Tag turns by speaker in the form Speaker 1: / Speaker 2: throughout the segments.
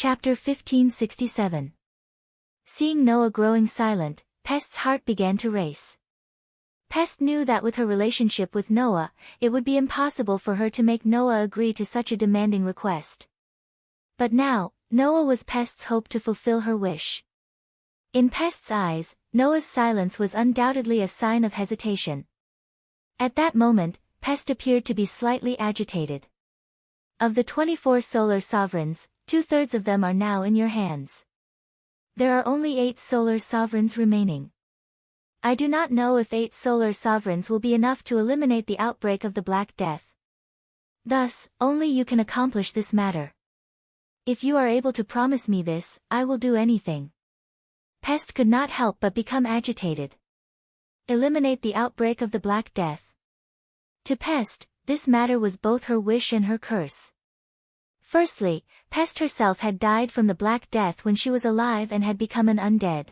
Speaker 1: Chapter 1567. Seeing Noah growing silent, Pest's heart began to race. Pest knew that with her relationship with Noah, it would be impossible for her to make Noah agree to such a demanding request. But now, Noah was Pest's hope to fulfill her wish. In Pest's eyes, Noah's silence was undoubtedly a sign of hesitation. At that moment, Pest appeared to be slightly agitated. Of the 24 solar sovereigns, 2/3 of them are now in your hands. There are only 8 solar sovereigns remaining. I do not know if 8 solar sovereigns will be enough to eliminate the outbreak of the Black Death. Thus, only you can accomplish this matter. If you are able to promise me this, I will do anything. Pest could not help but become agitated. Eliminate the outbreak of the Black Death. To Pest, this matter was both her wish and her curse. Firstly, Pest herself had died from the Black Death when she was alive and had become an undead.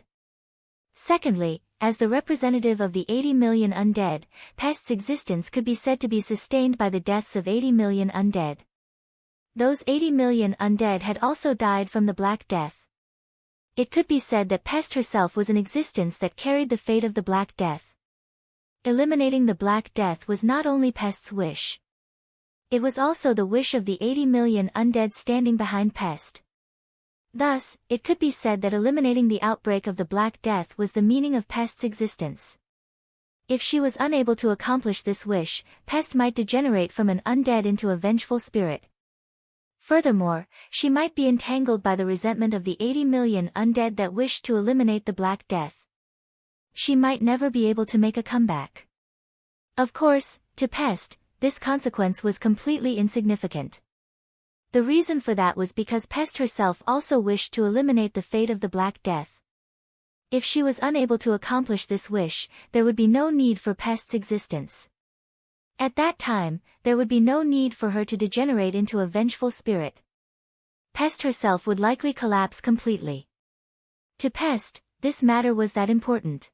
Speaker 1: Secondly, as the representative of the 80 million undead, Pest's existence could be said to be sustained by the deaths of 80 million undead. Those 80 million undead had also died from the Black Death. It could be said that Pest herself was an existence that carried the fate of the Black Death. Eliminating the Black Death was not only Pest's wish. It was also the wish of the 80 million undead standing behind Pest. Thus, it could be said that eliminating the outbreak of the Black Death was the meaning of Pest's existence. If she was unable to accomplish this wish, Pest might degenerate from an undead into a vengeful spirit. Furthermore, she might be entangled by the resentment of the 80 million undead that wished to eliminate the Black Death. She might never be able to make a comeback. Of course, to Pest, this consequence was completely insignificant. The reason for that was because Pest herself also wished to eliminate the fate of the Black Death. If she was unable to accomplish this wish, there would be no need for Pest's existence. At that time, there would be no need for her to degenerate into a vengeful spirit. Pest herself would likely collapse completely. To Pest, this matter was that important.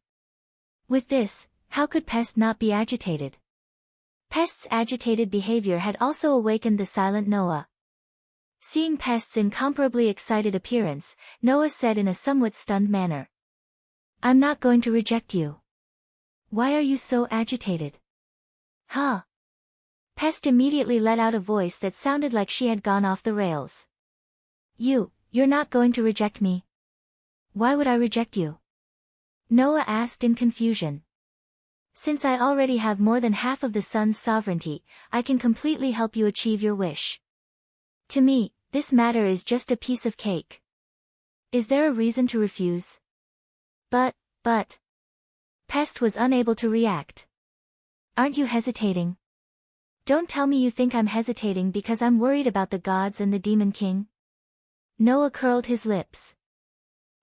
Speaker 1: With this, how could Pest not be agitated? Pest's agitated behavior had also awakened the silent Noah. Seeing Pest's incomparably excited appearance, Noah said in a somewhat stunned manner, "I'm not going to reject you. Why are you so agitated?" "Huh?" Pest immediately let out a voice that sounded like she had gone off the rails. You're not going to reject me? Why would I reject you?" Noah asked in confusion. "Since I already have more than half of the sun's sovereignty, I can completely help you achieve your wish. To me, this matter is just a piece of cake. Is there a reason to refuse?" But. Pest was unable to react. "Aren't you hesitating? Don't tell me you think I'm hesitating because I'm worried about the gods and the Demon King?" Noah curled his lips.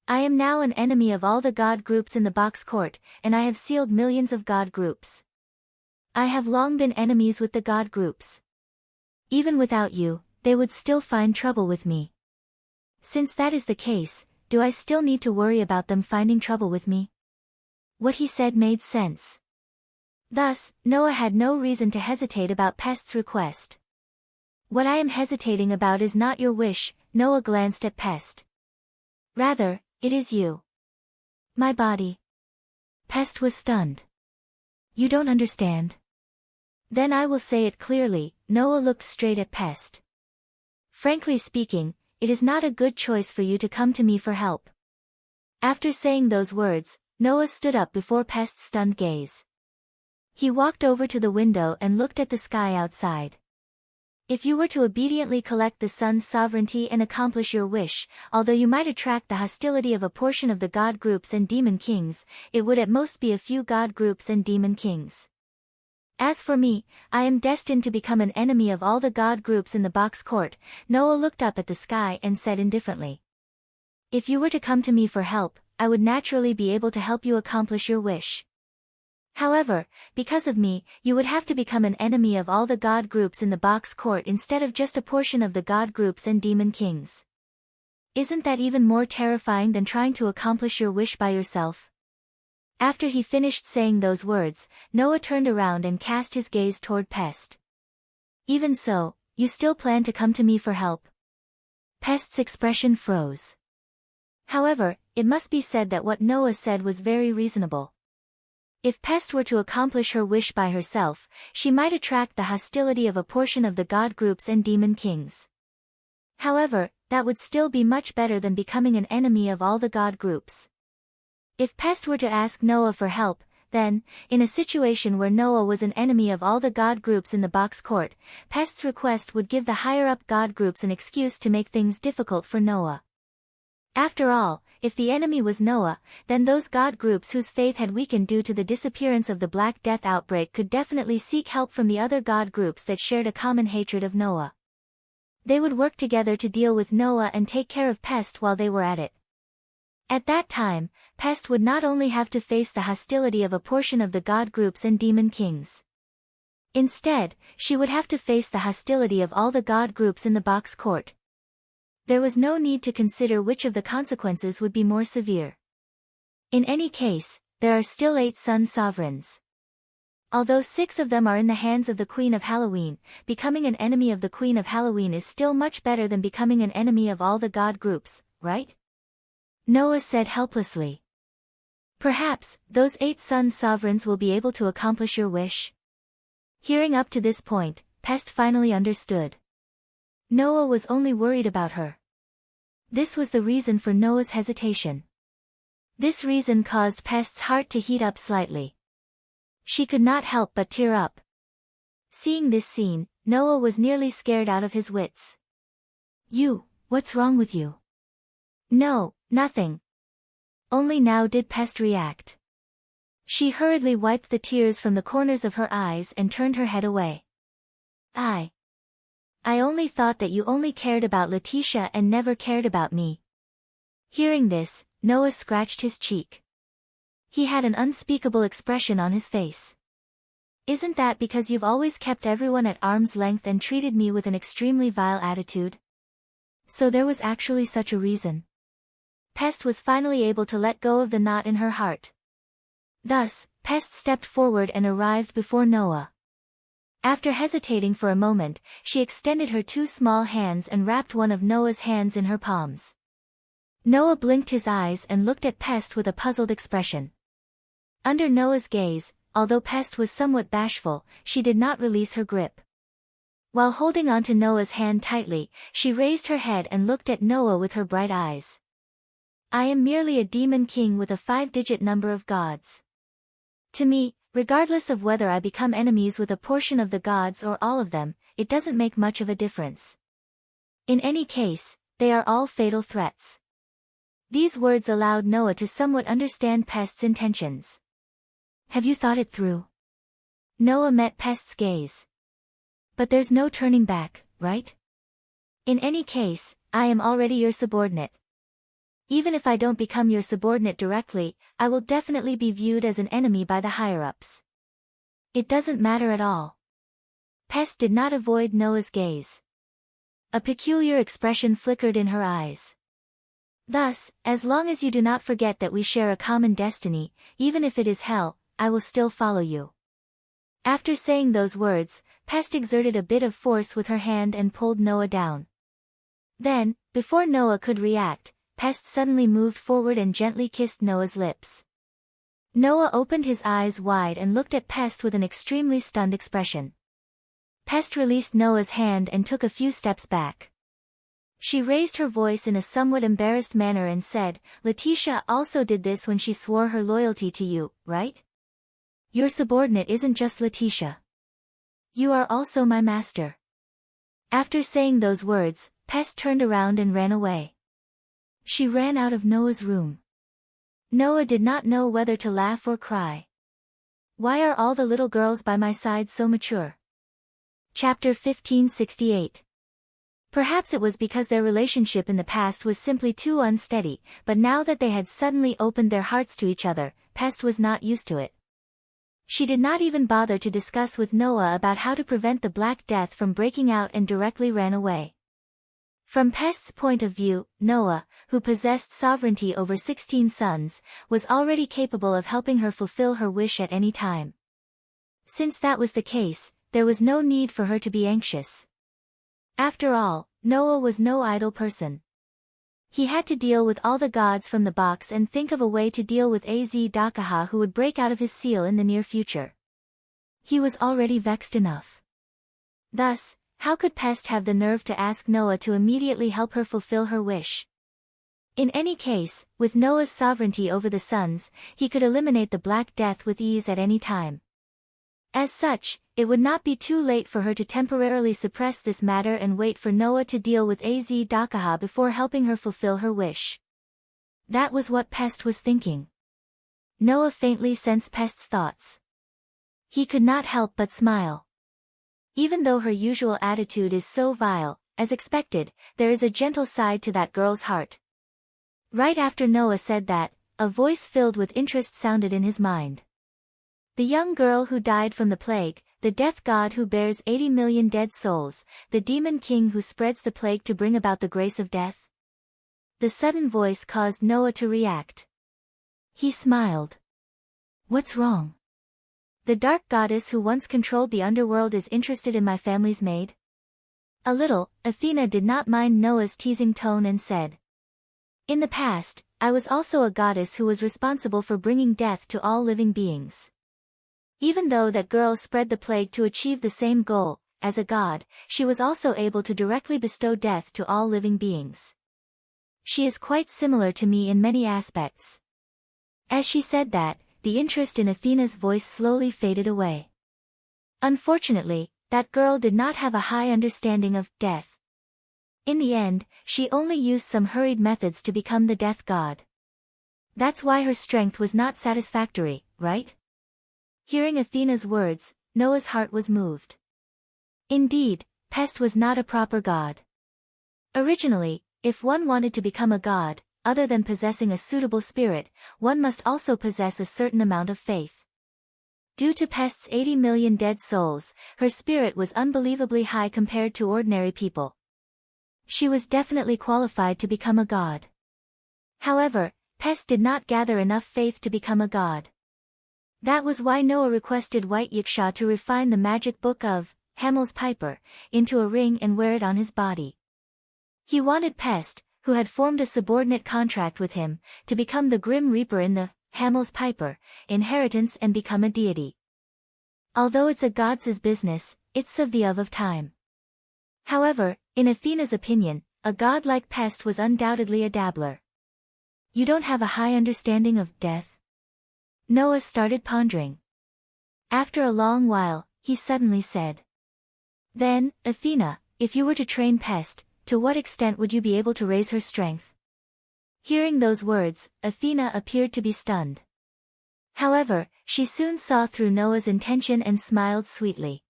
Speaker 1: "I am now an enemy of all the god groups in the box court, and I have sealed millions of god groups. I have long been enemies with the god groups. Even without you, they would still find trouble with me. Since that is the case, do I still need to worry about them finding trouble with me?" What he said made sense. Thus, Noah had no reason to hesitate about Pest's request. "What I am hesitating about is not your wish," Noah glanced at Pest. "Rather, it is you. My body." Pest was stunned. "You don't understand?" "Then I will say it clearly," Noah looked straight at Pest. "Frankly speaking, it is not a good choice for you to come to me for help." After saying those words, Noah stood up before Pest's stunned gaze. He walked over to the window and looked at the sky outside. "If you were to obediently collect the sun's sovereignty and accomplish your wish, although you might attract the hostility of a portion of the god groups and demon kings, it would at most be a few god groups and demon kings. As for me, I am destined to become an enemy of all the god groups in the box court." Noah looked up at the sky and said indifferently, "If you were to come to me for help, I would naturally be able to help you accomplish your wish. However, because of me, you would have to become an enemy of all the god groups in the box court instead of just a portion of the god groups and demon kings. Isn't that even more terrifying than trying to accomplish your wish by yourself?" After he finished saying those words, Noah turned around and cast his gaze toward Pest. "Even so, you still plan to come to me for help?" Pest's expression froze. However, it must be said that what Noah said was very reasonable. If Pest were to accomplish her wish by herself, she might attract the hostility of a portion of the god groups and demon kings. However, that would still be much better than becoming an enemy of all the god groups. If Pest were to ask Noah for help, then, in a situation where Noah was an enemy of all the god groups in the box court, Pest's request would give the higher-up god groups an excuse to make things difficult for Noah. After all, if the enemy was Noah, then those god groups whose faith had weakened due to the disappearance of the Black Death outbreak could definitely seek help from the other god groups that shared a common hatred of Noah. They would work together to deal with Noah and take care of Pest while they were at it. At that time, Pest would not only have to face the hostility of a portion of the god groups and demon kings. Instead, she would have to face the hostility of all the god groups in the box court. There was no need to consider which of the consequences would be more severe. In any case, there are still 8 sun sovereigns. Although 6 of them are in the hands of the Queen of Halloween, becoming an enemy of the Queen of Halloween is still much better than becoming an enemy of all the god groups, right? Noah said helplessly. Perhaps, those 8 sun sovereigns will be able to accomplish your wish. Hearing up to this point, Pest finally understood. Noah was only worried about her. This was the reason for Noah's hesitation. This reason caused Pest's heart to heat up slightly. She could not help but tear up. Seeing this scene, Noah was nearly scared out of his wits. What's wrong with you? No, nothing. Only now did Pest react. She hurriedly wiped the tears from the corners of her eyes and turned her head away. I only thought that you only cared about Letitia and never cared about me. Hearing this, Noah scratched his cheek. He had an unspeakable expression on his face. Isn't that because you've always kept everyone at arm's length and treated me with an extremely vile attitude? So there was actually such a reason. Pest was finally able to let go of the knot in her heart. Thus, Pest stepped forward and arrived before Noah. After hesitating for a moment, she extended her 2 small hands and wrapped one of Noah's hands in her palms. Noah blinked his eyes and looked at Pest with a puzzled expression. Under Noah's gaze, although Pest was somewhat bashful, she did not release her grip. While holding onto Noah's hand tightly, she raised her head and looked at Noah with her bright eyes. I am merely a demon king with a 5-digit number of gods. To me, regardless of whether I become enemies with a portion of the gods or all of them, it doesn't make much of a difference. In any case, they are all fatal threats. These words allowed Noah to somewhat understand Pest's intentions. Have you thought it through? Noah met Pest's gaze. But there's no turning back, right? In any case, I am already your subordinate. Even if I don't become your subordinate directly, I will definitely be viewed as an enemy by the higher-ups. It doesn't matter at all. Pest did not avoid Noah's gaze. A peculiar expression flickered in her eyes. Thus, as long as you do not forget that we share a common destiny, even if it is hell, I will still follow you. After saying those words, Pest exerted a bit of force with her hand and pulled Noah down. Then, before Noah could react, Pest suddenly moved forward and gently kissed Noah's lips. Noah opened his eyes wide and looked at Pest with an extremely stunned expression. Pest released Noah's hand and took a few steps back. She raised her voice in a somewhat embarrassed manner and said, Letitia also did this when she swore her loyalty to you, right? Your subordinate isn't just Letitia. You are also my master. After saying those words, Pest turned around and ran away. She ran out of Noah's room. Noah did not know whether to laugh or cry. Why are all the little girls by my side so mature? Chapter 1568. Perhaps it was because their relationship in the past was simply too unsteady, but now that they had suddenly opened their hearts to each other, Pest was not used to it. She did not even bother to discuss with Noah about how to prevent the Black Death from breaking out and directly ran away. From Pest's point of view, Noah, who possessed sovereignty over 16 sons, was already capable of helping her fulfill her wish at any time. Since that was the case, there was no need for her to be anxious. After all, Noah was no idle person. He had to deal with all the gods from the box and think of a way to deal with Az Dakaha who would break out of his seal in the near future. He was already vexed enough. Thus, how could Pest have the nerve to ask Noah to immediately help her fulfill her wish? In any case, with Noah's sovereignty over the suns, he could eliminate the Black Death with ease at any time. As such, it would not be too late for her to temporarily suppress this matter and wait for Noah to deal with Az Dakaha before helping her fulfill her wish. That was what Pest was thinking. Noah faintly sensed Pest's thoughts. He could not help but smile. Even though her usual attitude is so vile, as expected, there is a gentle side to that girl's heart. Right after Noah said that, a voice filled with interest sounded in his mind. The young girl who died from the plague, the death god who bears 80 million dead souls, the demon king who spreads the plague to bring about the grace of death. The sudden voice caused Noah to react. He smiled. What's wrong? The dark goddess who once controlled the underworld is interested in my family's maid? A little, Athena did not mind Noah's teasing tone and said. In the past, I was also a goddess who was responsible for bringing death to all living beings. Even though that girl spread the plague to achieve the same goal, as a god, she was also able to directly bestow death to all living beings. She is quite similar to me in many aspects. As she said that, the interest in Athena's voice slowly faded away. Unfortunately, that girl did not have a high understanding of death. In the end, she only used some hurried methods to become the death god. That's why her strength was not satisfactory, right? Hearing Athena's words, Noah's heart was moved. Indeed, Pest was not a proper god. Originally, if one wanted to become a god, other than possessing a suitable spirit, one must also possess a certain amount of faith. Due to Pest's 80 million dead souls, her spirit was unbelievably high compared to ordinary people. She was definitely qualified to become a god. However, Pest did not gather enough faith to become a god. That was why Noah requested White Wuxia to refine the magic book of Hamel's Piper into a ring and wear it on his body. He wanted Pest, who had formed a subordinate contract with him, to become the Grim Reaper in the Hamel's Piper inheritance and become a deity. Although it's a god's business, it's of time. However, in Athena's opinion, a god like Pest was undoubtedly a dabbler. You don't have a high understanding of death? Noah started pondering. After a long while, he suddenly said. Then, Athena, if you were to train Pest, to what extent would you be able to raise her strength? Hearing those words, Athena appeared to be stunned. However, she soon saw through Noah's intention and smiled sweetly.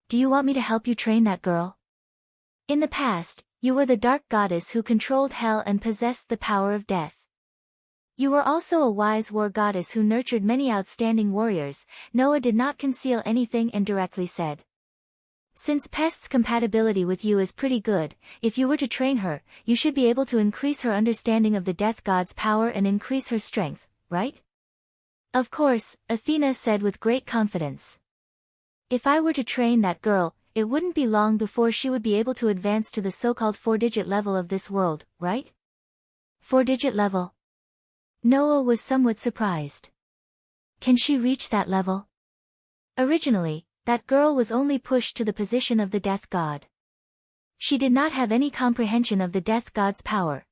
Speaker 1: Do you want me to help you train that girl? In the past, you were the dark goddess who controlled hell and possessed the power of death. You were also a wise war goddess who nurtured many outstanding warriors. Noah did not conceal anything and directly said. Since Pest's compatibility with you is pretty good, if you were to train her, you should be able to increase her understanding of the death god's power and increase her strength, right? Of course, Athena said with great confidence. If I were to train that girl, it wouldn't be long before she would be able to advance to the so-called 4-digit level of this world, right? 4-digit level? Noah was somewhat surprised. Can she reach that level? Originally, that girl was only pushed to the position of the death god. She did not have any comprehension of the death god's power.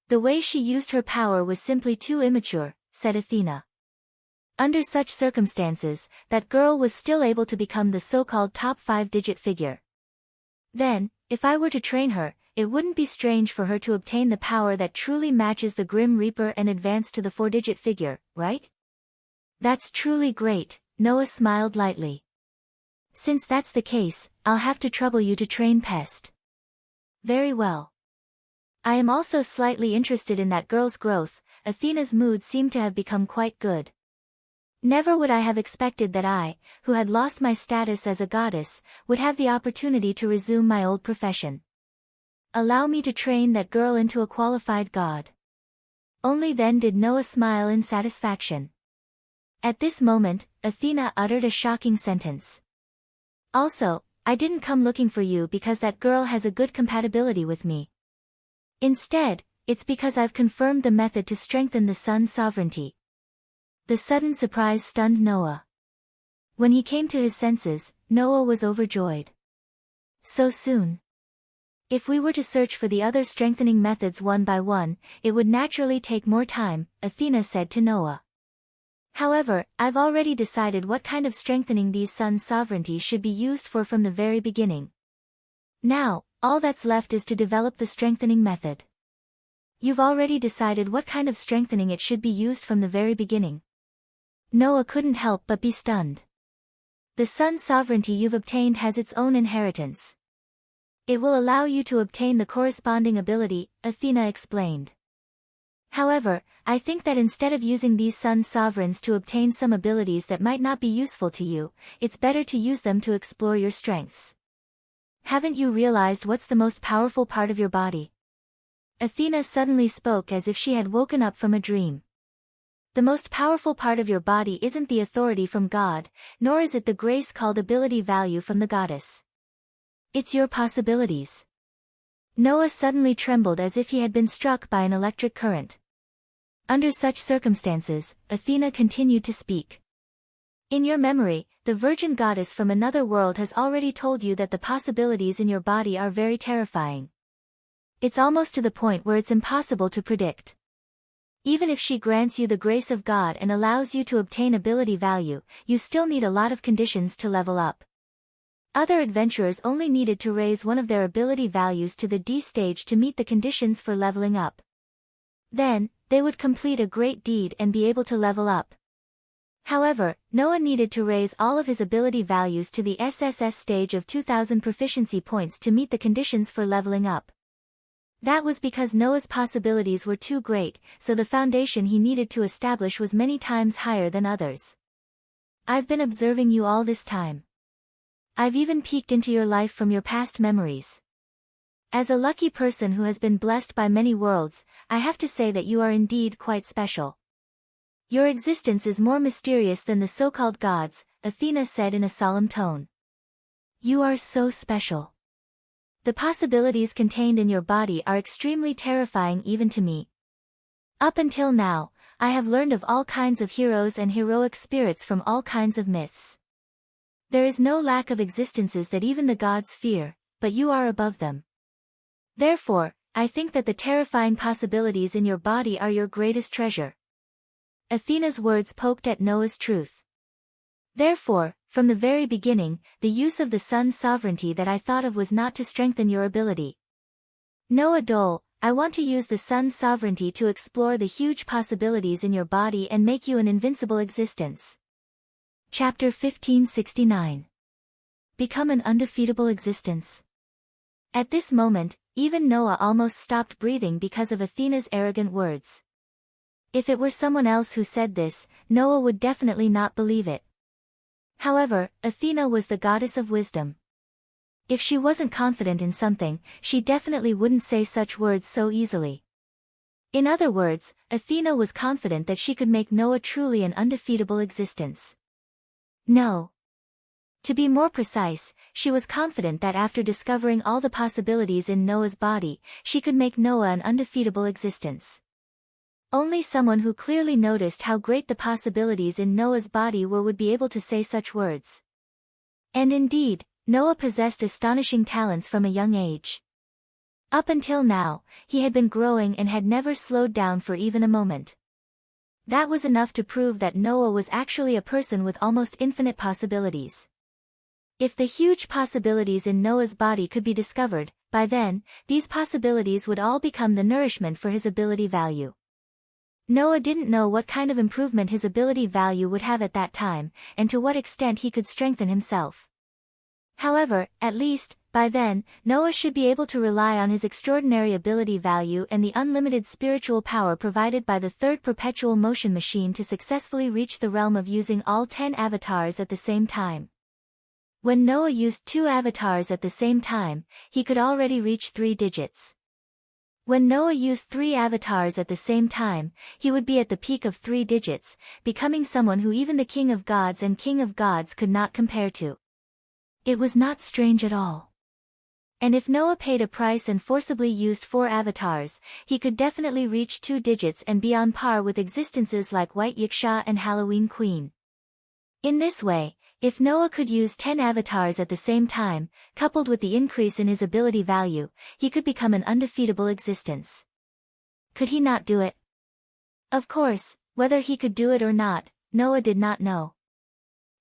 Speaker 1: The way she used her power was simply too immature, said Athena. Under such circumstances, that girl was still able to become the so-called top 5-digit figure. Then, if I were to train her, it wouldn't be strange for her to obtain the power that truly matches the Grim Reaper and advance to the 4-digit figure, right? That's truly great, Noah smiled lightly. Since that's the case, I'll have to trouble you to train Pest. Very well. I am also slightly interested in that girl's growth. Athena's mood seemed to have become quite good. Never would I have expected that I, who had lost my status as a goddess, would have the opportunity to resume my old profession. Allow me to train that girl into a qualified god. Only then did Noah smile in satisfaction. At this moment, Athena uttered a shocking sentence. Also, I didn't come looking for you because that girl has a good compatibility with me. Instead, it's because I've confirmed the method to strengthen the sun's sovereignty." The sudden surprise stunned Noah. When he came to his senses, Noah was overjoyed. So soon? If we were to search for the other strengthening methods one by one, it would naturally take more time, Athena said to Noah. However, I've already decided what kind of strengthening these sun's sovereignty should be used for from the very beginning. Now, all that's left is to develop the strengthening method. You've already decided what kind of strengthening it should be used from the very beginning. Noah couldn't help but be stunned. The sun's sovereignty you've obtained has its own inheritance. It will allow you to obtain the corresponding ability, Athena explained. However, I think that instead of using these sun sovereigns to obtain some abilities that might not be useful to you, it's better to use them to explore your strengths. Haven't you realized what's the most powerful part of your body? Athena suddenly spoke as if she had woken up from a dream. The most powerful part of your body isn't the authority from God, nor is it the grace called ability value from the goddess. It's your possibilities. Noah suddenly trembled as if he had been struck by an electric current. Under such circumstances, Athena continued to speak. In your memory, the virgin goddess from another world has already told you that the possibilities in your body are very terrifying. It's almost to the point where it's impossible to predict. Even if she grants you the grace of God and allows you to obtain ability value, you still need a lot of conditions to level up. Other adventurers only needed to raise one of their ability values to the D stage to meet the conditions for leveling up. Then, they would complete a great deed and be able to level up. However, Noah needed to raise all of his ability values to the SSS stage of 2000 proficiency points to meet the conditions for leveling up. That was because Noah's possibilities were too great, so the foundation he needed to establish was many times higher than others. I've been observing you all this time. I've even peeked into your life from your past memories. As a lucky person who has been blessed by many worlds, I have to say that you are indeed quite special. Your existence is more mysterious than the so-called gods, Athena said in a solemn tone. You are so special. The possibilities contained in your body are extremely terrifying even to me. Up until now, I have learned of all kinds of heroes and heroic spirits from all kinds of myths. There is no lack of existences that even the gods fear, but you are above them. Therefore, I think that the terrifying possibilities in your body are your greatest treasure. Athena's words poked at Noah's truth. Therefore, from the very beginning, the use of the sun's sovereignty that I thought of was not to strengthen your ability. Noah Dole, I want to use the sun's sovereignty to explore the huge possibilities in your body and make you an invincible existence. Chapter 1569. Become an undefeatable existence. At this moment, even Noah almost stopped breathing because of Athena's arrogant words. If it were someone else who said this, Noah would definitely not believe it. However, Athena was the goddess of wisdom. If she wasn't confident in something, she definitely wouldn't say such words so easily. In other words, Athena was confident that she could make Noah truly an undefeatable existence. No. To be more precise, she was confident that after discovering all the possibilities in Noah's body, she could make Noah an undefeatable existence. Only someone who clearly noticed how great the possibilities in Noah's body were would be able to say such words. And indeed, Noah possessed astonishing talents from a young age. Up until now, he had been growing and had never slowed down for even a moment. That was enough to prove that Noah was actually a person with almost infinite possibilities. If the huge possibilities in Noah's body could be discovered, by then, these possibilities would all become the nourishment for his ability value. Noah didn't know what kind of improvement his ability value would have at that time, and to what extent he could strengthen himself. However, at least, by then, Noah should be able to rely on his extraordinary ability value and the unlimited spiritual power provided by the third perpetual motion machine to successfully reach the realm of using all 10 avatars at the same time. When Noah used 2 avatars at the same time, he could already reach 3 digits. When Noah used 3 avatars at the same time, he would be at the peak of 3 digits, becoming someone who even the King of Gods and King of Gods could not compare to. It was not strange at all. And if Noah paid a price and forcibly used 4 avatars, he could definitely reach 2 digits and be on par with existences like White Wuxia and Halloween Queen. In this way, if Noah could use 10 avatars at the same time, coupled with the increase in his ability value, he could become an undefeatable existence. Could he not do it? Of course, whether he could do it or not, Noah did not know.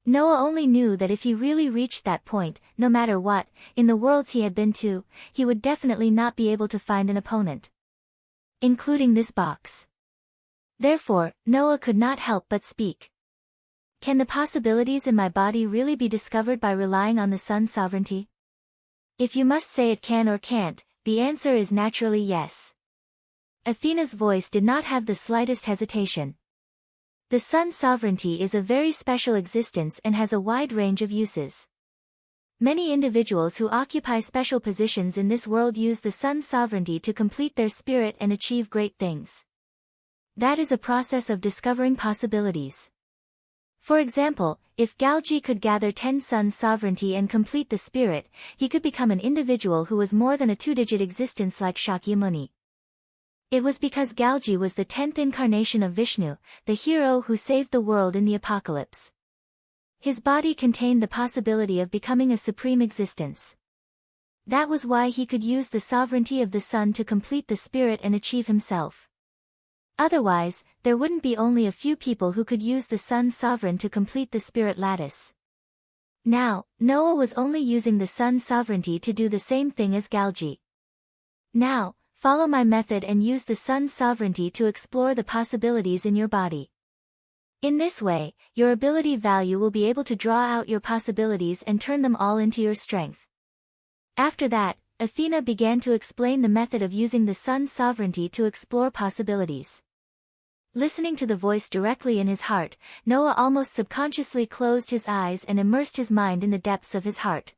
Speaker 1: Noah only knew that if he really reached that point, no matter what, in the worlds he had been to, he would definitely not be able to find an opponent. Including this box. Therefore, Noah could not help but speak. Can the possibilities in my body really be discovered by relying on the sun's sovereignty? If you must say it can or can't, the answer is naturally yes. Athena's voice did not have the slightest hesitation. The sun's sovereignty is a very special existence and has a wide range of uses. Many individuals who occupy special positions in this world use the sun's sovereignty to complete their spirit and achieve great things. That is a process of discovering possibilities. For example, if Gaoji could gather 10 sun's sovereignty and complete the spirit, he could become an individual who was more than a 2-digit existence like Shakyamuni. It was because Gaoji was the 10th incarnation of Vishnu, the hero who saved the world in the apocalypse. His body contained the possibility of becoming a supreme existence. That was why he could use the sovereignty of the sun to complete the spirit and achieve himself. Otherwise, there wouldn't be only a few people who could use the sun's sovereign to complete the spirit lattice. Now, Noah was only using the sun's sovereignty to do the same thing as Gaoji. Now, follow my method and use the sun's sovereignty to explore the possibilities in your body. In this way, your ability value will be able to draw out your possibilities and turn them all into your strength. After that, Athena began to explain the method of using the sun's sovereignty to explore possibilities. Listening to the voice directly in his heart, Noah almost subconsciously closed his eyes and immersed his mind in the depths of his heart.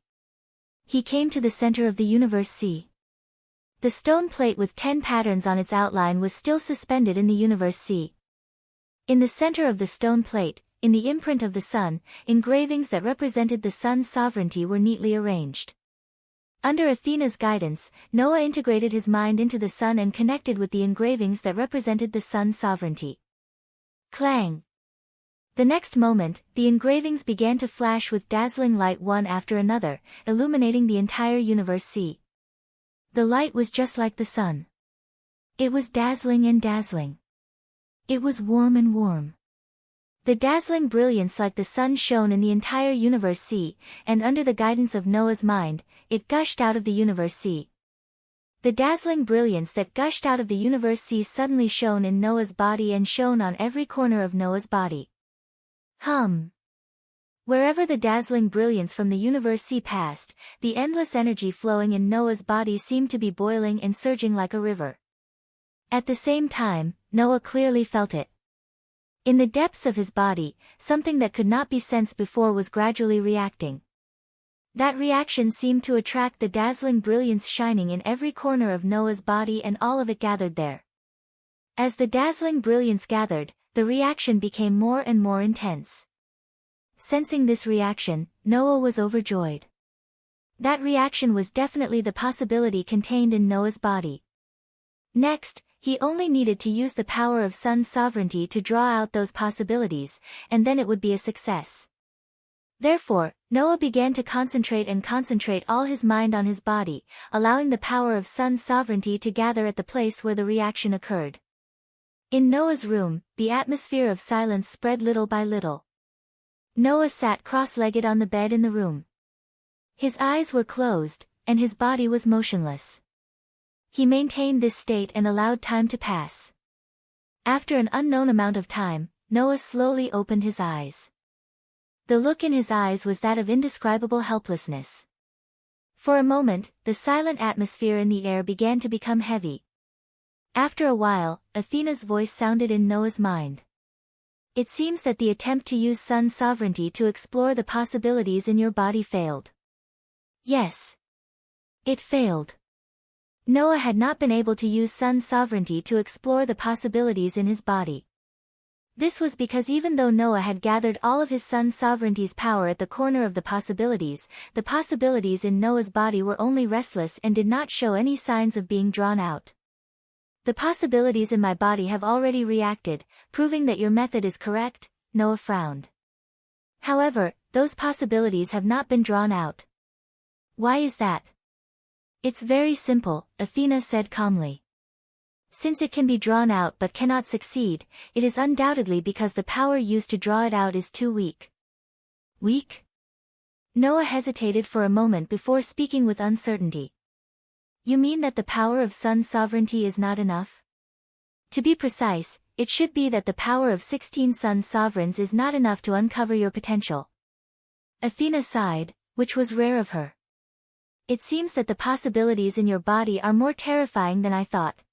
Speaker 1: He came to the center of the universe sea. The stone plate with 10 patterns on its outline was still suspended in the universe sea. In the center of the stone plate, in the imprint of the sun, engravings that represented the sun's sovereignty were neatly arranged. Under Athena's guidance, Noah integrated his mind into the sun and connected with the engravings that represented the sun's sovereignty. Clang! The next moment, the engravings began to flash with dazzling light one after another, illuminating the entire universe sea. The light was just like the sun. It was dazzling and dazzling. It was warm and warm. The dazzling brilliance like the sun shone in the entire universe sea, and under the guidance of Noah's mind, it gushed out of the universe sea. The dazzling brilliance that gushed out of the universe sea suddenly shone in Noah's body and shone on every corner of Noah's body. Wherever the dazzling brilliance from the universe sea passed, the endless energy flowing in Noah's body seemed to be boiling and surging like a river. At the same time, Noah clearly felt it. In the depths of his body, something that could not be sensed before was gradually reacting. That reaction seemed to attract the dazzling brilliance shining in every corner of Noah's body and all of it gathered there. As the dazzling brilliance gathered, the reaction became more and more intense. Sensing this reaction, Noah was overjoyed. That reaction was definitely the possibility contained in Noah's body. Next, he only needed to use the power of sun's sovereignty to draw out those possibilities, and then it would be a success. Therefore, Noah began to concentrate all his mind on his body, allowing the power of sun's sovereignty to gather at the place where the reaction occurred. In Noah's room, the atmosphere of silence spread little by little. Noah sat cross-legged on the bed in the room. His eyes were closed, and his body was motionless. He maintained this state and allowed time to pass. After an unknown amount of time, Noah slowly opened his eyes. The look in his eyes was that of indescribable helplessness. For a moment, the silent atmosphere in the air began to become heavy. After a while, Athena's voice sounded in Noah's mind. It seems that the attempt to use sun's sovereignty to explore the possibilities in your body failed. Yes. It failed. Noah had not been able to use sun's sovereignty to explore the possibilities in his body. This was because even though Noah had gathered all of his son's sovereignty's power at the corner of the possibilities in Noah's body were only restless and did not show any signs of being drawn out. The possibilities in my body have already reacted, proving that your method is correct, Noah frowned. However, those possibilities have not been drawn out. Why is that? It's very simple, Athena said calmly. Since it can be drawn out but cannot succeed, it is undoubtedly because the power used to draw it out is too weak. Weak? Noah hesitated for a moment before speaking with uncertainty. You mean that the power of sun sovereignty is not enough? To be precise, it should be that the power of 16 sun sovereigns is not enough to uncover your potential. Athena sighed, which was rare of her. It seems that the possibilities in your body are more terrifying than I thought.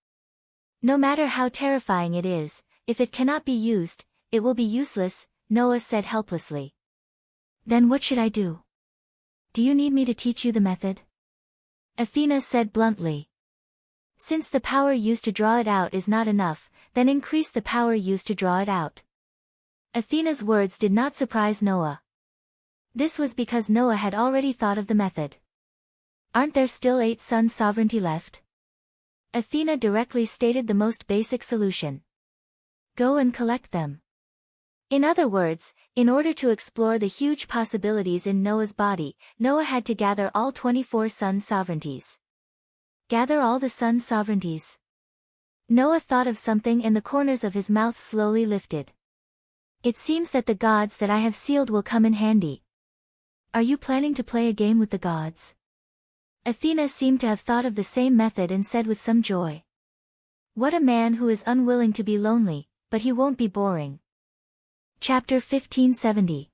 Speaker 1: No matter how terrifying it is, if it cannot be used, it will be useless, Noah said helplessly. Then what should I do? Do you need me to teach you the method? Athena said bluntly. Since the power used to draw it out is not enough, then increase the power used to draw it out. Athena's words did not surprise Noah. This was because Noah had already thought of the method. Aren't there still 8 sun sovereignty left? Athena directly stated the most basic solution. Go and collect them. In other words, in order to explore the huge possibilities in Noah's body, Noah had to gather all 24 sun sovereignties. Gather all the sun sovereignties. Noah thought of something and the corners of his mouth slowly lifted. It seems that the gods that I have sealed will come in handy. Are you planning to play a game with the gods? Athena seemed to have thought of the same method and said with some joy. What a man who is unwilling to be lonely, but he won't be boring. Chapter 1570.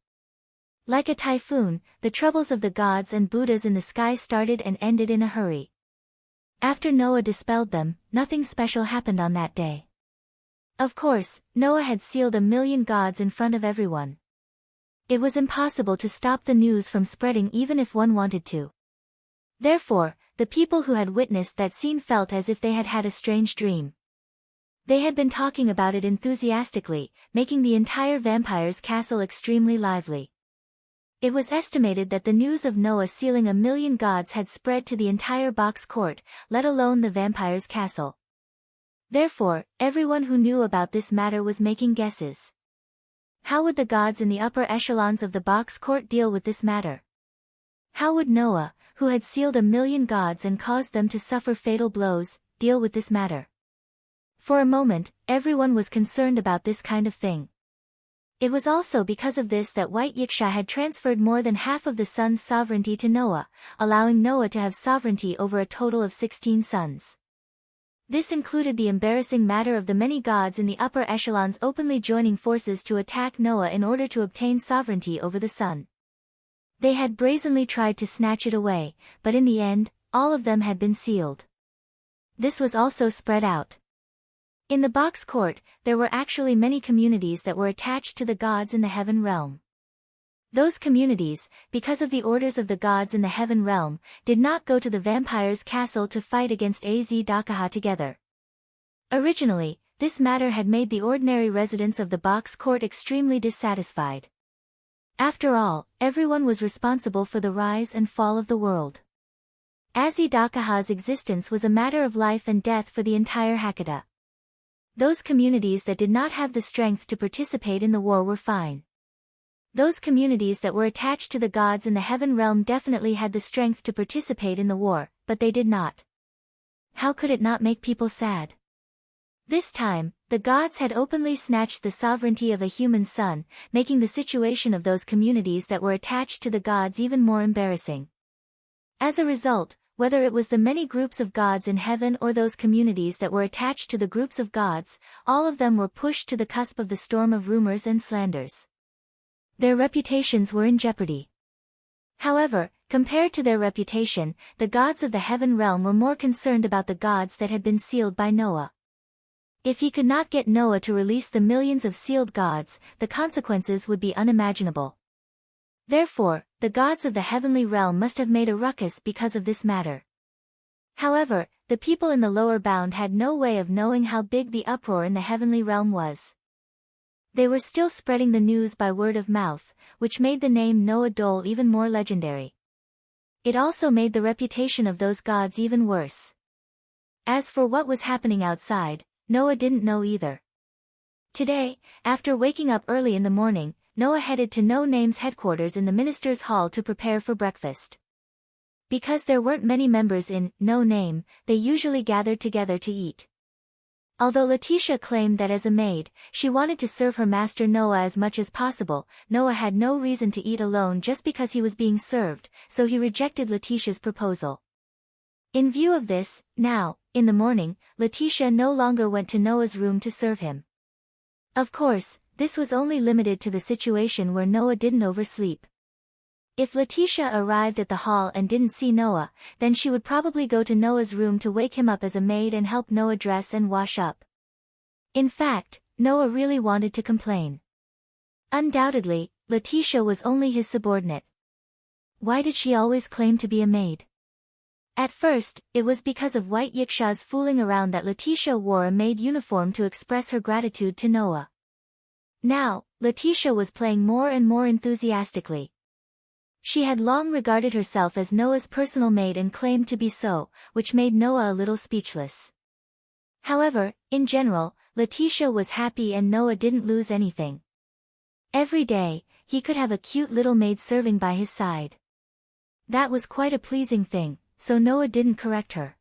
Speaker 1: Like a typhoon, the troubles of the gods and Buddhas in the sky started and ended in a hurry. After Noah dispelled them, nothing special happened on that day. Of course, Noah had sealed 1,000,000 gods in front of everyone. It was impossible to stop the news from spreading even if one wanted to. Therefore, the people who had witnessed that scene felt as if they had had a strange dream. They had been talking about it enthusiastically, making the entire vampire's castle extremely lively. It was estimated that the news of Noah sealing 1,000,000 gods had spread to the entire box court, let alone the vampire's castle. Therefore, everyone who knew about this matter was making guesses. How would the gods in the upper echelons of the box court deal with this matter? How would Noah, who had sealed 1,000,000 gods and caused them to suffer fatal blows, deal with this matter? For a moment, everyone was concerned about this kind of thing. It was also because of this that White Wuxia had transferred more than half of the sun's sovereignty to Noah, allowing Noah to have sovereignty over a total of 16 suns. This included the embarrassing matter of the many gods in the upper echelons openly joining forces to attack Noah in order to obtain sovereignty over the sun. They had brazenly tried to snatch it away, but in the end, all of them had been sealed. This was also spread out. In the box court, there were actually many communities that were attached to the gods in the heaven realm. Those communities, because of the orders of the gods in the heaven realm, did not go to the vampire's castle to fight against Az-Dakaha together. Originally, this matter had made the ordinary residents of the box court extremely dissatisfied. After all, everyone was responsible for the rise and fall of the world. Az-Dakaha's existence was a matter of life and death for the entire Hakata. Those communities that did not have the strength to participate in the war were fine. Those communities that were attached to the gods in the heaven realm definitely had the strength to participate in the war, but they did not. How could it not make people sad? This time, the gods had openly snatched the sovereignty of a human son, making the situation of those communities that were attached to the gods even more embarrassing. As a result, whether it was the many groups of gods in heaven or those communities that were attached to the groups of gods, all of them were pushed to the cusp of the storm of rumors and slanders. Their reputations were in jeopardy. However, compared to their reputation, the gods of the heaven realm were more concerned about the gods that had been sealed by Noah. If he could not get Noah to release the millions of sealed gods, the consequences would be unimaginable. Therefore, the gods of the heavenly realm must have made a ruckus because of this matter. However, the people in the lower bound had no way of knowing how big the uproar in the heavenly realm was. They were still spreading the news by word of mouth, which made the name Noah Dole even more legendary. It also made the reputation of those gods even worse. As for what was happening outside, Noah didn't know either. Today, after waking up early in the morning, Noah headed to No Name's headquarters in the minister's hall to prepare for breakfast. Because there weren't many members in No Name, they usually gathered together to eat. Although Letitia claimed that as a maid, she wanted to serve her master Noah as much as possible, Noah had no reason to eat alone just because he was being served, so he rejected Letitia's proposal. In view of this, now, in the morning, Letitia no longer went to Noah's room to serve him. Of course, this was only limited to the situation where Noah didn't oversleep. If Letitia arrived at the hall and didn't see Noah, then she would probably go to Noah's room to wake him up as a maid and help Noah dress and wash up. In fact, Noah really wanted to complain. Undoubtedly, Letitia was only his subordinate. Why did she always claim to be a maid? At first, it was because of White Yiksha's fooling around that Letitia wore a maid uniform to express her gratitude to Noah. Now, Letitia was playing more and more enthusiastically. She had long regarded herself as Noah's personal maid and claimed to be so, which made Noah a little speechless. However, in general, Letitia was happy and Noah didn't lose anything. Every day, he could have a cute little maid serving by his side. That was quite a pleasing thing, so Noah didn't correct her.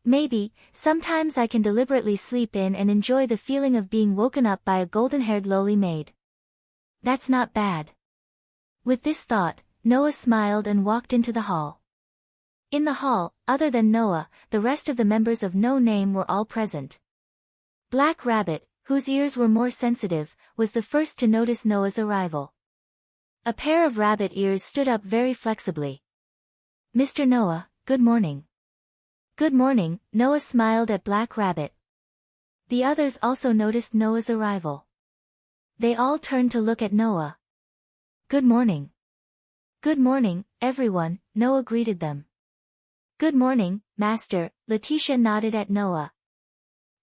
Speaker 1: Maybe, sometimes I can deliberately sleep in and enjoy the feeling of being woken up by a golden-haired lowly maid. That's not bad. With this thought, Noah smiled and walked into the hall. In the hall, other than Noah, the rest of the members of No Name were all present. Black Rabbit, whose ears were more sensitive, was the first to notice Noah's arrival. A pair of rabbit ears stood up very flexibly. "Mr. Noah, good morning." "Good morning," Noah smiled at Black Rabbit. The others also noticed Noah's arrival. They all turned to look at Noah. "Good morning." "Good morning, everyone," Noah greeted them. "Good morning, Master," Letitia nodded at Noah.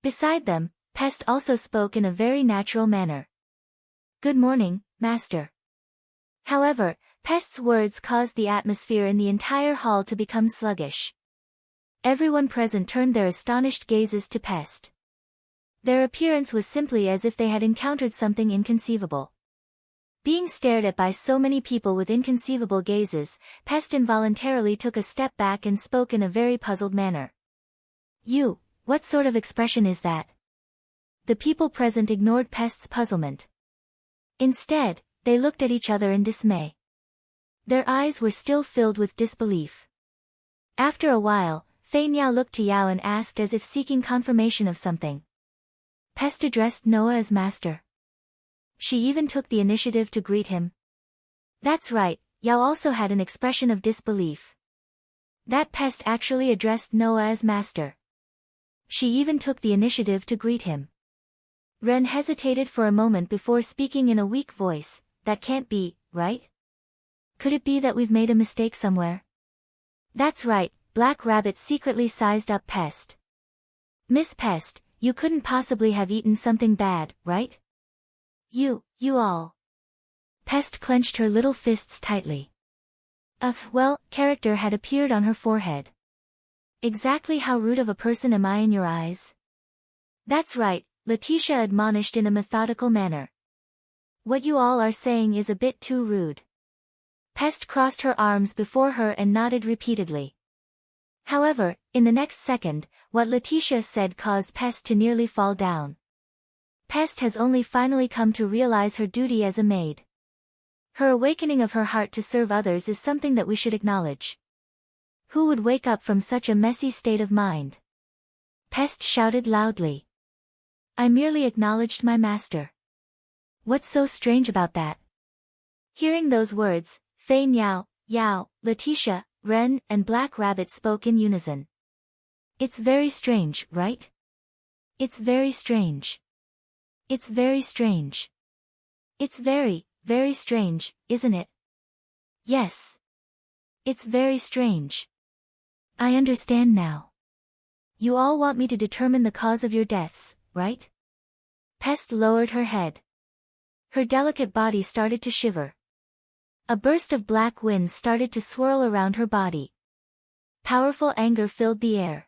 Speaker 1: Beside them, Pest also spoke in a very natural manner. "Good morning, Master." However, Pest's words caused the atmosphere in the entire hall to become sluggish. Everyone present turned their astonished gazes to Pest. Their appearance was simply as if they had encountered something inconceivable. Being stared at by so many people with inconceivable gazes, Pest involuntarily took a step back and spoke in a very puzzled manner. What sort of expression is that?" The people present ignored Pest's puzzlement. Instead, they looked at each other in dismay. Their eyes were still filled with disbelief. After a while, Fei Niao looked to Yao and asked as if seeking confirmation of something. Pest addressed Noah as master. She even took the initiative to greet him. That's right, Yao also had an expression of disbelief. That Pest actually addressed Noah as master. She even took the initiative to greet him. Ren hesitated for a moment before speaking in a weak voice. "That can't be, right? Could it be that we've made a mistake somewhere?" "That's right," Black Rabbit secretly sized up Pest. "Miss Pest, you couldn't possibly have eaten something bad, right? You all." Pest clenched her little fists tightly. Character had appeared on her forehead. "Exactly how rude of a person am I in your eyes?" "That's right," Letitia admonished in a methodical manner. "What you all are saying is a bit too rude." Pest crossed her arms before her and nodded repeatedly. However, in the next second, what Letitia said caused Pest to nearly fall down. Pest has only finally come to realize her duty as a maid. Her awakening of her heart to serve others is something that we should acknowledge. Who would wake up from such a messy state of mind? Pest shouted loudly. "I merely acknowledged my master. What's so strange about that?" Hearing those words, Fei Niao, Yao, Letitia, Ren, and Black Rabbit spoke in unison. "It's very strange, right? It's very strange. It's very strange. It's very, very strange, isn't it?" "Yes. It's very strange. I understand now. You all want me to determine the cause of your deaths, right?" Pest lowered her head. Her delicate body started to shiver. A burst of black winds started to swirl around her body. Powerful anger filled the air.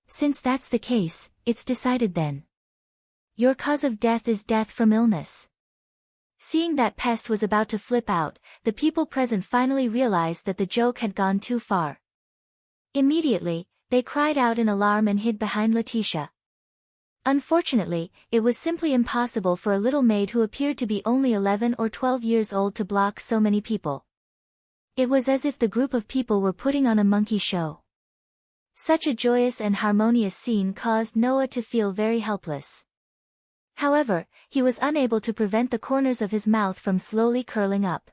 Speaker 1: Since that's the case, it's decided then. Your cause of death is death from illness. Seeing that Pest was about to flip out, the people present finally realized that the joke had gone too far. Immediately, they cried out in alarm and hid behind Letitia. Unfortunately, it was simply impossible for a little maid who appeared to be only 11 or 12 years old to block so many people. It was as if the group of people were putting on a monkey show. Such a joyous and harmonious scene caused Noah to feel very helpless. However, he was unable to prevent the corners of his mouth from slowly curling up.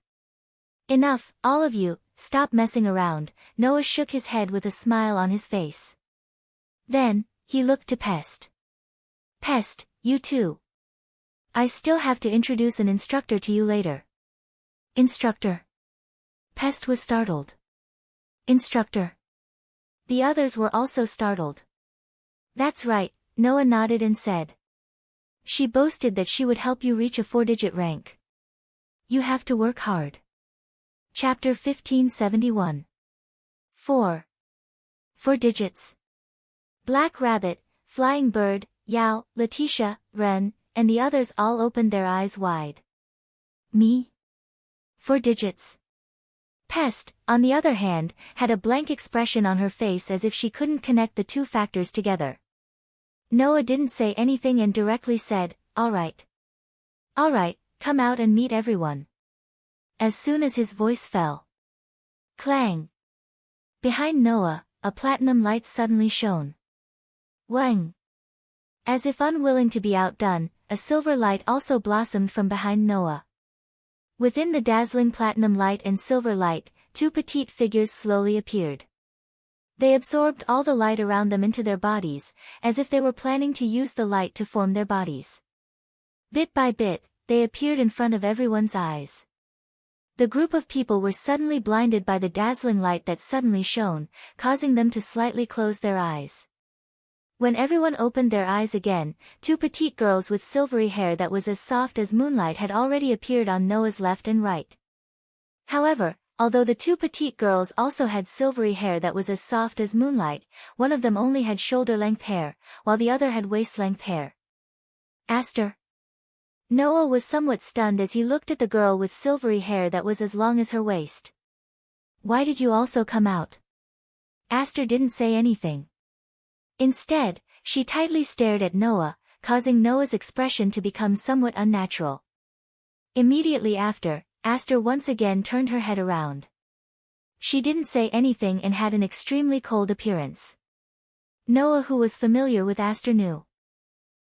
Speaker 1: Enough, all of you, stop messing around. Noah shook his head with a smile on his face. Then, he looked to Pest. Pest, you too. I still have to introduce an instructor to you later. Instructor? Pest was startled. Instructor? The others were also startled. That's right, Noah nodded and said. She boasted that she would help you reach a 4-digit rank. You have to work hard. Chapter 1571. 4 digits. Black Rabbit, Flying Bird, Yao, Letitia, Ren, and the others all opened their eyes wide. Me? 4 digits. Pest, on the other hand, had a blank expression on her face as if she couldn't connect the two factors together. Noah didn't say anything and directly said, all right. All right, come out and meet everyone. As soon as his voice fell. Clang! Behind Noah, a platinum light suddenly shone. Wang! As if unwilling to be outdone, a silver light also blossomed from behind Noah. Within the dazzling platinum light and silver light, 2 petite figures slowly appeared. They absorbed all the light around them into their bodies, as if they were planning to use the light to form their bodies. Bit by bit, they appeared in front of everyone's eyes. The group of people were suddenly blinded by the dazzling light that suddenly shone, causing them to slightly close their eyes. When everyone opened their eyes again, 2 petite girls with silvery hair that was as soft as moonlight had already appeared on Noah's left and right. However, although the 2 petite girls also had silvery hair that was as soft as moonlight, one of them only had shoulder-length hair, while the other had waist-length hair. Aster. Noah was somewhat stunned as he looked at the girl with silvery hair that was as long as her waist. Why did you also come out? Aster didn't say anything. Instead, she tightly stared at Noah, causing Noah's expression to become somewhat unnatural. Immediately after, Aster once again turned her head around. She didn't say anything and had an extremely cold appearance. Noah, who was familiar with Aster, knew.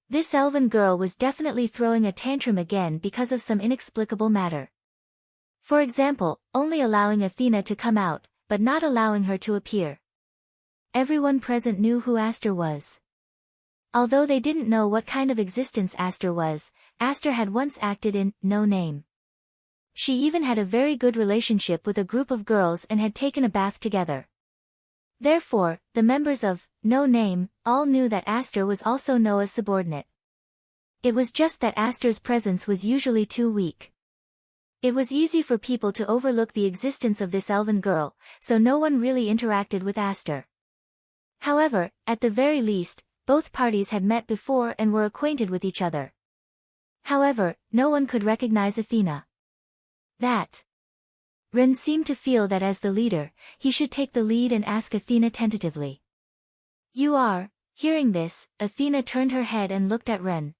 Speaker 1: This elven girl was definitely throwing a tantrum again because of some inexplicable matter. For example, only allowing Athena to come out, but not allowing her to appear. Everyone present knew who Aster was. Although they didn't know what kind of existence Aster was, Aster had once acted in No Name. She even had a very good relationship with a group of girls and had taken a bath together. Therefore, the members of No Name all knew that Aster was also Noah's subordinate. It was just that Aster's presence was usually too weak. It was easy for people to overlook the existence of this elven girl, so no one really interacted with Aster. However, at the very least, both parties had met before and were acquainted with each other. However, no one could recognize Athena. Ren seemed to feel that as the leader, he should take the lead and ask Athena tentatively. You are. Hearing this, Athena turned her head and looked at Ren.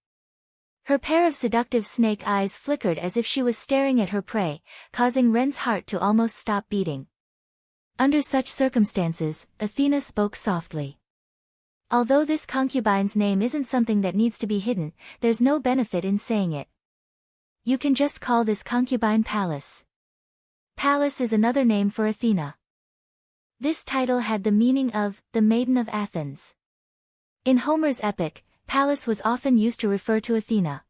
Speaker 1: Her pair of seductive snake eyes flickered as if she was staring at her prey, causing Ren's heart to almost stop beating. Under such circumstances, Athena spoke softly. Although this concubine's name isn't something that needs to be hidden, there's no benefit in saying it. You can just call this concubine Pallas. Pallas is another name for Athena. This title had the meaning of the Maiden of Athens. In Homer's epic, Pallas was often used to refer to Athena.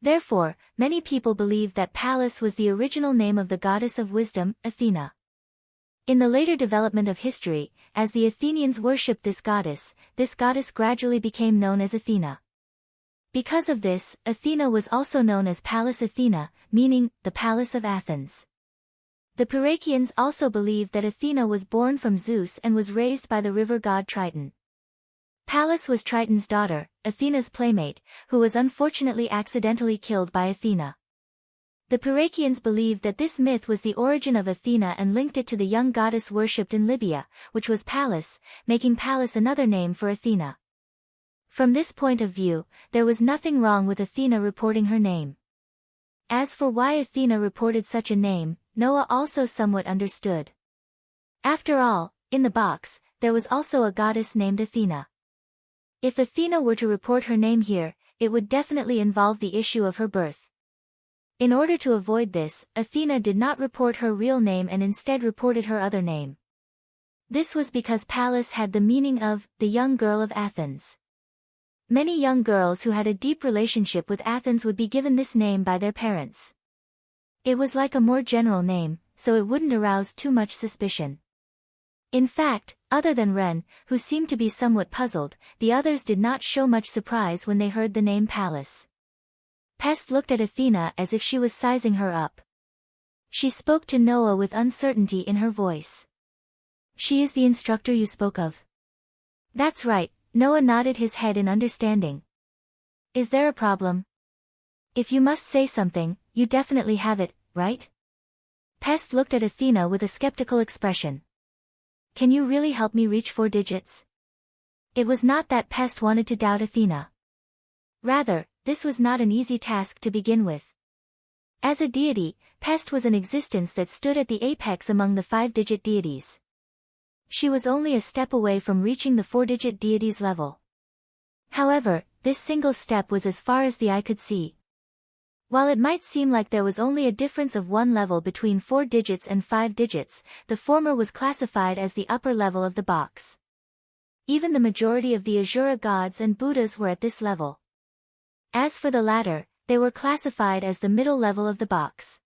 Speaker 1: Therefore, many people believe that Pallas was the original name of the goddess of wisdom, Athena. In the later development of history, as the Athenians worshipped this goddess gradually became known as Athena. Because of this, Athena was also known as Pallas Athena, meaning, the Palace of Athens. The Pyrrhachians also believed that Athena was born from Zeus and was raised by the river god Triton. Pallas was Triton's daughter, Athena's playmate, who was unfortunately accidentally killed by Athena. The Pyrrhachians believed that this myth was the origin of Athena and linked it to the young goddess worshipped in Libya, which was Pallas, making Pallas another name for Athena. From this point of view, there was nothing wrong with Athena reporting her name. As for why Athena reported such a name, Noah also somewhat understood. After all, in the box, there was also a goddess named Athena. If Athena were to report her name here, it would definitely involve the issue of her birth. In order to avoid this, Athena did not report her real name and instead reported her other name. This was because Pallas had the meaning of, the young girl of Athens. Many young girls who had a deep relationship with Athens would be given this name by their parents. It was like a more general name, so it wouldn't arouse too much suspicion. In fact, other than Ren, who seemed to be somewhat puzzled, the others did not show much surprise when they heard the name Pallas. Pest looked at Athena as if she was sizing her up. She spoke to Noah with uncertainty in her voice. "She is the instructor you spoke of?" "That's right," Noah nodded his head in understanding. "Is there a problem?" "If you must say something, you definitely have it, right?" Pest looked at Athena with a skeptical expression. "Can you really help me reach 4 digits?" It was not that Pest wanted to doubt Athena. Rather, this was not an easy task to begin with. As a deity, Pest was an existence that stood at the apex among the 5-digit deities. She was only a step away from reaching the 4-digit deity's level. However, this single step was as far as the eye could see. While it might seem like there was only a difference of 1 level between 4 digits and 5 digits, the former was classified as the upper level of the box. Even the majority of the Asura gods and Buddhas were at this level. As for the latter, they were classified as the middle level of the box.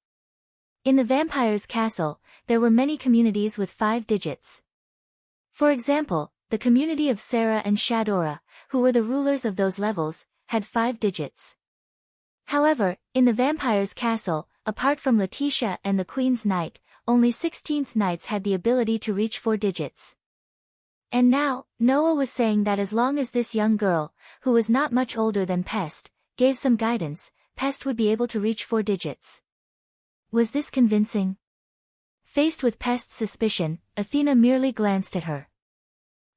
Speaker 1: In the vampire's castle, there were many communities with 5 digits. For example, the community of Sarah and Shadora, who were the rulers of those levels, had 5 digits. However, in the vampire's castle, apart from Letitia and the Queen's Knight, only 16th Knights had the ability to reach 4 digits. And now, Noah was saying that as long as this young girl, who was not much older than Pest, gave some guidance, Pest would be able to reach 4 digits. Was this convincing? Faced with Pest's suspicion, Athena merely glanced at her.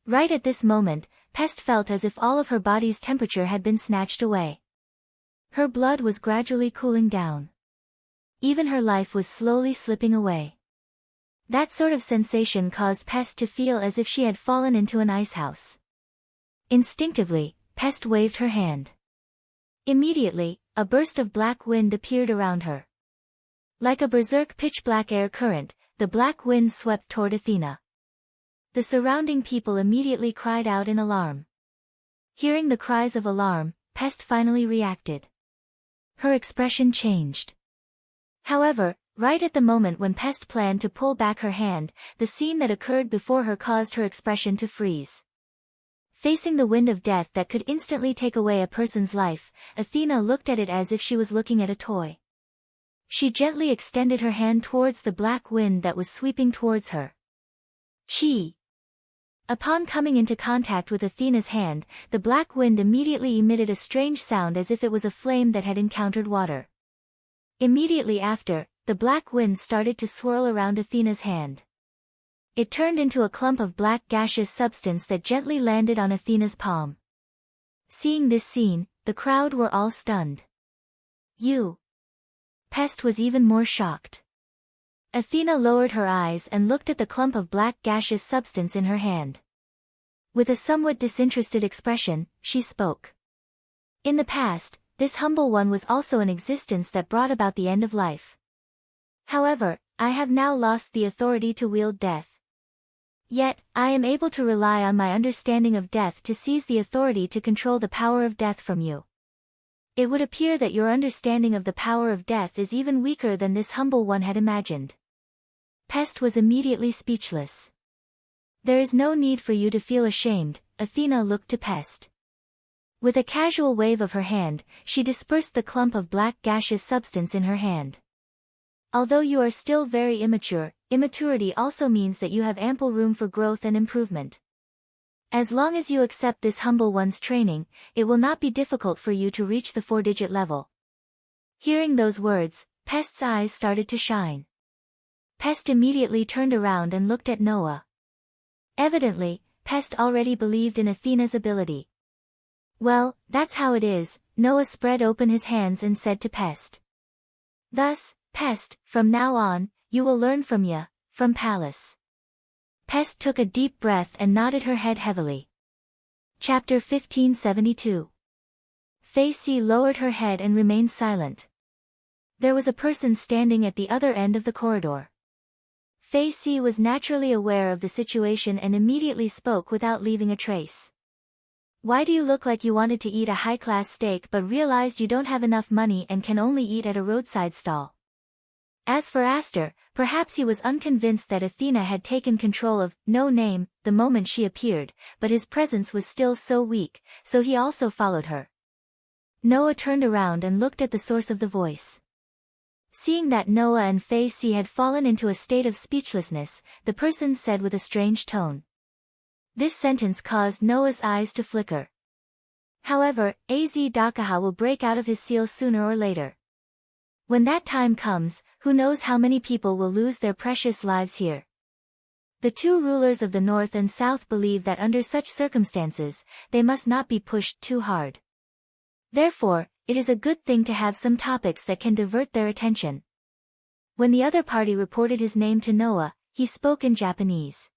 Speaker 1: Right at this moment, Pest felt as if all of her body's temperature had been snatched away. Her blood was gradually cooling down. Even her life was slowly slipping away. That sort of sensation caused Pest to feel as if she had fallen into an icehouse. Instinctively, Pest waved her hand. Immediately, a burst of black wind appeared around her. Like a berserk pitch-black air current, the black wind swept toward Athena. The surrounding people immediately cried out in alarm. Hearing the cries of alarm, Pest finally reacted. Her expression changed. However, right at the moment when Pest planned to pull back her hand, the scene that occurred before her caused her expression to freeze. Facing the wind of death that could instantly take away a person's life, Athena looked at it as if she was looking at a toy. She gently extended her hand towards the black wind that was sweeping towards her. Chi! Upon coming into contact with Athena's hand, the black wind immediately emitted a strange sound as if it was a flame that had encountered water. Immediately after, the black wind started to swirl around Athena's hand. It turned into a clump of black gaseous substance that gently landed on Athena's palm. Seeing this scene, the crowd were all stunned. "You!" Pest was even more shocked. Athena lowered her eyes and looked at the clump of black gaseous substance in her hand. With a somewhat disinterested expression, she spoke. "In the past, this humble one was also an existence that brought about the end of life. However, I have now lost the authority to wield death. Yet, I am able to rely on my understanding of death to seize the authority to control the power of death from you. It would appear that your understanding of the power of death is even weaker than this humble one had imagined." Pest was immediately speechless. "There is no need for you to feel ashamed," Athena looked to Pest. With a casual wave of her hand, she dispersed the clump of black gaseous substance in her hand. Although you are still very immature, immaturity also means that you have ample room for growth and improvement. As long as you accept this humble one's training, it will not be difficult for you to reach the 4-digit level. Hearing those words, Pest's eyes started to shine. Pest immediately turned around and looked at Noah. Evidently, Pest already believed in Athena's ability. Well, that's how it is, Noah spread open his hands and said to Pest. Thus, Pest, from now on, you will learn from Ya, from Palace. Pest took a deep breath and nodded her head heavily. Chapter 1572. Fei Si lowered her head and remained silent. There was a person standing at the other end of the corridor. Fei Si was naturally aware of the situation and immediately spoke without leaving a trace. Why do you look like you wanted to eat a high-class steak but realized you don't have enough money and can only eat at a roadside stall? As for Aster, perhaps he was unconvinced that Athena had taken control of No Name the moment she appeared, but his presence was still so weak, so he also followed her. Noah turned around and looked at the source of the voice. Seeing that Noah and Fei Si had fallen into a state of speechlessness, the person said with a strange tone. This sentence caused Noah's eyes to flicker. However, Az Dakaha will break out of his seal sooner or later. When that time comes, who knows how many people will lose their precious lives here. The two rulers of the North and South believe that under such circumstances, they must not be pushed too hard. Therefore, it is a good thing to have some topics that can divert their attention. When the other party reported his name to Noah, he spoke in Japanese.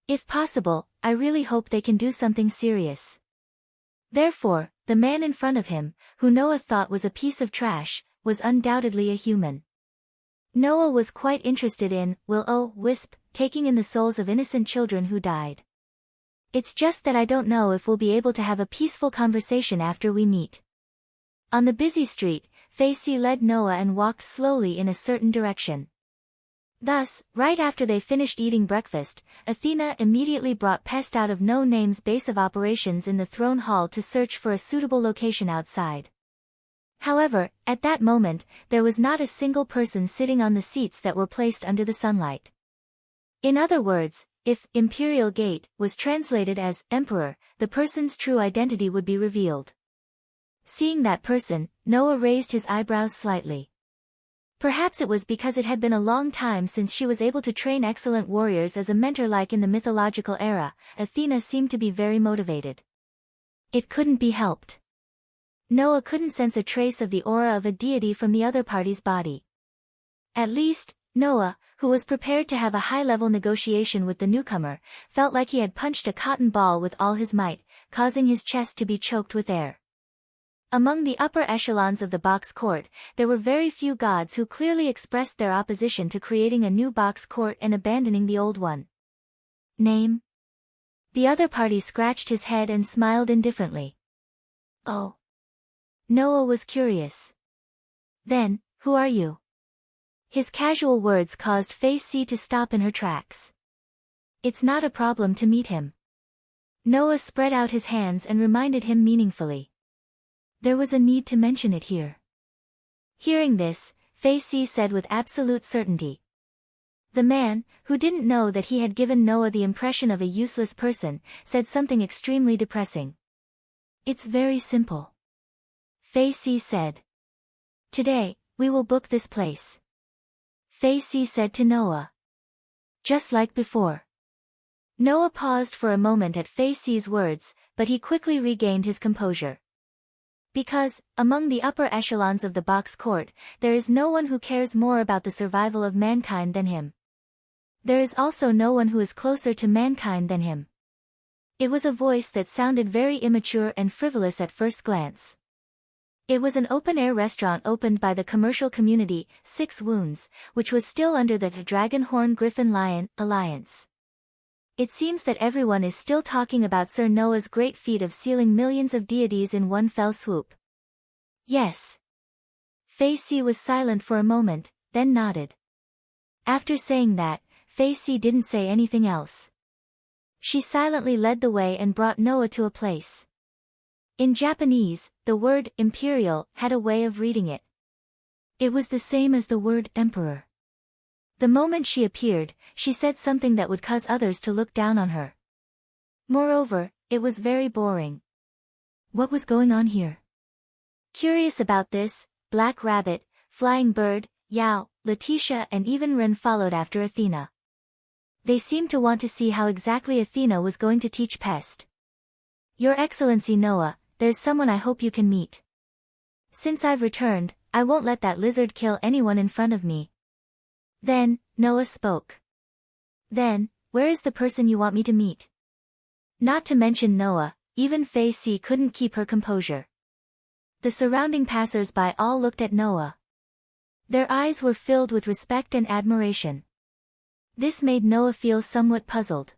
Speaker 1: If possible, I really hope they can do something serious. Therefore, the man in front of him, who Noah thought was a piece of trash, was undoubtedly a human. Noah was quite interested in Will-o-wisp, taking in the souls of innocent children who died. It's just that I don't know if we'll be able to have a peaceful conversation after we meet. On the busy street, Fei Si led Noah and walked slowly in a certain direction. Thus, right after they finished eating breakfast, Athena immediately brought Pest out of No Name's base of operations in the throne hall to search for a suitable location outside. However, at that moment, there was not a single person sitting on the seats that were placed under the sunlight. In other words, if Imperial Gate was translated as Emperor, the person's true identity would be revealed. Seeing that person, Noah raised his eyebrows slightly. Perhaps it was because it had been a long time since she was able to train excellent warriors as a mentor like in the mythological era. Athena seemed to be very motivated. It couldn't be helped. Noah couldn't sense a trace of the aura of a deity from the other party's body. At least, Noah, who was prepared to have a high-level negotiation with the newcomer, felt like he had punched a cotton ball with all his might, causing his chest to be choked with air. Among the upper echelons of the box court, there were very few gods who clearly expressed their opposition to creating a new box court and abandoning the old one. Name? The other party scratched his head and smiled indifferently. Oh. Noah was curious. Then, who are you? His casual words caused Fei Si to stop in her tracks. It's not a problem to meet him. Noah spread out his hands and reminded him meaningfully. There was a need to mention it here. Hearing this, Fei Si said with absolute certainty. The man, who didn't know that he had given Noah the impression of a useless person, said something extremely depressing. It's very simple. Fei Si said. Today, we will book this place. Fei Si said to Noah. Just like before. Noah paused for a moment at Fei Si's words, but he quickly regained his composure. Because, among the upper echelons of the box court, there is no one who cares more about the survival of mankind than him. There is also no one who is closer to mankind than him. It was a voice that sounded very immature and frivolous at first glance. It was an open-air restaurant opened by the commercial community, 6 Wounds, which was still under the Dragon Horn Griffin Lion Alliance. It seems that everyone is still talking about Sir Noah's great feat of sealing millions of deities in one fell swoop. Yes. Fei Si was silent for a moment, then nodded. After saying that, Fei Si didn't say anything else. She silently led the way and brought Noah to a place. In Japanese, the word imperial had a way of reading it. It was the same as the word emperor. The moment she appeared, she said something that would cause others to look down on her. Moreover, it was very boring. What was going on here? Curious about this, Black Rabbit, Flying Bird, Yao, Letitia and even Ren followed after Athena. They seemed to want to see how exactly Athena was going to teach Pest. Your Excellency Noah, there's someone I hope you can meet. Since I've returned, I won't let that lizard kill anyone in front of me. Then, Noah spoke. Then, where is the person you want me to meet? Not to mention Noah, even Fei Si couldn't keep her composure. The surrounding passers-by all looked at Noah. Their eyes were filled with respect and admiration. This made Noah feel somewhat puzzled.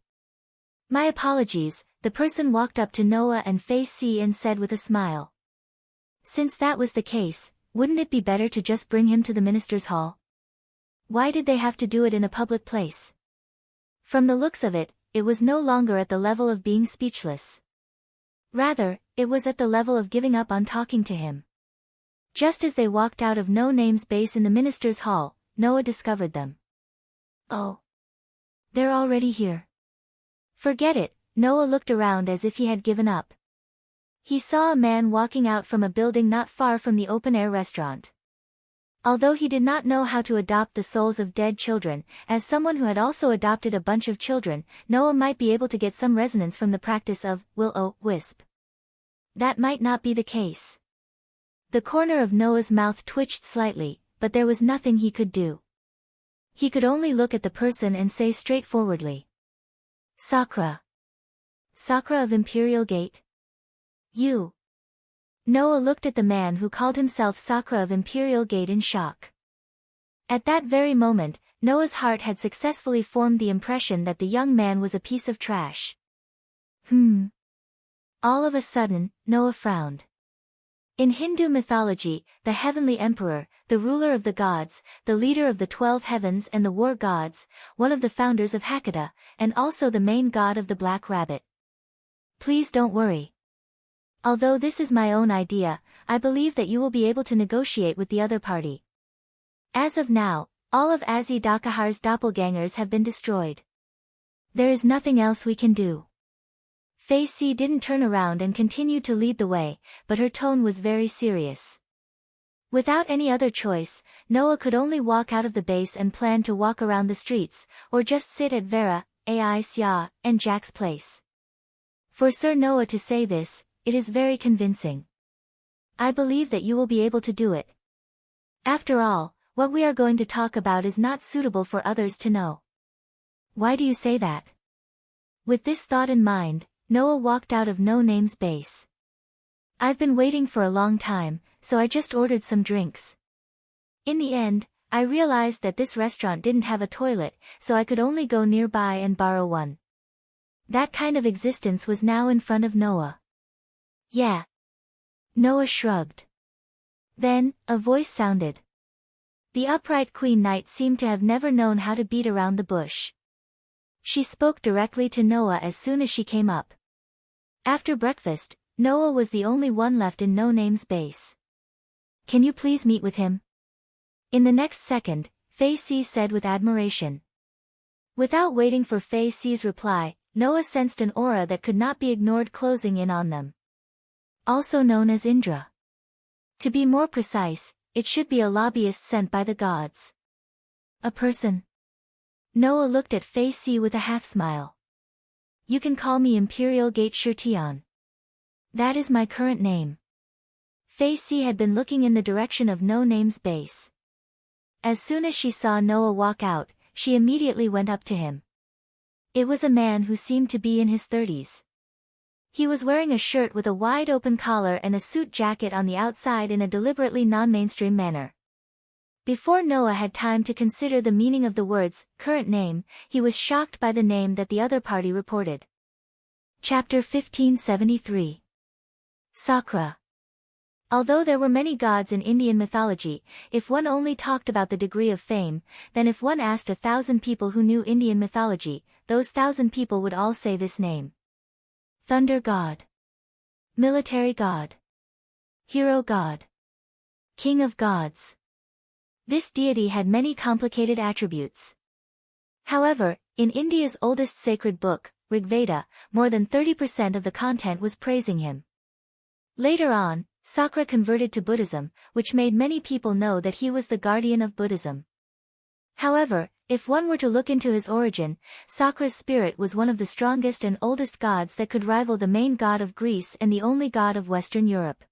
Speaker 1: My apologies, the person walked up to Noah and Fei Si and said with a smile. Since that was the case, wouldn't it be better to just bring him to the minister's hall? Why did they have to do it in a public place? From the looks of it, it was no longer at the level of being speechless. Rather, it was at the level of giving up on talking to him. Just as they walked out of No Name's base in the minister's hall, Noah discovered them. Oh. They're already here. Forget it, Noah looked around as if he had given up. He saw a man walking out from a building not far from the open-air restaurant. Although he did not know how to adopt the souls of dead children, as someone who had also adopted a bunch of children, Noah might be able to get some resonance from the practice of will-o-wisp. That might not be the case. The corner of Noah's mouth twitched slightly, but there was nothing he could do. He could only look at the person and say straightforwardly. Sakura. Sakura of Imperial Gate? You. Noah looked at the man who called himself Sakura of Imperial Gate in shock. At that very moment, Noah's heart had successfully formed the impression that the young man was a piece of trash. All of a sudden, Noah frowned. In Hindu mythology, the heavenly emperor, the ruler of the gods, the leader of the 12 heavens and the war gods, one of the founders of Hakata, and also the main god of the Black Rabbit. Please don't worry. Although this is my own idea, I believe that you will be able to negotiate with the other party. As of now, all of Azi Dakahar's doppelgangers have been destroyed. There is nothing else we can do. Fei Si didn't turn around and continued to lead the way, but her tone was very serious. Without any other choice, Noah could only walk out of the base and plan to walk around the streets, or just sit at Vera, Ai Xia, and Jack's place. For Sir Noah to say this, it is very convincing. I believe that you will be able to do it. After all, what we are going to talk about is not suitable for others to know. Why do you say that? With this thought in mind, Noah walked out of No Name's base. I've been waiting for a long time, so I just ordered some drinks. In the end, I realized that this restaurant didn't have a toilet, so I could only go nearby and borrow one. That kind of existence was now in front of Noah. Yeah. Noah shrugged. Then, a voice sounded. The upright Queen Knight seemed to have never known how to beat around the bush. She spoke directly to Noah as soon as she came up. After breakfast, Noah was the only one left in No Name's base. Can you please meet with him? In the next second, Fei Si said with admiration. Without waiting for Fei Si's reply, Noah sensed an aura that could not be ignored closing in on them. Also known as Indra. To be more precise, it should be a lobbyist sent by the gods. A person. Noah looked at Fei Si with a half-smile. You can call me Imperial Gate Shirtian. That is my current name. Fei Si had been looking in the direction of No Name's base. As soon as she saw Noah walk out, she immediately went up to him. It was a man who seemed to be in his 30s. He was wearing a shirt with a wide-open collar and a suit jacket on the outside in a deliberately non-mainstream manner. Before Noah had time to consider the meaning of the words, current name, he was shocked by the name that the other party reported. Chapter 1573. Sakura. Although there were many gods in Indian mythology, if one only talked about the degree of fame, then if one asked 1,000 people who knew Indian mythology, those 1,000 people would all say this name. Thunder God. Military god. Hero god. King of gods. This deity had many complicated attributes. However, in India's oldest sacred book, Rigveda, more than 30% of the content was praising him. Later on, Sakra converted to Buddhism, which made many people know that he was the guardian of Buddhism. However, if one were to look into his origin, Sakra's spirit was one of the strongest and oldest gods that could rival the main god of Greece and the only god of Western Europe.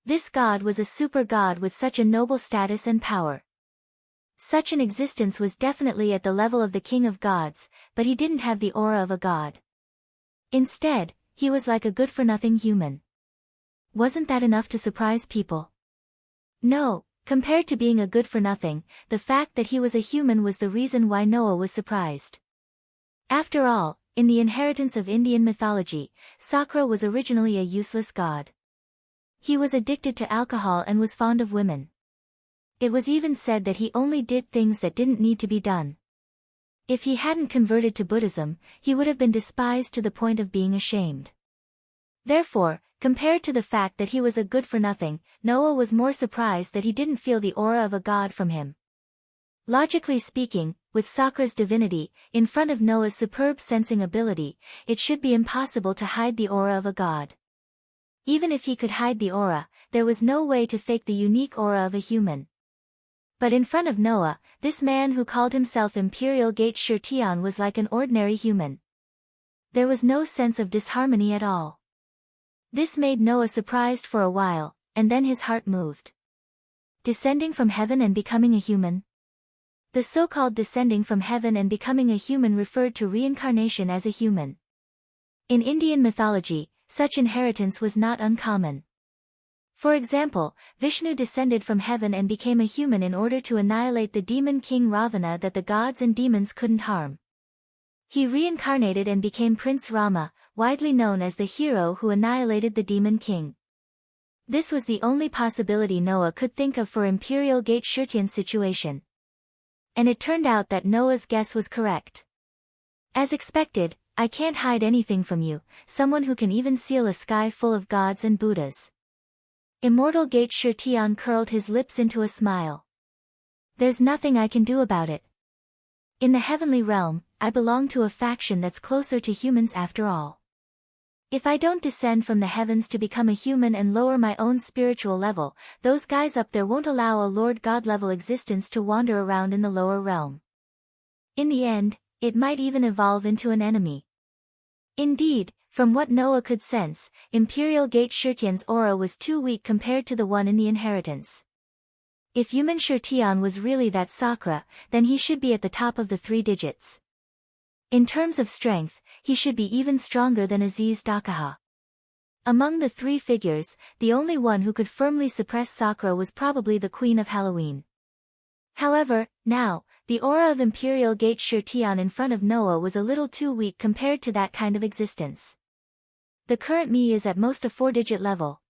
Speaker 1: This god was a super god with such a noble status and power. Such an existence was definitely at the level of the king of gods, but he didn't have the aura of a god. Instead, he was like a good-for-nothing human. Wasn't that enough to surprise people? No, compared to being a good-for-nothing, the fact that he was a human was the reason why Noah was surprised. After all, in the inheritance of Indian mythology, Sakra was originally a useless god. He was addicted to alcohol and was fond of women. It was even said that he only did things that didn't need to be done. If he hadn't converted to Buddhism, he would have been despised to the point of being ashamed. Therefore, compared to the fact that he was a good-for-nothing, Noah was more surprised that he didn't feel the aura of a god from him. Logically speaking, with Sakra's divinity, in front of Noah's superb sensing ability, it should be impossible to hide the aura of a god. Even if he could hide the aura, there was no way to fake the unique aura of a human. But in front of Noah, this man who called himself Imperial Gate Shirtian was like an ordinary human. There was no sense of disharmony at all. This made Noah surprised for a while, and then his heart moved. Descending from heaven and becoming a human? The so-called descending from heaven and becoming a human referred to reincarnation as a human. In Indian mythology, such inheritance was not uncommon. For example, Vishnu descended from heaven and became a human in order to annihilate the demon king Ravana that the gods and demons couldn't harm. He reincarnated and became Prince Rama, widely known as the hero who annihilated the demon king. This was the only possibility Noah could think of for Imperial Gate Shirtian's situation. And it turned out that Noah's guess was correct. As expected, I can't hide anything from you, someone who can even seal a sky full of gods and Buddhas. Immortal Gate Shirtian curled his lips into a smile. There's nothing I can do about it. In the heavenly realm, I belong to a faction that's closer to humans after all. If I don't descend from the heavens to become a human and lower my own spiritual level, those guys up there won't allow a Lord God level existence to wander around in the lower realm. In the end, it might even evolve into an enemy. Indeed, from what Noah could sense, Imperial Gate Shirtian's aura was too weak compared to the one in the inheritance. If human Shirtian was really that Sakra, then he should be at the top of the 3 digits. In terms of strength, he should be even stronger than Aziz Dakaha. Among the 3 figures, the only one who could firmly suppress Sakra was probably the Queen of Halloween. However, now, the aura of Imperial Gate Shirtian in front of Noah was a little too weak compared to that kind of existence. The current me is at most a 4-digit level.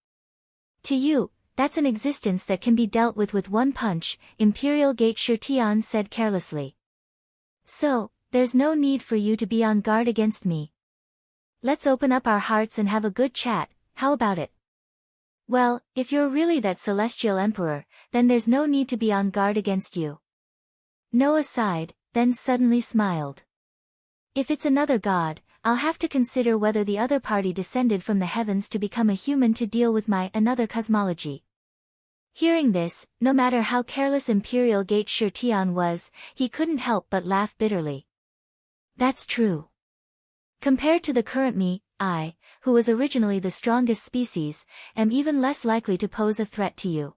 Speaker 1: To you, that's an existence that can be dealt with one punch, Imperial Gate Shirtian said carelessly. So, there's no need for you to be on guard against me. Let's open up our hearts and have a good chat, how about it? Well, if you're really that celestial emperor, then there's no need to be on guard against you. Noah sighed, then suddenly smiled. If it's another god, I'll have to consider whether the other party descended from the heavens to become a human to deal with my another cosmology. Hearing this, no matter how careless Imperial Gate Shirtian was, he couldn't help but laugh bitterly. That's true. Compared to the current me, I, who was originally the strongest species, am even less likely to pose a threat to you.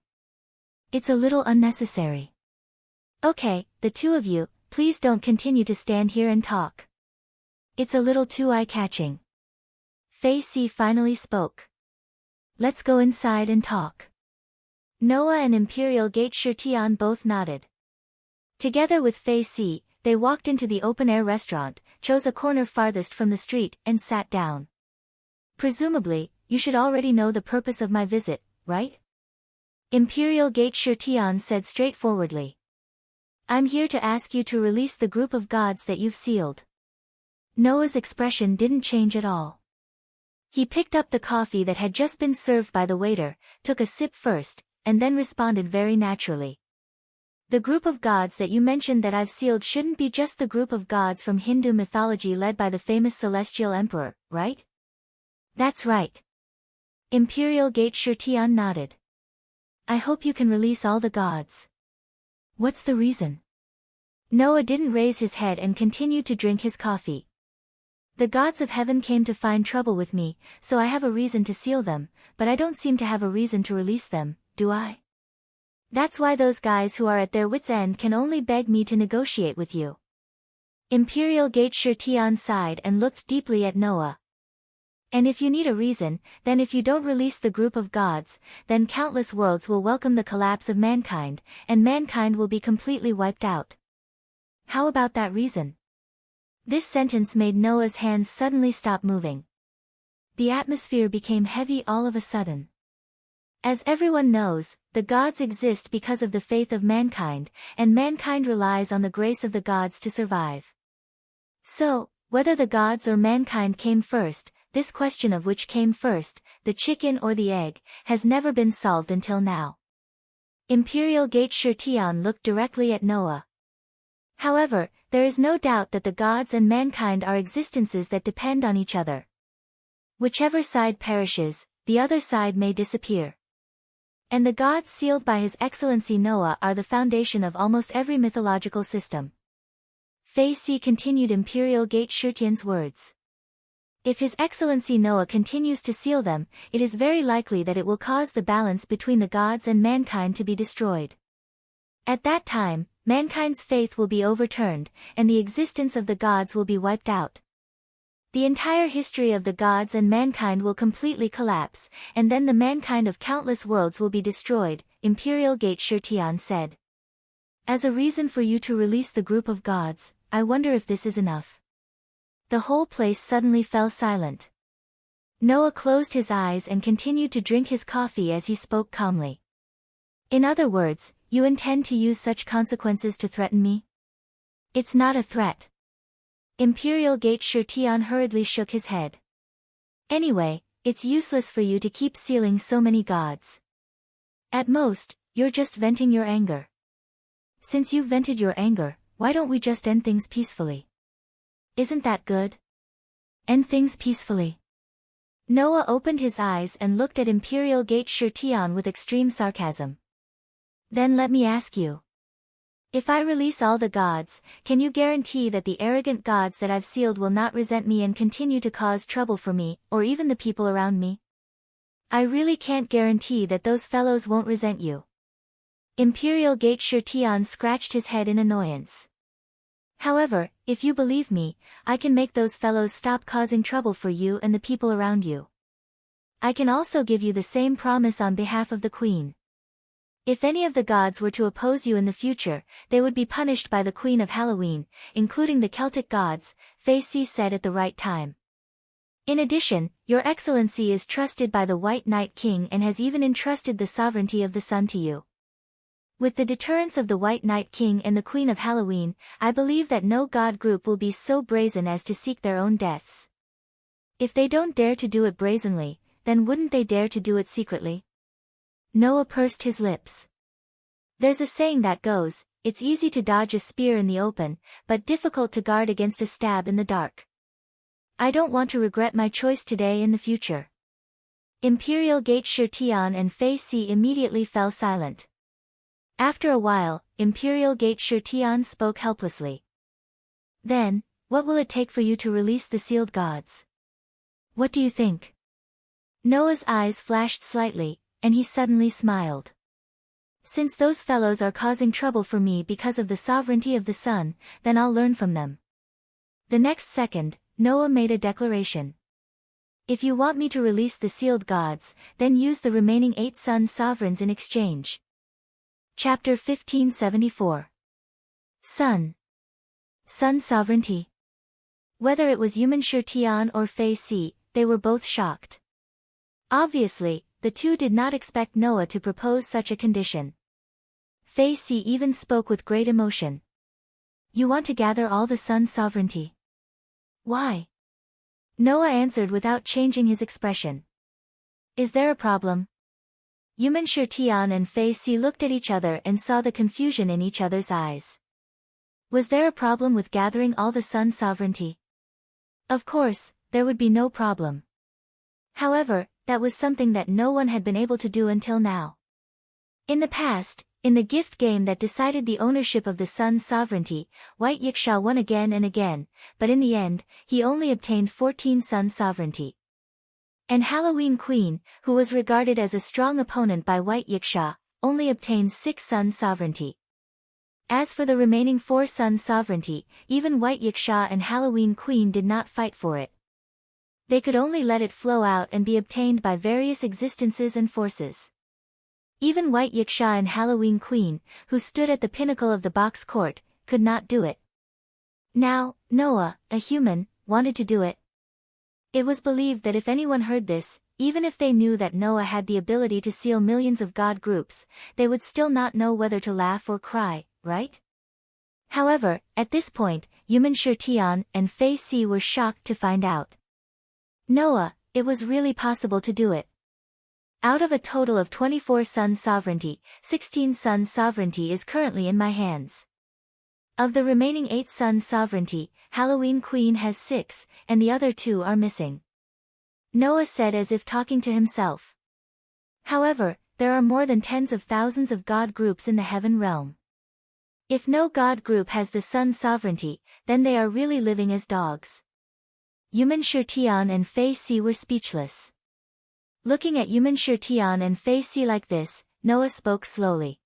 Speaker 1: It's a little unnecessary. Okay, the 2 of you, please don't continue to stand here and talk. It's a little too eye-catching. Fei Si finally spoke. Let's go inside and talk. Noah and Imperial Gate Shirtian both nodded. Together with Fei Si, they walked into the open-air restaurant, chose a corner farthest from the street, and sat down. Presumably, you should already know the purpose of my visit, right? Imperial Gate Shirtian said straightforwardly. I'm here to ask you to release the group of gods that you've sealed. Noah's expression didn't change at all. He picked up the coffee that had just been served by the waiter, took a sip first, and then responded very naturally. The group of gods that you mentioned that I've sealed shouldn't be just the group of gods from Hindu mythology led by the famous celestial emperor, right? That's right. Imperial Gate Shirtian nodded. I hope you can release all the gods. What's the reason? Noah didn't raise his head and continued to drink his coffee. The gods of heaven came to find trouble with me, so I have a reason to seal them, but I don't seem to have a reason to release them, do I? That's why those guys who are at their wits' end can only beg me to negotiate with you. Imperial Gate Shirtian sighed and looked deeply at Noah. And if you need a reason, then if you don't release the group of gods, then countless worlds will welcome the collapse of mankind, and mankind will be completely wiped out. How about that reason? This sentence made Noah's hands suddenly stop moving. The atmosphere became heavy all of a sudden. As everyone knows, the gods exist because of the faith of mankind, and mankind relies on the grace of the gods to survive. So, whether the gods or mankind came first, this question of which came first, the chicken or the egg, has never been solved until now. Imperial Gate Shirtian looked directly at Noah. However, there is no doubt that the gods and mankind are existences that depend on each other. Whichever side perishes, the other side may disappear. And the gods sealed by His Excellency Noah are the foundation of almost every mythological system. Fei Si continued Imperial Gate Shirtian's words. If His Excellency Noah continues to seal them, it is very likely that it will cause the balance between the gods and mankind to be destroyed. At that time, mankind's faith will be overturned, and the existence of the gods will be wiped out. The entire history of the gods and mankind will completely collapse, and then the mankind of countless worlds will be destroyed, Imperial Gate Shirtian said. As a reason for you to release the group of gods, I wonder if this is enough. The whole place suddenly fell silent. Noah closed his eyes and continued to drink his coffee as he spoke calmly. In other words, you intend to use such consequences to threaten me? It's not a threat. Imperial Gate Shirtian hurriedly shook his head. Anyway, it's useless for you to keep sealing so many gods. At most, you're just venting your anger. Since you've vented your anger, why don't we just end things peacefully? Isn't that good? End things peacefully. Noah opened his eyes and looked at Imperial Gate Shirtian with extreme sarcasm. Then let me ask you. If I release all the gods, can you guarantee that the arrogant gods that I've sealed will not resent me and continue to cause trouble for me, or even the people around me? I really can't guarantee that those fellows won't resent you. Imperial Gate Shirtian scratched his head in annoyance. However, if you believe me, I can make those fellows stop causing trouble for you and the people around you. I can also give you the same promise on behalf of the Queen. If any of the gods were to oppose you in the future, they would be punished by the Queen of Halloween, including the Celtic gods, Fei Si said at the right time. In addition, Your Excellency is trusted by the White Night King and has even entrusted the sovereignty of the sun to you. With the deterrence of the White Night King and the Queen of Halloween, I believe that no god group will be so brazen as to seek their own deaths. If they don't dare to do it brazenly, then wouldn't they dare to do it secretly? Noah pursed his lips. There's a saying that goes, it's easy to dodge a spear in the open, but difficult to guard against a stab in the dark. I don't want to regret my choice today in the future. Imperial Gate Shirtian and Fei Si immediately fell silent. After a while, Imperial Gate Shirtian spoke helplessly. Then, what will it take for you to release the sealed gods? What do you think? Noah's eyes flashed slightly, and he suddenly smiled. Since those fellows are causing trouble for me because of the sovereignty of the sun, then I'll learn from them. The next second, Noah made a declaration. If you want me to release the sealed gods, then use the remaining 8 sun sovereigns in exchange. Chapter 1574. Sun. Sun sovereignty. Whether it was Human Shirtian or Fei Si, they were both shocked. Obviously, the two did not expect Noah to propose such a condition. Fei Si even spoke with great emotion. You want to gather all the sun sovereignty? Why? Noah answered without changing his expression. Is there a problem? Yumin Shirtian and Fei Si looked at each other and saw the confusion in each other's eyes. Was there a problem with gathering all the sun sovereignty? Of course, there would be no problem. However, that was something that no one had been able to do until now. In the past, in the gift game that decided the ownership of the sun's sovereignty, White Yiksha won again and again, but in the end, he only obtained 14 sun sovereignty. And Halloween Queen, who was regarded as a strong opponent by White Yiksha, only obtained 6 sun sovereignty. As for the remaining 4 sun sovereignty, even White Yiksha and Halloween Queen did not fight for it. They could only let it flow out and be obtained by various existences and forces. Even White Yiksha and Halloween Queen, who stood at the pinnacle of the box court, could not do it. Now, Noah, a human, wanted to do it. It was believed that if anyone heard this, even if they knew that Noah had the ability to seal millions of god groups, they would still not know whether to laugh or cry, right? However, at this point, Yumin Shirtian and Fei Si were shocked to find out. Noah, it was really possible to do it. Out of a total of 24 sun sovereignty, 16 sun sovereignty is currently in my hands. Of the remaining 8 sun sovereignty, Halloween Queen has 6, and the other 2 are missing. Noah said as if talking to himself. However, there are more than tens of thousands of god groups in the heaven realm. If no god group has the sun sovereignty, then they are really living as dogs. Yumin Shirtian and Fei Si were speechless. Looking at Yumin Shirtian and Fei Si like this, Noah spoke slowly.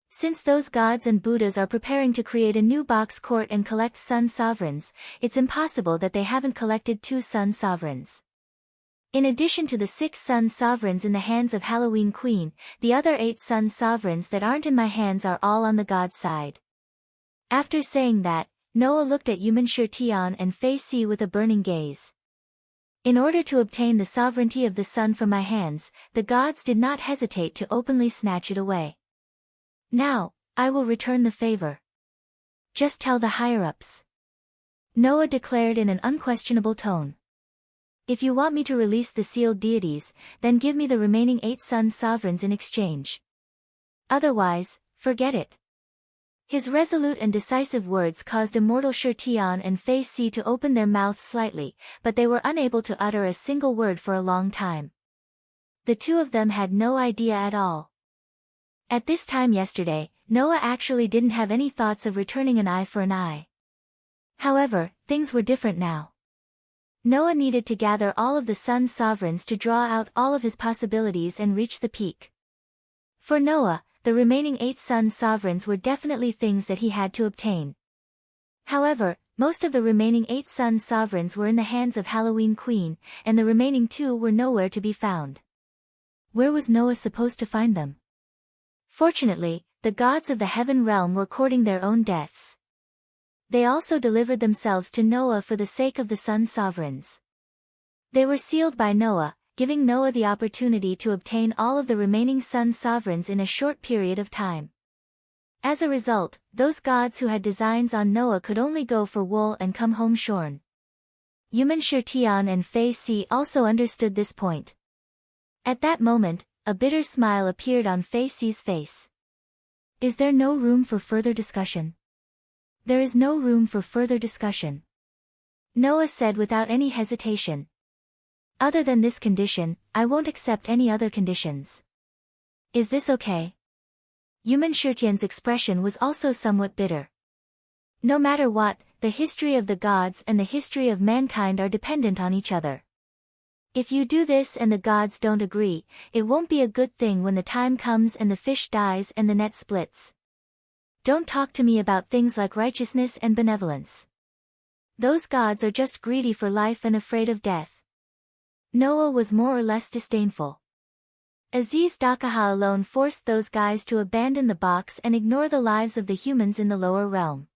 Speaker 1: Since those gods and Buddhas are preparing to create a new box court and collect sun sovereigns, it's impossible that they haven't collected 2 sun sovereigns. In addition to the 6 sun sovereigns in the hands of Halloween Queen, the other 8 sun sovereigns that aren't in my hands are all on the god side. After saying that, Noah looked at Yumin Shirtian and Fei Si with a burning gaze. In order to obtain the sovereignty of the sun from my hands, the gods did not hesitate to openly snatch it away. Now, I will return the favor. Just tell the higher-ups. Noah declared in an unquestionable tone. If you want me to release the sealed deities, then give me the remaining 8 sun sovereigns in exchange. Otherwise, forget it. His resolute and decisive words caused Immortal Shirtian and Fei Si to open their mouths slightly, but they were unable to utter a single word for a long time. The 2 of them had no idea at all. At this time yesterday, Noah actually didn't have any thoughts of returning an eye for an eye. However, things were different now. Noah needed to gather all of the sun sovereigns to draw out all of his possibilities and reach the peak. For Noah, the remaining 8 sun sovereigns were definitely things that he had to obtain. However, most of the remaining 8 sun sovereigns were in the hands of Halloween Queen, and the remaining 2 were nowhere to be found. Where was Noah supposed to find them? Fortunately, the gods of the heaven realm were courting their own deaths. They also delivered themselves to Noah for the sake of the sun sovereigns. They were sealed by Noah, giving Noah the opportunity to obtain all of the remaining sun sovereigns in a short period of time. As a result, those gods who had designs on Noah could only go for wool and come home shorn. Yumin Shirtian and Fei Si also understood this point. At that moment, a bitter smile appeared on Fei Si's face. Is there no room for further discussion? There is no room for further discussion. Noah said without any hesitation. Other than this condition, I won't accept any other conditions. Is this okay? Yumin Shirtian's expression was also somewhat bitter. No matter what, the history of the gods and the history of mankind are dependent on each other. If you do this and the gods don't agree, it won't be a good thing when the time comes and the fish dies and the net splits. Don't talk to me about things like righteousness and benevolence. Those gods are just greedy for life and afraid of death. Noah was more or less disdainful. Aziz Dakaha alone forced those guys to abandon the box and ignore the lives of the humans in the lower realm.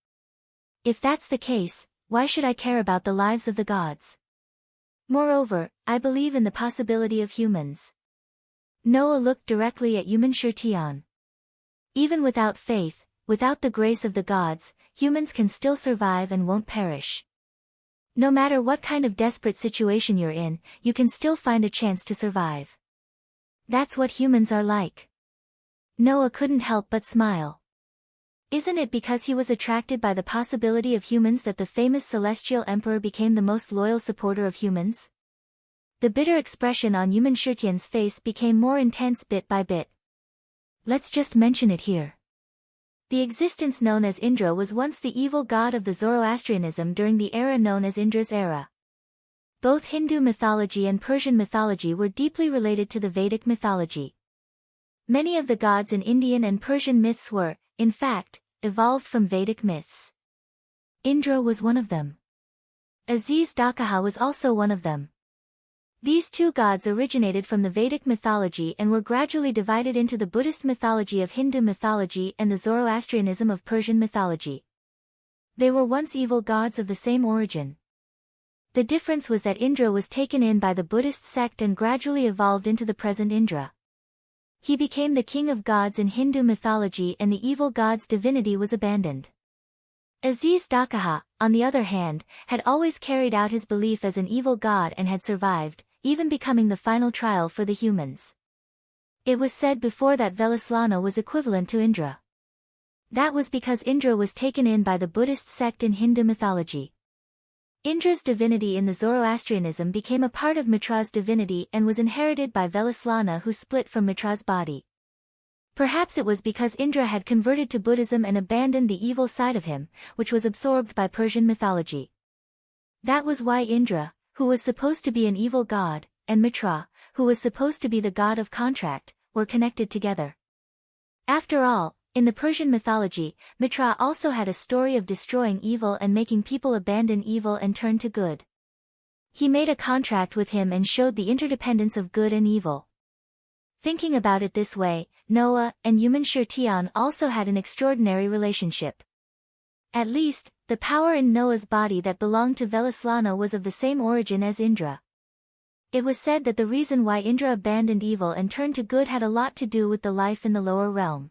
Speaker 1: If that's the case, why should I care about the lives of the gods? Moreover, I believe in the possibility of humans. Noah looked directly at Yumin Shirtian. Even without faith, without the grace of the gods, humans can still survive and won't perish. No matter what kind of desperate situation you're in, you can still find a chance to survive. That's what humans are like. Noah couldn't help but smile. Isn't it because he was attracted by the possibility of humans that the famous celestial emperor became the most loyal supporter of humans? The bitter expression on Yumen Shirtian's face became more intense bit by bit. Let's just mention it here. The existence known as Indra was once the evil god of the Zoroastrianism during the era known as Indra's era. Both Hindu mythology and Persian mythology were deeply related to the Vedic mythology. Many of the gods in Indian and Persian myths were, in fact, evolved from Vedic myths. Indra was one of them. Aziz Dakaha was also one of them. These two gods originated from the Vedic mythology and were gradually divided into the Buddhist mythology of Hindu mythology and the Zoroastrianism of Persian mythology. They were once evil gods of the same origin. The difference was that Indra was taken in by the Buddhist sect and gradually evolved into the present Indra. He became the king of gods in Hindu mythology and the evil god's divinity was abandoned. Aziz Dakaha, on the other hand, had always carried out his belief as an evil god and had survived, even becoming the final trial for the humans. It was said before that Velaslana was equivalent to Indra. That was because Indra was taken in by the Buddhist sect in Hindu mythology. Indra's divinity in the Zoroastrianism became a part of Mitra's divinity and was inherited by Velaslana, who split from Mitra's body. Perhaps it was because Indra had converted to Buddhism and abandoned the evil side of him, which was absorbed by Persian mythology. That was why Indra, who was supposed to be an evil god, and Mitra, who was supposed to be the god of contract, were connected together. After all, in the Persian mythology, Mitra also had a story of destroying evil and making people abandon evil and turn to good. He made a contract with him and showed the interdependence of good and evil. Thinking about it this way, Noah and Yumen Shirtian also had an extraordinary relationship. At least, the power in Noah's body that belonged to Velaslana was of the same origin as Indra. It was said that the reason why Indra abandoned evil and turned to good had a lot to do with the life in the lower realm.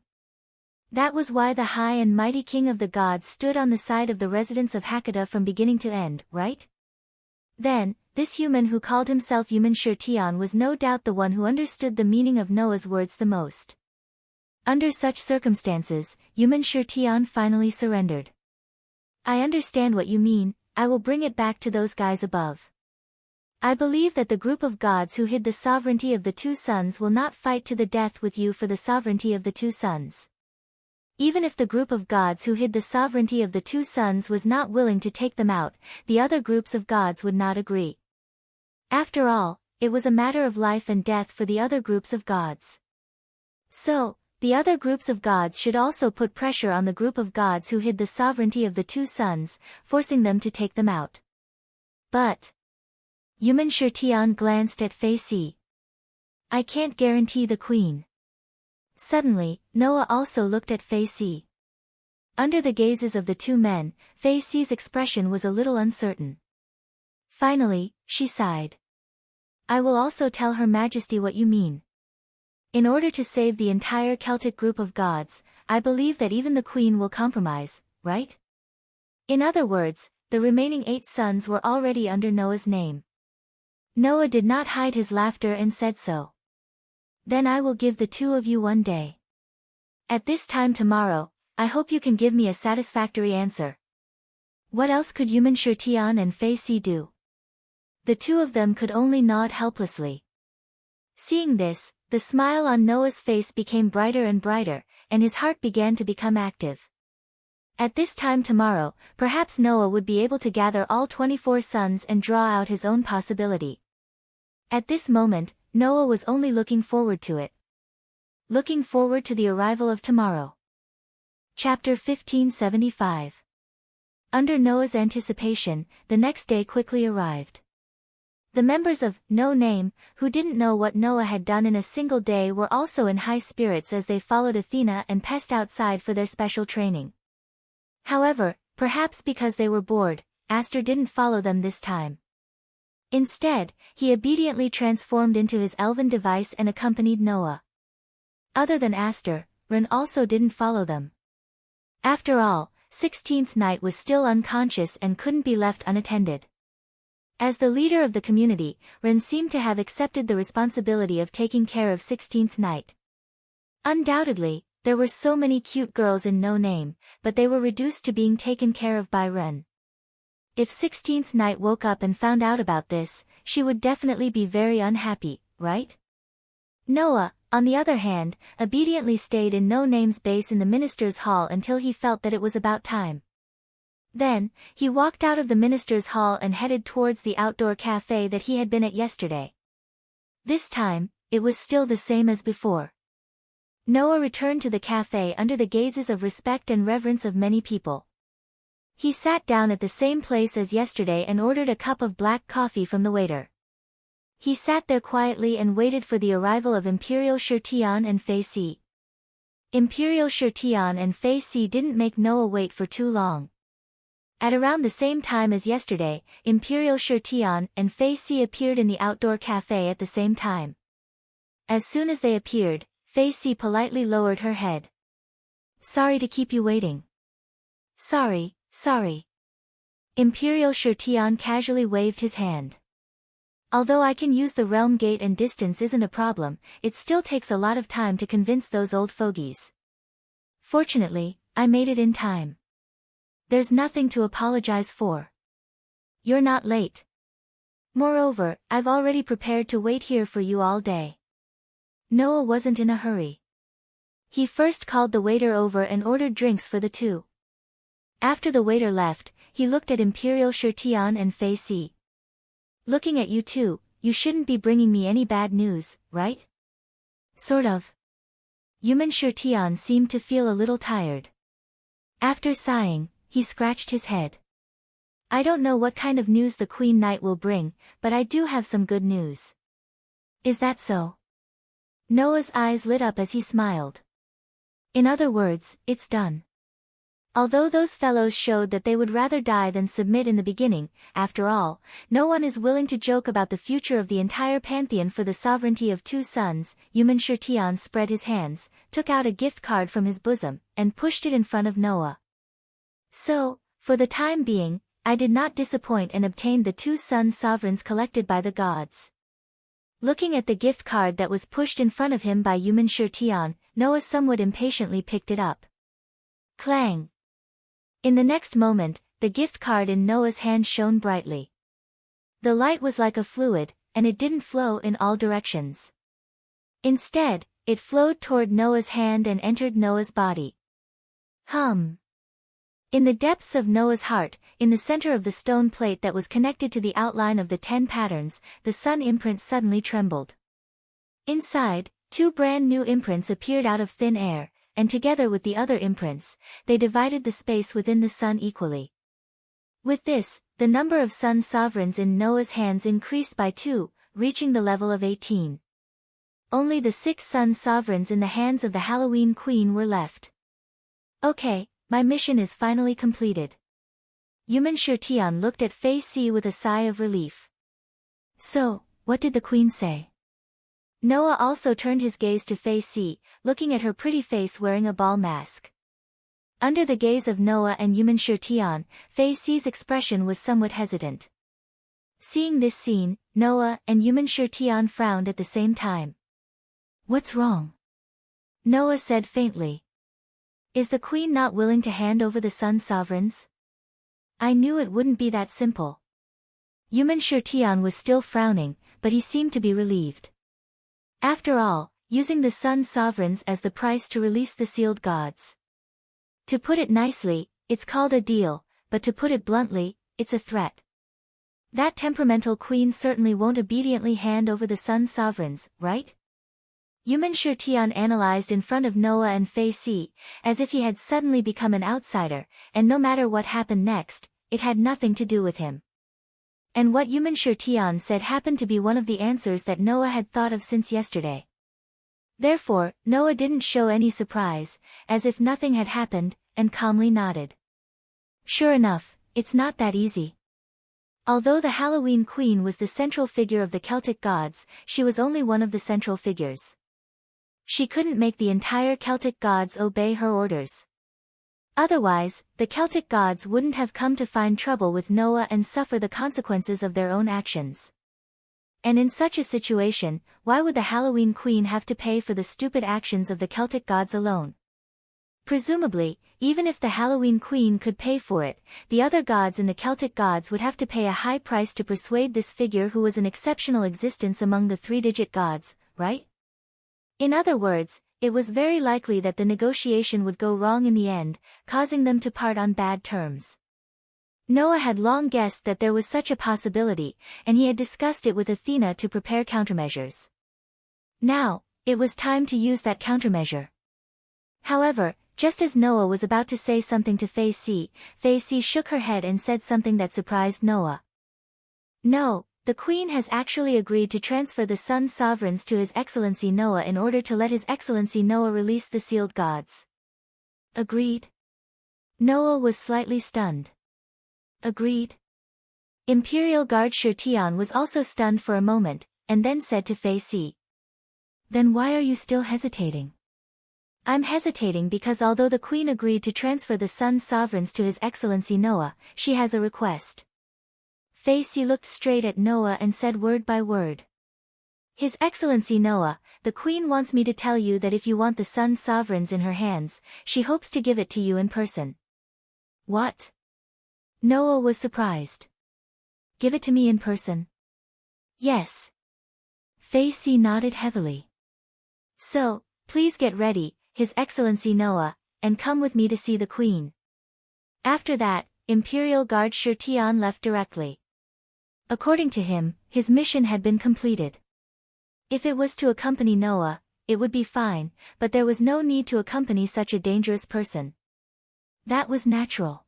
Speaker 1: That was why the high and mighty king of the gods stood on the side of the residents of Hakata from beginning to end, right? Then, this human who called himself Yumen Shirtian was no doubt the one who understood the meaning of Noah's words the most. Under such circumstances, Yumen Shirtian finally surrendered. I understand what you mean, I will bring it back to those guys above. I believe that the group of gods who hid the sovereignty of the two suns will not fight to the death with you for the sovereignty of the two suns. Even if the group of gods who hid the sovereignty of the two suns was not willing to take them out, the other groups of gods would not agree. After all, it was a matter of life and death for the other groups of gods. So, the other groups of gods should also put pressure on the group of gods who hid the sovereignty of the two suns, forcing them to take them out. But Yumen Shirtian glanced at Fei Si. I can't guarantee the queen. Suddenly, Noah also looked at Fei Si. Under the gazes of the two men, Fei Si's expression was a little uncertain. Finally, she sighed. I will also tell Her Majesty what you mean. In order to save the entire Celtic group of gods, I believe that even the queen will compromise, right? In other words, the remaining 8 sons were already under Noah's name. Noah did not hide his laughter and said so. Then I will give the two of you one day. At this time tomorrow, I hope you can give me a satisfactory answer. What else could Yumen Shirtian and Fei Si do? The two of them could only nod helplessly. Seeing this, the smile on Noah's face became brighter and brighter, and his heart began to become active. At this time tomorrow, perhaps Noah would be able to gather all 24 sons and draw out his own possibility. At this moment, Noah was only looking forward to it. Looking forward to the arrival of tomorrow. Chapter 1575. Under Noah's anticipation, the next day quickly arrived. The members of No Name, who didn't know what Noah had done in a single day, were also in high spirits as they followed Athena and Pest outside for their special training. However, perhaps because they were bored, Aster didn't follow them this time. Instead, he obediently transformed into his elven device and accompanied Noah. Other than Aster, Ren also didn't follow them. After all, 16th Night was still unconscious and couldn't be left unattended. As the leader of the community, Ren seemed to have accepted the responsibility of taking care of 16th Night. Undoubtedly, there were so many cute girls in No Name, but they were reduced to being taken care of by Ren. If 16th Night woke up and found out about this, she would definitely be very unhappy, right? Noah, on the other hand, obediently stayed in No Name's base in the minister's hall until he felt that it was about time. Then, he walked out of the minister's hall and headed towards the outdoor cafe that he had been at yesterday. This time, it was still the same as before. Noah returned to the cafe under the gazes of respect and reverence of many people. He sat down at the same place as yesterday and ordered a cup of black coffee from the waiter. He sat there quietly and waited for the arrival of Imperial Shirtian and Fei Si. Imperial Shirtian and Fei Si didn't make Noah wait for too long. At around the same time as yesterday, Imperial Shirtian and Fei Si appeared in the outdoor cafe at the same time. As soon as they appeared, Fei Si politely lowered her head. "Sorry to keep you waiting." Sorry. Imperial Shirtian casually waved his hand. "Although I can use the realm gate and distance isn't a problem, it still takes a lot of time to convince those old fogies. Fortunately, I made it in time. There's nothing to apologize for. You're not late. Moreover, I've already prepared to wait here for you all day." Noah wasn't in a hurry. He first called the waiter over and ordered drinks for the two. After the waiter left, he looked at Imperial Shirtian and Fei Si. "Looking at you two, you shouldn't be bringing me any bad news, right?" "Sort of." Yuman Shirtian seemed to feel a little tired. After sighing, he scratched his head. "I don't know what kind of news the Queen Knight will bring, but I do have some good news." "Is that so?" Noah's eyes lit up as he smiled. "In other words, it's done." Although those fellows showed that they would rather die than submit in the beginning, after all, no one is willing to joke about the future of the entire pantheon for the sovereignty of two sons. Yuman Shirtian spread his hands, took out a gift card from his bosom, and pushed it in front of Noah. "So, for the time being, I did not disappoint and obtained the two sun sovereigns collected by the gods." Looking at the gift card that was pushed in front of him by Yuman Shirtian, Noah somewhat impatiently picked it up. Clang! In the next moment, the gift card in Noah's hand shone brightly. The light was like a fluid, and it didn't flow in all directions. Instead, it flowed toward Noah's hand and entered Noah's body. In the depths of Noah's heart, in the center of the stone plate that was connected to the outline of the 10 patterns, the sun imprint suddenly trembled. Inside, two brand new imprints appeared out of thin air, and together with the other imprints, they divided the space within the sun equally. With this, the number of sun sovereigns in Noah's hands increased by 2, reaching the level of 18. Only the 6 sun sovereigns in the hands of the Halloween Queen were left. "Okay, my mission is finally completed." Yuman Shirtian looked at Fei Si with a sigh of relief. "So, what did the Queen say?" Noah also turned his gaze to Fei Si, looking at her pretty face wearing a ball mask. Under the gaze of Noah and Yuman Shirtian, Fei Si's expression was somewhat hesitant. Seeing this scene, Noah and Yuman Shirtian frowned at the same time. "What's wrong?" Noah said faintly. "Is the Queen not willing to hand over the sun sovereigns?" "I knew it wouldn't be that simple." Yuman Shirtian was still frowning, but he seemed to be relieved. After all, using the sun sovereigns as the price to release the sealed gods. To put it nicely, it's called a deal, but to put it bluntly, it's a threat. That temperamental queen certainly won't obediently hand over the sun sovereigns, right? Yuman Shirtian analyzed in front of Noah and Fei Si, as if he had suddenly become an outsider, and no matter what happened next, it had nothing to do with him. And what Yuman Shirtian said happened to be one of the answers that Noah had thought of since yesterday. Therefore, Noah didn't show any surprise, as if nothing had happened, and calmly nodded. Sure enough, it's not that easy. Although the Halloween Queen was the central figure of the Celtic gods, she was only one of the central figures. She couldn't make the entire Celtic gods obey her orders. Otherwise, the Celtic gods wouldn't have come to find trouble with Noah and suffer the consequences of their own actions. And in such a situation, why would the Halloween Queen have to pay for the stupid actions of the Celtic gods alone? Presumably, even if the Halloween Queen could pay for it, the other gods and the Celtic gods would have to pay a high price to persuade this figure who was an exceptional existence among the three-digit gods, right? In other words, it was very likely that the negotiation would go wrong in the end, causing them to part on bad terms. Noah had long guessed that there was such a possibility, and he had discussed it with Athena to prepare countermeasures. Now, it was time to use that countermeasure. However, just as Noah was about to say something to Fei Si shook her head and said something that surprised Noah. No, the Queen has actually agreed to transfer the Sun's sovereigns to His Excellency Noah in order to let His Excellency Noah release the sealed gods. Agreed? Noah was slightly stunned. Agreed? Imperial Guard Shi Tian was also stunned for a moment, and then said to Fei Si. Then why are you still hesitating? I'm hesitating because although the Queen agreed to transfer the Sun's sovereigns to His Excellency Noah, she has a request. Fei Si looked straight at Noah and said word by word. His Excellency Noah, the Queen wants me to tell you that if you want the Sun's sovereigns in her hands, she hopes to give it to you in person. What? Noah was surprised. Give it to me in person? Yes. Fei Si nodded heavily. So, please get ready, His Excellency Noah, and come with me to see the Queen. After that, Imperial Guard Shi Tian left directly. According to him, his mission had been completed. If it was to accompany Noah, it would be fine, but there was no need to accompany such a dangerous person. That was natural.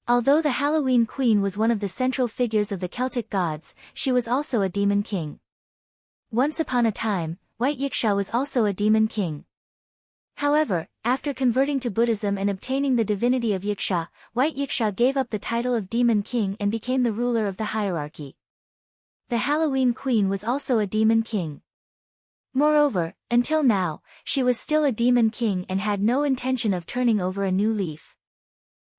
Speaker 1: Although the Halloween Queen was one of the central figures of the Celtic gods, she was also a demon king. Once upon a time, White Wuxia was also a demon king. However, after converting to Buddhism and obtaining the divinity of Wuxia, White Wuxia gave up the title of demon king and became the ruler of the hierarchy. The Halloween Queen was also a demon king. Moreover, until now, she was still a demon king and had no intention of turning over a new leaf.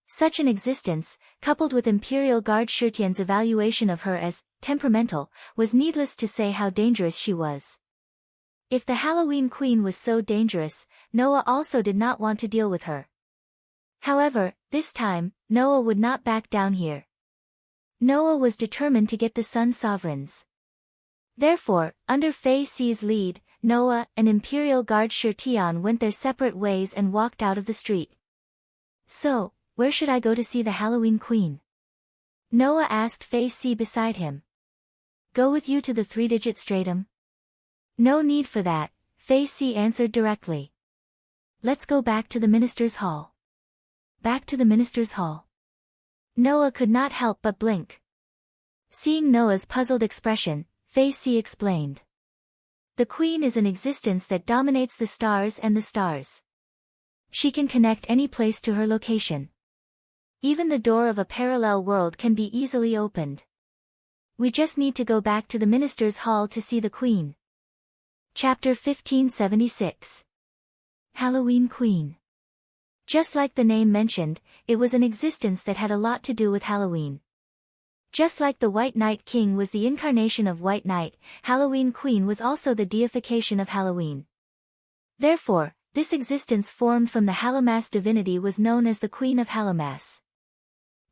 Speaker 1: Such an existence, coupled with Imperial Guard Shi Tian's evaluation of her as temperamental, was needless to say how dangerous she was. If the Halloween Queen was so dangerous, Noah also did not want to deal with her. However, this time, Noah would not back down here. Noah was determined to get the Sun's sovereigns. Therefore, under Fei Si's lead, Noah and Imperial Guard Shi Tian went their separate ways and walked out of the street. So, where should I go to see the Halloween Queen? Noah asked Fei Si beside him. Go with you to the three-digit stratum? No need for that, Fei Si answered directly. Let's go back to the minister's hall. Back to the minister's hall. Noah could not help but blink. Seeing Noah's puzzled expression, Fei Si explained. The Queen is an existence that dominates the stars and the stars. She can connect any place to her location. Even the door of a parallel world can be easily opened. We just need to go back to the minister's hall to see the Queen. Chapter 1576. Halloween Queen. Just like the name mentioned, it was an existence that had a lot to do with Halloween. Just like the White Knight King was the incarnation of White Knight, Halloween Queen was also the deification of Halloween. Therefore, this existence formed from the Hallowmas divinity was known as the Queen of Hallowmas.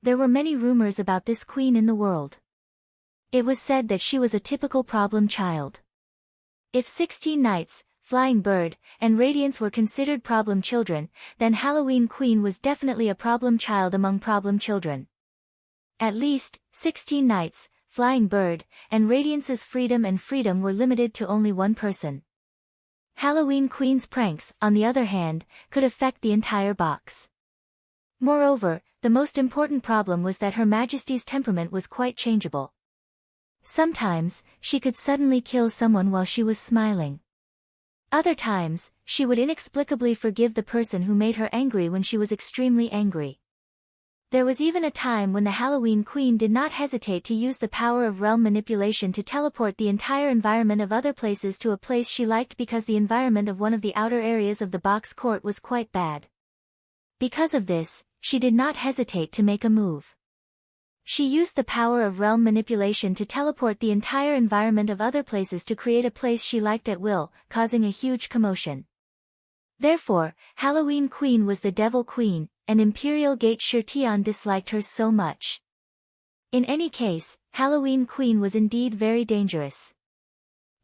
Speaker 1: There were many rumors about this queen in the world. It was said that she was a typical problem child. If 16 Knights, Flying Bird, and Radiance were considered problem children, then Halloween Queen was definitely a problem child among problem children. At least, 16 Knights, Flying Bird, and Radiance's freedom were limited to only one person. Halloween Queen's pranks, on the other hand, could affect the entire box. Moreover, the most important problem was that Her Majesty's temperament was quite changeable. Sometimes, she could suddenly kill someone while she was smiling. Other times, she would inexplicably forgive the person who made her angry when she was extremely angry. There was even a time when the Halloween Queen did not hesitate to use the power of realm manipulation to teleport the entire environment of other places to a place she liked because the environment of one of the outer areas of the box court was quite bad. Because of this, she did not hesitate to make a move. She used the power of realm manipulation to teleport the entire environment of other places to create a place she liked at will, causing a huge commotion. Therefore, Halloween Queen was the Devil Queen, and Imperial Gate Shirtian disliked her so much. In any case, Halloween Queen was indeed very dangerous.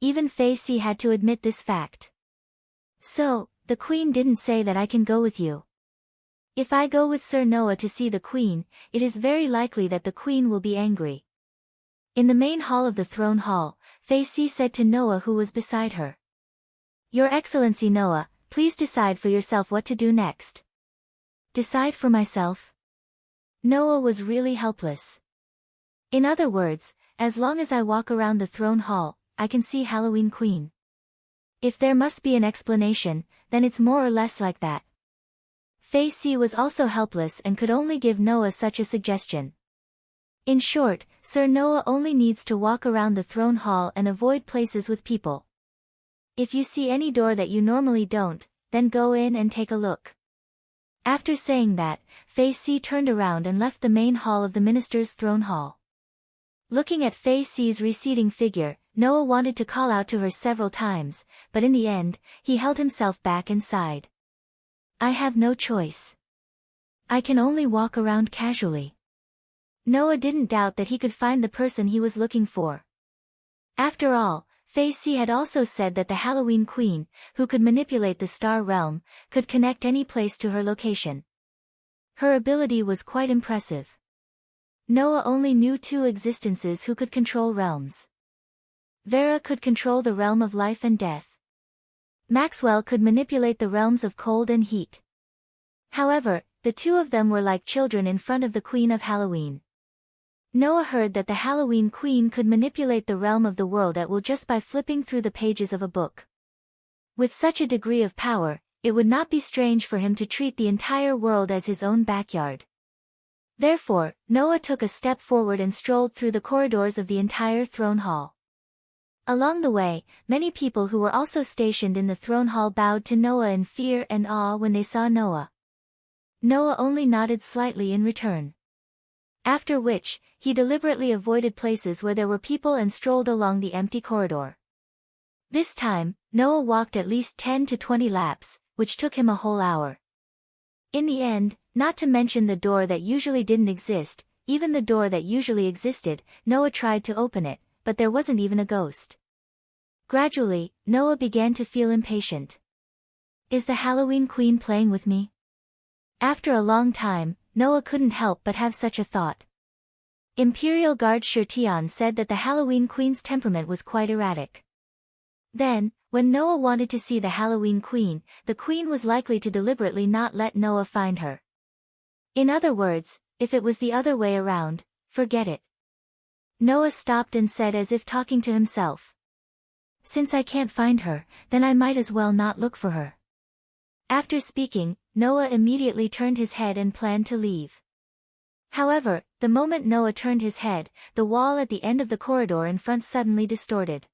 Speaker 1: Even Fei Si had to admit this fact. So, the Queen didn't say that I can go with you. If I go with Sir Noah to see the Queen, it is very likely that the Queen will be angry. In the main hall of the throne hall, Fei Si said to Noah who was beside her. Your Excellency Noah, please decide for yourself what to do next. Decide for myself? Noah was really helpless. In other words, as long as I walk around the throne hall, I can see Halloween Queen. If there must be an explanation, then it's more or less like that. Fei Si was also helpless and could only give Noah such a suggestion. In short, Sir Noah only needs to walk around the throne hall and avoid places with people. If you see any door that you normally don't, then go in and take a look. After saying that, Fei Si turned around and left the main hall of the minister's throne hall. Looking at Fei Si's receding figure, Noah wanted to call out to her several times, but in the end, he held himself back and sighed. I have no choice. I can only walk around casually. Noah didn't doubt that he could find the person he was looking for. After all, Fei Si had also said that the Halloween Queen, who could manipulate the star realm, could connect any place to her location. Her ability was quite impressive. Noah only knew two existences who could control realms. Vera could control the realm of life and death. Maxwell could manipulate the realms of cold and heat. However, the two of them were like children in front of the Queen of Halloween. Noah heard that the Halloween Queen could manipulate the realm of the world at will just by flipping through the pages of a book. With such a degree of power, it would not be strange for him to treat the entire world as his own backyard. Therefore, Noah took a step forward and strolled through the corridors of the entire throne hall. Along the way, many people who were also stationed in the throne hall bowed to Noah in fear and awe when they saw Noah. Noah only nodded slightly in return. After which, he deliberately avoided places where there were people and strolled along the empty corridor. This time, Noah walked at least 10 to 20 laps, which took him a whole hour. In the end, not to mention the door that usually didn't exist, even the door that usually existed, Noah tried to open it, but there wasn't even a ghost. Gradually, Noah began to feel impatient. Is the Halloween Queen playing with me? After a long time, Noah couldn't help but have such a thought. Imperial Guard Shirtian said that the Halloween Queen's temperament was quite erratic. Then, when Noah wanted to see the Halloween Queen, the Queen was likely to deliberately not let Noah find her. In other words, if it was the other way around, forget it. Noah stopped and said as if talking to himself. Since I can't find her, then I might as well not look for her. After speaking, Noah immediately turned his head and planned to leave. However, the moment Noah turned his head, the wall at the end of the corridor in front suddenly distorted.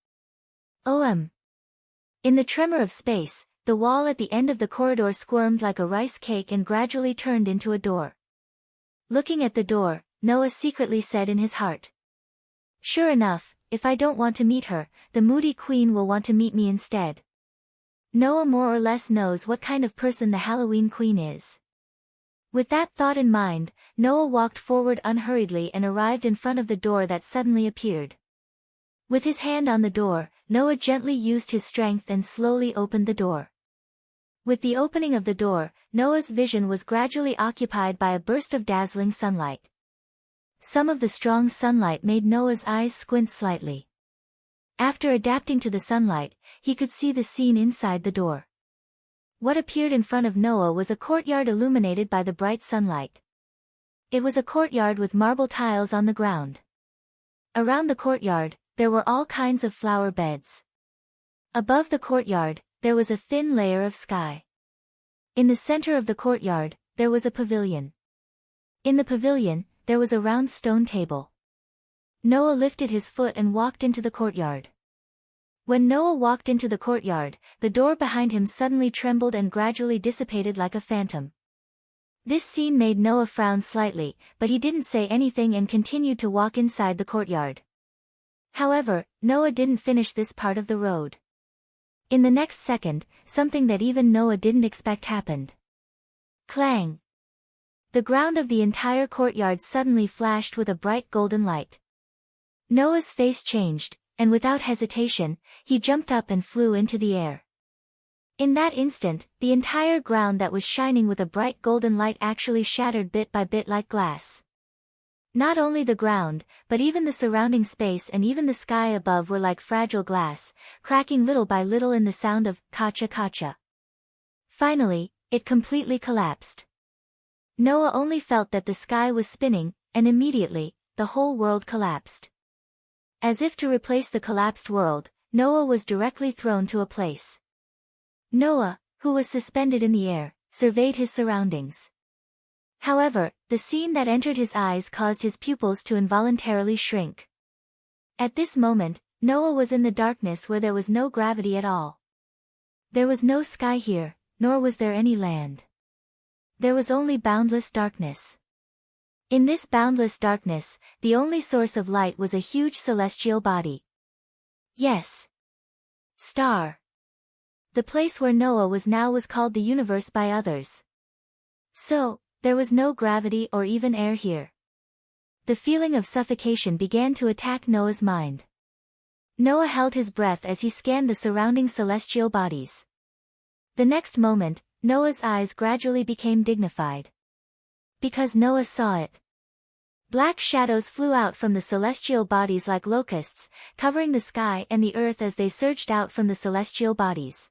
Speaker 1: In the tremor of space, the wall at the end of the corridor squirmed like a rice cake and gradually turned into a door. Looking at the door, Noah secretly said in his heart. Sure enough, if I don't want to meet her, the moody queen will want to meet me instead. Noah more or less knows what kind of person the Halloween Queen is. With that thought in mind, Noah walked forward unhurriedly and arrived in front of the door that suddenly appeared. With his hand on the door, Noah gently used his strength and slowly opened the door. With the opening of the door, Noah's vision was gradually occupied by a burst of dazzling sunlight. Some of the strong sunlight made Noah's eyes squint slightly. After adapting to the sunlight, he could see the scene inside the door. What appeared in front of Noah was a courtyard illuminated by the bright sunlight. It was a courtyard with marble tiles on the ground. Around the courtyard, there were all kinds of flower beds. Above the courtyard, there was a thin layer of sky. In the center of the courtyard, there was a pavilion. In the pavilion, there was a round stone table. Noah lifted his foot and walked into the courtyard. When Noah walked into the courtyard, the door behind him suddenly trembled and gradually dissipated like a phantom. This scene made Noah frown slightly, but he didn't say anything and continued to walk inside the courtyard. However, Noah didn't finish this part of the road. In the next second, something that even Noah didn't expect happened. Clang! The ground of the entire courtyard suddenly flashed with a bright golden light. Noah's face changed, and without hesitation, he jumped up and flew into the air. In that instant, the entire ground that was shining with a bright golden light actually shattered bit by bit like glass. Not only the ground, but even the surrounding space and even the sky above were like fragile glass, cracking little by little in the sound of kacha kacha. Finally, it completely collapsed. Noah only felt that the sky was spinning, and immediately, the whole world collapsed. As if to replace the collapsed world, Noah was directly thrown to a place. Noah, who was suspended in the air, surveyed his surroundings. However, the scene that entered his eyes caused his pupils to involuntarily shrink. At this moment, Noah was in the darkness where there was no gravity at all. There was no sky here, nor was there any land. There was only boundless darkness. In this boundless darkness, the only source of light was a huge celestial body. Yes. Star. The place where Noah was now was called the universe by others. So, there was no gravity or even air here. The feeling of suffocation began to attack Noah's mind. Noah held his breath as he scanned the surrounding celestial bodies. The next moment, Noah's eyes gradually became dignified. Because Noah saw it. Black shadows flew out from the celestial bodies like locusts, covering the sky and the earth as they surged out from the celestial bodies.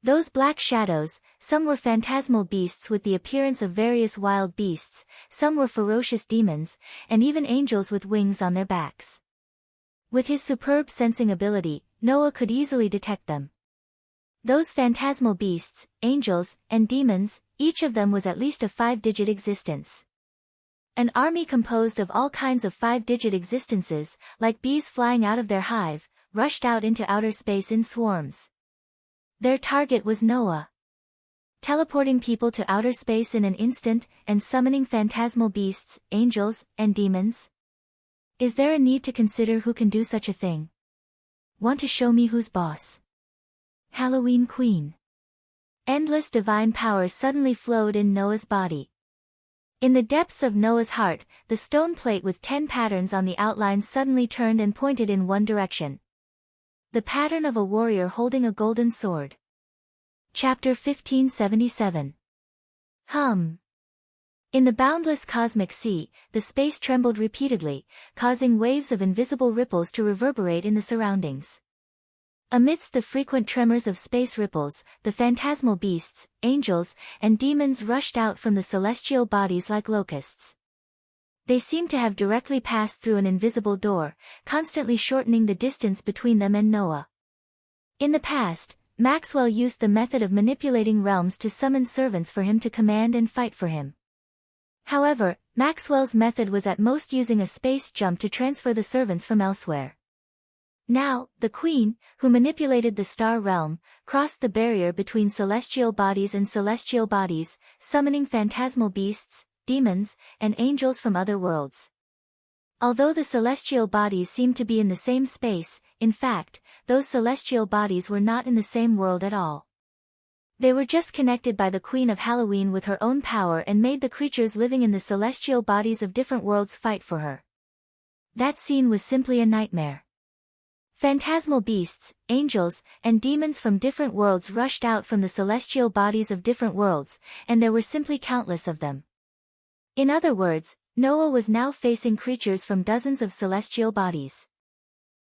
Speaker 1: Those black shadows, some were phantasmal beasts with the appearance of various wild beasts, some were ferocious demons, and even angels with wings on their backs. With his superb sensing ability, Noah could easily detect them. Those phantasmal beasts, angels, and demons, each of them was at least a 5-digit existence. An army composed of all kinds of 5-digit existences, like bees flying out of their hive, rushed out into outer space in swarms. Their target was Noah. Teleporting people to outer space in an instant, and summoning phantasmal beasts, angels, and demons? Is there a need to consider who can do such a thing? Want to show me who's boss? Halloween Queen. Endless divine power suddenly flowed in Noah's body. In the depths of Noah's heart, the stone plate with 10 patterns on the outline suddenly turned and pointed in one direction. The pattern of a warrior holding a golden sword. Chapter 1577. In the boundless cosmic sea, the space trembled repeatedly, causing waves of invisible ripples to reverberate in the surroundings. Amidst the frequent tremors of space ripples, the phantasmal beasts, angels, and demons rushed out from the celestial bodies like locusts. They seemed to have directly passed through an invisible door, constantly shortening the distance between them and Noah. In the past, Maxwell used the method of manipulating realms to summon servants for him to command and fight for him. However, Maxwell's method was at most using a space jump to transfer the servants from elsewhere. Now, the Queen, who manipulated the star realm, crossed the barrier between celestial bodies and celestial bodies, summoning phantasmal beasts, demons, and angels from other worlds. Although the celestial bodies seemed to be in the same space, in fact, those celestial bodies were not in the same world at all. They were just connected by the Queen of Halloween with her own power and made the creatures living in the celestial bodies of different worlds fight for her. That scene was simply a nightmare. Phantasmal beasts, angels, and demons from different worlds rushed out from the celestial bodies of different worlds, and there were simply countless of them. In other words, Noah was now facing creatures from dozens of celestial bodies.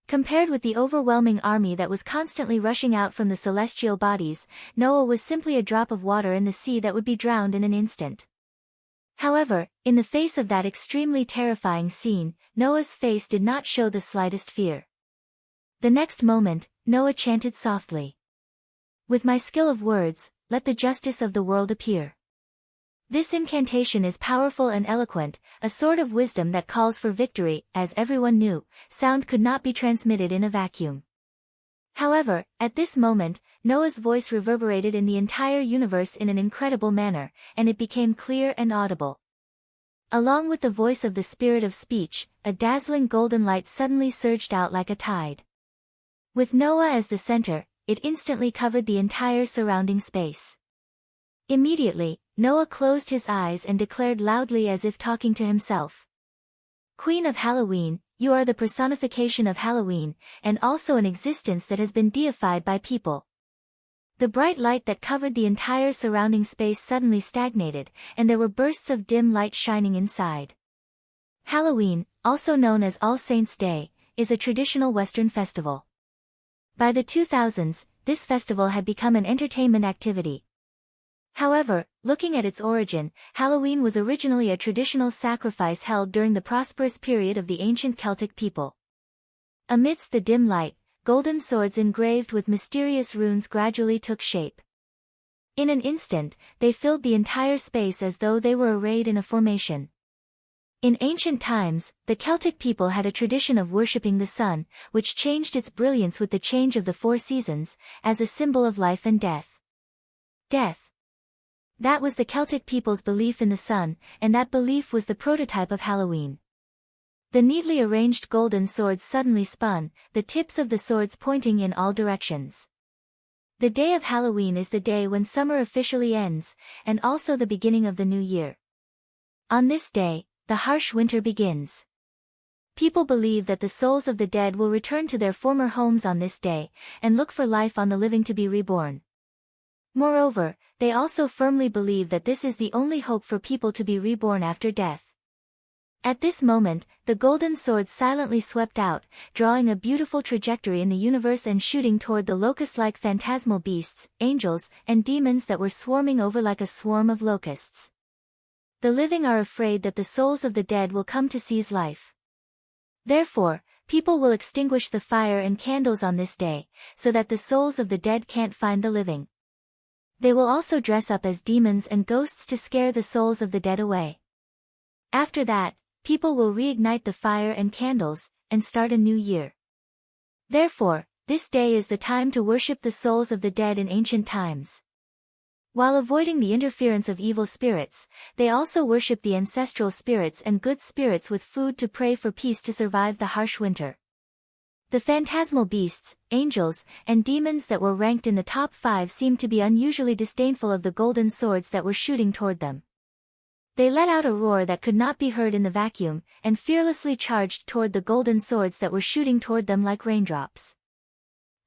Speaker 1: Compared with the overwhelming army that was constantly rushing out from the celestial bodies, Noah was simply a drop of water in the sea that would be drowned in an instant. However, in the face of that extremely terrifying scene, Noah's face did not show the slightest fear. The next moment, Noah chanted softly. "With my skill of words, let the justice of the world appear." This incantation is powerful and eloquent, a sword of wisdom that calls for victory. As everyone knew, sound could not be transmitted in a vacuum. However, at this moment, Noah's voice reverberated in the entire universe in an incredible manner, and it became clear and audible. Along with the voice of the spirit of speech, a dazzling golden light suddenly surged out like a tide. With Noah as the center, it instantly covered the entire surrounding space. Immediately, Noah closed his eyes and declared loudly as if talking to himself. Queen of Halloween, you are the personification of Halloween, and also an existence that has been deified by people. The bright light that covered the entire surrounding space suddenly stagnated, and there were bursts of dim light shining inside. Halloween, also known as All Saints' Day, is a traditional Western festival. By the 2000s, this festival had become an entertainment activity. However, looking at its origin, Halloween was originally a traditional sacrifice held during the prosperous period of the ancient Celtic people. Amidst the dim light, golden swords engraved with mysterious runes gradually took shape. In an instant, they filled the entire space as though they were arrayed in a formation. In ancient times, the Celtic people had a tradition of worshipping the sun, which changed its brilliance with the change of the 4 seasons, as a symbol of life and death. Death. That was the Celtic people's belief in the sun, and that belief was the prototype of Halloween. The neatly arranged golden swords suddenly spun, the tips of the swords pointing in all directions. The day of Halloween is the day when summer officially ends, and also the beginning of the new year. On this day, the harsh winter begins. People believe that the souls of the dead will return to their former homes on this day, and look for life on the living to be reborn. Moreover, they also firmly believe that this is the only hope for people to be reborn after death. At this moment, the golden swords silently swept out, drawing a beautiful trajectory in the universe and shooting toward the locust-like phantasmal beasts, angels, and demons that were swarming over like a swarm of locusts. The living are afraid that the souls of the dead will come to seize life. Therefore, people will extinguish the fire and candles on this day, so that the souls of the dead can't find the living. They will also dress up as demons and ghosts to scare the souls of the dead away. After that, people will reignite the fire and candles, and start a new year. Therefore, this day is the time to worship the souls of the dead in ancient times. While avoiding the interference of evil spirits, they also worship the ancestral spirits and good spirits with food to pray for peace to survive the harsh winter. The phantasmal beasts, angels, and demons that were ranked in the top 5 seemed to be unusually disdainful of the golden swords that were shooting toward them. They let out a roar that could not be heard in the vacuum, and fearlessly charged toward the golden swords that were shooting toward them like raindrops.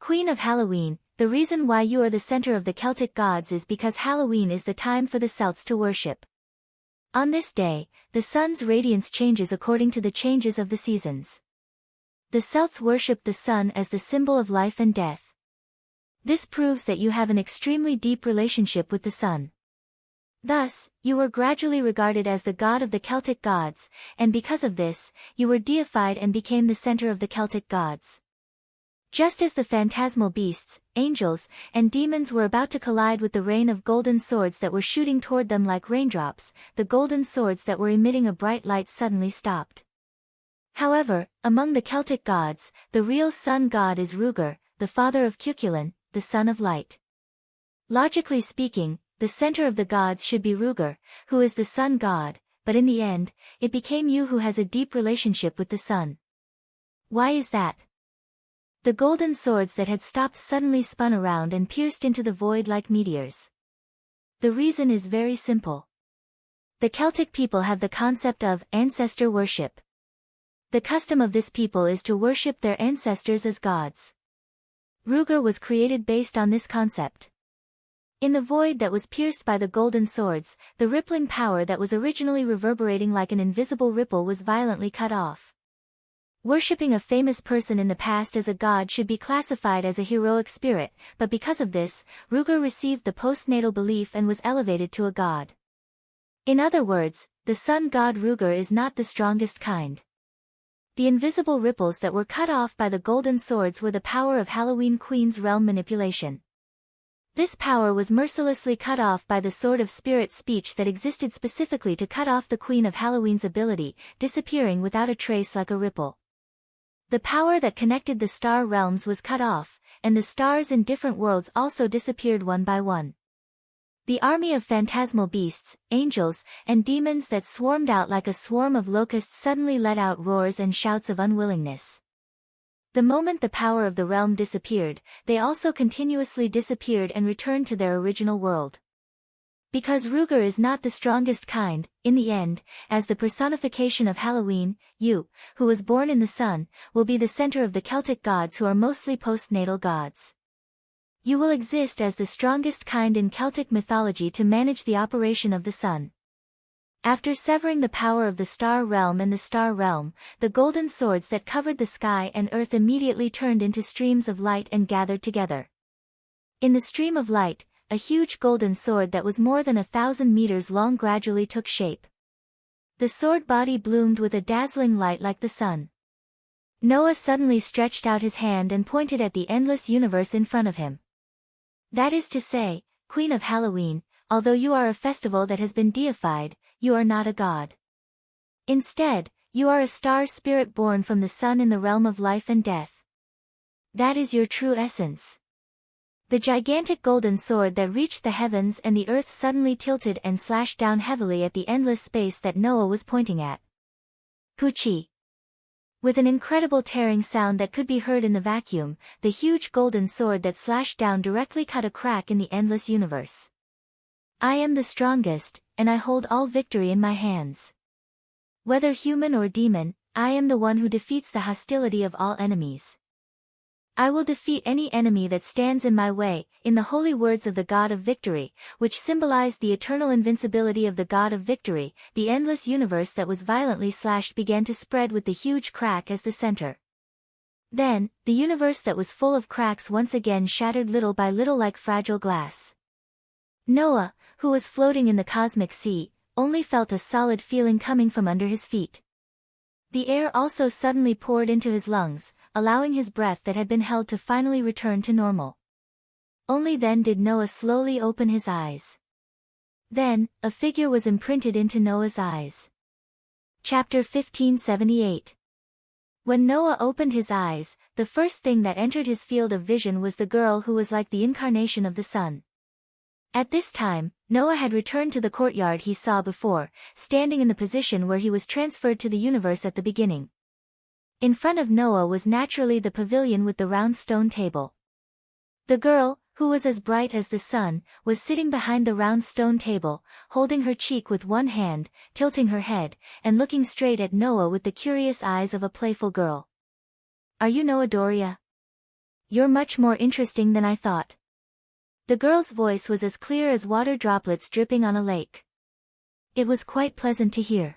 Speaker 1: Queen of Halloween, the reason why you are the center of the Celtic gods is because Halloween is the time for the Celts to worship. On this day, the sun's radiance changes according to the changes of the seasons. The Celts worship the sun as the symbol of life and death. This proves that you have an extremely deep relationship with the sun. Thus, you were gradually regarded as the god of the Celtic gods, and because of this, you were deified and became the center of the Celtic gods. Just as the phantasmal beasts, angels, and demons were about to collide with the rain of golden swords that were shooting toward them like raindrops, the golden swords that were emitting a bright light suddenly stopped. However, among the Celtic gods, the real sun god is Ruger, the father of Cuchulainn, the son of light. Logically speaking, the center of the gods should be Ruger, who is the sun god, but in the end, it became you who has a deep relationship with the sun. Why is that? The golden swords that had stopped suddenly spun around and pierced into the void like meteors. The reason is very simple. The Celtic people have the concept of ancestor worship. The custom of this people is to worship their ancestors as gods. Ruger was created based on this concept. In the void that was pierced by the golden swords, the rippling power that was originally reverberating like an invisible ripple was violently cut off. Worshipping a famous person in the past as a god should be classified as a heroic spirit, but because of this, Ruger received the postnatal belief and was elevated to a god. In other words, the sun god Ruger is not the strongest kind. The invisible ripples that were cut off by the golden swords were the power of Halloween Queen's realm manipulation. This power was mercilessly cut off by the sword of spirit speech that existed specifically to cut off the Queen of Halloween's ability, disappearing without a trace like a ripple. The power that connected the star realms was cut off, and the stars in different worlds also disappeared one by one. The army of phantasmal beasts, angels, and demons that swarmed out like a swarm of locusts suddenly let out roars and shouts of unwillingness. The moment the power of the realm disappeared, they also continuously disappeared and returned to their original world. Because Ruger is not the strongest kind, in the end, as the personification of Halloween, you, who was born in the sun, will be the center of the Celtic gods who are mostly postnatal gods. You will exist as the strongest kind in Celtic mythology to manage the operation of the sun. After severing the power of the star realm and the star realm, the golden swords that covered the sky and earth immediately turned into streams of light and gathered together. In the stream of light, a huge golden sword that was more than 1,000 meters long gradually took shape. The sword body bloomed with a dazzling light like the sun. Noah suddenly stretched out his hand and pointed at the endless universe in front of him. That is to say, Queen of Halloween, although you are a festival that has been deified, you are not a god. Instead, you are a star spirit born from the sun in the realm of life and death. That is your true essence. The gigantic golden sword that reached the heavens and the earth suddenly tilted and slashed down heavily at the endless space that Noah was pointing at. Puchi. With an incredible tearing sound that could be heard in the vacuum, the huge golden sword that slashed down directly cut a crack in the endless universe. I am the strongest, and I hold all victory in my hands. Whether human or demon, I am the one who defeats the hostility of all enemies. I will defeat any enemy that stands in my way, in the holy words of the God of Victory, which symbolized the eternal invincibility of the God of Victory. The endless universe that was violently slashed began to spread with the huge crack as the center. Then, the universe that was full of cracks once again shattered little by little like fragile glass. Noah, who was floating in the cosmic sea, only felt a solid feeling coming from under his feet. The air also suddenly poured into his lungs, allowing his breath that had been held to finally return to normal. Only then did Noah slowly open his eyes. Then, a figure was imprinted into Noah's eyes. Chapter 1578. When Noah opened his eyes, the first thing that entered his field of vision was the girl who was like the incarnation of the sun. At this time, Noah had returned to the courtyard he saw before, standing in the position where he was transferred to the universe at the beginning. In front of Noah was naturally the pavilion with the round stone table. The girl, who was as bright as the sun, was sitting behind the round stone table, holding her cheek with one hand, tilting her head, and looking straight at Noah with the curious eyes of a playful girl. Are you Noah Doria? You're much more interesting than I thought. The girl's voice was as clear as water droplets dripping on a lake. It was quite pleasant to hear.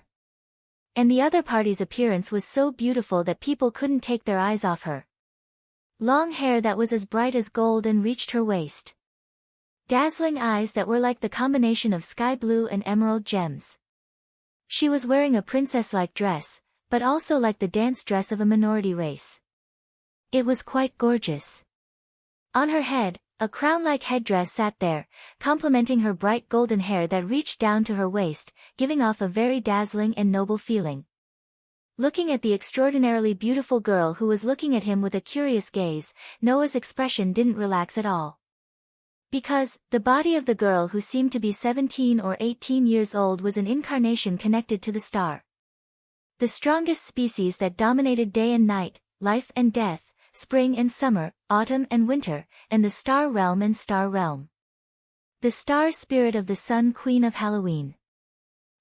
Speaker 1: And the other party's appearance was so beautiful that people couldn't take their eyes off her. Long hair that was as bright as gold and reached her waist. Dazzling eyes that were like the combination of sky blue and emerald gems. She was wearing a princess-like dress, but also like the dance dress of a minority race. It was quite gorgeous. On her head, a crown-like headdress sat there, complementing her bright golden hair that reached down to her waist, giving off a very dazzling and noble feeling. Looking at the extraordinarily beautiful girl who was looking at him with a curious gaze, Noah's expression didn't relax at all. Because, the body of the girl who seemed to be 17 or 18 years old was an incarnation connected to the star. The strongest species that dominated day and night, life and death, spring and summer, autumn and winter, and the star realm and star realm. The star spirit of the sun, Queen of Halloween.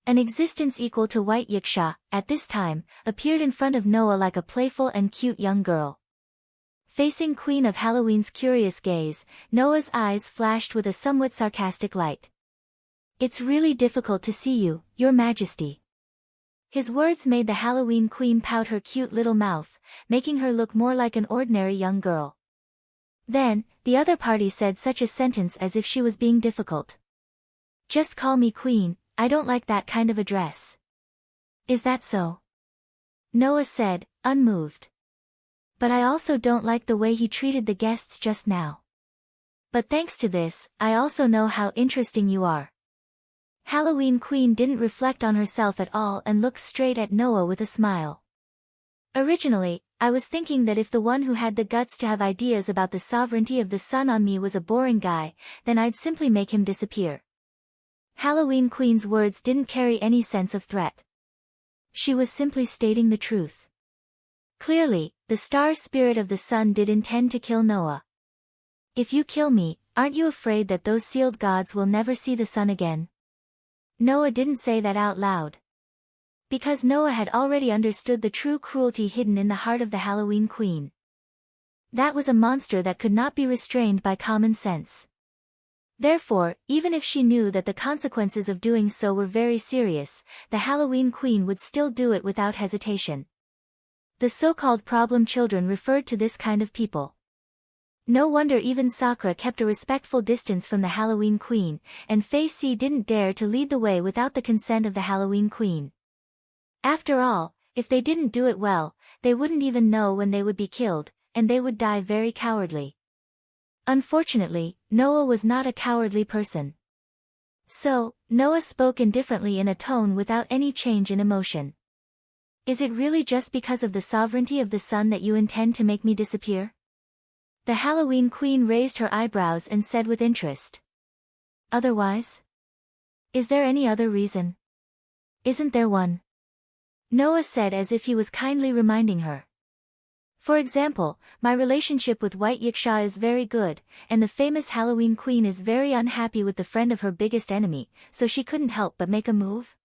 Speaker 1: An existence equal to White Yiksha, at this time, appeared in front of Noah like a playful and cute young girl. Facing Queen of Halloween's curious gaze, Noah's eyes flashed with a somewhat sarcastic light. It's really difficult to see you, Your Majesty. His words made the Halloween Queen pout her cute little mouth, making her look more like an ordinary young girl. Then, the other party said such a sentence as if she was being difficult. Just call me Queen, I don't like that kind of address. Is that so? Noah said, unmoved. But I also don't like the way he treated the guests just now. But thanks to this, I also know how interesting you are. Halloween Queen didn't reflect on herself at all and looked straight at Noah with a smile. Originally, I was thinking that if the one who had the guts to have ideas about the sovereignty of the sun on me was a boring guy, then I'd simply make him disappear. Halloween Queen's words didn't carry any sense of threat. She was simply stating the truth. Clearly, the star spirit of the sun did intend to kill Noah. If you kill me, aren't you afraid that those sealed gods will never see the sun again? Noah didn't say that out loud. Because Noah had already understood the true cruelty hidden in the heart of the Halloween Queen. That was a monster that could not be restrained by common sense. Therefore, even if she knew that the consequences of doing so were very serious, the Halloween Queen would still do it without hesitation. The so-called problem children referred to this kind of people. No wonder even Sakura kept a respectful distance from the Halloween Queen, and Fei Si didn't dare to lead the way without the consent of the Halloween Queen. After all, if they didn't do it well, they wouldn't even know when they would be killed, and they would die very cowardly. Unfortunately, Noah was not a cowardly person. So, Noah spoke indifferently in a tone without any change in emotion. Is it really just because of the sovereignty of the sun that you intend to make me disappear? The Halloween Queen raised her eyebrows and said with interest. Otherwise? Is there any other reason? Isn't there one? Noah said as if he was kindly reminding her. For example, my relationship with White Wuxia is very good, and the famous Halloween Queen is very unhappy with the friend of her biggest enemy, so she couldn't help but make a move.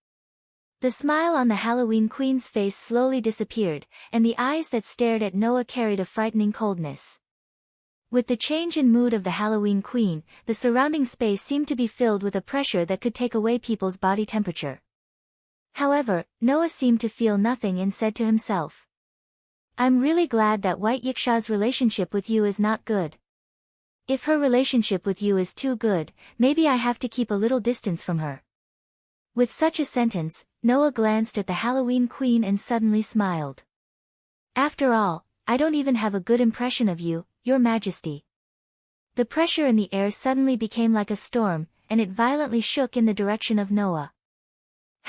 Speaker 1: The smile on the Halloween Queen's face slowly disappeared, and the eyes that stared at Noah carried a frightening coldness. With the change in mood of the Halloween Queen, the surrounding space seemed to be filled with a pressure that could take away people's body temperature. However, Noah seemed to feel nothing and said to himself, I'm really glad that White Wuxia's relationship with you is not good. If her relationship with you is too good, maybe I have to keep a little distance from her. With such a sentence, Noah glanced at the Halloween Queen and suddenly smiled. After all, I don't even have a good impression of you, Your Majesty. The pressure in the air suddenly became like a storm, and it violently shook in the direction of Noah.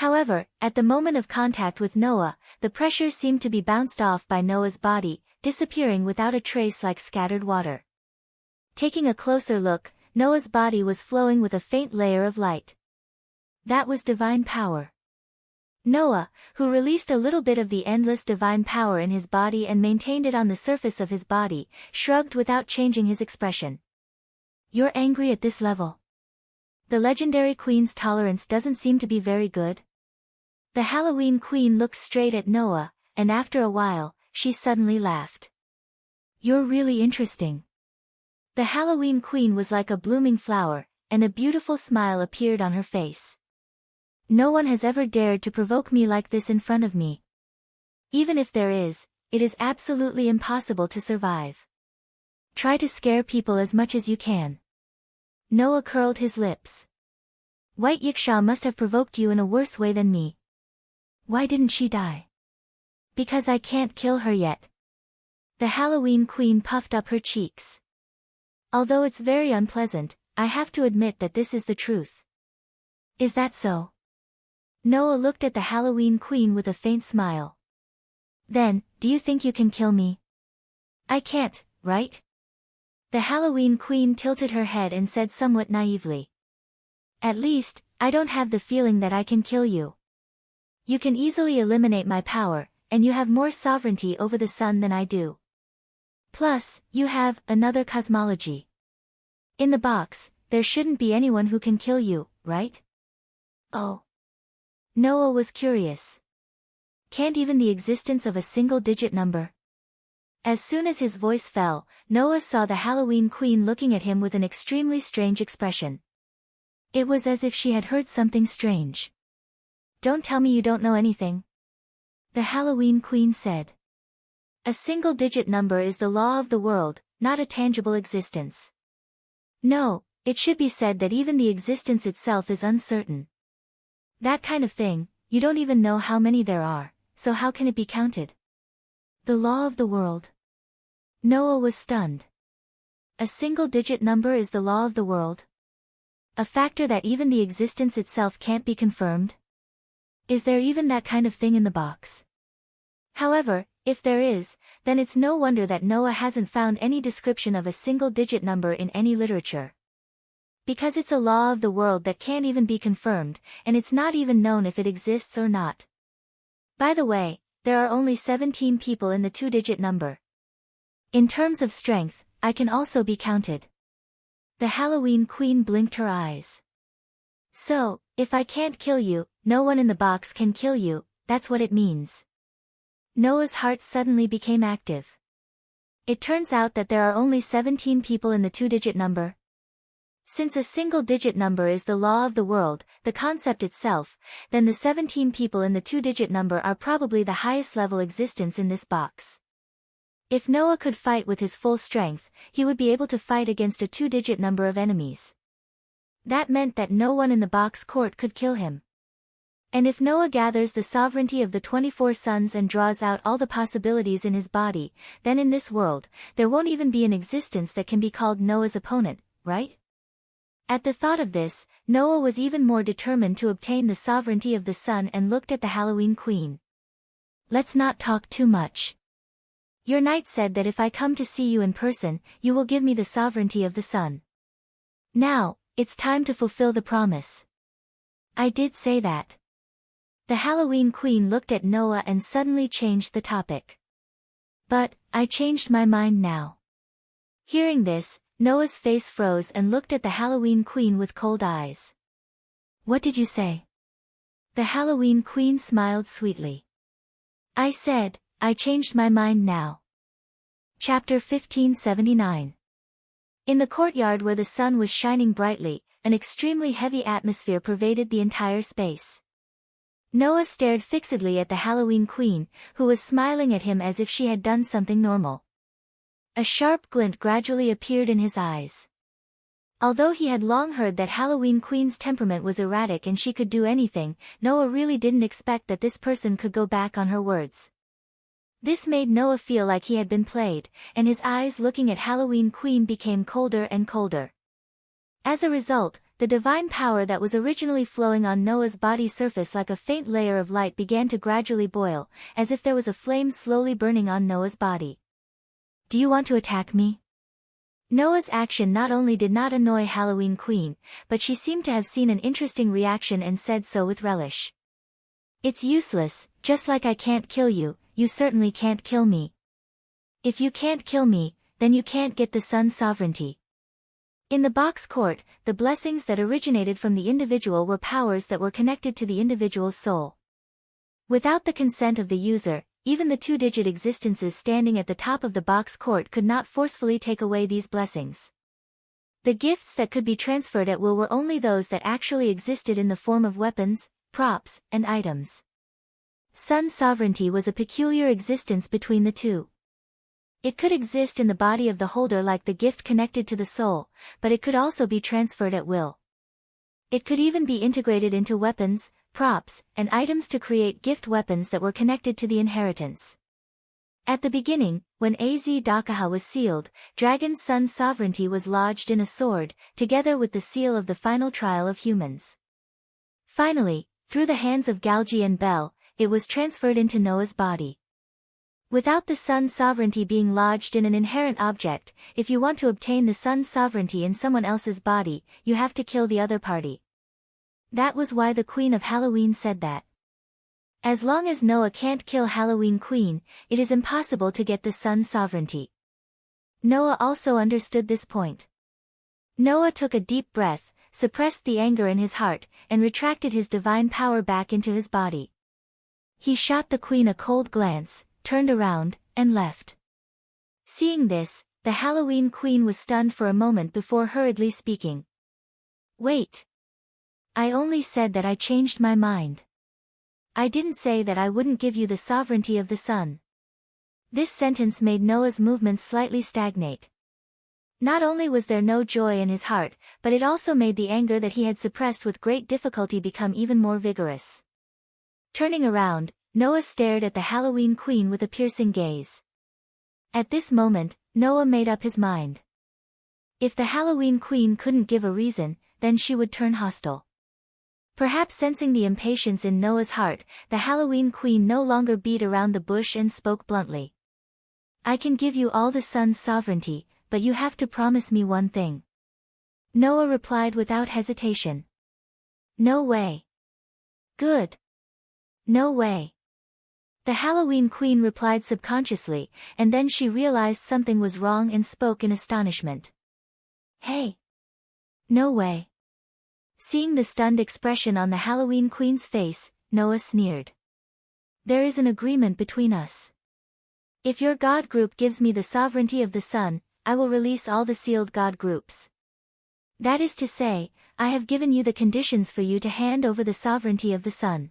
Speaker 1: However, at the moment of contact with Noah, the pressure seemed to be bounced off by Noah's body, disappearing without a trace like scattered water. Taking a closer look, Noah's body was flowing with a faint layer of light. That was divine power. Noah, who released a little bit of the endless divine power in his body and maintained it on the surface of his body, shrugged without changing his expression. You're angry at this level? The legendary queen's tolerance doesn't seem to be very good. The Halloween Queen looked straight at Noah, and after a while, she suddenly laughed. You're really interesting. The Halloween Queen was like a blooming flower, and a beautiful smile appeared on her face. No one has ever dared to provoke me like this in front of me. Even if there is, it is absolutely impossible to survive. Try to scare people as much as you can. Noah curled his lips. White Wuxia must have provoked you in a worse way than me. Why didn't she die? Because I can't kill her yet. The Halloween Queen puffed up her cheeks. Although it's very unpleasant, I have to admit that this is the truth. Is that so? Noah looked at the Halloween Queen with a faint smile. Then, do you think you can kill me? I can't, right? The Halloween Queen tilted her head and said somewhat naively. At least, I don't have the feeling that I can kill you. You can easily eliminate my power, and you have more sovereignty over the sun than I do. Plus, you have another cosmology. In the box, there shouldn't be anyone who can kill you, right? Oh. Noah was curious. Can't even the existence of a single-digit number? As soon as his voice fell, Noah saw the Halloween Queen looking at him with an extremely strange expression. It was as if she had heard something strange. Don't tell me you don't know anything. The Halloween Queen said. A single-digit number is the law of the world, not a tangible existence. No, it should be said that even the existence itself is uncertain. That kind of thing, you don't even know how many there are, so how can it be counted? The law of the world. Noah was stunned. A single-digit number is the law of the world? A factor that even the existence itself can't be confirmed? Is there even that kind of thing in the box? However, If there is, then it's no wonder that Noah hasn't found any description of a single-digit number in any literature. Because it's a law of the world that can't even be confirmed, and it's not even known if it exists or not. By the way, there are only 17 people in the two-digit number. In terms of strength, I can also be counted. The Halloween Queen blinked her eyes. So, if I can't kill you, no one in the box can kill you, that's what it means. Noah's heart suddenly became active. It turns out that there are only 17 people in the two-digit number. Since a single-digit number is the law of the world, the concept itself, then the 17 people in the two-digit number are probably the highest level existence in this box. If Noah could fight with his full strength, he would be able to fight against a two-digit number of enemies. That meant that no one in the box court could kill him. And if Noah gathers the sovereignty of the 24 suns and draws out all the possibilities in his body, then in this world, there won't even be an existence that can be called Noah's opponent, right? At the thought of this, Noah was even more determined to obtain the sovereignty of the sun and looked at the Halloween Queen. Let's not talk too much. Your knight said that if I come to see you in person, you will give me the sovereignty of the sun. Now, it's time to fulfill the promise. I did say that. The Halloween Queen looked at Noah and suddenly changed the topic. But, I changed my mind now. Hearing this, Noah's face froze and looked at the Halloween Queen with cold eyes. What did you say? The Halloween Queen smiled sweetly. I said, I changed my mind now. Chapter 1579. In the courtyard where the sun was shining brightly, an extremely heavy atmosphere pervaded the entire space. Noah stared fixedly at the Halloween Queen, who was smiling at him as if she had done something normal. A sharp glint gradually appeared in his eyes. Although he had long heard that Halloween Queen's temperament was erratic and she could do anything, Noah really didn't expect that this person could go back on her words. This made Noah feel like he had been played, and his eyes looking at Halloween Queen became colder and colder. As a result, the divine power that was originally flowing on Noah's body surface like a faint layer of light began to gradually boil, as if there was a flame slowly burning on Noah's body. Do you want to attack me? Noah's action not only did not annoy Halloween Queen, but she seemed to have seen an interesting reaction and said so with relish. It's useless, just like I can't kill you, you certainly can't kill me. If you can't kill me, then you can't get the sun's sovereignty. In the box court, the blessings that originated from the individual were powers that were connected to the individual's soul. Without the consent of the user, even the two-digit existences standing at the top of the box court could not forcefully take away these blessings. The gifts that could be transferred at will were only those that actually existed in the form of weapons, props, and items. Sun sovereignty was a peculiar existence between the two. It could exist in the body of the holder like the gift connected to the soul, but it could also be transferred at will. It could even be integrated into weapons, props, and items to create gift weapons that were connected to the inheritance. At the beginning, when Az Dakaha was sealed, Dragon's Sun sovereignty was lodged in a sword, together with the seal of the final trial of humans. Finally, through the hands of Galgi and Bel, it was transferred into Noah's body. Without the sun's sovereignty being lodged in an inherent object, if you want to obtain the sun's sovereignty in someone else's body, you have to kill the other party. That was why the Queen of Halloween said that. As long as Noah can't kill Halloween Queen, it is impossible to get the sun's sovereignty. Noah also understood this point. Noah took a deep breath, suppressed the anger in his heart, and retracted his divine power back into his body. He shot the Queen a cold glance, turned around, and left. Seeing this, the Halloween Queen was stunned for a moment before hurriedly speaking. Wait. I only said that I changed my mind. I didn't say that I wouldn't give you the sovereignty of the sun. This sentence made Noah's movements slightly stagnate. Not only was there no joy in his heart, but it also made the anger that he had suppressed with great difficulty become even more vigorous. Turning around, Noah stared at the Halloween Queen with a piercing gaze. At this moment, Noah made up his mind. If the Halloween Queen couldn't give a reason, then she would turn hostile. Perhaps sensing the impatience in Noah's heart, the Halloween Queen no longer beat around the bush and spoke bluntly. I can give you all the sun's sovereignty, but you have to promise me one thing. Noah replied without hesitation. No way. Good. No way. The Halloween Queen replied subconsciously, and then she realized something was wrong and spoke in astonishment. Hey. No way. Seeing the stunned expression on the Halloween Queen's face, Noah sneered. There is an agreement between us. If your god group gives me the sovereignty of the sun, I will release all the sealed god groups. That is to say, I have given you the conditions for you to hand over the sovereignty of the sun.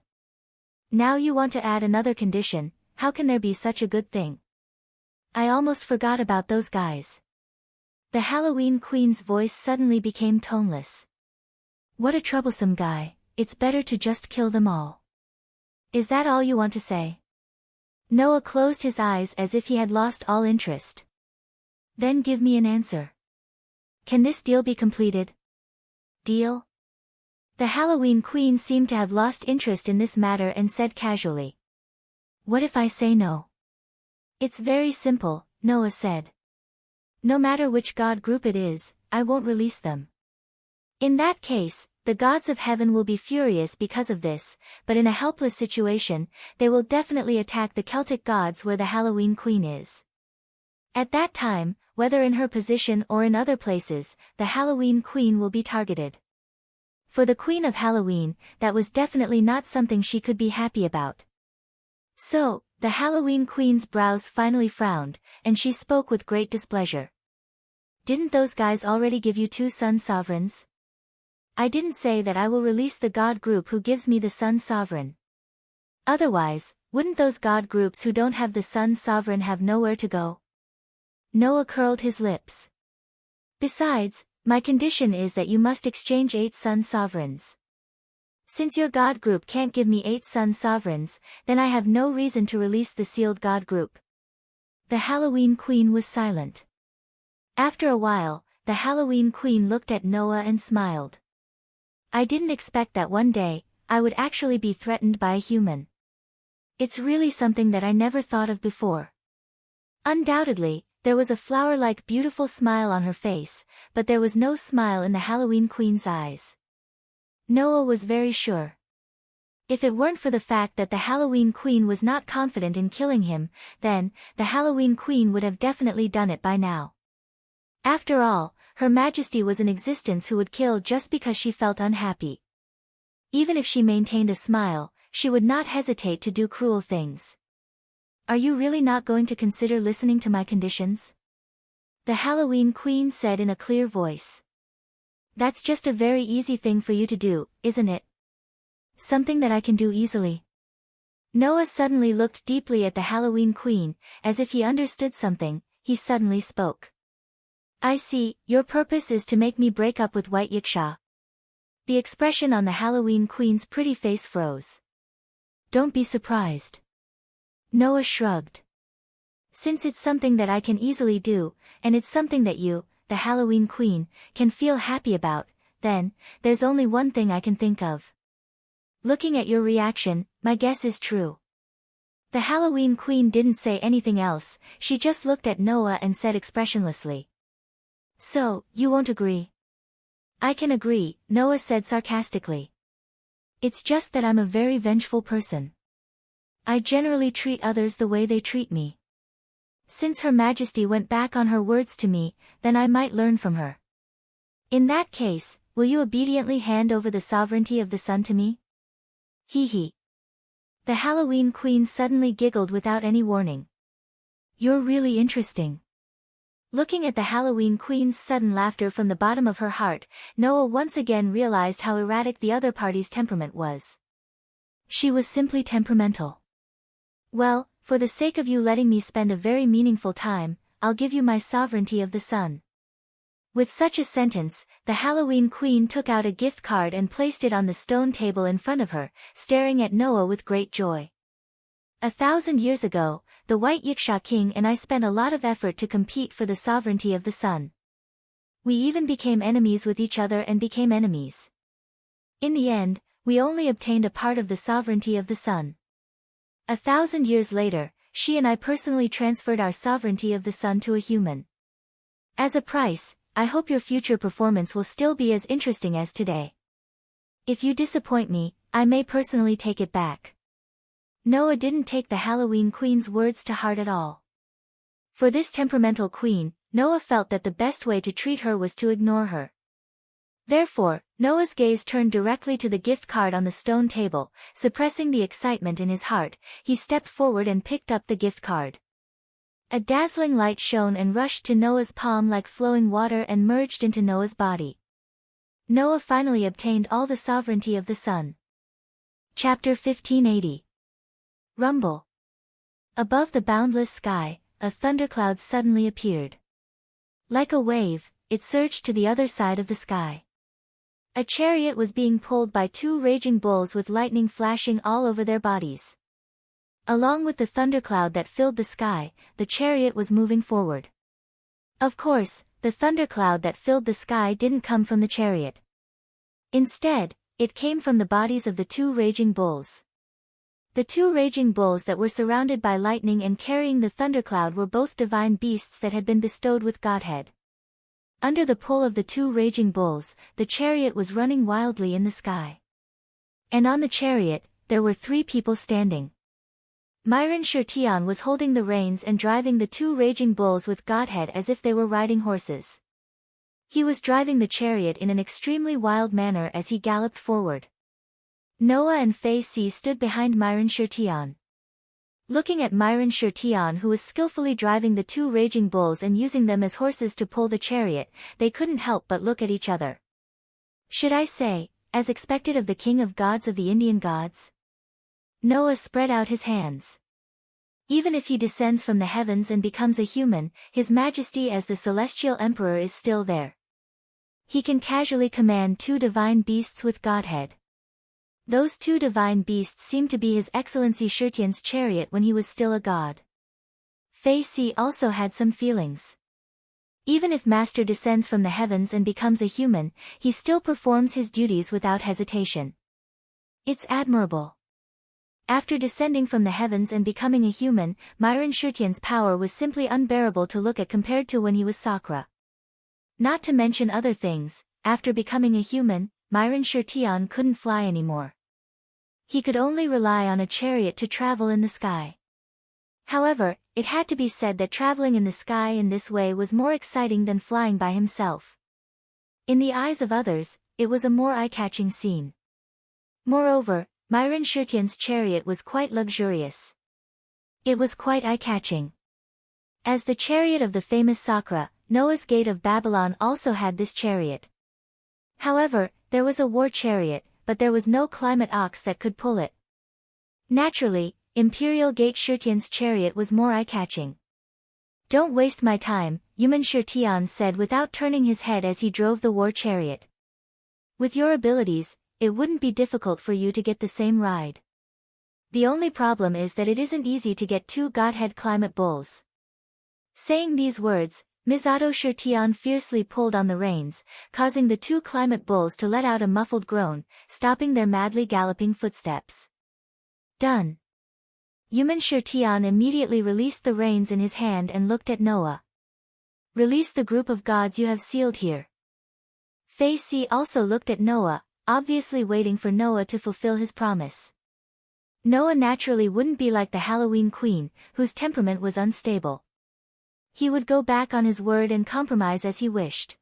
Speaker 1: Now you want to add another condition. How can there be such a good thing? I almost forgot about those guys. The Halloween Queen's voice suddenly became toneless. What a troublesome guy, it's better to just kill them all. Is that all you want to say? Noah closed his eyes as if he had lost all interest. Then give me an answer. Can this deal be completed? Deal? The Halloween Queen seemed to have lost interest in this matter and said casually. What if I say no? It's very simple, Noah said. No matter which god group it is, I won't release them. In that case, the gods of heaven will be furious because of this, but in a helpless situation, they will definitely attack the Celtic gods where the Halloween Queen is. At that time, whether in her position or in other places, the Halloween Queen will be targeted. For the Queen of Halloween, that was definitely not something she could be happy about. So, the Halloween Queen's brows finally frowned, and she spoke with great displeasure. Didn't those guys already give you 2 sun sovereigns? I didn't say that I will release the god group who gives me the sun sovereign. Otherwise, wouldn't those god groups who don't have the sun sovereign have nowhere to go? Noah curled his lips. Besides, my condition is that you must exchange 8 sun sovereigns. Since your god group can't give me 8 sun sovereigns, then I have no reason to release the sealed god group. The Halloween Queen was silent. After a while, the Halloween Queen looked at Noah and smiled. I didn't expect that one day, I would actually be threatened by a human. It's really something that I never thought of before. Undoubtedly, there was a flower-like beautiful smile on her face, but there was no smile in the Halloween Queen's eyes. Noah was very sure. If it weren't for the fact that the Halloween Queen was not confident in killing him, then, the Halloween Queen would have definitely done it by now. After all, Her Majesty was in existence who would kill just because she felt unhappy. Even if she maintained a smile, she would not hesitate to do cruel things. Are you really not going to consider listening to my conditions? The Halloween Queen said in a clear voice. That's just a very easy thing for you to do, isn't it? Something that I can do easily. Noah suddenly looked deeply at the Halloween Queen, as if he understood something. He suddenly spoke. I see, your purpose is to make me break up with White Wuxia. The expression on the Halloween Queen's pretty face froze. Don't be surprised. Noah shrugged. Since it's something that I can easily do, and it's something that you, the Halloween Queen, can feel happy about, then, there's only one thing I can think of. Looking at your reaction, my guess is true. The Halloween Queen didn't say anything else, she just looked at Noah and said expressionlessly. So, you won't agree? I can agree, Noah said sarcastically. It's just that I'm a very vengeful person. I generally treat others the way they treat me. Since Her Majesty went back on her words to me, then I might learn from her. In that case, will you obediently hand over the sovereignty of the sun to me? Hee hee. The Halloween Queen suddenly giggled without any warning. You're really interesting. Looking at the Halloween Queen's sudden laughter from the bottom of her heart, Noah once again realized how erratic the other party's temperament was. She was simply temperamental. Well, for the sake of you letting me spend a very meaningful time, I'll give you my sovereignty of the sun. With such a sentence, the Halloween Queen took out a gift card and placed it on the stone table in front of her, staring at Noah with great joy. 1,000 years ago, the White Wuxia King and I spent a lot of effort to compete for the sovereignty of the sun. We even became enemies with each other and became enemies. In the end, we only obtained a part of the sovereignty of the sun. 1,000 years later, she and I personally transferred our sovereignty of the sun to a human. As a price, I hope your future performance will still be as interesting as today. If you disappoint me, I may personally take it back. Noah didn't take the Halloween Queen's words to heart at all. For this temperamental queen, Noah felt that the best way to treat her was to ignore her. Therefore, Noah's gaze turned directly to the gift card on the stone table. Suppressing the excitement in his heart, he stepped forward and picked up the gift card. A dazzling light shone and rushed to Noah's palm like flowing water and merged into Noah's body. Noah finally obtained all the sovereignty of the sun. Chapter 1580. Rumble. Above the boundless sky, a thundercloud suddenly appeared. Like a wave, it surged to the other side of the sky. A chariot was being pulled by two raging bulls with lightning flashing all over their bodies. Along with the thundercloud that filled the sky, the chariot was moving forward. Of course, the thundercloud that filled the sky didn't come from the chariot. Instead, it came from the bodies of the two raging bulls. The two raging bulls that were surrounded by lightning and carrying the thundercloud were both divine beasts that had been bestowed with Godhead. Under the pull of the two raging bulls, the chariot was running wildly in the sky. And on the chariot, there were 3 people standing. Myron Shirtian was holding the reins and driving the two raging bulls with Godhead as if they were riding horses. He was driving the chariot in an extremely wild manner as he galloped forward. Noah and Fei Si stood behind Myron Shirtian. Looking at Myron Shirtian, who was skillfully driving the two raging bulls and using them as horses to pull the chariot, they couldn't help but look at each other. Should I say, as expected of the king of gods of the Indian gods? Noah spread out his hands. Even if he descends from the heavens and becomes a human, his majesty as the celestial emperor is still there. He can casually command 2 divine beasts with Godhead. Those 2 divine beasts seem to be His Excellency Shirtian's chariot when he was still a god. Fei Si also had some feelings. Even if Master descends from the heavens and becomes a human, he still performs his duties without hesitation. It's admirable. After descending from the heavens and becoming a human, Myron Shirtian's power was simply unbearable to look at compared to when he was Sakra. Not to mention other things, after becoming a human, Myron Shirtian couldn't fly anymore. He could only rely on a chariot to travel in the sky. However, it had to be said that traveling in the sky in this way was more exciting than flying by himself. In the eyes of others, it was a more eye-catching scene. Moreover, Myron Shirtian's chariot was quite luxurious. It was quite eye-catching. As the chariot of the famous Sakra, Noah's Gate of Babylon also had this chariot. However, there was a war chariot, but there was no climate ox that could pull it. Naturally, Imperial Gate Shirtian's chariot was more eye-catching. Don't waste my time, Yuman Shirtian said without turning his head as he drove the war chariot. With your abilities, it wouldn't be difficult for you to get the same ride. The only problem is that it isn't easy to get 2 Godhead climate bulls. Saying these words, Misato Shirtian fiercely pulled on the reins, causing the 2 climate bulls to let out a muffled groan, stopping their madly galloping footsteps. Done. Yuman Shirtian immediately released the reins in his hand and looked at Noah. Release the group of gods you have sealed here. Fei Si also looked at Noah, obviously waiting for Noah to fulfill his promise. Noah naturally wouldn't be like the Halloween Queen, whose temperament was unstable. He would go back on his word and compromise as he wished.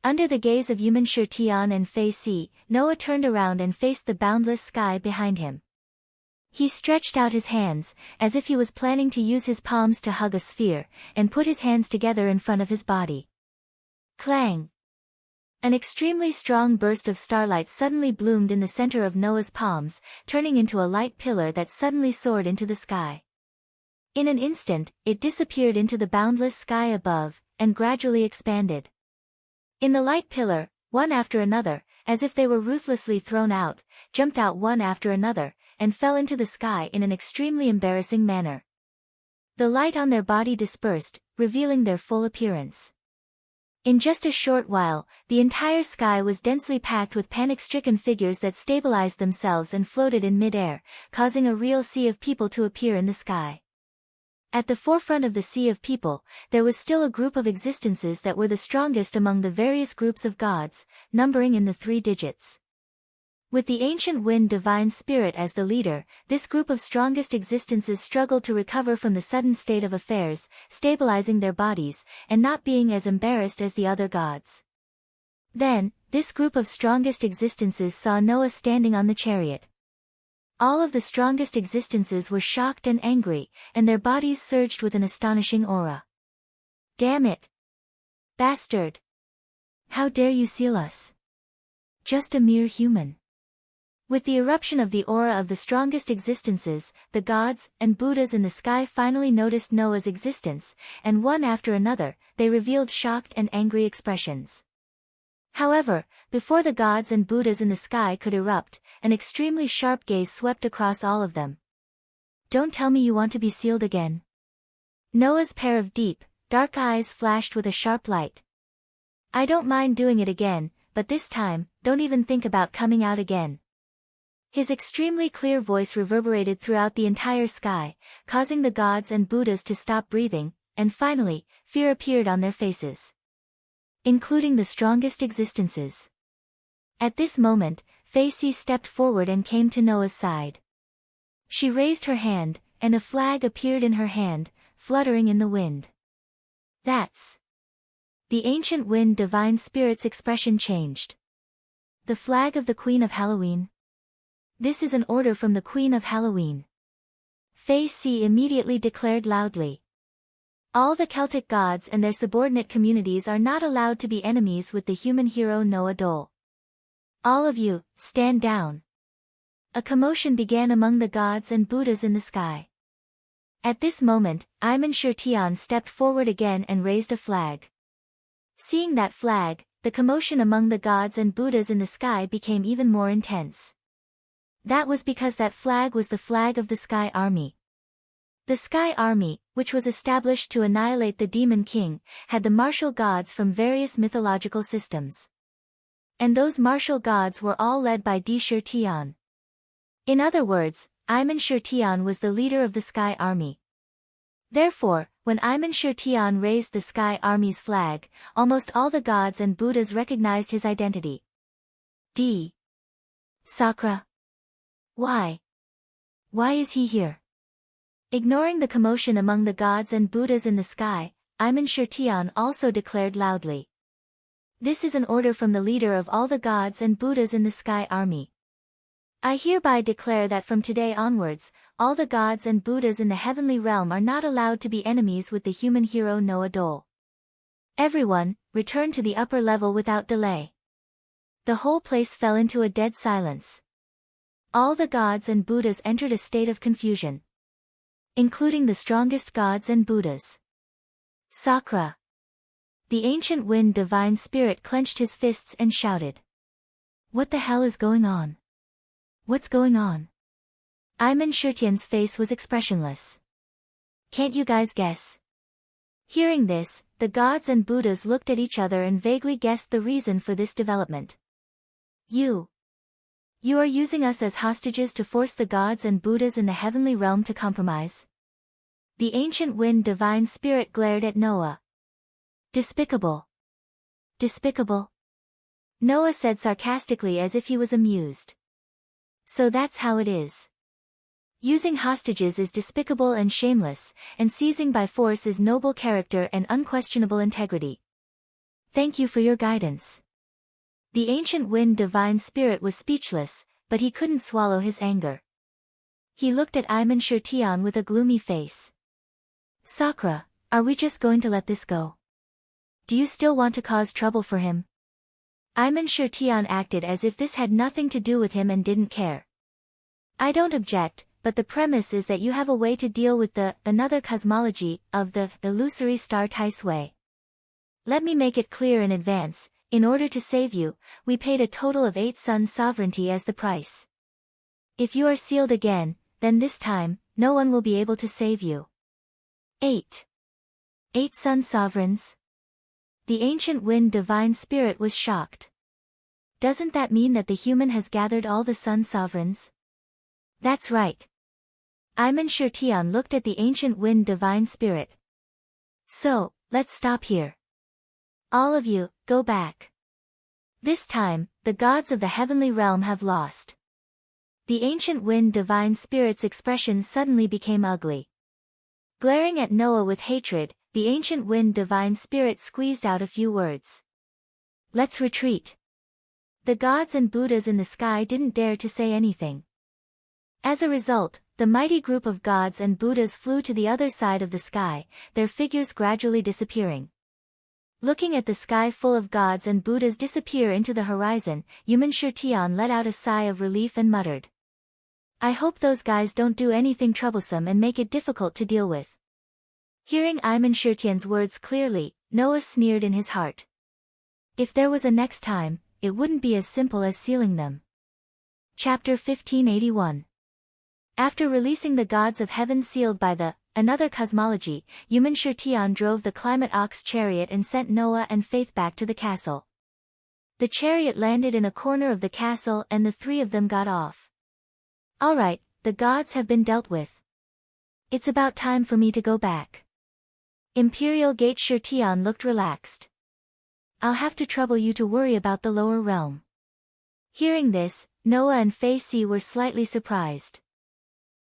Speaker 1: Under the gaze of Yuman Shirtian and Fei Si, Noah turned around and faced the boundless sky behind him. He stretched out his hands, as if he was planning to use his palms to hug a sphere, and put his hands together in front of his body. Clang! An extremely strong burst of starlight suddenly bloomed in the center of Noah's palms, turning into a light pillar that suddenly soared into the sky. In an instant, it disappeared into the boundless sky above, and gradually expanded. In the light pillar, one after another, as if they were ruthlessly thrown out, jumped out one after another, and fell into the sky in an extremely embarrassing manner. The light on their body dispersed, revealing their full appearance. In just a short while, the entire sky was densely packed with panic-stricken figures that stabilized themselves and floated in mid-air, causing a real sea of people to appear in the sky. At the forefront of the sea of people, there was still a group of existences that were the strongest among the various groups of gods, numbering in the 3 digits. With the ancient wind divine spirit as the leader, this group of strongest existences struggled to recover from the sudden state of affairs, stabilizing their bodies, and not being as embarrassed as the other gods. Then, this group of strongest existences saw Noah standing on the chariot. All of the strongest existences were shocked and angry, and their bodies surged with an astonishing aura. "Damn it! Bastard! How dare you seal us? Just a mere human." With the eruption of the aura of the strongest existences, the gods and Buddhas in the sky finally noticed Noah's existence, and one after another, they revealed shocked and angry expressions. However, before the gods and Buddhas in the sky could erupt, an extremely sharp gaze swept across all of them. "Don't tell me you want to be sealed again." Noah's pair of deep, dark eyes flashed with a sharp light. "I don't mind doing it again, but this time, don't even think about coming out again." His extremely clear voice reverberated throughout the entire sky, causing the gods and Buddhas to stop breathing, and finally, fear appeared on their faces. Including the strongest existences. At this moment, Fei Si stepped forward and came to Noah's side. She raised her hand, and a flag appeared in her hand, fluttering in the wind. "That's..." The ancient wind divine spirit's expression changed. "The flag of the Queen of Halloween? This is an order from the Queen of Halloween." Fei Si immediately declared loudly. "All the Celtic gods and their subordinate communities are not allowed to be enemies with the human hero Noah Dole. All of you, stand down." A commotion began among the gods and Buddhas in the sky. At this moment, Iman Shirtian stepped forward again and raised a flag. Seeing that flag, the commotion among the gods and Buddhas in the sky became even more intense. That was because that flag was the flag of the Sky Army. The Sky Army, which was established to annihilate the Demon King, had the martial gods from various mythological systems. And those martial gods were all led by Di Shirtian. In other words, Iman Shirtian was the leader of the Sky Army. Therefore, when Iman Shirtian raised the Sky Army's flag, almost all the gods and Buddhas recognized his identity. D. Sakra. Why? Why is he here? Ignoring the commotion among the gods and Buddhas in the sky, Iman Shirtian also declared loudly. "This is an order from the leader of all the gods and Buddhas in the Sky Army. I hereby declare that from today onwards, all the gods and Buddhas in the heavenly realm are not allowed to be enemies with the human hero Noah Dole. Everyone, return to the upper level without delay." The whole place fell into a dead silence. All the gods and Buddhas entered a state of confusion. Including the strongest gods and Buddhas. Sakra. The ancient wind divine spirit clenched his fists and shouted. "What the hell is going on? What's going on?" Iman Shirtian's face was expressionless. "Can't you guys guess?" Hearing this, the gods and Buddhas looked at each other and vaguely guessed the reason for this development. You are using us as hostages to force the gods and Buddhas in the heavenly realm to compromise?" The ancient wind divine spirit glared at Noah. "Despicable. Despicable?" Noah said sarcastically as if he was amused. "So that's how it is. Using hostages is despicable and shameless, and seizing by force is noble character and unquestionable integrity. Thank you for your guidance." The ancient wind divine spirit was speechless, but he couldn't swallow his anger. He looked at Iman Shirtian with a gloomy face. "Sakra, are we just going to let this go? Do you still want to cause trouble for him?" Iman Shirtian acted as if this had nothing to do with him and didn't care. "I don't object, but the premise is that you have a way to deal with another cosmology of the illusory star Tai Sui. Let me make it clear in advance. In order to save you, we paid a total of 8 sun sovereignty as the price. If you are sealed again, then this time, no one will be able to save you." 8 sun sovereigns? The ancient wind divine spirit was shocked. Doesn't that mean that the human has gathered all the sun sovereigns? That's right. Iman Shirtian looked at the ancient wind divine spirit. So, let's stop here. All of you, go back. This time, the gods of the heavenly realm have lost. The ancient wind divine spirit's expression suddenly became ugly. Glaring at Noah with hatred, the ancient wind divine spirit squeezed out a few words. Let's retreat. The gods and Buddhas in the sky didn't dare to say anything. As a result, the mighty group of gods and Buddhas flew to the other side of the sky, their figures gradually disappearing. Looking at the sky full of gods and Buddhas disappear into the horizon, Yumen Shirtian let out a sigh of relief and muttered. I hope those guys don't do anything troublesome and make it difficult to deal with. Hearing Iman Shirtian's words clearly, Noah sneered in his heart. If there was a next time, it wouldn't be as simple as sealing them. Chapter 1581. After releasing the gods of heaven sealed by the another cosmology, Yumen Shirtian drove the climate ox chariot and sent Noah and Faith back to the castle. The chariot landed in a corner of the castle and the three of them got off. Alright, the gods have been dealt with. It's about time for me to go back. Imperial Gate Shirtian looked relaxed. I'll have to trouble you to worry about the lower realm. Hearing this, Noah and Fei Si were slightly surprised.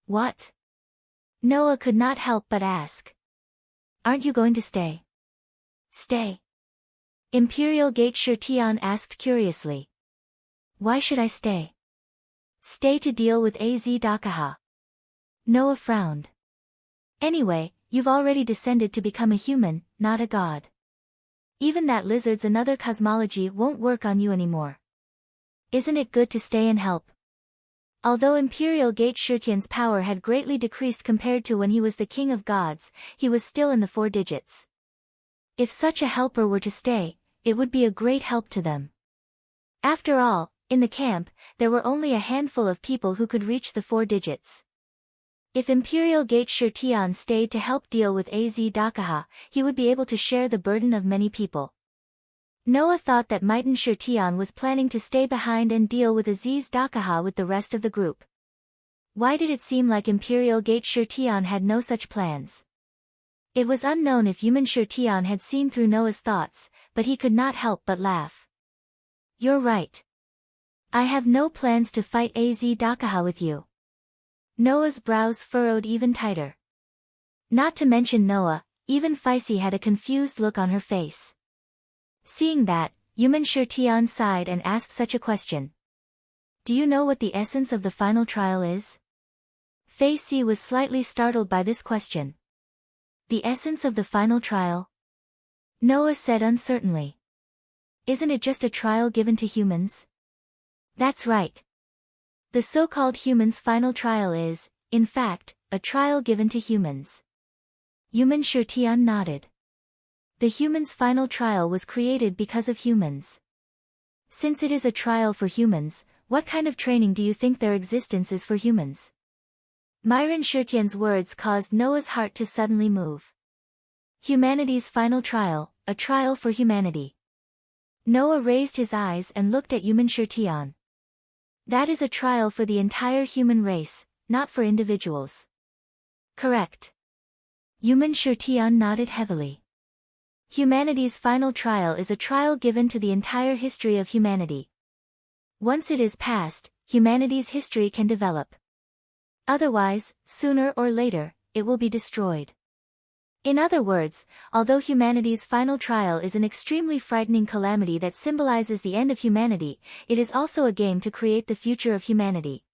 Speaker 1: What? Noah could not help but ask. Aren't you going to stay? Stay? Imperial Gate Shirtian asked curiously. Why should I stay? Stay to deal with Az Dakaha. Noah frowned. Anyway, you've already descended to become a human, not a god. Even that lizard's another cosmology won't work on you anymore. Isn't it good to stay and help? Although Imperial Gate Shirtian's power had greatly decreased compared to when he was the king of gods, he was still in the 4 digits. If such a helper were to stay, it would be a great help to them. After all, in the camp, there were only a handful of people who could reach the 4 digits. If Imperial Gate Shirtian stayed to help deal with Az Dakaha, he would be able to share the burden of many people. Noah thought that Mighten Shirtian was planning to stay behind and deal with Aziz Dakaha with the rest of the group. Why did it seem like Imperial Gate Shirtian had no such plans? It was unknown if Yumen Shirtian had seen through Noah's thoughts, but he could not help but laugh. You're right. I have no plans to fight Az Dakaha with you. Noah's brows furrowed even tighter. Not to mention Noah, even Faisi had a confused look on her face. Seeing that, Yumen Shirtian sighed and asked such a question. Do you know what the essence of the final trial is? Fei Si was slightly startled by this question. The essence of the final trial? Noah said uncertainly. Isn't it just a trial given to humans? That's right. The so-called humans' final trial is, in fact, a trial given to humans. Yumen Shirtian nodded. The humans' final trial was created because of humans. Since it is a trial for humans, what kind of training do you think their existence is for humans? Myron Shirtian's words caused Noah's heart to suddenly move. Humanity's final trial, a trial for humanity. Noah raised his eyes and looked at Yumen Shirtian. That is a trial for the entire human race, not for individuals. Correct. Yumen Shirtian nodded heavily. Humanity's final trial is a trial given to the entire history of humanity. Once it is passed, humanity's history can develop. Otherwise, sooner or later, it will be destroyed. In other words, although humanity's final trial is an extremely frightening calamity that symbolizes the end of humanity, it is also a game to create the future of humanity.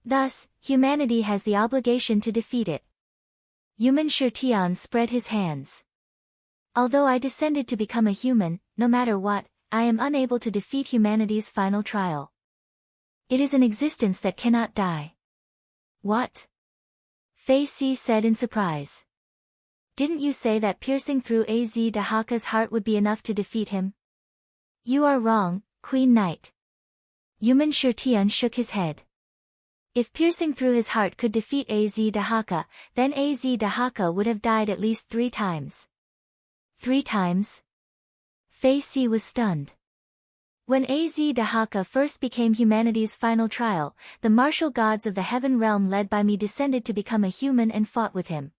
Speaker 1: Thus, humanity has the obligation to defeat it. Yumen Shirtian spread his hands. Although I descended to become a human, no matter what, I am unable to defeat humanity's final trial. It is an existence that cannot die. What? Fei Si said in surprise. Didn't you say that piercing through Az Dahaka's heart would be enough to defeat him? You are wrong, Queen Knight. Yumen Shirtian shook his head. If piercing through his heart could defeat Az Dahaka, then Az Dahaka would have died at least 3 times. 3 times? Fei Si was stunned. When Az Dahaka first became humanity's final trial, the martial gods of the heaven realm led by me descended to become a human and fought with him.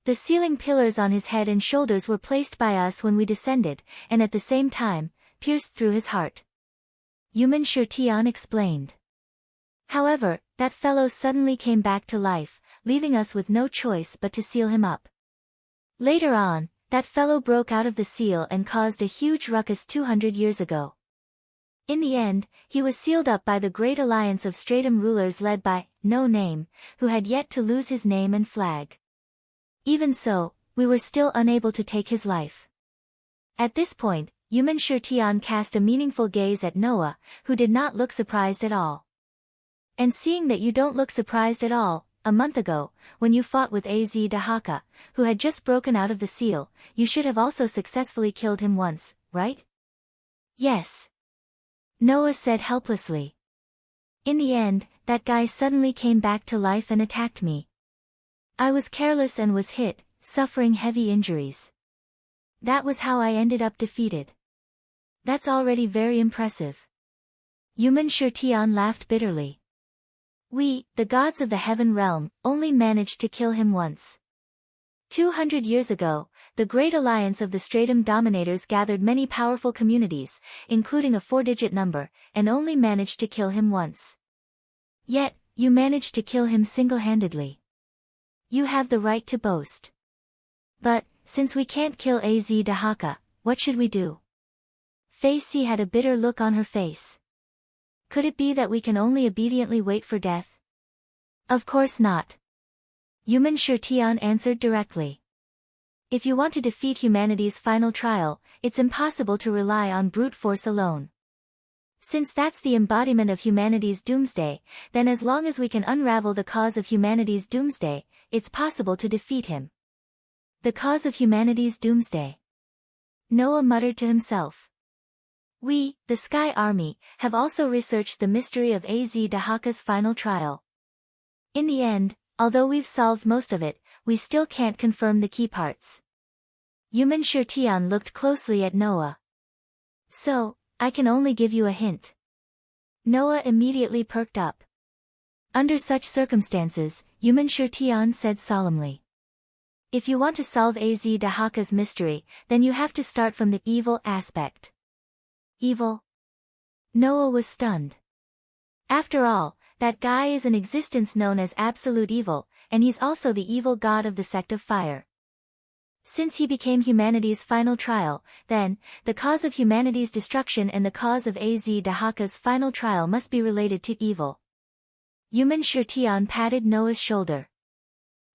Speaker 1: The ceiling pillars on his head and shoulders were placed by us when we descended, and at the same time, pierced through his heart. Yuman Shirtian explained. However, that fellow suddenly came back to life, leaving us with no choice but to seal him up. Later on, that fellow broke out of the seal and caused a huge ruckus 200 years ago. In the end, he was sealed up by the great alliance of Stratum rulers led by No Name, who had yet to lose his name and flag. Even so, we were still unable to take his life. At this point, Yuman Shirtian cast a meaningful gaze at Noah, who did not look surprised at all. And seeing that you don't look surprised at all, a month ago, when you fought with Az Dahaka, who had just broken out of the seal, you should have also successfully killed him once, right? Yes. Noah said helplessly. In the end, that guy suddenly came back to life and attacked me. I was careless and was hit, suffering heavy injuries. That was how I ended up defeated. That's already very impressive. Yuman Shirtian laughed bitterly. We, the gods of the heaven realm, only managed to kill him once. 200 years ago, the great alliance of the Stratum dominators gathered many powerful communities, including a 4-digit number, and only managed to kill him once. Yet, you managed to kill him single-handedly. You have the right to boast. But, since we can't kill Az Dahaka, what should we do? Fei Si had a bitter look on her face. Could it be that we can only obediently wait for death? Of course not. Yuman Shirtian answered directly. If you want to defeat humanity's final trial, it's impossible to rely on brute force alone. Since that's the embodiment of humanity's doomsday, then as long as we can unravel the cause of humanity's doomsday, it's possible to defeat him. The cause of humanity's doomsday. Noah muttered to himself. We, the Sky Army, have also researched the mystery of Az Dahaka's final trial. In the end, although we've solved most of it, we still can't confirm the key parts. Yuman Shirtian looked closely at Noah. So, I can only give you a hint. Noah immediately perked up. Under such circumstances, Yuman Shirtian said solemnly. If you want to solve Az Dahaka's mystery, then you have to start from the evil aspect. Evil? Noah was stunned. After all, that guy is an existence known as absolute evil, and he's also the evil god of the sect of fire. Since he became humanity's final trial, then, the cause of humanity's destruction and the cause of Az Dahaka's final trial must be related to evil. Yuman Shirtian patted Noah's shoulder.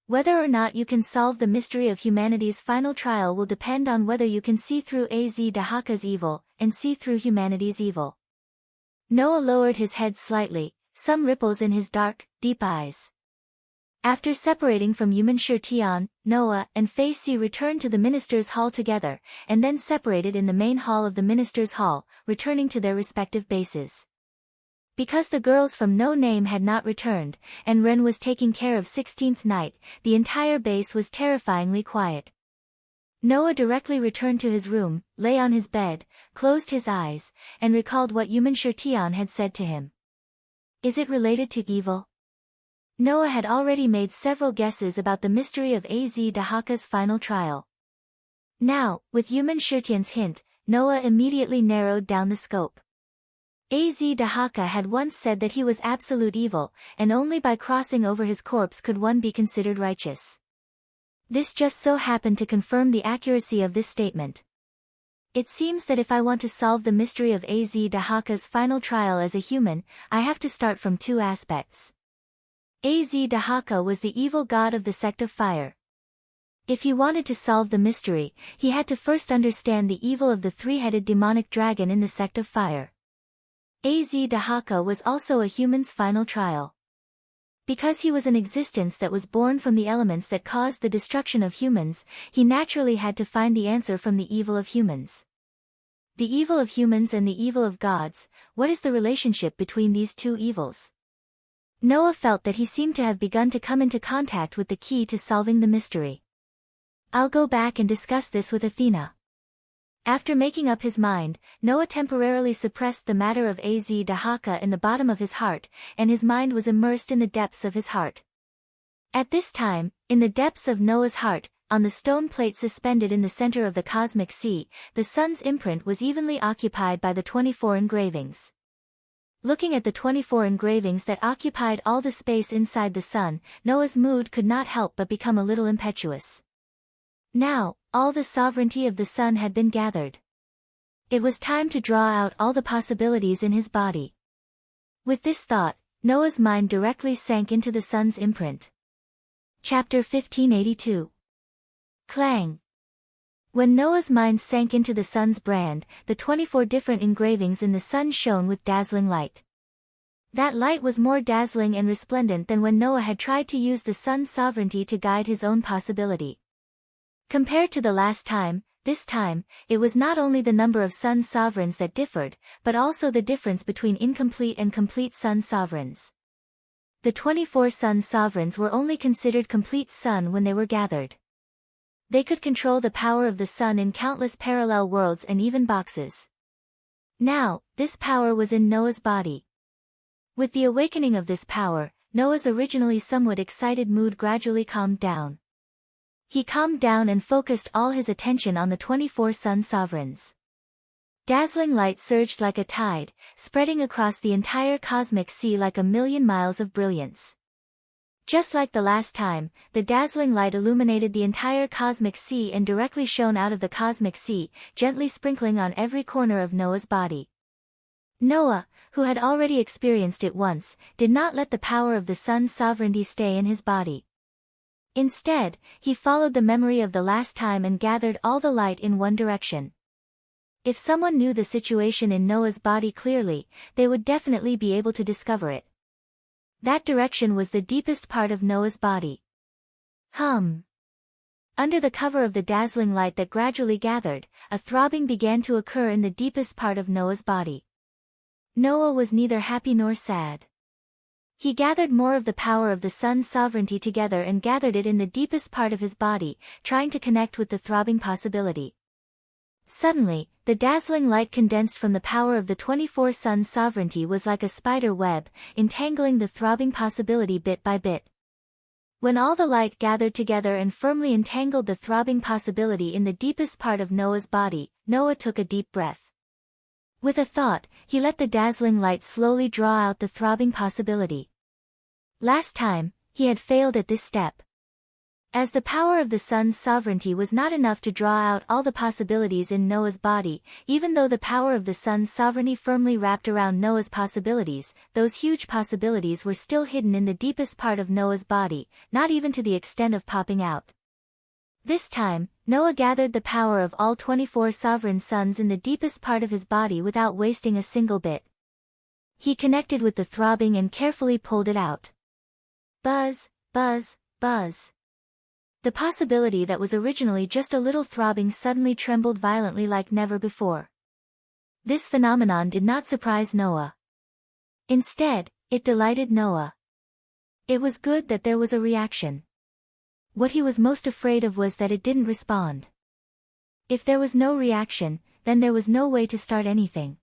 Speaker 1: Whether or not you can solve the mystery of humanity's final trial will depend on whether you can see through Az Dahaka's evil, and see through humanity's evil. Noah lowered his head slightly, some ripples in his dark, deep eyes. After separating from Yuman Shirtian, Noah and Fei Si returned to the minister's hall together, and then separated in the main hall of the minister's hall, returning to their respective bases. Because the girls from No Name had not returned, and Ren was taking care of 16th Night, the entire base was terrifyingly quiet. Noah directly returned to his room, lay on his bed, closed his eyes, and recalled what Yuman Shirtian had said to him. Is it related to evil? Noah had already made several guesses about the mystery of Az Dahaka's final trial. Now, with Yuman Shirtian's hint, Noah immediately narrowed down the scope. Az Dahaka had once said that he was absolute evil, and only by crossing over his corpse could one be considered righteous. This just so happened to confirm the accuracy of this statement. It seems that if I want to solve the mystery of Az Dahaka's final trial as a human, I have to start from two aspects. Az Dahaka was the evil god of the sect of fire. If he wanted to solve the mystery, he had to first understand the evil of the three-headed demonic dragon in the sect of fire. Az Dahaka was also a human's final trial. Because he was an existence that was born from the elements that caused the destruction of humans, he naturally had to find the answer from the evil of humans. The evil of humans and the evil of gods, what is the relationship between these two evils? Noah felt that he seemed to have begun to come into contact with the key to solving the mystery. I'll go back and discuss this with Athena. After making up his mind, Noah temporarily suppressed the matter of Az Dahaka in the bottom of his heart, and his mind was immersed in the depths of his heart. At this time, in the depths of Noah's heart, on the stone plate suspended in the center of the cosmic sea, the sun's imprint was evenly occupied by the 24 engravings. Looking at the 24 engravings that occupied all the space inside the sun, Noah's mood could not help but become a little impetuous. Now, all the sovereignty of the sun had been gathered. It was time to draw out all the possibilities in his body. With this thought, Noah's mind directly sank into the sun's imprint. Chapter 1582. Clang. When Noah's mind sank into the sun's brand, the 24 different engravings in the sun shone with dazzling light. That light was more dazzling and resplendent than when Noah had tried to use the sun's sovereignty to guide his own possibility. Compared to the last time, this time, it was not only the number of sun sovereigns that differed, but also the difference between incomplete and complete sun sovereigns. The 24 sun sovereigns were only considered complete sun when they were gathered. They could control the power of the sun in countless parallel worlds and even boxes. Now, this power was in Noah's body. With the awakening of this power, Noah's originally somewhat excited mood gradually calmed down. He calmed down and focused all his attention on the 24 sun sovereigns. Dazzling light surged like a tide, spreading across the entire cosmic sea like a million miles of brilliance. Just like the last time, the dazzling light illuminated the entire cosmic sea and directly shone out of the cosmic sea, gently sprinkling on every corner of Noah's body. Noah, who had already experienced it once, did not let the power of the sun's sovereignty stay in his body. Instead, he followed the memory of the last time and gathered all the light in one direction. If someone knew the situation in Noah's body clearly, they would definitely be able to discover it. That direction was the deepest part of Noah's body. Under the cover of the dazzling light that gradually gathered, a throbbing began to occur in the deepest part of Noah's body. Noah was neither happy nor sad. He gathered more of the power of the sun's sovereignty together and gathered it in the deepest part of his body, trying to connect with the throbbing possibility. Suddenly, the dazzling light condensed from the power of the 24 sun's sovereignty was like a spider web, entangling the throbbing possibility bit by bit. When all the light gathered together and firmly entangled the throbbing possibility in the deepest part of Noah's body, Noah took a deep breath. With a thought, he let the dazzling light slowly draw out the throbbing possibility. Last time, he had failed at this step. As the power of the sun's sovereignty was not enough to draw out all the possibilities in Noah's body, even though the power of the sun's sovereignty firmly wrapped around Noah's possibilities, those huge possibilities were still hidden in the deepest part of Noah's body, not even to the extent of popping out. This time, Noah gathered the power of all 24 sovereign suns in the deepest part of his body without wasting a single bit. He connected with the throbbing and carefully pulled it out. Buzz, buzz, buzz. The possibility that was originally just a little throbbing suddenly trembled violently like never before. This phenomenon did not surprise Noah. Instead, it delighted Noah. It was good that there was a reaction. What he was most afraid of was that it didn't respond. If there was no reaction, then there was no way to start anything.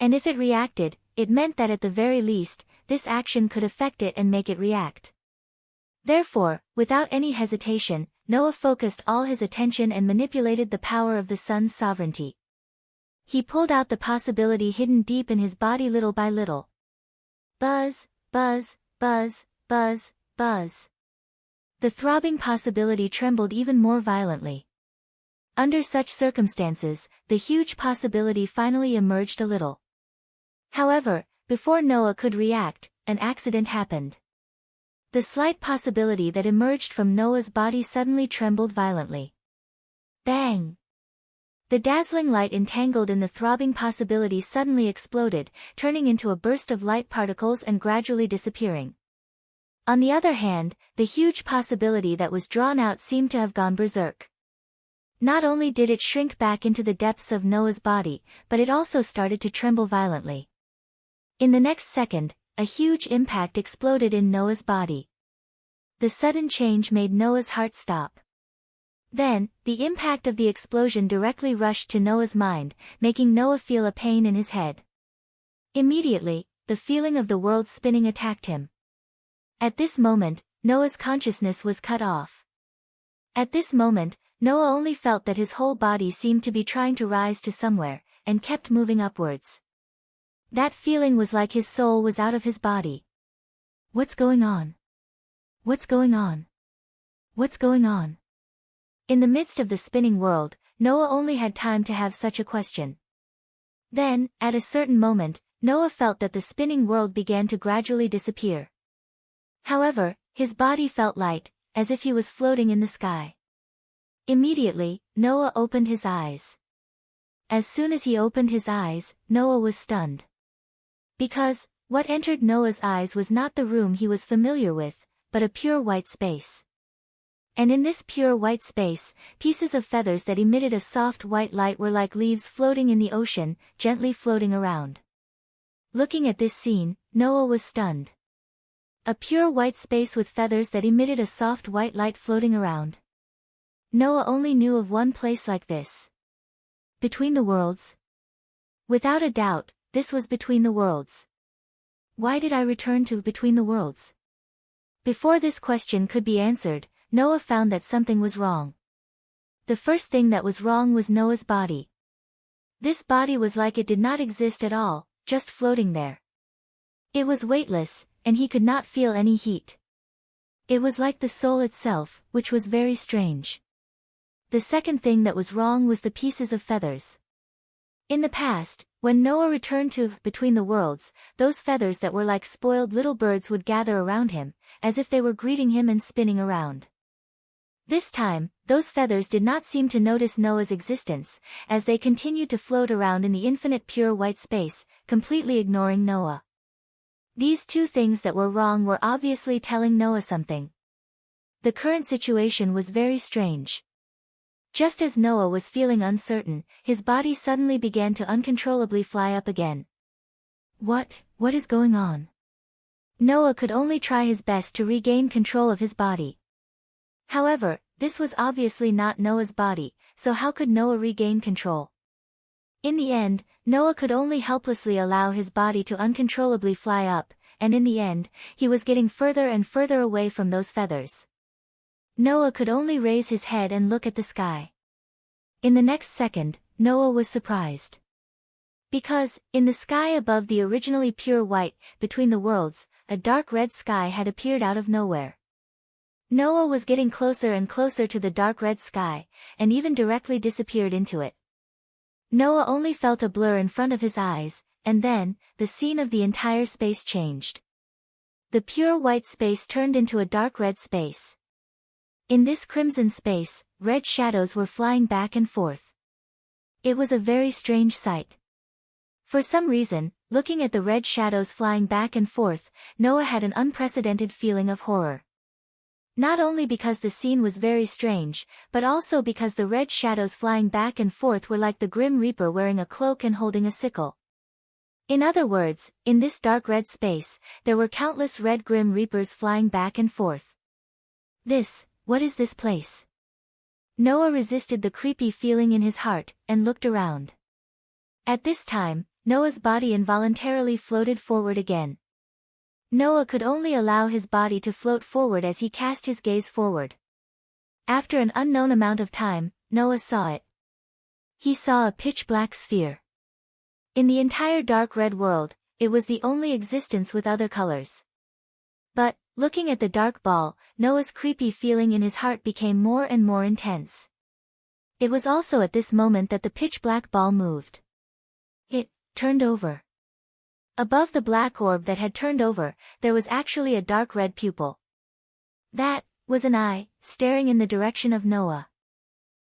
Speaker 1: And if it reacted, it meant that at the very least, this action could affect it and make it react. Therefore, without any hesitation, Noah focused all his attention and manipulated the power of the sun's sovereignty. He pulled out the possibility hidden deep in his body little by little. Buzz, buzz, buzz, buzz, buzz. The throbbing possibility trembled even more violently. Under such circumstances, the huge possibility finally emerged a little. However, before Noah could react, an accident happened. The slight possibility that emerged from Noah's body suddenly trembled violently. Bang! The dazzling light entangled in the throbbing possibility suddenly exploded, turning into a burst of light particles and gradually disappearing. On the other hand, the huge possibility that was drawn out seemed to have gone berserk. Not only did it shrink back into the depths of Noah's body, but it also started to tremble violently. In the next second, a huge impact exploded in Noah's body. The sudden change made Noah's heart stop. Then, the impact of the explosion directly rushed to Noah's mind, making Noah feel a pain in his head. Immediately, the feeling of the world spinning attacked him. At this moment, Noah's consciousness was cut off. At this moment, Noah only felt that his whole body seemed to be trying to rise to somewhere, and kept moving upwards. That feeling was like his soul was out of his body. What's going on? What's going on? What's going on? In the midst of the spinning world, Noah only had time to have such a question. Then, at a certain moment, Noah felt that the spinning world began to gradually disappear. However, his body felt light, as if he was floating in the sky. Immediately, Noah opened his eyes. As soon as he opened his eyes, Noah was stunned. Because, what entered Noah's eyes was not the room he was familiar with, but a pure white space. And in this pure white space, pieces of feathers that emitted a soft white light were like leaves floating in the ocean, gently floating around. Looking at this scene, Noah was stunned. A pure white space with feathers that emitted a soft white light floating around. Noah only knew of one place like this. Between the worlds? Without a doubt, this was between the worlds. Why did I return to between the worlds? Before this question could be answered, Noah found that something was wrong. The first thing that was wrong was Noah's body. This body was like it did not exist at all, just floating there. It was weightless, and he could not feel any heat. It was like the soul itself, which was very strange. The second thing that was wrong was the pieces of feathers. In the past, when Noah returned to between the worlds, those feathers that were like spoiled little birds would gather around him, as if they were greeting him and spinning around. This time, those feathers did not seem to notice Noah's existence, as they continued to float around in the infinite pure white space, completely ignoring Noah. These two things that were wrong were obviously telling Noah something. The current situation was very strange. Just as Noah was feeling uncertain, his body suddenly began to uncontrollably fly up again. What is going on? Noah could only try his best to regain control of his body. However, this was obviously not Noah's body, so how could Noah regain control? In the end, Noah could only helplessly allow his body to uncontrollably fly up, and in the end, he was getting further and further away from those feathers. Noah could only raise his head and look at the sky. In the next second, Noah was surprised. Because, in the sky above the originally pure white, between the worlds, a dark red sky had appeared out of nowhere. Noah was getting closer and closer to the dark red sky, and even directly disappeared into it. Noah only felt a blur in front of his eyes, and then, the scene of the entire space changed. The pure white space turned into a dark red space. In this crimson space, red shadows were flying back and forth. It was a very strange sight. For some reason, looking at the red shadows flying back and forth, Noah had an unprecedented feeling of horror. Not only because the scene was very strange, but also because the red shadows flying back and forth were like the Grim Reaper wearing a cloak and holding a sickle. In other words, in this dark red space, there were countless red Grim Reapers flying back and forth. What is this place? Noah resisted the creepy feeling in his heart, and looked around. At this time, Noah's body involuntarily floated forward again. Noah could only allow his body to float forward as he cast his gaze forward. After an unknown amount of time, Noah saw it. He saw a pitch-black sphere. In the entire dark red world, it was the only existence with other colors. But, looking at the dark ball, Noah's creepy feeling in his heart became more and more intense. It was also at this moment that the pitch-black ball moved. It turned over. Above the black orb that had turned over, there was actually a dark red pupil. That was an eye, staring in the direction of Noah.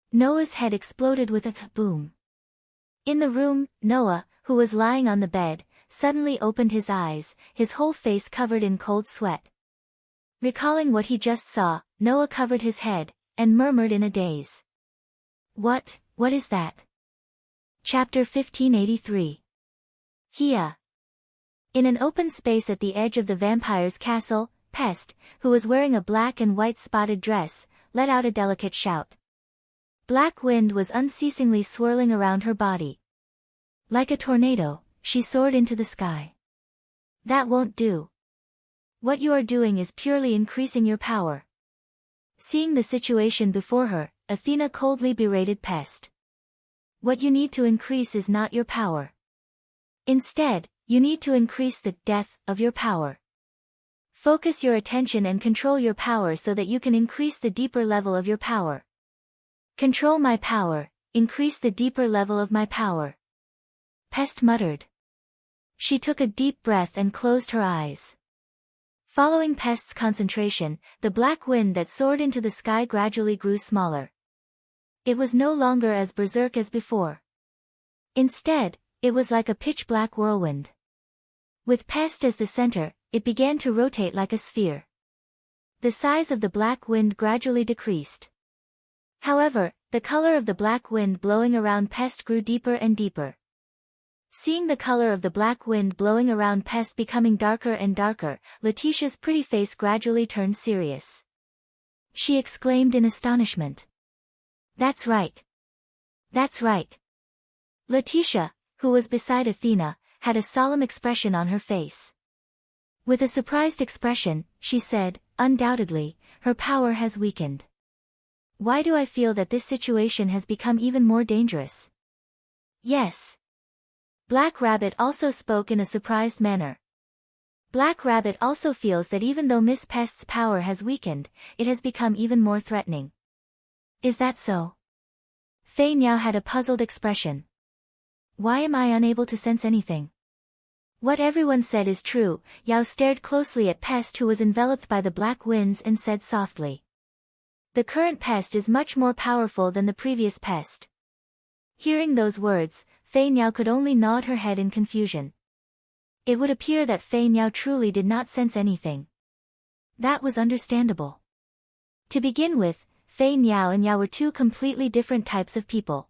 Speaker 1: Noah's head exploded with a boom. In the room, Noah, who was lying on the bed, suddenly opened his eyes, his whole face covered in cold sweat. Recalling what he just saw, Noah covered his head, and murmured in a daze. What is that? Chapter 1583. Hia. In an open space at the edge of the vampire's castle, Pest, who was wearing a black and white spotted dress, let out a delicate shout. Black wind was unceasingly swirling around her body. Like a tornado, she soared into the sky. That won't do. What you are doing is purely increasing your power. Seeing the situation before her, Athena coldly berated Pest. What you need to increase is not your power. Instead, you need to increase the depth of your power. Focus your attention and control your power so that you can increase the deeper level of your power. Control my power, increase the deeper level of my power. Pest muttered. She took a deep breath and closed her eyes. Following Pest's concentration, the black wind that soared into the sky gradually grew smaller. It was no longer as berserk as before. Instead, it was like a pitch-black whirlwind. With Pest as the center, it began to rotate like a sphere. The size of the black wind gradually decreased. However, the color of the black wind blowing around Pest grew deeper and deeper. Seeing the color of the black wind blowing around Pest becoming darker and darker, Letitia's pretty face gradually turned serious. She exclaimed in astonishment. That's right. That's right. Letitia, who was beside Athena, had a solemn expression on her face. With a surprised expression, she said, undoubtedly, her power has weakened. Why do I feel that this situation has become even more dangerous? Yes. Black Rabbit also spoke in a surprised manner. Black Rabbit also feels that even though Miss Pest's power has weakened, it has become even more threatening. Is that so? Fei Niao had a puzzled expression. Why am I unable to sense anything? What everyone said is true. Yao stared closely at Pest, who was enveloped by the black winds, and said softly. The current Pest is much more powerful than the previous Pest. Hearing those words, Fei Niao could only nod her head in confusion. It would appear that Fei Niao truly did not sense anything. That was understandable. To begin with, Fei Niao and Yao were two completely different types of people.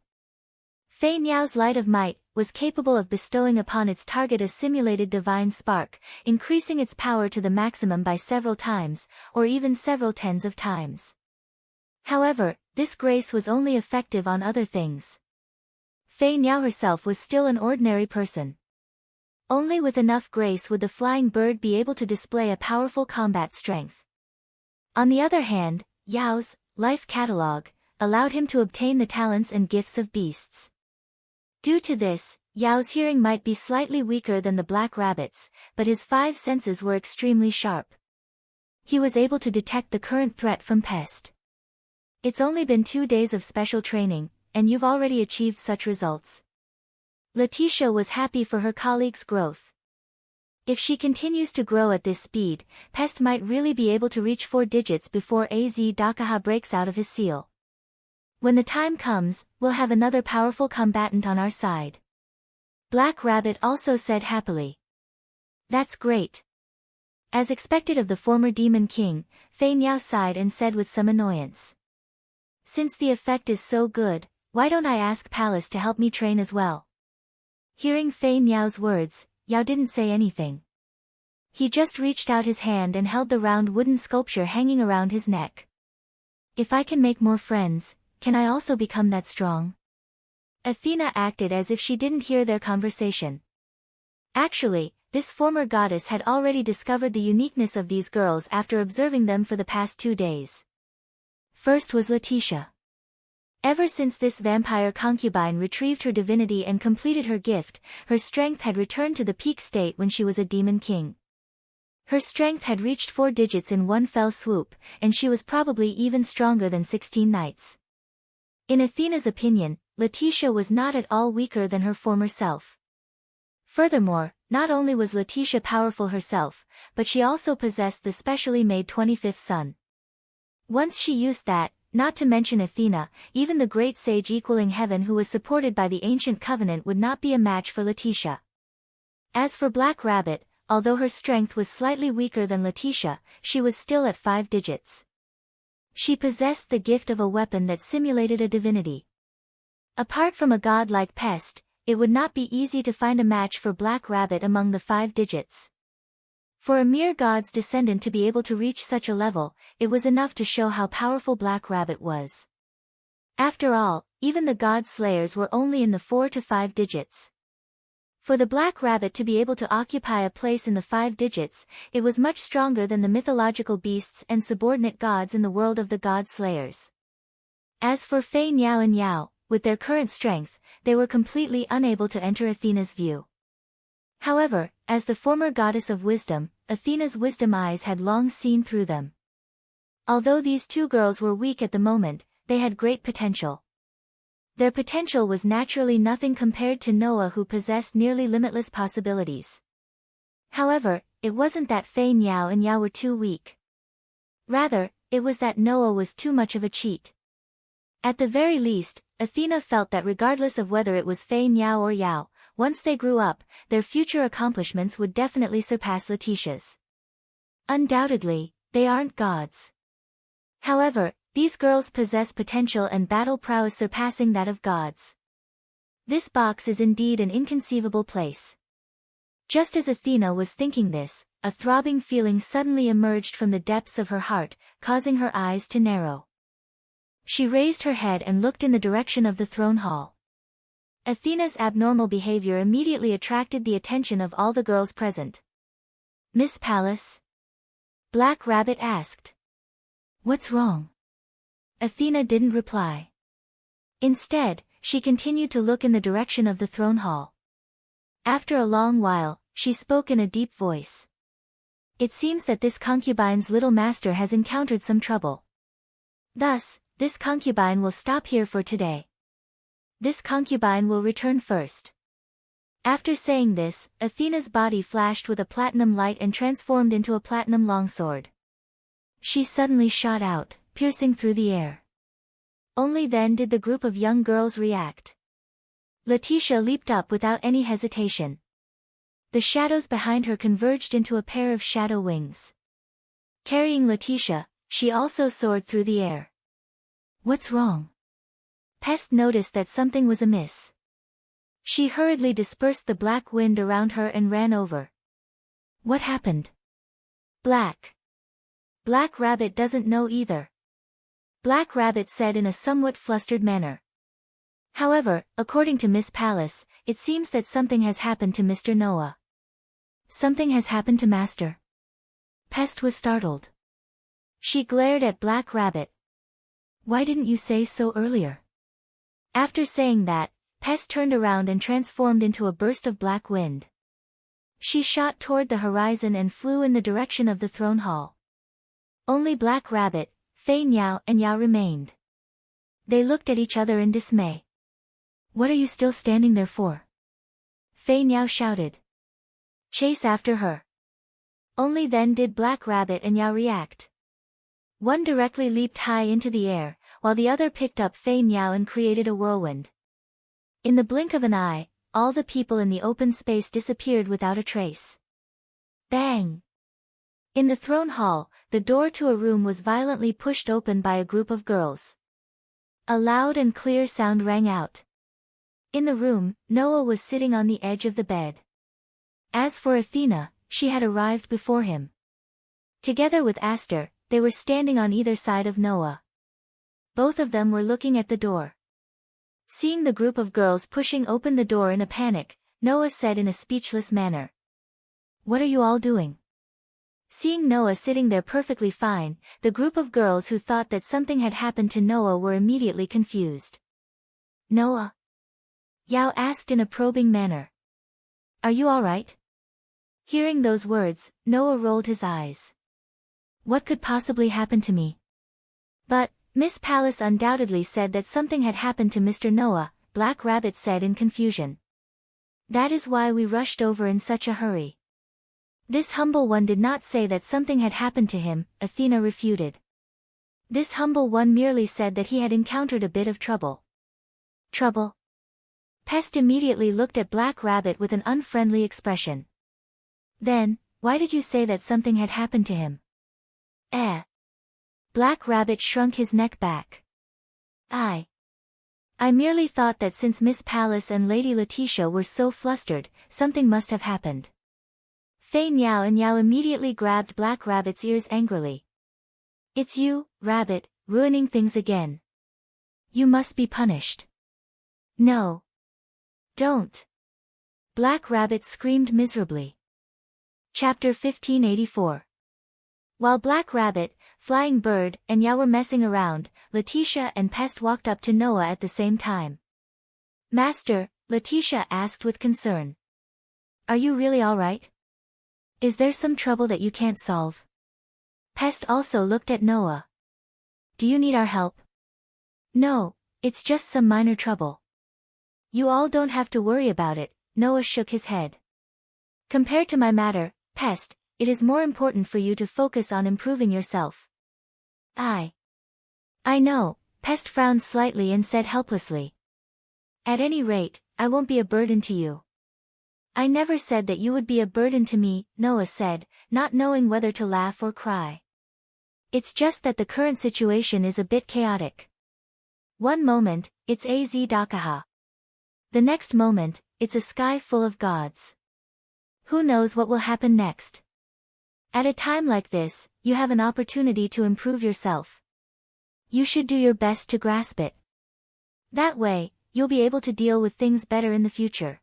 Speaker 1: Fei Niao's light of might was capable of bestowing upon its target a simulated divine spark, increasing its power to the maximum by several times, or even several tens of times. However, this grace was only effective on other things. Fei Niao herself was still an ordinary person. Only with enough grace would the flying bird be able to display a powerful combat strength. On the other hand, Yao's life catalogue allowed him to obtain the talents and gifts of beasts. Due to this, Yao's hearing might be slightly weaker than the Black Rabbit's, but his five senses were extremely sharp. He was able to detect the current threat from Pest. It's only been 2 days of special training, and you've already achieved such results. Letitia was happy for her colleague's growth. If she continues to grow at this speed, Pest might really be able to reach 4 digits before AZ Dakaha breaks out of his seal. When the time comes, we'll have another powerful combatant on our side. Black Rabbit also said happily. That's great. As expected of the former Demon King, Fei Niao sighed and said with some annoyance. Since the effect is so good, why don't I ask Palace to help me train as well? Hearing Fei Niao's words, Yao didn't say anything. He just reached out his hand and held the round wooden sculpture hanging around his neck. If I can make more friends, can I also become that strong? Athena acted as if she didn't hear their conversation. Actually, this former goddess had already discovered the uniqueness of these girls after observing them for the past 2 days. First was Letitia. Ever since this vampire concubine retrieved her divinity and completed her gift, her strength had returned to the peak state when she was a demon king. Her strength had reached 4 digits in one fell swoop, and she was probably even stronger than 16 knights. In Athena's opinion, Letitia was not at all weaker than her former self. Furthermore, not only was Letitia powerful herself, but she also possessed the specially made 25th sun. Once she used that, not to mention Athena, even the great sage equaling heaven who was supported by the ancient covenant would not be a match for Letitia. As for Black Rabbit, although her strength was slightly weaker than Letitia, she was still at 5 digits. She possessed the gift of a weapon that simulated a divinity. Apart from a god like Pest, it would not be easy to find a match for Black Rabbit among the 5 digits. For a mere god's descendant to be able to reach such a level, it was enough to show how powerful Black Rabbit was. After all, even the god slayers were only in the 4 to 5 digits. For the black rabbit to be able to occupy a place in the 5 digits, it was much stronger than the mythological beasts and subordinate gods in the world of the god slayers. As for Fei Niao and Yao, with their current strength, they were completely unable to enter Athena's view. However, as the former goddess of wisdom, Athena's wisdom eyes had long seen through them. Although these two girls were weak at the moment, they had great potential. Their potential was naturally nothing compared to Noah, who possessed nearly limitless possibilities. However, it wasn't that Fei Niao and Yao were too weak. Rather, it was that Noah was too much of a cheat. At the very least, Athena felt that regardless of whether it was Fei Niao or Yao, once they grew up, their future accomplishments would definitely surpass Letitia's. Undoubtedly, they aren't gods. However, these girls possess potential and battle prowess surpassing that of gods. This box is indeed an inconceivable place. Just as Athena was thinking this, a throbbing feeling suddenly emerged from the depths of her heart, causing her eyes to narrow. She raised her head and looked in the direction of the throne hall. Athena's abnormal behavior immediately attracted the attention of all the girls present. "Miss Pallas?" Black Rabbit asked. "What's wrong?" Athena didn't reply. Instead, she continued to look in the direction of the throne hall. After a long while, she spoke in a deep voice. "It seems that this concubine's little master has encountered some trouble. Thus, this concubine will stop here for today. This concubine will return first." After saying this, Athena's body flashed with a platinum light and transformed into a platinum longsword. She suddenly shot out, piercing through the air. Only then did the group of young girls react. Letitia leaped up without any hesitation. The shadows behind her converged into a pair of shadow wings. Carrying Letitia, she also soared through the air. "What's wrong?" Pest noticed that something was amiss. She hurriedly dispersed the black wind around her and ran over. "What happened?" Black Rabbit doesn't know either. Black Rabbit said in a somewhat flustered manner. However, according to Miss Pallas, it seems that something has happened to Mr. Noah. "Something has happened to Master?" Pest was startled. She glared at Black Rabbit. "Why didn't you say so earlier?" After saying that, Pest turned around and transformed into a burst of black wind. She shot toward the horizon and flew in the direction of the throne hall. Only Black Rabbit, Fei Niao and Yao remained. They looked at each other in dismay. "What are you still standing there for?" Fei Niao shouted. "Chase after her." Only then did Black Rabbit and Yao react. One directly leaped high into the air, while the other picked up Fei Niao and created a whirlwind. In the blink of an eye, all the people in the open space disappeared without a trace. Bang! In the throne hall, the door to a room was violently pushed open by a group of girls. A loud and clear sound rang out. In the room, Noah was sitting on the edge of the bed. As for Athena, she had arrived before him. Together with Aster, they were standing on either side of Noah. Both of them were looking at the door. Seeing the group of girls pushing open the door in a panic, Noah said in a speechless manner. "What are you all doing?" Seeing Noah sitting there perfectly fine, the group of girls who thought that something had happened to Noah were immediately confused. "Noah?" Yao asked in a probing manner. "Are you all right?" Hearing those words, Noah rolled his eyes. "What could possibly happen to me?" "But, Miss Pallas undoubtedly said that something had happened to Mr. Noah," Black Rabbit said in confusion. "That is why we rushed over in such a hurry." "This humble one did not say that something had happened to him," Athena refuted. "This humble one merely said that he had encountered a bit of trouble." "Trouble?" Pest immediately looked at Black Rabbit with an unfriendly expression. "Then, why did you say that something had happened to him?" Black Rabbit shrunk his neck back. I merely thought that since Miss Pallas and Lady Letitia were so flustered, something must have happened." Fei Niao and Yao immediately grabbed Black Rabbit's ears angrily. "It's you, Rabbit, ruining things again." You must be punished. No. Don't. Black Rabbit screamed miserably. Chapter 1584. While Black Rabbit, Flying Bird, and Yao were messing around, Letitia and Pest walked up to Noah at the same time. Master, Letitia asked with concern. Are you really all right? Is there some trouble that you can't solve? Pest also looked at Noah. Do you need our help? No, it's just some minor trouble. You all don't have to worry about it, Noah shook his head. Compared to my matter, Pest, it is more important for you to focus on improving yourself. I know, Pest frowned slightly and said helplessly. At any rate, I won't be a burden to you. I never said that you would be a burden to me, Noah said, not knowing whether to laugh or cry. It's just that the current situation is a bit chaotic. One moment, it's AZ Dakaha. The next moment, it's a sky full of gods. Who knows what will happen next? At a time like this, you have an opportunity to improve yourself. You should do your best to grasp it. That way, you'll be able to deal with things better in the future.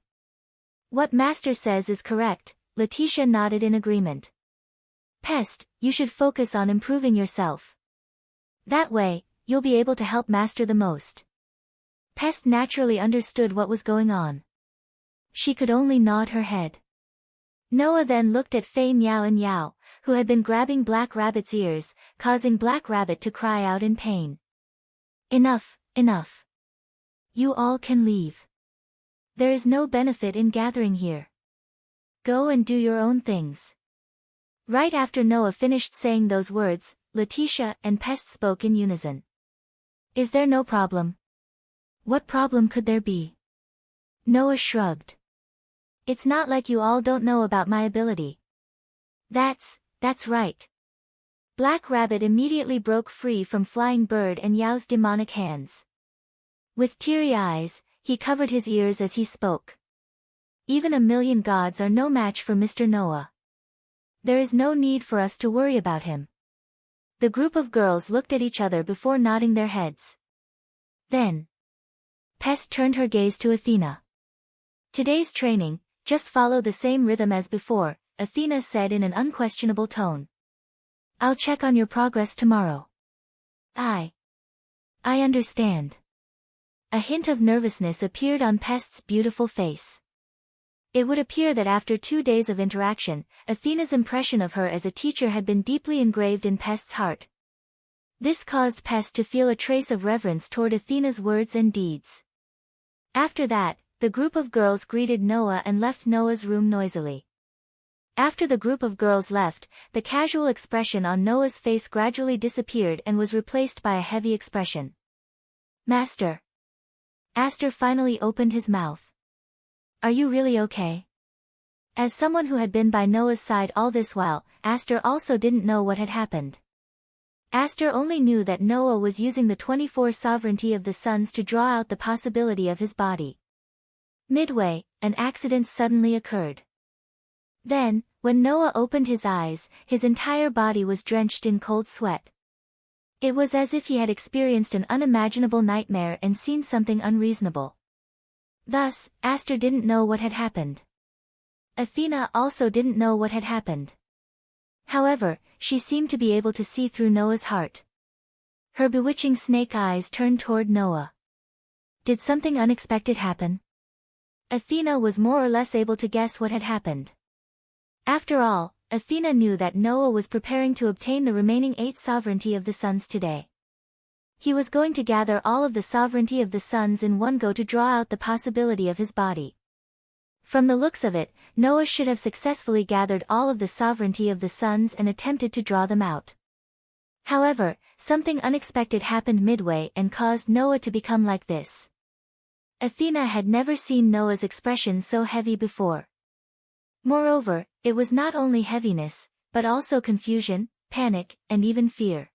Speaker 1: What Master says is correct, Letitia nodded in agreement. Pest, you should focus on improving yourself. That way, you'll be able to help Master the most. Pest naturally understood what was going on. She could only nod her head. Noah then looked at Fei Miao and Yao, who had been grabbing Black Rabbit's ears, causing Black Rabbit to cry out in pain. Enough, enough. You all can leave. There is no benefit in gathering here. Go and do your own things. Right after Noah finished saying those words, Letitia and Pest spoke in unison. Is there no problem? What problem could there be? Noah shrugged. It's not like you all don't know about my ability. That's right. Black Rabbit immediately broke free from Flying Bird and Yao's demonic hands. With teary eyes, he covered his ears as he spoke. Even 1,000,000 gods are no match for Mr. Noah. There is no need for us to worry about him. The group of girls looked at each other before nodding their heads. Then, Pest turned her gaze to Athena. Today's training, just follow the same rhythm as before, Athena said in an unquestionable tone. I'll check on your progress tomorrow. I understand. A hint of nervousness appeared on Pest's beautiful face. It would appear that after 2 days of interaction, Athena's impression of her as a teacher had been deeply engraved in Pest's heart. This caused Pest to feel a trace of reverence toward Athena's words and deeds. After that, the group of girls greeted Noah and left Noah's room noisily. After the group of girls left, the casual expression on Noah's face gradually disappeared and was replaced by a heavy expression. Master. Aster finally opened his mouth. Are you really okay? As someone who had been by Noah's side all this while, Aster also didn't know what had happened. Aster only knew that Noah was using the 24 sovereignty of the suns to draw out the possibility of his body. Midway, an accident suddenly occurred. Then, when Noah opened his eyes, his entire body was drenched in cold sweat. It was as if he had experienced an unimaginable nightmare and seen something unreasonable. Thus, Aster didn't know what had happened. Athena also didn't know what had happened. However, she seemed to be able to see through Noah's heart. Her bewitching snake eyes turned toward Noah. Did something unexpected happen? Athena was more or less able to guess what had happened. After all, Athena knew that Noah was preparing to obtain the remaining 8 sovereignty of the suns today. He was going to gather all of the sovereignty of the suns in one go to draw out the possibility of his body. From the looks of it, Noah should have successfully gathered all of the sovereignty of the suns and attempted to draw them out. However, something unexpected happened midway and caused Noah to become like this. Athena had never seen Noah's expression so heavy before. Moreover, it was not only heaviness, but also confusion, panic, and even fear.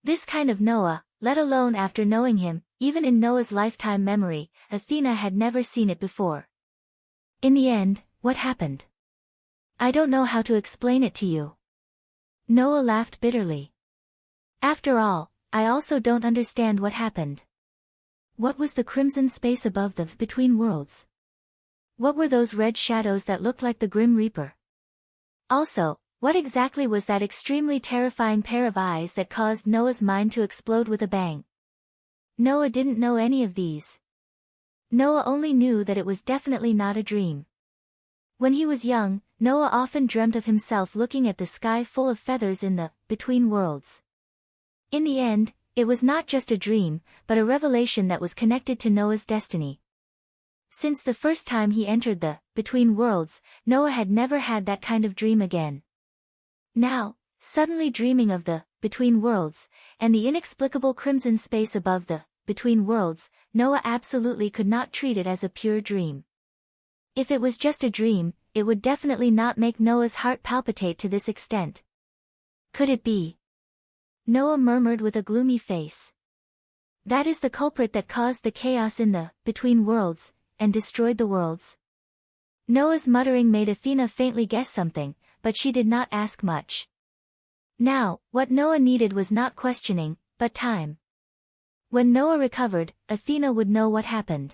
Speaker 1: This kind of Noah, let alone after knowing him, even in Noah's lifetime memory, Athena had never seen it before. In the end, what happened? I don't know how to explain it to you. Noah laughed bitterly. After all, I also don't understand what happened. What was the crimson space above the between worlds? What were those red shadows that looked like the Grim Reaper? Also, what exactly was that extremely terrifying pair of eyes that caused Noah's mind to explode with a bang? Noah didn't know any of these. Noah only knew that it was definitely not a dream. When he was young, Noah often dreamt of himself looking at the sky full of feathers in the between worlds. In the end, it was not just a dream, but a revelation that was connected to Noah's destiny. Since the first time he entered the between worlds, Noah had never had that kind of dream again. Now, suddenly dreaming of the between worlds, and the inexplicable crimson space above the between worlds, Noah absolutely could not treat it as a pure dream. If it was just a dream, it would definitely not make Noah's heart palpitate to this extent. Could it be? Noah murmured with a gloomy face. That is the culprit that caused the chaos in the between worlds, and destroyed the worlds. Noah's muttering made Athena faintly guess something, but she did not ask much. Now, what Noah needed was not questioning, but time. When Noah recovered, Athena would know what happened.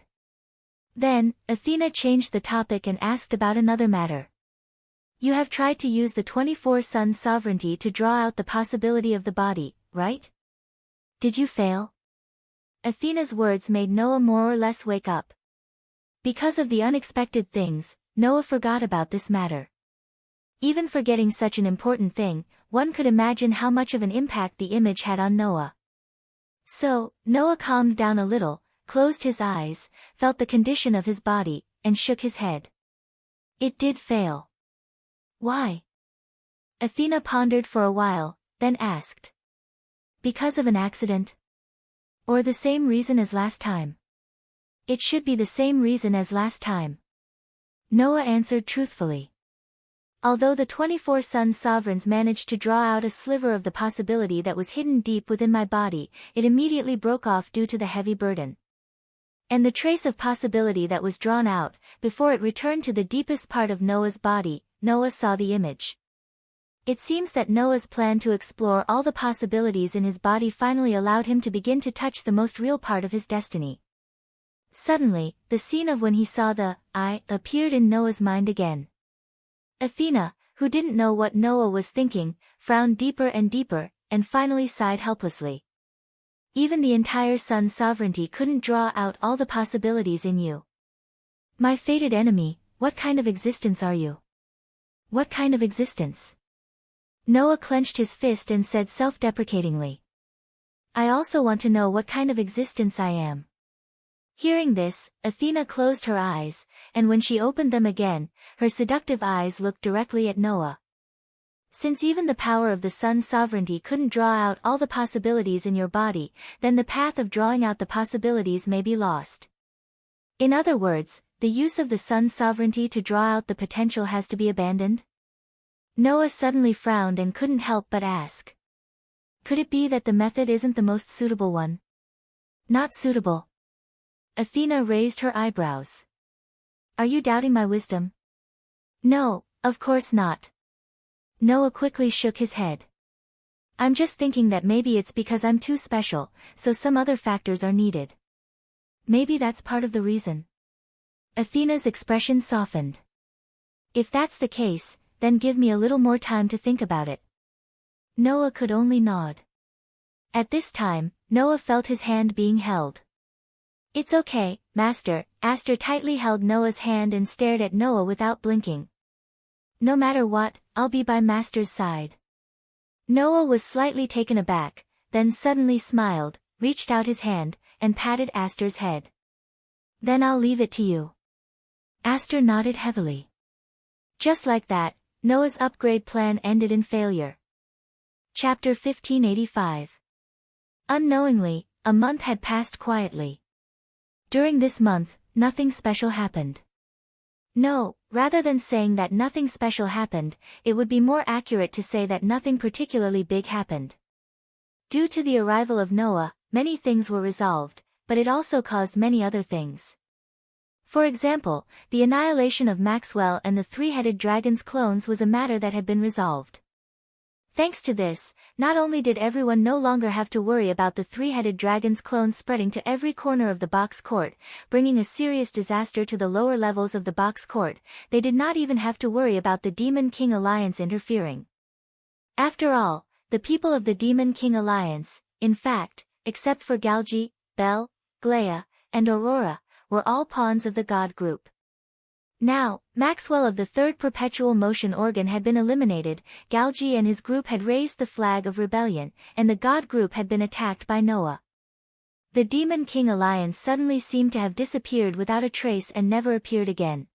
Speaker 1: Then, Athena changed the topic and asked about another matter. You have tried to use the 24-sun sovereignty to draw out the possibility of the body, right? Did you fail? Athena's words made Noah more or less wake up. Because of the unexpected things, Noah forgot about this matter. Even forgetting such an important thing, one could imagine how much of an impact the image had on Noah. So, Noah calmed down a little, closed his eyes, felt the condition of his body, and shook his head. It did fail. Why? Athena pondered for a while, then asked. Because of an accident? Or the same reason as last time? It should be the same reason as last time. Noah answered truthfully. Although the 24-sun sovereigns managed to draw out a sliver of the possibility that was hidden deep within my body, it immediately broke off due to the heavy burden. And the trace of possibility that was drawn out, before it returned to the deepest part of Noah's body, Noah saw the image. It seems that Noah's plan to explore all the possibilities in his body finally allowed him to begin to touch the most real part of his destiny. Suddenly, the scene of when he saw the eye appeared in Noah's mind again. Athena, who didn't know what Noah was thinking, frowned deeper and deeper, and finally sighed helplessly. Even the entire sun's sovereignty couldn't draw out all the possibilities in you. My fated enemy, what kind of existence are you? What kind of existence? Noah clenched his fist and said self-deprecatingly. I also want to know what kind of existence I am. Hearing this, Athena closed her eyes, and when she opened them again, her seductive eyes looked directly at Noah. Since even the power of the sun's sovereignty couldn't draw out all the possibilities in your body, then the path of drawing out the possibilities may be lost. In other words, the use of the sun's sovereignty to draw out the potential has to be abandoned? Noah suddenly frowned and couldn't help but ask. Could it be that the method isn't the most suitable one? Not suitable. Athena raised her eyebrows. Are you doubting my wisdom? No, of course not. Noah quickly shook his head. I'm just thinking that maybe it's because I'm too special, so some other factors are needed. Maybe that's part of the reason. Athena's expression softened. If that's the case, then give me a little more time to think about it. Noah could only nod. At this time, Noah felt his hand being held. It's okay, Master. Aster tightly held Noah's hand and stared at Noah without blinking. No matter what, I'll be by Master's side. Noah was slightly taken aback, then suddenly smiled, reached out his hand, and patted Aster's head. Then I'll leave it to you. Aster nodded heavily. Just like that, Noah's upgrade plan ended in failure. Chapter 1585. Unknowingly, a month had passed quietly. During this month, nothing special happened. No, rather than saying that nothing special happened, it would be more accurate to say that nothing particularly big happened. Due to the arrival of Noah, many things were resolved, but it also caused many other things. For example, the annihilation of Maxwell and the three-headed dragon's clones was a matter that had been resolved. Thanks to this, not only did everyone no longer have to worry about the three-headed dragon's clone spreading to every corner of the box court, bringing a serious disaster to the lower levels of the box court, they did not even have to worry about the Demon King Alliance interfering. After all, the people of the Demon King Alliance, in fact, except for Galgi, Bel, Glea, and Aurora, were all pawns of the God group. Now, Maxwell of the third perpetual motion organ had been eliminated, Galgi and his group had raised the flag of rebellion, and the God group had been attacked by Noah. The Demon King Alliance suddenly seemed to have disappeared without a trace and never appeared again.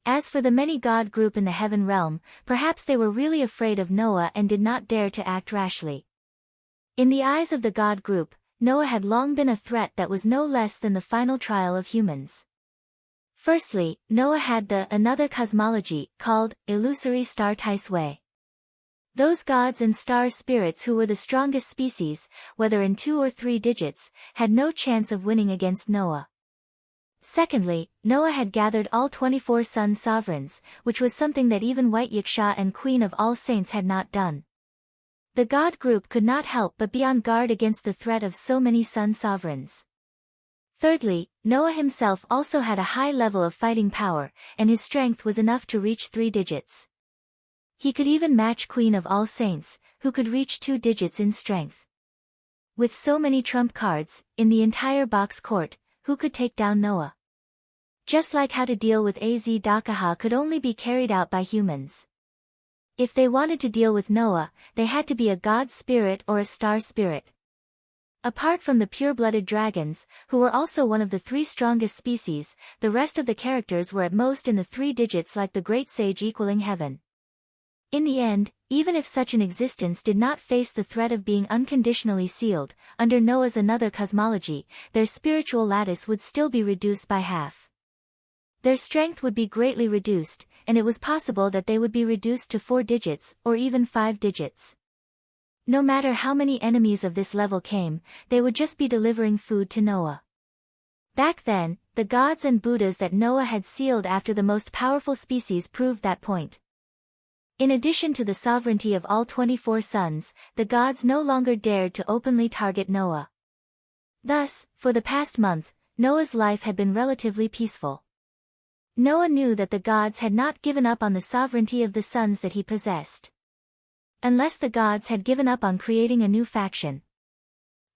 Speaker 1: As for the many God group in the heaven realm, perhaps they were really afraid of Noah and did not dare to act rashly. In the eyes of the God group, Noah had long been a threat that was no less than the final trial of humans. Firstly, Noah had another cosmology, called illusory star Taisui. Those gods and star spirits who were the strongest species, whether in 2 or 3 digits, had no chance of winning against Noah. Secondly, Noah had gathered all 24 sun sovereigns, which was something that even White Wuxia and Queen of All Saints had not done. The God group could not help but be on guard against the threat of so many sun sovereigns. Thirdly, Noah himself also had a high level of fighting power, and his strength was enough to reach 3 digits. He could even match Queen of All Saints, who could reach 2 digits in strength. With so many trump cards, in the entire box court, who could take down Noah? Just like how to deal with Az Dakaha could only be carried out by humans. If they wanted to deal with Noah, they had to be a god spirit or a star spirit. Apart from the pure-blooded dragons, who were also one of the 3 strongest species, the rest of the characters were at most in the 3 digits like the great sage equaling heaven. In the end, even if such an existence did not face the threat of being unconditionally sealed, under Noah's another cosmology, their spiritual lattice would still be reduced by half. Their strength would be greatly reduced, and it was possible that they would be reduced to 4 digits, or even 5 digits. No matter how many enemies of this level came, they would just be delivering food to Noah. Back then, the gods and Buddhas that Noah had sealed after the most powerful species proved that point. In addition to the sovereignty of all 24 suns, the gods no longer dared to openly target Noah. Thus, for the past month, Noah's life had been relatively peaceful. Noah knew that the gods had not given up on the sovereignty of the suns that he possessed. Unless the gods had given up on creating a new faction.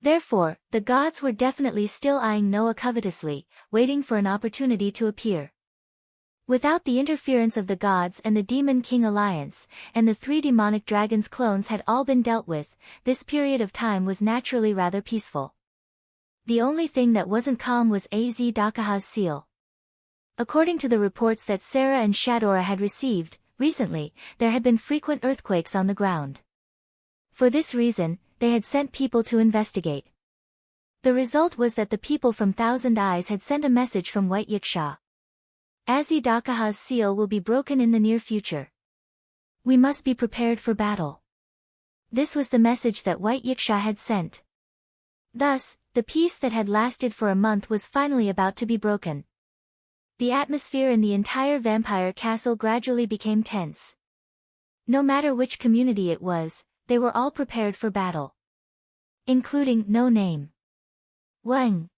Speaker 1: Therefore, the gods were definitely still eyeing Noah covetously, waiting for an opportunity to appear. Without the interference of the gods and the Demon King Alliance, and the 3 demonic dragons clones had all been dealt with, this period of time was naturally rather peaceful. The only thing that wasn't calm was Az Dakaha's seal. According to the reports that Sarah and Shadora had received, recently, there had been frequent earthquakes on the ground. For this reason, they had sent people to investigate. The result was that the people from Thousand Eyes had sent a message from White Wuxia. Az Dakaha's seal will be broken in the near future. We must be prepared for battle. This was the message that White Wuxia had sent. Thus, the peace that had lasted for a month was finally about to be broken. The atmosphere in the entire vampire castle gradually became tense. No matter which community it was, they were all prepared for battle. Including No Name. Wang.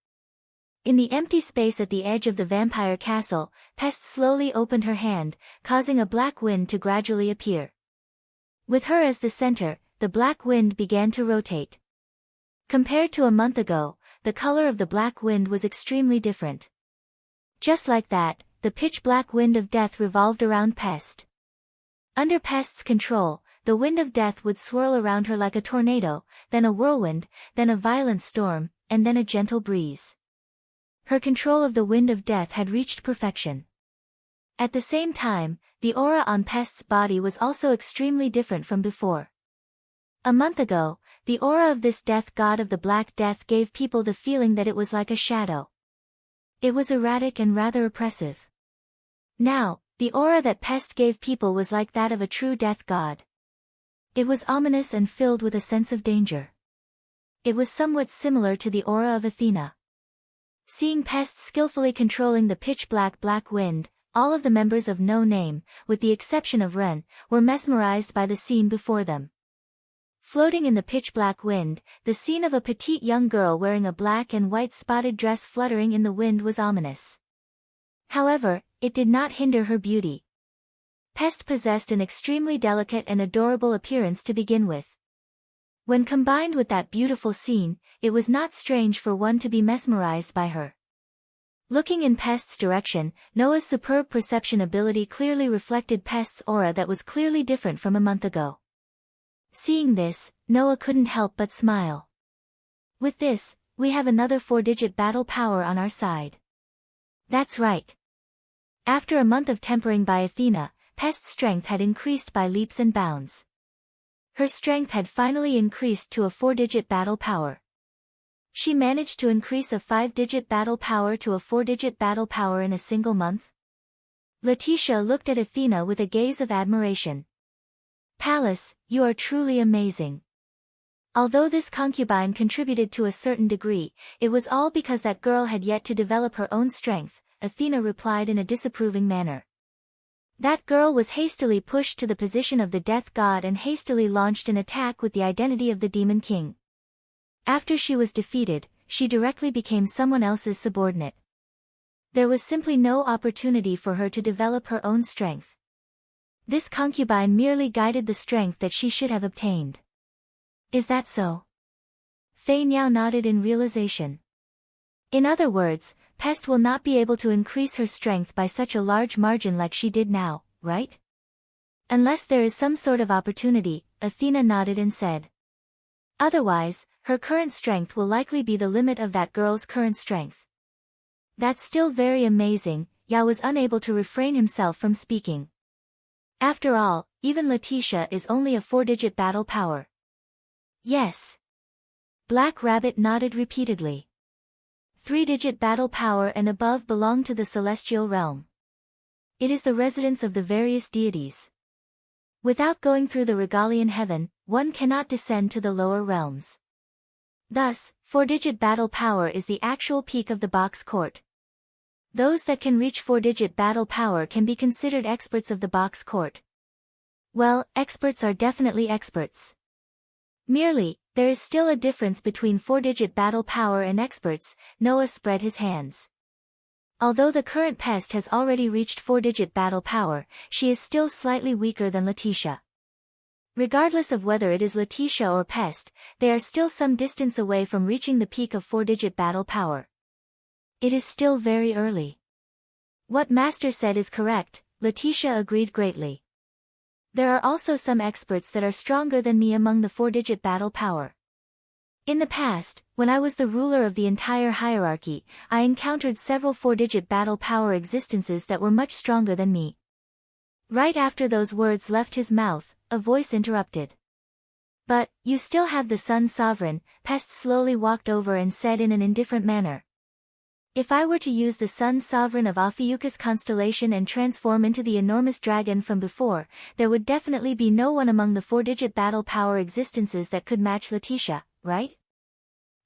Speaker 1: In the empty space at the edge of the vampire castle, Pest slowly opened her hand, causing a black wind to gradually appear. With her as the center, the black wind began to rotate. Compared to a month ago, the color of the black wind was extremely different. Just like that, the pitch-black wind of death revolved around Pest. Under Pest's control, the wind of death would swirl around her like a tornado, then a whirlwind, then a violent storm, and then a gentle breeze. Her control of the wind of death had reached perfection. At the same time, the aura on Pest's body was also extremely different from before. A month ago, the aura of this death god of the Black Death gave people the feeling that it was like a shadow. It was erratic and rather oppressive. Now, the aura that Pest gave people was like that of a true death god. It was ominous and filled with a sense of danger. It was somewhat similar to the aura of Athena. Seeing Pest skillfully controlling the pitch-black black wind, all of the members of No Name, with the exception of Ren, were mesmerized by the scene before them. Floating in the pitch-black wind, the scene of a petite young girl wearing a black and white spotted dress fluttering in the wind was ominous. However, it did not hinder her beauty. Pest possessed an extremely delicate and adorable appearance to begin with. When combined with that beautiful scene, it was not strange for one to be mesmerized by her. Looking in Pest's direction, Noah's superb perception ability clearly reflected Pest's aura that was clearly different from a month ago. Seeing this, Noah couldn't help but smile. With this, we have another 4-digit battle power on our side. That's right. After a month of tempering by Athena, Pest's strength had increased by leaps and bounds. Her strength had finally increased to a 4-digit battle power. She managed to increase a 5-digit battle power to a 4-digit battle power in a single month. Letitia looked at Athena with a gaze of admiration. Pallas, you are truly amazing. Although this concubine contributed to a certain degree, it was all because that girl had yet to develop her own strength, Athena replied in a disapproving manner. That girl was hastily pushed to the position of the death god and hastily launched an attack with the identity of the demon king. After she was defeated, she directly became someone else's subordinate. There was simply no opportunity for her to develop her own strength. This concubine merely guided the strength that she should have obtained. Is that so? Fei Niao nodded in realization. In other words, Pest will not be able to increase her strength by such a large margin like she did now, right? Unless there is some sort of opportunity, Athena nodded and said. Otherwise, her current strength will likely be the limit of that girl's current strength. That's still very amazing, Yao was unable to refrain himself from speaking. After all, even Letitia is only a 4-digit battle power. Yes. Black Rabbit nodded repeatedly. 3-digit battle power and above belong to the celestial realm. It is the residence of the various deities. Without going through the Regalian heaven, one cannot descend to the lower realms. Thus, 4-digit battle power is the actual peak of the box court. Those that can reach 4-digit battle power can be considered experts of the box court. Well, experts are definitely experts. Merely, there is still a difference between 4-digit battle power and experts. Noah spread his hands. Although the current Pest has already reached 4-digit battle power, she is still slightly weaker than Letitia. Regardless of whether it is Letitia or Pest, they are still some distance away from reaching the peak of 4-digit battle power. It is still very early. What Master said is correct, Letitia agreed greatly. There are also some experts that are stronger than me among the 4-digit battle power. In the past, when I was the ruler of the entire hierarchy, I encountered several 4-digit battle power existences that were much stronger than me. Right after those words left his mouth, a voice interrupted. But, you still have the Sun Sovereign, Pest slowly walked over and said in an indifferent manner. If I were to use the Sun Sovereign of Ophiuchus constellation and transform into the enormous dragon from before, there would definitely be no one among the 4-digit battle power existences that could match Letitia, right?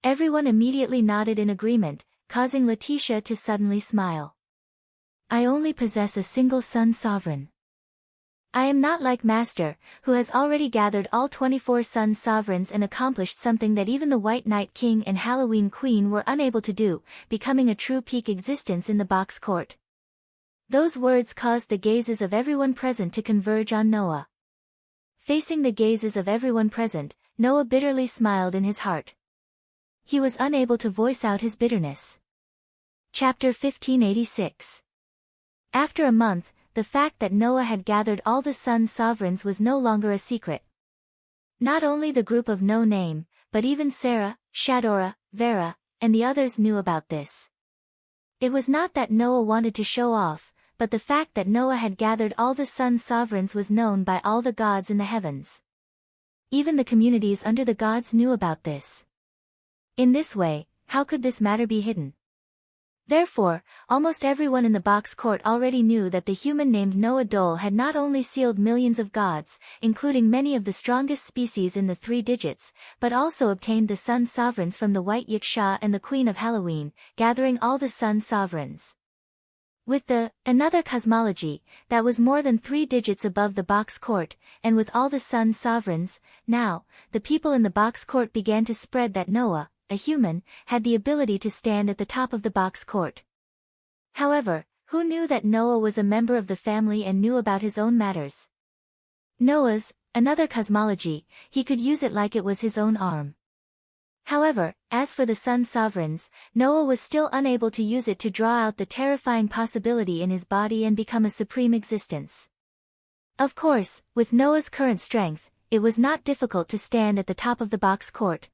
Speaker 1: Everyone immediately nodded in agreement, causing Letitia to suddenly smile. I only possess a single Sun Sovereign. I am not like Master, who has already gathered all 24 Sun Sovereigns and accomplished something that even the White Knight King and Halloween Queen were unable to do, becoming a true peak existence in the box court. Those words caused the gazes of everyone present to converge on Noah. Facing the gazes of everyone present, Noah bitterly smiled in his heart. He was unable to voice out his bitterness. Chapter 1586. After a month, the fact that Noah had gathered all the Sun Sovereigns was no longer a secret. Not only the group of no name, but even Sarah, Shadora, Vera, and the others knew about this. It was not that Noah wanted to show off, but the fact that Noah had gathered all the Sun Sovereigns was known by all the gods in the heavens. Even the communities under the gods knew about this. In this way, how could this matter be hidden? Therefore, almost everyone in the box court already knew that the human named Noah Dole had not only sealed millions of gods, including many of the strongest species in the 3 digits, but also obtained the Sun Sovereigns from the White Yiksha and the Queen of Halloween, gathering all the Sun Sovereigns. With another cosmology, that was more than 3 digits above the box court, and with all the sun sovereigns, now, the people in the box court began to spread that Noah, a human, had the ability to stand at the top of the box court. However, who knew that Noah was a member of the family and knew about his own matters? Noah's, another cosmology, he could use it like it was his own arm. However, as for the sun sovereigns, Noah was still unable to use it to draw out the terrifying possibility in his body and become a supreme existence. Of course, with Noah's current strength, it was not difficult to stand at the top of the box court.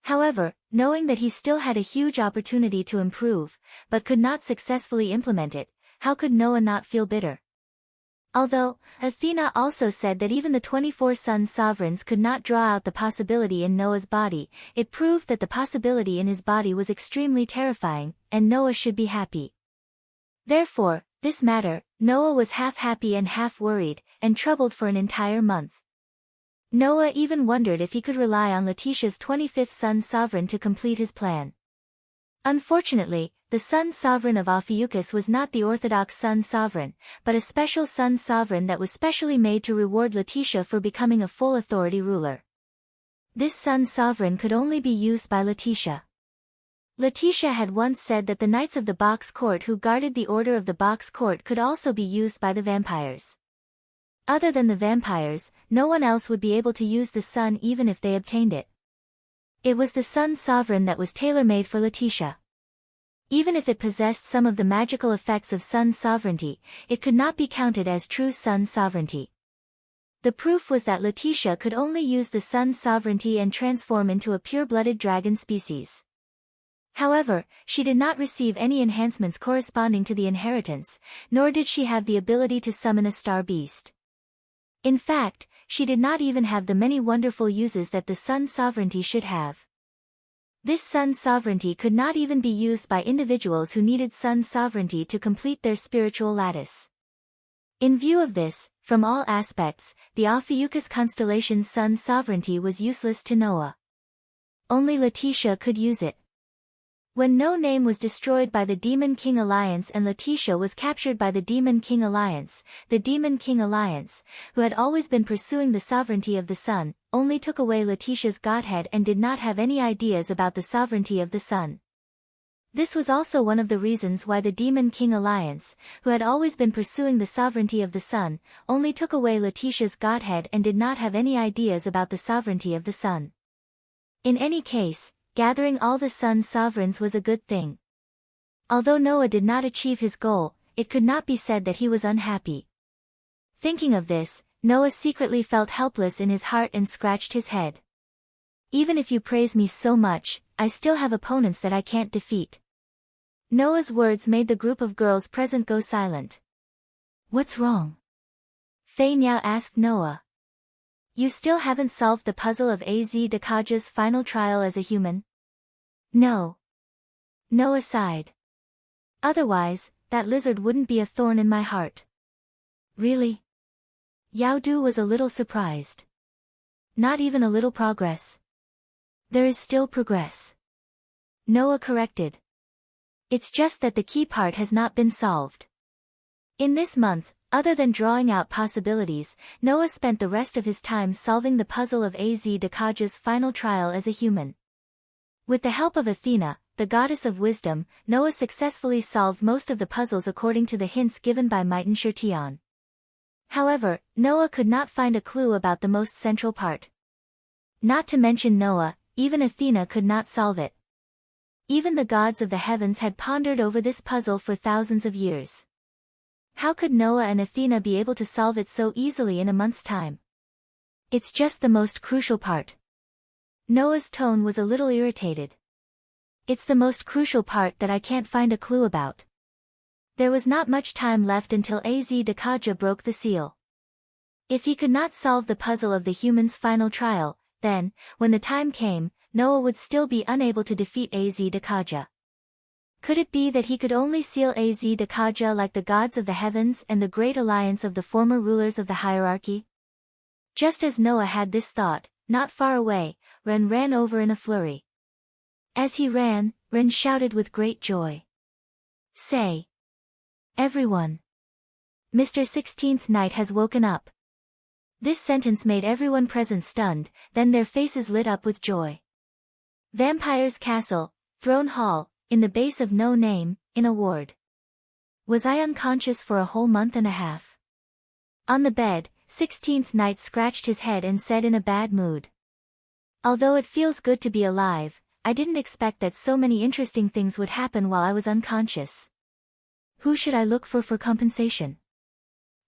Speaker 1: However, knowing that he still had a huge opportunity to improve, but could not successfully implement it, how could Noah not feel bitter? Although, Athena also said that even the 24 sun sovereigns could not draw out the possibility in Noah's body, it proved that the possibility in his body was extremely terrifying, and Noah should be happy. Therefore, this matter, Noah was half happy and half worried, and troubled for an entire month. Noah even wondered if he could rely on Letitia's 25th sun sovereign to complete his plan. Unfortunately, the sun sovereign of Ophiuchus was not the orthodox sun sovereign, but a special sun sovereign that was specially made to reward Letitia for becoming a full authority ruler. This sun sovereign could only be used by Letitia. Letitia had once said that the knights of the box court who guarded the order of the box court could also be used by the vampires. Other than the vampires, no one else would be able to use the sun even if they obtained it. It was the sun sovereign that was tailor-made for Letitia. Even if it possessed some of the magical effects of sun sovereignty, it could not be counted as true sun sovereignty. The proof was that Letitia could only use the sun sovereignty and transform into a pure-blooded dragon species. However, she did not receive any enhancements corresponding to the inheritance, nor did she have the ability to summon a star beast. In fact, she did not even have the many wonderful uses that the sun sovereignty should have. This sun sovereignty could not even be used by individuals who needed sun sovereignty to complete their spiritual lattice. In view of this, from all aspects, the Ophiuchus constellation's sun sovereignty was useless to Noah. Only Letitia could use it. When No Name was destroyed by the Demon King Alliance and Letitia was captured by the Demon King Alliance, who had always been pursuing the sovereignty of the sun, only took away Letitia's godhead and did not have any ideas about the sovereignty of the sun. This was also one of the reasons why the Demon King Alliance, who had always been pursuing the sovereignty of the sun, only took away Letitia's godhead and did not have any ideas about the sovereignty of the sun. In any case, gathering all the sun sovereigns was a good thing. Although Noah did not achieve his goal, it could not be said that he was unhappy. Thinking of this, Noah secretly felt helpless in his heart and scratched his head. Even if you praise me so much, I still have opponents that I can't defeat. Noah's words made the group of girls present go silent. What's wrong? Fei Niao asked Noah. You still haven't solved the puzzle of Az Dakaja's final trial as a human? No. Noah sighed. Otherwise, that lizard wouldn't be a thorn in my heart. Really? Yao Du was a little surprised. Not even a little progress. There is still progress. Noah corrected. It's just that the key part has not been solved. In this month, other than drawing out possibilities, Noah spent the rest of his time solving the puzzle of Az Dakaja's final trial as a human. With the help of Athena, the goddess of wisdom, Noah successfully solved most of the puzzles according to the hints given by Mighten Shirtion. However, Noah could not find a clue about the most central part. Not to mention Noah, even Athena could not solve it. Even the gods of the heavens had pondered over this puzzle for thousands of years. How could Noah and Athena be able to solve it so easily in a month's time? It's just the most crucial part. Noah's tone was a little irritated. It's the most crucial part that I can't find a clue about. There was not much time left until Az Dakaja broke the seal. If he could not solve the puzzle of the human's final trial, then, when the time came, Noah would still be unable to defeat Az Dakaja. Could it be that he could only seal Az Dakaja like the gods of the heavens and the great alliance of the former rulers of the hierarchy? Just as Noah had this thought, not far away, Ren ran over in a flurry. As he ran, Ren shouted with great joy. Say! Everyone. Mr. 16th Knight has woken up. This sentence made everyone present stunned, then their faces lit up with joy. Vampire's Castle, Throne Hall, in the base of no name, in a ward. Was I unconscious for a whole month and a half? On the bed, 16th Knight scratched his head and said in a bad mood. Although it feels good to be alive, I didn't expect that so many interesting things would happen while I was unconscious. Who should I look for compensation?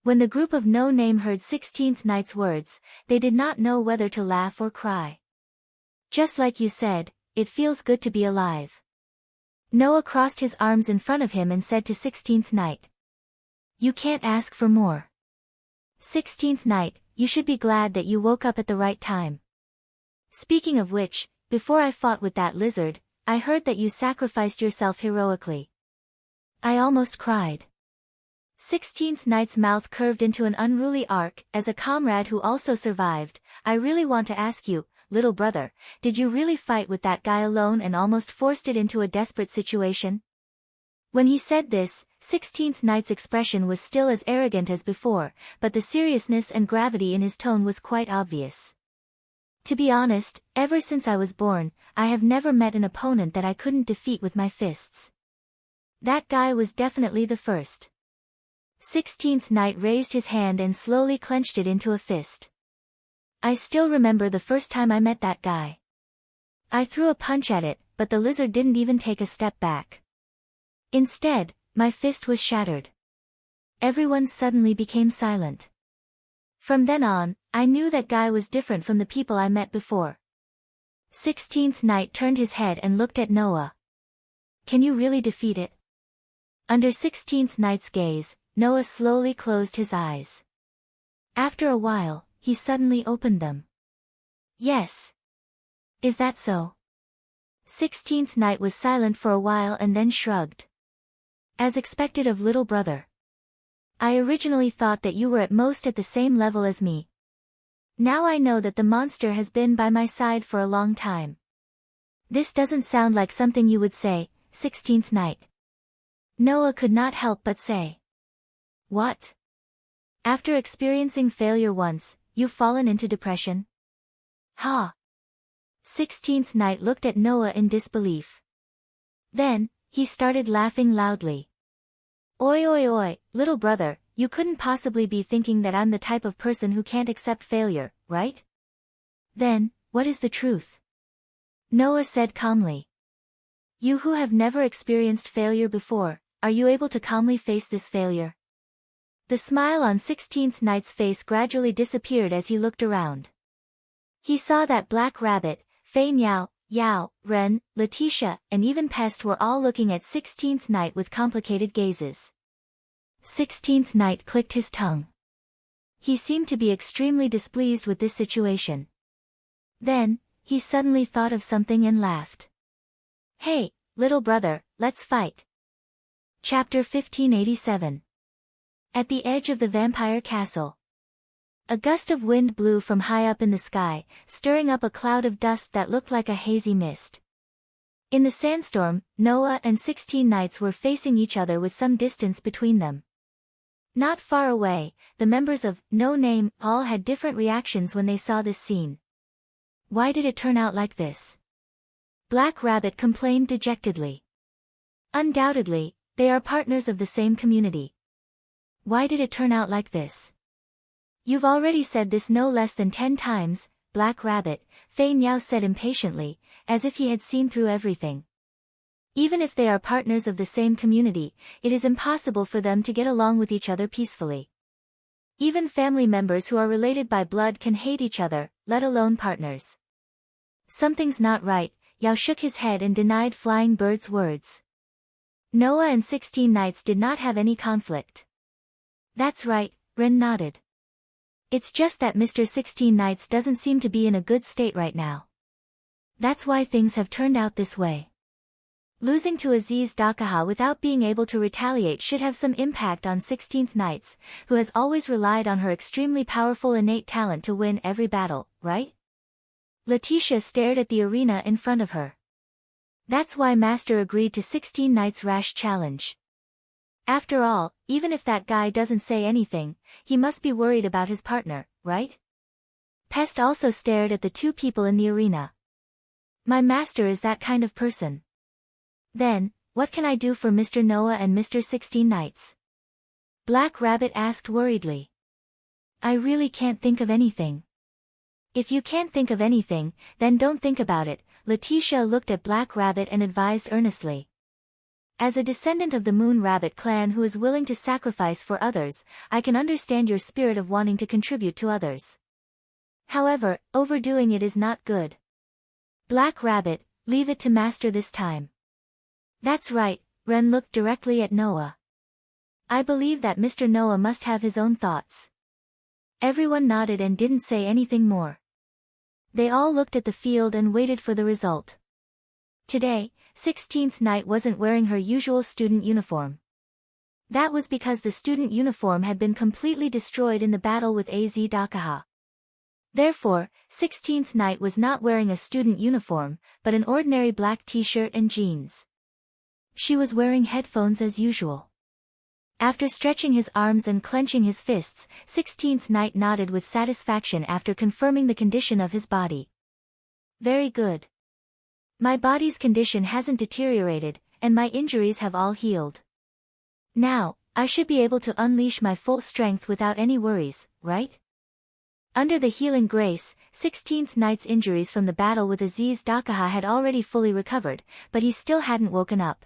Speaker 1: When the group of no name heard 16th Knight's words, they did not know whether to laugh or cry. Just like you said, it feels good to be alive. Noah crossed his arms in front of him and said to 16th Knight. You can't ask for more. 16th Knight, you should be glad that you woke up at the right time. Speaking of which, before I fought with that lizard, I heard that you sacrificed yourself heroically. I almost cried. 16th Knight's mouth curved into an unruly arc. As a comrade who also survived, I really want to ask you, little brother, did you really fight with that guy alone and almost forced it into a desperate situation? When he said this, 16th Knight's expression was still as arrogant as before, but the seriousness and gravity in his tone was quite obvious. To be honest, ever since I was born, I have never met an opponent that I couldn't defeat with my fists. That guy was definitely the first. 16th Knight raised his hand and slowly clenched it into a fist. I still remember the first time I met that guy. I threw a punch at it, but the lizard didn't even take a step back. Instead, my fist was shattered. Everyone suddenly became silent. From then on, I knew that guy was different from the people I met before. 16th Knight turned his head and looked at Noah. Can you really defeat it? Under 16th Knight's gaze, Noah slowly closed his eyes. After a while, he suddenly opened them. Yes. Is that so? 16th Knight was silent for a while and then shrugged. As expected of little brother. I originally thought that you were at most at the same level as me. Now I know that the monster has been by my side for a long time. This doesn't sound like something you would say, 16th Knight. Noah could not help but say. What? After experiencing failure once, you've fallen into depression? Ha! 16th Knight looked at Noah in disbelief. Then, he started laughing loudly. Oi oi oi, little brother, you couldn't possibly be thinking that I'm the type of person who can't accept failure, right? Then, what is the truth? Noah said calmly. You who have never experienced failure before, are you able to calmly face this failure? The smile on 16th Knight's face gradually disappeared as he looked around. He saw that Black Rabbit, Fei Niao, Yao, Ren, Letitia, and even Pest were all looking at 16th Knight with complicated gazes. 16th Knight clicked his tongue. He seemed to be extremely displeased with this situation. Then, he suddenly thought of something and laughed. Hey, little brother, let's fight. Chapter 1587. At the edge of the vampire castle. A gust of wind blew from high up in the sky, stirring up a cloud of dust that looked like a hazy mist. In the sandstorm, Noah and 16 Knights were facing each other with some distance between them. Not far away, the members of No Name all had different reactions when they saw this scene. Why did it turn out like this? Black Rabbit complained dejectedly. Undoubtedly, they are partners of the same community. Why did it turn out like this? You've already said this no less than 10 times, Black Rabbit, Fei Niao said impatiently, as if he had seen through everything. Even if they are partners of the same community, it is impossible for them to get along with each other peacefully. Even family members who are related by blood can hate each other, let alone partners. Something's not right, Yao shook his head and denied Flying Bird's words. Noah and 16 Knights did not have any conflict. That's right, Ren nodded. It's just that Mr. 16 Knights doesn't seem to be in a good state right now. That's why things have turned out this way. Losing to Aziz Dakaha without being able to retaliate should have some impact on 16th Knights, who has always relied on her extremely powerful innate talent to win every battle, right? Letitia stared at the arena in front of her. That's why Master agreed to 16 Knights' rash challenge. After all, even if that guy doesn't say anything, he must be worried about his partner, right? Pest also stared at the two people in the arena. My master is that kind of person. Then, what can I do for Mr. Noah and Mr. 16 Knights? Black Rabbit asked worriedly. I really can't think of anything. If you can't think of anything, then don't think about it, Letitia looked at Black Rabbit and advised earnestly. As a descendant of the Moon Rabbit clan who is willing to sacrifice for others, I can understand your spirit of wanting to contribute to others. However, overdoing it is not good. Black Rabbit, leave it to Master this time. That's right, Ren looked directly at Noah. I believe that Mr. Noah must have his own thoughts. Everyone nodded and didn't say anything more. They all looked at the field and waited for the result. Today, 16th Night wasn't wearing her usual student uniform. That was because the student uniform had been completely destroyed in the battle with AZ Dakaha. Therefore, 16th Night was not wearing a student uniform, but an ordinary black t-shirt and jeans. She was wearing headphones as usual. After stretching his arms and clenching his fists, 16th Night nodded with satisfaction after confirming the condition of his body. Very good. My body's condition hasn't deteriorated, and my injuries have all healed. Now, I should be able to unleash my full strength without any worries, right? Under the healing grace, 16th Night's injuries from the battle with Aziz Dakaha had already fully recovered, but he still hadn't woken up.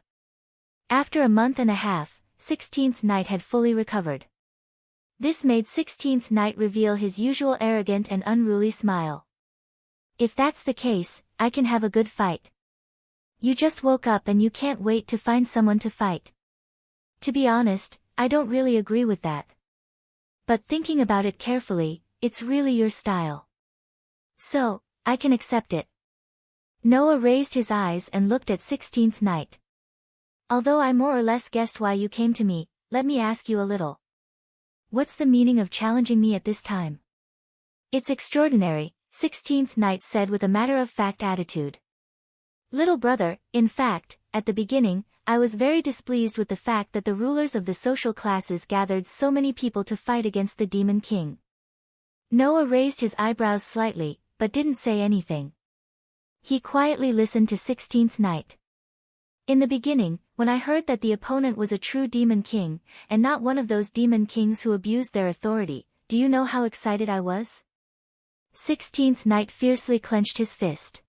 Speaker 1: After a month and a half, 16th Night had fully recovered. This made 16th Night reveal his usual arrogant and unruly smile. If that's the case, I can have a good fight. You just woke up and you can't wait to find someone to fight. To be honest, I don't really agree with that. But thinking about it carefully, it's really your style. So, I can accept it. Noah raised his eyes and looked at 16th Night. Although I more or less guessed why you came to me, let me ask you a little. What's the meaning of challenging me at this time? It's extraordinary, 16th Night said with a matter-of-fact attitude. Little brother, in fact, at the beginning, I was very displeased with the fact that the rulers of the social classes gathered so many people to fight against the Demon King. Noah raised his eyebrows slightly, but didn't say anything. He quietly listened to 16th Night. In the beginning, when I heard that the opponent was a true Demon King, and not one of those Demon Kings who abused their authority, do you know how excited I was? 16th Night fiercely clenched his fist.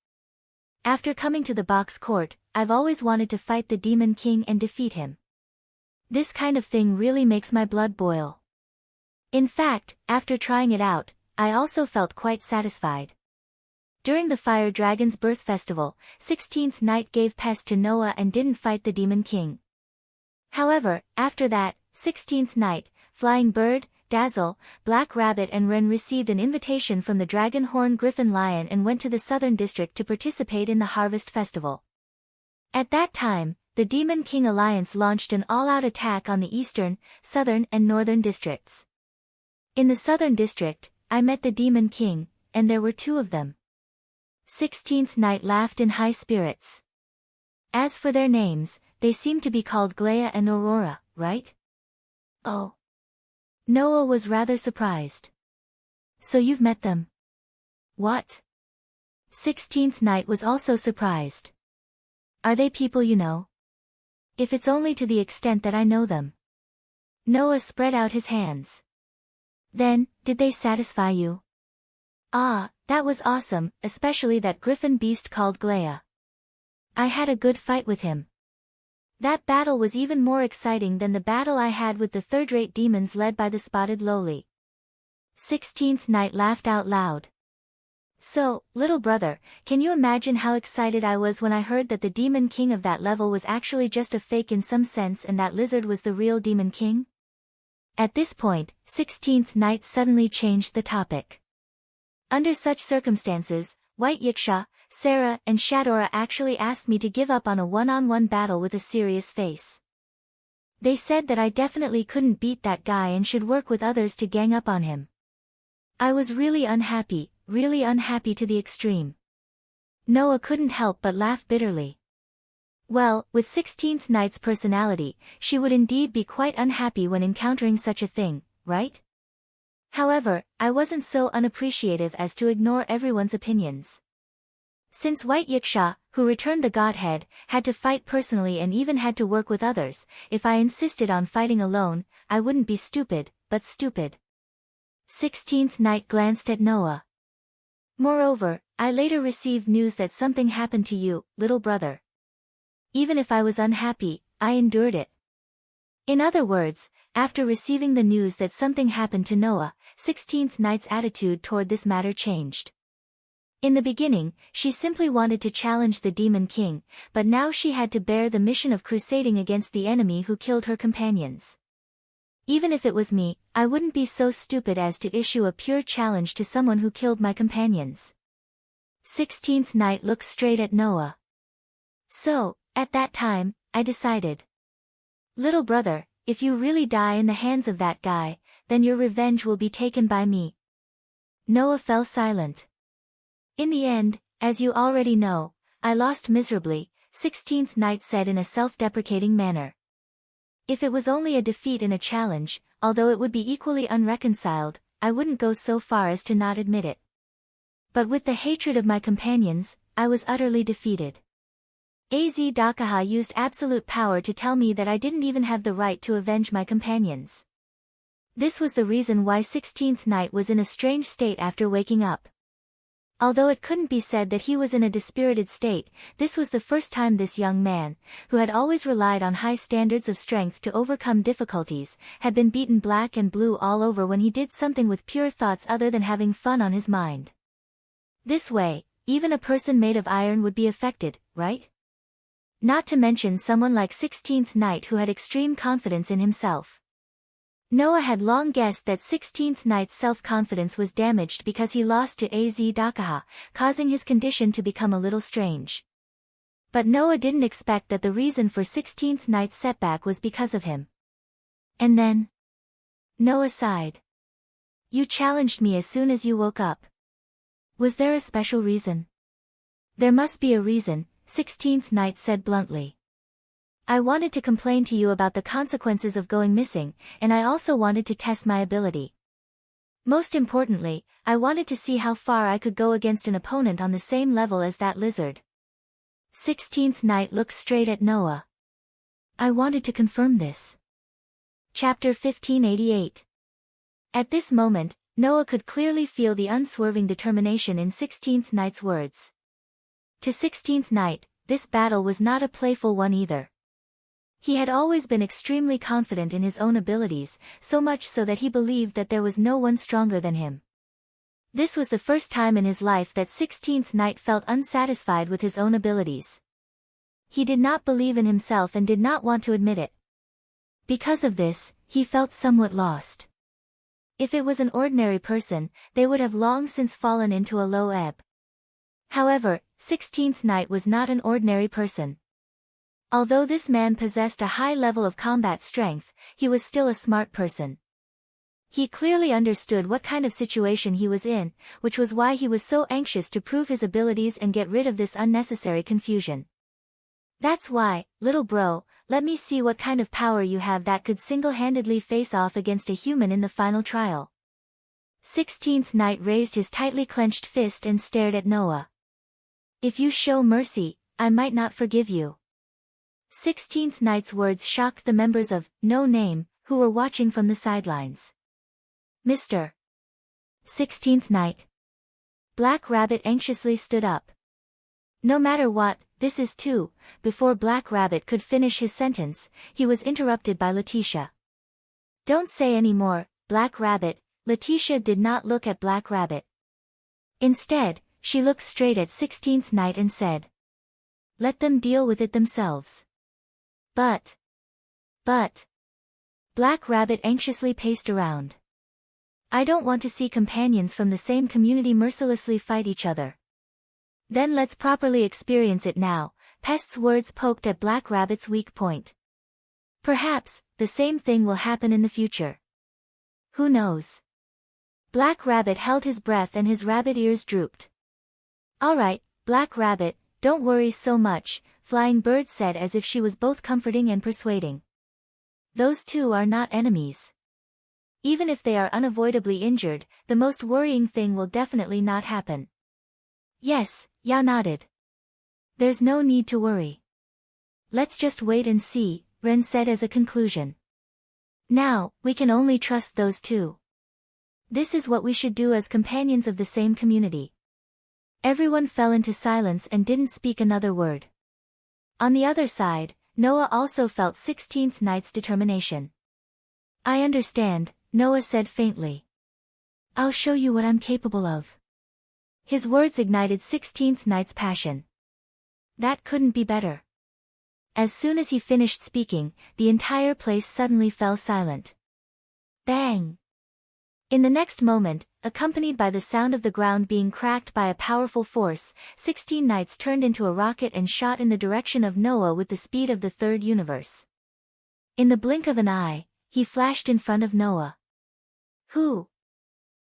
Speaker 1: After coming to the box court, I've always wanted to fight the Demon King and defeat him. This kind of thing really makes my blood boil. In fact, after trying it out, I also felt quite satisfied. During the Fire Dragon's birth festival, 16th Night gave Pest to Noah and didn't fight the Demon King. However, after that, 16th Night, Flying Bird, Dazzle, Black Rabbit and Ren received an invitation from the Dragon Horn Griffin Lion and went to the Southern District to participate in the Harvest Festival. At that time, the Demon King Alliance launched an all-out attack on the Eastern, Southern and Northern Districts. In the Southern District, I met the Demon King, and there were two of them. 16th Night laughed in high spirits. As for their names, they seem to be called Glea and Aurora, right? Oh. Noah was rather surprised. So you've met them? What? 16th Night was also surprised. Are they people you know? If it's only to the extent that I know them. Noah spread out his hands. Then, did they satisfy you? Ah, that was awesome, especially that griffin beast called Glea. I had a good fight with him. That battle was even more exciting than the battle I had with the third-rate demons led by the spotted lowly. 16th Night laughed out loud. So, little brother, can you imagine how excited I was when I heard that the Demon King of that level was actually just a fake in some sense and that lizard was the real Demon King? At this point, 16th Night suddenly changed the topic. Under such circumstances, White Yiksha, Sarah and Shadora actually asked me to give up on a one-on-one battle with a serious face. They said that I definitely couldn't beat that guy and should work with others to gang up on him. I was really unhappy to the extreme. Noah couldn't help but laugh bitterly. Well, with 16th Knight's personality, she would indeed be quite unhappy when encountering such a thing, right? However, I wasn't so unappreciative as to ignore everyone's opinions. Since White Yiksha, who returned the godhead, had to fight personally and even had to work with others, if I insisted on fighting alone, I wouldn't be stupid, but stupid. 16th Knight glanced at Noah. Moreover, I later received news that something happened to you, little brother. Even if I was unhappy, I endured it. In other words, after receiving the news that something happened to Noah, 16th Knight's attitude toward this matter changed. In the beginning, she simply wanted to challenge the Demon King, but now she had to bear the mission of crusading against the enemy who killed her companions. Even if it was me, I wouldn't be so stupid as to issue a pure challenge to someone who killed my companions. 16th Knight looked straight at Noah. So, at that time, I decided. Little brother, if you really die in the hands of that guy, then your revenge will be taken by me. Noah fell silent. In the end, as you already know, I lost miserably, 16th Knight said in a self-deprecating manner. If it was only a defeat in a challenge, although it would be equally unreconciled, I wouldn't go so far as to not admit it. But with the hatred of my companions, I was utterly defeated. Az Dakaha used absolute power to tell me that I didn't even have the right to avenge my companions. This was the reason why 16th Knight was in a strange state after waking up. Although it couldn't be said that he was in a dispirited state, this was the first time this young man, who had always relied on high standards of strength to overcome difficulties, had been beaten black and blue all over when he did something with pure thoughts other than having fun on his mind. This way, even a person made of iron would be affected, right? Not to mention someone like 16th Knight who had extreme confidence in himself. Noah had long guessed that 16th Knight's self-confidence was damaged because he lost to Az Dakaha, causing his condition to become a little strange. But Noah didn't expect that the reason for 16th Knight's setback was because of him. And then? Noah sighed. You challenged me as soon as you woke up. Was there a special reason? There must be a reason, 16th Knight said bluntly. I wanted to complain to you about the consequences of going missing, and I also wanted to test my ability. Most importantly, I wanted to see how far I could go against an opponent on the same level as that lizard. 16th Knight looked straight at Noah. I wanted to confirm this. Chapter 1588. At this moment, Noah could clearly feel the unswerving determination in 16th Knight's words. To 16th Knight, this battle was not a playful one either. He had always been extremely confident in his own abilities, so much so that he believed that there was no one stronger than him. This was the first time in his life that 16th Knight felt unsatisfied with his own abilities. He did not believe in himself and did not want to admit it. Because of this, he felt somewhat lost. If it was an ordinary person, they would have long since fallen into a low ebb. However, 16th Knight was not an ordinary person. Although this man possessed a high level of combat strength, he was still a smart person. He clearly understood what kind of situation he was in, which was why he was so anxious to prove his abilities and get rid of this unnecessary confusion. That's why, little bro, let me see what kind of power you have that could single-handedly face off against a human in the final trial. 16th Knight raised his tightly clenched fist and stared at Noah. If you show mercy, I might not forgive you. 16th Knight's words shocked the members of No Name, who were watching from the sidelines. Mr. 16th Knight. Black Rabbit anxiously stood up. No matter what, this is too. Before Black Rabbit could finish his sentence, he was interrupted by Letitia. Don't say any more, Black Rabbit. Letitia did not look at Black Rabbit. Instead, she looked straight at 16th Knight and said, let them deal with it themselves. But. Black Rabbit anxiously paced around. I don't want to see companions from the same community mercilessly fight each other. Then let's properly experience it now. Pest's words poked at Black Rabbit's weak point. Perhaps, the same thing will happen in the future. Who knows? Black Rabbit held his breath and his rabbit ears drooped. Alright, Black Rabbit, don't worry so much. Flying Bird said as if she was both comforting and persuading. Those two are not enemies. Even if they are unavoidably injured, the most worrying thing will definitely not happen. Yes, Yao nodded. There's no need to worry. Let's just wait and see, Ren said as a conclusion. Now, we can only trust those two. This is what we should do as companions of the same community. Everyone fell into silence and didn't speak another word. On the other side, Noah also felt 16th Knight's determination. I understand, Noah said faintly. I'll show you what I'm capable of. His words ignited 16th Knight's passion. That couldn't be better. As soon as he finished speaking, the entire place suddenly fell silent. Bang! In the next moment, accompanied by the sound of the ground being cracked by a powerful force, 16 Knights turned into a rocket and shot in the direction of Noah with the speed of the third universe. In the blink of an eye, he flashed in front of Noah. Who?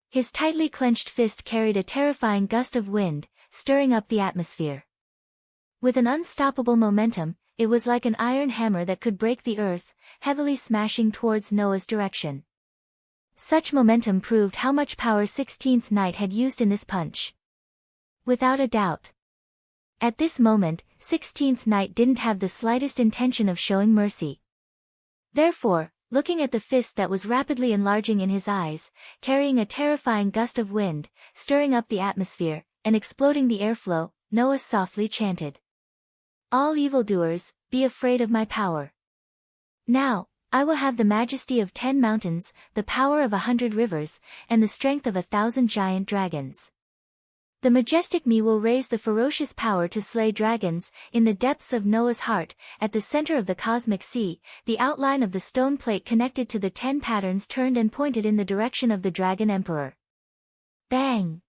Speaker 1: His tightly clenched fist carried a terrifying gust of wind, stirring up the atmosphere. With an unstoppable momentum, it was like an iron hammer that could break the earth, heavily smashing towards Noah's direction. Such momentum proved how much power 16th Knight had used in this punch. Without a doubt. At this moment, 16th Knight didn't have the slightest intention of showing mercy. Therefore, looking at the fist that was rapidly enlarging in his eyes, carrying a terrifying gust of wind, stirring up the atmosphere, and exploding the airflow, Noah softly chanted. All evildoers, be afraid of my power. Now, I will have the majesty of 10 mountains, the power of 100 rivers, and the strength of 1,000 giant dragons. The majestic me will raise the ferocious power to slay dragons. In the depths of Noah's heart, at the center of the cosmic sea, the outline of the stone plate connected to the 10 patterns turned and pointed in the direction of the Dragon Emperor. Bang!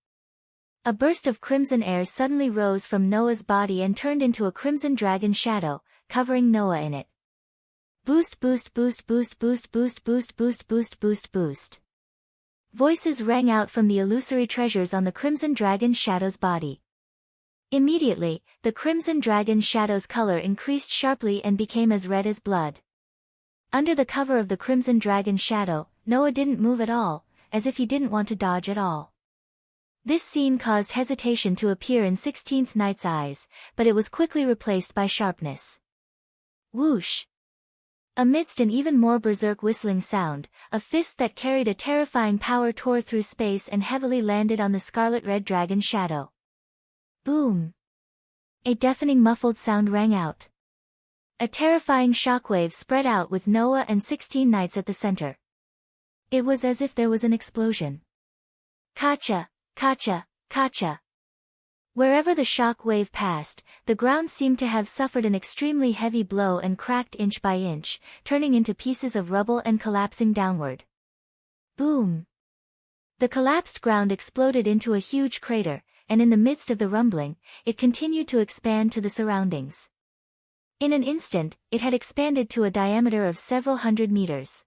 Speaker 1: A burst of crimson air suddenly rose from Noah's body and turned into a crimson dragon shadow, covering Noah in it. Boost boost boost boost boost boost boost boost boost boost boost. Voices rang out from the illusory treasures on the crimson dragon shadow's body. Immediately, the crimson dragon shadow's color increased sharply and became as red as blood. Under the cover of the crimson dragon shadow, Noah didn't move at all, as if he didn't want to dodge at all. This scene caused hesitation to appear in 16th Knight's eyes, but it was quickly replaced by sharpness. Whoosh! Amidst an even more berserk whistling sound, a fist that carried a terrifying power tore through space and heavily landed on the scarlet-red dragon shadow. Boom! A deafening muffled sound rang out. A terrifying shockwave spread out with Noah and 16 Knights at the center. It was as if there was an explosion. Kacha! Kacha! Kacha! Wherever the shock wave passed, the ground seemed to have suffered an extremely heavy blow and cracked inch by inch, turning into pieces of rubble and collapsing downward. Boom! The collapsed ground exploded into a huge crater, and in the midst of the rumbling, it continued to expand to the surroundings. In an instant, it had expanded to a diameter of several hundred meters.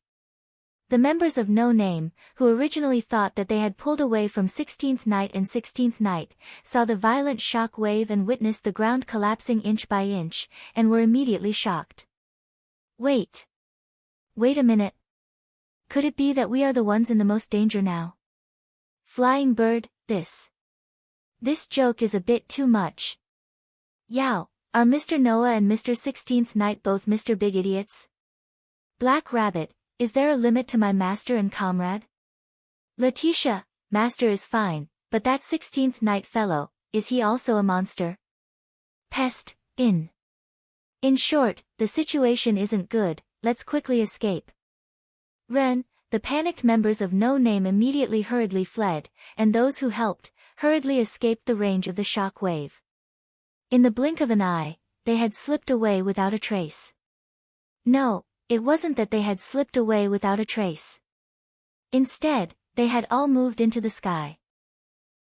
Speaker 1: The members of No Name, who originally thought that they had pulled away from 16th Knight and 16th Knight, saw the violent shock wave and witnessed the ground collapsing inch by inch, and were immediately shocked. Wait! Wait a minute. Could it be that we are the ones in the most danger now? Flying Bird, this joke is a bit too much. Yao, are Mr. Noah and Mr. 16th Knight both Mr. Big Idiots? Black Rabbit, is there a limit to my master and comrade? Letitia, master is fine, but that 16th Knight fellow, is he also a monster? Pest, in short, the situation isn't good, let's quickly escape. Ren, the panicked members of No Name immediately hurriedly fled, and those who helped, hurriedly escaped the range of the shock wave. In the blink of an eye, they had slipped away without a trace. No, it wasn't that they had slipped away without a trace. Instead, they had all moved into the sky.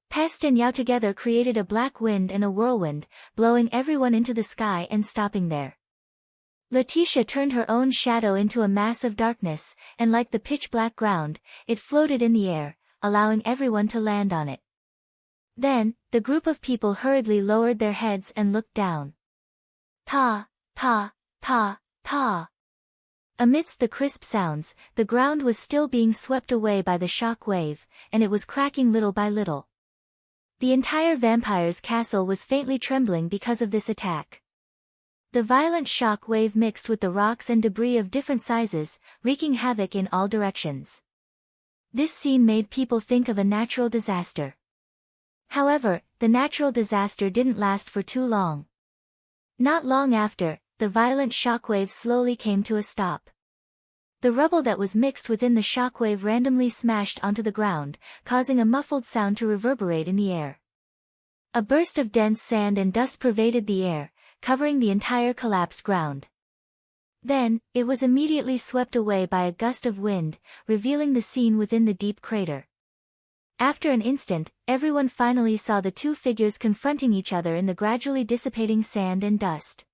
Speaker 1: Pest and Yao together created a black wind and a whirlwind, blowing everyone into the sky and stopping there. Letitia turned her own shadow into a mass of darkness, and like the pitch-black ground, it floated in the air, allowing everyone to land on it. Then, the group of people hurriedly lowered their heads and looked down. Ta, ta, ta, ta. Amidst the crisp sounds, the ground was still being swept away by the shock wave, and it was cracking little by little. The entire vampire's castle was faintly trembling because of this attack. The violent shock wave mixed with the rocks and debris of different sizes, wreaking havoc in all directions. This scene made people think of a natural disaster. However, the natural disaster didn't last for too long. Not long after, the violent shockwave slowly came to a stop. The rubble that was mixed within the shockwave randomly smashed onto the ground, causing a muffled sound to reverberate in the air. A burst of dense sand and dust pervaded the air, covering the entire collapsed ground. Then, it was immediately swept away by a gust of wind, revealing the scene within the deep crater. After an instant, everyone finally saw the two figures confronting each other in the gradually dissipating sand and dust.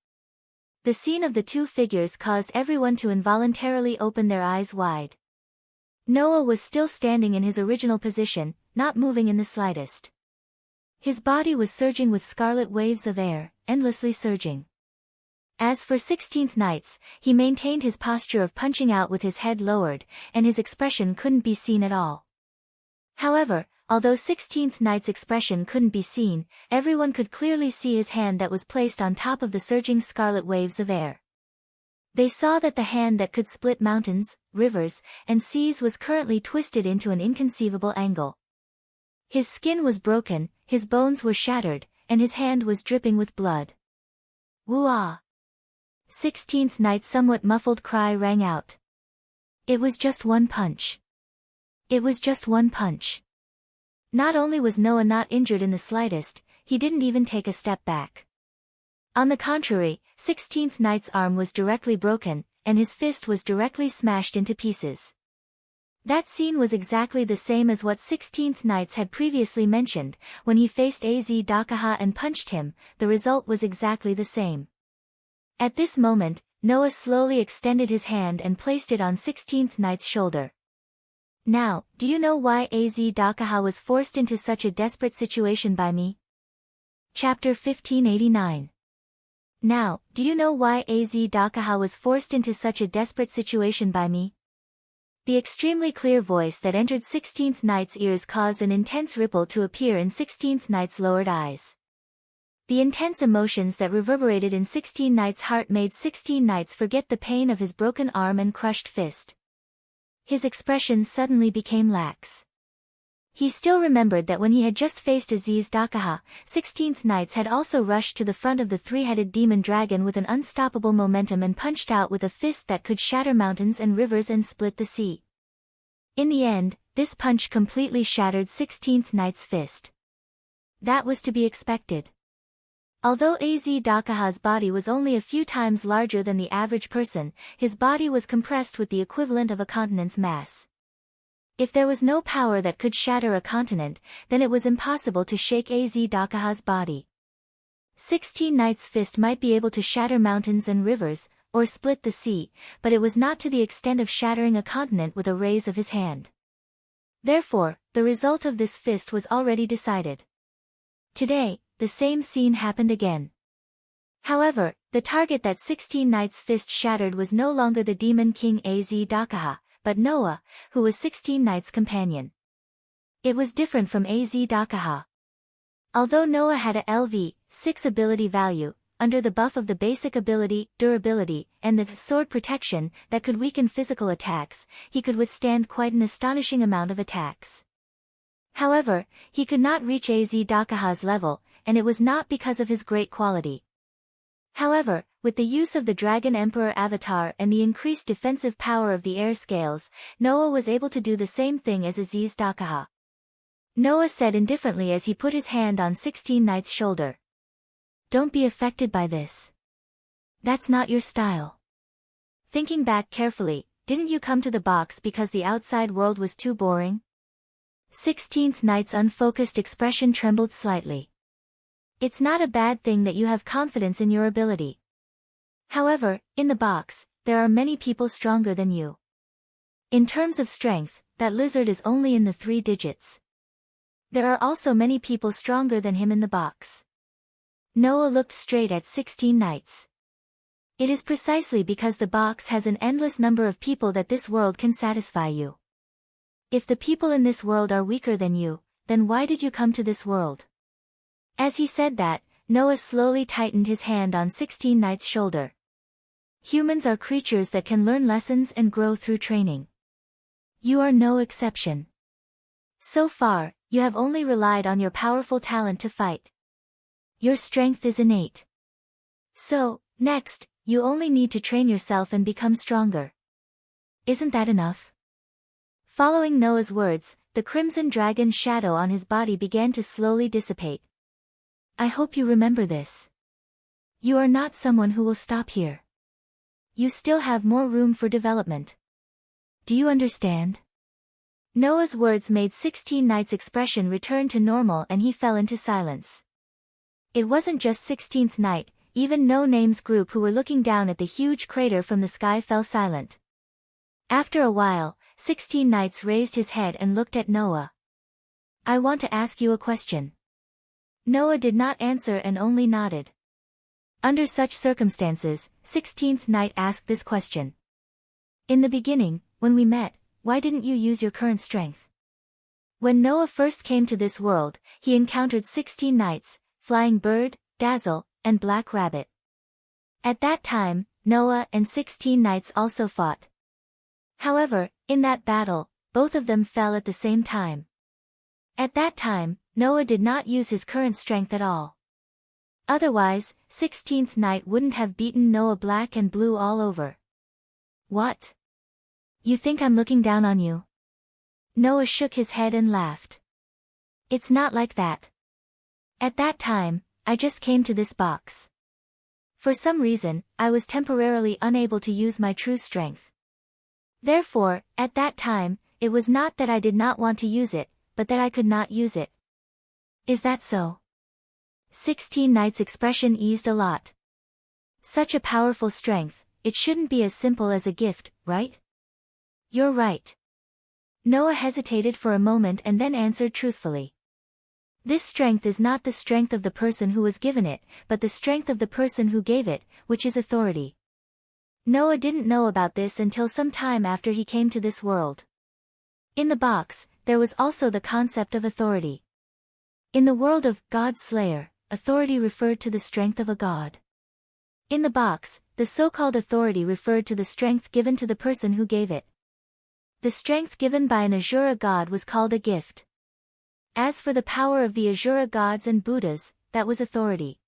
Speaker 1: The scene of the two figures caused everyone to involuntarily open their eyes wide. Noah was still standing in his original position, not moving in the slightest. His body was surging with scarlet waves of air, endlessly surging. As for 16th Knights, he maintained his posture of punching out with his head lowered, and his expression couldn't be seen at all. However, although 16th Knight's expression couldn't be seen, everyone could clearly see his hand that was placed on top of the surging scarlet waves of air. They saw that the hand that could split mountains, rivers, and seas was currently twisted into an inconceivable angle. His skin was broken, his bones were shattered, and his hand was dripping with blood. Woo-ah! 16th Knight's somewhat muffled cry rang out. It was just one punch. It was just one punch. Not only was Noah not injured in the slightest, he didn't even take a step back. On the contrary, 16th Knight's arm was directly broken, and his fist was directly smashed into pieces. That scene was exactly the same as what 16th Knights had previously mentioned, when he faced Az Dakaha and punched him, the result was exactly the same. At this moment, Noah slowly extended his hand and placed it on 16th Knight's shoulder. Now, do you know why Az Dakaha was forced into such a desperate situation by me? Chapter 1589. Now, do you know why Az Dakaha was forced into such a desperate situation by me? The extremely clear voice that entered 16th Knight's ears caused an intense ripple to appear in 16th Knight's lowered eyes. The intense emotions that reverberated in 16 Knight's heart made 16 Knights forget the pain of his broken arm and crushed fist. His expression suddenly became lax. He still remembered that when he had just faced Aziz Dakaha, 16th Knights had also rushed to the front of the three-headed demon dragon with an unstoppable momentum and punched out with a fist that could shatter mountains and rivers and split the sea. In the end, this punch completely shattered 16th Knight's fist. That was to be expected. Although Az Dakaha's body was only a few times larger than the average person, his body was compressed with the equivalent of a continent's mass. If there was no power that could shatter a continent, then it was impossible to shake Az Dakaha's body. 16 Knight's fist might be able to shatter mountains and rivers, or split the sea, but it was not to the extent of shattering a continent with a raise of his hand. Therefore, the result of this fist was already decided. Today, the same scene happened again. However, the target that 16 Knight's fist shattered was no longer the demon king Az Dakaha, but Noah, who was 16 Knight's companion. It was different from Az Dakaha. Although Noah had a LV6 ability value, under the buff of the basic ability, durability, and the sword protection that could weaken physical attacks, he could withstand quite an astonishing amount of attacks. However, he could not reach Az Dakaha's level, and it was not because of his great quality. However, with the use of the Dragon Emperor avatar and the increased defensive power of the air scales, Noah was able to do the same thing as Aziz Dakaha. Noah said indifferently as he put his hand on 16 Knight's shoulder. Don't be affected by this. That's not your style. Thinking back carefully, didn't you come to the box because the outside world was too boring? 16th Knight's unfocused expression trembled slightly. It's not a bad thing that you have confidence in your ability. However, in the box, there are many people stronger than you. In terms of strength, that lizard is only in the 3 digits. There are also many people stronger than him in the box. Noah looked straight at 16 Knights. It is precisely because the box has an endless number of people that this world can satisfy you. If the people in this world are weaker than you, then why did you come to this world? As he said that, Noah slowly tightened his hand on 16 Knight's shoulder. Humans are creatures that can learn lessons and grow through training. You are no exception. So far, you have only relied on your powerful talent to fight. Your strength is innate. So, next, you only need to train yourself and become stronger. Isn't that enough? Following Noah's words, the crimson dragon's shadow on his body began to slowly dissipate. I hope you remember this. You are not someone who will stop here. You still have more room for development. Do you understand? Noah's words made 16 Knight's expression return to normal and he fell into silence. It wasn't just 16th Knight, even No Name's group who were looking down at the huge crater from the sky fell silent. After a while, 16 Knights raised his head and looked at Noah. I want to ask you a question. Noah did not answer and only nodded. Under such circumstances, 16th Knight asked this question. In the beginning, when we met, why didn't you use your current strength? When Noah first came to this world, he encountered 16 Knights, Flying Bird, Dazzle, and Black Rabbit. At that time, Noah and 16 Knights also fought. However, in that battle, both of them fell at the same time. At that time, Noah did not use his current strength at all. Otherwise, 16th Knight wouldn't have beaten Noah black and blue all over. What? You think I'm looking down on you? Noah shook his head and laughed. It's not like that. At that time, I just came to this box. For some reason, I was temporarily unable to use my true strength. Therefore, at that time, it was not that I did not want to use it, but that I could not use it. Is that so? 16 Knight's expression eased a lot. Such a powerful strength, it shouldn't be as simple as a gift, right? You're right. Noah hesitated for a moment and then answered truthfully. This strength is not the strength of the person who was given it, but the strength of the person who gave it, which is authority. Noah didn't know about this until some time after he came to this world. In the box, there was also the concept of authority. In the world of God Slayer, authority referred to the strength of a god. In the box, the so-called authority referred to the strength given to the person who gave it. The strength given by an Asura god was called a gift. As for the power of the Asura gods and Buddhas, that was authority.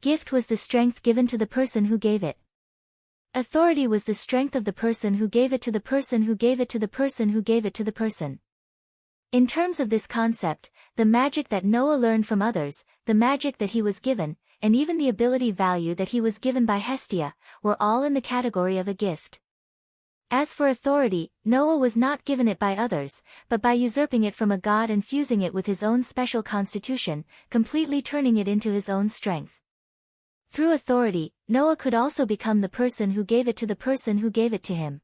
Speaker 1: Gift was the strength given to the person who gave it. Authority was the strength of the person who gave it to the person who gave it to the person who gave it to the person. In terms of this concept, the magic that Noah learned from others, the magic that he was given, and even the ability value that he was given by Hestia, were all in the category of a gift. As for authority, Noah was not given it by others, but by usurping it from a god and fusing it with his own special constitution, completely turning it into his own strength. Through authority, Noah could also become the person who gave it to the person who gave it to him.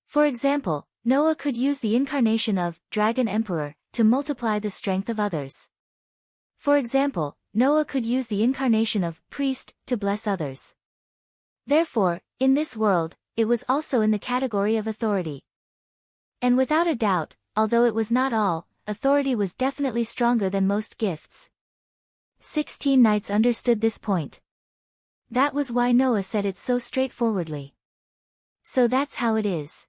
Speaker 1: For example, Noah could use the incarnation of Dragon Emperor to multiply the strength of others. For example, Noah could use the incarnation of Priest to bless others. Therefore, in this world, it was also in the category of authority. And without a doubt, although it was not all, authority was definitely stronger than most gifts. 16 Knights understood this point. That was why Noah said it so straightforwardly. So that's how it is.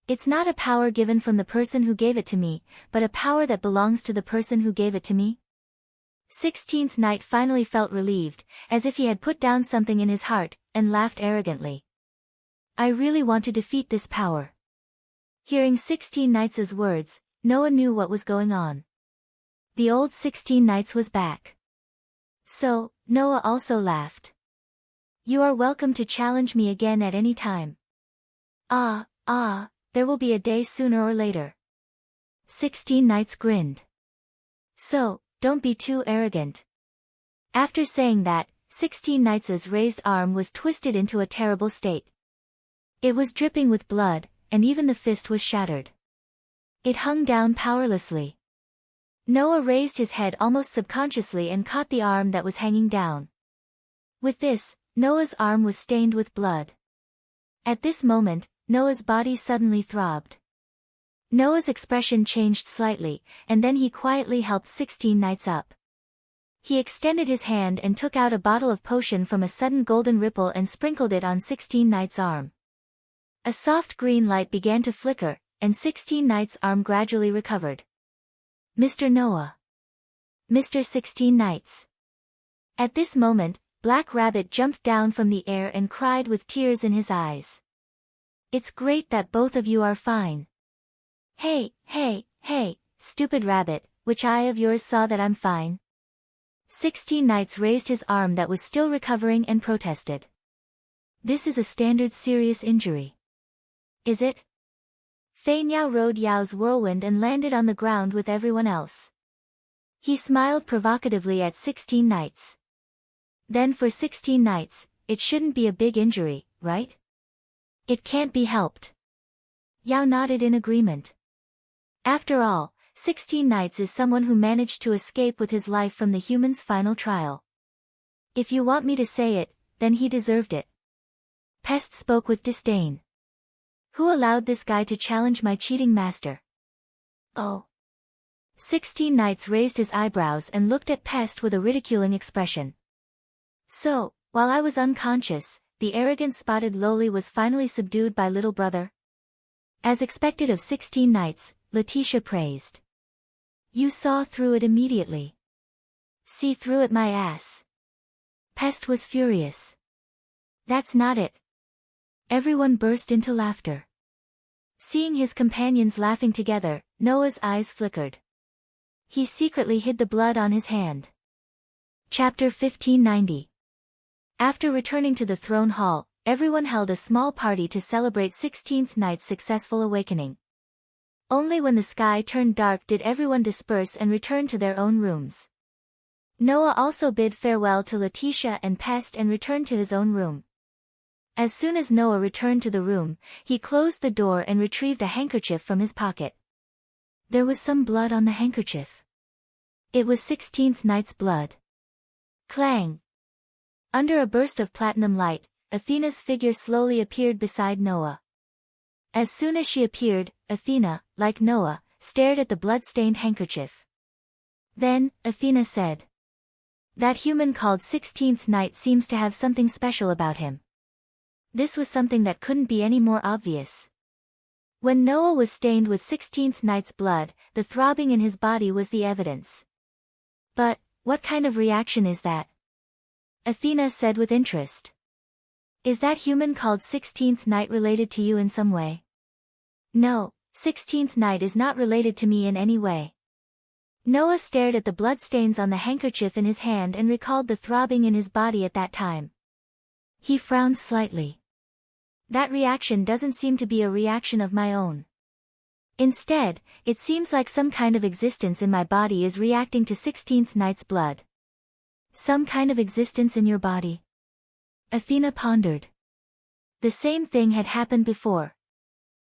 Speaker 1: It's not a power given from the person who gave it to me, but a power that belongs to the person who gave it to me. 16th Knight finally felt relieved, as if he had put down something in his heart, and laughed arrogantly. I really want to defeat this power. Hearing 16 Knights' words, Noah knew what was going on. The old 16 Knights was back. So, Noah also laughed. You are welcome to challenge me again at any time. There will be a day sooner or later. 16 Knights grinned. So, don't be too arrogant. After saying that, 16 Knights' raised arm was twisted into a terrible state. It was dripping with blood, and even the fist was shattered. It hung down powerlessly. Noah raised his head almost subconsciously and caught the arm that was hanging down. With this, Noah's arm was stained with blood. At this moment, Noah's body suddenly throbbed. Noah's expression changed slightly, and then he quietly helped 16 knights up. He extended his hand and took out a bottle of potion from a sudden golden ripple and sprinkled it on 16 knights' arm. A soft green light began to flicker, and 16 knights' arm gradually recovered. Mr. Noah. Mr. 16 knights. At this moment, Black Rabbit jumped down from the air and cried with tears in his eyes. It's great that both of you are fine. Hey, stupid rabbit, which eye of yours saw that I'm fine? 16 knights raised his arm that was still recovering and protested. This is a standard serious injury. Is it? Fei Niao rode Yao's whirlwind and landed on the ground with everyone else. He smiled provocatively at 16 knights. Then for 16 knights, it shouldn't be a big injury, right? It can't be helped. Yao nodded in agreement. After all, 16 knights is someone who managed to escape with his life from the human's final trial. If you want me to say it, then he deserved it. Pest spoke with disdain. Who allowed this guy to challenge my cheating master? Oh. 16 knights raised his eyebrows and looked at Pest with a ridiculing expression. So, while I was unconscious, the arrogant Spotted Lowly was finally subdued by little brother? As expected of 16 knights, Letitia praised. You saw through it immediately. See through it my ass. Pest was furious. That's not it. Everyone burst into laughter. Seeing his companions laughing together, Noah's eyes flickered. He secretly hid the blood on his hand. Chapter 1590. After returning to the throne hall, everyone held a small party to celebrate 16th Knight's successful awakening. Only when the sky turned dark did everyone disperse and return to their own rooms. Noah also bid farewell to Letitia and Pest and returned to his own room. As soon as Noah returned to the room, he closed the door and retrieved a handkerchief from his pocket. There was some blood on the handkerchief. It was 16th Knight's blood. Clang! Under a burst of platinum light, Athena's figure slowly appeared beside Noah. As soon as she appeared, Athena, like Noah, stared at the blood-stained handkerchief. Then, Athena said. That human called 16th Knight seems to have something special about him. This was something that couldn't be any more obvious. When Noah was stained with 16th Knight's blood, the throbbing in his body was the evidence. But, what kind of reaction is that? Athena said with interest. Is that human called 16th Knight related to you in some way? No, 16th Knight is not related to me in any way. Noah stared at the bloodstains on the handkerchief in his hand and recalled the throbbing in his body at that time. He frowned slightly. That reaction doesn't seem to be a reaction of my own. Instead, it seems like some kind of existence in my body is reacting to 16th Knight's blood. Some kind of existence in your body? Athena pondered. The same thing had happened before.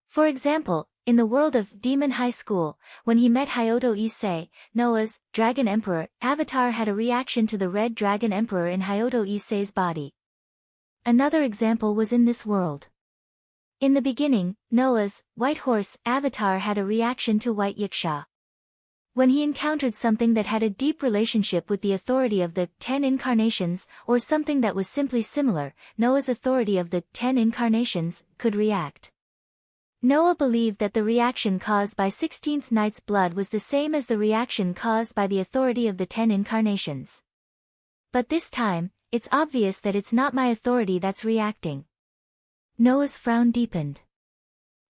Speaker 1: For example, in the world of Demon High School, when he met Hyoto Issei, Noah's Dragon Emperor avatar had a reaction to the Red Dragon Emperor in Hyoto Issei's body. Another example was in this world. In the beginning, Noah's White Horse avatar had a reaction to White Yiksha. When he encountered something that had a deep relationship with the authority of the 10 incarnations, or something that was simply similar, Noah's authority of the 10 incarnations could react. Noah believed that the reaction caused by 16th Knight's blood was the same as the reaction caused by the authority of the 10 incarnations. But this time, it's obvious that it's not my authority that's reacting. Noah's frown deepened.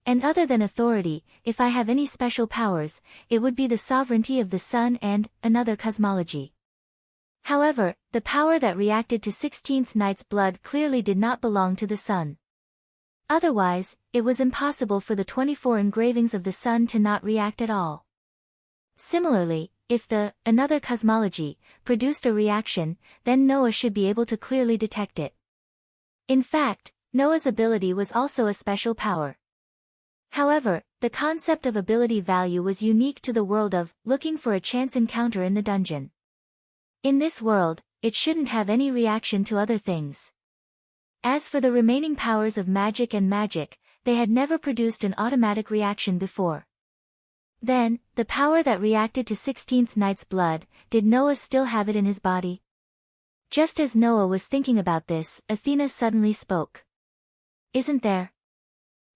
Speaker 1: And other than authority, if I have any special powers, it would be the sovereignty of the sun and another cosmology. However, the power that reacted to 16th Knight's blood clearly did not belong to the sun. Otherwise, it was impossible for the 24 engravings of the sun to not react at all. Similarly, if the another cosmology produced a reaction, then Noah should be able to clearly detect it. In fact, Noah's ability was also a special power. However, the concept of ability value was unique to the world of looking for a chance encounter in the dungeon. In this world, it shouldn't have any reaction to other things. As for the remaining powers of magic and magic, they had never produced an automatic reaction before. Then, the power that reacted to 16th Knight's blood, did Noah still have it in his body? Just as Noah was thinking about this, Athena suddenly spoke. Isn't there?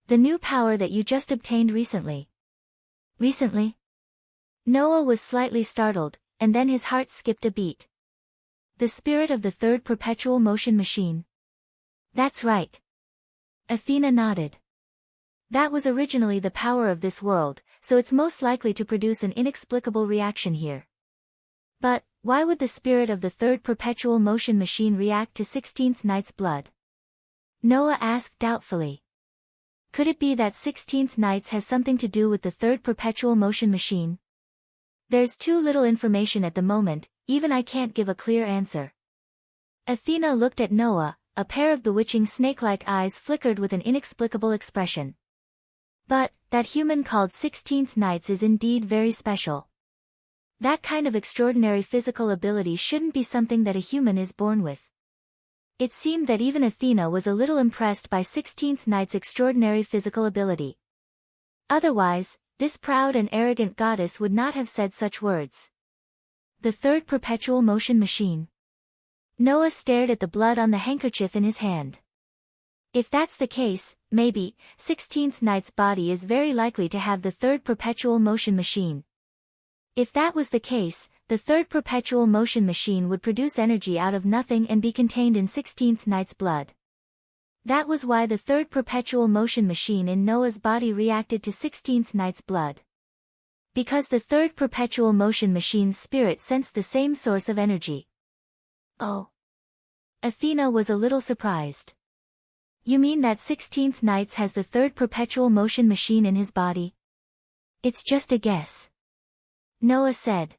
Speaker 1: The new power that you just obtained recently. Recently? Noah was slightly startled, and then his heart skipped a beat. The spirit of the third perpetual motion machine. That's right. Athena nodded. That was originally the power of this world, so it's most likely to produce an inexplicable reaction here. But, why would the spirit of the third perpetual motion machine react to 16th Knight's blood? Noah asked doubtfully. Could it be that 16th Knight's has something to do with the third perpetual motion machine? There's too little information at the moment, even I can't give a clear answer. Athena looked at Noah, a pair of bewitching snake-like eyes flickered with an inexplicable expression. But, that human called 16th Knight's is indeed very special. That kind of extraordinary physical ability shouldn't be something that a human is born with. It seemed that even Athena was a little impressed by 16th Knight's extraordinary physical ability. Otherwise, this proud and arrogant goddess would not have said such words. The third perpetual motion machine. Noah stared at the blood on the handkerchief in his hand. If that's the case, maybe, 16th Knight's body is very likely to have the third perpetual motion machine. If that was the case, the third perpetual motion machine would produce energy out of nothing and be contained in 16th Knight's blood. That was why the third perpetual motion machine in Noah's body reacted to 16th Knight's blood. Because the third perpetual motion machine's spirit sensed the same source of energy. Oh. Athena was a little surprised. You mean that 16th Knight's has the third perpetual motion machine in his body? It's just a guess. Noah said.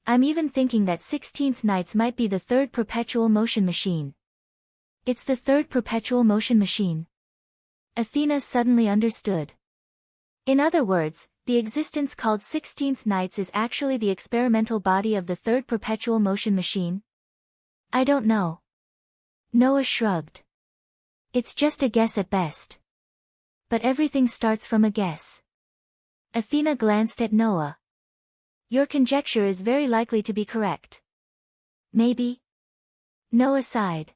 Speaker 1: I'm even thinking that 16th Knight's might be the third perpetual motion machine. It's the third perpetual motion machine. Athena suddenly understood. In other words, the existence called 16th Knight's is actually the experimental body of the third perpetual motion machine? I don't know. Noah shrugged. It's just a guess at best. But everything starts from a guess. Athena glanced at Noah. Your conjecture is very likely to be correct. Maybe? Noah sighed.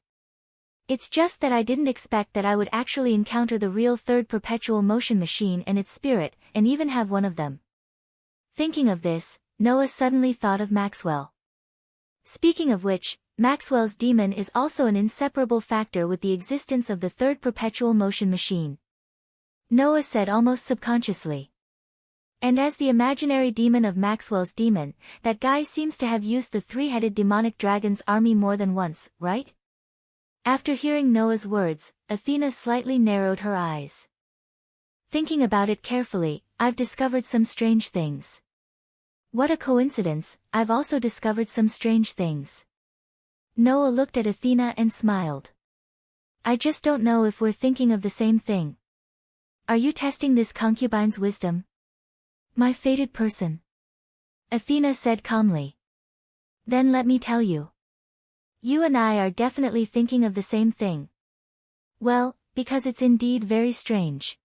Speaker 1: It's just that I didn't expect that I would actually encounter the real third perpetual motion machine and its spirit, and even have one of them. Thinking of this, Noah suddenly thought of Maxwell. Speaking of which, Maxwell's demon is also an inseparable factor with the existence of the third perpetual motion machine. Noah said almost subconsciously. And as the imaginary demon of Maxwell's demon, that guy seems to have used the three-headed demonic dragon's army more than once, right? After hearing Noah's words, Athena slightly narrowed her eyes. Thinking about it carefully, I've discovered some strange things. What a coincidence, I've also discovered some strange things. Noah looked at Athena and smiled. I just don't know if we're thinking of the same thing. Are you testing this concubine's wisdom? My fated person. Athena said calmly. Then let me tell you. You and I are definitely thinking of the same thing. Well, because it's indeed very strange.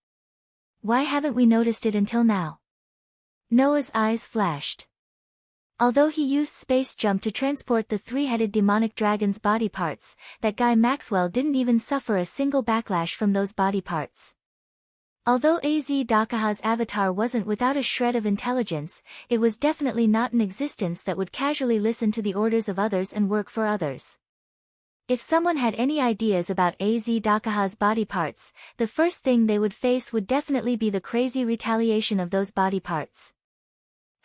Speaker 1: Why haven't we noticed it until now? Noah's eyes flashed. Although he used space jump to transport the three-headed demonic dragon's body parts, that guy Maxwell didn't even suffer a single backlash from those body parts. Although AZ Dakaha's avatar wasn't without a shred of intelligence, it was definitely not an existence that would casually listen to the orders of others and work for others. If someone had any ideas about AZ Dakaha's body parts, the first thing they would face would definitely be the crazy retaliation of those body parts.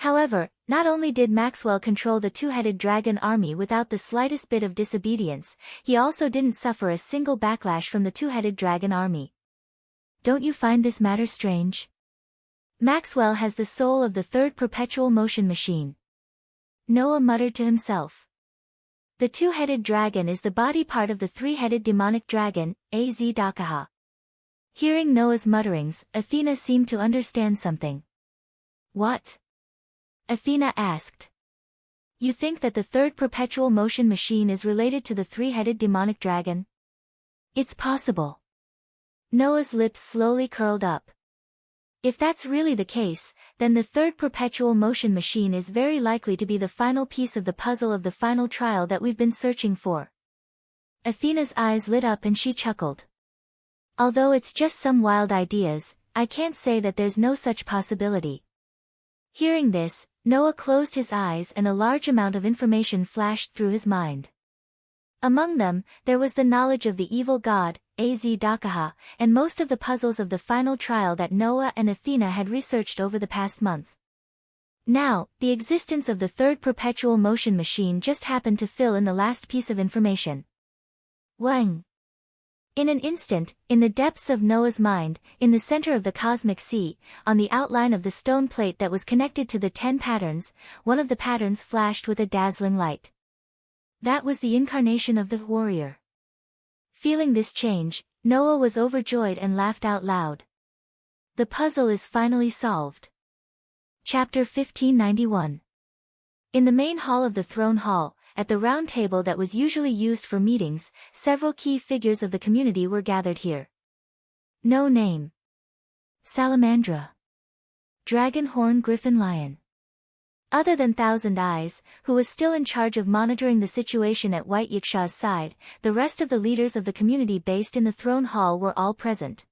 Speaker 1: However, not only did Maxwell control the two-headed dragon army without the slightest bit of disobedience, he also didn't suffer a single backlash from the two-headed dragon army. Don't you find this matter strange? Maxwell has the soul of the third perpetual motion machine. Noah muttered to himself. The two-headed dragon is the body part of the three-headed demonic dragon, AZ Dakaha. Hearing Noah's mutterings, Athena seemed to understand something. What? Athena asked. You think that the third perpetual motion machine is related to the three-headed demonic dragon? It's possible. Noah's lips slowly curled up. If that's really the case, then the third perpetual motion machine is very likely to be the final piece of the puzzle of the final trial that we've been searching for. Athena's eyes lit up and she chuckled. Although it's just some wild ideas, I can't say that there's no such possibility. Hearing this, Noah closed his eyes and a large amount of information flashed through his mind. Among them, there was the knowledge of the evil god, Az-Dakaha, and most of the puzzles of the final trial that Noah and Athena had researched over the past month. Now, the existence of the third perpetual motion machine just happened to fill in the last piece of information. Wang. In an instant, in the depths of Noah's mind, in the center of the cosmic sea, on the outline of the stone plate that was connected to the 10 patterns, one of the patterns flashed with a dazzling light. That was the incarnation of the warrior. Feeling this change, Noah was overjoyed and laughed out loud. The puzzle is finally solved. Chapter 1591. In the main hall of the throne hall, at the round table that was usually used for meetings, several key figures of the community were gathered here. No name. Salamandra. Dragon Horn Griffin Lion. Other than Thousand Eyes, who was still in charge of monitoring the situation at White Yiksha's side, the rest of the leaders of the community based in the throne hall were all present.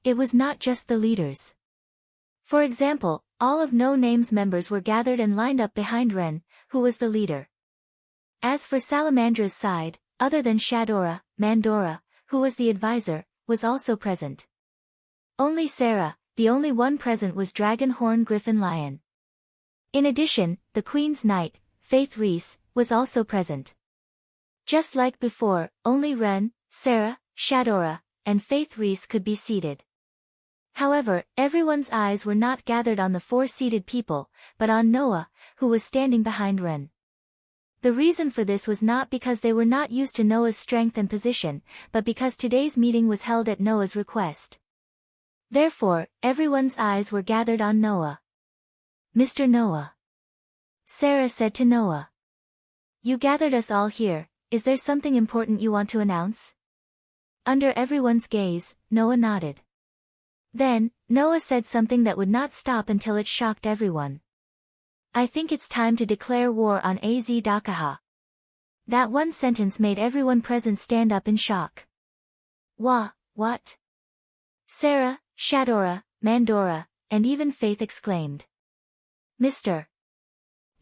Speaker 1: It was not just the leaders. For example, all of No Name's members were gathered and lined up behind Ren, who was the leader. As for Salamandra's side, other than Shadora, Mandora, who was the advisor, was also present. Only Sarah, the only one present, was Dragon Horn Griffin Lion. In addition, the Queen's Knight, Faith Reese, was also present. Just like before, only Ren, Sarah, Shadora, and Faith Reese could be seated. However, everyone's eyes were not gathered on the 4 seated people, but on Noah, who was standing behind Ren. The reason for this was not because they were not used to Noah's strength and position, but because today's meeting was held at Noah's request. Therefore, everyone's eyes were gathered on Noah. Mr. Noah. Sarah said to Noah. You gathered us all here, is there something important you want to announce? Under everyone's gaze, Noah nodded. Then, Noah said something that would not stop until it shocked everyone. I think it's time to declare war on Az-Dakaha. That one sentence made everyone present stand up in shock. What? Sarah, Shadora, Mandora, and even Faith exclaimed. Mr.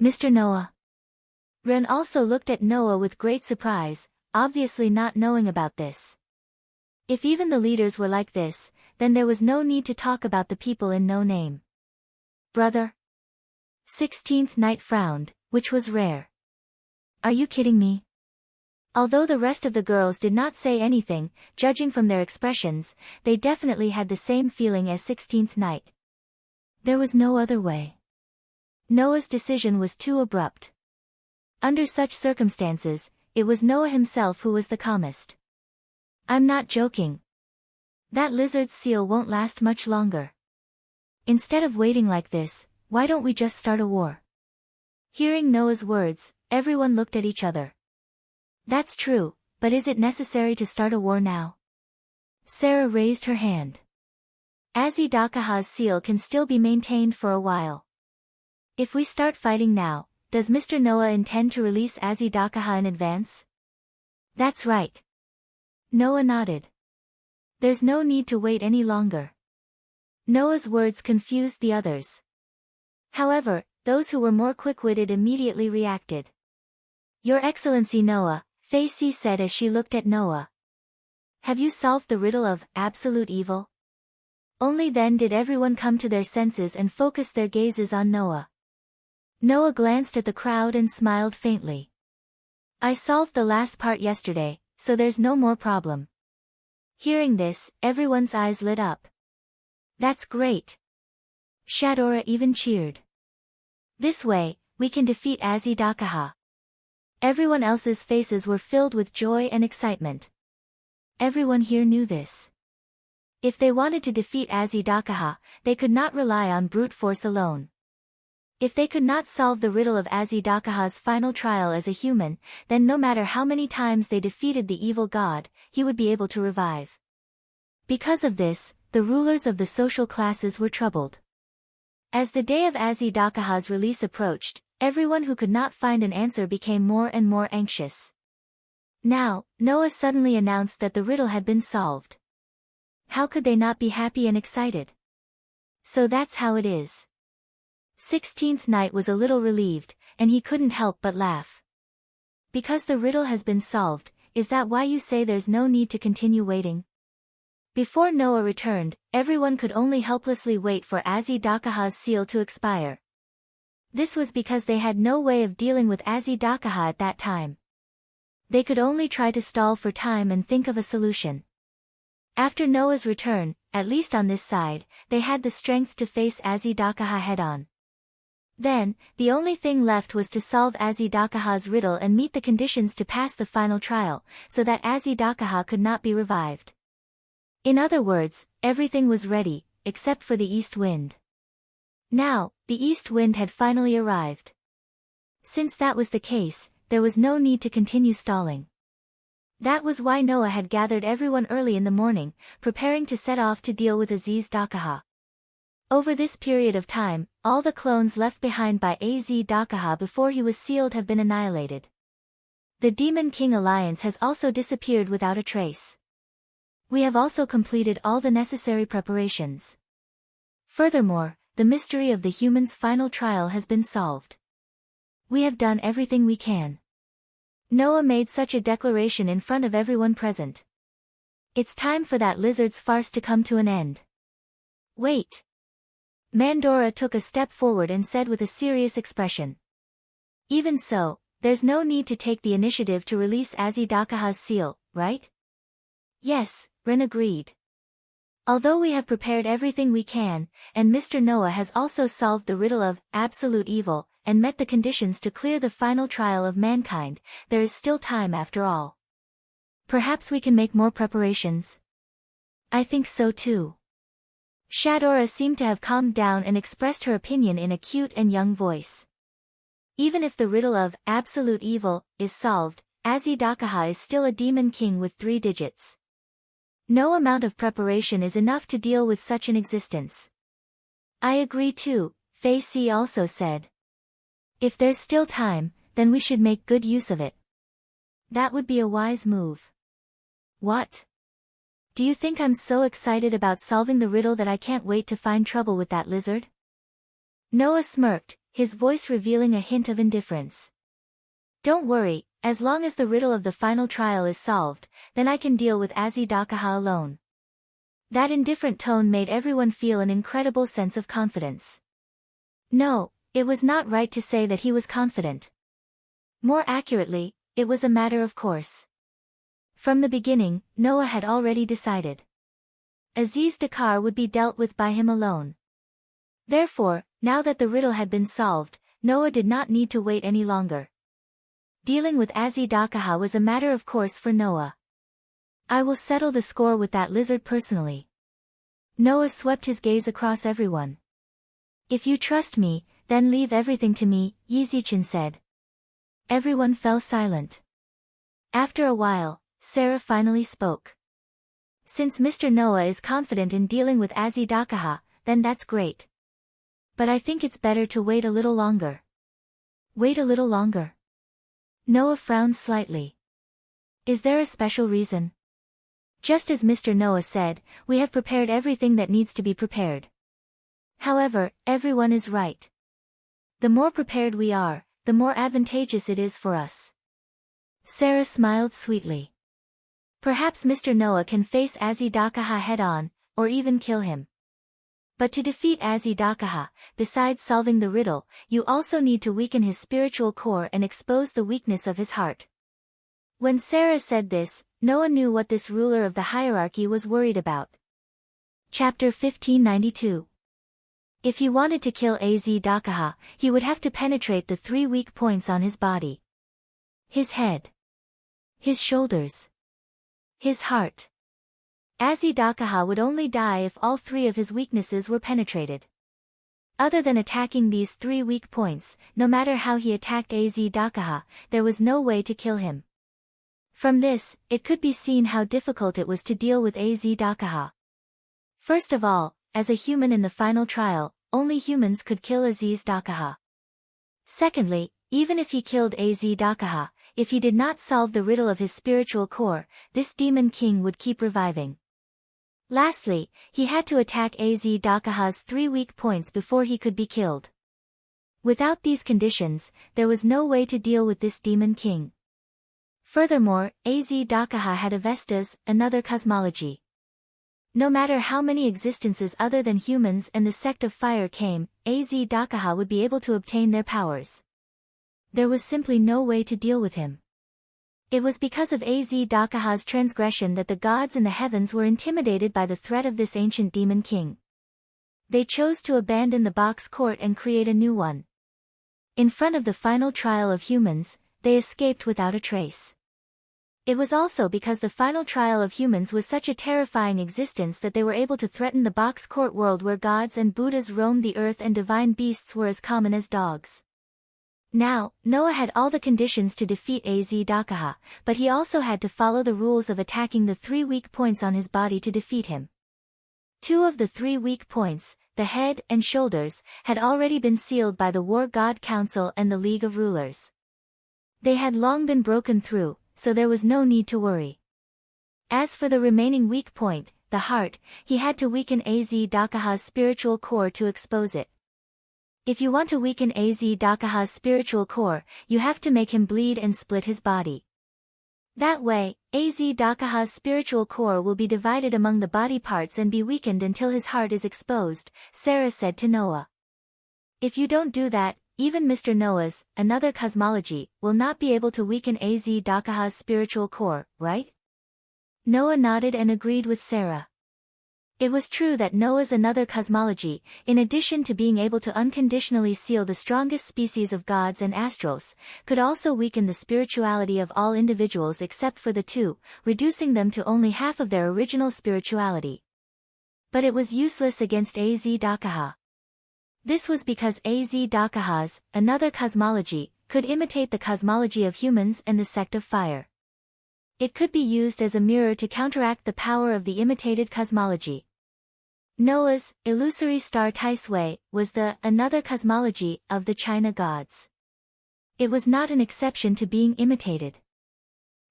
Speaker 1: Noah. Ren also looked at Noah with great surprise, obviously not knowing about this. If even the leaders were like this, then there was no need to talk about the people in No Name. Brother? 16th Knight frowned, which was rare. Are you kidding me? Although the rest of the girls did not say anything, judging from their expressions, they definitely had the same feeling as 16th Knight. There was no other way. Noah's decision was too abrupt. Under such circumstances, it was Noah himself who was the calmest. I'm not joking. That lizard's seal won't last much longer. Instead of waiting like this, why don't we just start a war? Hearing Noah's words, everyone looked at each other. That's true, but is it necessary to start a war now? Sarah raised her hand. Az-Dakaha's seal can still be maintained for a while. If we start fighting now, does Mr. Noah intend to release Az-Dakaha in advance? That's right. Noah nodded. There's no need to wait any longer. Noah's words confused the others. However, those who were more quick-witted immediately reacted. Your Excellency Noah, Facey said as she looked at Noah. Have you solved the riddle of absolute evil? Only then did everyone come to their senses and focus their gazes on Noah. Noah glanced at the crowd and smiled faintly. I solved the last part yesterday, so there's no more problem. Hearing this, everyone's eyes lit up. That's great. Shadora even cheered. This way, we can defeat Az-Dakaha. Everyone else's faces were filled with joy and excitement. Everyone here knew this. If they wanted to defeat Az-Dakaha, they could not rely on brute force alone. If they could not solve the riddle of Azidakaha's final trial as a human, then no matter how many times they defeated the evil god, he would be able to revive. Because of this, the rulers of the social classes were troubled. As the day of Azidakaha's release approached, everyone who could not find an answer became more and more anxious. Now, Noah suddenly announced that the riddle had been solved. How could they not be happy and excited? So that's how it is. 16th Night was a little relieved, and he couldn't help but laugh. Because the riddle has been solved, is that why you say there's no need to continue waiting? Before Noah returned, everyone could only helplessly wait for Azidakaha's seal to expire. This was because they had no way of dealing with Azidakaha at that time. They could only try to stall for time and think of a solution. After Noah's return, at least on this side, they had the strength to face Azidakaha head-on. Then, the only thing left was to solve Azidakaha's riddle and meet the conditions to pass the final trial, so that Azidakaha could not be revived. In other words, everything was ready, except for the east wind. Now, the east wind had finally arrived. Since that was the case, there was no need to continue stalling. That was why Noah had gathered everyone early in the morning, preparing to set off to deal with Azidakaha. Over this period of time, all the clones left behind by Azidakaha before he was sealed have been annihilated. The Demon King Alliance has also disappeared without a trace. We have also completed all the necessary preparations. Furthermore, the mystery of the humans' final trial has been solved. We have done everything we can. Noah made such a declaration in front of everyone present. It's time for that lizard's farce to come to an end. Wait. Mandora took a step forward and said with a serious expression. Even so, there's no need to take the initiative to release Azidakaha's seal, right? Yes, Rin agreed. Although we have prepared everything we can, and Mr. Noah has also solved the riddle of absolute evil, and met the conditions to clear the final trial of mankind, there is still time after all. Perhaps we can make more preparations? I think so too. Shadora seemed to have calmed down and expressed her opinion in a cute and young voice. Even if the riddle of absolute evil is solved, Azidakaha is still a demon king with 3 digits. No amount of preparation is enough to deal with such an existence. I agree too, Fei Si also said. If there's still time, then we should make good use of it. That would be a wise move. What? Do you think I'm so excited about solving the riddle that I can't wait to find trouble with that lizard? Noah smirked, his voice revealing a hint of indifference. Don't worry, as long as the riddle of the final trial is solved, then I can deal with Azidakaha alone. That indifferent tone made everyone feel an incredible sense of confidence. No, it was not right to say that he was confident. More accurately, it was a matter of course. From the beginning, Noah had already decided. Azidakaha would be dealt with by him alone. Therefore, now that the riddle had been solved, Noah did not need to wait any longer. Dealing with Azidakaha was a matter of course for Noah. I will settle the score with that lizard personally. Noah swept his gaze across everyone. If you trust me, then leave everything to me, Yizichin said. Everyone fell silent. After a while, Sarah finally spoke. Since Mr. Noah is confident in dealing with Azidakaha, then that's great. But I think it's better to wait a little longer. Wait a little longer? Noah frowned slightly. Is there a special reason? Just as Mr. Noah said, we have prepared everything that needs to be prepared. However, everyone is right. The more prepared we are, the more advantageous it is for us. Sarah smiled sweetly. Perhaps Mr. Noah can face Azidakaha head-on, or even kill him. But to defeat Azidakaha, besides solving the riddle, you also need to weaken his spiritual core and expose the weakness of his heart. When Sarah said this, Noah knew what this ruler of the hierarchy was worried about. Chapter 1592. If he wanted to kill Azidakaha, he would have to penetrate the 3 weak points on his body. His head. His shoulders. His heart. Azidakaha would only die if all 3 of his weaknesses were penetrated. Other than attacking these 3 weak points, no matter how he attacked Az-Dakaha, there was no way to kill him. From this, it could be seen how difficult it was to deal with Az-Dakaha. First of all, as a human in the final trial, only humans could kill Az-Dakaha. Secondly, even if he killed Az-Dakaha, if he did not solve the riddle of his spiritual core, this demon king would keep reviving. Lastly, he had to attack Az-Dakaha's 3 weak points before he could be killed. Without these conditions, there was no way to deal with this demon king. Furthermore, Az-Dakaha had Avestas, another cosmology. No matter how many existences other than humans and the sect of fire came, Az-Dakaha would be able to obtain their powers. There was simply no way to deal with him. It was because of Az-Dakaha's transgression that the gods in the heavens were intimidated by the threat of this ancient demon king. They chose to abandon the box court and create a new one. In front of the final trial of humans, they escaped without a trace. It was also because the final trial of humans was such a terrifying existence that they were able to threaten the box court world where gods and Buddhas roamed the earth and divine beasts were as common as dogs. Now, Noah had all the conditions to defeat Az-Dakaha, but he also had to follow the rules of attacking the 3 weak points on his body to defeat him. 2 of the 3 weak points, the head and shoulders, had already been sealed by the War God Council and the League of Rulers. They had long been broken through, so there was no need to worry. As for the remaining weak point, the heart, he had to weaken Az-Dakaha's spiritual core to expose it. If you want to weaken Az-Dakaha's spiritual core, you have to make him bleed and split his body. That way, Az-Dakaha's spiritual core will be divided among the body parts and be weakened until his heart is exposed, Sarah said to Noah. If you don't do that, even Mr. Noah's, another cosmology, will not be able to weaken Az-Dakaha's spiritual core, right? Noah nodded and agreed with Sarah. It was true that Noah's another cosmology, in addition to being able to unconditionally seal the strongest species of gods and astrals, could also weaken the spirituality of all individuals except for the 2, reducing them to only half of their original spirituality. But it was useless against Az-Dakaha. This was because Az-Dakaha's, another cosmology, could imitate the cosmology of humans and the sect of fire. It could be used as a mirror to counteract the power of the imitated cosmology. Noah's, illusory star Taisui, was the, another cosmology, of the China gods. It was not an exception to being imitated.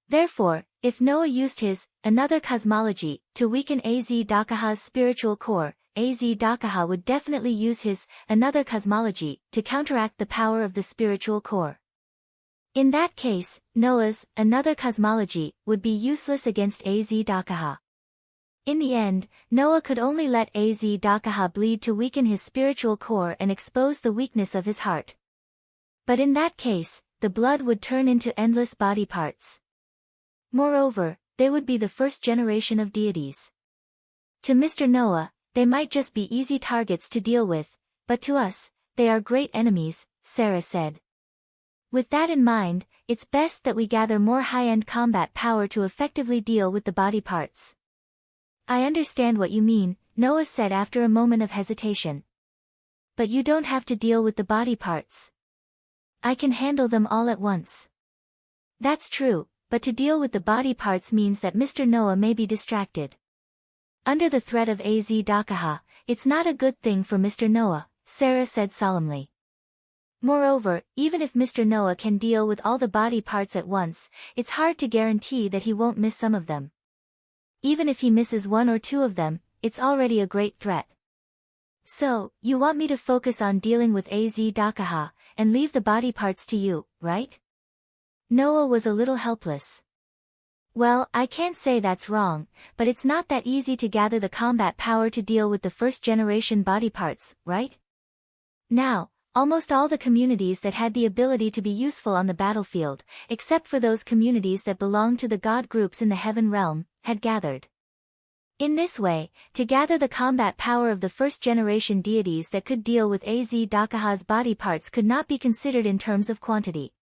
Speaker 1: Therefore, if Noah used his, another cosmology, to weaken Az-Dakaha's spiritual core, Az-Dakaha would definitely use his, another cosmology, to counteract the power of the spiritual core. In that case, Noah's, another cosmology, would be useless against Az-Dakaha. In the end, Noah could only let Az-Dakaha bleed to weaken his spiritual core and expose the weakness of his heart. But in that case, the blood would turn into endless body parts. Moreover, they would be the first generation of deities. To Mr. Noah, they might just be easy targets to deal with, but to us, they are great enemies, Sarah said. With that in mind, it's best that we gather more high-end combat power to effectively deal with the body parts. I understand what you mean, Noah said after a moment of hesitation. But you don't have to deal with the body parts. I can handle them all at once. That's true, but to deal with the body parts means that Mr. Noah may be distracted. Under the threat of Az-Dakaha, it's not a good thing for Mr. Noah, Sarah said solemnly. Moreover, even if Mr. Noah can deal with all the body parts at once, it's hard to guarantee that he won't miss some of them. Even if he misses 1 or 2 of them, it's already a great threat. So, you want me to focus on dealing with Az-Dakaha, and leave the body parts to you, right? Noah was a little helpless. Well, I can't say that's wrong, but it's not that easy to gather the combat power to deal with the first-generation body parts, right? Now, almost all the communities that had the ability to be useful on the battlefield, except for those communities that belonged to the god groups in the heaven realm, had gathered. In this way, to gather the combat power of the first-generation deities that could deal with Az-Dakaha's body parts could not be considered in terms of quantity.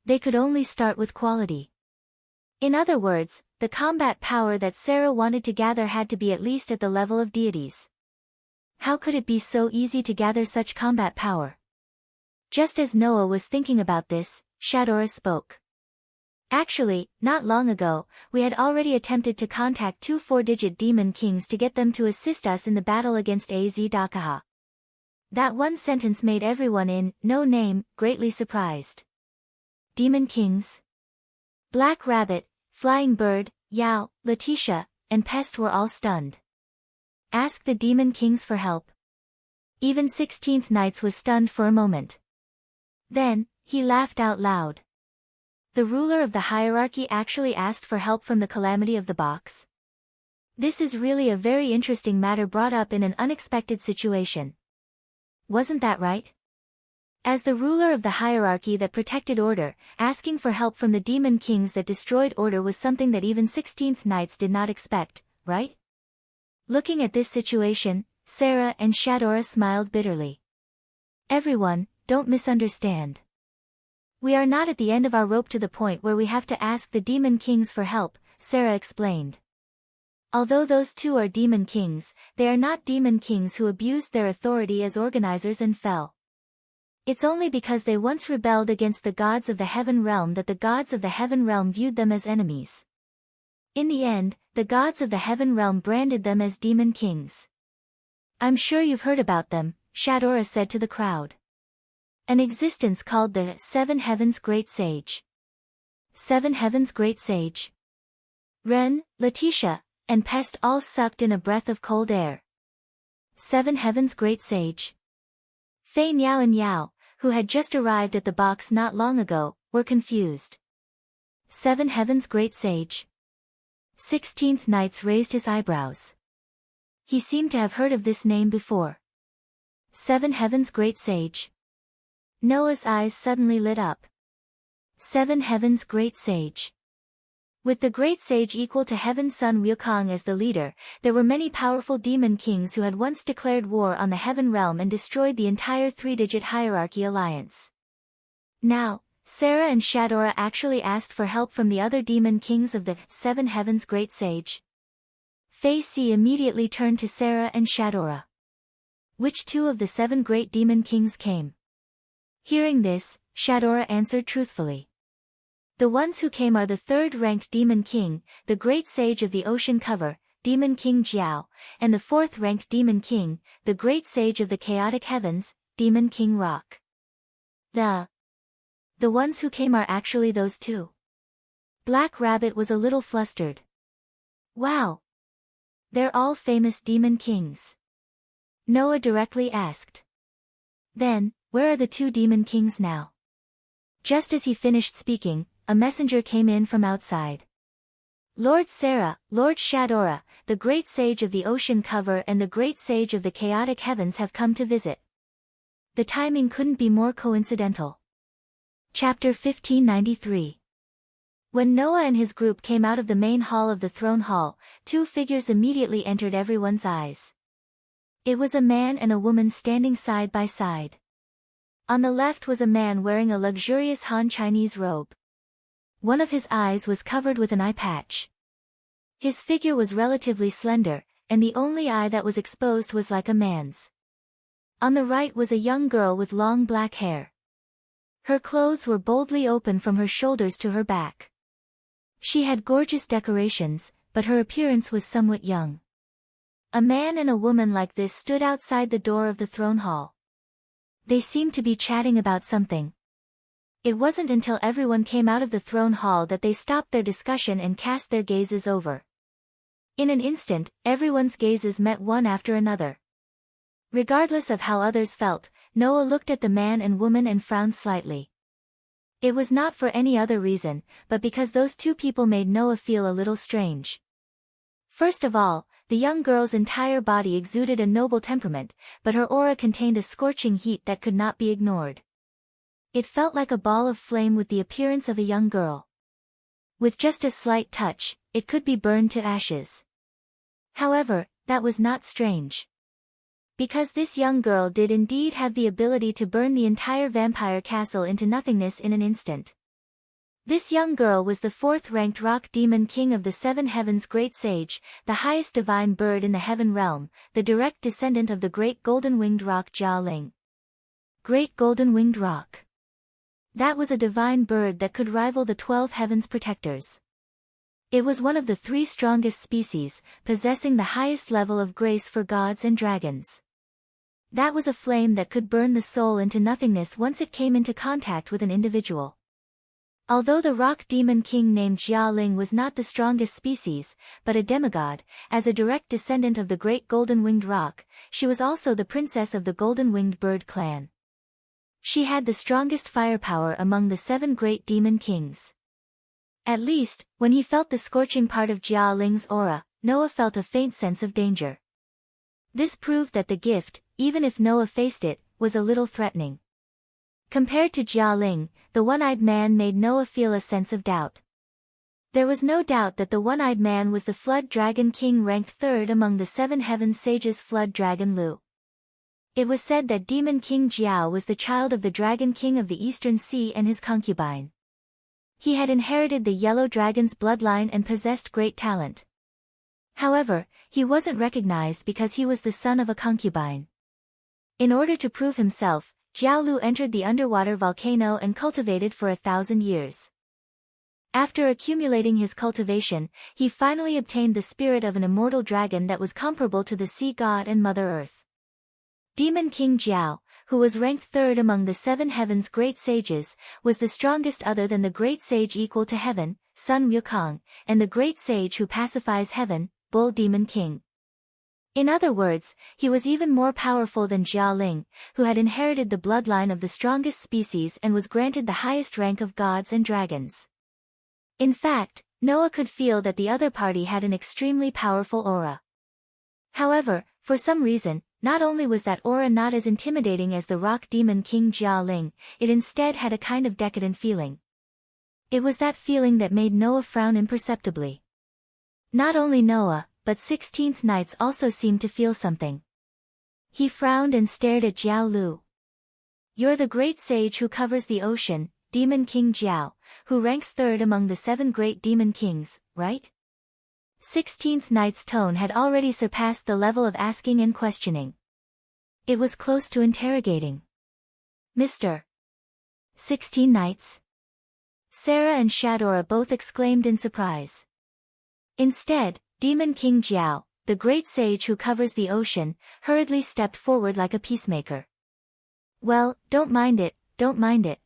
Speaker 1: They could only start with quality. In other words, the combat power that Sarah wanted to gather had to be at least at the level of deities. How could it be so easy to gather such combat power? Just as Noah was thinking about this, Xiaodora spoke. Actually, not long ago, we had already attempted to contact 2 4-digit demon kings to get them to assist us in the battle against Az Dakaha. That one sentence made everyone in No Name greatly surprised. Demon kings? Black Rabbit, Flying Bird, Yao, Letitia, and Pest were all stunned. Ask the demon kings for help. Even 16th Knights was stunned for a moment. Then, he laughed out loud. The ruler of the hierarchy actually asked for help from the calamity of the box. This is really a very interesting matter brought up in an unexpected situation. Wasn't that right? As the ruler of the hierarchy that protected order, asking for help from the demon kings that destroyed order was something that even 16th Knights did not expect, right? Looking at this situation, Sarah and Xiaodora smiled bitterly. Everyone, don't misunderstand. We are not at the end of our rope to the point where we have to ask the demon kings for help, Sarah explained. Although those two are demon kings, they are not demon kings who abused their authority as organizers and fell. It's only because they once rebelled against the gods of the heaven realm that the gods of the heaven realm viewed them as enemies. In the end, the gods of the heaven realm branded them as demon kings. I'm sure you've heard about them, Xiaodora said to the crowd. An existence called the 7 Heavens Great Sage. 7 Heavens Great Sage. Ren, Letitia, and Pest all sucked in a breath of cold air. 7 Heavens Great Sage. Fei Niao and Yao, who had just arrived at the box not long ago, were confused. 7 Heavens Great Sage. 16th Knights raised his eyebrows. He seemed to have heard of this name before. 7 Heavens Great Sage. Noah's eyes suddenly lit up. 7 Heavens Great Sage. With the Great Sage equal to Heaven's Son Wukong as the leader, there were many powerful demon kings who had once declared war on the Heaven Realm and destroyed the entire 3-digit hierarchy alliance. Now, Sarah and Xiaodora actually asked for help from the other demon kings of the 7 Heavens Great Sage. Fei Si immediately turned to Sarah and Xiaodora. Which 2 of the 7 great demon kings came? Hearing this, Xiaodora answered truthfully. The ones who came are the 3rd-ranked Demon King, the Great Sage of the Ocean Cover, Demon King Jiao, and the 4th-ranked Demon King, the Great Sage of the Chaotic Heavens, Demon King Rock. The ones who came are actually those 2. Black Rabbit was a little flustered. Wow! They're all famous Demon Kings. Noah directly asked. Then, where are the 2 demon kings now? Just as he finished speaking, a messenger came in from outside. Lord Sarah, Lord Xiaodora, the Great Sage of the Ocean Cover and the Great Sage of the Chaotic Heavens have come to visit. The timing couldn't be more coincidental. Chapter 1593. When Noah and his group came out of the main hall of the throne hall, 2 figures immediately entered everyone's eyes. It was a man and a woman standing side by side. On the left was a man wearing a luxurious Han Chinese robe. One of his eyes was covered with an eye patch. His figure was relatively slender, and the only eye that was exposed was like a man's. On the right was a young girl with long black hair. Her clothes were boldly open from her shoulders to her back. She had gorgeous decorations, but her appearance was somewhat young. A man and a woman like this stood outside the door of the throne hall. They seemed to be chatting about something. It wasn't until everyone came out of the throne hall that they stopped their discussion and cast their gazes over. In an instant, everyone's gazes met one after another. Regardless of how others felt, Noah looked at the man and woman and frowned slightly. It was not for any other reason, but because those 2 people made Noah feel a little strange. First of all, the young girl's entire body exuded a noble temperament, but her aura contained a scorching heat that could not be ignored. It felt like a ball of flame with the appearance of a young girl. With just a slight touch, it could be burned to ashes. However, that was not strange. Because this young girl did indeed have the ability to burn the entire vampire castle into nothingness in an instant. This young girl was the fourth-ranked rock demon king of the seven heavens, great sage, the highest divine bird in the heaven realm, the direct descendant of the great golden-winged rock Jialing. Great golden-winged rock. That was a divine bird that could rival the 12 heavens protectors. It was one of the 3 strongest species, possessing the highest level of grace for gods and dragons. That was a flame that could burn the soul into nothingness once it came into contact with an individual. Although the rock demon king named Jialing was not the strongest species, but a demigod, as a direct descendant of the great golden-winged rock, she was also the princess of the golden-winged bird clan. She had the strongest firepower among the 7 great demon kings. At least, when he felt the scorching part of Jialing's aura, Noah felt a faint sense of danger. This proved that the gift, even if Noah faced it, was a little threatening. Compared to Jialing, the one-eyed man made Noah feel a sense of doubt. There was no doubt that the one-eyed man was the Flood Dragon King, ranked 3rd among the 7 heavens sages, Flood Dragon Lu. It was said that Demon King Jiao was the child of the Dragon King of the Eastern Sea and his concubine. He had inherited the Yellow Dragon's bloodline and possessed great talent. However, he wasn't recognized because he was the son of a concubine. In order to prove himself, Jiao Lu entered the underwater volcano and cultivated for 1,000 years. After accumulating his cultivation, he finally obtained the spirit of an immortal dragon that was comparable to the sea god and Mother Earth. Demon King Jiao, who was ranked 3rd among the 7 heavens great sages, was the strongest other than the great sage equal to heaven, Sun Wukong, and the great sage who pacifies heaven, Bull Demon King. In other words, he was even more powerful than Jialing, who had inherited the bloodline of the strongest species and was granted the highest rank of gods and dragons. In fact, Noah could feel that the other party had an extremely powerful aura. However, for some reason, not only was that aura not as intimidating as the rock demon King Jialing, it instead had a kind of decadent feeling. It was that feeling that made Noah frown imperceptibly. Not only Noah, but 16th Knights also seemed to feel something. He frowned and stared at Jiao Lu. "You're the great sage who covers the ocean, Demon King Jiao, who ranks 3rd among the 7 great demon kings, right?" 16th Knight's tone had already surpassed the level of asking and questioning. It was close to interrogating. "Mr. 16 Knights?" Sarah and Shadora both exclaimed in surprise. Instead, Demon King Jiao, the great sage who covers the ocean, hurriedly stepped forward like a peacemaker. "Well, don't mind it, don't mind it.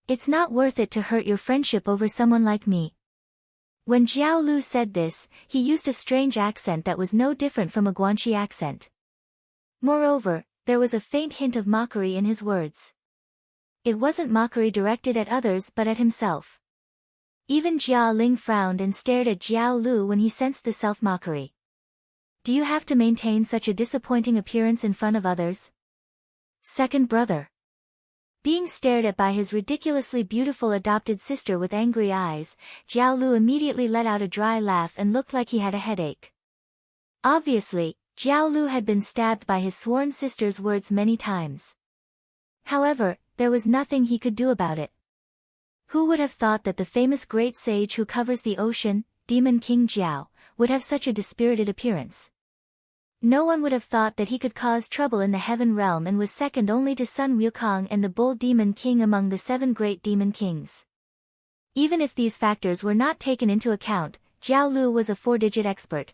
Speaker 1: It's not worth it to hurt your friendship over someone like me." When Jiao Lu said this, he used a strange accent that was no different from a Guanxi accent. Moreover, there was a faint hint of mockery in his words. It wasn't mockery directed at others but at himself. Even Jia Ling frowned and stared at Jiao Lu when he sensed the self-mockery. "Do you have to maintain such a disappointing appearance in front of others?" Second brother. Being stared at by his ridiculously beautiful adopted sister with angry eyes, Jiao Lu immediately let out a dry laugh and looked like he had a headache. Obviously, Jiao Lu had been stabbed by his sworn sister's words many times. However, there was nothing he could do about it. Who would have thought that the famous great sage who covers the ocean, Demon King Jiao, would have such a dispirited appearance? No one would have thought that he could cause trouble in the heaven realm and was second only to Sun Wukong and the Bull Demon King among the 7 great demon kings. Even if these factors were not taken into account, Jiao Lu was a 4-digit expert.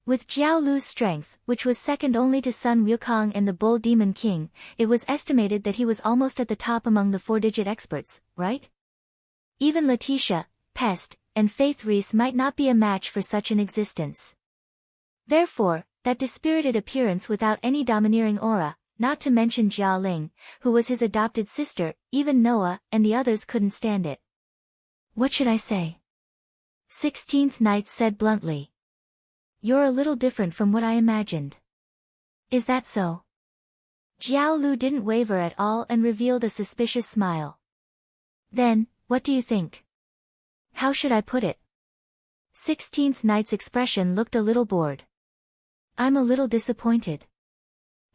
Speaker 1: With Jiao Lu's strength, which was second only to Sun Wukong and the Bull Demon King, it was estimated that he was almost at the top among the 4-digit experts, right? Even Letitia, Pest, and Faith Reese might not be a match for such an existence. Therefore, that dispirited appearance without any domineering aura, not to mention Jia Ling, who was his adopted sister, even Noah and the others couldn't stand it. "What should I say?" 16th Knight said bluntly. "You're a little different from what I imagined." "Is that so?" Jiao Lu didn't waver at all and revealed a suspicious smile. "Then, what do you think? How should I put it?" 16th Knight's expression looked a little bored. "I'm a little disappointed."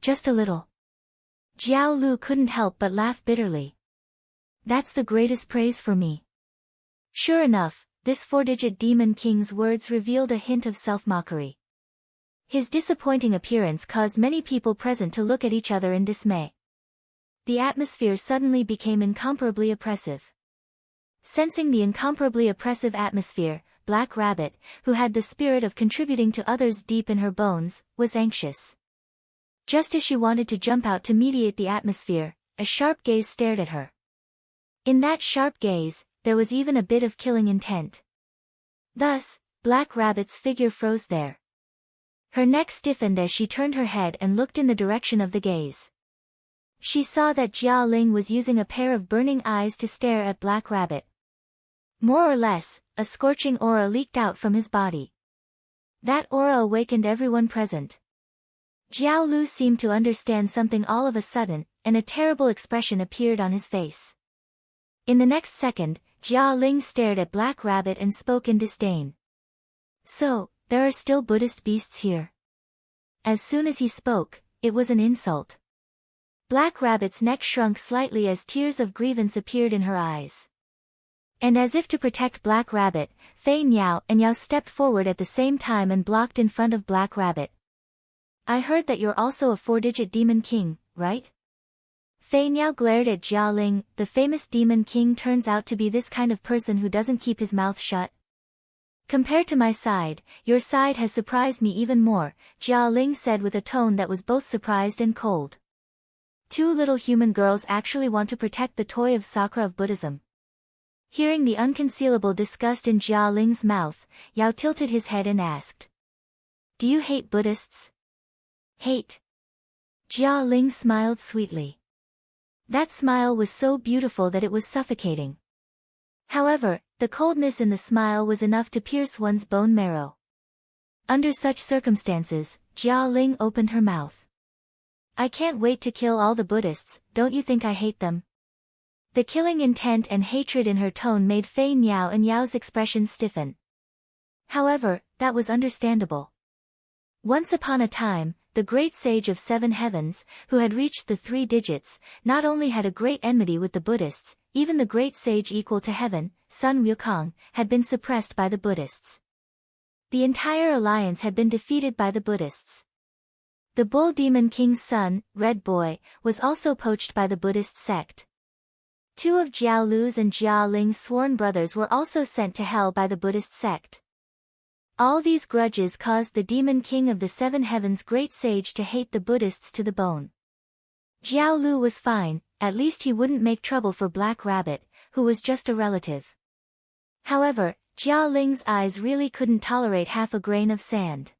Speaker 1: "Just a little." Jiao Lu couldn't help but laugh bitterly. "That's the greatest praise for me. Sure enough, this four-digit demon king's words revealed a hint of self-mockery. His disappointing appearance caused many people present to look at each other in dismay. The atmosphere suddenly became incomparably oppressive. Sensing the incomparably oppressive atmosphere, Black Rabbit, who had the spirit of contributing to others deep in her bones, was anxious. Just as she wanted to jump out to mediate the atmosphere, a sharp gaze stared at her. In that sharp gaze, there was even a bit of killing intent. Thus, Black Rabbit's figure froze there. Her neck stiffened as she turned her head and looked in the direction of the gaze. She saw that Jia Ling was using a pair of burning eyes to stare at Black Rabbit. More or less, a scorching aura leaked out from his body. That aura awakened everyone present. Jiao Lu seemed to understand something all of a sudden, and a terrible expression appeared on his face. In the next second, Jia Ling stared at Black Rabbit and spoke in disdain. So, there are still Buddhist beasts here. As soon as he spoke, it was an insult. Black Rabbit's neck shrunk slightly as tears of grievance appeared in her eyes. And as if to protect Black Rabbit, Fei Niao and Yao stepped forward at the same time and blocked in front of Black Rabbit. I heard that you're also a four-digit demon king, right? Fei Niao glared at Jia Ling. The famous demon king turns out to be this kind of person who doesn't keep his mouth shut. Compared to my side, your side has surprised me even more, Jia Ling said with a tone that was both surprised and cold. Two little human girls actually want to protect the toy of Sakura of Buddhism. Hearing the unconcealable disgust in Jia Ling's mouth, Yao tilted his head and asked. Do you hate Buddhists? Hate? Jia Ling smiled sweetly. That smile was so beautiful that it was suffocating. However, the coldness in the smile was enough to pierce one's bone marrow. Under such circumstances, Jia Ling opened her mouth. I can't wait to kill all the Buddhists, don't you think I hate them? The killing intent and hatred in her tone made Fei Niao and Yao's expression stiffen. However, that was understandable. Once upon a time, the great sage of 7 heavens, who had reached the 3 digits, not only had a great enmity with the Buddhists, even the great sage equal to heaven, Sun Wukong, had been suppressed by the Buddhists. The entire alliance had been defeated by the Buddhists. The Bull Demon King's son, Red Boy, was also poached by the Buddhist sect. 2 of Jiao Lu's and Jia Ling's sworn brothers were also sent to hell by the Buddhist sect. All these grudges caused the Demon King of the 7 Heavens great sage to hate the Buddhists to the bone. Jiao Lu was fine, at least he wouldn't make trouble for Black Rabbit, who was just a relative. However, Jia Ling's eyes really couldn't tolerate half a grain of sand.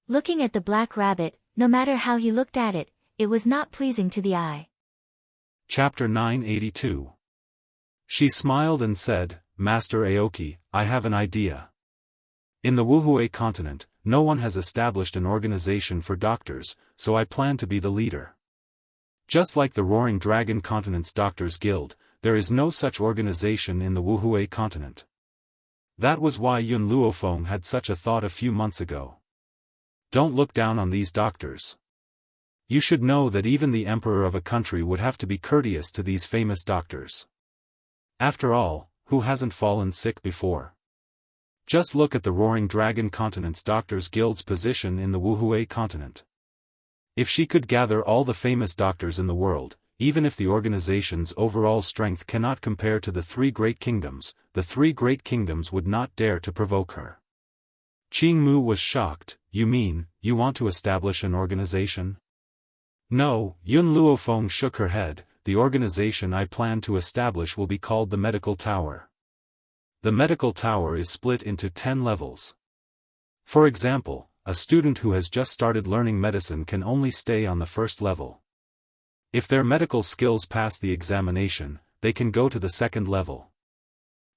Speaker 1: Looking at the Black Rabbit, no matter how he looked at it, it was not pleasing to the eye.
Speaker 2: Chapter 982. She smiled and said, Master Aoki, I have an idea. In the Wuhui continent, no one has established an organization for doctors, so I plan to be the leader. Just like the Roaring Dragon Continent's Doctors Guild, there is no such organization in the Wuhui continent. That was why Yun Luofeng had such a thought a few months ago. Don't look down on these doctors. You should know that even the emperor of a country would have to be courteous to these famous doctors. After all, who hasn't fallen sick before? Just look at the Roaring Dragon Continent's Doctors Guild's position in the Wuhui continent. If she could gather all the famous doctors in the world, even if the organization's overall strength cannot compare to the 3 great kingdoms, the 3 great kingdoms would not dare to provoke her. Qing Mu was shocked. You mean, you want to establish an organization? No, Yun Luofeng shook her head. The organization I plan to establish will be called the Medical Tower. The Medical Tower is split into 10 levels. For example, a student who has just started learning medicine can only stay on the first level. If their medical skills pass the examination, they can go to the second level.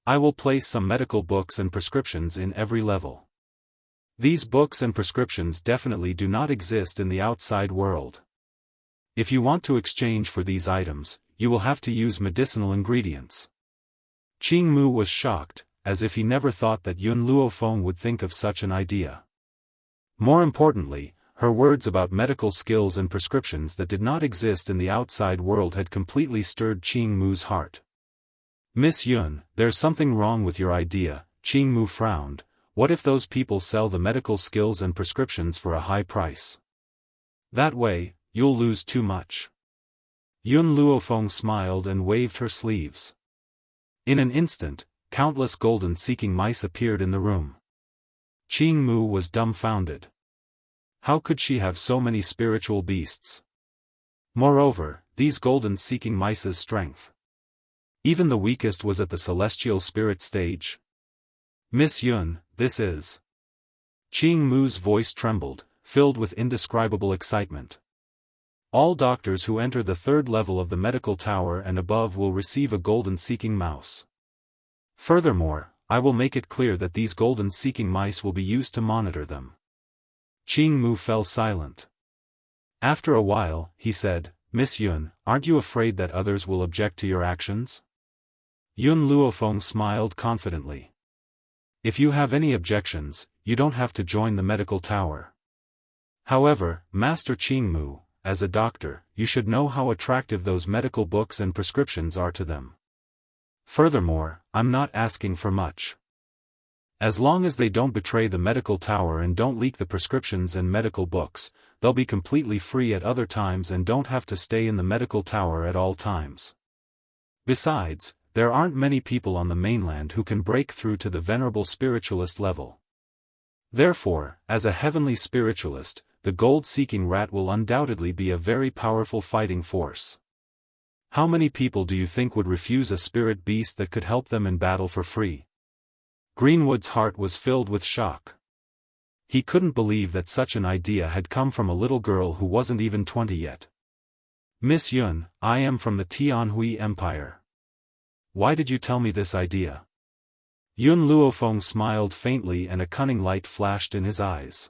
Speaker 2: I will place some medical books and prescriptions in every level. These books and prescriptions definitely do not exist in the outside world. If you want to exchange for these items, you will have to use medicinal ingredients. Qing Mu was shocked, as if he never thought that Yun Luofeng would think of such an idea. More importantly, her words about medical skills and prescriptions that did not exist in the outside world had completely stirred Qing Mu's heart. Miss Yun, there's something wrong with your idea, Qing Mu frowned. What if those people sell the medical skills and prescriptions for a high price? That way, you'll lose too much. Yun Luofeng smiled and waved her sleeves. In an instant, countless golden-seeking mice appeared in the room. Qing Mu was dumbfounded. How could she have so many spiritual beasts? Moreover, these golden-seeking mice's strength. Even the weakest was at the celestial spirit stage. Miss Yun, this is... Qing Mu's voice trembled, filled with indescribable excitement. All doctors who enter the third level of the medical tower and above will receive a golden-seeking mouse. Furthermore, I will make it clear that these golden-seeking mice will be used to monitor them. Qing Mu fell silent. After a while, he said, Miss Yun, aren't you afraid that others will object to your actions? Yun Luofeng smiled confidently. If you have any objections, you don't have to join the medical tower. However, Master Qing Mu, as a doctor, you should know how attractive those medical books and prescriptions are to them. Furthermore, I'm not asking for much. As long as they don't betray the medical tower and don't leak the prescriptions and medical books, they'll be completely free at other times and don't have to stay in the medical tower at all times. Besides, there aren't many people on the mainland who can break through to the venerable spiritualist level. Therefore, as a heavenly spiritualist, the gold-seeking rat will undoubtedly be a very powerful fighting force. How many people do you think would refuse a spirit beast that could help them in battle for free? Greenwood's heart was filled with shock. He couldn't believe that such an idea had come from a little girl who wasn't even 20 yet. Miss Yun, I am from the Tianhui Empire. Why did you tell me this idea? Yun Luofeng smiled faintly and a cunning light flashed in his eyes.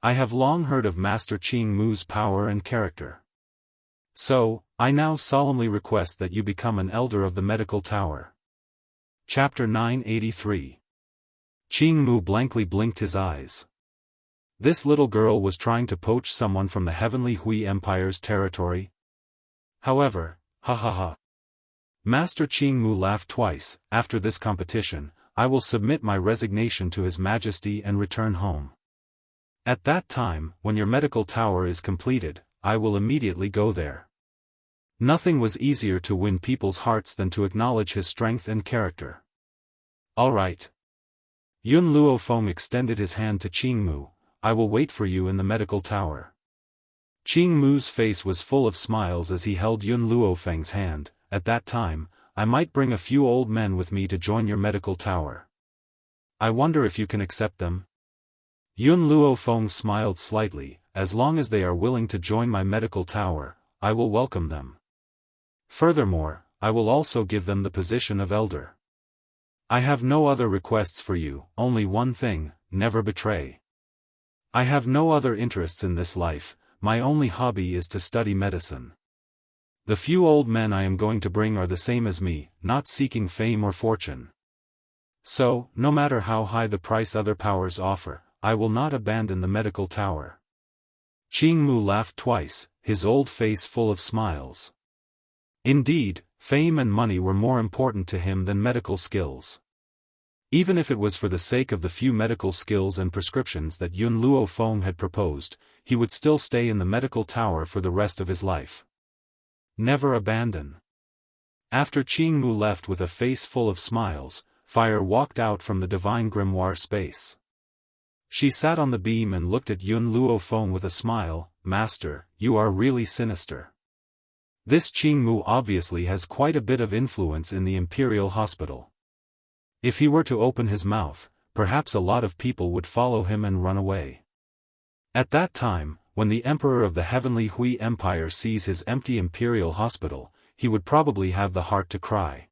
Speaker 2: I have long heard of Master Qing Mu's power and character. So, I now solemnly request that you become an elder of the medical tower. Chapter 983. Qing Mu blankly blinked his eyes. This little girl was trying to poach someone from the heavenly Hui Empire's territory? However, ha ha ha. Master Qing Mu laughed twice. After this competition, I will submit my resignation to His Majesty and return home. At that time, when your medical tower is completed, I will immediately go there. Nothing was easier to win people's hearts than to acknowledge his strength and character. All right. Yun Luofeng extended his hand to Qing Mu. I will wait for you in the medical tower. Qing Mu's face was full of smiles as he held Yun Luofeng's hand. At that time, I might bring a few old men with me to join your medical tower. I wonder if you can accept them? Yun Luofeng smiled slightly. As long as they are willing to join my medical tower, I will welcome them. Furthermore, I will also give them the position of elder. I have no other requests for you, only one thing, never betray. I have no other interests in this life, my only hobby is to study medicine. The few old men I am going to bring are the same as me, not seeking fame or fortune. So, no matter how high the price other powers offer, I will not abandon the medical tower. Qing Mu laughed twice, his old face full of smiles. Indeed, fame and money were more important to him than medical skills. Even if it was for the sake of the few medical skills and prescriptions that Yun Luofeng had proposed, he would still stay in the medical tower for the rest of his life. Never abandon. After Qing Mu left with a face full of smiles, Fire walked out from the divine grimoire space. She sat on the beam and looked at Yun Luofeng with a smile. Master, you are really sinister. This Qing Mu obviously has quite a bit of influence in the Imperial Hospital. If he were to open his mouth, perhaps a lot of people would follow him and run away. At that time, when the Emperor of the Heavenly Hui Empire sees his empty Imperial Hospital, he would probably have the heart to cry.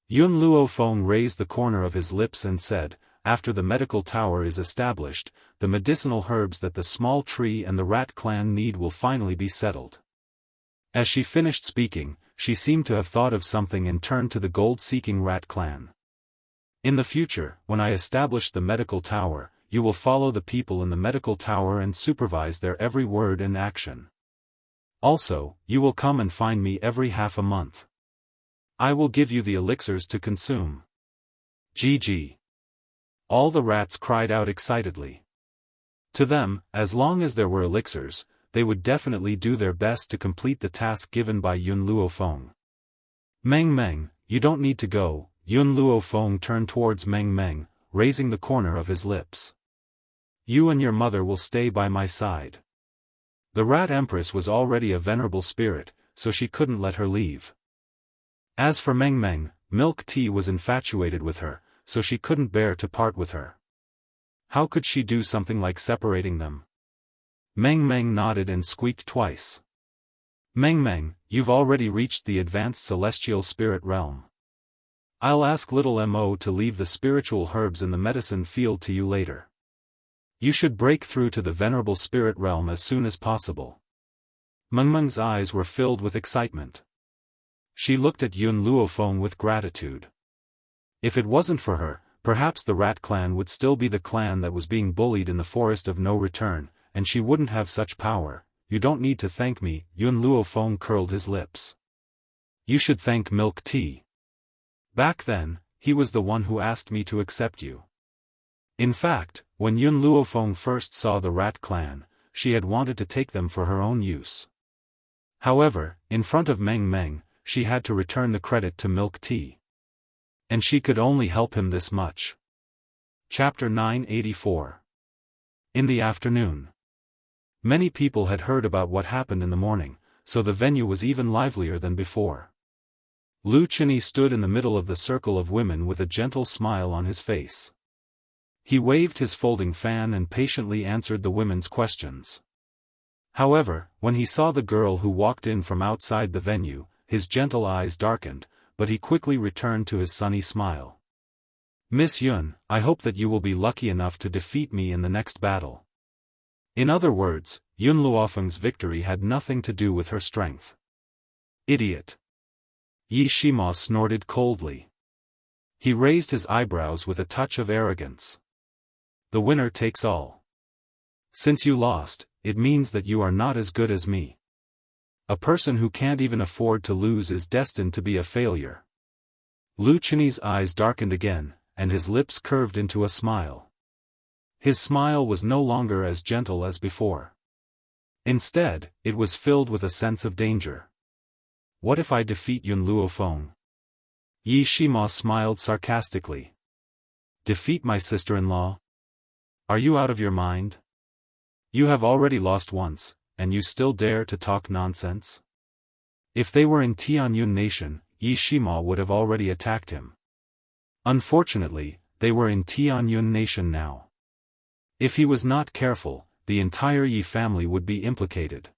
Speaker 2: Yun Luofeng raised the corner of his lips and said, after the medical tower is established, the medicinal herbs that the small tree and the rat clan need will finally be settled. As she finished speaking, she seemed to have thought of something and turned to the gold-seeking rat clan. In the future, when I establish the medical tower, you will follow the people in the medical tower and supervise their every word and action. Also, you will come and find me every half a month. I will give you the elixirs to consume. GG. All the rats cried out excitedly. To them, as long as there were elixirs, they would definitely do their best to complete the task given by Yun Luofeng. Meng Meng, you don't need to go. Yun Luofeng turned towards Meng Meng, raising the corner of his lips. You and your mother will stay by my side. The Rat Empress was already a venerable spirit, so she couldn't let her leave. As for Meng Meng, Milk Tea was infatuated with her, so she couldn't bear to part with her. How could she do something like separating them? Meng Meng nodded and squeaked twice. Meng Meng, you've already reached the advanced celestial spirit realm. I'll ask little Mo to leave the spiritual herbs in the medicine field to you later. You should break through to the venerable spirit realm as soon as possible. Meng Meng's eyes were filled with excitement. She looked at Yun Luofeng with gratitude. If it wasn't for her, perhaps the Rat Clan would still be the clan that was being bullied in the Forest of No Return, and she wouldn't have such power. You don't need to thank me. Yun Luofeng curled his lips. You should thank Milk Tea. Back then, he was the one who asked me to accept you. In fact, when Yun Luofeng first saw the Rat Clan, she had wanted to take them for her own use. However, in front of Meng Meng, she had to return the credit to Milk Tea. And she could only help him this much. Chapter 984. In the afternoon. Many people had heard about what happened in the morning, so the venue was even livelier than before. Lu Chenyi stood in the middle of the circle of women with a gentle smile on his face. He waved his folding fan and patiently answered the women's questions. However, when he saw the girl who walked in from outside the venue, his gentle eyes darkened, but he quickly returned to his sunny smile. Miss Yun, I hope that you will be lucky enough to defeat me in the next battle. In other words, Yun Luofeng's victory had nothing to do with her strength. Idiot. Yi Shima snorted coldly. He raised his eyebrows with a touch of arrogance. The winner takes all. Since you lost, it means that you are not as good as me. A person who can't even afford to lose is destined to be a failure. Lu Chenyi's eyes darkened again, and his lips curved into a smile. His smile was no longer as gentle as before. Instead, it was filled with a sense of danger. What if I defeat Yun Luofeng? Yi Shima smiled sarcastically. Defeat my sister-in-law? Are you out of your mind? You have already lost once, and you still dare to talk nonsense? If they were in Tianyun Nation, Yi Shima would have already attacked him. Unfortunately, they were in Tianyun Nation now. If he was not careful, the entire Yi family would be implicated.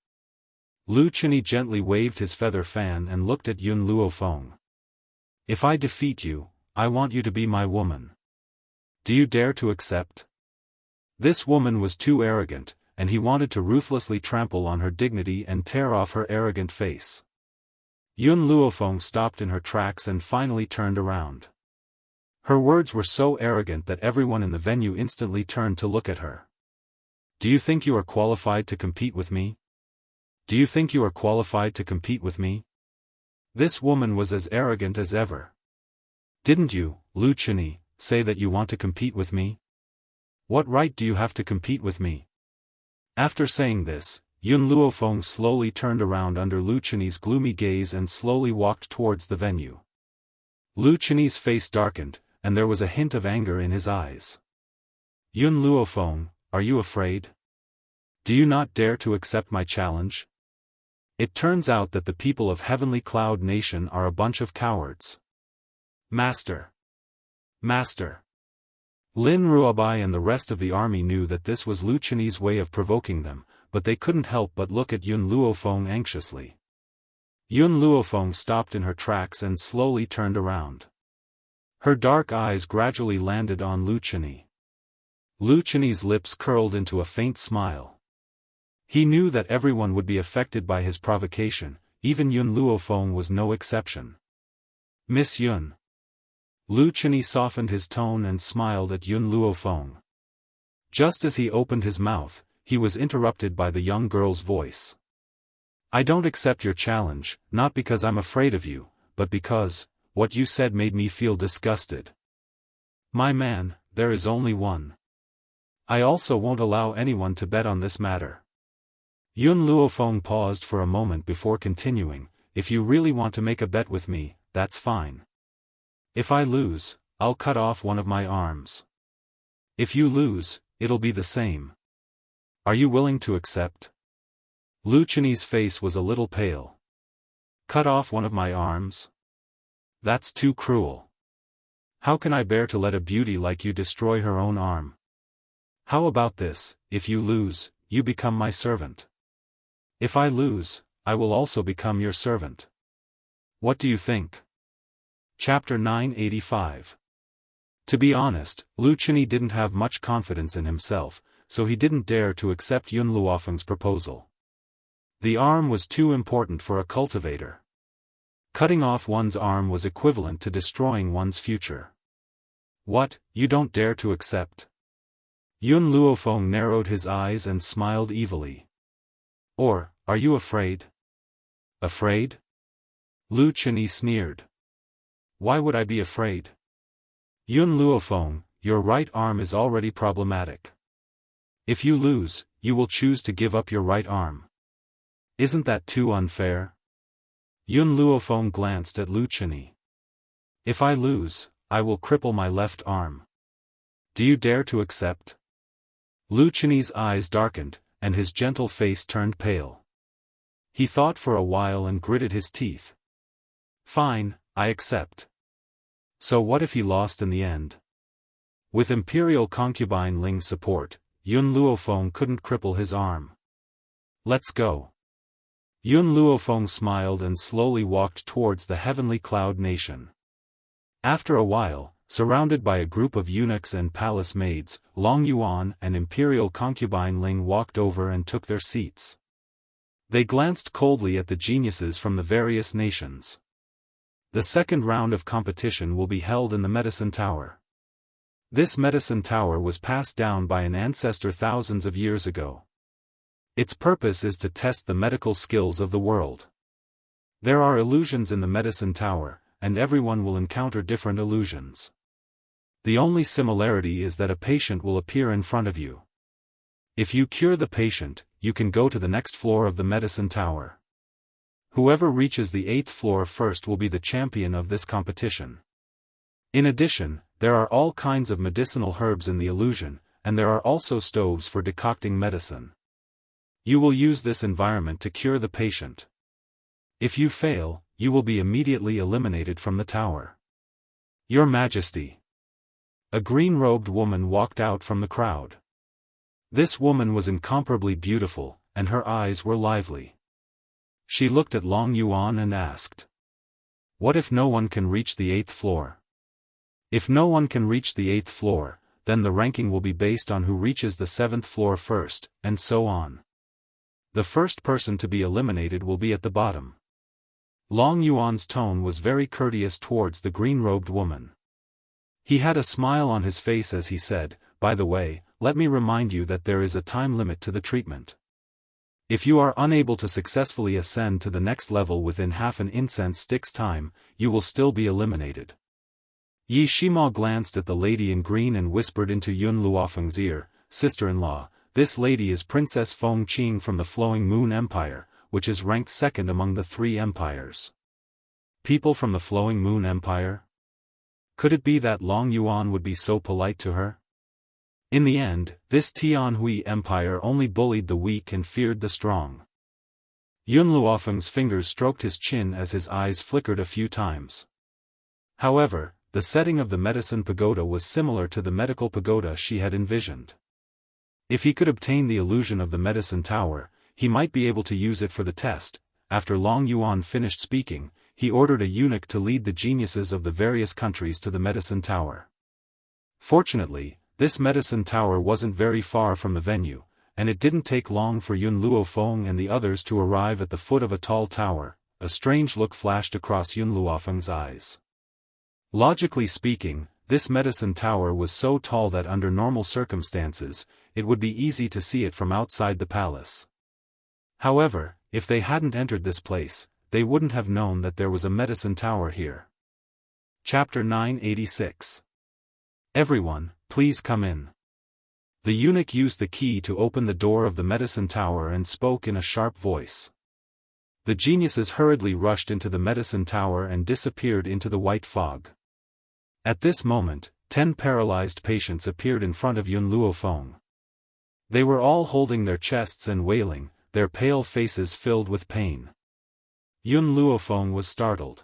Speaker 2: Lu Chenyi gently waved his feather fan and looked at Yun Luofeng. If I defeat you, I want you to be my woman. Do you dare to accept? This woman was too arrogant, and he wanted to ruthlessly trample on her dignity and tear off her arrogant face. Yun Luofeng stopped in her tracks and finally turned around. Her words were so arrogant that everyone in the venue instantly turned to look at her. Do you think you are qualified to compete with me? Do you think you are qualified to compete with me? This woman was as arrogant as ever. Didn't you, Lu Chenyi, say that you want to compete with me? What right do you have to compete with me? After saying this, Yun Luofeng slowly turned around under Lu Chenyi's gloomy gaze and slowly walked towards the venue. Lu Chenyi's face darkened, and there was a hint of anger in his eyes. Yun Luofeng, are you afraid? Do you not dare to accept my challenge? It turns out that the people of Heavenly Cloud Nation are a bunch of cowards. Master! Master! Lin Ruobai and the rest of the army knew that this was Lu Chenyi's way of provoking them, but they couldn't help but look at Yun Luofeng anxiously. Yun Luofeng stopped in her tracks and slowly turned around. Her dark eyes gradually landed on Lu Chenyi. Lu Chenyi's lips curled into a faint smile. He knew that everyone would be affected by his provocation, even Yun Luofeng was no exception. Miss Yun. Lu Chenyi softened his tone and smiled at Yun Luofeng. Just as he opened his mouth, he was interrupted by the young girl's voice. I don't accept your challenge, not because I'm afraid of you, but because, what you said made me feel disgusted. My man, there is only one. I also won't allow anyone to bet on this matter. Yun Luofeng paused for a moment before continuing, if you really want to make a bet with me, that's fine. If I lose, I'll cut off one of my arms. If you lose, it'll be the same. Are you willing to accept? Lu Chenyi's face was a little pale. Cut off one of my arms? That's too cruel. How can I bear to let a beauty like you destroy her own arm? How about this, if you lose, you become my servant. If I lose, I will also become your servant. What do you think? Chapter 985. To be honest, Lu Chenyi didn't have much confidence in himself, so he didn't dare to accept Yun Luofeng's proposal. The arm was too important for a cultivator. Cutting off one's arm was equivalent to destroying one's future. What, you don't dare to accept? Yun Luofeng narrowed his eyes and smiled evilly. Or, are you afraid? Afraid? Lu Chenyi sneered. Why would I be afraid? Yun Luofeng, your right arm is already problematic. If you lose, you will choose to give up your right arm. Isn't that too unfair? Yun Luofeng glanced at Lu Chenyi. If I lose, I will cripple my left arm. Do you dare to accept? Lu Chenyi's eyes darkened, and his gentle face turned pale. He thought for a while and gritted his teeth. Fine, I accept. So what if he lost in the end? With Imperial concubine Ling's support, Yun Luofeng couldn't cripple his arm. Let's go. Yun Luofeng smiled and slowly walked towards the heavenly cloud nation. After a while, surrounded by a group of eunuchs and palace maids, Long Yuan and Imperial concubine Ling walked over and took their seats. They glanced coldly at the geniuses from the various nations. The second round of competition will be held in the Medicine Tower. This Medicine Tower was passed down by an ancestor thousands of years ago. Its purpose is to test the medical skills of the world. There are illusions in the Medicine Tower, and everyone will encounter different illusions. The only similarity is that a patient will appear in front of you. If you cure the patient, you can go to the next floor of the Medicine Tower. Whoever reaches the 8th floor first will be the champion of this competition. In addition, there are all kinds of medicinal herbs in the illusion, and there are also stoves for decocting medicine. You will use this environment to cure the patient. If you fail, you will be immediately eliminated from the tower. Your Majesty. A green-robed woman walked out from the crowd. This woman was incomparably beautiful, and her eyes were lively. She looked at Long Yuan and asked, what if no one can reach the 8th floor? If no one can reach the 8th floor, then the ranking will be based on who reaches the 7th floor first, and so on. The first person to be eliminated will be at the bottom. Long Yuan's tone was very courteous towards the green-robed woman. He had a smile on his face as he said, by the way, let me remind you that there is a time limit to the treatment. If you are unable to successfully ascend to the next level within half an incense stick's time, you will still be eliminated. Yi Shima glanced at the lady in green and whispered into Yun Luofeng's ear, sister-in-law, this lady is Princess Feng Qing from the Flowing Moon Empire, which is ranked second among the 3 empires. People from the Flowing Moon Empire? Could it be that Long Yuan would be so polite to her? In the end, this Tianhui Empire only bullied the weak and feared the strong. Yun Luofeng's fingers stroked his chin as his eyes flickered a few times. However, the setting of the medicine pagoda was similar to the medical pagoda she had envisioned. If he could obtain the illusion of the medicine tower, he might be able to use it for the test. After Long Yuan finished speaking, he ordered a eunuch to lead the geniuses of the various countries to the medicine tower. Fortunately, this medicine tower wasn't very far from the venue, and it didn't take long for Yun Luofeng and the others to arrive at the foot of a tall tower. A strange look flashed across Yun Luofeng's eyes. Logically speaking, this medicine tower was so tall that under normal circumstances, it would be easy to see it from outside the palace. However, if they hadn't entered this place, they wouldn't have known that there was a medicine tower here. Chapter 986. Everyone, please come in. The eunuch used the key to open the door of the medicine tower and spoke in a sharp voice. The geniuses hurriedly rushed into the medicine tower and disappeared into the white fog. At this moment, 10 paralyzed patients appeared in front of Yun Luofeng. They were all holding their chests and wailing, their pale faces filled with pain. Yun Luofeng was startled.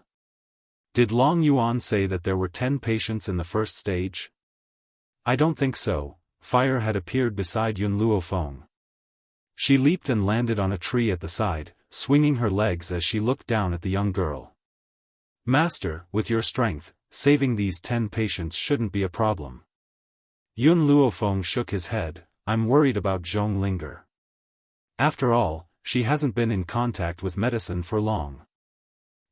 Speaker 2: Did Long Yuan say that there were 10 patients in the first stage? I don't think so. Fire had appeared beside Yun Luofeng. She leaped and landed on a tree at the side, swinging her legs as she looked down at the young girl. Master, with your strength, saving these 10 patients shouldn't be a problem. Yun Luofeng shook his head. I'm worried about Zhong Linger. After all, she hasn't been in contact with medicine for long.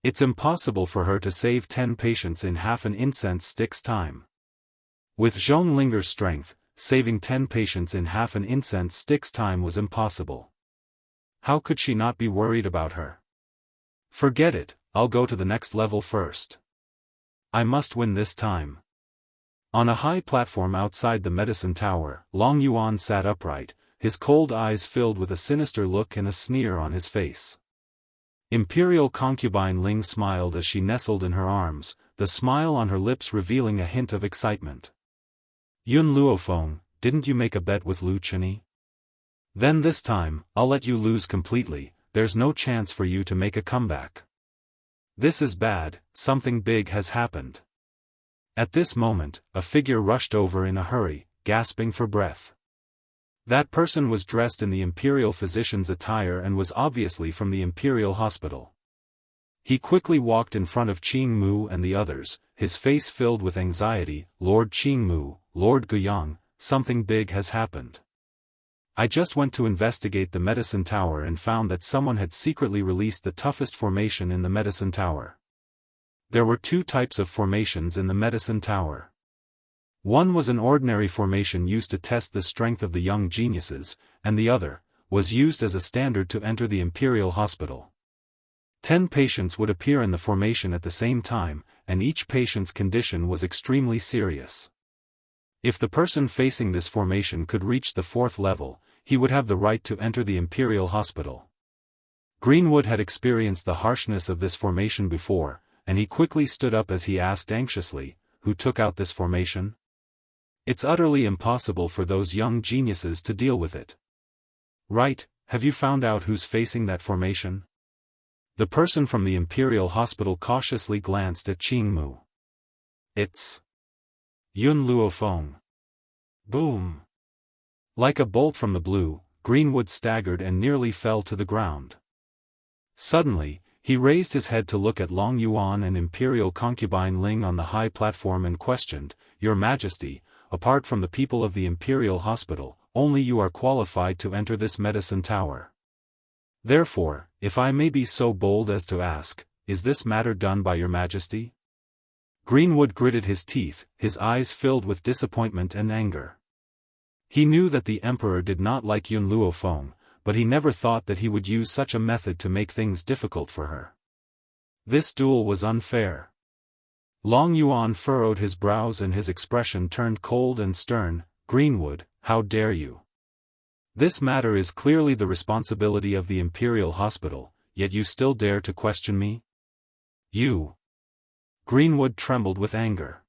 Speaker 2: It's impossible for her to save 10 patients in half an incense stick's time. With Zhong Linger's strength, saving 10 patients in half an incense stick's time was impossible. How could she not be worried about her? Forget it, I'll go to the next level first. I must win this time. On a high platform outside the medicine tower, Long Yuan sat upright, his cold eyes filled with a sinister look and a sneer on his face. Imperial concubine Ling smiled as she nestled in her arms, the smile on her lips revealing a hint of excitement. Yun Luofeng, didn't you make a bet with Lu Chenyi? Then this time, I'll let you lose completely, there's no chance for you to make a comeback. This is bad, something big has happened. At this moment, a figure rushed over in a hurry, gasping for breath. That person was dressed in the imperial physician's attire and was obviously from the imperial hospital. He quickly walked in front of Qing Mu and the others, his face filled with anxiety. Lord Qing Mu, Lord Guiyang, something big has happened. I just went to investigate the medicine tower and found that someone had secretly released the toughest formation in the medicine tower. There were 2 types of formations in the medicine tower. One was an ordinary formation used to test the strength of the young geniuses, and the other was used as a standard to enter the imperial hospital. 10 patients would appear in the formation at the same time, and each patient's condition was extremely serious. If the person facing this formation could reach the 4th level, he would have the right to enter the imperial hospital. Greenwood had experienced the harshness of this formation before, and he quickly stood up as he asked anxiously, who took out this formation? It's utterly impossible for those young geniuses to deal with it. Right, have you found out who's facing that formation? The person from the imperial hospital cautiously glanced at Qing Mu. It's Yun Luofeng. Boom! Like a bolt from the blue, Greenwood staggered and nearly fell to the ground. Suddenly, he raised his head to look at Long Yuan and imperial concubine Ling on the high platform and questioned, Your Majesty, apart from the people of the imperial hospital, only you are qualified to enter this medicine tower. Therefore, if I may be so bold as to ask, is this matter done by your Majesty? Greenwood gritted his teeth, his eyes filled with disappointment and anger. He knew that the emperor did not like Yun Luofeng, but he never thought that he would use such a method to make things difficult for her. This duel was unfair. Long Yuan furrowed his brows and his expression turned cold and stern. Greenwood, how dare you? This matter is clearly the responsibility of the imperial hospital, yet you still dare to question me? You. Greenwood trembled with anger.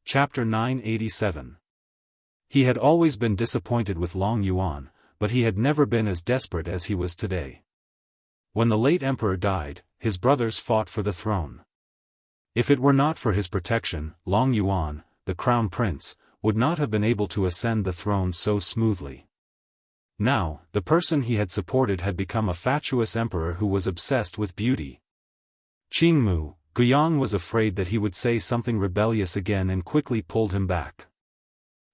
Speaker 2: Chapter 987. He had always been disappointed with Long Yuan, but he had never been as desperate as he was today. When the late emperor died, his brothers fought for the throne. If it were not for his protection, Long Yuan, the crown prince, would not have been able to ascend the throne so smoothly. Now, the person he had supported had become a fatuous emperor who was obsessed with beauty. Qing Mu, Guiyang was afraid that he would say something rebellious again and quickly pulled him back.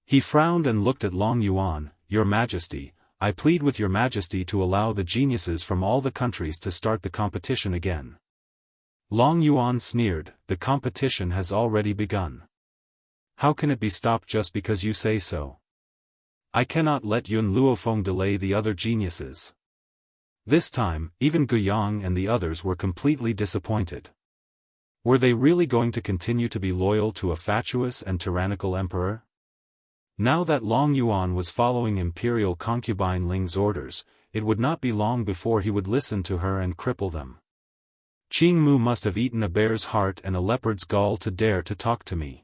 Speaker 2: He frowned and looked at Long Yuan. Your Majesty, I plead with your Majesty to allow the geniuses from all the countries to start the competition again. Long Yuan sneered, the competition has already begun. How can it be stopped just because you say so? I cannot let Yun Luofeng delay the other geniuses. This time, even Guiyang and the others were completely disappointed. Were they really going to continue to be loyal to a fatuous and tyrannical emperor? Now that Long Yuan was following imperial concubine Ling's orders, it would not be long before he would listen to her and cripple them. Qing Mu must have eaten a bear's heart and a leopard's gall to dare to talk to me.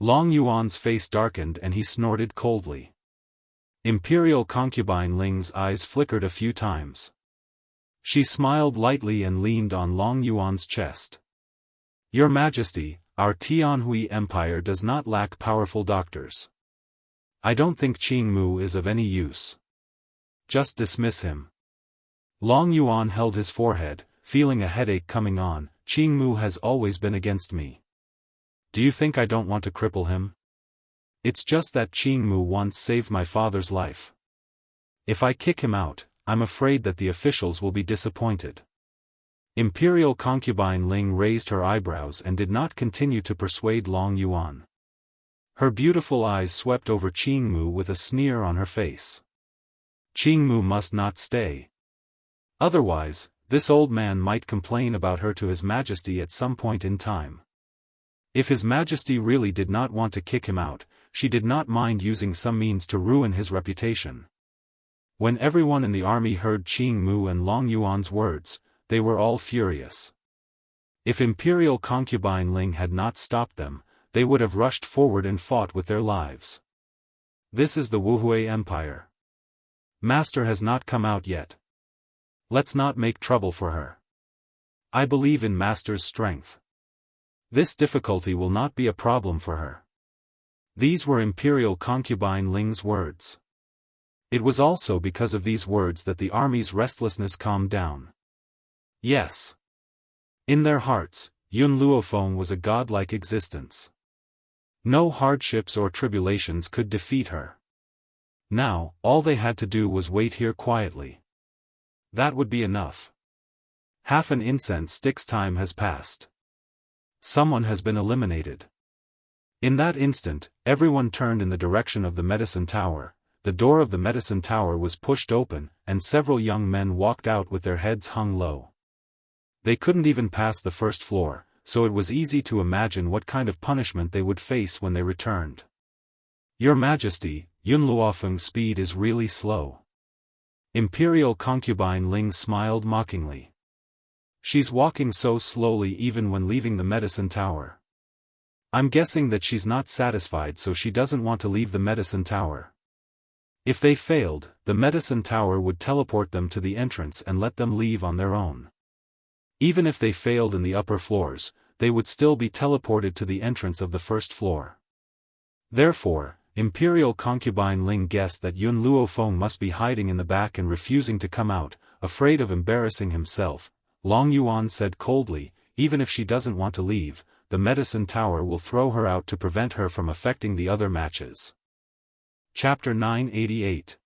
Speaker 2: Long Yuan's face darkened and he snorted coldly. Imperial concubine Ling's eyes flickered a few times. She smiled lightly and leaned on Long Yuan's chest. Your Majesty, our Tianhui Empire does not lack powerful doctors. I don't think Qing Mu is of any use. Just dismiss him. Long Yuan held his forehead, feeling a headache coming on. Qing Mu has always been against me. Do you think I don't want to cripple him? It's just that Qing Mu once saved my father's life. If I kick him out, I'm afraid that the officials will be disappointed. Imperial concubine Ling raised her eyebrows and did not continue to persuade Long Yuan. Her beautiful eyes swept over Qing Mu with a sneer on her face. Qing Mu must not stay. Otherwise, this old man might complain about her to His Majesty at some point in time. If His Majesty really did not want to kick him out, she did not mind using some means to ruin his reputation. When everyone in the army heard Qing Mu and Long Yuan's words, they were all furious. If Imperial concubine Ling had not stopped them, they would have rushed forward and fought with their lives. This is the Wuhui Empire. Master has not come out yet. Let's not make trouble for her. I believe in Master's strength. This difficulty will not be a problem for her. These were Imperial concubine Ling's words. It was also because of these words that the army's restlessness calmed down. Yes. In their hearts, Yun Luofeng was a godlike existence. No hardships or tribulations could defeat her. Now, all they had to do was wait here quietly. That would be enough. Half an incense stick's time has passed. Someone has been eliminated. In that instant, everyone turned in the direction of the medicine tower. The door of the medicine tower was pushed open, and several young men walked out with their heads hung low. They couldn't even pass the first floor, so it was easy to imagine what kind of punishment they would face when they returned. Your Majesty, Yun Luofeng's speed is really slow. Imperial concubine Ling smiled mockingly. She's walking so slowly even when leaving the medicine tower. I'm guessing that she's not satisfied, so she doesn't want to leave the medicine tower. If they failed, the medicine tower would teleport them to the entrance and let them leave on their own. Even if they failed in the upper floors, they would still be teleported to the entrance of the first floor. Therefore, Imperial concubine Ling guessed that Yun Luofeng must be hiding in the back and refusing to come out, afraid of embarrassing himself. Long Yuan said coldly, even if she doesn't want to leave, the medicine tower will throw her out to prevent her from affecting the other matches. Chapter 988.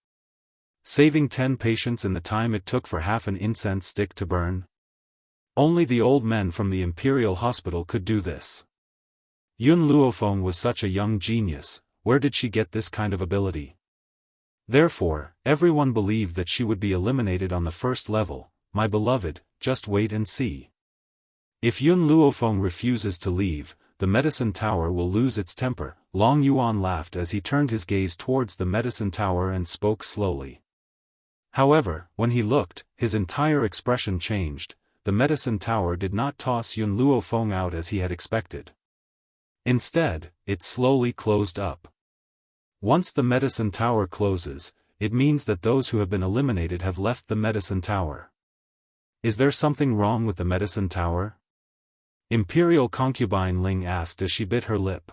Speaker 2: Saving 10 patients in the time it took for half an incense stick to burn. Only the old men from the Imperial Hospital could do this. Yun Luofeng was such a young genius. Where did she get this kind of ability? Therefore, everyone believed that she would be eliminated on the first level. My beloved, just wait and see. If Yun Luofeng refuses to leave, the medicine tower will lose its temper. Long Yuan laughed as he turned his gaze towards the medicine tower and spoke slowly. However, when he looked, his entire expression changed. The medicine tower did not toss Yun Luofeng out as he had expected. Instead, it slowly closed up. Once the medicine tower closes, it means that those who have been eliminated have left the medicine tower. Is there something wrong with the medicine tower? Imperial concubine Ling asked as she bit her lip.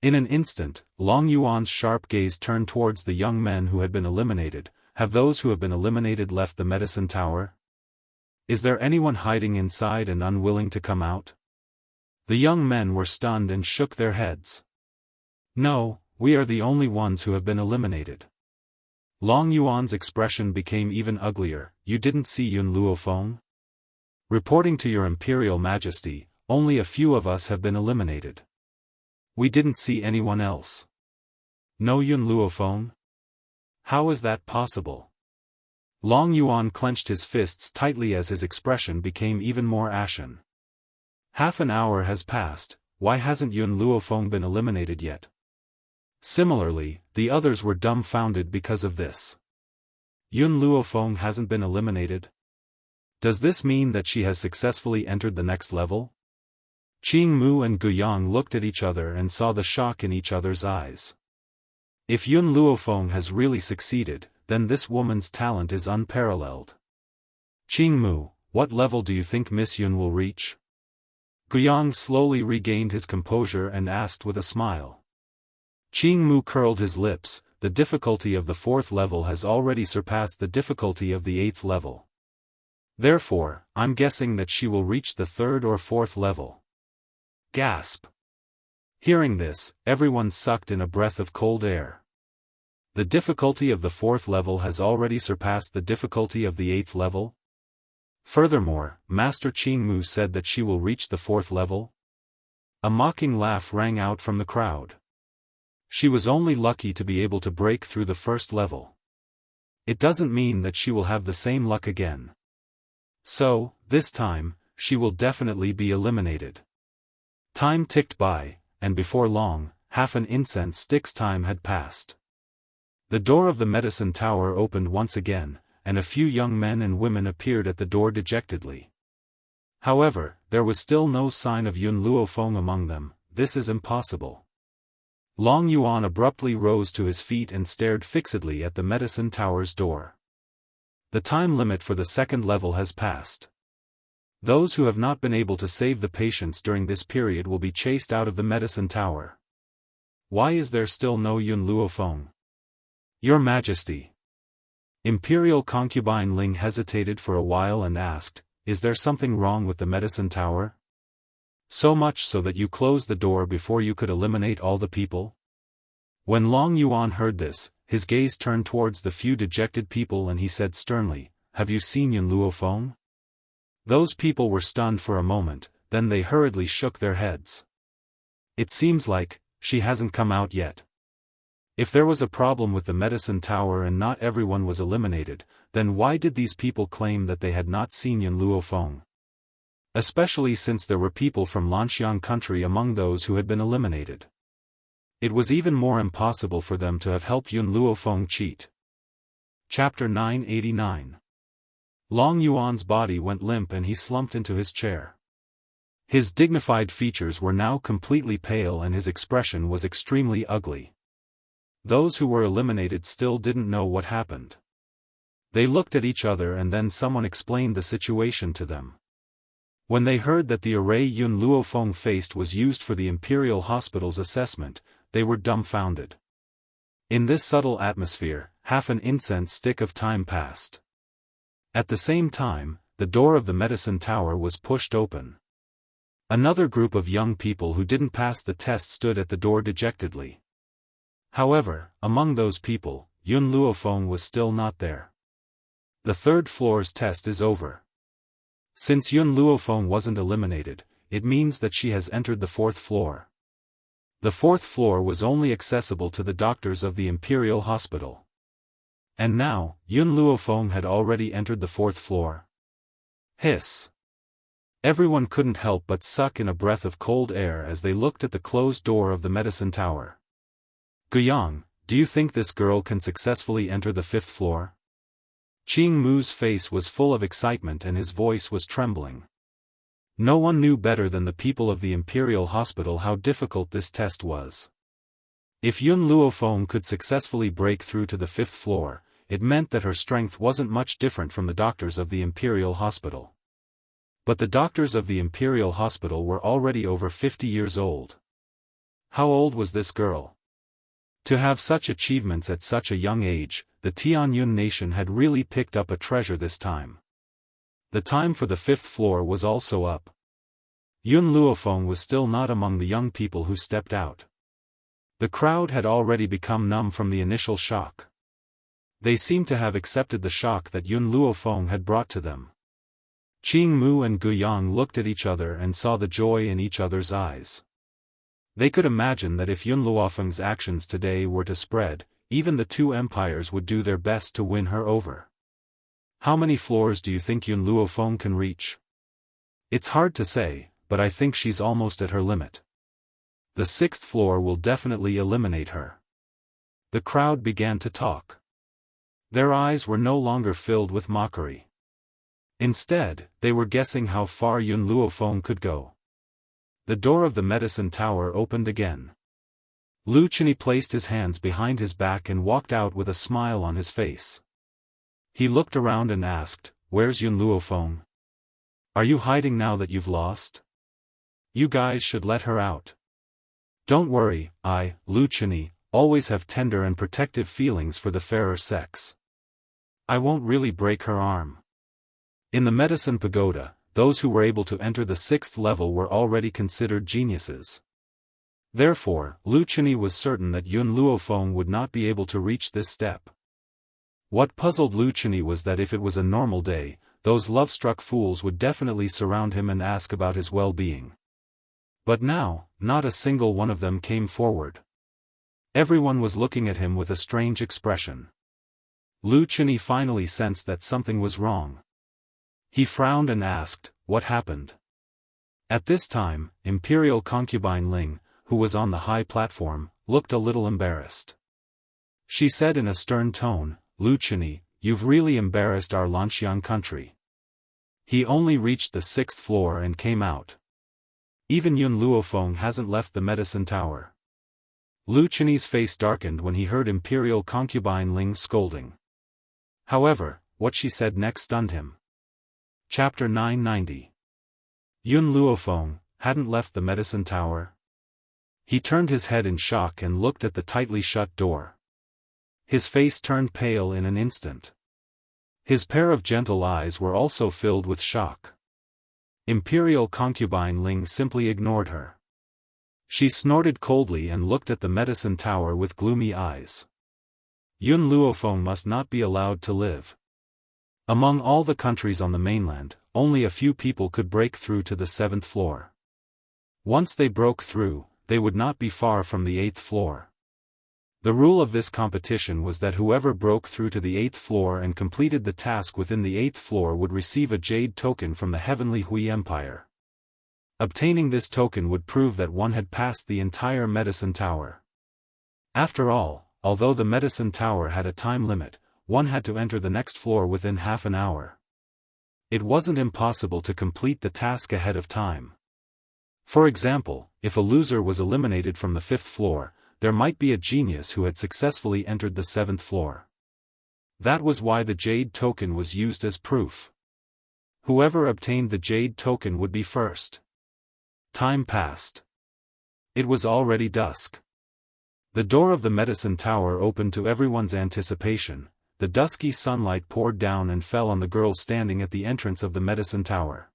Speaker 2: In an instant, Long Yuan's sharp gaze turned towards the young men who had been eliminated. Have those who have been eliminated left the medicine tower? Is there anyone hiding inside and unwilling to come out? The young men were stunned and shook their heads. No, we are the only ones who have been eliminated. Long Yuan's expression became even uglier. You didn't see Yun Luofeng? Reporting to your Imperial Majesty, only a few of us have been eliminated. We didn't see anyone else. No Yun Luofeng? How is that possible? Long Yuan clenched his fists tightly as his expression became even more ashen. Half an hour has passed, why hasn't Yun Luofeng been eliminated yet? Similarly, the others were dumbfounded because of this. Yun Luofeng hasn't been eliminated? Does this mean that she has successfully entered the next level? Qing Mu and Guyang looked at each other and saw the shock in each other's eyes. If Yun Luofeng has really succeeded, then this woman's talent is unparalleled. Qing Mu, what level do you think Miss Yun will reach? Guyang slowly regained his composure and asked with a smile. Qing Mu curled his lips, the difficulty of the 4th level has already surpassed the difficulty of the 8th level. Therefore, I'm guessing that she will reach the 3rd or 4th level. Gasp! Hearing this, everyone sucked in a breath of cold air. The difficulty of the 4th level has already surpassed the difficulty of the 8th level? Furthermore, Master Qing Mu said that she will reach the 4th level? A mocking laugh rang out from the crowd. She was only lucky to be able to break through the 1st level. It doesn't mean that she will have the same luck again. So, this time, she will definitely be eliminated. Time ticked by, and before long, half an incense stick's time had passed. The door of the medicine tower opened once again, and a few young men and women appeared at the door dejectedly. However, there was still no sign of Yun Luofeng among them. This is impossible. Long Yuan abruptly rose to his feet and stared fixedly at the medicine tower's door. The time limit for the 2nd level has passed. Those who have not been able to save the patients during this period will be chased out of the medicine tower. Why is there still no Yun Luofeng? Your Majesty. Imperial concubine Ling hesitated for a while and asked, is there something wrong with the medicine tower? So much so that you closed the door before you could eliminate all the people? When Long Yuan heard this, his gaze turned towards the few dejected people and he said sternly, have you seen Yun Luofeng? Those people were stunned for a moment, then they hurriedly shook their heads. It seems like, she hasn't come out yet. If there was a problem with the medicine tower and not everyone was eliminated, then why did these people claim that they had not seen Yun Luofeng? Especially since there were people from Lanxiang country among those who had been eliminated. It was even more impossible for them to have helped Yun Luofeng cheat. Chapter 989. Long Yuan's body went limp and he slumped into his chair. His dignified features were now completely pale and his expression was extremely ugly. Those who were eliminated still didn't know what happened. They looked at each other and then someone explained the situation to them. When they heard that the array Yun Luofeng faced was used for the Imperial Hospital's assessment, they were dumbfounded. In this subtle atmosphere, half an incense stick of time passed. At the same time, the door of the medicine tower was pushed open. Another group of young people who didn't pass the test stood at the door dejectedly. However, among those people, Yun Luofeng was still not there. The 3rd floor's test is over. Since Yun Luofeng wasn't eliminated, it means that she has entered the 4th floor. The 4th floor was only accessible to the doctors of the Imperial Hospital. And now, Yun Luofeng had already entered the 4th floor. Hiss! Everyone couldn't help but suck in a breath of cold air as they looked at the closed door of the medicine tower. Guyang, do you think this girl can successfully enter the 5th floor? Qing Mu's face was full of excitement and his voice was trembling. No one knew better than the people of the Imperial Hospital how difficult this test was. If Yun Luofeng could successfully break through to the 5th floor, it meant that her strength wasn't much different from the doctors of the Imperial Hospital. But the doctors of the Imperial Hospital were already over 50 years old. How old was this girl? To have such achievements at such a young age, the Tianyun nation had really picked up a treasure this time. The time for the 5th floor was also up. Yun Luofeng was still not among the young people who stepped out. The crowd had already become numb from the initial shock. They seemed to have accepted the shock that Yun Luofeng had brought to them. Qing Mu and Guyang looked at each other and saw the joy in each other's eyes. They could imagine that if Yun Luofeng's actions today were to spread, even the 2 empires would do their best to win her over. How many floors do you think Yun Luofeng can reach? It's hard to say, but I think she's almost at her limit. The 6th floor will definitely eliminate her. The crowd began to talk. Their eyes were no longer filled with mockery. Instead, they were guessing how far Yun Luofeng could go. The door of the medicine tower opened again. Lu Chenyi placed his hands behind his back and walked out with a smile on his face. He looked around and asked, "Where's Yun Luofeng? Are you hiding now that you've lost? You guys should let her out." "Don't worry, I, Lu Chenyi, always have tender and protective feelings for the fairer sex. I won't really break her arm." In the medicine pagoda, those who were able to enter the 6th level were already considered geniuses. Therefore, Lu Chenyi was certain that Yun Luofeng would not be able to reach this step. What puzzled Lu Chenyi was that if it was a normal day, those love-struck fools would definitely surround him and ask about his well-being. But now, not a single one of them came forward. Everyone was looking at him with a strange expression. Lu Chenyi finally sensed that something was wrong. He frowned and asked, "What happened?" At this time, Imperial concubine Ling, who was on the high platform, looked a little embarrassed. She said in a stern tone, "Lu Chenyi, you've really embarrassed our Lanxiang country." He only reached the 6th floor and came out. Even Yun Luofeng hasn't left the medicine tower. Lu Chenyi's face darkened when he heard Imperial concubine Ling scolding. However, what she said next stunned him. Chapter 990. Yun Luofeng hadn't left the medicine tower. He turned his head in shock and looked at the tightly shut door. His face turned pale in an instant. His pair of gentle eyes were also filled with shock. Imperial concubine Ling simply ignored her. She snorted coldly and looked at the medicine tower with gloomy eyes. Yun Luofeng must not be allowed to live. Among all the countries on the mainland, only a few people could break through to the 7th floor. Once they broke through, they would not be far from the 8th floor. The rule of this competition was that whoever broke through to the 8th floor and completed the task within the 8th floor would receive a jade token from the Heavenly Hui Empire. Obtaining this token would prove that one had passed the entire medicine tower. After all, although the medicine tower had a time limit, one had to enter the next floor within half an hour. It wasn't impossible to complete the task ahead of time. For example, if a loser was eliminated from the 5th floor, there might be a genius who had successfully entered the 7th floor. That was why the jade token was used as proof. Whoever obtained the jade token would be first. Time passed. It was already dusk. The door of the medicine tower opened to everyone's anticipation. The dusky sunlight poured down and fell on the girl standing at the entrance of the medicine tower.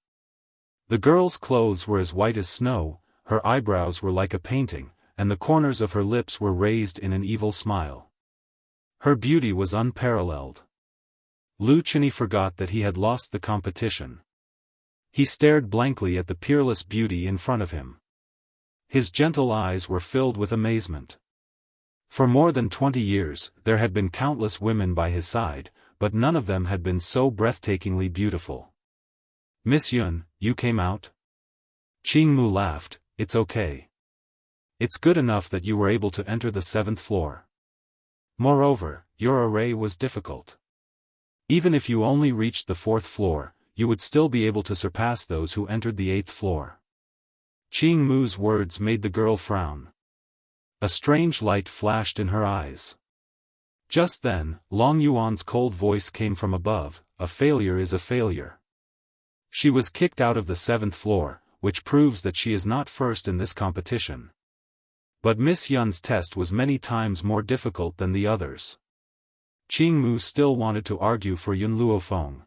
Speaker 2: The girl's clothes were as white as snow, her eyebrows were like a painting, and the corners of her lips were raised in an evil smile. Her beauty was unparalleled. Lu Chenyi forgot that he had lost the competition. He stared blankly at the peerless beauty in front of him. His gentle eyes were filled with amazement. For more than 20 years, there had been countless women by his side, but none of them had been so breathtakingly beautiful. "Miss Yun, you came out?" Qing Mu laughed, "It's okay. It's good enough that you were able to enter the 7th floor. Moreover, your array was difficult. Even if you only reached the 4th floor, you would still be able to surpass those who entered the 8th floor." Qing Mu's words made the girl frown. A strange light flashed in her eyes. Just then, Long Yuan's cold voice came from above, "A failure is a failure." She was kicked out of the 7th floor, which proves that she is not first in this competition. But Miss Yun's test was many times more difficult than the others. Qing Mu still wanted to argue for Yun Luofeng.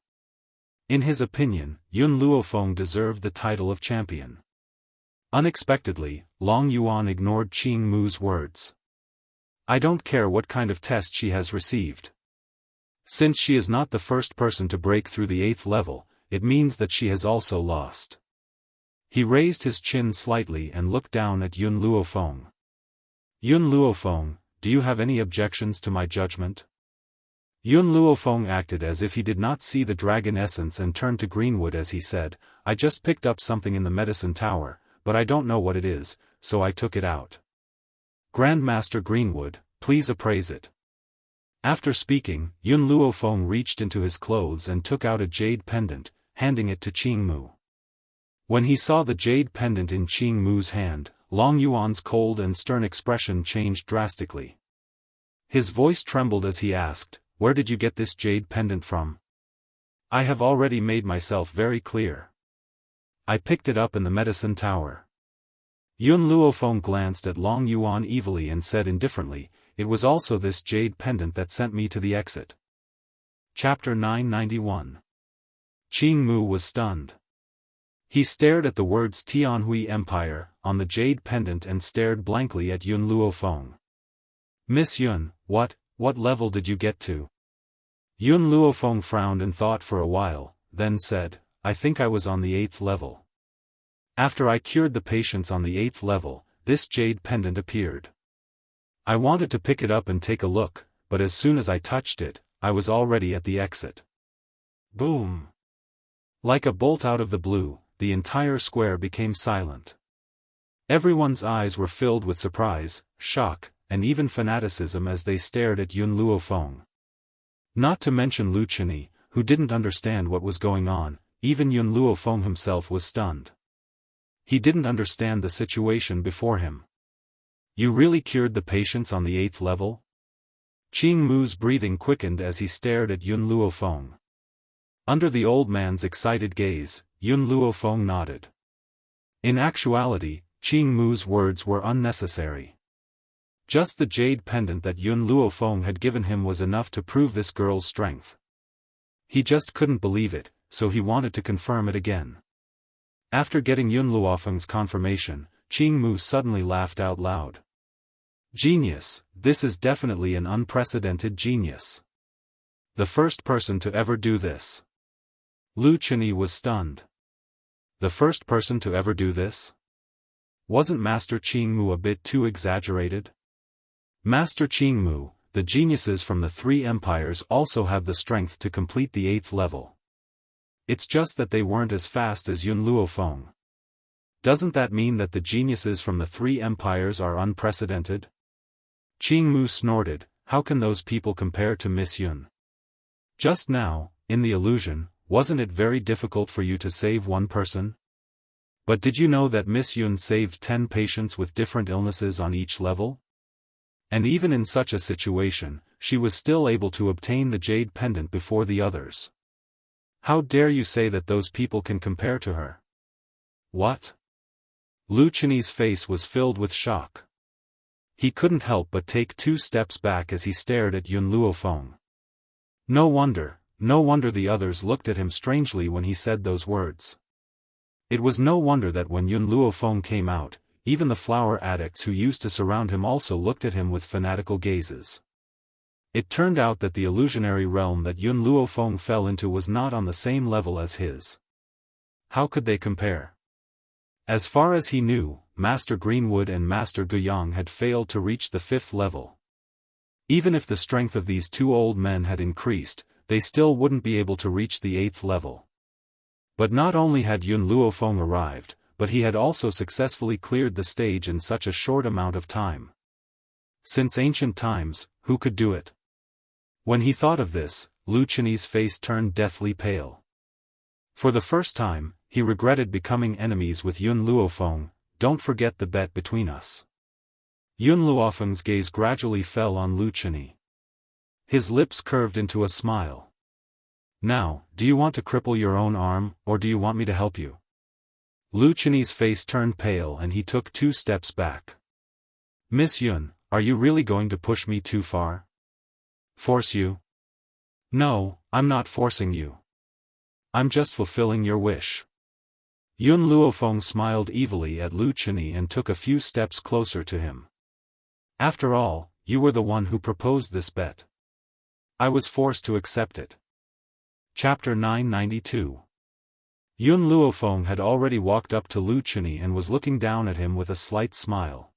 Speaker 2: In his opinion, Yun Luofeng deserved the title of champion. Unexpectedly, Long Yuan ignored Qing Mu's words. "I don't care what kind of test she has received. Since she is not the first person to break through the 8th level, it means that she has also lost." He raised his chin slightly and looked down at Yun Luofeng. "Yun Luofeng, do you have any objections to my judgment?" Yun Luofeng acted as if he did not see the dragon essence and turned to Greenwood as he said, I just picked up something in the medicine tower, but I don't know what it is, so I took it out. Grandmaster Greenwood, please appraise it. After speaking, Yun Luofeng reached into his clothes and took out a jade pendant, handing it to Qing Mu. When he saw the jade pendant in Qing Mu's hand, Long Yuan's cold and stern expression changed drastically. His voice trembled as he asked, Where did you get this jade pendant from? I have already made myself very clear. I picked it up in the medicine tower. Yun Luofeng glanced at Long Yuan evilly and said indifferently, It was also this jade pendant that sent me to the exit. Chapter 991. Qing Mu was stunned. He stared at the words Tianhui Empire on the jade pendant and stared blankly at Yun Luofeng. Miss Yun, what level did you get to? Yun Luofeng frowned and thought for a while, then said, I think I was on the 8th level. After I cured the patients on the 8th level, this jade pendant appeared. I wanted to pick it up and take a look, but as soon as I touched it, I was already at the exit. Boom! Like a bolt out of the blue, the entire square became silent. Everyone's eyes were filled with surprise, shock, and even fanaticism as they stared at Yun Luofeng. Not to mention Lu Chenyi, who didn't understand what was going on, even Yun Luofeng himself was stunned. He didn't understand the situation before him. You really cured the patients on the 8th level? Qing Mu's breathing quickened as he stared at Yun Luofeng. Under the old man's excited gaze, Yun Luofeng nodded. In actuality, Qing Mu's words were unnecessary. Just the jade pendant that Yun Luofeng had given him was enough to prove this girl's strength. He just couldn't believe it, so he wanted to confirm it again. After getting Yun Luofeng's confirmation, Qing Mu suddenly laughed out loud. Genius, this is definitely an unprecedented genius. The first person to ever do this. Lu Chenyi was stunned. The first person to ever do this? Wasn't Master Qing Mu a bit too exaggerated? Master Qing Mu, the geniuses from the 3 empires also have the strength to complete the 8th level. It's just that they weren't as fast as Yun Luofeng. Doesn't that mean that the geniuses from the 3 empires are unprecedented? Qing Mu snorted, how can those people compare to Miss Yun? Just now, in the illusion, wasn't it very difficult for you to save one person? But did you know that Miss Yun saved 10 patients with different illnesses on each level? And even in such a situation, she was still able to obtain the jade pendant before the others. How dare you say that those people can compare to her? What? Lu Chenyi's face was filled with shock. He couldn't help but take 2 steps back as he stared at Yun Luofeng. No wonder the others looked at him strangely when he said those words. It was no wonder that when Yun Luofeng came out, even the flower addicts who used to surround him also looked at him with fanatical gazes. It turned out that the illusionary realm that Yun Luofeng fell into was not on the same level as his. How could they compare? As far as he knew, Master Greenwood and Master Guiyang had failed to reach the 5th level. Even if the strength of these 2 old men had increased, they still wouldn't be able to reach the 8th level. But not only had Yun Luofeng arrived, but he had also successfully cleared the stage in such a short amount of time. Since ancient times, who could do it? When he thought of this, Lu Chenyi's face turned deathly pale. For the first time, he regretted becoming enemies with Yun Luofeng. Don't forget the bet between us. Yun Luofeng's gaze gradually fell on Lu Chenyi. His lips curved into a smile. Now, do you want to cripple your own arm, or do you want me to help you? Lu Chenyi's face turned pale and he took 2 steps back. Miss Yun, are you really going to push me too far? Force you? No, I'm not forcing you. I'm just fulfilling your wish. Yun Luofeng smiled evilly at Lu Chenyi and took a few steps closer to him. After all, you were the one who proposed this bet. I was forced to accept it. Chapter 992. Yun Luofeng had already walked up to Lu Chenyi and was looking down at him with a slight smile.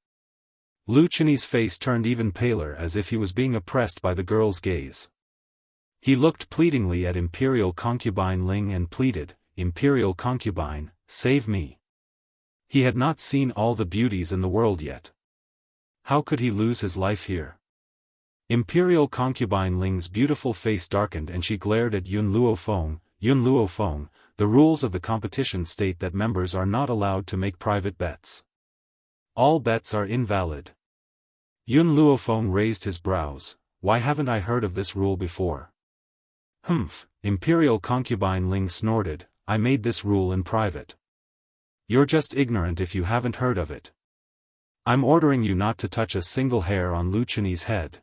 Speaker 2: Lu Chenyi's face turned even paler as if he was being oppressed by the girl's gaze. He looked pleadingly at Imperial Concubine Ling and pleaded, "Imperial Concubine, save me." He had not seen all the beauties in the world yet. How could he lose his life here? Imperial Concubine Ling's beautiful face darkened and she glared at Yun Luofeng. "Yun Luofeng, the rules of the competition state that members are not allowed to make private bets. All bets are invalid." Yun Luofeng raised his brows. "Why haven't I heard of this rule before?" "Humph," Imperial Concubine Ling snorted, "I made this rule in private. You're just ignorant if you haven't heard of it. I'm ordering you not to touch a single hair on Lu Chenyi's head."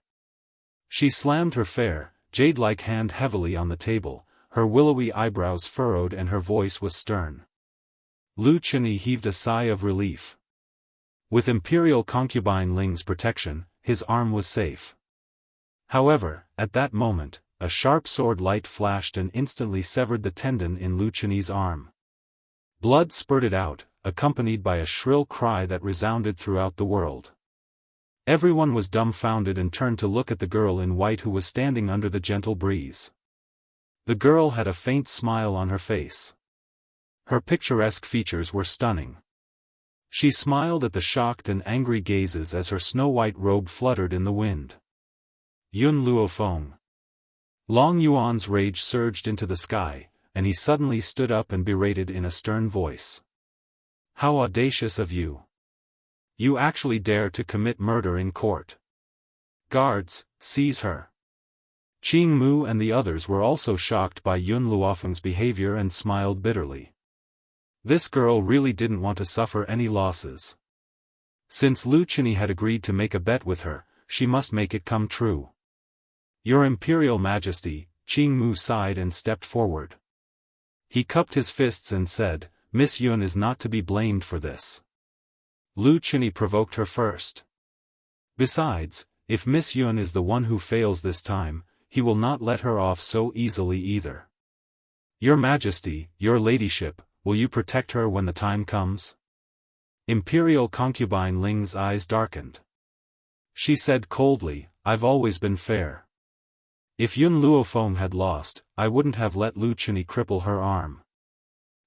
Speaker 2: She slammed her fair, jade-like hand heavily on the table, her willowy eyebrows furrowed and her voice was stern. Lu Chenyi heaved a sigh of relief. With Imperial Concubine Ling's protection, his arm was safe. However, at that moment, a sharp sword light flashed and instantly severed the tendon in Lu Chenyi's arm. Blood spurted out, accompanied by a shrill cry that resounded throughout the world. Everyone was dumbfounded and turned to look at the girl in white who was standing under the gentle breeze. The girl had a faint smile on her face. Her picturesque features were stunning. She smiled at the shocked and angry gazes as her snow-white robe fluttered in the wind. Yun Luofeng. Long Yuan's rage surged into the sky, and he suddenly stood up and berated in a stern voice. "How audacious of you! You actually dare to commit murder in court. Guards, seize her." Qing Mu and the others were also shocked by Yun Luofeng's behavior and smiled bitterly. This girl really didn't want to suffer any losses. Since Lu Chenyi had agreed to make a bet with her, she must make it come true. "Your Imperial Majesty," Qing Mu sighed and stepped forward. He cupped his fists and said, "Miss Yun is not to be blamed for this. Lu Chenyi provoked her first. Besides, if Miss Yun is the one who fails this time, he will not let her off so easily either. Your Majesty, your Ladyship, will you protect her when the time comes?" Imperial Concubine Ling's eyes darkened. She said coldly, "I've always been fair. If Yun Luofeng had lost, I wouldn't have let Lu Chenyi cripple her arm.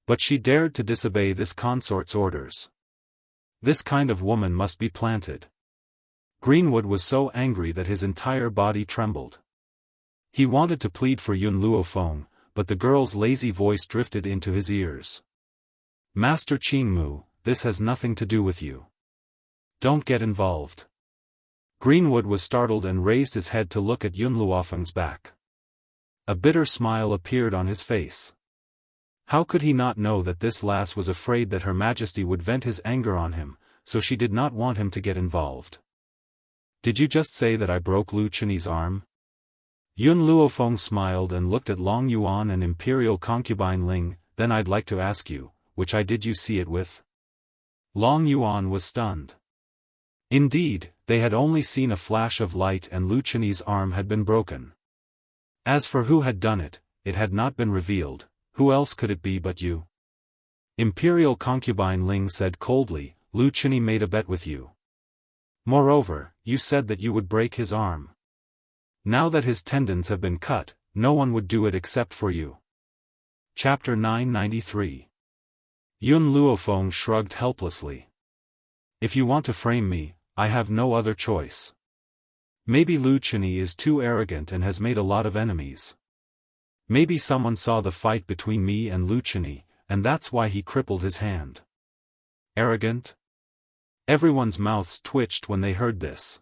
Speaker 2: But she dared to disobey this consort's orders. This kind of woman must be planted." Greenwood was so angry that his entire body trembled. He wanted to plead for Yun Luofeng, but the girl's lazy voice drifted into his ears. "Master Qing Mu, this has nothing to do with you. Don't get involved." Greenwood was startled and raised his head to look at Yun Luofeng's back. A bitter smile appeared on his face. How could he not know that this lass was afraid that Her Majesty would vent his anger on him, so she did not want him to get involved. "Did you just say that I broke Lu Chenyi's arm?" Yun Luofeng smiled and looked at Long Yuan and Imperial Concubine Ling. "Then I'd like to ask you, which eye did you see it with?" Long Yuan was stunned. Indeed, they had only seen a flash of light and Lu Chenyi's arm had been broken. As for who had done it, it had not been revealed. "Who else could it be but you?" Imperial Concubine Ling said coldly, "Lu Chenyi made a bet with you. Moreover, you said that you would break his arm. Now that his tendons have been cut, no one would do it except for you." Chapter 993. Yun Luofeng shrugged helplessly. "If you want to frame me, I have no other choice. Maybe Lu Chenyi is too arrogant and has made a lot of enemies. Maybe someone saw the fight between me and Lu Chenyi, and that's why he crippled his hand." Arrogant? Everyone's mouths twitched when they heard this.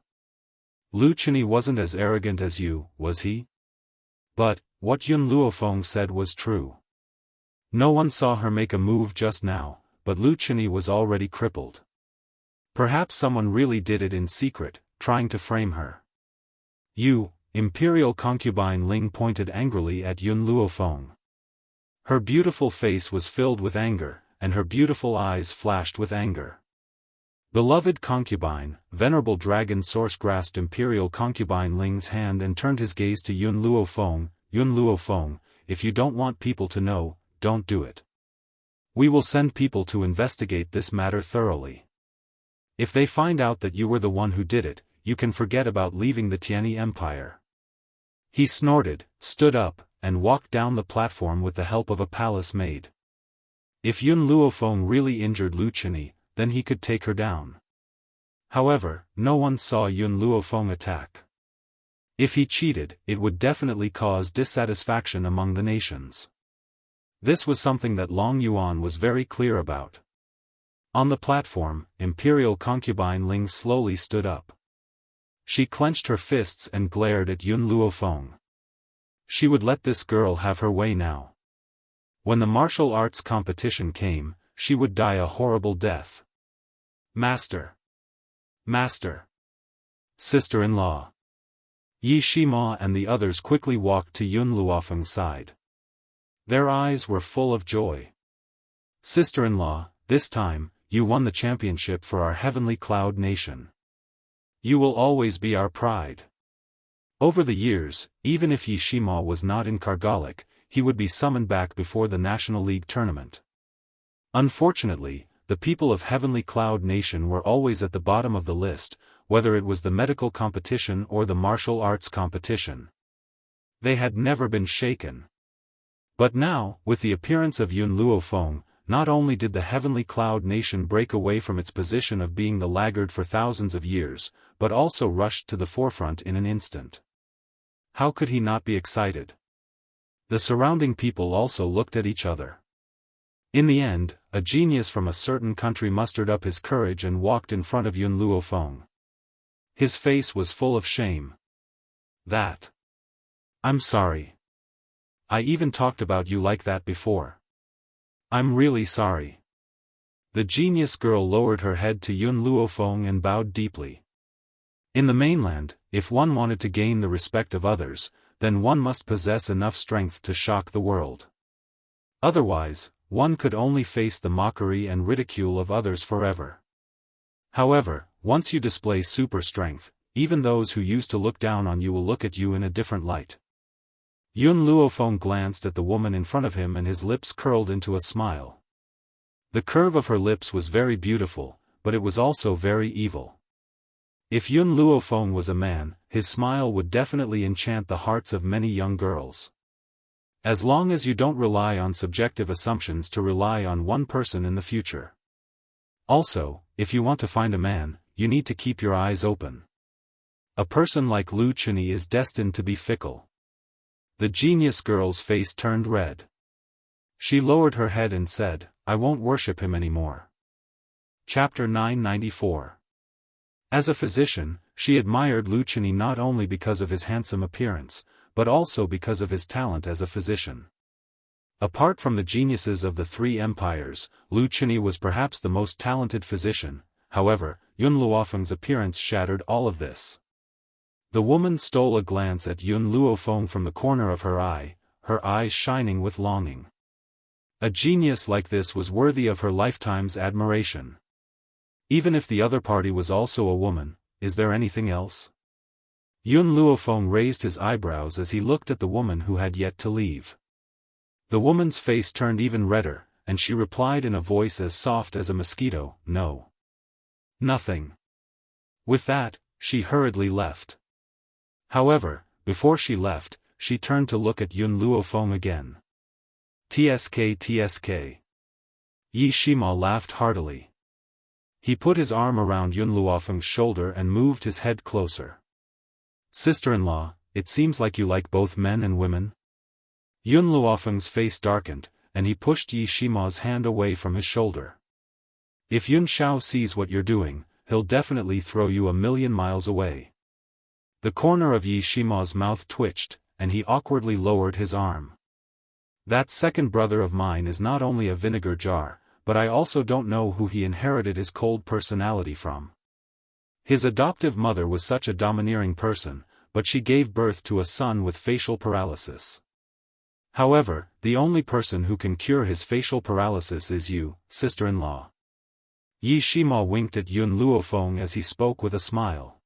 Speaker 2: Lu Chenyi wasn't as arrogant as you, was he? But, what Yun Luofeng said was true. No one saw her make a move just now, but Lu Chenyi was already crippled. Perhaps someone really did it in secret, trying to frame her. "You," Imperial Concubine Ling pointed angrily at Yun Luofeng. Her beautiful face was filled with anger, and her beautiful eyes flashed with anger. "Beloved concubine," Venerable Dragon Source grasped Imperial Concubine Ling's hand and turned his gaze to Yun Luofeng. "Yun Luofeng, if you don't want people to know, don't do it. We will send people to investigate this matter thoroughly. If they find out that you were the one who did it, you can forget about leaving the Tianyi Empire." He snorted, stood up, and walked down the platform with the help of a palace maid. If Yun Luofeng really injured Lu Qinyi, then he could take her down. However, no one saw Yun Luofeng attack. If he cheated, it would definitely cause dissatisfaction among the nations. This was something that Long Yuan was very clear about. On the platform, Imperial concubine Ling slowly stood up. She clenched her fists and glared at Yun Luofeng. She would let this girl have her way now. When the martial arts competition came, she would die a horrible death. Master! Master! Sister-in-law! Yi Shima and the others quickly walked to Yun Luofeng's side. Their eyes were full of joy. Sister-in-law, this time, you won the championship for our heavenly cloud nation. You will always be our pride. Over the years, even if Yi Shima was not in Kargalik, he would be summoned back before the National League tournament. Unfortunately, the people of Heavenly Cloud Nation were always at the bottom of the list, whether it was the medical competition or the martial arts competition. They had never been shaken. But now, with the appearance of Yun Luofeng, not only did the Heavenly Cloud Nation break away from its position of being the laggard for thousands of years, but also rushed to the forefront in an instant. How could he not be excited? The surrounding people also looked at each other. In the end, a genius from a certain country mustered up his courage and walked in front of Yun Luofeng. His face was full of shame. I'm sorry. I even talked about you like that before. I'm really sorry. The genius girl lowered her head to Yun Luofeng and bowed deeply. In the mainland, if one wanted to gain the respect of others, then one must possess enough strength to shock the world. Otherwise, one could only face the mockery and ridicule of others forever. However, once you display super strength, even those who used to look down on you will look at you in a different light. Yun Luofeng glanced at the woman in front of him and his lips curled into a smile. The curve of her lips was very beautiful, but it was also very evil. If Yun Luofeng was a man, his smile would definitely enchant the hearts of many young girls. As long as you don't rely on subjective assumptions to rely on one person in the future. Also, if you want to find a man, you need to keep your eyes open. A person like Lu Qinyi is destined to be fickle. The genius girl's face turned red. She lowered her head and said, I won't worship him anymore. Chapter 994. As a physician, she admired Lu Qinyi not only because of his handsome appearance, but also because of his talent as a physician. Apart from the geniuses of the three empires, Lu Qinyi was perhaps the most talented physician. However, Yun Luofeng's appearance shattered all of this. The woman stole a glance at Yun Luofeng from the corner of her eyes shining with longing. A genius like this was worthy of her lifetime's admiration. Even if the other party was also a woman, is there anything else? Yun Luofeng raised his eyebrows as he looked at the woman who had yet to leave. The woman's face turned even redder, and she replied in a voice as soft as a mosquito, No. Nothing. With that, she hurriedly left. However, before she left, she turned to look at Yun Luofeng again. TSK. Yi Shima laughed heartily. He put his arm around Yun Luofeng's shoulder and moved his head closer. Sister-in-law, it seems like you like both men and women? Yun Luofeng's face darkened, and he pushed Yi Shima's hand away from his shoulder. If Yun Xiao sees what you're doing, he'll definitely throw you a million miles away. The corner of Yi Shima's mouth twitched, and he awkwardly lowered his arm. That second brother of mine is not only a vinegar jar, but I also don't know who he inherited his cold personality from. His adoptive mother was such a domineering person, but she gave birth to a son with facial paralysis. However, the only person who can cure his facial paralysis is you, sister-in-law. Yi Shima winked at Yun Luofeng as he spoke with a smile.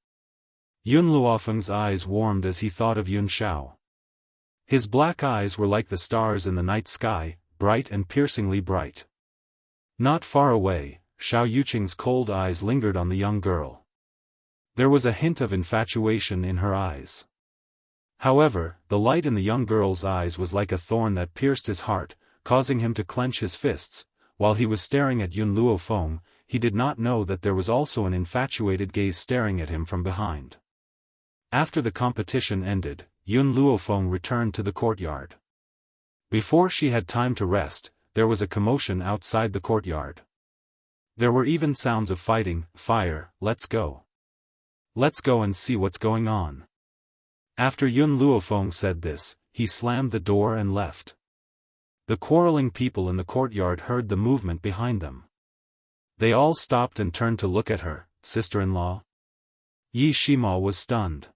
Speaker 2: Yun Luofeng's eyes warmed as he thought of Yun Xiao. His black eyes were like the stars in the night sky, bright and piercingly bright. Not far away, Xiao Yuqing's cold eyes lingered on the young girl. There was a hint of infatuation in her eyes. However, the light in the young girl's eyes was like a thorn that pierced his heart, causing him to clench his fists. While he was staring at Yun Luofeng, he did not know that there was also an infatuated gaze staring at him from behind. After the competition ended, Yun Luofeng returned to the courtyard. Before she had time to rest, there was a commotion outside the courtyard. There were even sounds of fighting. Fire, let's go. Let's go and see what's going on. After Yun Luofeng said this, he slammed the door and left. The quarreling people in the courtyard heard the movement behind them. They all stopped and turned to look at her. Sister-in-law? Yi Shima was stunned.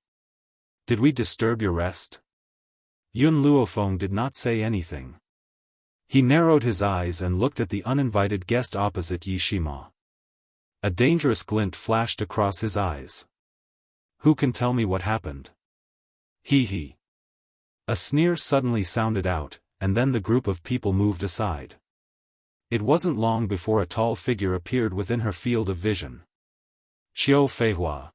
Speaker 2: Did we disturb your rest? Yun Luofeng did not say anything. He narrowed his eyes and looked at the uninvited guest opposite Yi Shima. A dangerous glint flashed across his eyes. Who can tell me what happened? He. A sneer suddenly sounded out, and then the group of people moved aside. It wasn't long before a tall figure appeared within her field of vision. Xiao Feihua.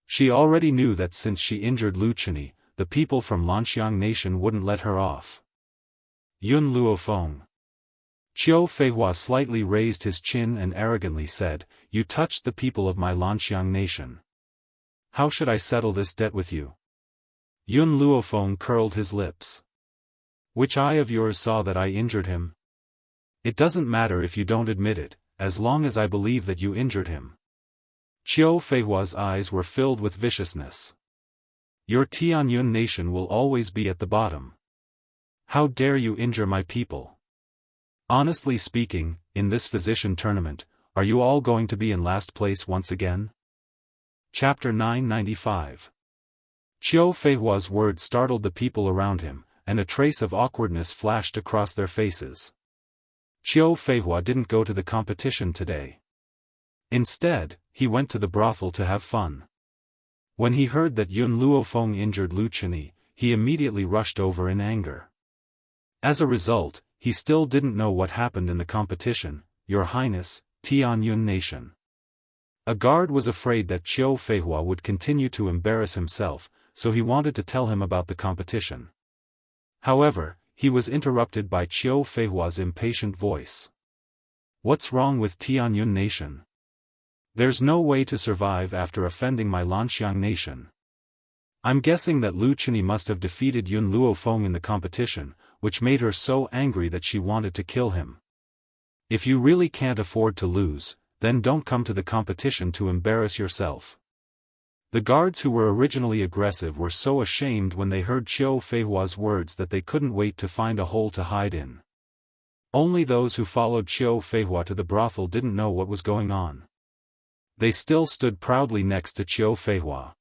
Speaker 2: She already knew that since she injured Lu Chini, the people from Lanxiang nation wouldn't let her off. Yun Luofeng. Xiao Feihua slightly raised his chin and arrogantly said, "You touched the people of my Lanxiang nation. How should I settle this debt with you?" Yun Luofeng curled his lips. Which eye of yours saw that I injured him? It doesn't matter if you don't admit it, as long as I believe that you injured him. Xiao Feihua's eyes were filled with viciousness. Your Tianyun nation will always be at the bottom. How dare you injure my people? Honestly speaking, in this physician tournament, are you all going to be in last place once again? Chapter 995. Xiao Feihua's words startled the people around him, and a trace of awkwardness flashed across their faces. Xiao Feihua didn't go to the competition today. Instead, he went to the brothel to have fun. When he heard that Yun Luofeng injured Lu Chini, he immediately rushed over in anger. As a result, he still didn't know what happened in the competition. Your Highness, Tianyun nation. A guard was afraid that Xiao Feihua would continue to embarrass himself, so he wanted to tell him about the competition. However, he was interrupted by Xiao Feihua's impatient voice. What's wrong with Tianyun nation? There's no way to survive after offending my Lanxiang nation. I'm guessing that Lu Chini must have defeated Yun Luofeng in the competition, which made her so angry that she wanted to kill him. If you really can't afford to lose, then don't come to the competition to embarrass yourself. The guards who were originally aggressive were so ashamed when they heard Xiao Feihua's words that they couldn't wait to find a hole to hide in. Only those who followed Xiao Feihua to the brothel didn't know what was going on. They still stood proudly next to Xiao Feihua.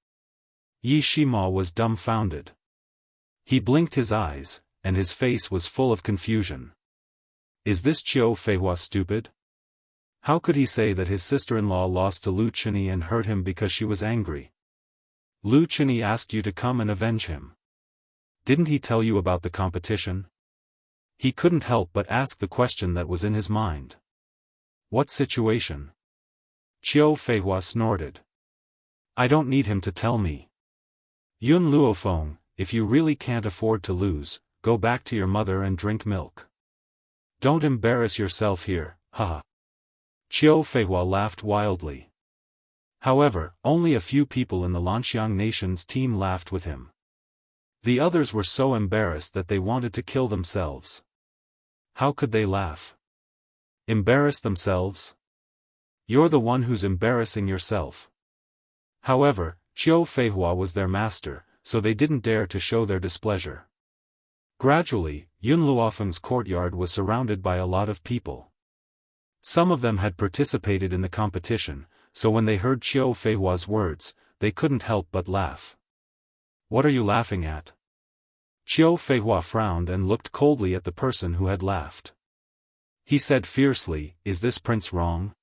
Speaker 2: Yi Shima was dumbfounded. He blinked his eyes, and his face was full of confusion. Is this Xiao Feihua stupid? How could he say that his sister-in-law lost to Lu Chini and hurt him because she was angry? Lu Chini asked you to come and avenge him. Didn't he tell you about the competition? He couldn't help but ask the question that was in his mind. What situation? Xiao Feihua snorted. I don't need him to tell me. Yun Luofeng, if you really can't afford to lose, go back to your mother and drink milk. Don't embarrass yourself here, haha. Xiao Feihua laughed wildly. However, only a few people in the Lanxiang nation's team laughed with him. The others were so embarrassed that they wanted to kill themselves. How could they laugh? Embarrass themselves? You're the one who's embarrassing yourself. However, Xiao Feihua was their master, so they didn't dare to show their displeasure. Gradually, Yun Luofeng's courtyard was surrounded by a lot of people. Some of them had participated in the competition, so when they heard Xiao Feihua's words, they couldn't help but laugh. What are you laughing at? Xiao Feihua frowned and looked coldly at the person who had laughed. He said fiercely, is this prince wrong?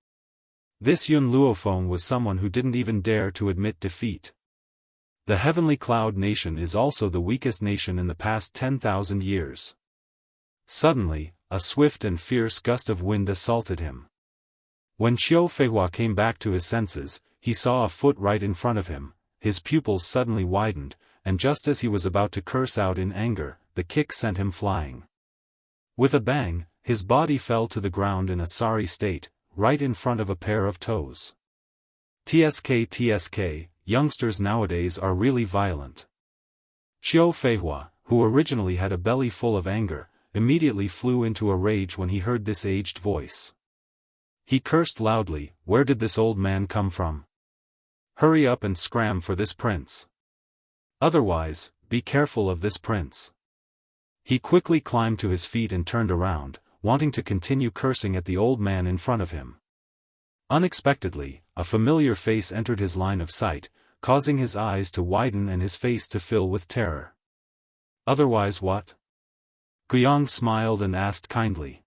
Speaker 2: This Yun Luofeng was someone who didn't even dare to admit defeat. The Heavenly Cloud Nation is also the weakest nation in the past 10,000 years. Suddenly, a swift and fierce gust of wind assaulted him. When Xiao Feihua came back to his senses, he saw a foot right in front of him, his pupils suddenly widened, and just as he was about to curse out in anger, the kick sent him flying. With a bang, his body fell to the ground in a sorry state, right in front of a pair of toes. TSK, youngsters nowadays are really violent. Xiaofan, who originally had a belly full of anger, immediately flew into a rage when he heard this aged voice. He cursed loudly, "Where did this old man come from? Hurry up and scram for this prince. Otherwise, be careful of this prince." He quickly climbed to his feet and turned around, wanting to continue cursing at the old man in front of him. Unexpectedly, a familiar face entered his line of sight, causing his eyes to widen and his face to fill with terror. "Otherwise what?" Guiyang smiled and asked kindly.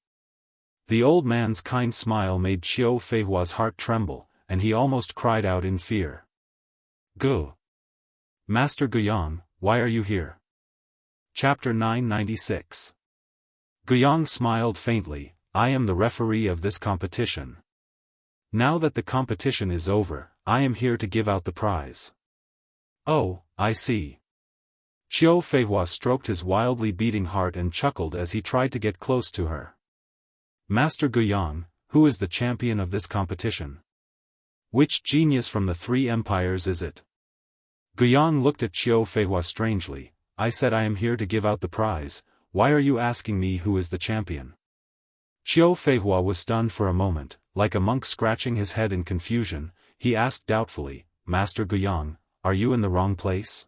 Speaker 2: The old man's kind smile made Xiaofan's heart tremble, and he almost cried out in fear. "Gu! Master Guiyang, why are you here?" Chapter 996. Guiyang smiled faintly, "I am the referee of this competition. Now that the competition is over, I am here to give out the prize." "Oh, I see." Xiaofan stroked his wildly beating heart and chuckled as he tried to get close to her. "Master Guiyang, who is the champion of this competition? Which genius from the three empires is it?" Guiyang looked at Xiaofan strangely. "I said I am here to give out the prize, why are you asking me who is the champion?" Xiaofan was stunned for a moment, like a monk scratching his head in confusion. He asked doubtfully, "Master Guiyang, are you in the wrong place?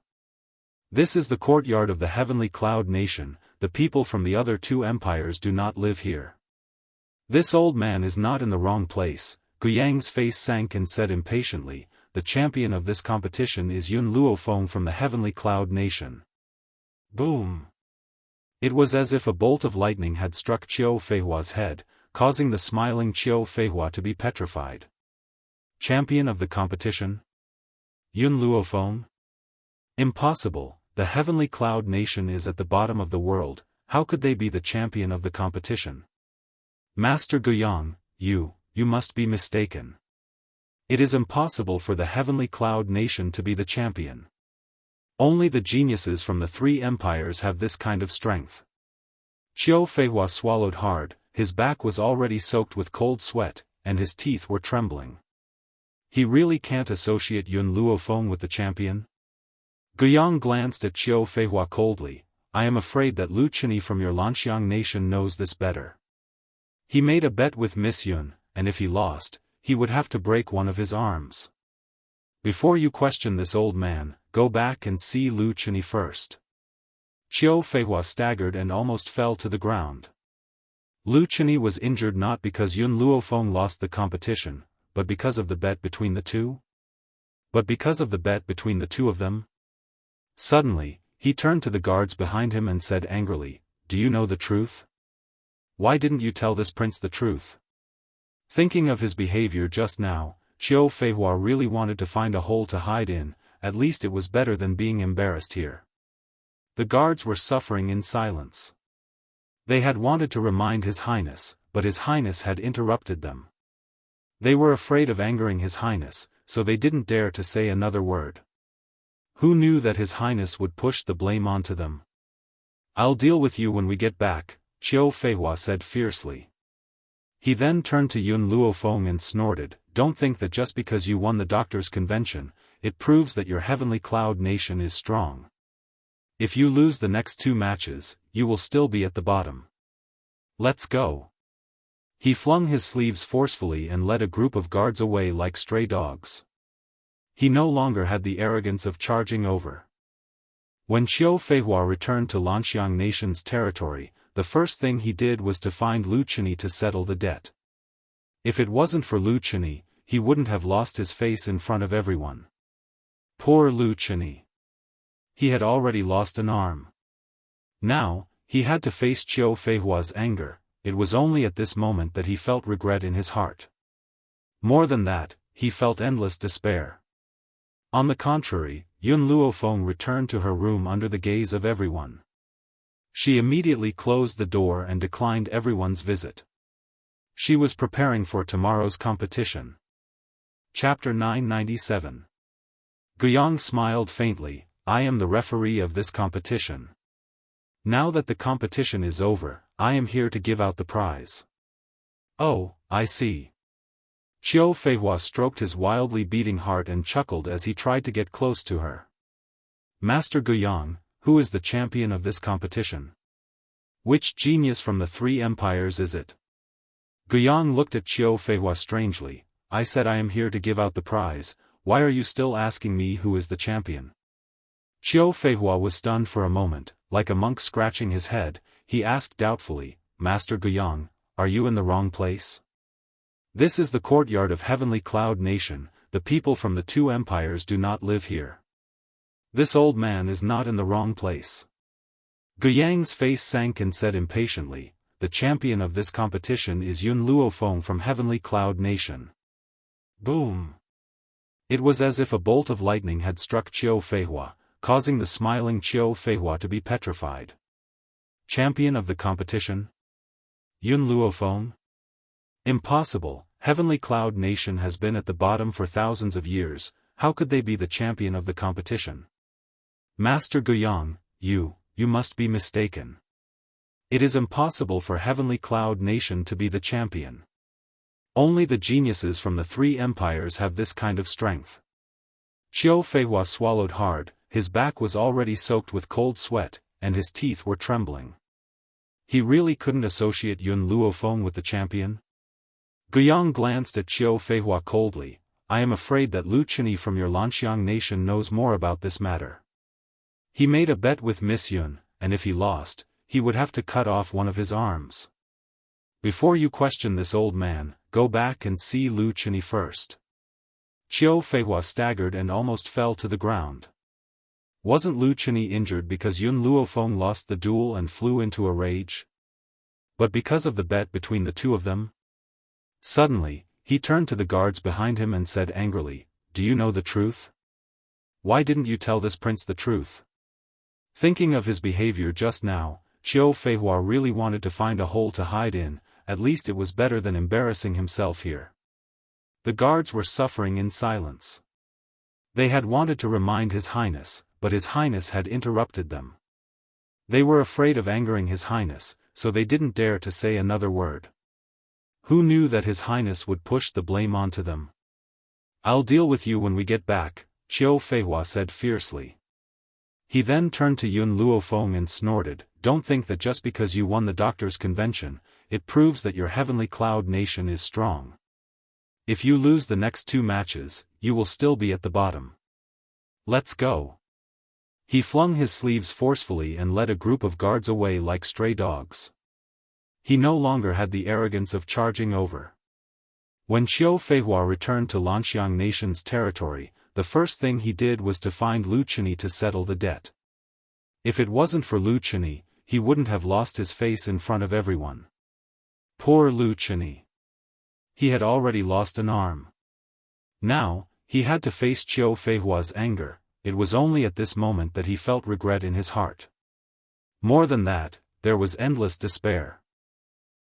Speaker 2: This is the courtyard of the heavenly cloud nation, the people from the other two empires do not live here." "This old man is not in the wrong place," Guiyang's face sank and said impatiently, "the champion of this competition is Yun Luofeng from the heavenly cloud nation." Boom! It was as if a bolt of lightning had struck Xiaofan's head, causing the smiling Xiaofan to be petrified. Champion of the competition? Yun Luofeng? Impossible, the heavenly cloud nation is at the bottom of the world, how could they be the champion of the competition? Master Guiyang, you must be mistaken. It is impossible for the heavenly cloud nation to be the champion. Only the geniuses from the three empires have this kind of strength. Xiaofan swallowed hard, his back was already soaked with cold sweat, and his teeth were trembling. He really can't associate Yun Luofeng with the champion? Guiyang glanced at Xiaofan coldly. "I am afraid that Lu Qinyi from your Lanxiang nation knows this better. He made a bet with Miss Yun, and if he lost, he would have to break one of his arms. Before you question this old man, go back and see Lu Qinyi first." Xiaofan staggered and almost fell to the ground. Lu Qinyi was injured not because Yun Luofeng lost the competition, but because of the bet between the two? But because of the bet between the two of them? Suddenly, he turned to the guards behind him and said angrily, "Do you know the truth? Why didn't you tell this prince the truth?" Thinking of his behavior just now, Xiaofan really wanted to find a hole to hide in, at least it was better than being embarrassed here. The guards were suffering in silence. They had wanted to remind His Highness, but His Highness had interrupted them. They were afraid of angering His Highness, so they didn't dare to say another word. Who knew that His Highness would push the blame onto them? "I'll deal with you when we get back," Xiaofan said fiercely. He then turned to Yun Luofeng and snorted, "Don't think that just because you won the doctor's convention, it proves that your heavenly cloud nation is strong. If you lose the next two matches, you will still be at the bottom. Let's go." He flung his sleeves forcefully and led a group of guards away like stray dogs. He no longer had the arrogance of charging over. When Xiaofan returned to Lanxiang nation's territory, the first thing he did was to find Lu Qinyi to settle the debt. If it wasn't for Lu Qinyi, he wouldn't have lost his face in front of everyone. Poor Lu Qinyi. He had already lost an arm. Now, he had to face Xiaofan's anger. It was only at this moment that he felt regret in his heart. More than that, he felt endless despair. On the contrary, Yun Luofeng returned to her room under the gaze of everyone. She immediately closed the door and declined everyone's visit. She was preparing for tomorrow's competition. Chapter 997. Guiyang smiled faintly, I am the referee of this competition. Now that the competition is over, I am here to give out the prize. Oh, I see. Xiao Feihua stroked his wildly beating heart and chuckled as he tried to get close to her. Master Guiyang, who is the champion of this competition? Which genius from the three empires is it? Guiyang looked at Xiao Feihua strangely. I said I am here to give out the prize, why are you still asking me who is the champion? Xiao Feihua was stunned for a moment, like a monk scratching his head. He asked doubtfully, Master Guiyang, are you in the wrong place? This is the courtyard of Heavenly Cloud Nation, the people from the two empires do not live here. This old man is not in the wrong place. Guiyang's face sank and said impatiently, the champion of this competition is Yun Luofeng from Heavenly Cloud Nation. Boom! It was as if a bolt of lightning had struck Xiao Feihua, causing the smiling Xiao Feihua to be petrified. Champion of the competition? Yun Luofeng? Impossible, Heavenly Cloud Nation has been at the bottom for thousands of years, how could they be the champion of the competition? Master Guiyang, you must be mistaken. It is impossible for Heavenly Cloud Nation to be the champion. Only the geniuses from the three empires have this kind of strength. Xiao Feihua swallowed hard, his back was already soaked with cold sweat, and his teeth were trembling. He really couldn't associate Yun Luofeng with the champion? Guiyang glanced at Xiao Feihua coldly. I am afraid that Lu Qinyi from your Lanxiang nation knows more about this matter. He made a bet with Miss Yun, and if he lost, he would have to cut off one of his arms. Before you question this old man, go back and see Lu Qinyi first. Xiao Feihua staggered and almost fell to the ground. Wasn't Lu Qinyi injured because Yun Luofeng lost the duel and flew into a rage? But because of the bet between the two of them? Suddenly, he turned to the guards behind him and said angrily, do you know the truth? Why didn't you tell this prince the truth? Thinking of his behavior just now, Xiao Feihua really wanted to find a hole to hide in, at least it was better than embarrassing himself here. The guards were suffering in silence. They had wanted to remind His Highness, but His Highness had interrupted them. They were afraid of angering His Highness, so they didn't dare to say another word. Who knew that His Highness would push the blame onto them? I'll deal with you when we get back, Xiao Feihua said fiercely. He then turned to Yun Luofeng and snorted, don't think that just because you won the doctor's convention, it proves that your Heavenly Cloud Nation is strong. If you lose the next two matches, you will still be at the bottom. Let's go. He flung his sleeves forcefully and led a group of guards away like stray dogs. He no longer had the arrogance of charging over. When Xiao Feihua returned to Lanxiang Nation's territory, the first thing he did was to find Lu Qinyi to settle the debt. If it wasn't for Lu Qinyi, he wouldn't have lost his face in front of everyone. Poor Lu Qinyi. He had already lost an arm. Now, he had to face Xiao Feihua's anger. It was only at this moment that he felt regret in his heart. More than that, there was endless despair.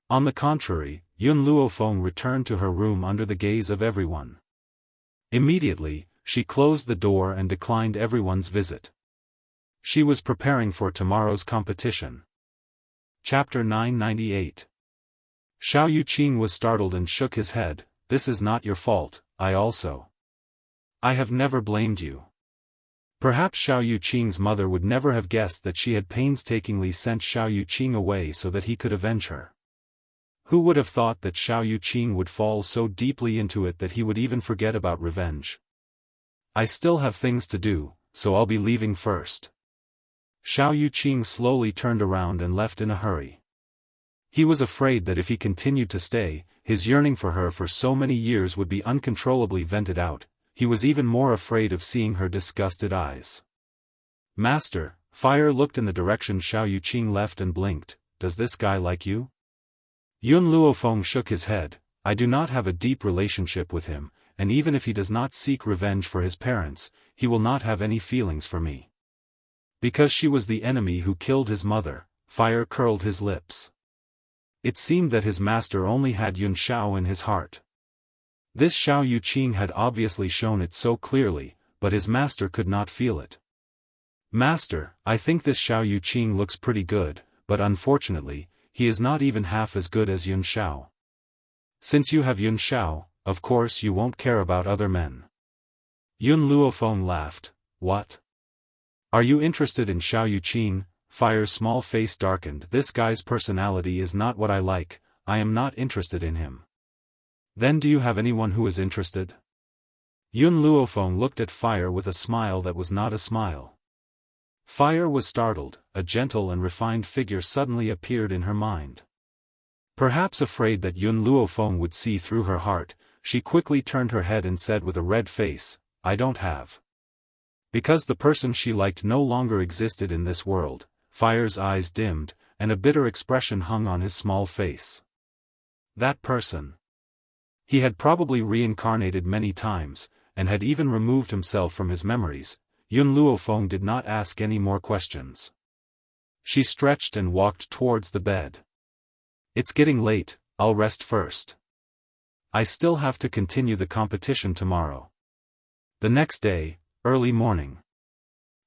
Speaker 2: On the contrary, Yun Luofeng returned to her room under the gaze of everyone. Immediately, she closed the door and declined everyone's visit. She was preparing for tomorrow's competition. Chapter 998. Xiao Yuqing was startled and shook his head. This is not your fault, I have never blamed you. Perhaps Xiao Yuqing's mother would never have guessed that she had painstakingly sent Xiao Yuqing away so that he could avenge her. Who would have thought that Xiao Yuqing would fall so deeply into it that he would even forget about revenge? I still have things to do, so I'll be leaving first. Xiao Yuqing slowly turned around and left in a hurry. He was afraid that if he continued to stay, his yearning for her for so many years would be uncontrollably vented out. He was even more afraid of seeing her disgusted eyes. Master, Fire looked in the direction Xiao Yuqing left and blinked. Does this guy like you? Yun Luofeng shook his head. I do not have a deep relationship with him, and even if he does not seek revenge for his parents, he will not have any feelings for me. Because she was the enemy who killed his mother, Fire curled his lips. It seemed that his master only had Yun Xiao in his heart. This Xiao Yuqing had obviously shown it so clearly, but his master could not feel it. Master, I think this Xiao Yuqing looks pretty good, but unfortunately, he is not even half as good as Yun Xiao. Since you have Yun Xiao, of course you won't care about other men. Yun Luofeng laughed. What? Are you interested in Xiao Yuqing? Fire's small face darkened. This guy's personality is not what I like, I am not interested in him. Then do you have anyone who is interested? Yun Luofeng looked at Fire with a smile that was not a smile. Fire was startled, a gentle and refined figure suddenly appeared in her mind. Perhaps afraid that Yun Luofeng would see through her heart, she quickly turned her head and said with a red face, I don't have. Because the person she liked no longer existed in this world, Fire's eyes dimmed, and a bitter expression hung on his small face. That person. He had probably reincarnated many times, and had even removed himself from his memories. Yun Luofeng did not ask any more questions. She stretched and walked towards the bed. It's getting late, I'll rest first. I still have to continue the competition tomorrow. The next day, early morning.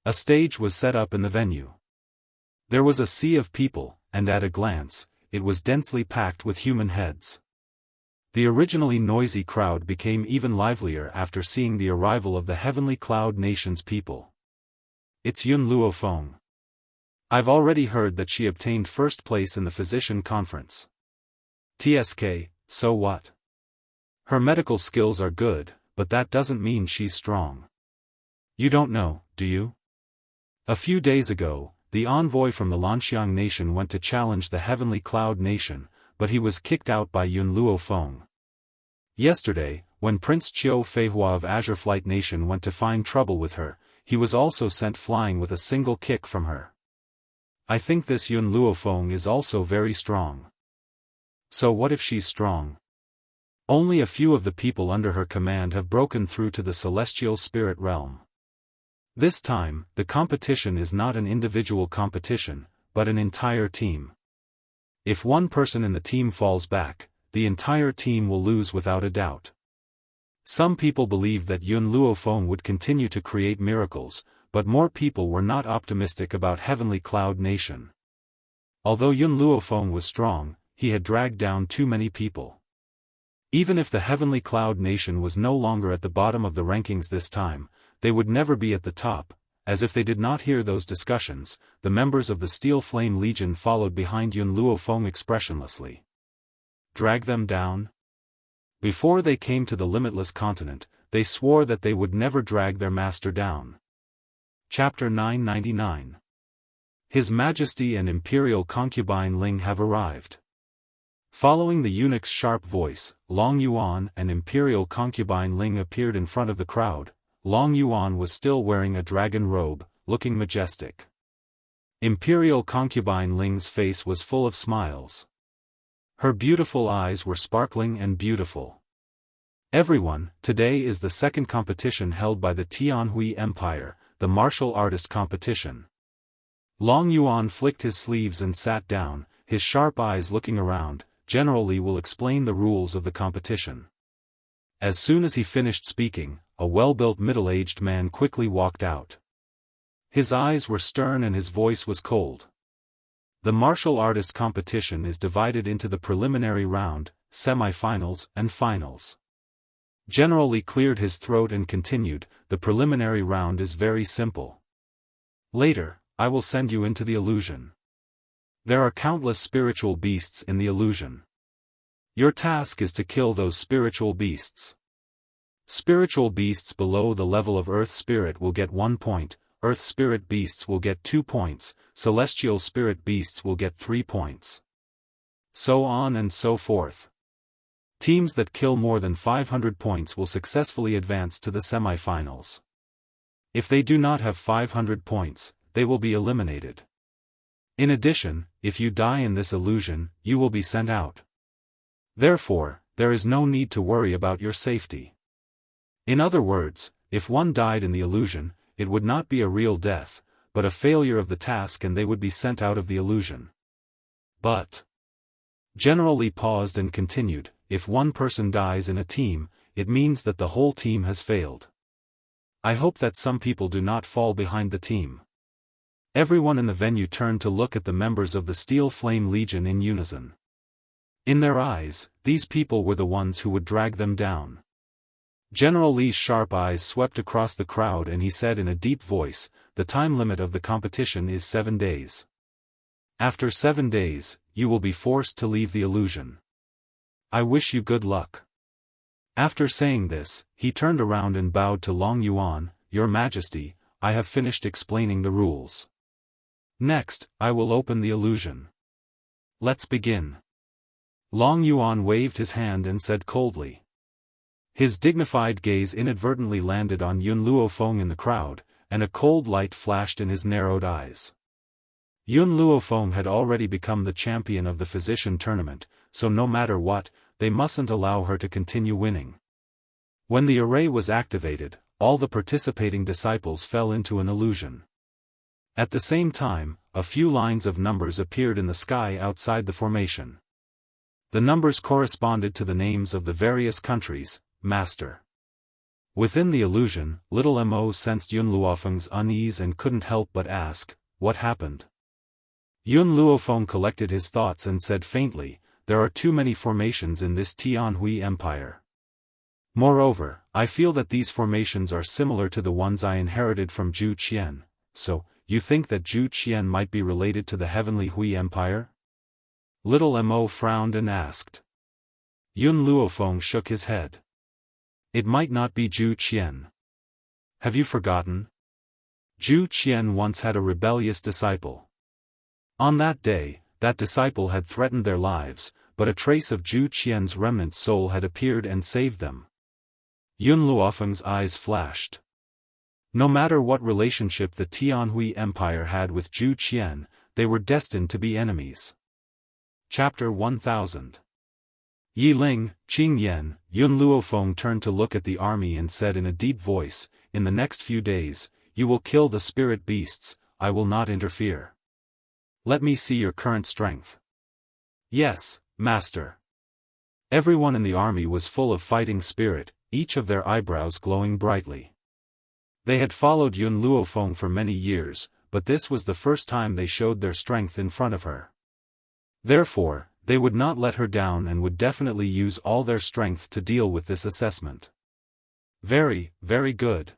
Speaker 2: A stage was set up in the venue. There was a sea of people, and at a glance, it was densely packed with human heads. The originally noisy crowd became even livelier after seeing the arrival of the Heavenly Cloud Nation's people. It's Yun Luofeng. I've already heard that she obtained first place in the physician conference. TSK, so what? Her medical skills are good, but that doesn't mean she's strong. You don't know, do you? A few days ago, the envoy from the Lanxiang nation went to challenge the Heavenly Cloud Nation, but he was kicked out by Yun Luofeng. Yesterday, when Prince Qiu Feihua of Azure Flight Nation went to find trouble with her, he was also sent flying with a single kick from her. I think this Yun Luofeng is also very strong. So what if she's strong? Only a few of the people under her command have broken through to the celestial spirit realm. This time, the competition is not an individual competition, but an entire team. If one person in the team falls back, the entire team will lose without a doubt. Some people believe that Yun Luofeng would continue to create miracles, but more people were not optimistic about Heavenly Cloud Nation. Although Yun Luofeng was strong, he had dragged down too many people. Even if the Heavenly Cloud Nation was no longer at the bottom of the rankings this time, they would never be at the top. As if they did not hear those discussions, the members of the Steel Flame Legion followed behind Yun Luofeng expressionlessly. Drag them down? Before they came to the limitless continent, they swore that they would never drag their master down. Chapter 999. His Majesty and Imperial Concubine Ling have arrived. Following the eunuch's sharp voice, Long Yuan and Imperial Concubine Ling appeared in front of the crowd. Long Yuan was still wearing a dragon robe, looking majestic. Imperial Concubine Ling's face was full of smiles. Her beautiful eyes were sparkling and beautiful. Everyone, today is the second competition held by the Tianhui Empire, the martial artist competition. Long Yuan flicked his sleeves and sat down, his sharp eyes looking around. General Li will explain the rules of the competition. As soon as he finished speaking, a well-built middle-aged man quickly walked out. His eyes were stern and his voice was cold. The martial artist competition is divided into the preliminary round, semi-finals and finals. General Li cleared his throat and continued, the preliminary round is very simple. Later, I will send you into the illusion. There are countless spiritual beasts in the illusion. Your task is to kill those spiritual beasts. Spiritual beasts below the level of Earth Spirit will get 1 point, Earth Spirit beasts will get 2 points, Celestial Spirit beasts will get 3 points. So on and so forth. Teams that kill more than 500 points will successfully advance to the semi-finals. If they do not have 500 points, they will be eliminated. In addition, if you die in this illusion, you will be sent out. Therefore, there is no need to worry about your safety. In other words, if one died in the illusion, it would not be a real death, but a failure of the task and they would be sent out of the illusion. But General Li paused and continued, if one person dies in a team, it means that the whole team has failed. I hope that some people do not fall behind the team. Everyone in the venue turned to look at the members of the Steel Flame Legion in unison. In their eyes, these people were the ones who would drag them down. General Li's sharp eyes swept across the crowd and he said in a deep voice, "The time limit of the competition is 7 days. After 7 days, you will be forced to leave the illusion. I wish you good luck." After saying this, he turned around and bowed to Long Yuan, "Your Majesty, I have finished explaining the rules. Next, I will open the illusion. Let's begin." Long Yuan waved his hand and said coldly. His dignified gaze inadvertently landed on Yun Luofeng in the crowd, and a cold light flashed in his narrowed eyes. Yun Luofeng had already become the champion of the physician tournament, so no matter what, they mustn't allow her to continue winning. When the array was activated, all the participating disciples fell into an illusion. At the same time, a few lines of numbers appeared in the sky outside the formation. The numbers corresponded to the names of the various countries. Master. Within the illusion, little Mo sensed Yun Luofeng's unease and couldn't help but ask, "What happened?" Yun Luofeng collected his thoughts and said faintly, "There are too many formations in this Tianhui Empire. Moreover, I feel that these formations are similar to the ones I inherited from Zhu Qian, so, you think that Zhu Qian might be related to the Heavenly Hui Empire?" Little Mo frowned and asked. Yun Luofeng shook his head. "It might not be Zhu Qian. Have you forgotten? Zhu Qian once had a rebellious disciple. On that day, that disciple had threatened their lives, but a trace of Zhu Qian's remnant soul had appeared and saved them." Yun Luofeng's eyes flashed. No matter what relationship the Tianhui Empire had with Zhu Qian, they were destined to be enemies. Chapter 1000. Yi Ling, Qing Yan, Yun Luofeng turned to look at the army and said in a deep voice, "In the next few days, you will kill the spirit beasts, I will not interfere. Let me see your current strength." "Yes, Master." Everyone in the army was full of fighting spirit, each of their eyebrows glowing brightly. They had followed Yun Luofeng for many years, but this was the first time they showed their strength in front of her. Therefore, they would not let her down and would definitely use all their strength to deal with this assessment. "Very, very good."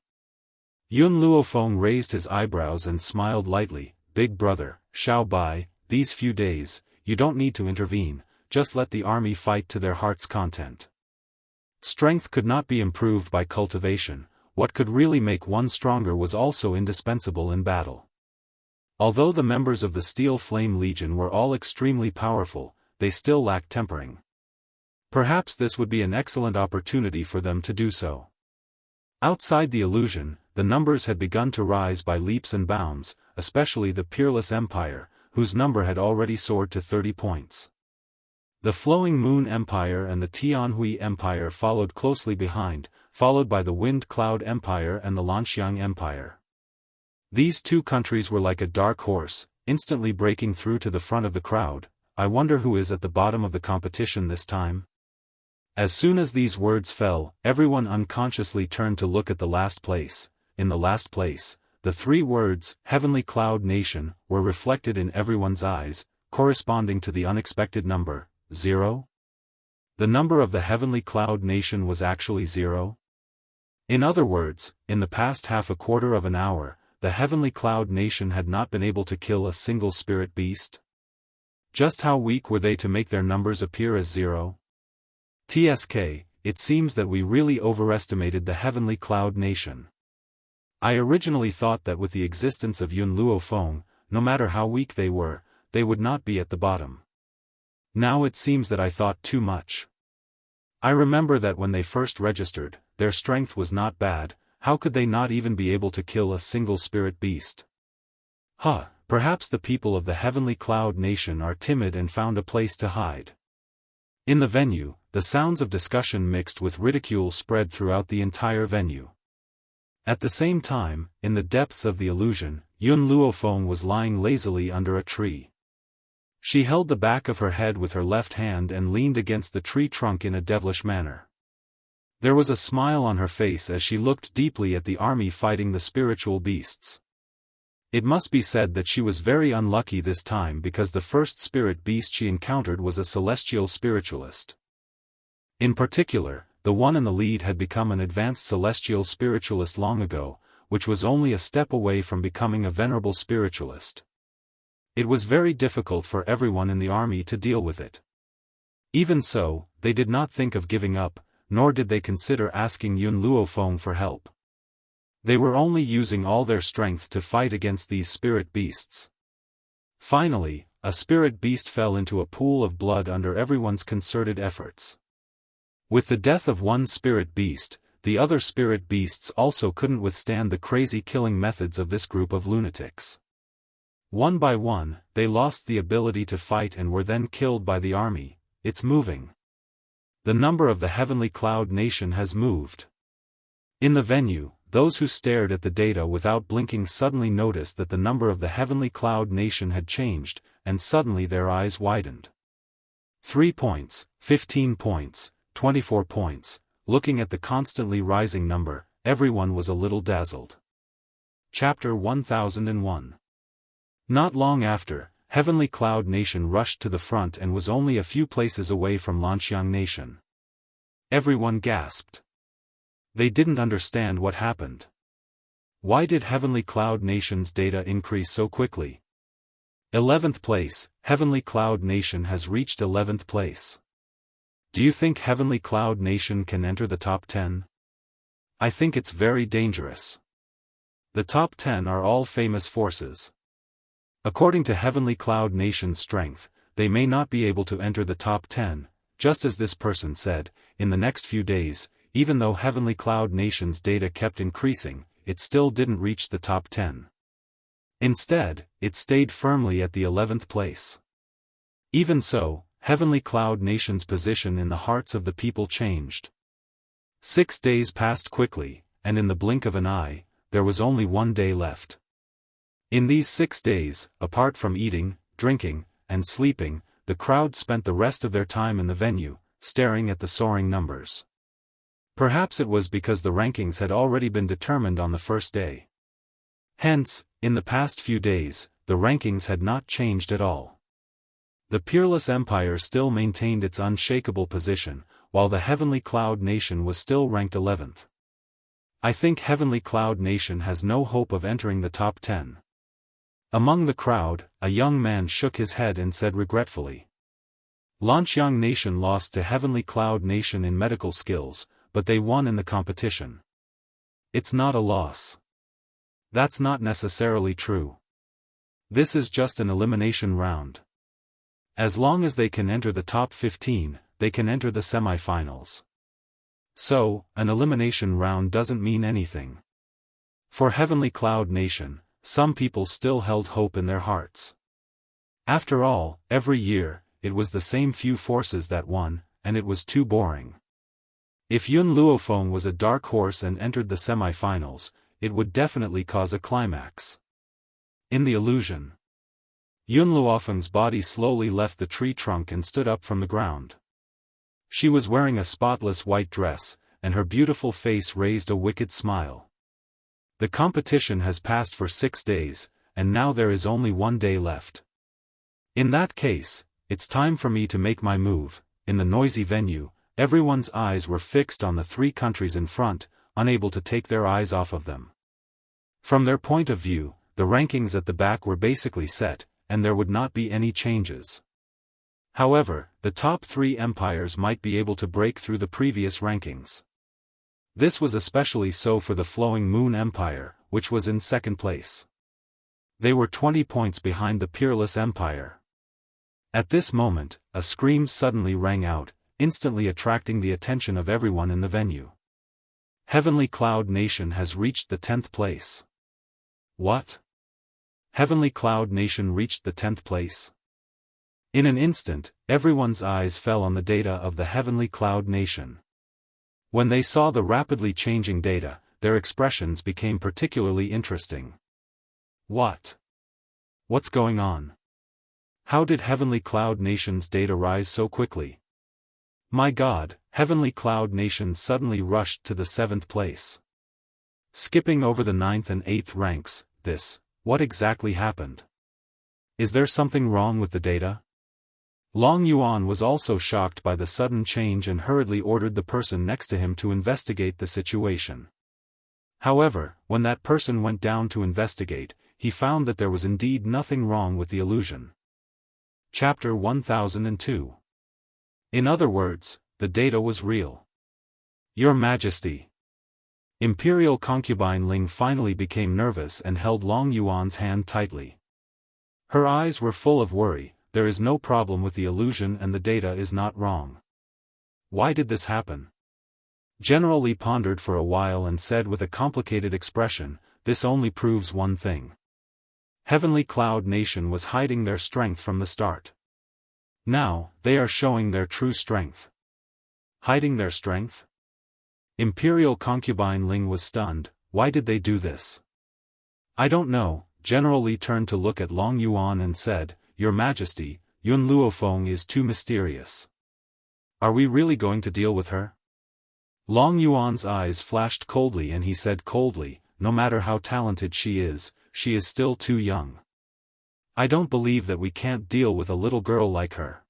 Speaker 2: Yun Luofeng raised his eyebrows and smiled lightly, "Big brother, Xiao Bai, these few days, you don't need to intervene, just let the army fight to their heart's content. Strength could not be improved by cultivation, what could really make one stronger was also indispensable in battle." Although the members of the Steel Flame Legion were all extremely powerful, they still lacked tempering. Perhaps this would be an excellent opportunity for them to do so. Outside the illusion, the numbers had begun to rise by leaps and bounds, especially the Peerless Empire, whose number had already soared to 30 points. The Flowing Moon Empire and the Tianhui Empire followed closely behind, followed by the Wind Cloud Empire and the Lanxiang Empire. These two countries were like a dark horse, instantly breaking through to the front of the crowd. "I wonder who is at the bottom of the competition this time?" As soon as these words fell, everyone unconsciously turned to look at the last place. In the last place, the 3 words, Heavenly Cloud Nation, were reflected in everyone's eyes, corresponding to the unexpected number, 0. The number of the Heavenly Cloud Nation was actually 0. In other words, in the past half a quarter of an hour, the Heavenly Cloud Nation had not been able to kill a single spirit beast. Just how weak were they to make their numbers appear as 0? TSK, it seems that we really overestimated the Heavenly Cloud Nation. I originally thought that with the existence of Yun Luofeng, no matter how weak they would not be at the bottom. Now it seems that I thought too much. I remember that when they first registered, their strength was not bad. How could they not even be able to kill a single spirit beast? Perhaps the people of the Heavenly Cloud Nation are timid and found a place to hide. In the venue, the sounds of discussion mixed with ridicule spread throughout the entire venue. At the same time, in the depths of the illusion, Yun Luofeng was lying lazily under a tree. She held the back of her head with her left hand and leaned against the tree trunk in a devilish manner. There was a smile on her face as she looked deeply at the army fighting the spiritual beasts. It must be said that she was very unlucky this time because the first spirit beast she encountered was a celestial spiritualist. In particular, the one in the lead had become an advanced celestial spiritualist long ago, which was only a step away from becoming a venerable spiritualist. It was very difficult for everyone in the army to deal with it. Even so, they did not think of giving up, nor did they consider asking Yun Luofeng for help. They were only using all their strength to fight against these spirit beasts. Finally, a spirit beast fell into a pool of blood under everyone's concerted efforts. With the death of one spirit beast, the other spirit beasts also couldn't withstand the crazy killing methods of this group of lunatics. One by one, they lost the ability to fight and were then killed by the army. It's moving. The number of the heavenly cloud nation has moved. In the venue, those who stared at the data without blinking suddenly noticed that the number of the heavenly cloud nation had changed, and suddenly their eyes widened. 3 points, 15 points, 24 points, looking at the constantly rising number, everyone was a little dazzled. Chapter 1001. Not long after, Heavenly Cloud Nation rushed to the front and was only a few places away from Lanxiang Nation. Everyone gasped. They didn't understand what happened. Why did Heavenly Cloud Nation's data increase so quickly? 11th place, Heavenly Cloud Nation has reached 11th place. Do you think Heavenly Cloud Nation can enter the top 10? I think it's very dangerous. The top 10 are all famous forces. According to Heavenly Cloud Nation's strength, they may not be able to enter the top 10, just as this person said, in the next few days, even though Heavenly Cloud Nation's data kept increasing, it still didn't reach the top 10. Instead, it stayed firmly at the 11th place. Even so, Heavenly Cloud Nation's position in the hearts of the people changed. 6 days passed quickly, and in the blink of an eye, there was only 1 day left. In these 6 days, apart from eating, drinking, and sleeping, the crowd spent the rest of their time in the venue, staring at the soaring numbers. Perhaps it was because the rankings had already been determined on the first day. Hence, in the past few days, the rankings had not changed at all. The Peerless Empire still maintained its unshakable position, while the Heavenly Cloud Nation was still ranked 11th. I think Heavenly Cloud Nation has no hope of entering the top 10. Among the crowd, a young man shook his head and said regretfully. Lanxiang Nation lost to Heavenly Cloud Nation in medical skills, but they won in the competition. It's not a loss. That's not necessarily true. This is just an elimination round. As long as they can enter the top 15, they can enter the semifinals. So, an elimination round doesn't mean anything. For Heavenly Cloud Nation, some people still held hope in their hearts. After all, every year, it was the same few forces that won, and it was too boring. If Yun Luofeng was a dark horse and entered the semifinals, it would definitely cause a climax. In the illusion, Yun Luofeng's body slowly left the tree trunk and stood up from the ground. She was wearing a spotless white dress, and her beautiful face raised a wicked smile. The competition has passed for 6 days, and now there is only 1 day left. In that case, it's time for me to make my move. In the noisy venue, everyone's eyes were fixed on the 3 countries in front, unable to take their eyes off of them. From their point of view, the rankings at the back were basically set, and there would not be any changes. However, the top 3 empires might be able to break through the previous rankings. This was especially so for the Flowing Moon Empire, which was in 2nd place. They were 20 points behind the Peerless Empire. At this moment, a scream suddenly rang out, instantly attracting the attention of everyone in the venue. Heavenly Cloud Nation has reached the 10th place. What? Heavenly Cloud Nation reached the 10th place? In an instant, everyone's eyes fell on the data of the Heavenly Cloud Nation. When they saw the rapidly changing data, their expressions became particularly interesting. What? What's going on? How did Heavenly Cloud Nation's data rise so quickly? My God, Heavenly Cloud Nation suddenly rushed to the 7th place. Skipping over the 9th and 8th ranks, this What exactly happened? Is there something wrong with the data? Long Yuan was also shocked by the sudden change and hurriedly ordered the person next to him to investigate the situation. However, when that person went down to investigate, he found that there was indeed nothing wrong with the illusion. Chapter 1002. In other words, the data was real. Your Majesty. Imperial concubine Ling finally became nervous and held Long Yuan's hand tightly. Her eyes were full of worry. There is no problem with the illusion and the data is not wrong. Why did this happen? General Li pondered for a while and said with a complicated expression, this only proves one thing. Heavenly Cloud Nation was hiding their strength from the start. Now, they are showing their true strength. Hiding their strength? Imperial concubine Ling was stunned. Why did they do this? I don't know. General Li turned to look at Long Yuan and said, Your Majesty, Yun Luofeng is too mysterious. Are we really going to deal with her? Long Yuan's eyes flashed coldly and he said coldly, no matter how talented she is still too young. I don't believe that we can't deal with a little girl like her.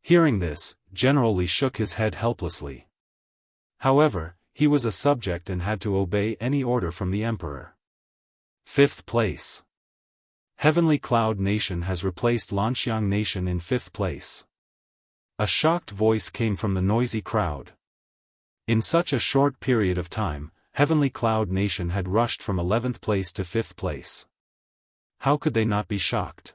Speaker 2: Hearing this, General Li shook his head helplessly. However, he was a subject and had to obey any order from the Emperor. 5th place. Heavenly Cloud Nation has replaced Lanxiang Nation in 5th place. A shocked voice came from the noisy crowd. In such a short period of time, Heavenly Cloud Nation had rushed from 11th place to 5th place. How could they not be shocked?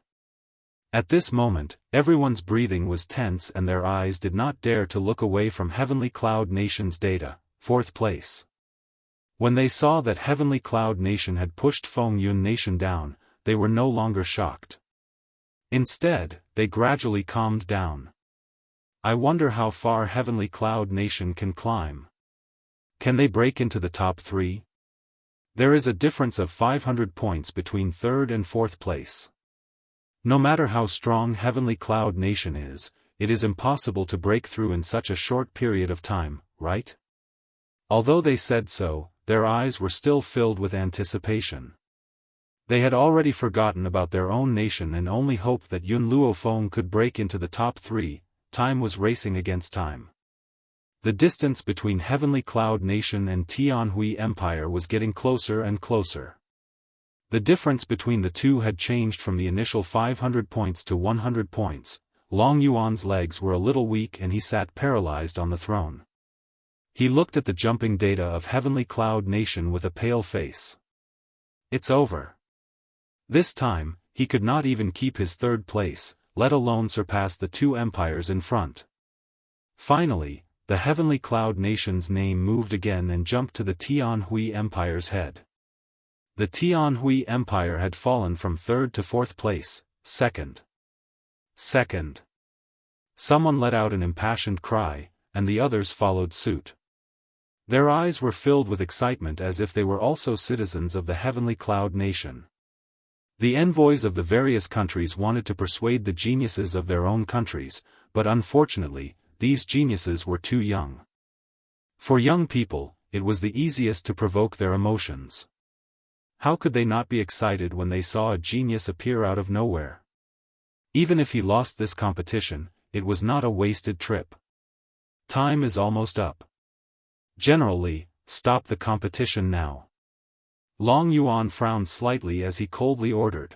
Speaker 2: At this moment, everyone's breathing was tense and their eyes did not dare to look away from Heavenly Cloud Nation's data, 4th place. When they saw that Heavenly Cloud Nation had pushed Feng Yun Nation down, they were no longer shocked. Instead, they gradually calmed down. I wonder how far Heavenly Cloud Nation can climb. Can they break into the top 3? There is a difference of 500 points between 3rd and 4th place. No matter how strong Heavenly Cloud Nation is, it is impossible to break through in such a short period of time, right? Although they said so, their eyes were still filled with anticipation. They had already forgotten about their own nation and only hoped that Yun Luofeng could break into the top 3. Time was racing against time. The distance between Heavenly Cloud Nation and Tianhui Empire was getting closer and closer. The difference between the two had changed from the initial 500 points to 100 points. Long Yuan's legs were a little weak and he sat paralyzed on the throne. He looked at the jumping data of Heavenly Cloud Nation with a pale face. It's over. This time, he could not even keep his 3rd place, let alone surpass the 2 empires in front. Finally, the Heavenly Cloud Nation's name moved again and jumped to the Tianhui Empire's head. The Tianhui Empire had fallen from 3rd to 4th place, 2nd. Someone let out an impassioned cry, and the others followed suit. Their eyes were filled with excitement as if they were also citizens of the Heavenly Cloud Nation. The envoys of the various countries wanted to persuade the geniuses of their own countries, but unfortunately, these geniuses were too young. For young people, it was the easiest to provoke their emotions. How could they not be excited when they saw a genius appear out of nowhere? Even if he lost this competition, it was not a wasted trip. Time is almost up. General Li, stop the competition now. Long Yuan frowned slightly as he coldly ordered.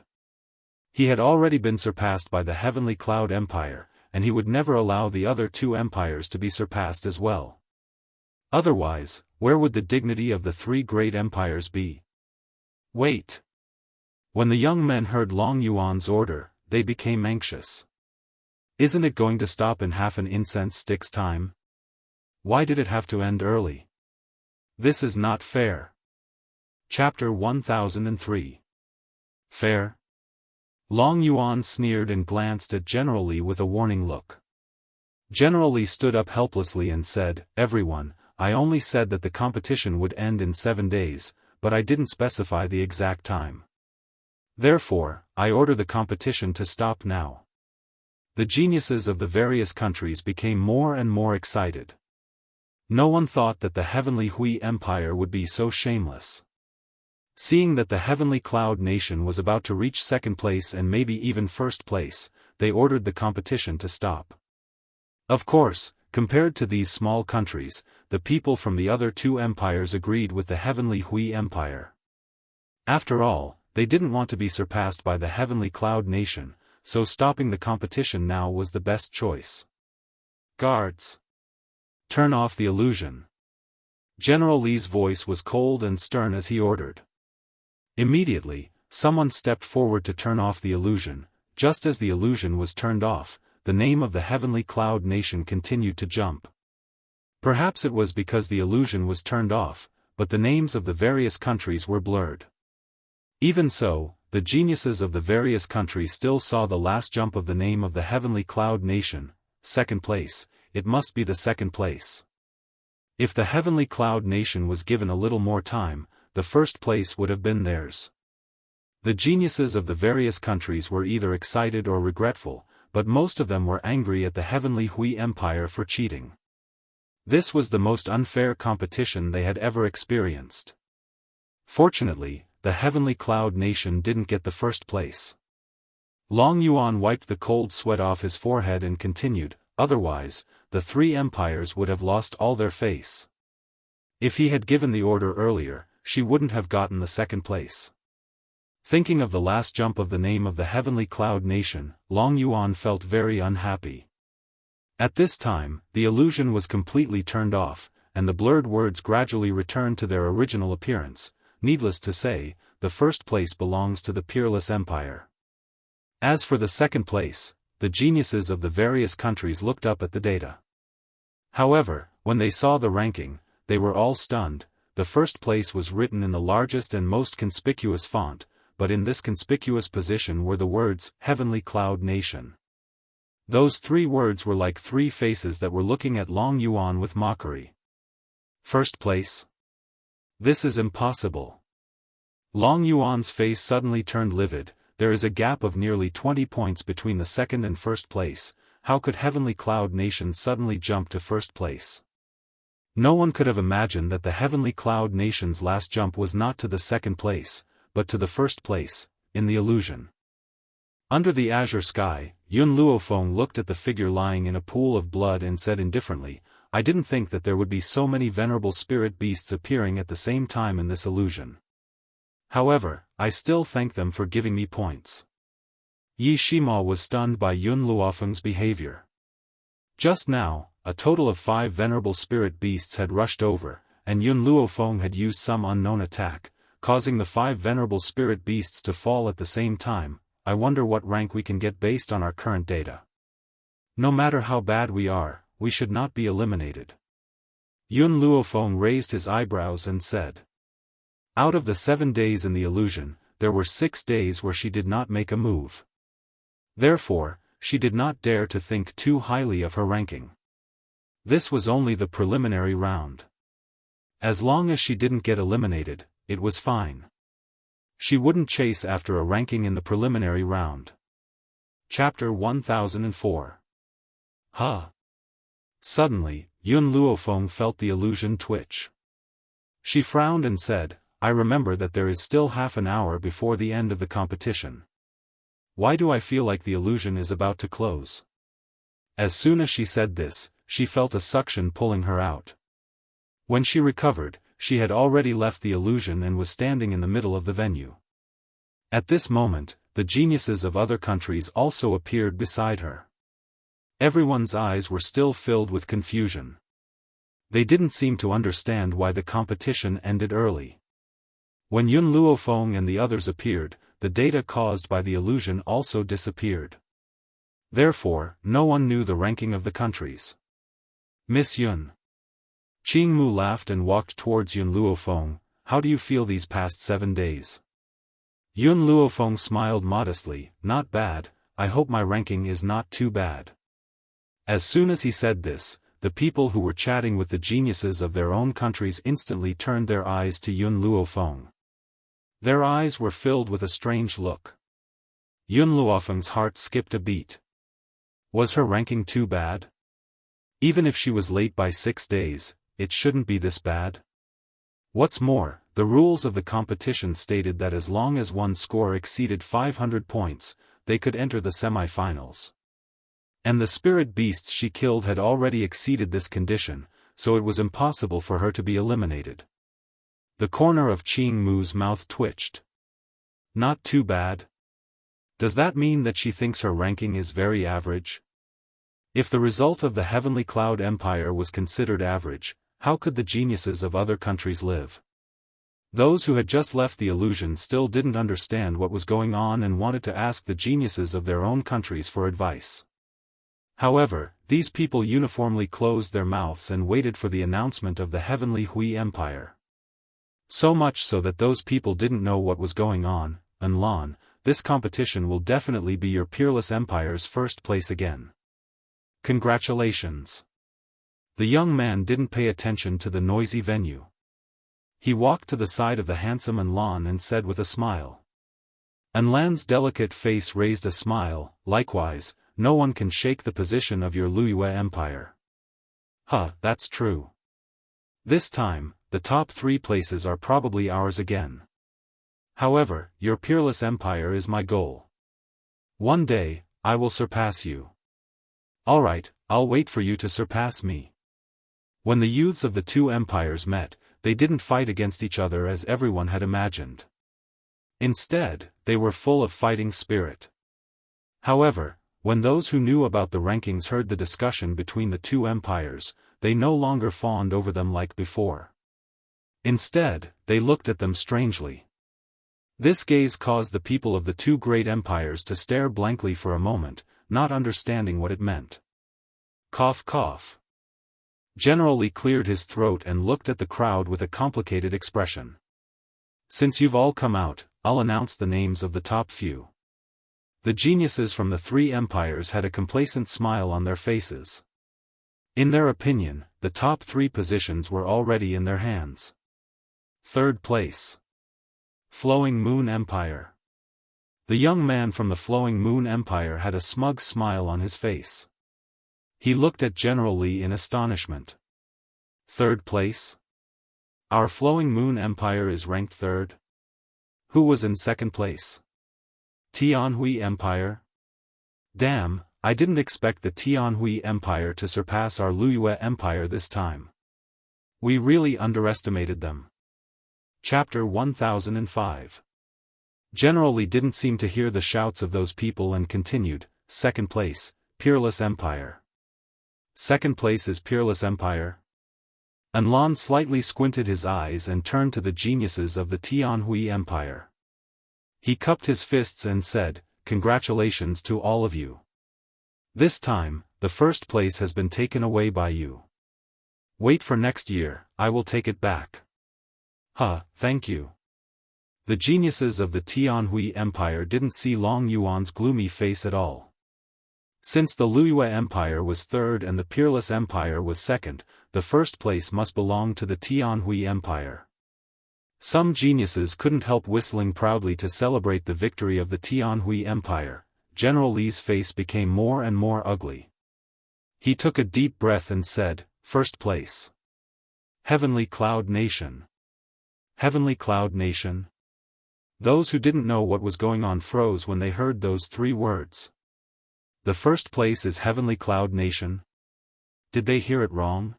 Speaker 2: He had already been surpassed by the Heavenly Cloud Empire, and he would never allow the other 2 empires to be surpassed as well. Otherwise, where would the dignity of the 3 great empires be? Wait. When the young men heard Long Yuan's order, they became anxious. Isn't it going to stop in half an incense stick's time? Why did it have to end early? This is not fair. Chapter 1003. Fair? Long Yuan sneered and glanced at General Li with a warning look. General Li stood up helplessly and said, Everyone, I only said that the competition would end in 7 days, but I didn't specify the exact time. Therefore, I order the competition to stop now. The geniuses of the various countries became more and more excited. No one thought that the Heavenly Hui Empire would be so shameless. Seeing that the Heavenly Cloud Nation was about to reach second place and maybe even first place, they ordered the competition to stop. Of course, compared to these small countries, the people from the other two empires agreed with the Heavenly Hui Empire. After all, they didn't want to be surpassed by the Heavenly Cloud Nation, so stopping the competition now was the best choice. Guards! Turn off the illusion. General Li's voice was cold and stern as he ordered. Immediately, someone stepped forward to turn off the illusion. Just as the illusion was turned off, the name of the Heavenly Cloud Nation continued to jump. Perhaps it was because the illusion was turned off, but the names of the various countries were blurred. Even so, the geniuses of the various countries still saw the last jump of the name of the Heavenly Cloud Nation. Second place, it must be the second place. If the Heavenly Cloud Nation was given a little more time, the first place would have been theirs. The geniuses of the various countries were either excited or regretful, but most of them were angry at the Heavenly Hui Empire for cheating. This was the most unfair competition they had ever experienced. Fortunately, the Heavenly Cloud Nation didn't get the first place. Long Yuan wiped the cold sweat off his forehead and continued, otherwise, the three empires would have lost all their face. If he had given the order earlier, she wouldn't have gotten the second place. Thinking of the last jump of the name of the Heavenly Cloud Nation, Long Yuan felt very unhappy. At this time, the illusion was completely turned off, and the blurred words gradually returned to their original appearance. Needless to say, the first place belongs to the Peerless Empire. As for the second place, the geniuses of the various countries looked up at the data. However, when they saw the ranking, they were all stunned. The first place was written in the largest and most conspicuous font, but in this conspicuous position were the words, Heavenly Cloud Nation. Those three words were like three faces that were looking at Long Yuan with mockery. First place? This is impossible. Long Yuan's face suddenly turned livid. There is a gap of nearly 20 points between the second and first place. How could Heavenly Cloud Nation suddenly jump to first place? No one could have imagined that the Heavenly Cloud Nation's last jump was not to the second place, but to the first place, in the illusion. Under the azure sky, Yun Luofeng looked at the figure lying in a pool of blood and said indifferently, I didn't think that there would be so many venerable spirit beasts appearing at the same time in this illusion. However, I still thank them for giving me points. Yi Shima was stunned by Yun Luofeng's behavior. Just now, a total of 5 venerable spirit beasts had rushed over, and Yun Luofeng had used some unknown attack, causing the 5 venerable spirit beasts to fall at the same time. I wonder what rank we can get based on our current data. No matter how bad we are, we should not be eliminated. Yun Luofeng raised his eyebrows and said. Out of the 7 days in the illusion, there were 6 days where she did not make a move. Therefore, she did not dare to think too highly of her ranking. This was only the preliminary round. As long as she didn't get eliminated, it was fine. She wouldn't chase after a ranking in the preliminary round. Chapter 1004. Huh. Suddenly, Yun Luofeng felt the illusion twitch. She frowned and said, I remember that there is still half an hour before the end of the competition. Why do I feel like the illusion is about to close? As soon as she said this, she felt a suction pulling her out. When she recovered, she had already left the illusion and was standing in the middle of the venue. At this moment, the geniuses of other countries also appeared beside her. Everyone's eyes were still filled with confusion. They didn't seem to understand why the competition ended early. When Yun Luofeng and the others appeared, the data caused by the illusion also disappeared. Therefore, no one knew the ranking of the countries. Miss Yun. Qing Mu laughed and walked towards Yun Luofeng. How do you feel these past 7 days? Yun Luofeng smiled modestly. Not bad, I hope my ranking is not too bad. As soon as he said this, the people who were chatting with the geniuses of their own countries instantly turned their eyes to Yun Luofeng. Their eyes were filled with a strange look. Yun Luofeng's heart skipped a beat. Was her ranking too bad? Even if she was late by 6 days, it shouldn't be this bad. What's more, The rules of the competition stated that as long as one score exceeded 500 points, they could enter the semi-finals. And the spirit beasts she killed had already exceeded this condition, so it was impossible for her to be eliminated. The corner of Qing Mu's mouth twitched. Not too bad. Does that mean that she thinks her ranking is very average? If the result of the Heavenly Cloud Empire was considered average, how could the geniuses of other countries live? Those who had just left the illusion still didn't understand what was going on and wanted to ask the geniuses of their own countries for advice. However, these people uniformly closed their mouths and waited for the announcement of the Heavenly Hui Empire. So much so that those people didn't know what was going on. Lan, this competition will definitely be your peerless empire's first place again. Congratulations. The young man didn't pay attention to the noisy venue. He walked to the side of the handsome Lan and said with a smile. Lan's delicate face raised a smile. Likewise, no one can shake the position of your Liyue Empire. That's true. This time, the top 3 places are probably ours again. However, your peerless empire is my goal. One day, I will surpass you. Alright, I'll wait for you to surpass me. When the youths of the two empires met, they didn't fight against each other as everyone had imagined. Instead, they were full of fighting spirit. However, when those who knew about the rankings heard the discussion between the two empires, they no longer fawned over them like before. Instead, they looked at them strangely. This gaze caused the people of the two great empires to stare blankly for a moment, not understanding what it meant. Cough cough. General Li cleared his throat and looked at the crowd with a complicated expression. Since you've all come out, I'll announce the names of the top few. The geniuses from the 3 empires had a complacent smile on their faces. In their opinion, the top 3 positions were already in their hands. 3rd place. Flowing Moon Empire. The young man from the Flowing Moon Empire had a smug smile on his face. He looked at General Li in astonishment. 3rd place? Our Flowing Moon Empire is ranked 3rd? Who was in 2nd place? Tianhui Empire? Damn, I didn't expect the Tianhui Empire to surpass our Liyue Empire this time. We really underestimated them. Chapter 1005. General Li didn't seem to hear the shouts of those people and continued, 2nd place, Peerless Empire. 2nd place is Peerless Empire? Lan slightly squinted his eyes and turned to the geniuses of the Tianhui Empire. He cupped his fists and said, congratulations to all of you. This time, the 1st place has been taken away by you. Wait for next year, I will take it back. Thank you. The geniuses of the Tianhui Empire didn't see Long Yuan's gloomy face at all. Since the Liyue Empire was 3rd and the Peerless Empire was 2nd, the 1st place must belong to the Tianhui Empire. Some geniuses couldn't help whistling proudly to celebrate the victory of the Tianhui Empire. General Li's face became more and more ugly. He took a deep breath and said, 1st place. Heavenly Cloud Nation. Heavenly Cloud Nation? Those who didn't know what was going on froze when they heard those 3 words. The 1st place is Heavenly Cloud Nation? Did they hear it wrong?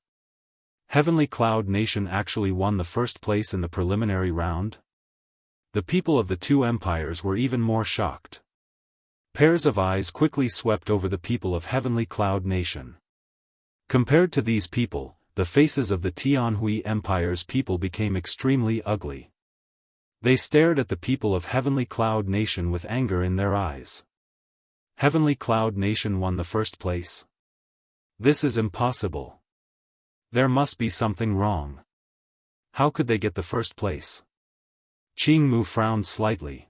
Speaker 2: Heavenly Cloud Nation actually won the 1st place in the preliminary round? The people of the 2 empires were even more shocked. Pairs of eyes quickly swept over the people of Heavenly Cloud Nation. Compared to these people, the faces of the Tianhui Empire's people became extremely ugly. They stared at the people of Heavenly Cloud Nation with anger in their eyes. Heavenly Cloud Nation won the 1st place? This is impossible. There must be something wrong. How could they get the 1st place? Qing Mu frowned slightly.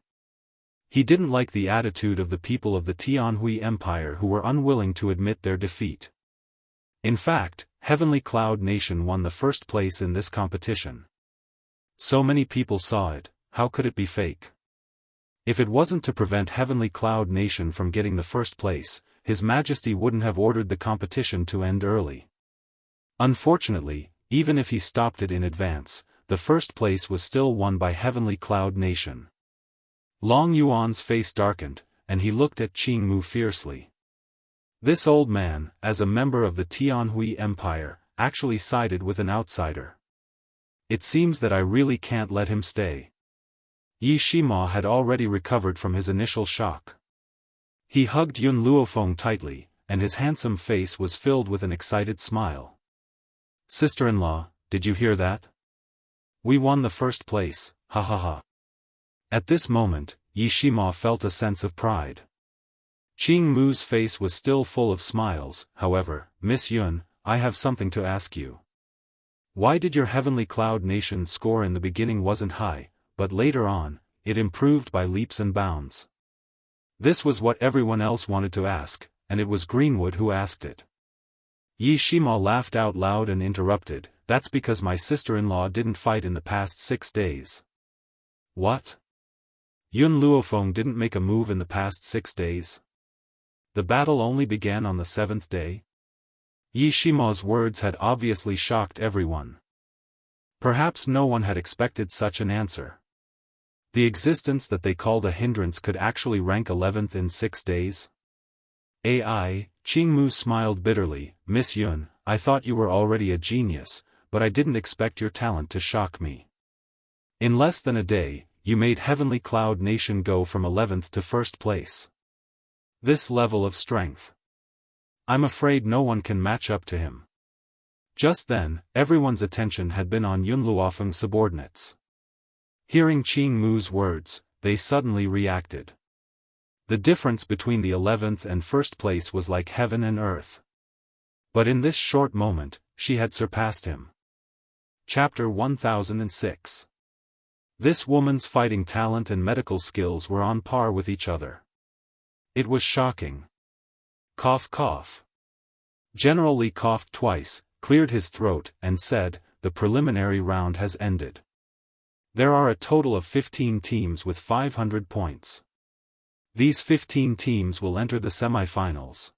Speaker 2: He didn't like the attitude of the people of the Tianhui Empire who were unwilling to admit their defeat. In fact, Heavenly Cloud Nation won the 1st place in this competition. So many people saw it, how could it be fake? If it wasn't to prevent Heavenly Cloud Nation from getting the 1st place, His Majesty wouldn't have ordered the competition to end early. Unfortunately, even if he stopped it in advance, the first place was still won by Heavenly Cloud Nation. Long Yuan's face darkened, and he looked at Qing Mu fiercely. This old man, as a member of the Tianhui Empire, actually sided with an outsider. It seems that I really can't let him stay. Yi Shima had already recovered from his initial shock. He hugged Yun Luofeng tightly, and his handsome face was filled with an excited smile. Sister-in-law, did you hear that? We won the first place, ha ha ha. At this moment, Yi Shima felt a sense of pride. Qing Mu's face was still full of smiles. However, Miss Yun, I have something to ask you. Why did your Heavenly Cloud Nation score in the beginning wasn't high, but later on, it improved by leaps and bounds? This was what everyone else wanted to ask, and it was Greenwood who asked it. Yi Shima laughed out loud and interrupted, that's because my sister-in-law didn't fight in the past 6 days. What? Yun Luofeng didn't make a move in the past 6 days? The battle only began on the 7th day? Yi Shima's words had obviously shocked everyone. Perhaps no one had expected such an answer. The existence that they called a hindrance could actually rank 11th in 6 days? Qing Mu smiled bitterly, Miss Yun, I thought you were already a genius, but I didn't expect your talent to shock me. In less than a day, you made Heavenly Cloud Nation go from 11th to 1st place. This level of strength. I'm afraid no one can match up to him. Just then, everyone's attention had been on Yun Luofeng's subordinates. Hearing Qing Mu's words, they suddenly reacted. The difference between the 11th and 1st place was like heaven and earth. But in this short moment, she had surpassed him. Chapter 1006. This woman's fighting talent and medical skills were on par with each other. It was shocking. Cough cough. General Li coughed twice, cleared his throat, and said, the preliminary round has ended. There are a total of 15 teams with 500 points. These 15 teams will enter the semifinals.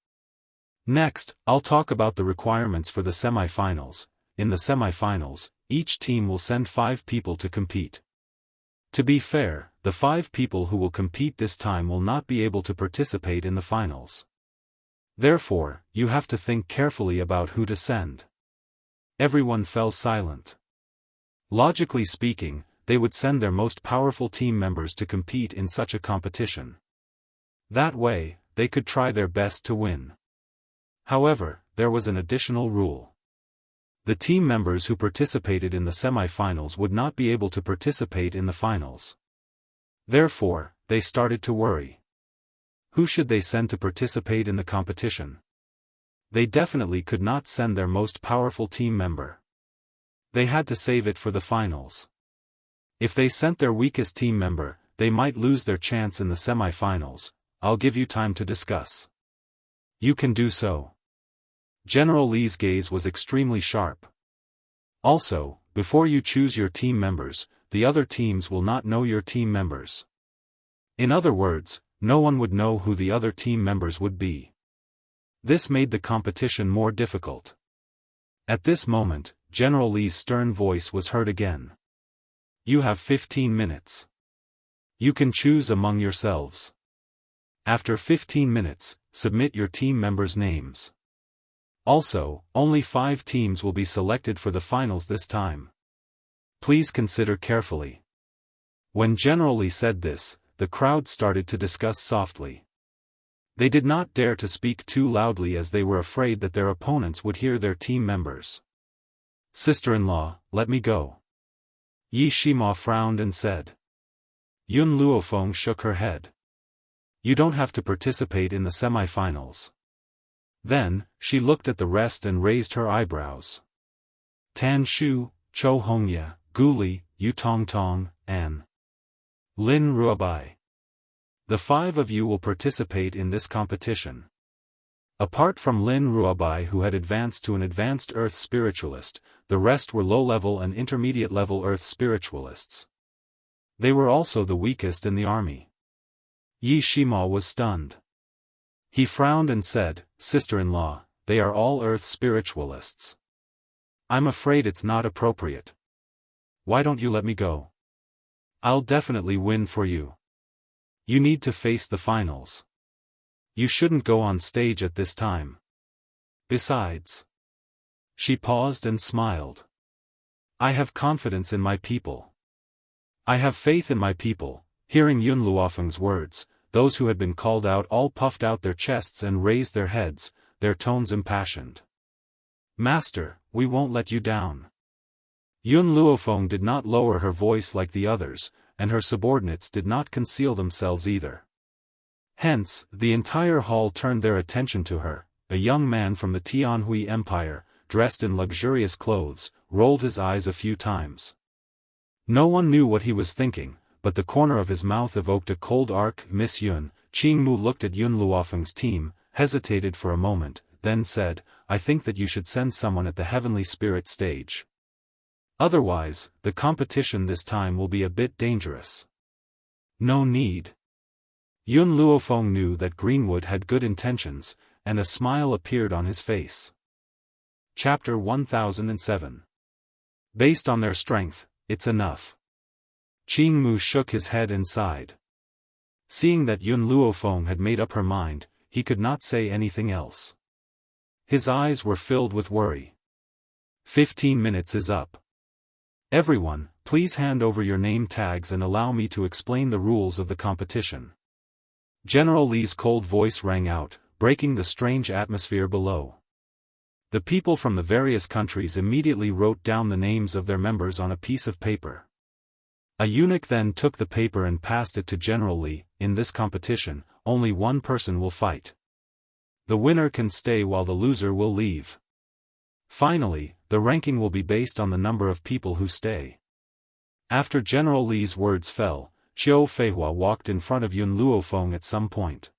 Speaker 2: Next, I'll talk about the requirements for the semifinals. In the semifinals, each team will send 5 people to compete. To be fair, the 5 people who will compete this time will not be able to participate in the finals. Therefore, you have to think carefully about who to send. Everyone fell silent. Logically speaking, they would send their most powerful team members to compete in such a competition. That way, they could try their best to win. However, there was an additional rule. The team members who participated in the semifinals would not be able to participate in the finals. Therefore, they started to worry. Who should they send to participate in the competition? They definitely could not send their most powerful team member. They had to save it for the finals. If they sent their weakest team member, they might lose their chance in the semifinals. I'll give you time to discuss. You can do so. General Li's gaze was extremely sharp. Also, before you choose your team members, the other teams will not know your team members. In other words, no one would know who the other team members would be. This made the competition more difficult. At this moment, General Li's stern voice was heard again. You have 15 minutes. You can choose among yourselves. After 15 minutes, submit your team members' names. Also, only 5 teams will be selected for the finals this time. Please consider carefully. When General Li said this, the crowd started to discuss softly. They did not dare to speak too loudly as they were afraid that their opponents would hear their team members. Sister-in-law, let me go. Yi Shima frowned and said. Yun Luofeng shook her head. You don't have to participate in the semifinals. Then, she looked at the rest and raised her eyebrows. Tan Shu, Cho Hongye, Gu Li, Yu Tongtong, and Lin Ruobai. The 5 of you will participate in this competition. Apart from Lin Ruobai, who had advanced to an advanced Earth spiritualist, the rest were low-level and intermediate-level Earth spiritualists. They were also the weakest in the army. Yi Shima was stunned. He frowned and said, Sister-in-law, they are all Earth spiritualists. I'm afraid it's not appropriate. why don't you let me go? I'll definitely win for you. You need to face the finals. You shouldn't go on stage at this time. Besides. She paused and smiled. I have confidence in my people. I have faith in my people. Hearing Yun Luofeng's words, those who had been called out all puffed out their chests and raised their heads, their tones impassioned. Master, we won't let you down. Yun Luofeng did not lower her voice like the others, and her subordinates did not conceal themselves either. Hence, the entire hall turned their attention to her. A young man from the Tianhui Empire, dressed in luxurious clothes, rolled his eyes a few times. No one knew what he was thinking, but the corner of his mouth evoked a cold arc. Miss Yun. Qingmu looked at Yun Luofeng's team, hesitated for a moment, then said, I think that you should send someone at the heavenly spirit stage. Otherwise, the competition this time will be a bit dangerous. No need. Yun Luofeng knew that Greenwood had good intentions, and a smile appeared on his face. Chapter 1007. Based on their strength, it's enough. Qingmu shook his head and sighed. Seeing that Yun Luofeng had made up her mind, he could not say anything else. His eyes were filled with worry. 15 minutes is up. Everyone, please hand over your name tags and allow me to explain the rules of the competition. General Li's cold voice rang out, breaking the strange atmosphere below. The people from the various countries immediately wrote down the names of their members on a piece of paper. A eunuch then took the paper and passed it to General Li. In this competition, only one person will fight. The winner can stay while the loser will leave. Finally, the ranking will be based on the number of people who stay. After General Li's words fell, Qiu Feihua walked in front of Yun Luofeng at some point.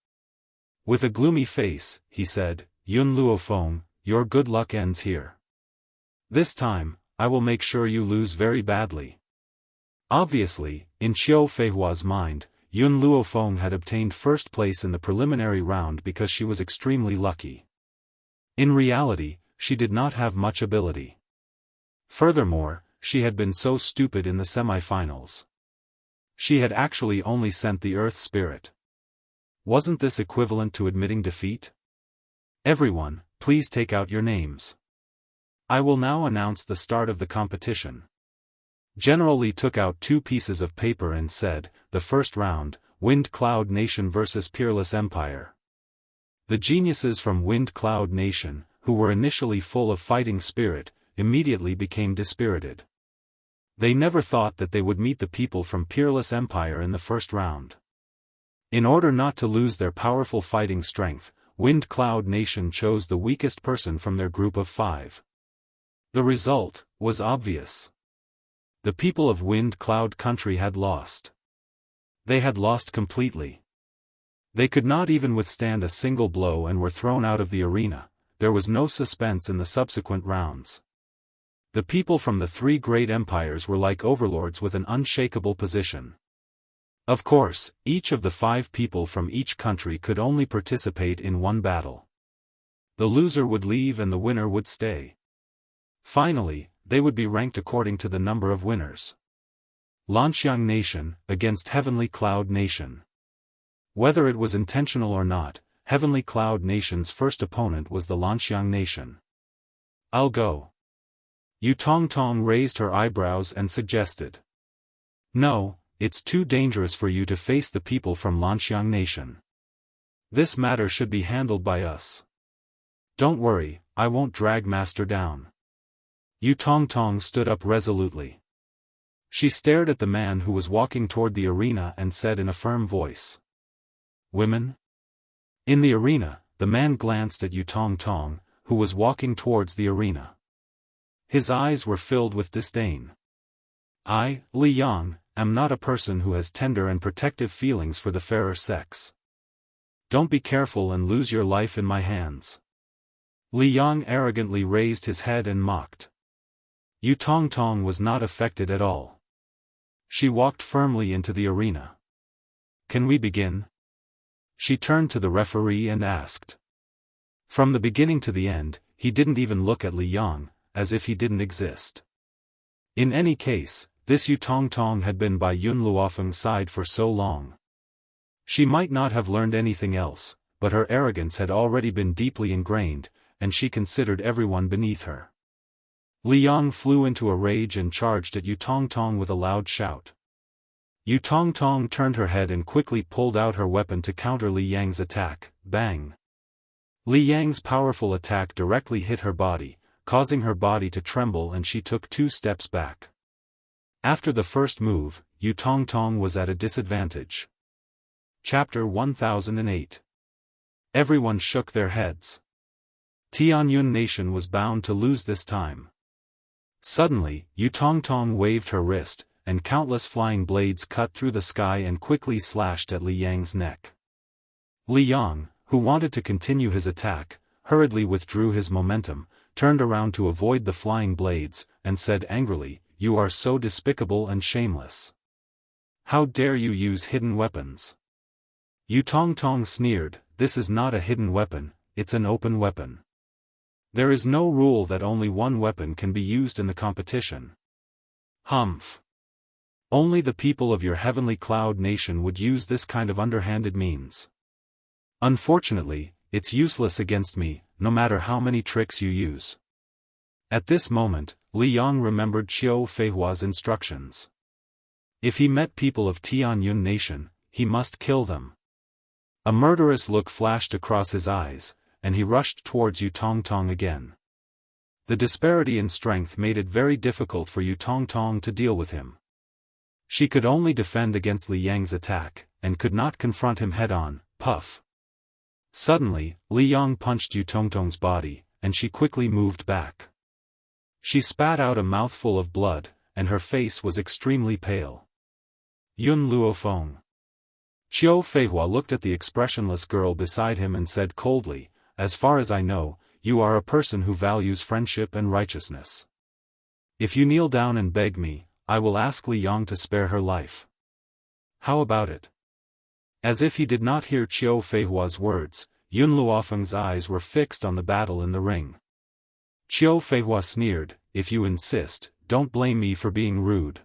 Speaker 2: With a gloomy face, he said, Yun Luofeng, your good luck ends here. This time, I will make sure you lose very badly. Obviously, in Qiu Feihua's mind, Yun Luofeng had obtained first place in the preliminary round because she was extremely lucky. In reality, she did not have much ability. Furthermore, she had been so stupid in the semi-finals. She had actually only sent the Earth Spirit. Wasn't this equivalent to admitting defeat? Everyone, please take out your names. I will now announce the start of the competition. General Li took out 2 pieces of paper and said, the first round, Wind Cloud Nation vs Peerless Empire. The geniuses from Wind Cloud Nation, who were initially full of fighting spirit, immediately became dispirited. They never thought that they would meet the people from Peerless Empire in the first round. In order not to lose their powerful fighting strength, Wind Cloud Nation chose the weakest person from their group of 5. The result was obvious. The people of Wind Cloud Country had lost. They had lost completely. They could not even withstand a single blow and were thrown out of the arena. There was no suspense in the subsequent rounds. The people from the 3 great empires were like overlords with an unshakable position. Of course, each of the 5 people from each country could only participate in one battle. The loser would leave and the winner would stay. Finally, they would be ranked according to the number of winners. Lanxiang Nation, against Heavenly Cloud Nation. Whether it was intentional or not, Heavenly Cloud Nation's first opponent was the Lanxiang Nation. I'll go. Yu Tongtong raised her eyebrows and suggested. No, it's too dangerous for you to face the people from Lanxiang Nation. This matter should be handled by us. Don't worry, I won't drag Master down. Yu Tongtong stood up resolutely. She stared at the man who was walking toward the arena and said in a firm voice. Women? In the arena, the man glanced at Yu Tongtong, who was walking towards the arena. His eyes were filled with disdain. I, Li Yang, am not a person who has tender and protective feelings for the fairer sex. Don't be careful and lose your life in my hands. Li Yang arrogantly raised his head and mocked. Yu Tongtong was not affected at all. She walked firmly into the arena. Can we begin? She turned to the referee and asked. From the beginning to the end, he didn't even look at Li Yang, as if he didn't exist. In any case, this Yu Tongtong had been by Yun Luofeng's side for so long. She might not have learned anything else, but her arrogance had already been deeply ingrained, and she considered everyone beneath her. Li Yang flew into a rage and charged at Yu Tongtong with a loud shout. Yu Tongtong turned her head and quickly pulled out her weapon to counter Li Yang's attack. Bang! Li Yang's powerful attack directly hit her body, causing her body to tremble, and she took 2 steps back. After the first move, Yu Tongtong was at a disadvantage. Chapter 1008. Everyone shook their heads. Tianyun Nation was bound to lose this time. Suddenly, Yu Tongtong waved her wrist, and countless flying blades cut through the sky and quickly slashed at Li Yang's neck. Li Yang, who wanted to continue his attack, hurriedly withdrew his momentum, turned around to avoid the flying blades, and said angrily, "You are so despicable and shameless. How dare you use hidden weapons?" Yu Tongtong sneered, "This is not a hidden weapon, it's an open weapon. There is no rule that only one weapon can be used in the competition." Humph. Only the people of your heavenly cloud nation would use this kind of underhanded means. Unfortunately, it's useless against me, no matter how many tricks you use. At this moment, Li Yang remembered Xiao Feihua's instructions. If he met people of Tianyun Nation, he must kill them. A murderous look flashed across his eyes, and he rushed towards Yu Tongtong again. The disparity in strength made it very difficult for Yu Tongtong to deal with him. She could only defend against Li Yang's attack, and could not confront him head-on. Puff. Suddenly, Li Yang punched Yu Tongtong's body, and she quickly moved back. She spat out a mouthful of blood, and her face was extremely pale. Yun Luofeng. Xiao Feihua looked at the expressionless girl beside him and said coldly, "As far as I know, you are a person who values friendship and righteousness. If you kneel down and beg me, I will ask Li Yang to spare her life. How about it?" As if he did not hear Xiao Feihua's words, Yun Luofeng's eyes were fixed on the battle in the ring. Xiao Feihua sneered, "If you insist, don't blame me for being rude."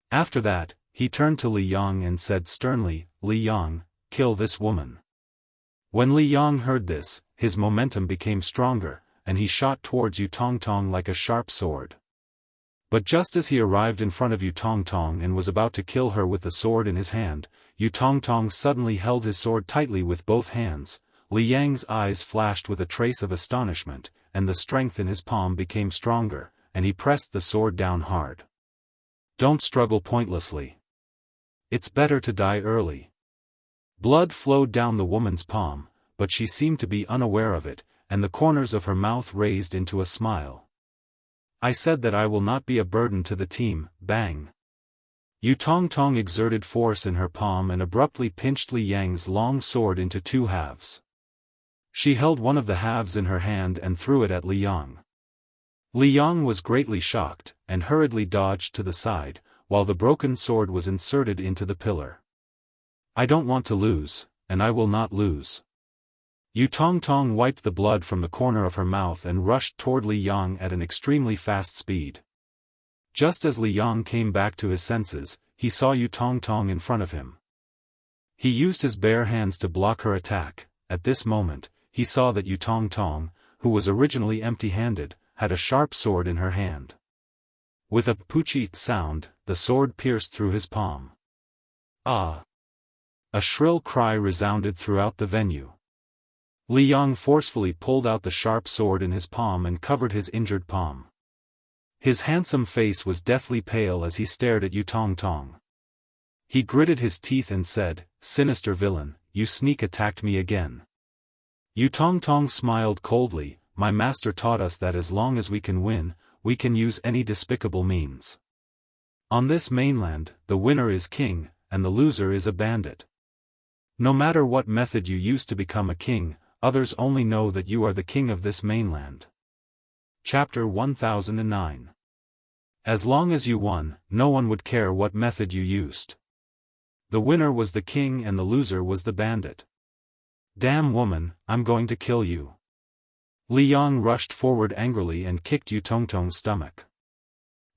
Speaker 2: After that, he turned to Li Yang and said sternly, "Li Yang, kill this woman." When Li Yang heard this, his momentum became stronger, and he shot towards Yu Tongtong like a sharp sword. But just as he arrived in front of Yu Tongtong and was about to kill her with the sword in his hand, Yu Tongtong suddenly held his sword tightly with both hands. Li Yang's eyes flashed with a trace of astonishment, and the strength in his palm became stronger, and he pressed the sword down hard. "Don't struggle pointlessly. It's better to die early." Blood flowed down the woman's palm, but she seemed to be unaware of it, and the corners of her mouth raised into a smile. "I said that I will not be a burden to the team." Bang! Yu Tongtong exerted force in her palm and abruptly pinched Li Yang's long sword into 2 halves. She held one of the halves in her hand and threw it at Li Yang. Li Yang was greatly shocked, and hurriedly dodged to the side, while the broken sword was inserted into the pillar. "I don't want to lose, and I will not lose." Yu Tongtong wiped the blood from the corner of her mouth and rushed toward Li Yang at an extremely fast speed. Just as Li Yang came back to his senses, he saw Yu Tongtong in front of him. He used his bare hands to block her attack. At this moment, he saw that Yu Tongtong, who was originally empty-handed, had a sharp sword in her hand. With a poochie sound, the sword pierced through his palm. "Ah!" A shrill cry resounded throughout the venue. Li Yang forcefully pulled out the sharp sword in his palm and covered his injured palm. His handsome face was deathly pale as he stared at Yu Tongtong. He gritted his teeth and said, "Sinister villain, you sneak attacked me again." Yu Tongtong smiled coldly, "My master taught us that as long as we can win, we can use any despicable means. On this mainland, the winner is king, and the loser is a bandit. No matter what method you use to become a king, others only know that you are the king of this mainland." Chapter 1009. As long as you won, no one would care what method you used. The winner was the king and the loser was the bandit. "Damn woman, I'm going to kill you." Li Yang rushed forward angrily and kicked Yu Tongtong's stomach.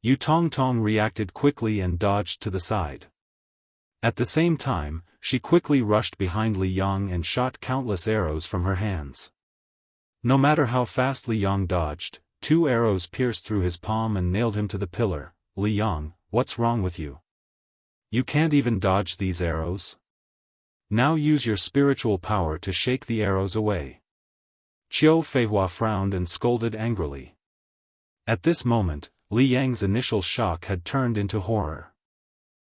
Speaker 2: Yu Tongtong reacted quickly and dodged to the side. At the same time, she quickly rushed behind Li Yang and shot countless arrows from her hands. No matter how fast Li Yang dodged, 2 arrows pierced through his palm and nailed him to the pillar. Li Yang, what's wrong with you? You can't even dodge these arrows? Now use your spiritual power to shake the arrows away. Qiu Feihua frowned and scolded angrily. At this moment, Li Yang's initial shock had turned into horror.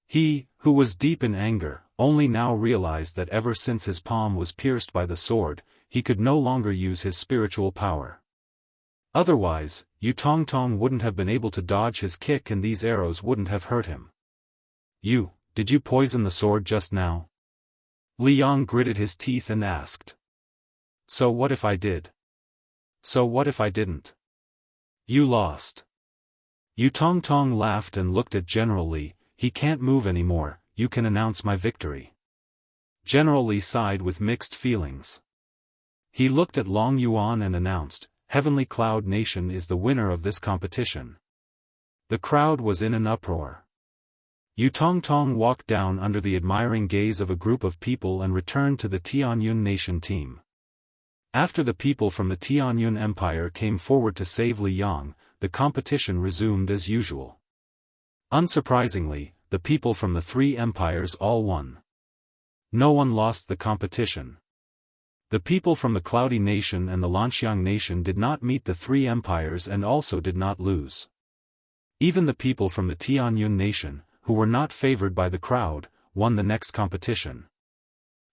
Speaker 2: He, who was deep in anger, only now realized that ever since his palm was pierced by the sword, he could no longer use his spiritual power. Otherwise, Yu Tongtong wouldn't have been able to dodge his kick and these arrows wouldn't have hurt him. Did you poison the sword just now? Li Yang gritted his teeth and asked. So what if I did? So what if I didn't? You lost. Yu Tongtong laughed and looked at General Li. He can't move anymore, you can announce my victory. General Li sighed with mixed feelings. He looked at Long Yuan and announced, Heavenly Cloud Nation is the winner of this competition. The crowd was in an uproar. Yu Tongtong walked down under the admiring gaze of a group of people and returned to the Tianyun Nation team. After the people from the Tianyun Empire came forward to save Li Yang, the competition resumed as usual. Unsurprisingly, the people from the 3 empires all won. No one lost the competition. The people from the Cloudy Nation and the Lanxiang Nation did not meet the 3 empires and also did not lose. Even the people from the Tianyun Nation, who were not favored by the crowd, won the next competition.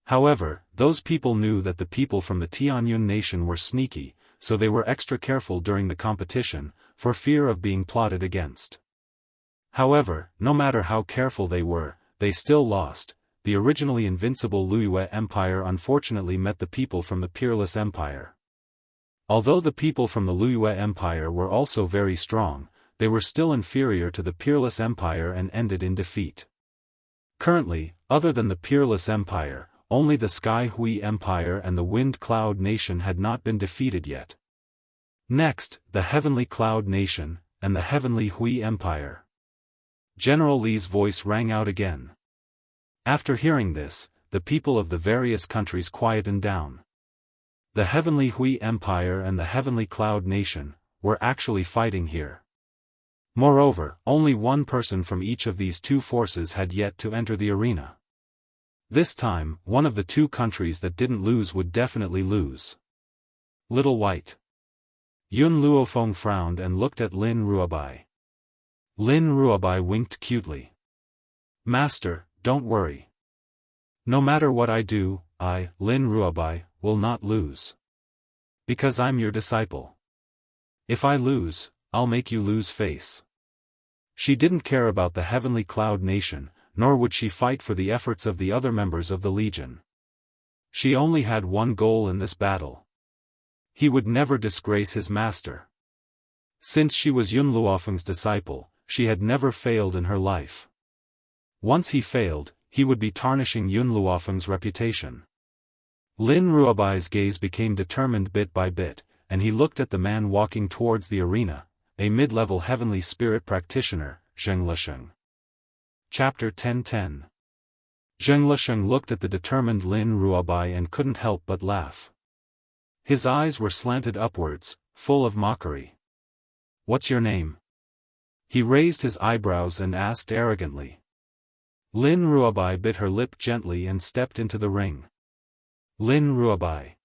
Speaker 2: However, those people knew that the people from the Tianyun Nation were sneaky, so they were extra careful during the competition, for fear of being plotted against. However, no matter how careful they were, they still lost. The originally invincible Liyue Empire unfortunately met the people from the Peerless Empire. Although the people from the Liyue Empire were also very strong, they were still inferior to the Peerless Empire and ended in defeat. Currently, other than the Peerless Empire, only the Sky Hui Empire and the Wind Cloud Nation had not been defeated yet. Next, the Heavenly Cloud Nation, and the Heavenly Hui Empire. General Li's voice rang out again. After hearing this, the people of the various countries quietened down. The Heavenly Hui Empire and the Heavenly Cloud Nation were actually fighting here. Moreover, only one person from each of these 2 forces had yet to enter the arena. This time, one of the 2 countries that didn't lose would definitely lose. Little White. Yun Luofeng frowned and looked at Lin Ruobai. Lin Ruobai winked cutely. Master, don't worry. No matter what I do, I, Lin Ruobai, will not lose. Because I'm your disciple. If I lose, I'll make you lose face. She didn't care about the Heavenly Cloud Nation, nor would she fight for the efforts of the other members of the Legion. She only had one goal in this battle. He would never disgrace his master. Since she was Yun Luofeng's disciple, she had never failed in her life. Once he failed, he would be tarnishing Yun Luofeng's reputation. Lin Ruobai's gaze became determined bit by bit, and he looked at the man walking towards the arena, a mid-level heavenly spirit practitioner, Zheng Lisheng. Chapter 1010. Zheng Lisheng looked at the determined Lin Ruobai and couldn't help but laugh. His eyes were slanted upwards, full of mockery. What's your name? He raised his eyebrows and asked arrogantly. Lin Ruobai bit her lip gently and stepped into the ring. Lin Ruobai.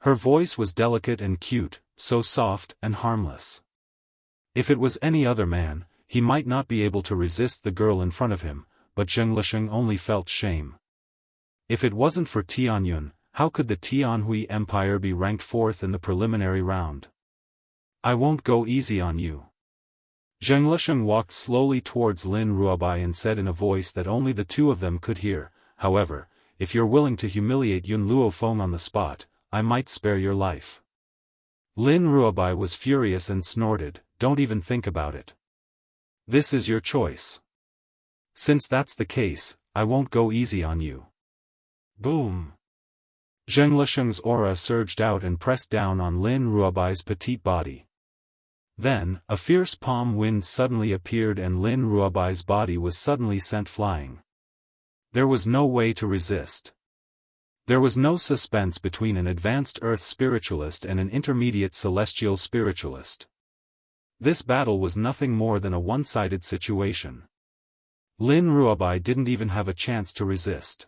Speaker 2: Her voice was delicate and cute, so soft and harmless. If it was any other man, he might not be able to resist the girl in front of him, but Zheng Lisheng only felt shame. If it wasn't for Tianyun, how could the Tianhui Empire be ranked 4th in the preliminary round? I won't go easy on you. Zheng Lisheng walked slowly towards Lin Ruobai and said in a voice that only the 2 of them could hear, however, if you're willing to humiliate Yun Luofeng on the spot, I might spare your life. Lin Ruobai was furious and snorted, don't even think about it. This is your choice. Since that's the case, I won't go easy on you. Boom. Zheng Lisheng's aura surged out and pressed down on Lin Ruobai's petite body. Then, a fierce palm wind suddenly appeared and Lin Ruobai's body was suddenly sent flying. There was no way to resist. There was no suspense between an advanced earth spiritualist and an intermediate celestial spiritualist. This battle was nothing more than a one-sided situation. Lin Ruobai didn't even have a chance to resist.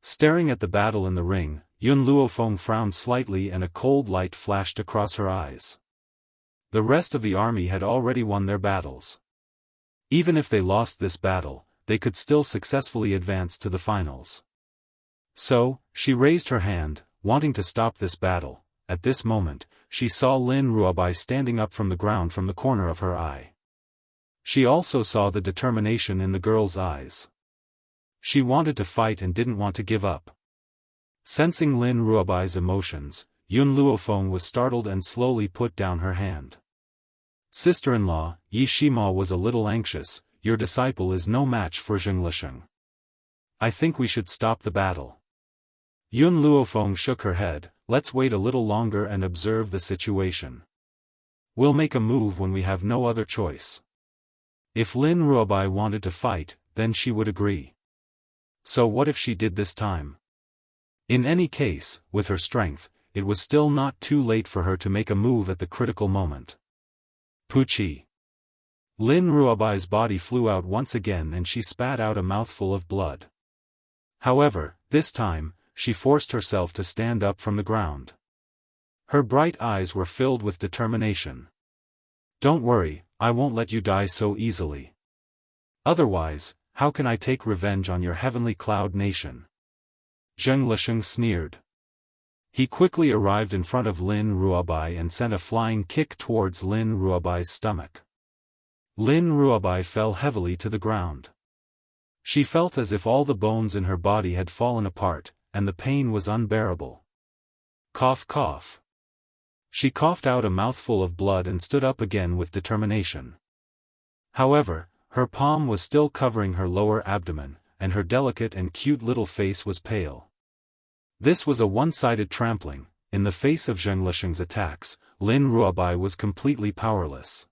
Speaker 2: Staring at the battle in the ring, Yun Luofeng frowned slightly and a cold light flashed across her eyes. The rest of the army had already won their battles. Even if they lost this battle, they could still successfully advance to the finals. So, she raised her hand, wanting to stop this battle. At this moment, she saw Lin Ruobai standing up from the ground from the corner of her eye. She also saw the determination in the girl's eyes. She wanted to fight and didn't want to give up. Sensing Lin Ruobai's emotions, Yun Luofeng was startled and slowly put down her hand. Sister-in-law, Yi Shima was a little anxious. Your disciple is no match for Zhenglisheng. I think we should stop the battle. Yun Luofeng shook her head. Let's wait a little longer and observe the situation. We'll make a move when we have no other choice. If Lin Ruobai wanted to fight, then she would agree. So what if she did this time? In any case, with her strength, it was still not too late for her to make a move at the critical moment. Puchi. Lin Ruobai's body flew out once again and she spat out a mouthful of blood. However, this time, she forced herself to stand up from the ground. Her bright eyes were filled with determination. Don't worry, I won't let you die so easily. Otherwise, how can I take revenge on your heavenly cloud nation? Zhenglisheng sneered. He quickly arrived in front of Lin Ruobai and sent a flying kick towards Lin Ruobai's stomach. Lin Ruobai fell heavily to the ground. She felt as if all the bones in her body had fallen apart, and the pain was unbearable. Cough cough. She coughed out a mouthful of blood and stood up again with determination. However, her palm was still covering her lower abdomen, and her delicate and cute little face was pale. This was a one-sided trampling. In the face of Zhenglisheng's attacks, Lin Ruobai was completely powerless.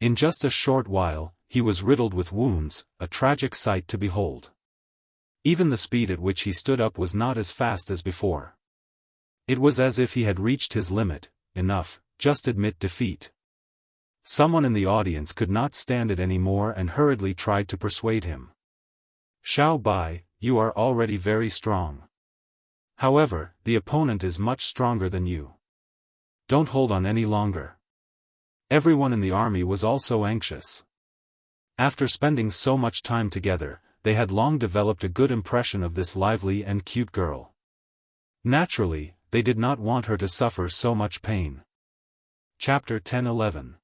Speaker 2: In just a short while, he was riddled with wounds, a tragic sight to behold. Even the speed at which he stood up was not as fast as before. It was as if he had reached his limit. Enough, just admit defeat. Someone in the audience could not stand it anymore and hurriedly tried to persuade him. Xiao Bai, you are already very strong. However, the opponent is much stronger than you. Don't hold on any longer. Everyone in the army was also anxious. After spending so much time together, they had long developed a good impression of this lively and cute girl. Naturally, they did not want her to suffer so much pain. Chapter 10-11.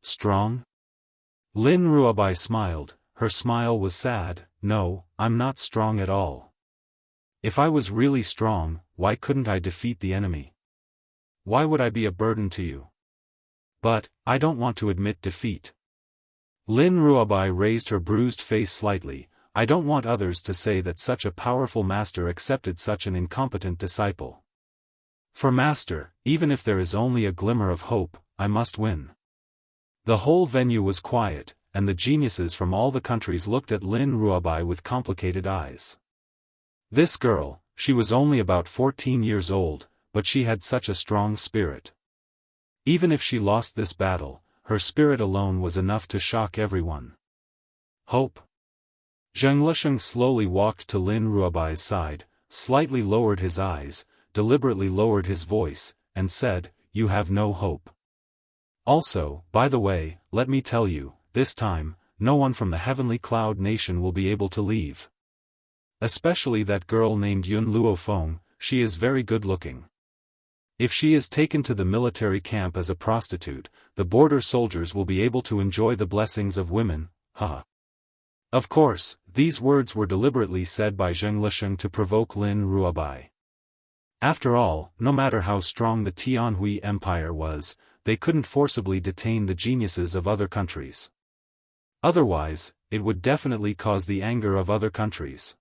Speaker 2: Strong? Lin Ruobai smiled. Her smile was sad. No, I'm not strong at all. If I was really strong, why couldn't I defeat the enemy? Why would I be a burden to you? But, I don't want to admit defeat. Lin Ruobai raised her bruised face slightly. I don't want others to say that such a powerful master accepted such an incompetent disciple. For master, even if there is only a glimmer of hope, I must win. The whole venue was quiet, and the geniuses from all the countries looked at Lin Ruobai with complicated eyes. This girl, she was only about 14 years old, but she had such a strong spirit. Even if she lost this battle, her spirit alone was enough to shock everyone. Hope. Zhenglisheng slowly walked to Lin Ruobai's side, slightly lowered his eyes, deliberately lowered his voice, and said, "You have no hope. Also, by the way, let me tell you, this time, no one from the Heavenly Cloud Nation will be able to leave. Especially that girl named Yun Luofeng, she is very good-looking. If she is taken to the military camp as a prostitute, the border soldiers will be able to enjoy the blessings of women, haha." Of course, these words were deliberately said by Zhenglisheng to provoke Lin Ruobai. After all, no matter how strong the Tianhui Empire was, they couldn't forcibly detain the geniuses of other countries. Otherwise, it would definitely cause the anger of other countries.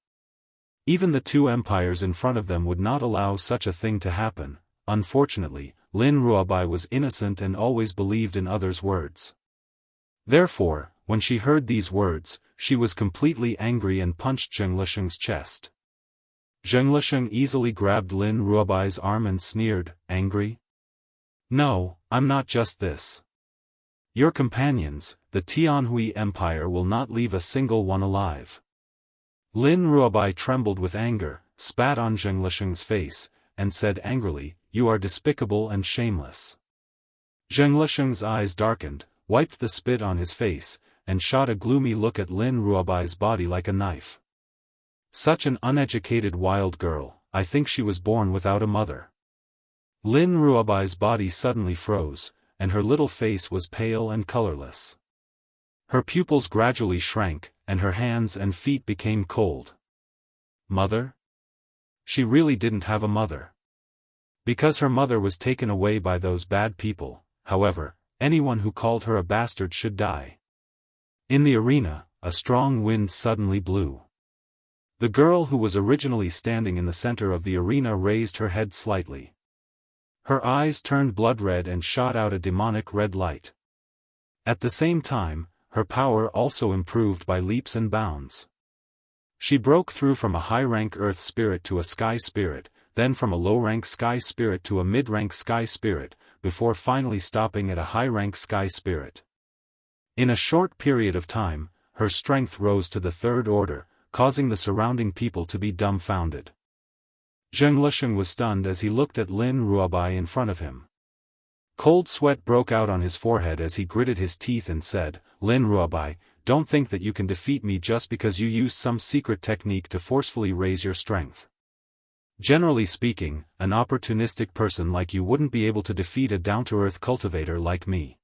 Speaker 2: Even the two empires in front of them would not allow such a thing to happen. Unfortunately, Lin Ruobai was innocent and always believed in others' words. Therefore, when she heard these words, she was completely angry and punched Zheng Lisheng's chest. Zheng Lisheng easily grabbed Lin Ruobai's arm and sneered, angry? No, I'm not just this. Your companions, the Tianhui Empire, will not leave a single one alive. Lin Ruobai trembled with anger, spat on Zheng Lisheng's face, and said angrily, "You are despicable and shameless." Zheng Lisheng's eyes darkened, wiped the spit on his face, and shot a gloomy look at Lin Ruobai's body like a knife. Such an uneducated wild girl, I think she was born without a mother. Lin Ruobai's body suddenly froze, and her little face was pale and colorless. Her pupils gradually shrank, and her hands and feet became cold. Mother? She really didn't have a mother. Because her mother was taken away by those bad people, however, anyone who called her a bastard should die. In the arena, a strong wind suddenly blew. The girl who was originally standing in the center of the arena raised her head slightly. Her eyes turned blood red and shot out a demonic red light. At the same time, her power also improved by leaps and bounds. She broke through from a high-rank earth spirit to a sky spirit, then from a low-rank sky spirit to a mid-rank sky spirit, before finally stopping at a high-rank sky spirit. In a short period of time, her strength rose to the third order, causing the surrounding people to be dumbfounded. Zheng Lisheng was stunned as he looked at Lin Ruobai in front of him. Cold sweat broke out on his forehead as he gritted his teeth and said, "Lin Ruobai, don't think that you can defeat me just because you used some secret technique to forcefully raise your strength. Generally speaking, an opportunistic person like you wouldn't be able to defeat a down-to-earth cultivator like me."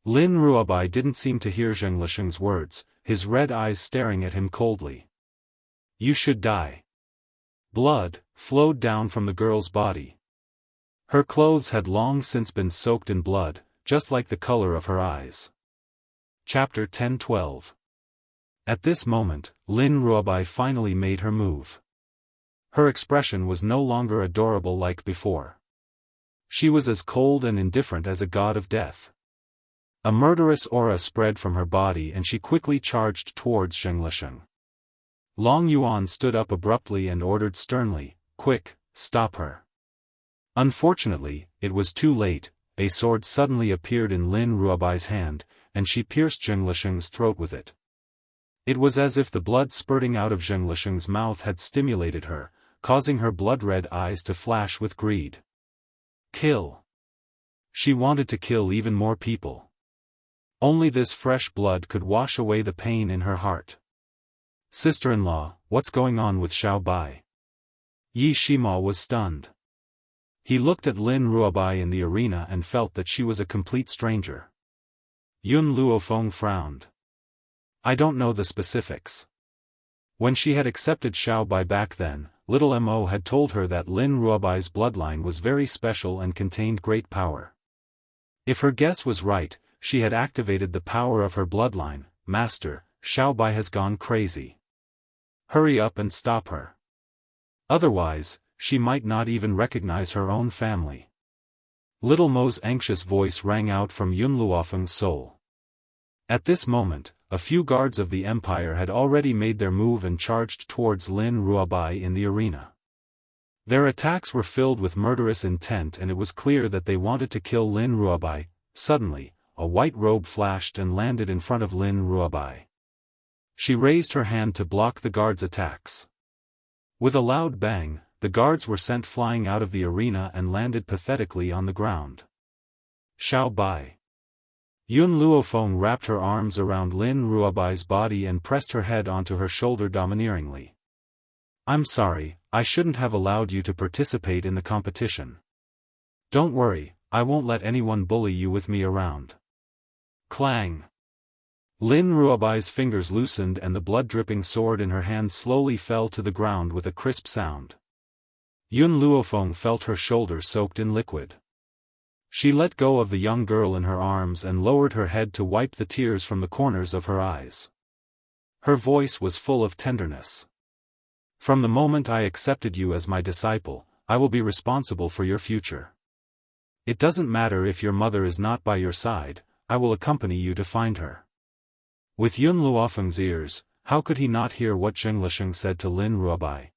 Speaker 2: Lin Ruobai didn't seem to hear Zheng Lisheng's words, his red eyes staring at him coldly. "You should die." Blood flowed down from the girl's body. Her clothes had long since been soaked in blood, just like the color of her eyes. Chapter 10-12. At this moment, Lin Ruobai finally made her move. Her expression was no longer adorable like before. She was as cold and indifferent as a god of death. A murderous aura spread from her body and she quickly charged towards Zheng Lisheng. Long Yuan stood up abruptly and ordered sternly, "Quick, stop her." Unfortunately, it was too late. A sword suddenly appeared in Lin Ruobai's hand, and she pierced Zheng Lisheng's throat with it. It was as if the blood spurting out of Zheng Lisheng's mouth had stimulated her, causing her blood-red eyes to flash with greed. Kill. She wanted to kill even more people. Only this fresh blood could wash away the pain in her heart. "Sister-in-law, what's going on with Xiao Bai?" Yi Shima was stunned. He looked at Lin Ruobai in the arena and felt that she was a complete stranger. Yun Luofeng frowned. "I don't know the specifics." When she had accepted Xiao Bai back then, little Mo had told her that Lin Ruobai's bloodline was very special and contained great power. If her guess was right, she had activated the power of her bloodline. "Master, Xiao Bai has gone crazy. Hurry up and stop her. Otherwise, she might not even recognize her own family." Little Mo's anxious voice rang out from Yun Luofeng's soul. At this moment, a few guards of the Empire had already made their move and charged towards Lin Ruobai in the arena. Their attacks were filled with murderous intent and it was clear that they wanted to kill Lin Ruobai. Suddenly, a white robe flashed and landed in front of Lin Ruobai. She raised her hand to block the guards' attacks. With a loud bang, the guards were sent flying out of the arena and landed pathetically on the ground. "Xiao Bai." Yun Luofeng wrapped her arms around Lin Ruobai's body and pressed her head onto her shoulder domineeringly. "I'm sorry, I shouldn't have allowed you to participate in the competition. Don't worry, I won't let anyone bully you with me around." Clang! Lin Ruobai's fingers loosened and the blood-dripping sword in her hand slowly fell to the ground with a crisp sound. Yun Luofeng felt her shoulder soaked in liquid. She let go of the young girl in her arms and lowered her head to wipe the tears from the corners of her eyes. Her voice was full of tenderness. "From the moment I accepted you as my disciple, I will be responsible for your future. It doesn't matter if your mother is not by your side, I will accompany you to find her. With Yun Luofeng's ears, how could he not hear what Zheng Lisheng said to Lin Ruobai?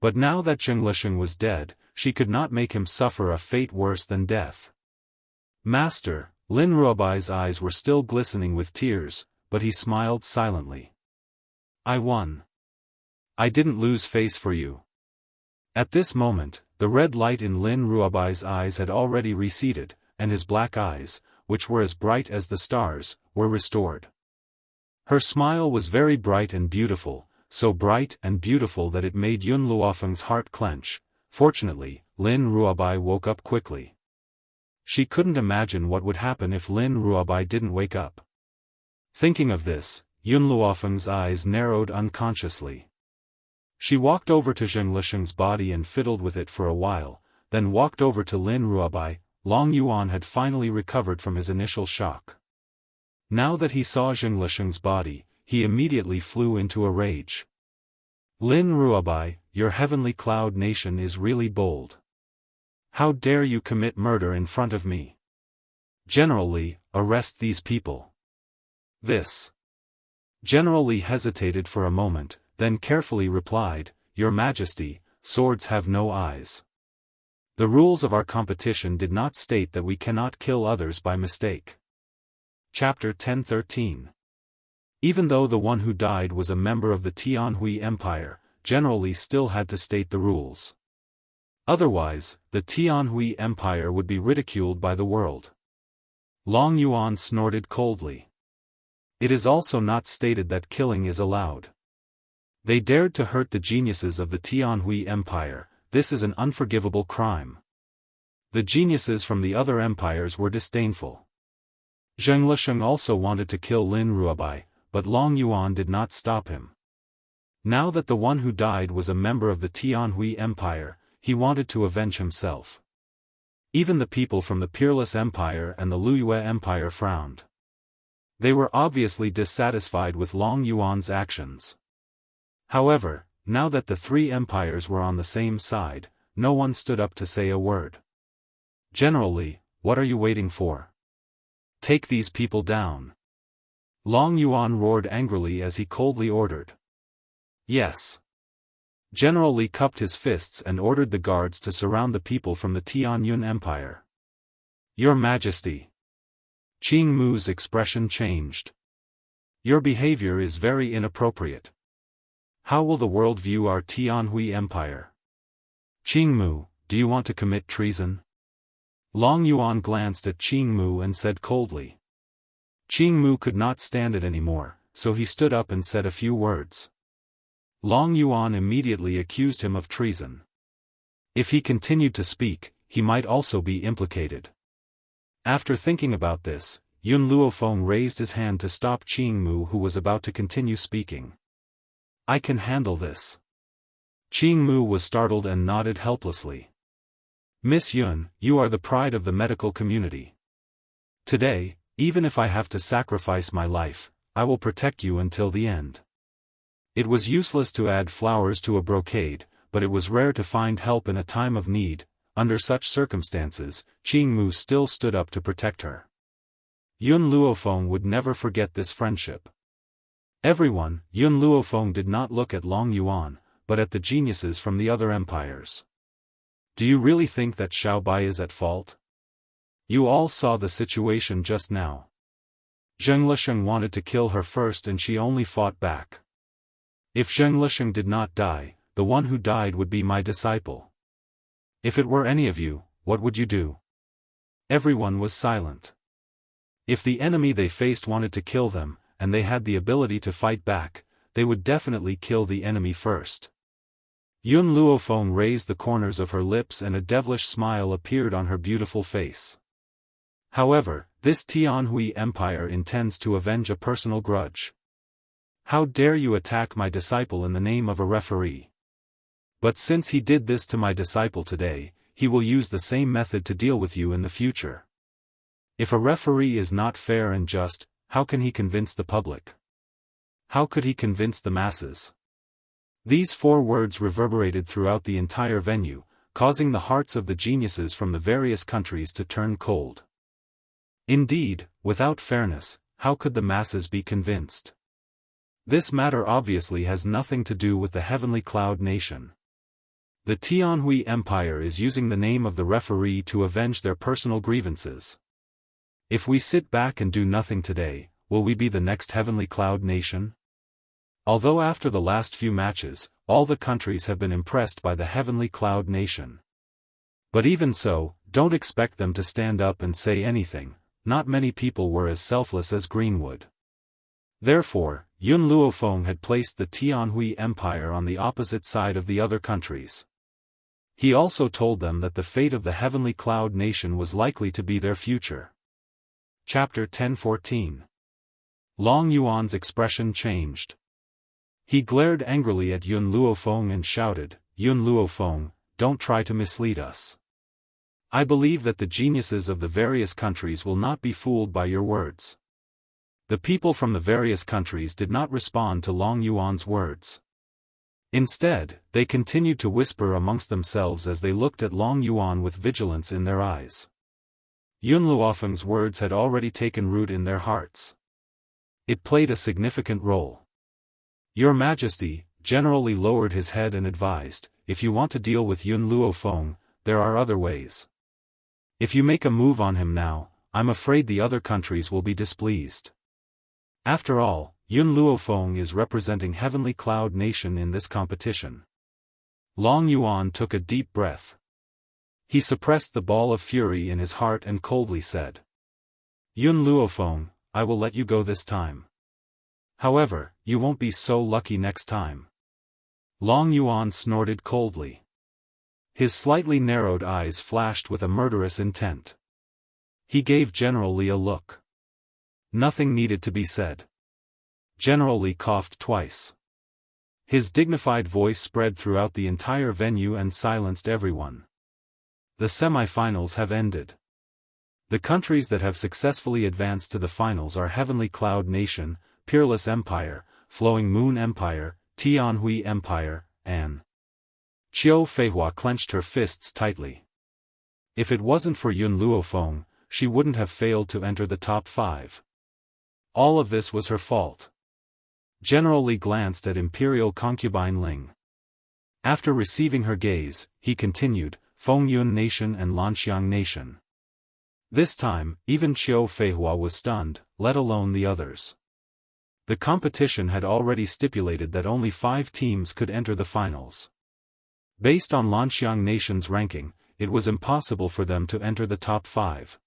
Speaker 2: But now that Zheng Lisheng was dead, she could not make him suffer a fate worse than death. Master, Lin Ruobai's eyes were still glistening with tears, but he smiled silently. I won. I didn't lose face for you. At this moment, the red light in Lin Ruobai's eyes had already receded, and his black eyes, which were as bright as the stars, were restored. Her smile was very bright and beautiful, so bright and beautiful that it made Yun Luofeng's heart clench. Fortunately, Lin Ruobai woke up quickly. She couldn't imagine what would happen if Lin Ruobai didn't wake up. Thinking of this, Yun Luofeng's eyes narrowed unconsciously. She walked over to Zheng Lisheng's body and fiddled with it for a while, then walked over to Lin Ruobai. Long Yuan had finally recovered from his initial shock. Now that he saw Zheng Lisheng's body, he immediately flew into a rage. Lin Ruobai, your heavenly cloud nation is really bold. How dare you commit murder in front of me? General Li, arrest these people. This. General Li hesitated for a moment, then carefully replied, Your Majesty, swords have no eyes. The rules of our competition did not state that we cannot kill others by mistake. Chapter 1013. Even though the one who died was a member of the Tianhui Empire, General Li still had to state the rules. Otherwise, the Tianhui Empire would be ridiculed by the world. Long Yuan snorted coldly. It is also not stated that killing is allowed. They dared to hurt the geniuses of the Tianhui Empire. This is an unforgivable crime. The geniuses from the other empires were disdainful. Zheng Lisheng also wanted to kill Lin Ruobai, but Long Yuan did not stop him. Now that the one who died was a member of the Tianhui Empire, he wanted to avenge himself. Even the people from the Peerless Empire and the Luyue Empire frowned. They were obviously dissatisfied with Long Yuan's actions. However, now that the three empires were on the same side, no one stood up to say a word. General Li, what are you waiting for? Take these people down. Long Yuan roared angrily as he coldly ordered. Yes. General Li cupped his fists and ordered the guards to surround the people from the Tianyun Empire. Your Majesty. Qing Mu's expression changed. Your behavior is very inappropriate. How will the world view our Tianhui Empire? Qing Mu, do you want to commit treason? Long Yuan glanced at Qing Mu and said coldly. Qing Mu could not stand it anymore, so he stood up and said a few words. Long Yuan immediately accused him of treason. If he continued to speak, he might also be implicated. After thinking about this, Yun Luofeng raised his hand to stop Qing Mu, who was about to continue speaking. I can handle this. Qing Mu was startled and nodded helplessly. Miss Yun, you are the pride of the medical community. Today, even if I have to sacrifice my life, I will protect you until the end. It was useless to add flowers to a brocade, but it was rare to find help in a time of need. Under such circumstances, Qing Mu still stood up to protect her. Yun Luofeng would never forget this friendship. Everyone, Yun Luofeng did not look at Long Yuan, but at the geniuses from the other empires. Do you really think that Xiaobai is at fault? You all saw the situation just now. Zheng Lisheng wanted to kill her first and she only fought back. If Zheng Lisheng did not die, the one who died would be my disciple. If it were any of you, what would you do? Everyone was silent. If the enemy they faced wanted to kill them, and they had the ability to fight back, they would definitely kill the enemy first. Yun Luofeng raised the corners of her lips and a devilish smile appeared on her beautiful face. However, this Tianhui Empire intends to avenge a personal grudge. How dare you attack my disciple in the name of a referee? But since he did this to my disciple today, he will use the same method to deal with you in the future. If a referee is not fair and just, how can he convince the public? How could he convince the masses? These 4 words reverberated throughout the entire venue, causing the hearts of the geniuses from the various countries to turn cold. Indeed, without fairness, how could the masses be convinced? This matter obviously has nothing to do with the Heavenly Cloud Nation. The Tianhui Empire is using the name of the referee to avenge their personal grievances. If we sit back and do nothing today, will we be the next Heavenly Cloud Nation? Although after the last few matches, all the countries have been impressed by the Heavenly Cloud Nation. But even so, don't expect them to stand up and say anything. Not many people were as selfless as Greenwood. Therefore, Yun Luofeng had placed the Tianhui Empire on the opposite side of the other countries. He also told them that the fate of the Heavenly Cloud Nation was likely to be their future. Chapter 10:14. Long Yuan's expression changed. He glared angrily at Yun Luofeng and shouted, "Yun Luofeng, don't try to mislead us. I believe that the geniuses of the various countries will not be fooled by your words." The people from the various countries did not respond to Long Yuan's words. Instead, they continued to whisper amongst themselves as they looked at Long Yuan with vigilance in their eyes. Yun Luofeng's words had already taken root in their hearts. It played a significant role. Your Majesty, General Li lowered his head and advised, if you want to deal with Yun Luofeng, there are other ways. If you make a move on him now, I'm afraid the other countries will be displeased. After all, Yun Luofeng is representing Heavenly Cloud Nation in this competition. Long Yuan took a deep breath. He suppressed the ball of fury in his heart and coldly said, "Yun Luofeng, I will let you go this time. However, you won't be so lucky next time." Long Yuan snorted coldly. His slightly narrowed eyes flashed with a murderous intent. He gave General Li a look. Nothing needed to be said. General Li coughed twice. His dignified voice spread throughout the entire venue and silenced everyone. The semi-finals have ended. The countries that have successfully advanced to the finals are Heavenly Cloud Nation, Peerless Empire, Flowing Moon Empire, Tianhui Empire, and Qiu Feihua clenched her fists tightly. If it wasn't for Yun Luofeng, she wouldn't have failed to enter the top 5. All of this was her fault. General Li glanced at Imperial concubine Ling. After receiving her gaze, he continued, Fengyun Nation and Lanxiang Nation. This time, even Qiu Feihua was stunned, let alone the others. The competition had already stipulated that only 5 teams could enter the finals. Based on Lanxiang Nation's ranking, it was impossible for them to enter the top 5.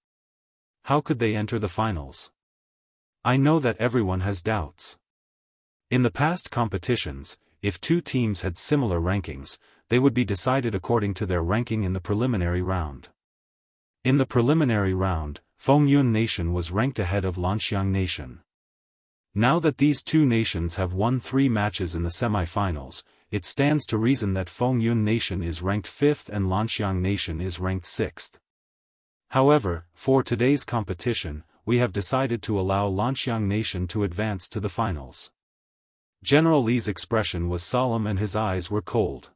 Speaker 2: How could they enter the finals? I know that everyone has doubts. In the past competitions, if 2 teams had similar rankings, they would be decided according to their ranking in the preliminary round. In the preliminary round, Fengyun Nation was ranked ahead of Lanxiang Nation. Now that these 2 nations have won 3 matches in the semi-finals, it stands to reason that Fengyun Nation is ranked 5th and Lanxiang Nation is ranked 6th. However, for today's competition, we have decided to allow Lanxiang Nation to advance to the finals. General Li's expression was solemn and his eyes were cold.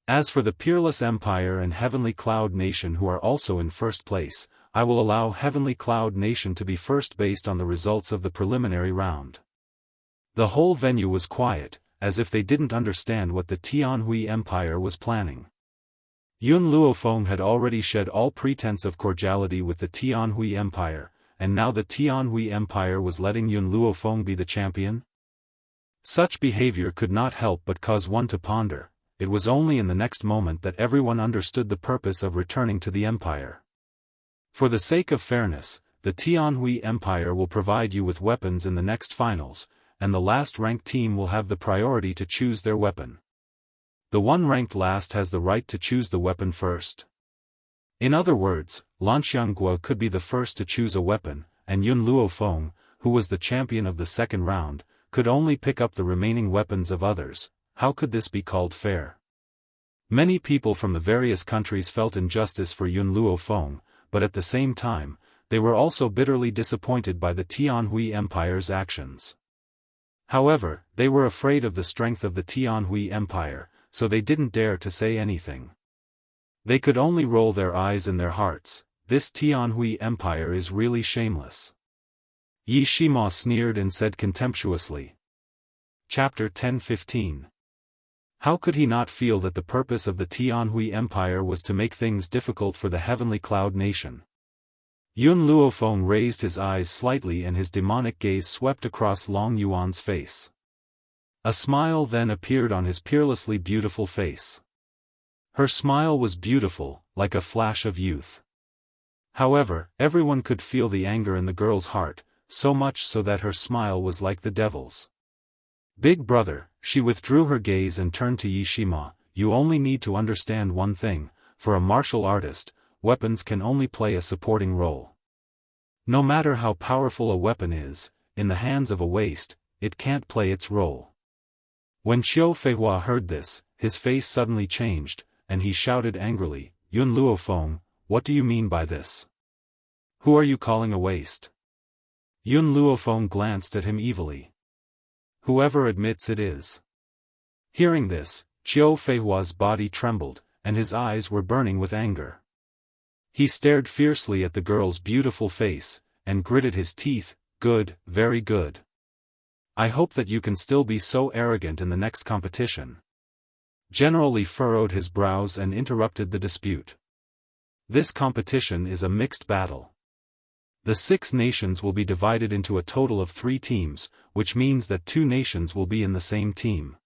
Speaker 2: As for the Peerless Empire and Heavenly Cloud Nation who are also in first place, I will allow Heavenly Cloud Nation to be first based on the results of the preliminary round. The whole venue was quiet, as if they didn't understand what the Tianhui Empire was planning. Yun Luofeng had already shed all pretense of cordiality with the Tianhui Empire, and now the Tianhui Empire was letting Yun Luofeng be the champion? Such behavior could not help but cause one to ponder. It was only in the next moment that everyone understood the purpose of returning to the empire. For the sake of fairness, the Tianhui Empire will provide you with weapons in the next finals, and the last-ranked team will have the priority to choose their weapon. The one ranked last has the right to choose the weapon first. In other words, Lanxiang Guo could be the first to choose a weapon, and Yun Luofeng, who was the champion of the second round, could only pick up the remaining weapons of others. How could this be called fair? Many people from the various countries felt injustice for Yun Luofeng, but at the same time, they were also bitterly disappointed by the Tianhui Empire's actions. However, they were afraid of the strength of the Tianhui Empire, so they didn't dare to say anything. They could only roll their eyes in their hearts. This Tianhui Empire is really shameless. Yi Shima sneered and said contemptuously. Chapter 10:15. How could he not feel that the purpose of the Tianhui Empire was to make things difficult for the heavenly cloud nation? Yun Luofeng raised his eyes slightly and his demonic gaze swept across Long Yuan's face. A smile then appeared on his peerlessly beautiful face. Her smile was beautiful, like a flash of youth. However, everyone could feel the anger in the girl's heart, so much so that her smile was like the devil's. Big brother, she withdrew her gaze and turned to Yi Shima. You only need to understand one thing, for a martial artist, weapons can only play a supporting role. No matter how powerful a weapon is, in the hands of a waste, it can't play its role. When Qiu Feihua heard this, his face suddenly changed, and he shouted angrily, Yun Luofeng, what do you mean by this? Who are you calling a waste? Yun Luofeng glanced at him evilly. Whoever admits it is. Hearing this, Qiu Feihua's body trembled, and his eyes were burning with anger. He stared fiercely at the girl's beautiful face, and gritted his teeth. Good, very good. I hope that you can still be so arrogant in the next competition. General Li furrowed his brows and interrupted the dispute. This competition is a mixed battle. The 6 nations will be divided into a total of 3 teams, which means that 2 nations will be in the same team.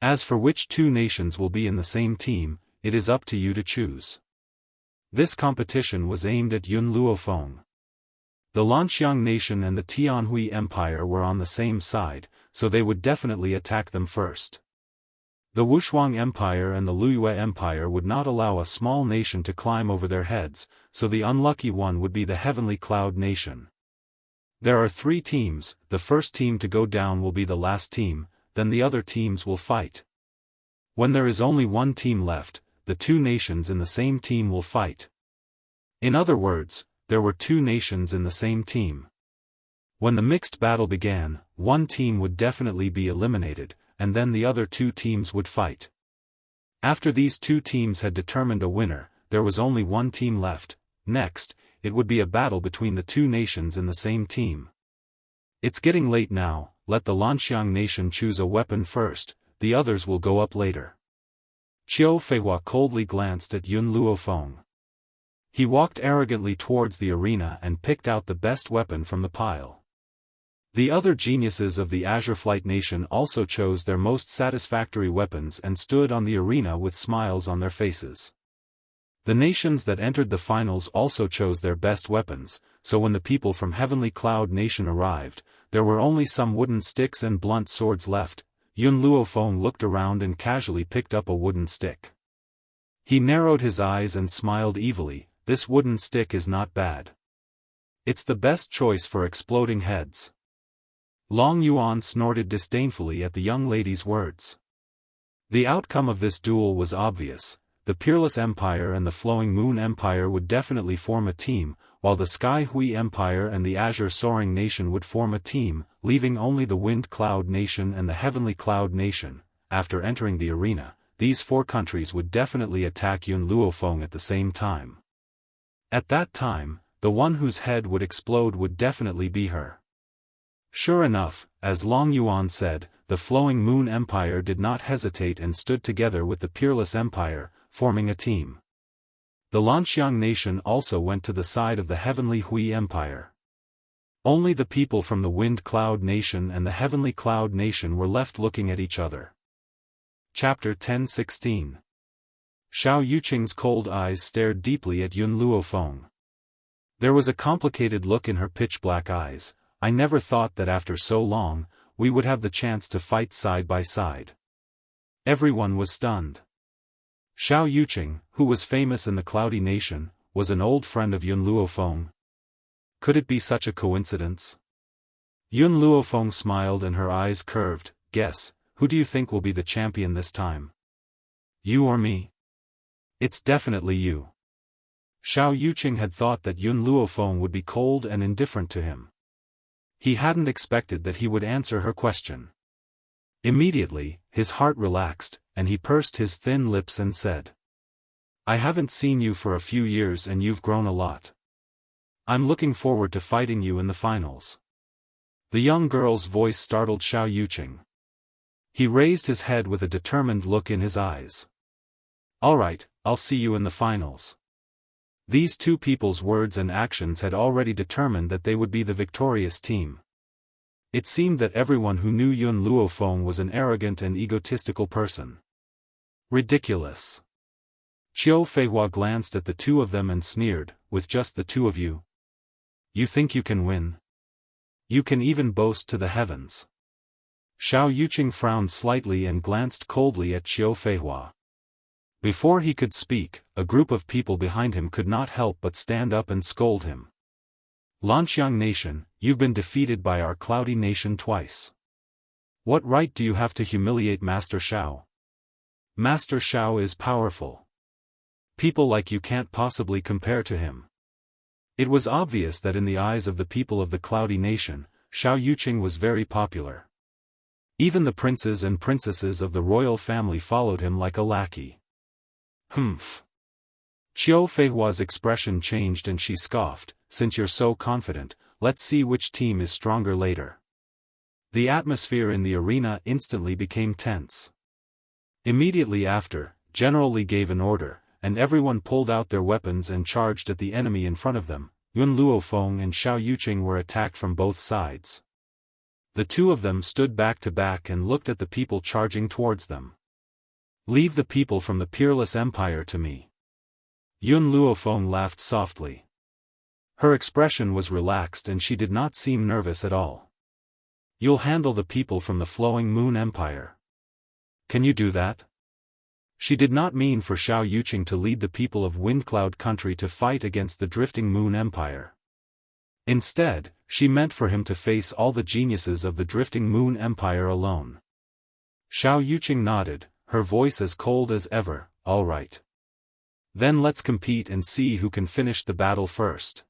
Speaker 2: As for which 2 nations will be in the same team, it is up to you to choose. This competition was aimed at Yun Luofeng. The Lanxiang nation and the Tianhui Empire were on the same side, so they would definitely attack them first. The Wushuang Empire and the Luyue Empire would not allow a small nation to climb over their heads, so the unlucky one would be the Heavenly Cloud nation. There are 3 teams, the first team to go down will be the last team, then the other teams will fight. When there is only one team left, the 2 nations in the same team will fight. In other words, there were 2 nations in the same team. When the mixed battle began, one team would definitely be eliminated, and then the other 2 teams would fight. After these 2 teams had determined a winner, there was only one team left. Next, it would be a battle between the 2 nations in the same team. It's getting late now, let the Lanxiang nation choose a weapon first, the others will go up later. Qiu Feihua coldly glanced at Yun Luofeng. He walked arrogantly towards the arena and picked out the best weapon from the pile. The other geniuses of the Azure Flight Nation also chose their most satisfactory weapons and stood on the arena with smiles on their faces. The nations that entered the finals also chose their best weapons, so when the people from Heavenly Cloud Nation arrived, there were only some wooden sticks and blunt swords left. Yun Luofeng looked around and casually picked up a wooden stick. He narrowed his eyes and smiled evilly. This wooden stick is not bad. It's the best choice for exploding heads. Long Yuan snorted disdainfully at the young lady's words. The outcome of this duel was obvious. The Peerless Empire and the Flowing Moon Empire would definitely form a team, while the Sky Hui Empire and the Azure Soaring Nation would form a team, leaving only the Wind Cloud Nation and the Heavenly Cloud Nation. After entering the arena, these 4 countries would definitely attack Yun Luofeng at the same time. At that time, the one whose head would explode would definitely be her. Sure enough, as Long Yuan said, the Flowing Moon Empire did not hesitate and stood together with the Peerless Empire, forming a team. The Lanxiang nation also went to the side of the Heavenly Hui Empire. Only the people from the Wind Cloud Nation and the Heavenly Cloud Nation were left looking at each other. Chapter 10:16. Xiao Yuqing's cold eyes stared deeply at Yun Luofeng. There was a complicated look in her pitch-black eyes. I never thought that after so long, we would have the chance to fight side by side. Everyone was stunned. Xiao Yuqing, who was famous in the Cloudy Nation, was an old friend of Yun Luofeng. Could it be such a coincidence? Yun Luofeng smiled and her eyes curved. Guess, who do you think will be the champion this time? You or me? It's definitely you. Xiao Yuqing had thought that Yun Luofeng would be cold and indifferent to him. He hadn't expected that he would answer her question. Immediately, his heart relaxed, and he pursed his thin lips and said, I haven't seen you for a few years and you've grown a lot. I'm looking forward to fighting you in the finals. The young girl's voice startled Xiao Yuqing. He raised his head with a determined look in his eyes. All right, I'll see you in the finals. These two people's words and actions had already determined that they would be the victorious team. It seemed that everyone who knew Yun Luofeng was an arrogant and egotistical person. Ridiculous. Qiu Feihua glanced at the two of them and sneered, with just the two of you? You think you can win? You can even boast to the heavens. Xiao Yuqing frowned slightly and glanced coldly at Qiu Feihua. Before he could speak, a group of people behind him could not help but stand up and scold him. Lanxiang Nation, you've been defeated by our Cloudy Nation twice. What right do you have to humiliate Master Xiao? Master Xiao is powerful. People like you can't possibly compare to him. It was obvious that in the eyes of the people of the Cloudy Nation, Xiao Yuqing was very popular. Even the princes and princesses of the royal family followed him like a lackey. Humph. Qiu Feihua's expression changed and she scoffed, since you're so confident, let's see which team is stronger later. The atmosphere in the arena instantly became tense. Immediately after, General Li gave an order, and everyone pulled out their weapons and charged at the enemy in front of them. Yun Luofeng and Xiao Yuqing were attacked from both sides. The two of them stood back to back and looked at the people charging towards them. Leave the people from the peerless empire to me. Yun Luofeng laughed softly. Her expression was relaxed and she did not seem nervous at all. You'll handle the people from the flowing moon empire. Can you do that? She did not mean for Xiao Yuqing to lead the people of Windcloud country to fight against the drifting moon empire. Instead, she meant for him to face all the geniuses of the drifting moon empire alone. Xiao Yuqing nodded, her voice as cold as ever, all right. Then let's compete and see who can finish the battle first.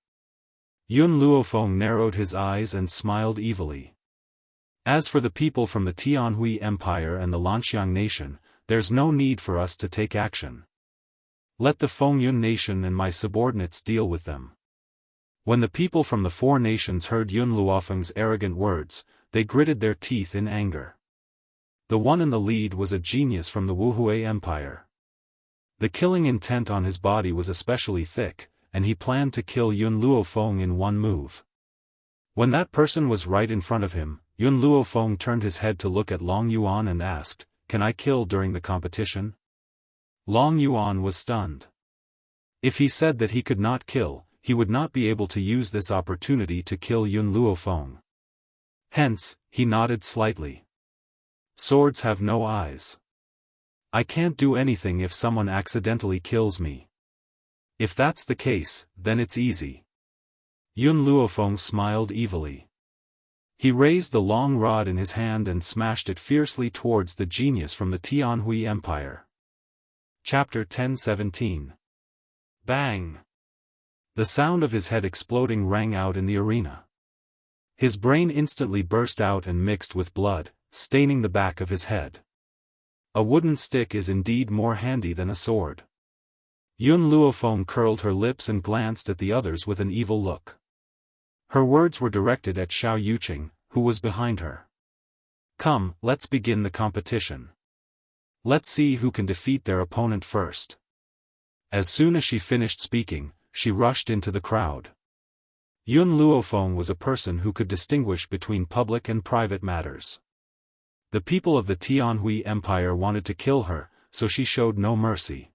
Speaker 2: Yun Luofeng narrowed his eyes and smiled evilly. As for the people from the Tianhui Empire and the Lanxiang Nation, there's no need for us to take action. Let the Fengyun Nation and my subordinates deal with them. When the people from the four nations heard Yun Luofeng's arrogant words, they gritted their teeth in anger. The one in the lead was a genius from the Wuhui Empire. The killing intent on his body was especially thick, and he planned to kill Yun Luofeng in one move. When that person was right in front of him, Yun Luofeng turned his head to look at Long Yuan and asked, "Can I kill during the competition?" Long Yuan was stunned. If he said that he could not kill, he would not be able to use this opportunity to kill Yun Luofeng. Hence, he nodded slightly. Swords have no eyes. I can't do anything if someone accidentally kills me. If that's the case, then it's easy. Yun Luofeng smiled evilly. He raised the long rod in his hand and smashed it fiercely towards the genius from the Tianhui Empire. Chapter 10:17. Bang! The sound of his head exploding rang out in the arena. His brain instantly burst out and mixed with blood, staining the back of his head. A wooden stick is indeed more handy than a sword. Yun Luofeng curled her lips and glanced at the others with an evil look. Her words were directed at Xiao Yuqing, who was behind her. Come, let's begin the competition. Let's see who can defeat their opponent first. As soon as she finished speaking, she rushed into the crowd. Yun Luofeng was a person who could distinguish between public and private matters. The people of the Tianhui Empire wanted to kill her, so she showed no mercy.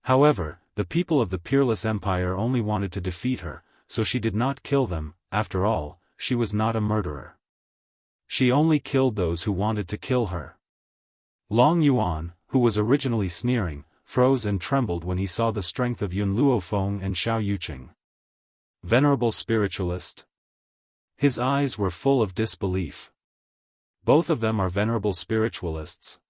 Speaker 2: However, the people of the Peerless Empire only wanted to defeat her, so she did not kill them. After all, she was not a murderer. She only killed those who wanted to kill her. Long Yuan, who was originally sneering, froze and trembled when he saw the strength of Yun Luofeng and Xiao Yuqing. Venerable spiritualist. His eyes were full of disbelief. Both of them are venerable spiritualists.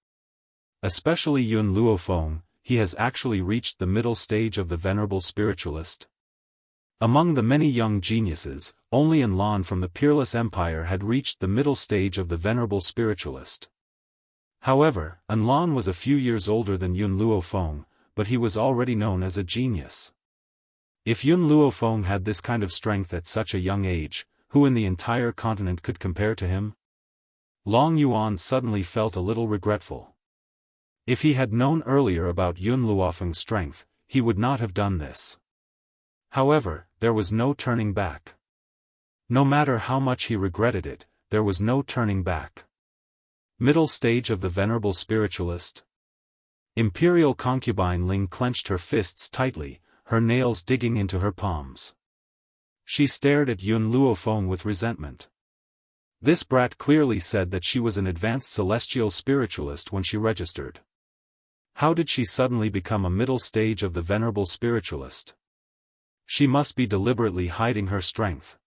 Speaker 2: Especially Yun Luofeng, he has actually reached the middle stage of the venerable spiritualist. Among the many young geniuses, only Lan from the Peerless Empire had reached the middle stage of the venerable spiritualist. However, Lan was a few years older than Yun Luofeng, but he was already known as a genius. If Yun Luofeng had this kind of strength at such a young age, who in the entire continent could compare to him? Long Yuan suddenly felt a little regretful. If he had known earlier about Yun Luofeng's strength, he would not have done this. However, there was no turning back. No matter how much he regretted it, there was no turning back. Middle stage of the venerable spiritualist. Imperial concubine Ling clenched her fists tightly, her nails digging into her palms. She stared at Yun Luofeng with resentment. This brat clearly said that she was an advanced celestial spiritualist when she registered. How did she suddenly become a middle stage of the venerable spiritualist? She must be deliberately hiding her strength.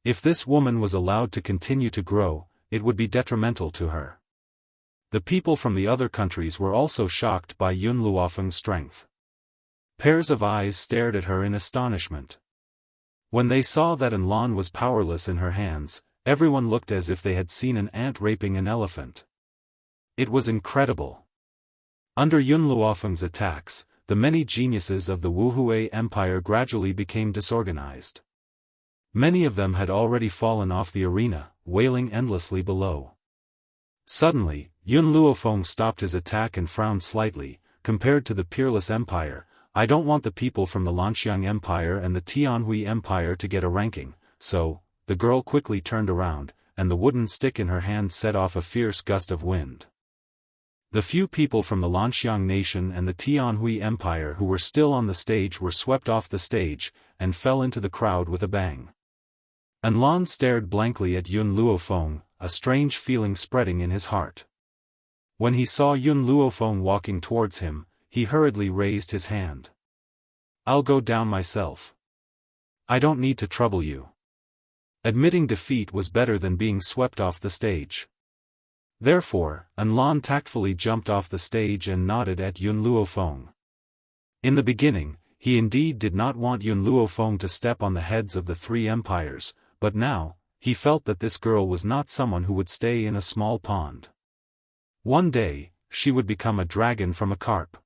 Speaker 2: If this woman was allowed to continue to grow, it would be detrimental to her. The people from the other countries were also shocked by Yun Luofeng's strength. Pairs of eyes stared at her in astonishment. When they saw that Lan was powerless in her hands, everyone looked as if they had seen an ant raping an elephant. It was incredible. Under Yun Luofeng's attacks, the many geniuses of the Wuhui Empire gradually became disorganized. Many of them had already fallen off the arena, wailing endlessly below. Suddenly, Yun Luofeng stopped his attack and frowned slightly. Compared to the peerless empire, I don't want the people from the Lanxiang Empire and the Tianhui Empire to get a ranking, so, the girl quickly turned around, and the wooden stick in her hand set off a fierce gust of wind. The few people from the Lanxiang nation and the Tianhui Empire who were still on the stage were swept off the stage, and fell into the crowd with a bang. Lan stared blankly at Yun Luofeng, a strange feeling spreading in his heart. When he saw Yun Luofeng walking towards him, he hurriedly raised his hand. "I'll go down myself. I don't need to trouble you." Admitting defeat was better than being swept off the stage. Therefore, Lan tactfully jumped off the stage and nodded at Yun Luofeng. In the beginning, he indeed did not want Yun Luofeng to step on the heads of the three empires, but now, he felt that this girl was not someone who would stay in a small pond. One day, she would become a dragon from a carp.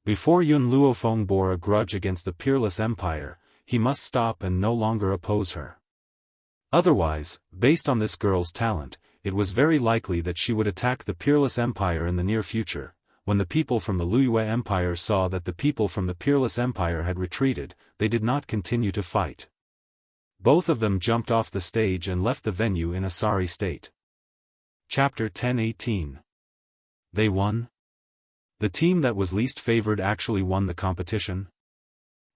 Speaker 2: Before Yun Luofeng bore a grudge against the peerless empire, he must stop and no longer oppose her. Otherwise, based on this girl's talent, it was very likely that she would attack the peerless empire in the near future. When the people from the Liyue Empire saw that the people from the peerless empire had retreated, they did not continue to fight. Both of them jumped off the stage and left the venue in a sorry state. Chapter 10:18. They won? The team that was least favored actually won the competition?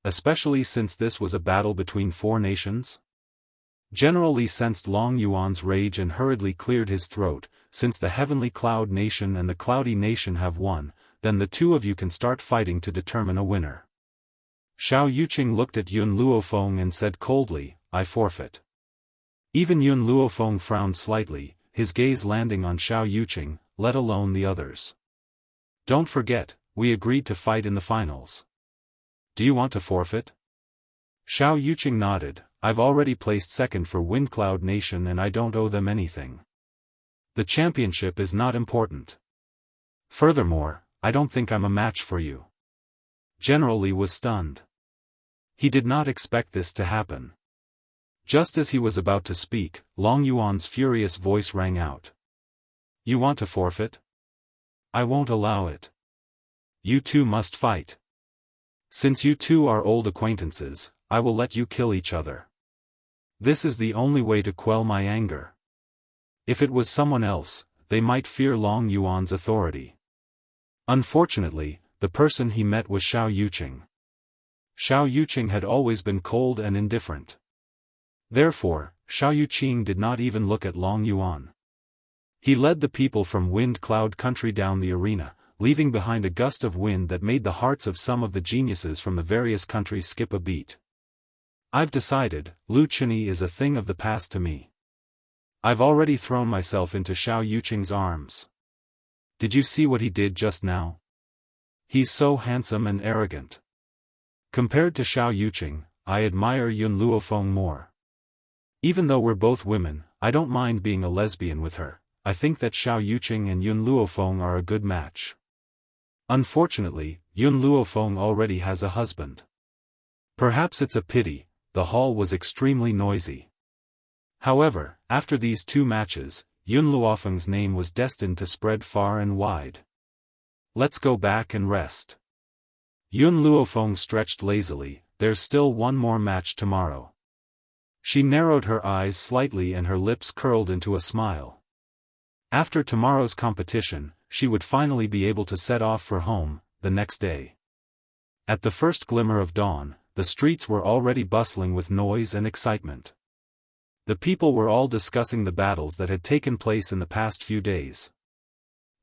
Speaker 2: Especially since this was a battle between four nations? General Li sensed Long Yuan's rage and hurriedly cleared his throat. "Since the Heavenly Cloud Nation and the Cloudy Nation have won, then the two of you can start fighting to determine a winner." Xiao Yuqing looked at Yun Luofeng and said coldly, "I forfeit." Even Yun Luofeng frowned slightly, his gaze landing on Xiao Yuqing, let alone the others. "Don't forget, we agreed to fight in the finals. Do you want to forfeit?" Xiao Yuqing nodded. "I've already placed second for Windcloud Nation and I don't owe them anything. The championship is not important. Furthermore, I don't think I'm a match for you." General Li was stunned. He did not expect this to happen. Just as he was about to speak, Long Yuan's furious voice rang out. "You want to forfeit? I won't allow it. You two must fight. Since you two are old acquaintances, I will let you kill each other. This is the only way to quell my anger. If it was someone else, they might fear Long Yuan's authority. Unfortunately, the person he met was Xiao Yuqing. Xiao Yuqing had always been cold and indifferent. Therefore, Xiao Yuqing did not even look at Long Yuan. He led the people from Wind Cloud Country down the arena, leaving behind a gust of wind that made the hearts of some of the geniuses from the various countries skip a beat. "I've decided, Lu Chunyi is a thing of the past to me. I've already thrown myself into Xiao Yuqing's arms. Did you see what he did just now? He's so handsome and arrogant. Compared to Xiao Yuqing, I admire Yun Luofeng more. Even though we're both women, I don't mind being a lesbian with her. I think that Xiao Yuqing and Yun Luofeng are a good match." Unfortunately, Yun Luofeng already has a husband. Perhaps it's a pity, the hall was extremely noisy. However, after these two matches, Yun Luofeng's name was destined to spread far and wide. Let's go back and rest. Yun Luofeng stretched lazily, there's still one more match tomorrow. She narrowed her eyes slightly and her lips curled into a smile. After tomorrow's competition, she would finally be able to set off for home, the next day. At the first glimmer of dawn, the streets were already bustling with noise and excitement. The people were all discussing the battles that had taken place in the past few days.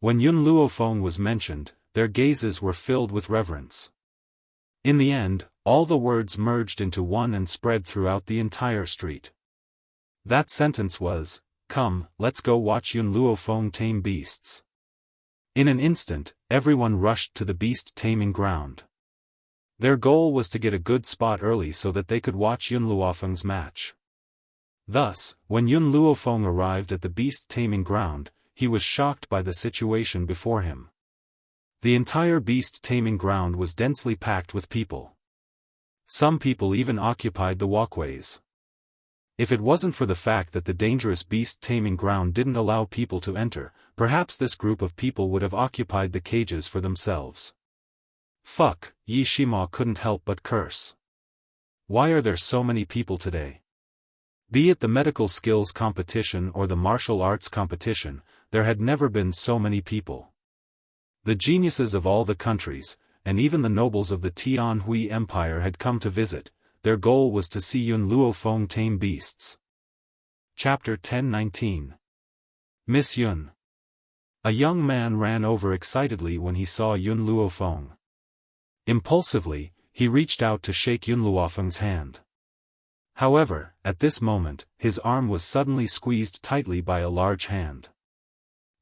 Speaker 2: When Yun Luofeng was mentioned, their gazes were filled with reverence. In the end, all the words merged into one and spread throughout the entire street. That sentence was, "Come, let's go watch Yun Luofeng tame beasts." In an instant, everyone rushed to the beast taming ground. Their goal was to get a good spot early so that they could watch Yun Luofeng's match. Thus, when Yun Luofeng arrived at the beast taming ground, he was shocked by the situation before him. The entire beast taming ground was densely packed with people. Some people even occupied the walkways. If it wasn't for the fact that the dangerous beast taming ground didn't allow people to enter, perhaps this group of people would have occupied the cages for themselves. Fuck, Yi Shima couldn't help but curse. Why are there so many people today? Be it the medical skills competition or the martial arts competition, there had never been so many people. The geniuses of all the countries, and even the nobles of the Tianhui Empire had come to visit. Their goal was to see Yun Luofeng tame beasts. Chapter 10:19. Miss Yun. A young man ran over excitedly when he saw Yun Luofeng. Impulsively, he reached out to shake Yun Luofeng's hand. However, at this moment, his arm was suddenly squeezed tightly by a large hand.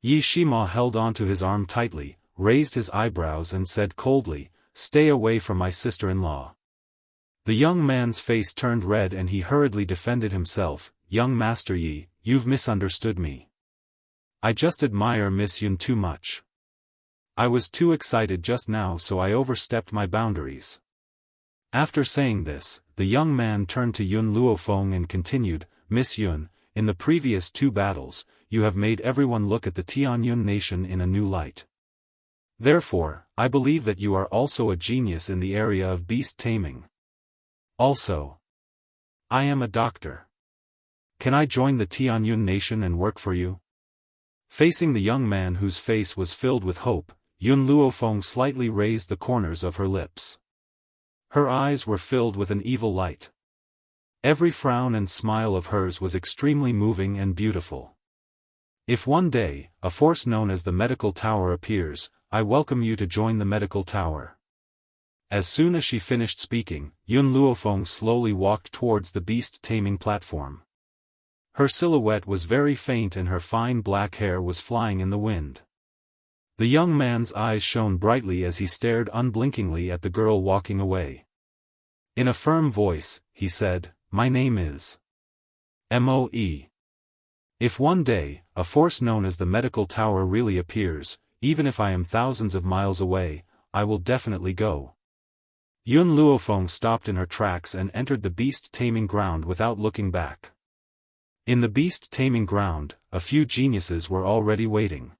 Speaker 2: Yi Shima held onto his arm tightly, raised his eyebrows and said coldly, "Stay away from my sister-in-law." The young man's face turned red and he hurriedly defended himself, "Young Master Yi, you've misunderstood me. I just admire Miss Yun too much. I was too excited just now so I overstepped my boundaries." After saying this, the young man turned to Yun Luofeng and continued, "Miss Yun, in the previous two battles, you have made everyone look at the Tianyun nation in a new light. Therefore, I believe that you are also a genius in the area of beast taming. Also, I am a doctor. Can I join the Tianyun nation and work for you?" Facing the young man whose face was filled with hope, Yun Luofeng slightly raised the corners of her lips. Her eyes were filled with an evil light. Every frown and smile of hers was extremely moving and beautiful. "If one day, a force known as the Medical Tower appears, I welcome you to join the Medical Tower." As soon as she finished speaking, Yun Luofeng slowly walked towards the beast-taming platform. Her silhouette was very faint and her fine black hair was flying in the wind. The young man's eyes shone brightly as he stared unblinkingly at the girl walking away. In a firm voice, he said, "My name is Moe. If one day, a force known as the Medical Tower really appears, even if I am thousands of miles away, I will definitely go." Yun Luofeng stopped in her tracks and entered the beast-taming ground without looking back. In the beast-taming ground, a few geniuses were already waiting.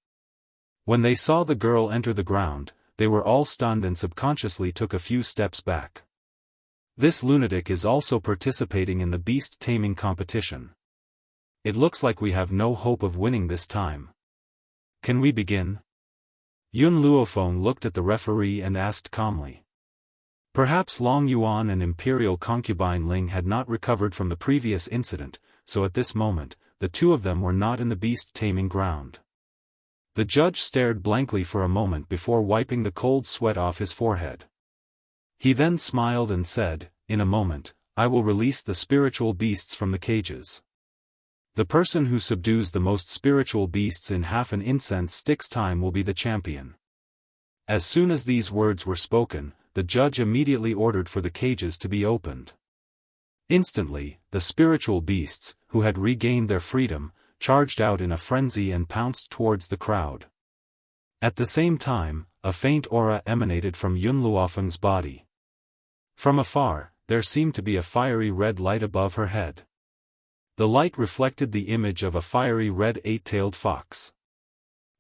Speaker 2: When they saw the girl enter the ground, they were all stunned and subconsciously took a few steps back. This lunatic is also participating in the beast-taming competition. It looks like we have no hope of winning this time. Can we begin? Yun Luofeng looked at the referee and asked calmly. Perhaps Long Yuan and Imperial concubine Ling had not recovered from the previous incident, so at this moment, the two of them were not in the beast-taming ground. The judge stared blankly for a moment before wiping the cold sweat off his forehead. He then smiled and said, "In a moment, I will release the spiritual beasts from the cages. The person who subdues the most spiritual beasts in half an incense stick's time will be the champion." As soon as these words were spoken, the judge immediately ordered for the cages to be opened. Instantly, the spiritual beasts, who had regained their freedom, charged out in a frenzy and pounced towards the crowd. At the same time, a faint aura emanated from Yun Luofeng's body. From afar, there seemed to be a fiery red light above her head. The light reflected the image of a fiery red eight-tailed fox.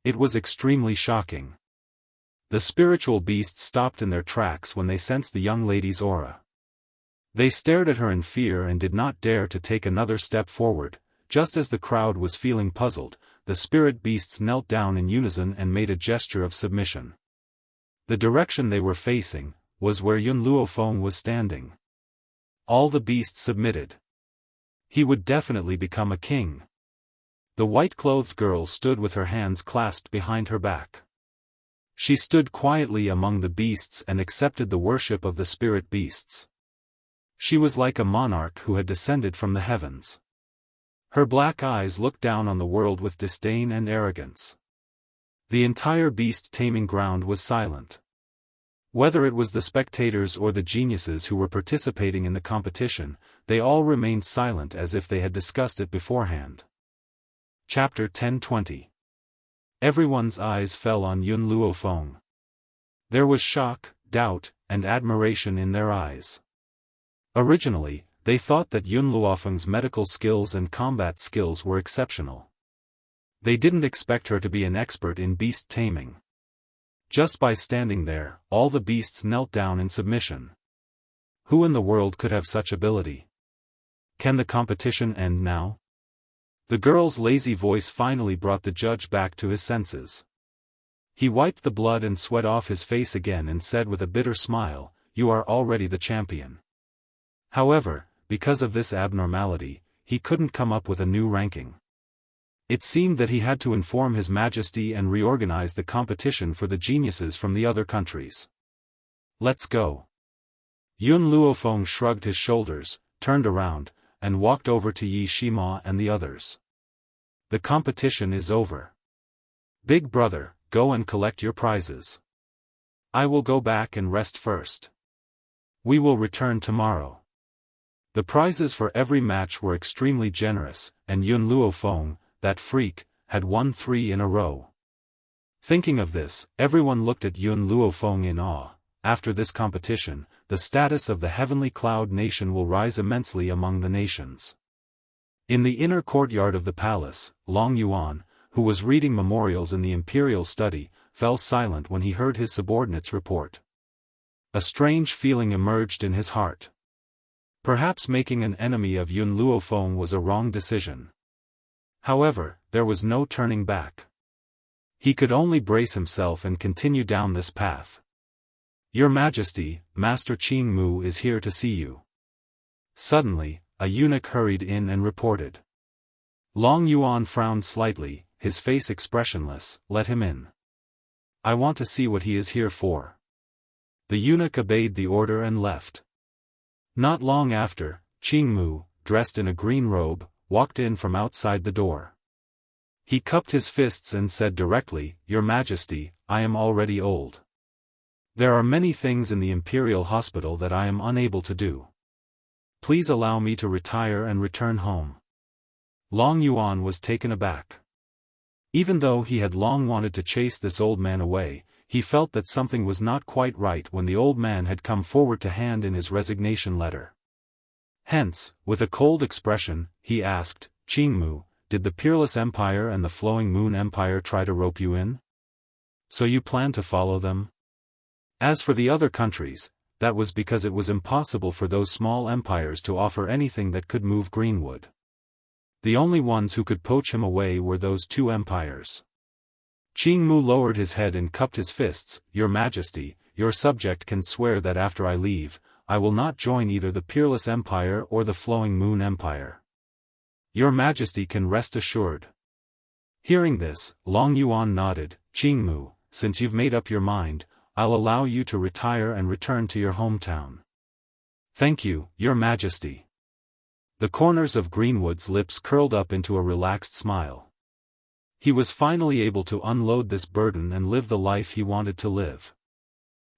Speaker 2: It was extremely shocking. The spiritual beasts stopped in their tracks when they sensed the young lady's aura. They stared at her in fear and did not dare to take another step forward. Just as the crowd was feeling puzzled, the spirit beasts knelt down in unison and made a gesture of submission. The direction they were facing was where Yun Luofeng was standing. All the beasts submitted. He would definitely become a king. The white-clothed girl stood with her hands clasped behind her back. She stood quietly among the beasts and accepted the worship of the spirit beasts. She was like a monarch who had descended from the heavens. Her black eyes looked down on the world with disdain and arrogance. The entire beast-taming ground was silent. Whether it was the spectators or the geniuses who were participating in the competition, they all remained silent as if they had discussed it beforehand. Chapter 1020. Everyone's eyes fell on Yun Luofeng. There was shock, doubt, and admiration in their eyes. Originally, they thought that Yun Luofeng's medical skills and combat skills were exceptional. They didn't expect her to be an expert in beast taming. Just by standing there, all the beasts knelt down in submission. Who in the world could have such ability? Can the competition end now? The girl's lazy voice finally brought the judge back to his senses. He wiped the blood and sweat off his face again and said with a bitter smile, "You are already the champion." However, because of this abnormality, he couldn't come up with a new ranking. It seemed that he had to inform His Majesty and reorganize the competition for the geniuses from the other countries. "Let's go." Yun Luofeng shrugged his shoulders, turned around, and walked over to Yi Shima and the others. "The competition is over. Big brother, go and collect your prizes. I will go back and rest first. We will return tomorrow." The prizes for every match were extremely generous, and Yun Luofeng, that freak, had won 3 in a row. Thinking of this, everyone looked at Yun Luofeng in awe. After this competition, the status of the heavenly cloud nation will rise immensely among the nations. In the inner courtyard of the palace, Long Yuan, who was reading memorials in the imperial study, fell silent when he heard his subordinate's report. A strange feeling emerged in his heart. Perhaps making an enemy of Yun Luofeng was a wrong decision. However, there was no turning back. He could only brace himself and continue down this path. "Your Majesty, Master Qing Mu is here to see you." Suddenly, a eunuch hurried in and reported. Long Yuan frowned slightly, his face expressionless. "Let him in. I want to see what he is here for." The eunuch obeyed the order and left. Not long after, Qing Mu, dressed in a green robe, walked in from outside the door. He cupped his fists and said directly, "Your Majesty, I am already old. There are many things in the imperial hospital that I am unable to do. Please allow me to retire and return home." Long Yuan was taken aback. Even though he had long wanted to chase this old man away, he felt that something was not quite right when the old man had come forward to hand in his resignation letter. Hence, with a cold expression, he asked, "Qing Mu, did the Peerless Empire and the Flowing Moon Empire try to rope you in? So you plan to follow them?" As for the other countries, that was because it was impossible for those small empires to offer anything that could move Greenwood. The only ones who could poach him away were those 2 empires. Qing Mu lowered his head and cupped his fists. "Your Majesty, your subject can swear that after I leave, I will not join either the Peerless Empire or the Flowing Moon Empire. Your Majesty can rest assured." Hearing this, Long Yuan nodded. "Qing Mu, since you've made up your mind, I'll allow you to retire and return to your hometown." "Thank you, Your Majesty." The corners of Greenwood's lips curled up into a relaxed smile. He was finally able to unload this burden and live the life he wanted to live.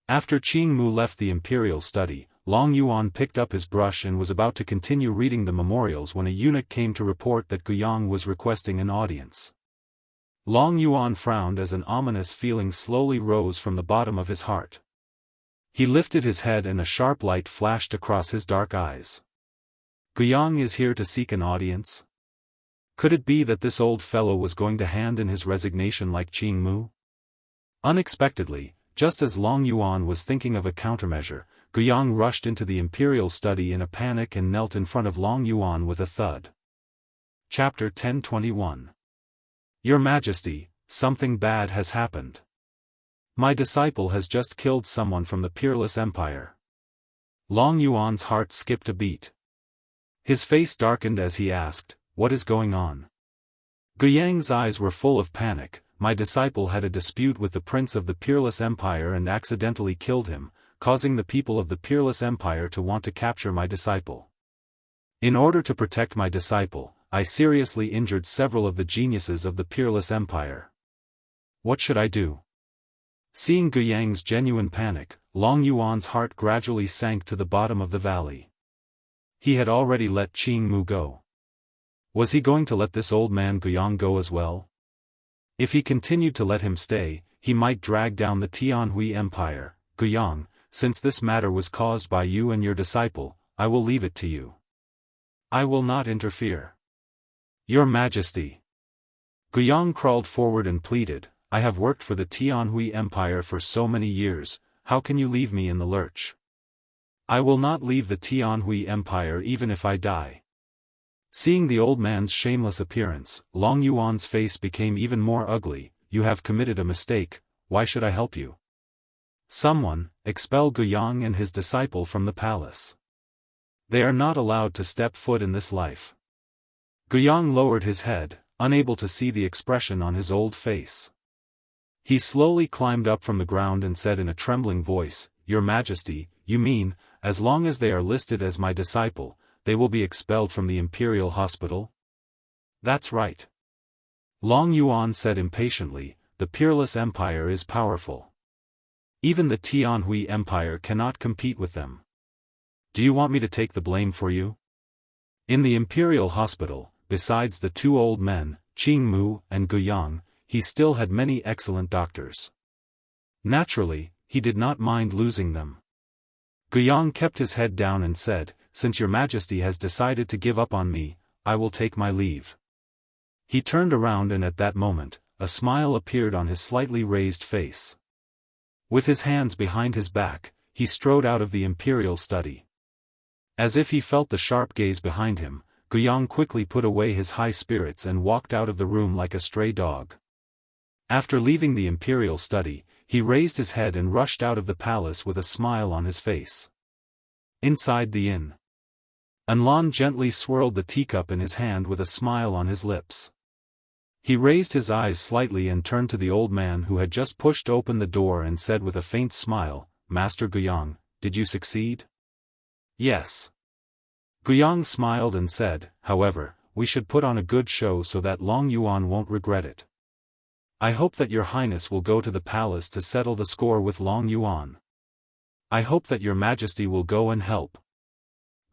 Speaker 2: After Qing Mu left the imperial study, Long Yuan picked up his brush and was about to continue reading the memorials when a eunuch came to report that Guyang was requesting an audience. Long Yuan frowned as an ominous feeling slowly rose from the bottom of his heart. He lifted his head and a sharp light flashed across his dark eyes. Guiyang is here to seek an audience? Could it be that this old fellow was going to hand in his resignation like Qing Mu? Unexpectedly, just as Long Yuan was thinking of a countermeasure, Guiyang rushed into the imperial study in a panic and knelt in front of Long Yuan with a thud. Chapter 1021. Your Majesty, something bad has happened. My disciple has just killed someone from the peerless empire. Long Yuan's heart skipped a beat. His face darkened as he asked, what is going on? Guiyang's eyes were full of panic. My disciple had a dispute with the prince of the peerless empire and accidentally killed him, causing the people of the peerless empire to want to capture my disciple. In order to protect my disciple, I seriously injured several of the geniuses of the peerless empire. What should I do? Seeing Guiyang's genuine panic, Long Yuan's heart gradually sank to the bottom of the valley. He had already let Qing Mu go. Was he going to let this old man Guiyang go as well? If he continued to let him stay, he might drag down the Tianhui Empire. Guiyang, since this matter was caused by you and your disciple, I will leave it to you. I will not interfere. Your Majesty. Guiyang crawled forward and pleaded, I have worked for the Tianhui Empire for so many years, how can you leave me in the lurch? I will not leave the Tianhui Empire even if I die. Seeing the old man's shameless appearance, Long Yuan's face became even more ugly. You have committed a mistake, why should I help you? Someone, expel Guiyang and his disciple from the palace. They are not allowed to step foot in this life. Guiyang lowered his head, unable to see the expression on his old face. He slowly climbed up from the ground and said in a trembling voice, Your Majesty, you mean, as long as they are listed as my disciple, they will be expelled from the imperial hospital? That's right. Long Yuan said impatiently, the peerless empire is powerful. Even the Tianhui Empire cannot compete with them. Do you want me to take the blame for you? In the imperial hospital, besides the two old men, Qing Mu and Guiyang, he still had many excellent doctors. Naturally, he did not mind losing them. Guiyang kept his head down and said, Since your Majesty has decided to give up on me, I will take my leave. He turned around and at that moment, a smile appeared on his slightly raised face. With his hands behind his back, he strode out of the imperial study. As if he felt the sharp gaze behind him, Guiyang quickly put away his high spirits and walked out of the room like a stray dog. After leaving the imperial study, he raised his head and rushed out of the palace with a smile on his face. Inside the inn, Anlan gently swirled the teacup in his hand with a smile on his lips. He raised his eyes slightly and turned to the old man who had just pushed open the door and said with a faint smile, Master Guiyang, did you succeed? Yes. Guiyang smiled and said, however, we should put on a good show so that Long Yuan won't regret it. I hope that your highness will go to the palace to settle the score with Long Yuan. I hope that your Majesty will go and help.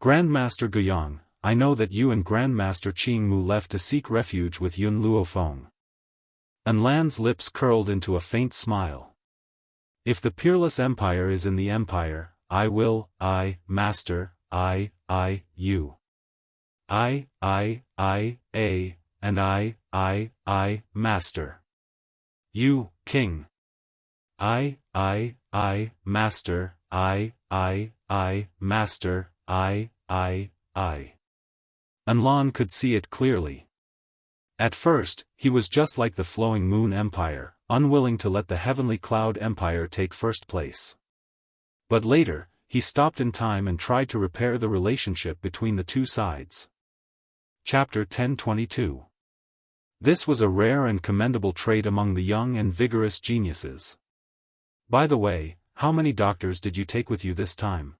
Speaker 2: Grandmaster Guiyang, I know that you and Grandmaster Qing Mu left to seek refuge with Yun Luofeng. Anlan's lips curled into a faint smile. If the peerless empire is in the empire, I will, Master, you. And Master. You, King. Master, Master, Anlan could see it clearly. At first, he was just like the flowing moon empire, unwilling to let the heavenly cloud empire take first place. But later, he stopped in time and tried to repair the relationship between the two sides. Chapter 1022. This was a rare and commendable trait among the young and vigorous geniuses. By the way, how many doctors did you take with you this time?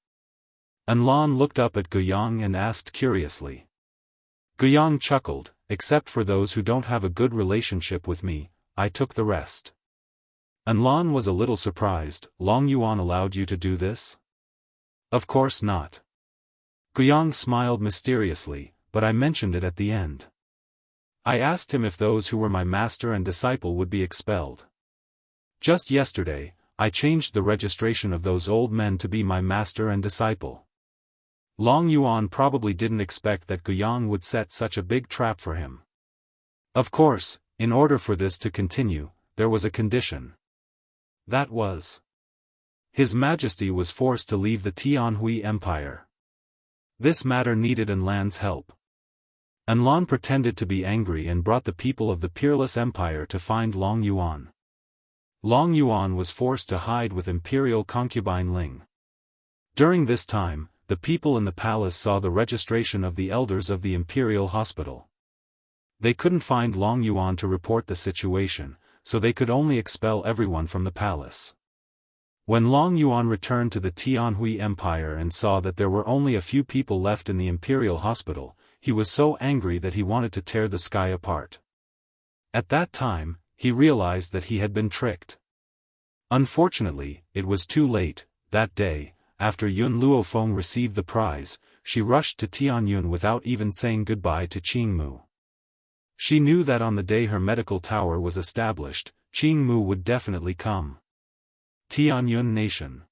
Speaker 2: Anlan looked up at Guiyang and asked curiously. Guiyang chuckled, except for those who don't have a good relationship with me, I took the rest. Anlan was a little surprised, Long Yuan allowed you to do this? Of course not. Guiyang smiled mysteriously, but I mentioned it at the end. I asked him if those who were my master and disciple would be expelled. Just yesterday, I changed the registration of those old men to be my master and disciple. Long Yuan probably didn't expect that Guiyang would set such a big trap for him. Of course, in order for this to continue, there was a condition. That was, His Majesty was forced to leave the Tianhui Empire. This matter needed Enlan's help. Enlan pretended to be angry and brought the people of the peerless empire to find Long Yuan. Long Yuan was forced to hide with imperial concubine Ling. During this time, the people in the palace saw the registration of the elders of the imperial hospital. They couldn't find Long Yuan to report the situation, so they could only expel everyone from the palace. When Long Yuan returned to the Tianhui Empire and saw that there were only a few people left in the imperial hospital, he was so angry that he wanted to tear the sky apart. At that time, he realized that he had been tricked. Unfortunately, it was too late. That day, after Yun Luofeng received the prize, she rushed to Tianyun without even saying goodbye to Qingmu. She knew that on the day her medical tower was established, Qingmu would definitely come. Tianyun Nation.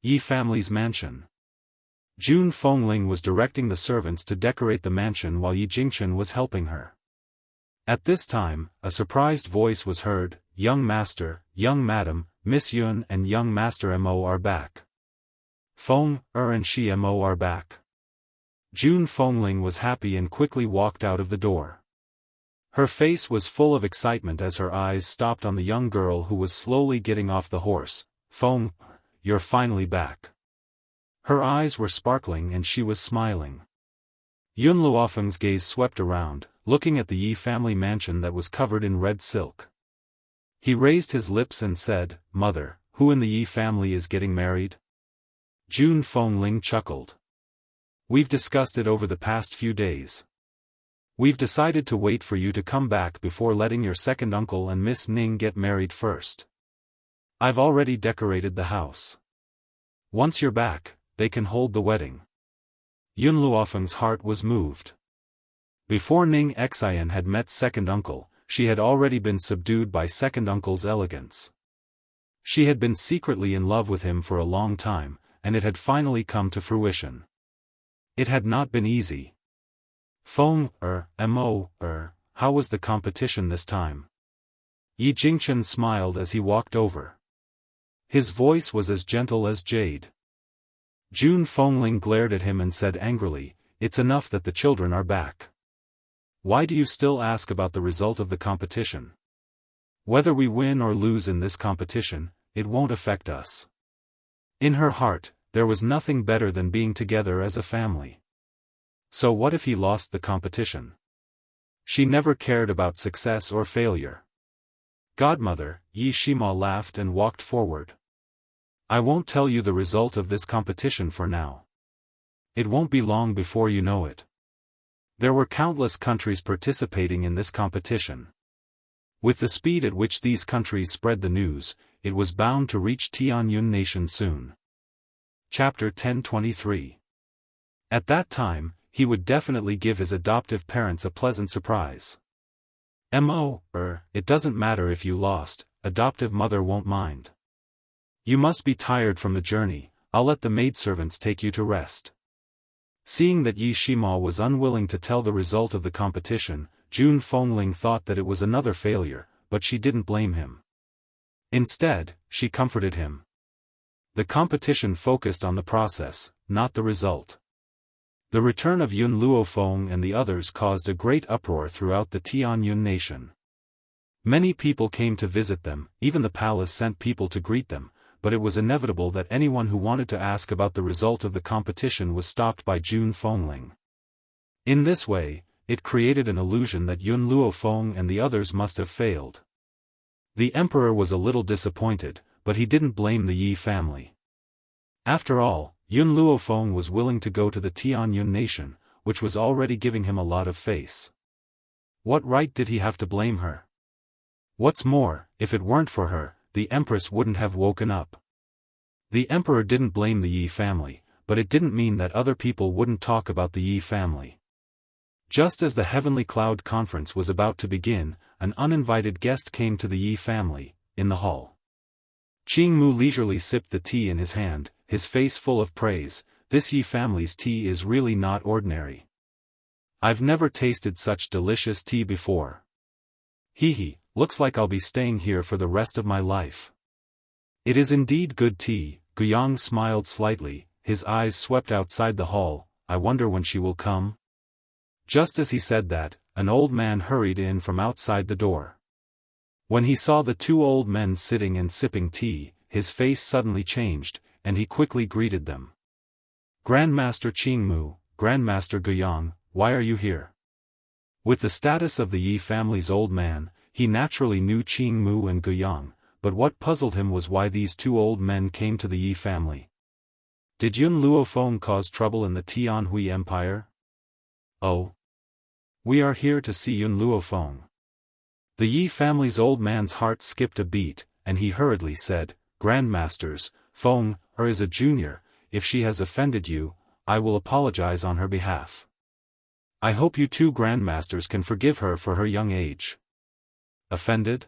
Speaker 2: Yi family's mansion. Jun Fengling was directing the servants to decorate the mansion while Yi Jingchen was helping her. At this time, a surprised voice was heard, "Young Master, Young Madam, Miss Yun and Young Master Mo are back. Feng, and she Mo are back." Jun Fengling was happy and quickly walked out of the door. Her face was full of excitement as her eyes stopped on the young girl who was slowly getting off the horse. "Feng, you're finally back." Her eyes were sparkling and she was smiling. Yun Luofeng's gaze swept around, looking at the Yi family mansion that was covered in red silk. He raised his lips and said, "Mother, who in the Yi family is getting married?" Jun Fengling chuckled. "We've discussed it over the past few days. We've decided to wait for you to come back before letting your second uncle and Miss Ning get married first. I've already decorated the house. Once you're back, they can hold the wedding." Yun Luofeng's heart was moved. Before Ning Xian had met second uncle, she had already been subdued by second uncle's elegance. She had been secretly in love with him for a long time, and it had finally come to fruition. It had not been easy. "Feng, Mo, how was the competition this time?" Yi Jingchen smiled as he walked over. His voice was as gentle as jade. Jun Fengling glared at him and said angrily, "It's enough that the children are back. Why do you still ask about the result of the competition? Whether we win or lose in this competition, it won't affect us." In her heart, there was nothing better than being together as a family. So what if he lost the competition? She never cared about success or failure. Godmother, Yi Shima laughed and walked forward. "I won't tell you the result of this competition for now. It won't be long before you know it." There were countless countries participating in this competition. With the speed at which these countries spread the news, it was bound to reach Tianyun Nation soon. Chapter 1023. At that time, he would definitely give his adoptive parents a pleasant surprise. "Mo, it doesn't matter if you lost, adoptive mother won't mind. You must be tired from the journey, I'll let the maidservants take you to rest." Seeing that Yi Shima was unwilling to tell the result of the competition, Jun Fengling thought that it was another failure, but she didn't blame him. Instead, she comforted him. The competition focused on the process, not the result. The return of Yun Luofeng and the others caused a great uproar throughout the Tianyun Nation. Many people came to visit them, even the palace sent people to greet them, but it was inevitable that anyone who wanted to ask about the result of the competition was stopped by Jun Fengling. In this way, it created an illusion that Yun Luofeng and the others must have failed. The emperor was a little disappointed, but he didn't blame the Yi family. After all, Yun Luofeng was willing to go to the Tianyun Nation, which was already giving him a lot of face. What right did he have to blame her? What's more, if it weren't for her, the empress wouldn't have woken up. The emperor didn't blame the Yi family, but it didn't mean that other people wouldn't talk about the Yi family. Just as the Heavenly Cloud Conference was about to begin, an uninvited guest came to the Yi family, in the hall. Qing Mu leisurely sipped the tea in his hand, his face full of praise. This Yi family's tea is really not ordinary. I've never tasted such delicious tea before. Hee, looks like I'll be staying here for the rest of my life. It is indeed good tea. Guyang smiled slightly, his eyes swept outside the hall. I wonder when she will come. Just as he said that, an old man hurried in from outside the door. When he saw the two old men sitting and sipping tea, his face suddenly changed, and he quickly greeted them. Grandmaster Qing Mu, Grandmaster Guyang, why are you here? With the status of the Yi family's old man, he naturally knew Qing Mu and Guyang, but what puzzled him was why these two old men came to the Yi family. Did Yun Luofeng cause trouble in the Tianhui Empire? Oh. We are here to see Yun Luofeng. The Yi family's old man's heart skipped a beat, and he hurriedly said, Grandmasters, Feng is a junior. If she has offended you, I will apologize on her behalf. I hope you two grandmasters can forgive her for her young age. Offended?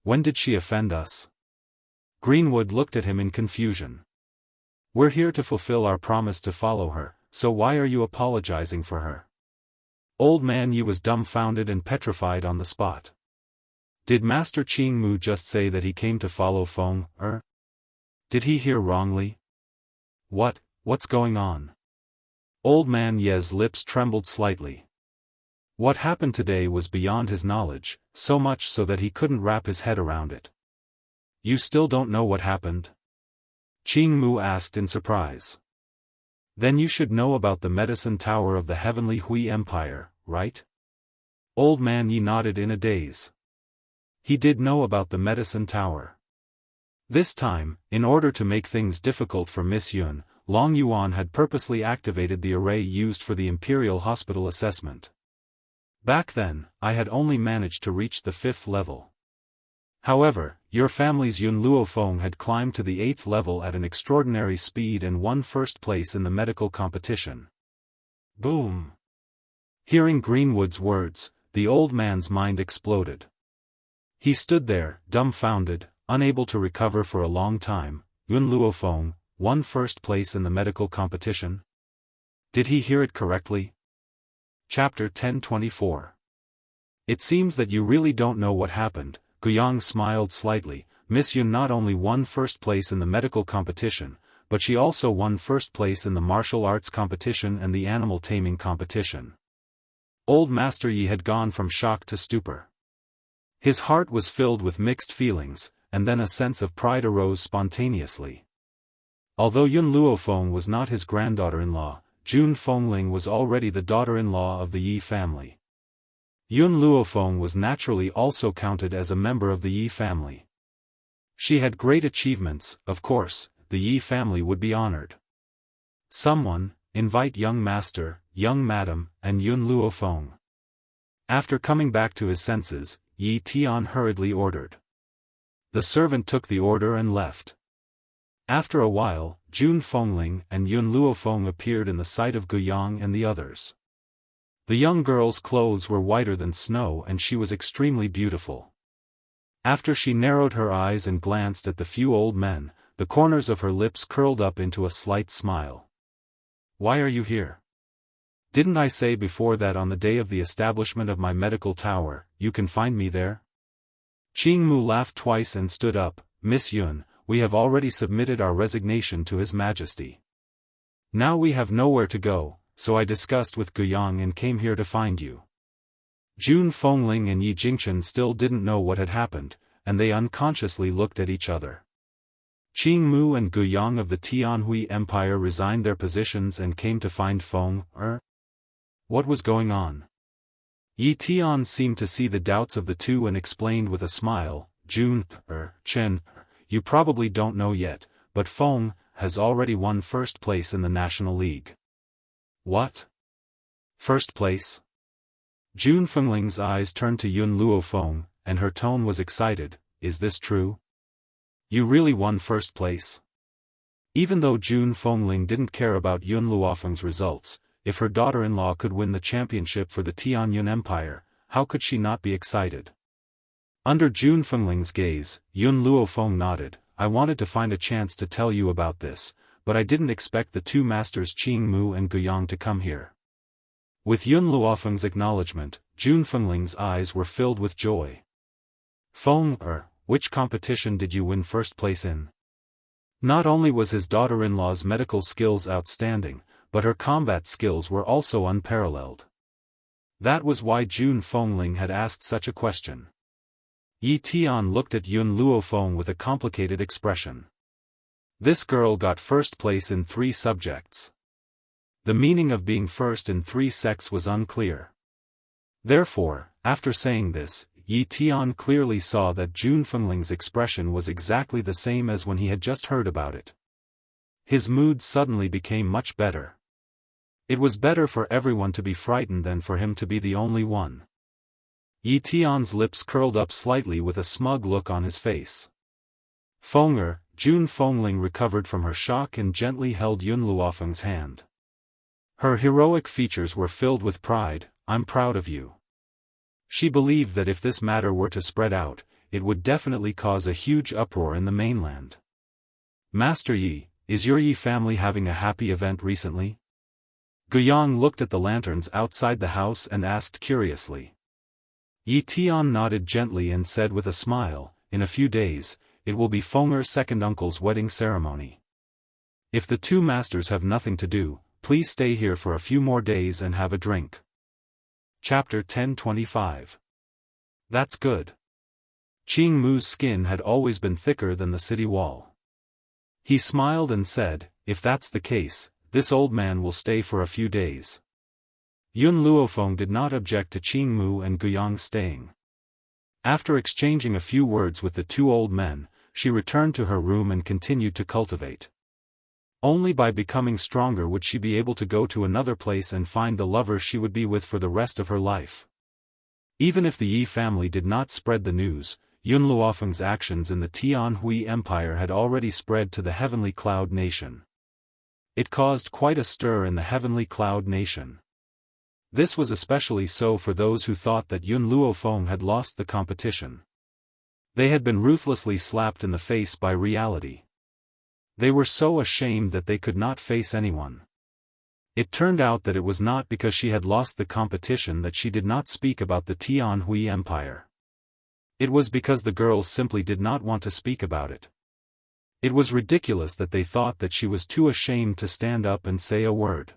Speaker 2: When did she offend us? Greenwood looked at him in confusion. We're here to fulfill our promise to follow her, so why are you apologizing for her? Old man Yi was dumbfounded and petrified on the spot. Did Master Qing Mu just say that he came to follow Feng? Did he hear wrongly? What's going on? Old man Ye's lips trembled slightly. What happened today was beyond his knowledge, so much so that he couldn't wrap his head around it. You still don't know what happened? Qing Mu asked in surprise. Then you should know about the medicine tower of the Heavenly Hui Empire, right? Old man Yi nodded in a daze. He did know about the medicine tower. This time, in order to make things difficult for Miss Yun, Long Yuan had purposely activated the array used for the Imperial Hospital assessment. Back then, I had only managed to reach the 5th level. However, your family's Yun Luofeng had climbed to the 8th level at an extraordinary speed and won first place in the medical competition. Boom! Hearing Greenwood's words, the old man's mind exploded. He stood there, dumbfounded, unable to recover for a long time. Yun Luofeng won first place in the medical competition? Did he hear it correctly? Chapter 1024. It seems that you really don't know what happened. Guyang smiled slightly. Miss Yun not only won first place in the medical competition, but she also won first place in the martial arts competition and the animal taming competition. Old Master Yi had gone from shock to stupor. His heart was filled with mixed feelings, and then a sense of pride arose spontaneously. Although Yun Luofeng was not his granddaughter-in-law, Jun Fengling was already the daughter-in-law of the Yi family. Yun Luofeng was naturally also counted as a member of the Yi family. She had great achievements, of course, the Yi family would be honored. Someone, invite young master, young madam, and Yun Luofeng. After coming back to his senses, Yi Tian hurriedly ordered. The servant took the order and left. After a while, Jun Fengling and Yun Luofeng appeared in the sight of Guyang and the others. The young girl's clothes were whiter than snow and she was extremely beautiful. After she narrowed her eyes and glanced at the few old men, the corners of her lips curled up into a slight smile. Why are you here? Didn't I say before that on the day of the establishment of my medical tower, you can find me there? Qing Mu laughed twice and stood up. Miss Yun, we have already submitted our resignation to His Majesty. Now we have nowhere to go, so I discussed with Guyang and came here to find you. Jun Fengling and Yi Jingchen still didn't know what had happened, and they unconsciously looked at each other. Qing Mu and Guyang of the Tianhui Empire resigned their positions and came to find Feng. What was going on? Yi Tian seemed to see the doubts of the two and explained with a smile, Jun, Chen, you probably don't know yet, but Feng has already won first place in the National League. What? First place? Jun Fengling's eyes turned to Yun Luofeng, and her tone was excited. Is this true? You really won first place? Even though Jun Fengling didn't care about Yun Luofeng's results, if her daughter-in-law could win the championship for the Tianyun Empire, how could she not be excited? Under Jun Fengling's gaze, Yun Luofeng nodded. I wanted to find a chance to tell you about this, but I didn't expect the two masters Qing Mu and Guiyang to come here. With Yun Luofeng's acknowledgement, Jun Fengling's eyes were filled with joy. Feng, which competition did you win first place in? Not only was his daughter-in-law's medical skills outstanding, but her combat skills were also unparalleled. That was why Jun Fengling had asked such a question. Yi Tian looked at Yun Luofeng with a complicated expression. This girl got first place in 3 subjects. The meaning of being first in 3 sects was unclear. Therefore, after saying this, Yi Tian clearly saw that Jun Fengling's expression was exactly the same as when he had just heard about it. His mood suddenly became much better. It was better for everyone to be frightened than for him to be the only one. Yi Tian's lips curled up slightly with a smug look on his face. Fenger, Jun Fengling recovered from her shock and gently held Yun Luofeng's hand. Her heroic features were filled with pride. I'm proud of you. She believed that if this matter were to spread out, it would definitely cause a huge uproar in the mainland. Master Yi, is your Yi family having a happy event recently? Guiyang looked at the lanterns outside the house and asked curiously. Yi Tian nodded gently and said with a smile, in a few days, it will be Fenger's second uncle's wedding ceremony. If the two masters have nothing to do, please stay here for a few more days and have a drink. Chapter 1025. That's good. Qing Mu's skin had always been thicker than the city wall. He smiled and said, if that's the case, this old man will stay for a few days. Yun Luofeng did not object to Qing Mu and Guiyang staying. After exchanging a few words with the 2 old men, she returned to her room and continued to cultivate. Only by becoming stronger would she be able to go to another place and find the lover she would be with for the rest of her life. Even if the Yi family did not spread the news, Yun Luofeng's actions in the Tianhui Empire had already spread to the Heavenly Cloud Nation. It caused quite a stir in the Heavenly Cloud Nation. This was especially so for those who thought that Yun Luofeng had lost the competition. They had been ruthlessly slapped in the face by reality. They were so ashamed that they could not face anyone. It turned out that it was not because she had lost the competition that she did not speak about the Tianhui Empire. It was because the girls simply did not want to speak about it. It was ridiculous that they thought that she was too ashamed to stand up and say a word.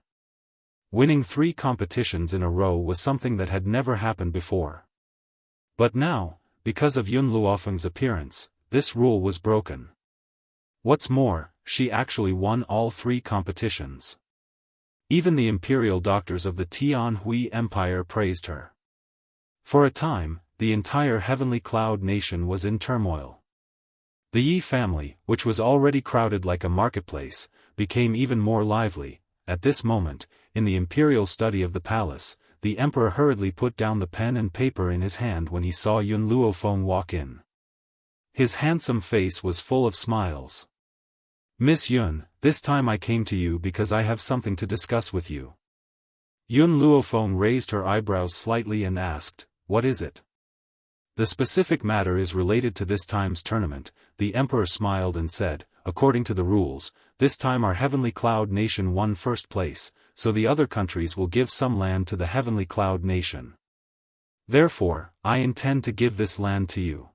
Speaker 2: Winning 3 competitions in a row was something that had never happened before. But now, because of Yun Luofeng's appearance, this rule was broken. What's more, she actually won all 3 competitions. Even the imperial doctors of the Tianhui Empire praised her. For a time, the entire Heavenly Cloud Nation was in turmoil. The Yi family, which was already crowded like a marketplace, became even more lively. At this moment, in the imperial study of the palace, the emperor hurriedly put down the pen and paper in his hand when he saw Yun Luofeng walk in. His handsome face was full of smiles. Miss Yun, this time I came to you because I have something to discuss with you. Yun Luofeng raised her eyebrows slightly and asked, what is it? The specific matter is related to this time's tournament. The emperor smiled and said, according to the rules, this time our Heavenly Cloud Nation won first place, so the other countries will give some land to the Heavenly Cloud Nation. Therefore, I intend to give this land to you.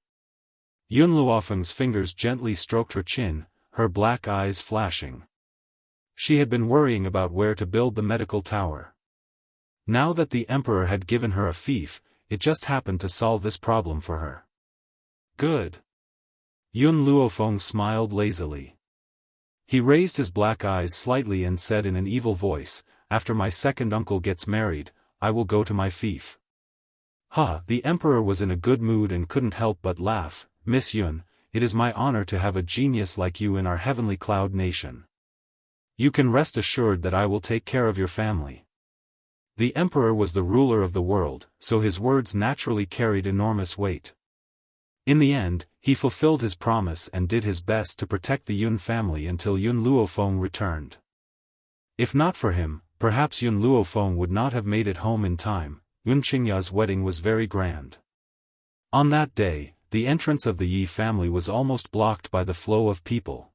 Speaker 2: Yun Luofeng's fingers gently stroked her chin, her black eyes flashing. She had been worrying about where to build the medical tower. Now that the emperor had given her a fief, it just happened to solve this problem for her. Good. Yun Luofeng smiled lazily. He raised his black eyes slightly and said in an evil voice, after my second uncle gets married, I will go to my fief. The emperor was in a good mood and couldn't help but laugh. Miss Yun, it is my honor to have a genius like you in our Heavenly Cloud Nation. You can rest assured that I will take care of your family. The emperor was the ruler of the world, so his words naturally carried enormous weight. In the end, he fulfilled his promise and did his best to protect the Yun family until Yun Luofeng returned. If not for him, perhaps Yun Luofeng would not have made it home in time. Yun Qingya's wedding was very grand. On that day, the entrance of the Yi family was almost blocked by the flow of people.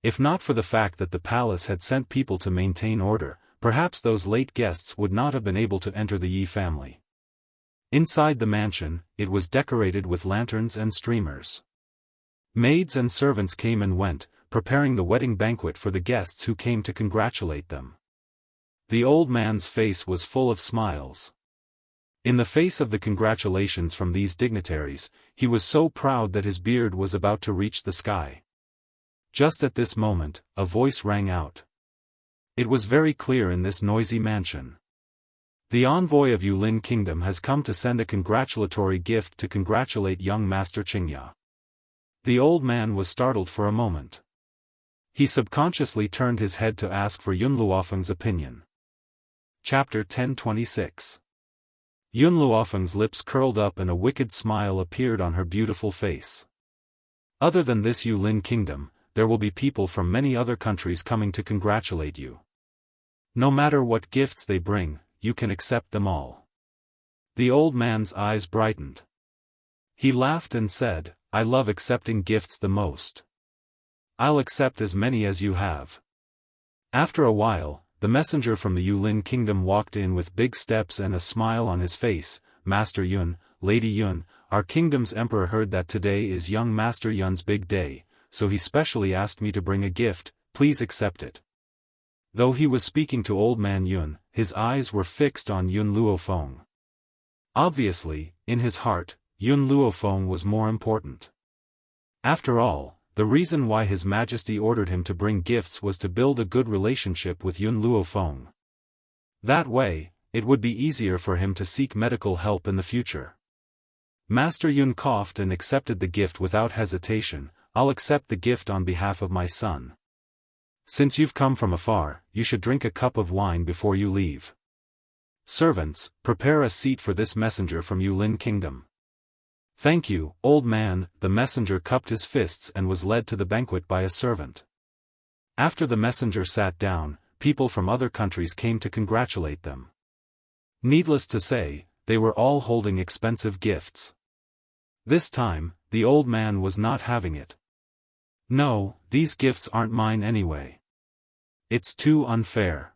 Speaker 2: If not for the fact that the palace had sent people to maintain order, perhaps those late guests would not have been able to enter the Yi family. Inside the mansion, it was decorated with lanterns and streamers. Maids and servants came and went, preparing the wedding banquet for the guests who came to congratulate them. The old man's face was full of smiles. In the face of the congratulations from these dignitaries, he was so proud that his beard was about to reach the sky. Just at this moment, a voice rang out. It was very clear in this noisy mansion. The envoy of Yulin Kingdom has come to send a congratulatory gift to congratulate young Master Qingya. The old man was startled for a moment. He subconsciously turned his head to ask for Yun Luofeng's opinion. Chapter 1026. Yun Luofeng's lips curled up and a wicked smile appeared on her beautiful face. Other than this Yulin Kingdom, there will be people from many other countries coming to congratulate you. No matter what gifts they bring, you can accept them all. The old man's eyes brightened. He laughed and said, I love accepting gifts the most. I'll accept as many as you have. After a while, the messenger from the Yulin Kingdom walked in with big steps and a smile on his face. Master Yun, Lady Yun, our kingdom's emperor heard that today is young Master Yun's big day, so he specially asked me to bring a gift, please accept it. Though he was speaking to old man Yun, his eyes were fixed on Yun Luofeng. Obviously, in his heart, Yun Luofeng was more important. After all, the reason why His Majesty ordered him to bring gifts was to build a good relationship with Yun Luofeng. That way, it would be easier for him to seek medical help in the future. Master Yun coughed and accepted the gift without hesitation. I'll accept the gift on behalf of my son. Since you've come from afar, you should drink a cup of wine before you leave. Servants, prepare a seat for this messenger from Yulin Kingdom. Thank you, old man. The messenger cupped his fists and was led to the banquet by a servant. After the messenger sat down, people from other countries came to congratulate them. Needless to say, they were all holding expensive gifts. This time, the old man was not having it. No, these gifts aren't mine anyway. It's too unfair.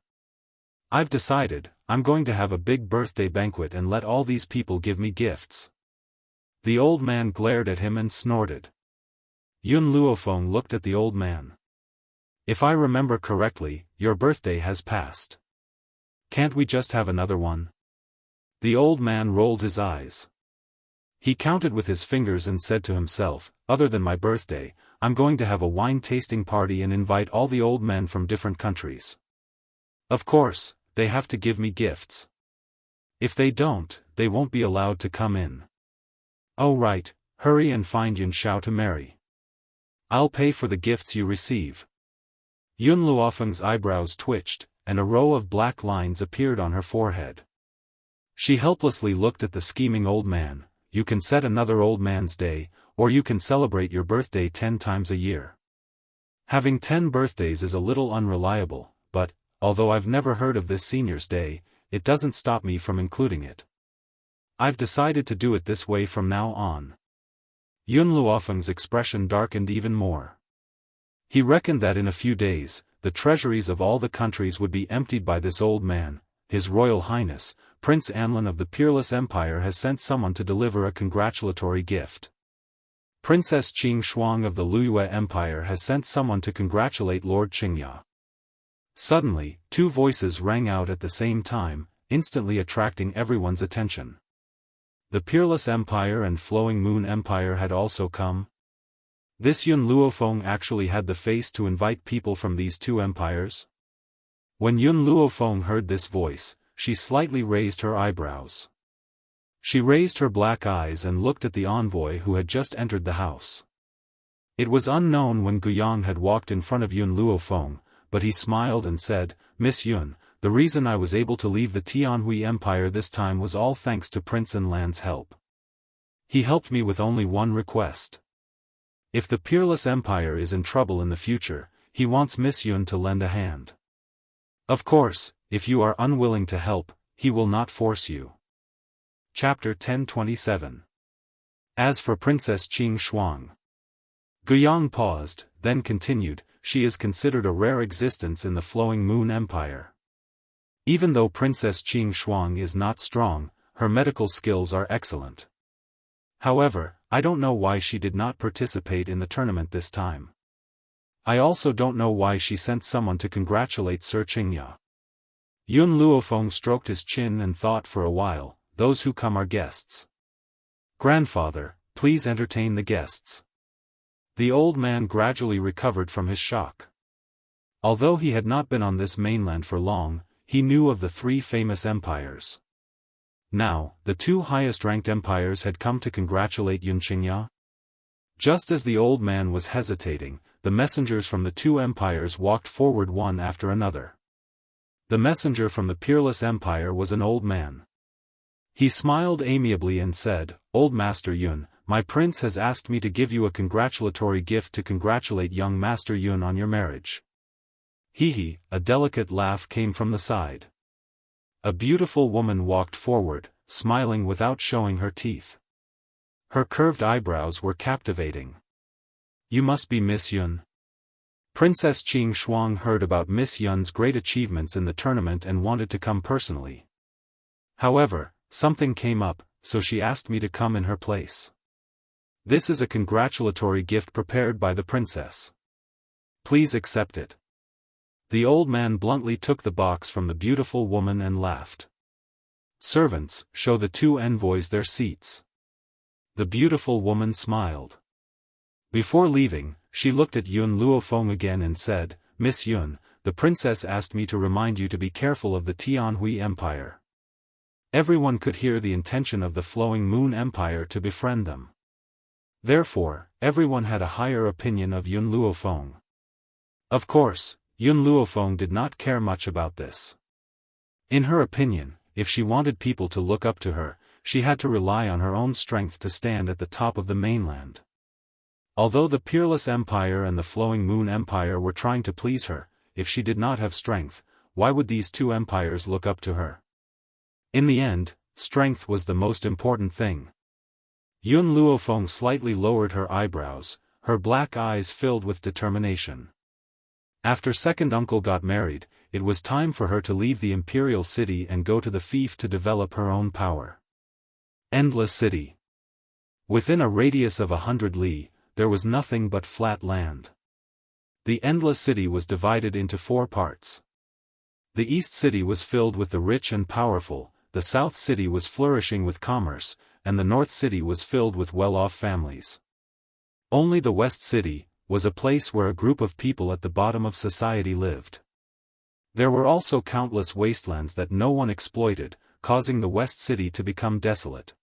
Speaker 2: I've decided, I'm going to have a big birthday banquet and let all these people give me gifts. The old man glared at him and snorted. Yun Luofeng looked at the old man. If I remember correctly, your birthday has passed. Can't we just have another one? The old man rolled his eyes. He counted with his fingers and said to himself, other than my birthday, I'm going to have a wine tasting party and invite all the old men from different countries. Of course, they have to give me gifts. If they don't, they won't be allowed to come in. Oh right, hurry and find Yun Xiao to marry. I'll pay for the gifts you receive. Yun Luofeng's eyebrows twitched, and a row of black lines appeared on her forehead. She helplessly looked at the scheming old man. You can set another old man's day, or you can celebrate your birthday 10 times a year. Having 10 birthdays is a little unreliable, but, although I've never heard of this senior's day, it doesn't stop me from including it. I've decided to do it this way from now on. Yun Luofeng's expression darkened even more. He reckoned that in a few days, the treasuries of all the countries would be emptied by this old man. His Royal Highness, Prince Anlin of the Peerless Empire has sent someone to deliver a congratulatory gift. Princess Qing Shuang of the Luyue Empire has sent someone to congratulate Lord Qingya. Suddenly, 2 voices rang out at the same time, instantly attracting everyone's attention. The Peerless Empire and Flowing Moon Empire had also come. This Yun Luofeng actually had the face to invite people from these 2 empires? When Yun Luofeng heard this voice, she slightly raised her eyebrows. She raised her black eyes and looked at the envoy who had just entered the house. It was unknown when Guyang had walked in front of Yun Luofeng, but he smiled and said, Miss Yun, the reason I was able to leave the Tianhui Empire this time was all thanks to Prince Anlan's help. He helped me with only one request. If the Peerless Empire is in trouble in the future, he wants Miss Yun to lend a hand. Of course, if you are unwilling to help, he will not force you. Chapter 1027. As for Princess Qing Shuang. Guiyang paused, then continued, she is considered a rare existence in the Flowing Moon Empire. Even though Princess Qing Shuang is not strong, her medical skills are excellent. However, I don't know why she did not participate in the tournament this time. I also don't know why she sent someone to congratulate Sir Qingya. Yun Luofeng stroked his chin and thought for a while, those who come are guests. Grandfather, please entertain the guests. The old man gradually recovered from his shock. Although he had not been on this mainland for long, he knew of the three famous empires. Now, the two highest-ranked empires had come to congratulate Yun Qingya. Just as the old man was hesitating, the messengers from the two empires walked forward one after another. The messenger from the Peerless Empire was an old man. He smiled amiably and said, "Old Master Yun, my prince has asked me to give you a congratulatory gift to congratulate young Master Yun on your marriage." Hee, a delicate laugh came from the side. A beautiful woman walked forward, smiling without showing her teeth. Her curved eyebrows were captivating. "You must be Miss Yun." Princess Qing Shuang heard about Miss Yun's great achievements in the tournament and wanted to come personally. However, something came up, so she asked me to come in her place. This is a congratulatory gift prepared by the princess. Please accept it. The old man bluntly took the box from the beautiful woman and laughed. "Servants, show the two envoys their seats." The beautiful woman smiled. Before leaving, she looked at Yun Luofeng again and said, "Miss Yun, the princess asked me to remind you to be careful of the Tianhui Empire." Everyone could hear the intention of the Flowing Moon Empire to befriend them. Therefore, everyone had a higher opinion of Yun Luofeng. Of course, Yun Luofeng did not care much about this. In her opinion, if she wanted people to look up to her, she had to rely on her own strength to stand at the top of the mainland. Although the Peerless Empire and the Flowing Moon Empire were trying to please her, if she did not have strength, why would these two empires look up to her? In the end, strength was the most important thing. Yun Luofeng slightly lowered her eyebrows, her black eyes filled with determination. After second uncle got married, it was time for her to leave the imperial city and go to the fief to develop her own power. Endless City. Within a radius of 100 li, there was nothing but flat land. The Endless City was divided into 4 parts. The East City was filled with the rich and powerful, the South City was flourishing with commerce, and the North City was filled with well-off families. Only the West City was a place where a group of people at the bottom of society lived. There were also countless wastelands that no one exploited, causing the West City to become desolate.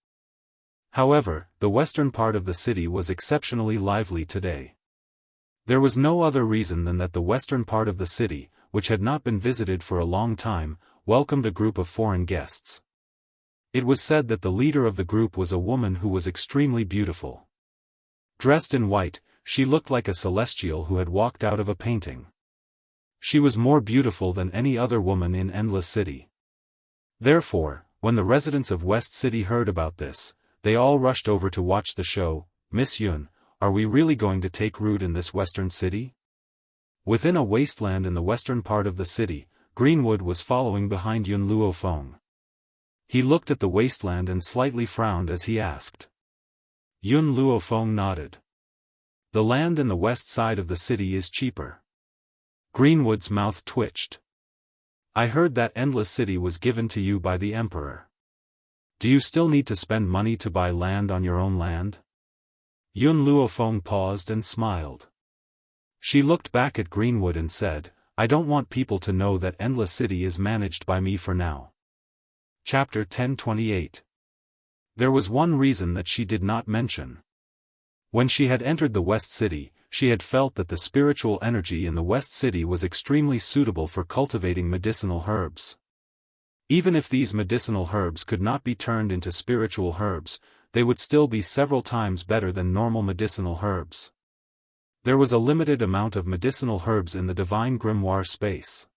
Speaker 2: However, the western part of the city was exceptionally lively today. There was no other reason than that the western part of the city, which had not been visited for a long time, welcomed a group of foreign guests. It was said that the leader of the group was a woman who was extremely beautiful. Dressed in white, she looked like a celestial who had walked out of a painting. She was more beautiful than any other woman in Endless City. Therefore, when the residents of West City heard about this, they all rushed over to watch the show. "Miss Yun, are we really going to take root in this western city?" Within a wasteland in the western part of the city, Greenwood was following behind Yun Luofeng. He looked at the wasteland and slightly frowned as he asked. Yun Luofeng nodded. "The land in the west side of the city is cheaper." Greenwood's mouth twitched. "I heard that Endless City was given to you by the Emperor. Do you still need to spend money to buy land on your own land?" Yun Luofeng paused and smiled. She looked back at Greenwood and said, "I don't want people to know that Endless City is managed by me for now." Chapter 1028. There was one reason that she did not mention. When she had entered the West City, she had felt that the spiritual energy in the West City was extremely suitable for cultivating medicinal herbs. Even if these medicinal herbs could not be turned into spiritual herbs, they would still be several times better than normal medicinal herbs. There was a limited amount of medicinal herbs in the Divine Grimoire space.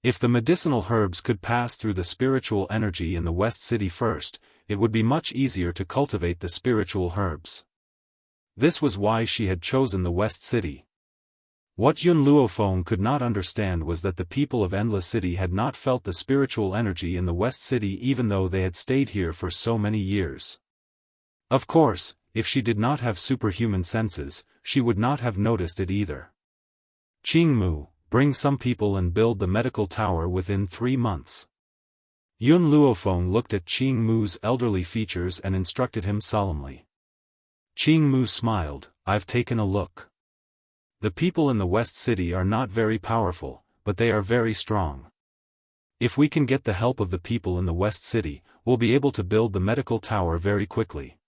Speaker 2: If the medicinal herbs could pass through the spiritual energy in the West City first, it would be much easier to cultivate the spiritual herbs. This was why she had chosen the West City. What Yun Luofeng could not understand was that the people of Endless City had not felt the spiritual energy in the West City even though they had stayed here for so many years. Of course, if she did not have superhuman senses, she would not have noticed it either. Qing Mu, bring some people and build the medical tower within 3 months. Yun Luofeng looked at Qing Mu's elderly features and instructed him solemnly. Qing Mu smiled, I've taken a look. The people in the West City are not very powerful, but they are very strong. If we can get the help of the people in the West City, we'll be able to build the medical tower very quickly.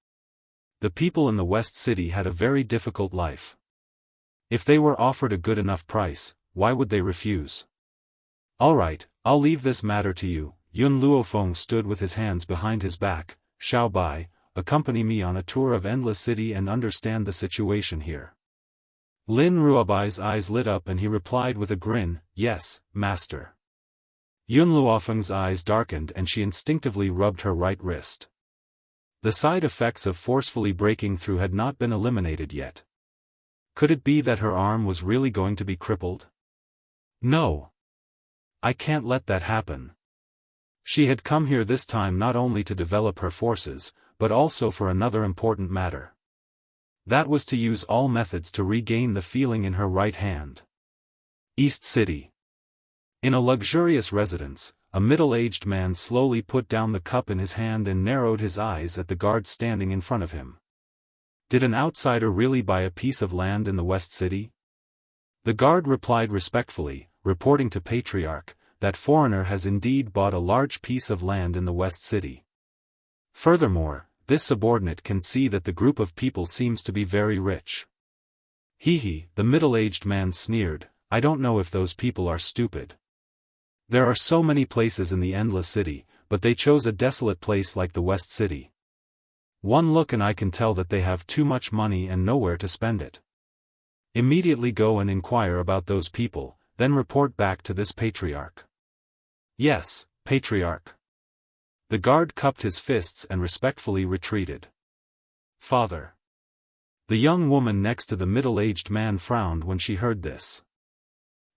Speaker 2: The people in the West City had a very difficult life. If they were offered a good enough price, why would they refuse? All right, I'll leave this matter to you. Yun Luofeng stood with his hands behind his back. Xiao Bai, accompany me on a tour of Endless City and understand the situation here. Lin Ruobai's eyes lit up and he replied with a grin, yes, master. Yun Luofeng's eyes darkened and she instinctively rubbed her right wrist. The side effects of forcefully breaking through had not been eliminated yet. Could it be that her arm was really going to be crippled? No. I can't let that happen. She had come here this time not only to develop her forces, but also for another important matter. That was to use all methods to regain the feeling in her right hand. East City. In a luxurious residence, a middle-aged man slowly put down the cup in his hand and narrowed his eyes at the guard standing in front of him. Did an outsider really buy a piece of land in the West City? The guard replied respectfully, reporting to Patriarch, that foreigner has indeed bought a large piece of land in the West City. Furthermore, this subordinate can see that the group of people seems to be very rich. Hee, the middle-aged man sneered, I don't know if those people are stupid. There are so many places in the Endless City, but they chose a desolate place like the West City. One look and I can tell that they have too much money and nowhere to spend it. Immediately go and inquire about those people, then report back to this Patriarch. Yes, Patriarch. The guard cupped his fists and respectfully retreated. Father. The young woman next to the middle-aged man frowned when she heard this.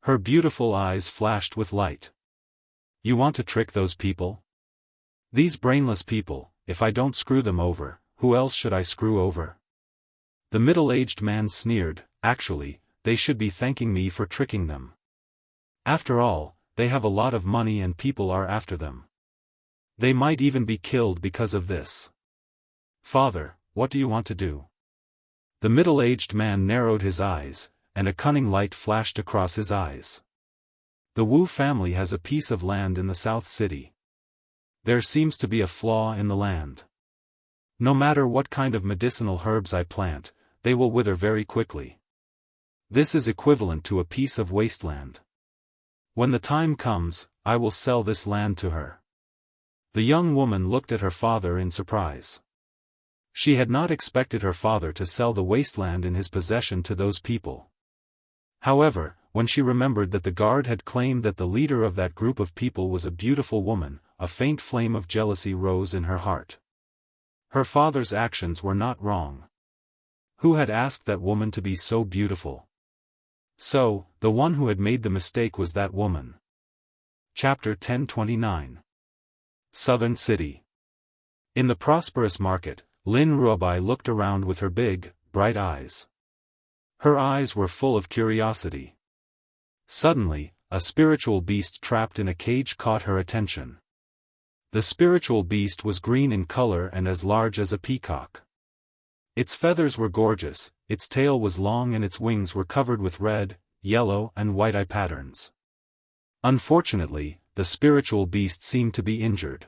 Speaker 2: Her beautiful eyes flashed with light. You want to trick those people? These brainless people, if I don't screw them over, who else should I screw over? The middle-aged man sneered, actually, they should be thanking me for tricking them. After all, they have a lot of money and people are after them. They might even be killed because of this. Father, what do you want to do? The middle-aged man narrowed his eyes, and a cunning light flashed across his eyes. The Wu family has a piece of land in the South City. There seems to be a flaw in the land. No matter what kind of medicinal herbs I plant, they will wither very quickly. This is equivalent to a piece of wasteland. When the time comes, I will sell this land to her. The young woman looked at her father in surprise. She had not expected her father to sell the wasteland in his possession to those people. However, when she remembered that the guard had claimed that the leader of that group of people was a beautiful woman, a faint flame of jealousy rose in her heart. Her father's actions were not wrong. Who had asked that woman to be so beautiful? So, the one who had made the mistake was that woman. Chapter 1029. Southern City. In the prosperous market, Lin Ruobai looked around with her big, bright eyes. Her eyes were full of curiosity. Suddenly, a spiritual beast trapped in a cage caught her attention. The spiritual beast was green in color and as large as a peacock. Its feathers were gorgeous, its tail was long and its wings were covered with red, yellow and white eye patterns. Unfortunately, the spiritual beast seemed to be injured.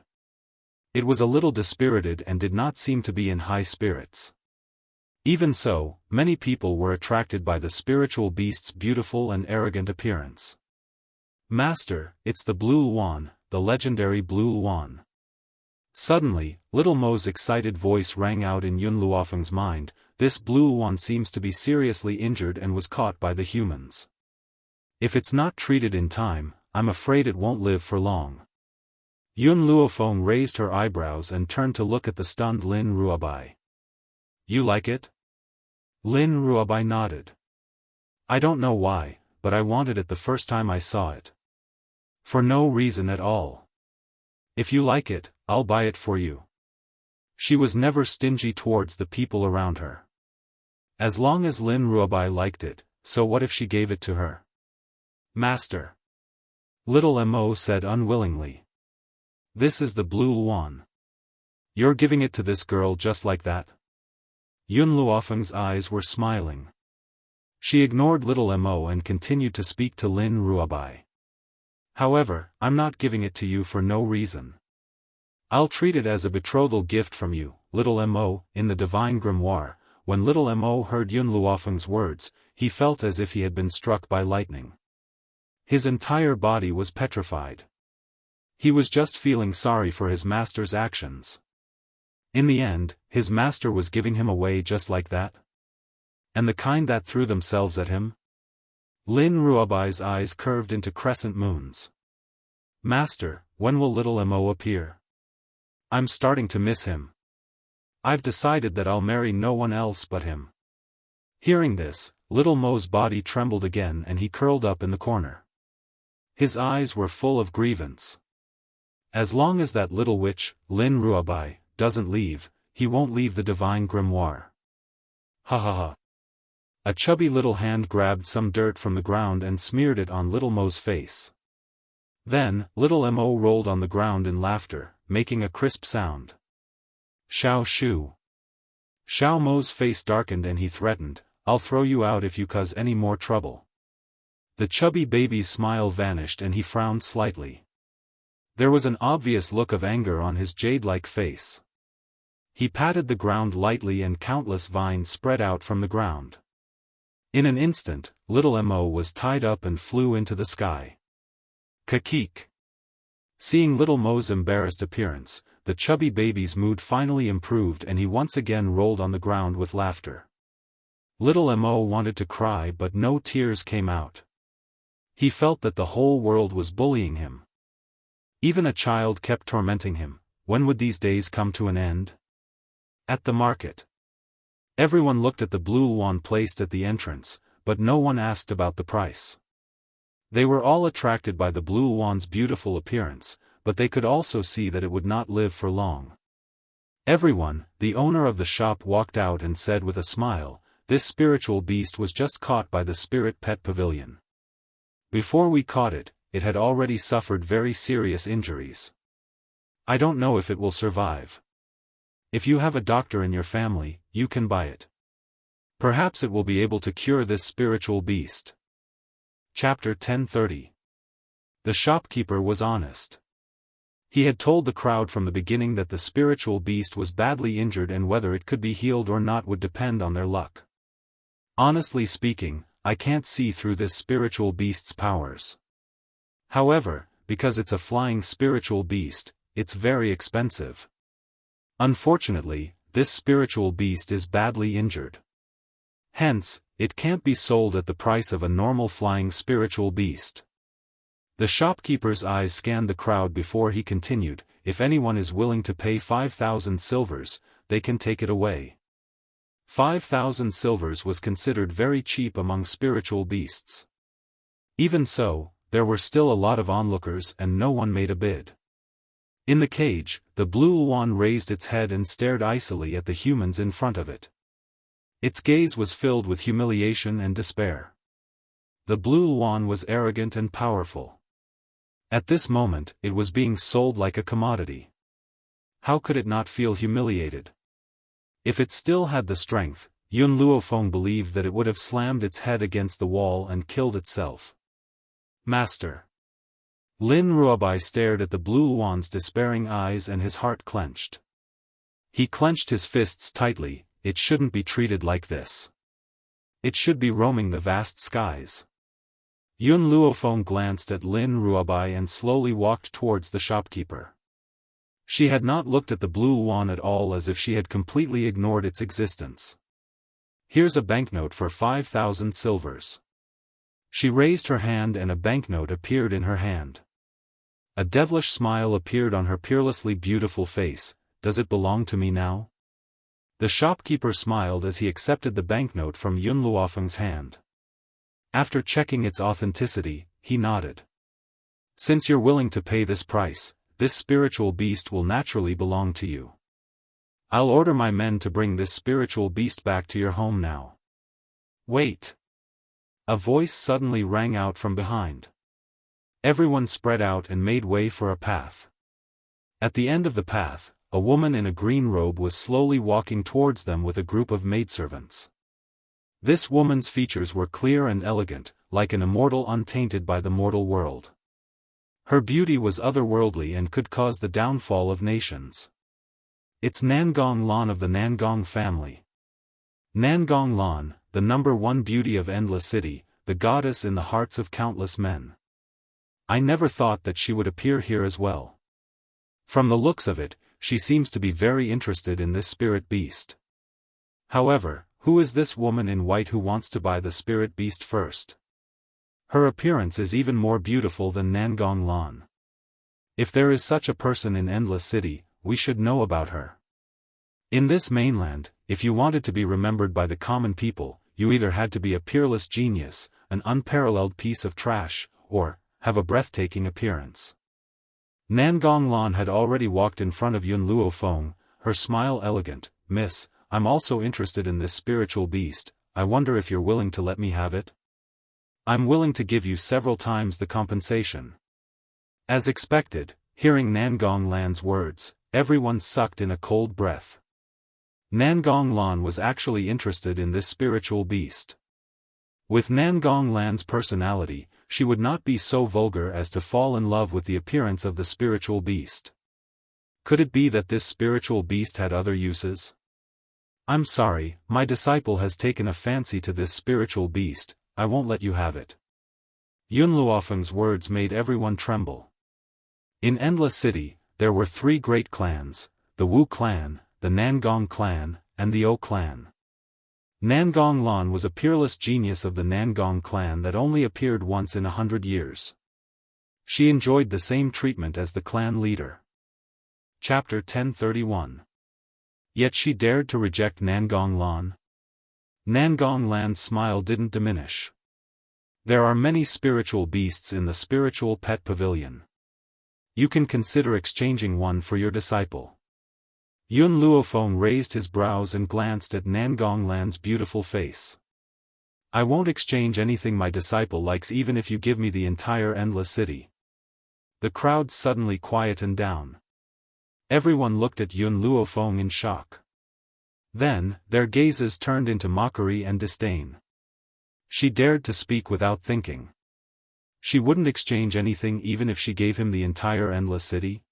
Speaker 2: It was a little dispirited and did not seem to be in high spirits. Even so, many people were attracted by the spiritual beast's beautiful and arrogant appearance. Master, it's the Blue Luan, the legendary Blue Luan. Suddenly, Little Mo's excited voice rang out in Yun Luofeng's mind, this Blue Luan seems to be seriously injured and was caught by the humans. If it's not treated in time, I'm afraid it won't live for long. Yun Luofeng raised her eyebrows and turned to look at the stunned Lin Ruobai. You like it? Lin Ruobai nodded. I don't know why, but I wanted it the first time I saw it. For no reason at all. If you like it, I'll buy it for you. She was never stingy towards the people around her. As long as Lin Ruobai liked it, so what if she gave it to her? Master. Little Mo said unwillingly. This is the blue luan. You're giving it to this girl just like that? Yun Luofeng's eyes were smiling. She ignored Little Mo and continued to speak to Lin Ruobai. However, I'm not giving it to you for no reason. I'll treat it as a betrothal gift from you, Little Mo. In the divine grimoire, when Little Mo heard Yun Luofeng's words, he felt as if he had been struck by lightning. His entire body was petrified. He was just feeling sorry for his master's actions. In the end, his master was giving him away just like that? And the kind that threw themselves at him? Lin Ruobai's eyes curved into crescent moons. Master, when will Little Mo appear? I'm starting to miss him. I've decided that I'll marry no one else but him. Hearing this, Little Mo's body trembled again and he curled up in the corner. His eyes were full of grievance. As long as that little witch, Lin Ruobai, doesn't leave, he won't leave the divine grimoire. Ha ha ha. A chubby little hand grabbed some dirt from the ground and smeared it on Little Mo's face. Then, Little Mo rolled on the ground in laughter, making a crisp sound. Xiao Shu. Xiao Mo's face darkened and he threatened, I'll throw you out if you cause any more trouble. The chubby baby's smile vanished and he frowned slightly. There was an obvious look of anger on his jade-like face. He patted the ground lightly and countless vines spread out from the ground. In an instant, Little Mo was tied up and flew into the sky. Kakik. Seeing Little Mo's embarrassed appearance, the chubby baby's mood finally improved and he once again rolled on the ground with laughter. Little Mo wanted to cry but no tears came out. He felt that the whole world was bullying him. Even a child kept tormenting him. When would these days come to an end? At the market. Everyone looked at the blue luan placed at the entrance, but no one asked about the price. They were all attracted by the blue luan's beautiful appearance, but they could also see that it would not live for long. Everyone, the owner of the shop walked out and said with a smile, this spiritual beast was just caught by the spirit pet pavilion. Before we caught it, it had already suffered very serious injuries. I don't know if it will survive. If you have a doctor in your family, you can buy it. Perhaps it will be able to cure this spiritual beast. Chapter 1030. The shopkeeper was honest. He had told the crowd from the beginning that the spiritual beast was badly injured and whether it could be healed or not would depend on their luck. Honestly speaking, I can't see through this spiritual beast's powers. However, because it's a flying spiritual beast, it's very expensive. Unfortunately, this spiritual beast is badly injured. Hence, it can't be sold at the price of a normal flying spiritual beast. The shopkeeper's eyes scanned the crowd before he continued, if anyone is willing to pay 5,000 silvers, they can take it away. 5,000 silvers was considered very cheap among spiritual beasts. Even so, there were still a lot of onlookers and no one made a bid. In the cage, the blue luan raised its head and stared icily at the humans in front of it. Its gaze was filled with humiliation and despair. The blue luan was arrogant and powerful. At this moment, it was being sold like a commodity. How could it not feel humiliated? If it still had the strength, Yun Luofeng believed that it would have slammed its head against the wall and killed itself. Master. Lin Ruobai stared at the blue luan's despairing eyes and his heart clenched. He clenched his fists tightly. It shouldn't be treated like this. It should be roaming the vast skies. Yun Luofeng glanced at Lin Ruobai and slowly walked towards the shopkeeper. She had not looked at the blue luan at all, as if she had completely ignored its existence. Here's a banknote for 5,000 silvers. She raised her hand and a banknote appeared in her hand. A devilish smile appeared on her peerlessly beautiful face. Does it belong to me now? The shopkeeper smiled as he accepted the banknote from Yun Luofeng's hand. After checking its authenticity, he nodded. Since you're willing to pay this price, this spiritual beast will naturally belong to you. I'll order my men to bring this spiritual beast back to your home now. Wait. A voice suddenly rang out from behind. Everyone spread out and made way for a path. At the end of the path, a woman in a green robe was slowly walking towards them with a group of maidservants. This woman's features were clear and elegant, like an immortal untainted by the mortal world. Her beauty was otherworldly and could cause the downfall of nations. It's Nangong Lan of the Nangong family. Nangong Lan, the #1 beauty of Endless City, the goddess in the hearts of countless men. I never thought that she would appear here as well. From the looks of it, she seems to be very interested in this spirit beast. However, who is this woman in white who wants to buy the spirit beast first? Her appearance is even more beautiful than Nangong Lan. If there is such a person in Endless City, we should know about her. In this mainland, if you wanted to be remembered by the common people, you either had to be a peerless genius, an unparalleled piece of trash, or have a breathtaking appearance. Nangong Lan had already walked in front of Yun Luofeng, her smile elegant. Miss, I'm also interested in this spiritual beast. I wonder if you're willing to let me have it? I'm willing to give you several times the compensation. As expected, hearing Nangong Lan's words, everyone sucked in a cold breath. Nangong Lan was actually interested in this spiritual beast. With Nangong Lan's personality, she would not be so vulgar as to fall in love with the appearance of the spiritual beast. Could it be that this spiritual beast had other uses? I'm sorry, my disciple has taken a fancy to this spiritual beast. I won't let you have it. Yun Luofeng's words made everyone tremble. In Endless City, there were 3 great clans, the Wu clan, the Nangong clan, and the O clan. Nangong Lan was a peerless genius of the Nangong clan that only appeared once in 100 years. She enjoyed the same treatment as the clan leader. Chapter 1031. Yet she dared to reject Nangong Lan? Nangong Lan's smile didn't diminish. There are many spiritual beasts in the spiritual pet pavilion. You can consider exchanging one for your disciple. Yun Luofeng raised his brows and glanced at Nangong Lan's beautiful face. I won't exchange anything my disciple likes even if you give me the entire Endless City. The crowd suddenly quietened down. Everyone looked at Yun Luofeng in shock. Then, their gazes turned into mockery and disdain. She dared to speak without thinking. She wouldn't exchange anything even if she gave him the entire Endless City?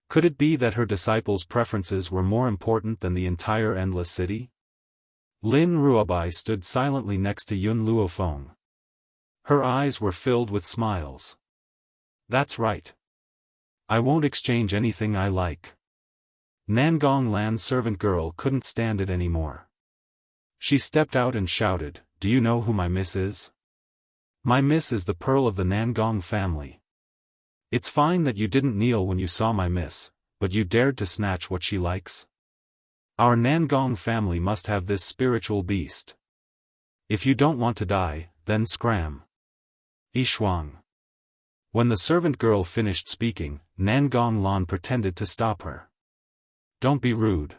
Speaker 2: Could it be that her disciples' preferences were more important than the entire Endless City? Lin Ruobai stood silently next to Yun Luofeng. Her eyes were filled with smiles. That's right. I won't exchange anything I like. Nangong Lan's servant girl couldn't stand it anymore. She stepped out and shouted, Do you know who my miss is? My miss is the pearl of the Nangong family. It's fine that you didn't kneel when you saw my miss, but you dared to snatch what she likes? Our Nangong family must have this spiritual beast. If you don't want to die, then scram. Yishuang. When the servant girl finished speaking, Nangong Lan pretended to stop her. Don't be rude.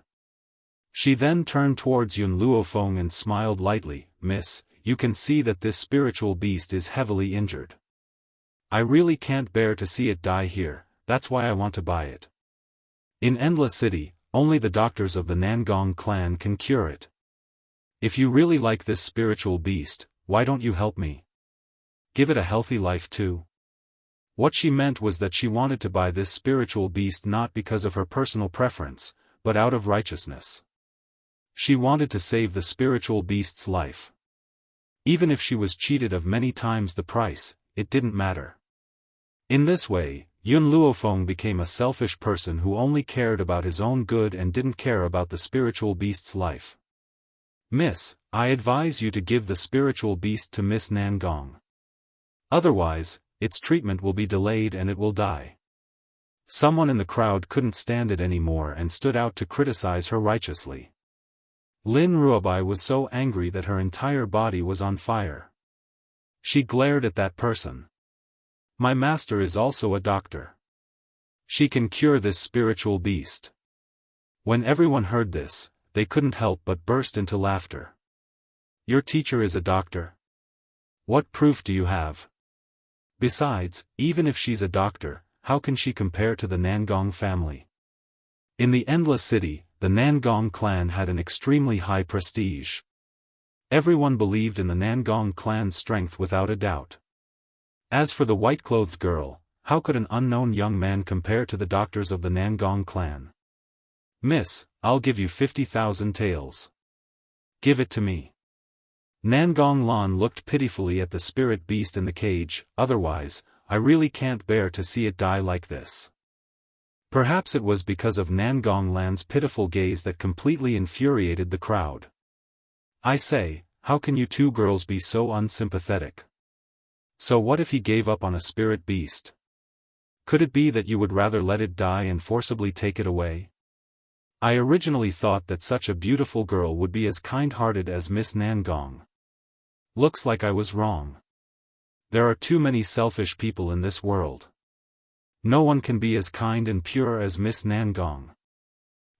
Speaker 2: She then turned towards Yun Luofeng and smiled lightly, Miss, you can see that this spiritual beast is heavily injured. I really can't bear to see it die here, that's why I want to buy it. In Endless City, only the doctors of the Nangong clan can cure it. If you really like this spiritual beast, why don't you help me? Give it a healthy life too. What she meant was that she wanted to buy this spiritual beast not because of her personal preference, but out of righteousness. She wanted to save the spiritual beast's life. Even if she was cheated of many times the price, it didn't matter. In this way, Yun Luofeng became a selfish person who only cared about his own good and didn't care about the spiritual beast's life. Miss, I advise you to give the spiritual beast to Miss Nangong. Otherwise, its treatment will be delayed and it will die. Someone in the crowd couldn't stand it anymore and stood out to criticize her righteously. Lin Ruobai was so angry that her entire body was on fire. She glared at that person. My master is also a doctor. She can cure this spiritual beast. When everyone heard this, they couldn't help but burst into laughter. Your teacher is a doctor? What proof do you have? Besides, even if she's a doctor, how can she compare to the Nangong family? In the Endless City, the Nangong clan had an extremely high prestige. Everyone believed in the Nangong clan's strength without a doubt. As for the white-clothed girl, how could an unknown young man compare to the doctors of the Nangong clan? Miss, I'll give you 50,000 taels. Give it to me. Nangong Lan looked pitifully at the spirit beast in the cage. Otherwise, I really can't bear to see it die like this. Perhaps it was because of Nangong Lan's pitiful gaze that completely infuriated the crowd. I say, how can you two girls be so unsympathetic? So what if he gave up on a spirit beast? Could it be that you would rather let it die and forcibly take it away? I originally thought that such a beautiful girl would be as kind-hearted as Miss Nangong. Looks like I was wrong. There are too many selfish people in this world. No one can be as kind and pure as Miss Nangong.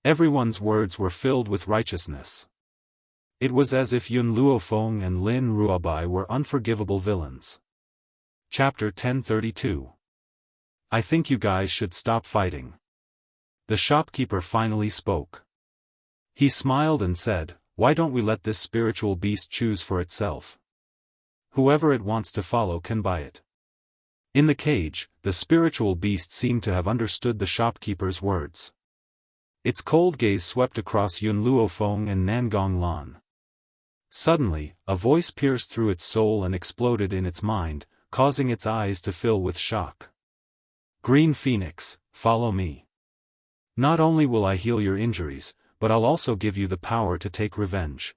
Speaker 2: Everyone's words were filled with righteousness. It was as if Yun Luofeng and Lin Ruobai were unforgivable villains. Chapter 1032. I think you guys should stop fighting. The shopkeeper finally spoke. He smiled and said, why don't we let this spiritual beast choose for itself? Whoever it wants to follow can buy it. In the cage, the spiritual beast seemed to have understood the shopkeeper's words. Its cold gaze swept across Yun Luofeng and Nangong Lan. Suddenly, a voice pierced through its soul and exploded in its mind, causing its eyes to fill with shock. Green Phoenix, follow me. Not only will I heal your injuries, but I'll also give you the power to take revenge.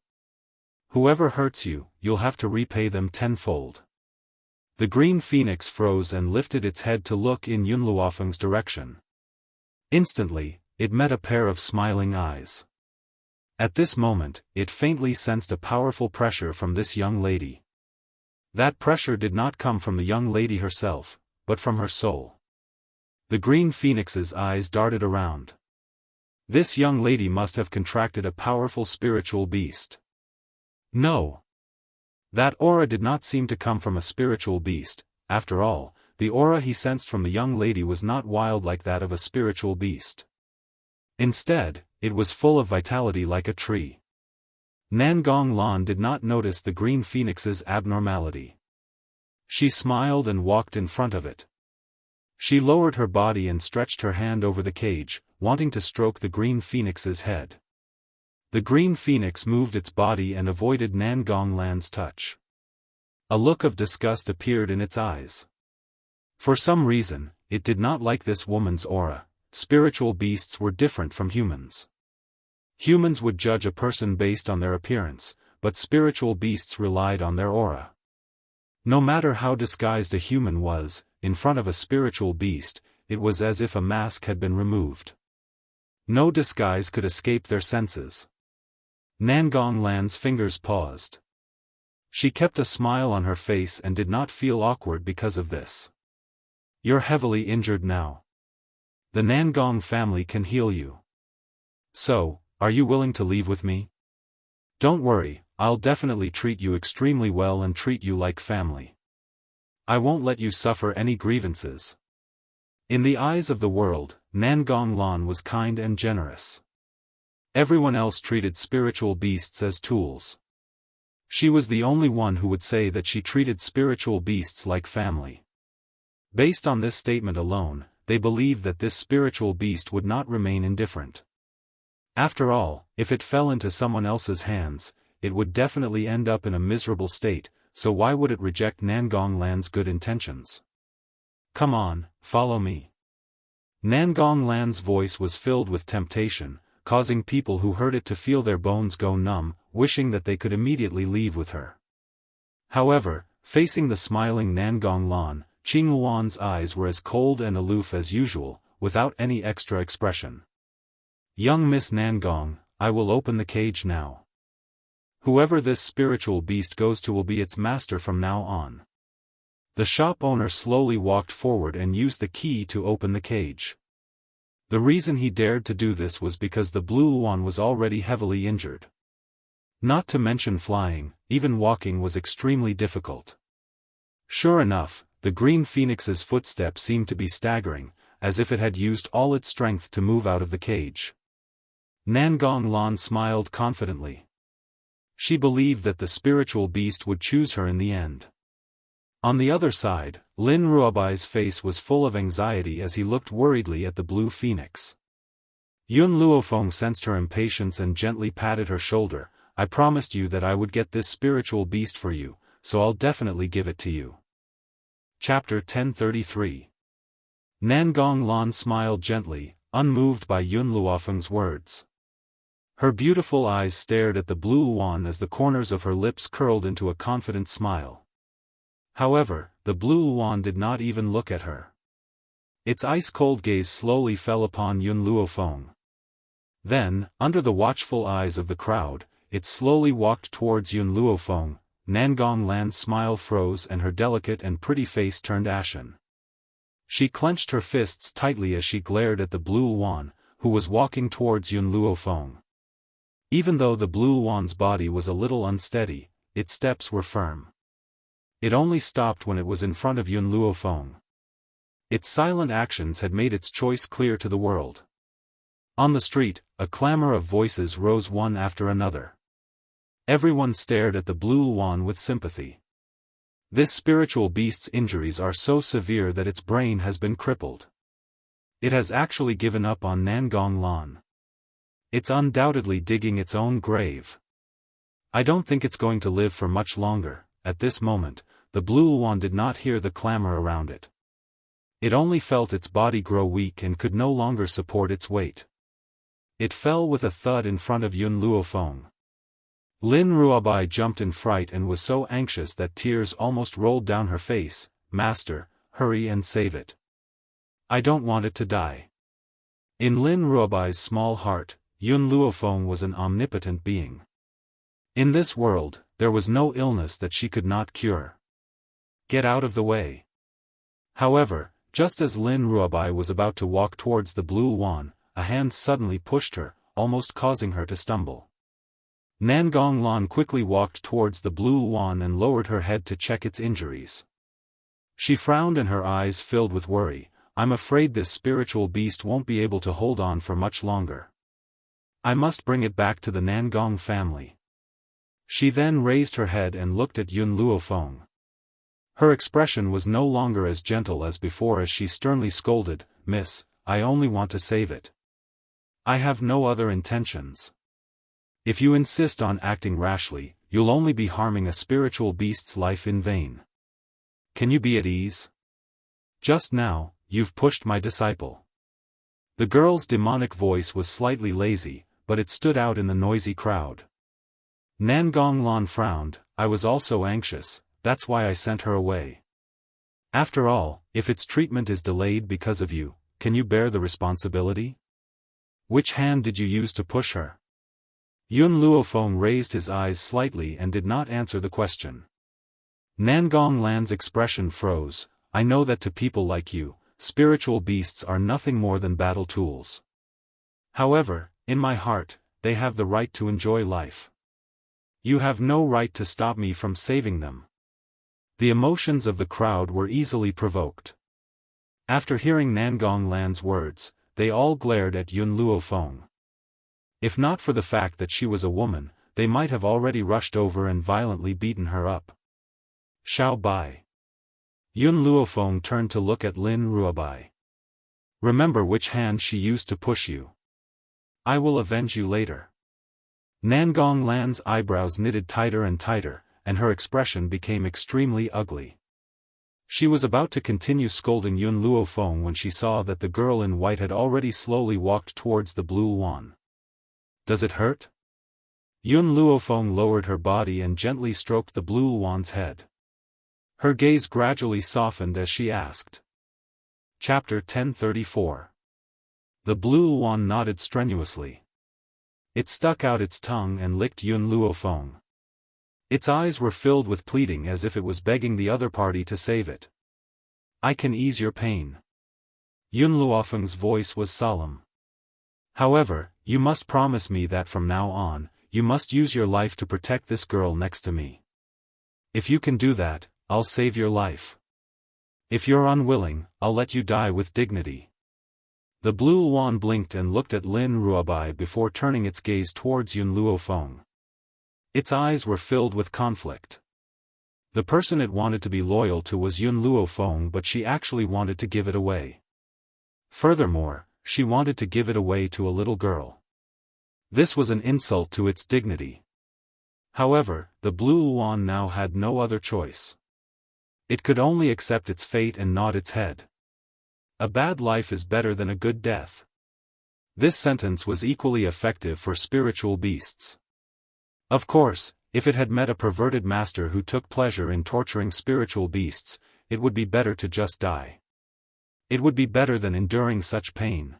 Speaker 2: Whoever hurts you, you'll have to repay them tenfold. The Green Phoenix froze and lifted its head to look in Yun Luofeng's direction. Instantly, it met a pair of smiling eyes. At this moment, it faintly sensed a powerful pressure from this young lady. That pressure did not come from the young lady herself, but from her soul. The Green Phoenix's eyes darted around. This young lady must have contracted a powerful spiritual beast. No. That aura did not seem to come from a spiritual beast. After all, the aura he sensed from the young lady was not wild like that of a spiritual beast. Instead, it was full of vitality like a tree. Nangong Lan did not notice the Green Phoenix's abnormality. She smiled and walked in front of it. She lowered her body and stretched her hand over the cage, wanting to stroke the Green Phoenix's head. The Green Phoenix moved its body and avoided Nangong Lan's touch. A look of disgust appeared in its eyes. For some reason, it did not like this woman's aura. Spiritual beasts were different from humans. Humans would judge a person based on their appearance, but spiritual beasts relied on their aura. No matter how disguised a human was, in front of a spiritual beast, it was as if a mask had been removed. No disguise could escape their senses. Nangong Lan's fingers paused. She kept a smile on her face and did not feel awkward because of this. You're heavily injured now. The Nangong family can heal you. So, are you willing to leave with me? Don't worry, I'll definitely treat you extremely well and treat you like family. I won't let you suffer any grievances. In the eyes of the world, Nangong Lan was kind and generous. Everyone else treated spiritual beasts as tools. She was the only one who would say that she treated spiritual beasts like family. Based on this statement alone, they believed that this spiritual beast would not remain indifferent. After all, if it fell into someone else's hands, it would definitely end up in a miserable state, so why would it reject Nangong Lan's good intentions? Come on, follow me. Nangong Lan's voice was filled with temptation, causing people who heard it to feel their bones go numb, wishing that they could immediately leave with her. However, Facing the smiling Nangong Lan, Qing Luan's eyes were as cold and aloof as usual, without any extra expression. Young Miss Nangong, I will open the cage now. Whoever this spiritual beast goes to will be its master from now on. The shop owner slowly walked forward and used the key to open the cage. The reason he dared to do this was because the Blue Luan was already heavily injured. Not to mention flying, even walking was extremely difficult. Sure enough, the Green Phoenix's footsteps seemed to be staggering, as if it had used all its strength to move out of the cage. Nangong Lan smiled confidently. She believed that the spiritual beast would choose her in the end. On the other side, Lin Ruobai's face was full of anxiety as he looked worriedly at the Blue Phoenix. Yun Luofeng sensed her impatience and gently patted her shoulder. I promised you that I would get this spiritual beast for you, so I'll definitely give it to you. Chapter 1033. Nangong Lan smiled gently, unmoved by Yun Luofeng's words. Her beautiful eyes stared at the Blue Luan as the corners of her lips curled into a confident smile. However, the Blue Luan did not even look at her. Its ice-cold gaze slowly fell upon Yun Luofeng. Then, under the watchful eyes of the crowd, it slowly walked towards Yun Luofeng. Nangong Lan's smile froze and her delicate and pretty face turned ashen. She clenched her fists tightly as she glared at the Blue Luan, who was walking towards Yun Luofeng. Even though the Blue Luan's body was a little unsteady, its steps were firm. It only stopped when it was in front of Yun Luofeng. Its silent actions had made its choice clear to the world. On the street, a clamor of voices rose one after another. Everyone stared at the Blue Luan with sympathy. This spiritual beast's injuries are so severe that its brain has been crippled. It has actually given up on Nangong Lan. It's undoubtedly digging its own grave. I don't think it's going to live for much longer. At this moment, the Blue Luan did not hear the clamor around it. It only felt its body grow weak and could no longer support its weight. It fell with a thud in front of Yun Luofeng. Lin Ruobai jumped in fright and was so anxious that tears almost rolled down her face. Master, hurry and save it. I don't want it to die. In Lin Ruobai's small heart, Yun Luofeng was an omnipotent being. In this world, there was no illness that she could not cure. Get out of the way. However, just as Lin Ruobai was about to walk towards the Blue Luan, a hand suddenly pushed her, almost causing her to stumble. Nangong Lan quickly walked towards the Blue Luan and lowered her head to check its injuries. She frowned and her eyes filled with worry. I'm afraid this spiritual beast won't be able to hold on for much longer. I must bring it back to the Nangong family. She then raised her head and looked at Yun Luofeng. Her expression was no longer as gentle as before as she sternly scolded, Miss, I only want to save it. I have no other intentions. If you insist on acting rashly, you'll only be harming a spiritual beast's life in vain. Can you be at ease? Just now, you've pushed my disciple. The girl's demonic voice was slightly lazy, but it stood out in the noisy crowd. Nangong Lan frowned. I was also anxious, that's why I sent her away. After all, if its treatment is delayed because of you, can you bear the responsibility? Which hand did you use to push her? Yun Luofeng raised his eyes slightly and did not answer the question. Nangong Lan's expression froze. I know that to people like you, spiritual beasts are nothing more than battle tools. However, in my heart, they have the right to enjoy life. You have no right to stop me from saving them. The emotions of the crowd were easily provoked. After hearing Nangong Lan's words, they all glared at Yun Luofeng. If not for the fact that she was a woman, they might have already rushed over and violently beaten her up. Xiao Bai. Yun Luofeng turned to look at Lin Ruobai. Remember which hand she used to push you. I will avenge you later. Nangong Lan's eyebrows knitted tighter and tighter, and her expression became extremely ugly. She was about to continue scolding Yun Luofeng when she saw that the girl in white had already slowly walked towards the Blue Luan. Does it hurt? Yun Luofeng lowered her body and gently stroked the Blue Luan's head. Her gaze gradually softened as she asked. Chapter 1034. The blue Luan nodded strenuously. It stuck out its tongue and licked Yun Luofeng. Its eyes were filled with pleading as if it was begging the other party to save it. I can ease your pain. Yun Luofeng's voice was solemn. However, you must promise me that from now on, you must use your life to protect this girl next to me. If you can do that, I'll save your life. If you're unwilling, I'll let you die with dignity. The blue Luan blinked and looked at Lin Ruobai before turning its gaze towards Yun Luofeng. Its eyes were filled with conflict. The person it wanted to be loyal to was Yun Luofeng, but she actually wanted to give it away. Furthermore, she wanted to give it away to a little girl. This was an insult to its dignity. However, the blue Luan now had no other choice. It could only accept its fate and nod its head. A bad life is better than a good death. This sentence was equally effective for spiritual beasts. Of course, if it had met a perverted master who took pleasure in torturing spiritual beasts, it would be better to just die. It would be better than enduring such pain.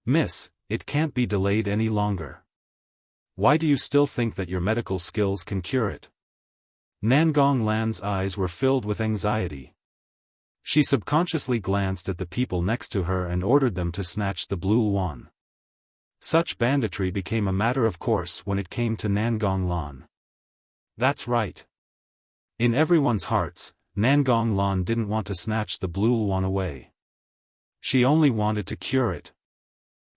Speaker 2: Miss, it can't be delayed any longer. Why do you still think that your medical skills can cure it? Nangong Lan's eyes were filled with anxiety. She subconsciously glanced at the people next to her and ordered them to snatch the blue Luan. Such banditry became a matter of course when it came to Nangong Lan. That's right. In everyone's hearts, Nangong Lan didn't want to snatch the blue Luan away. She only wanted to cure it.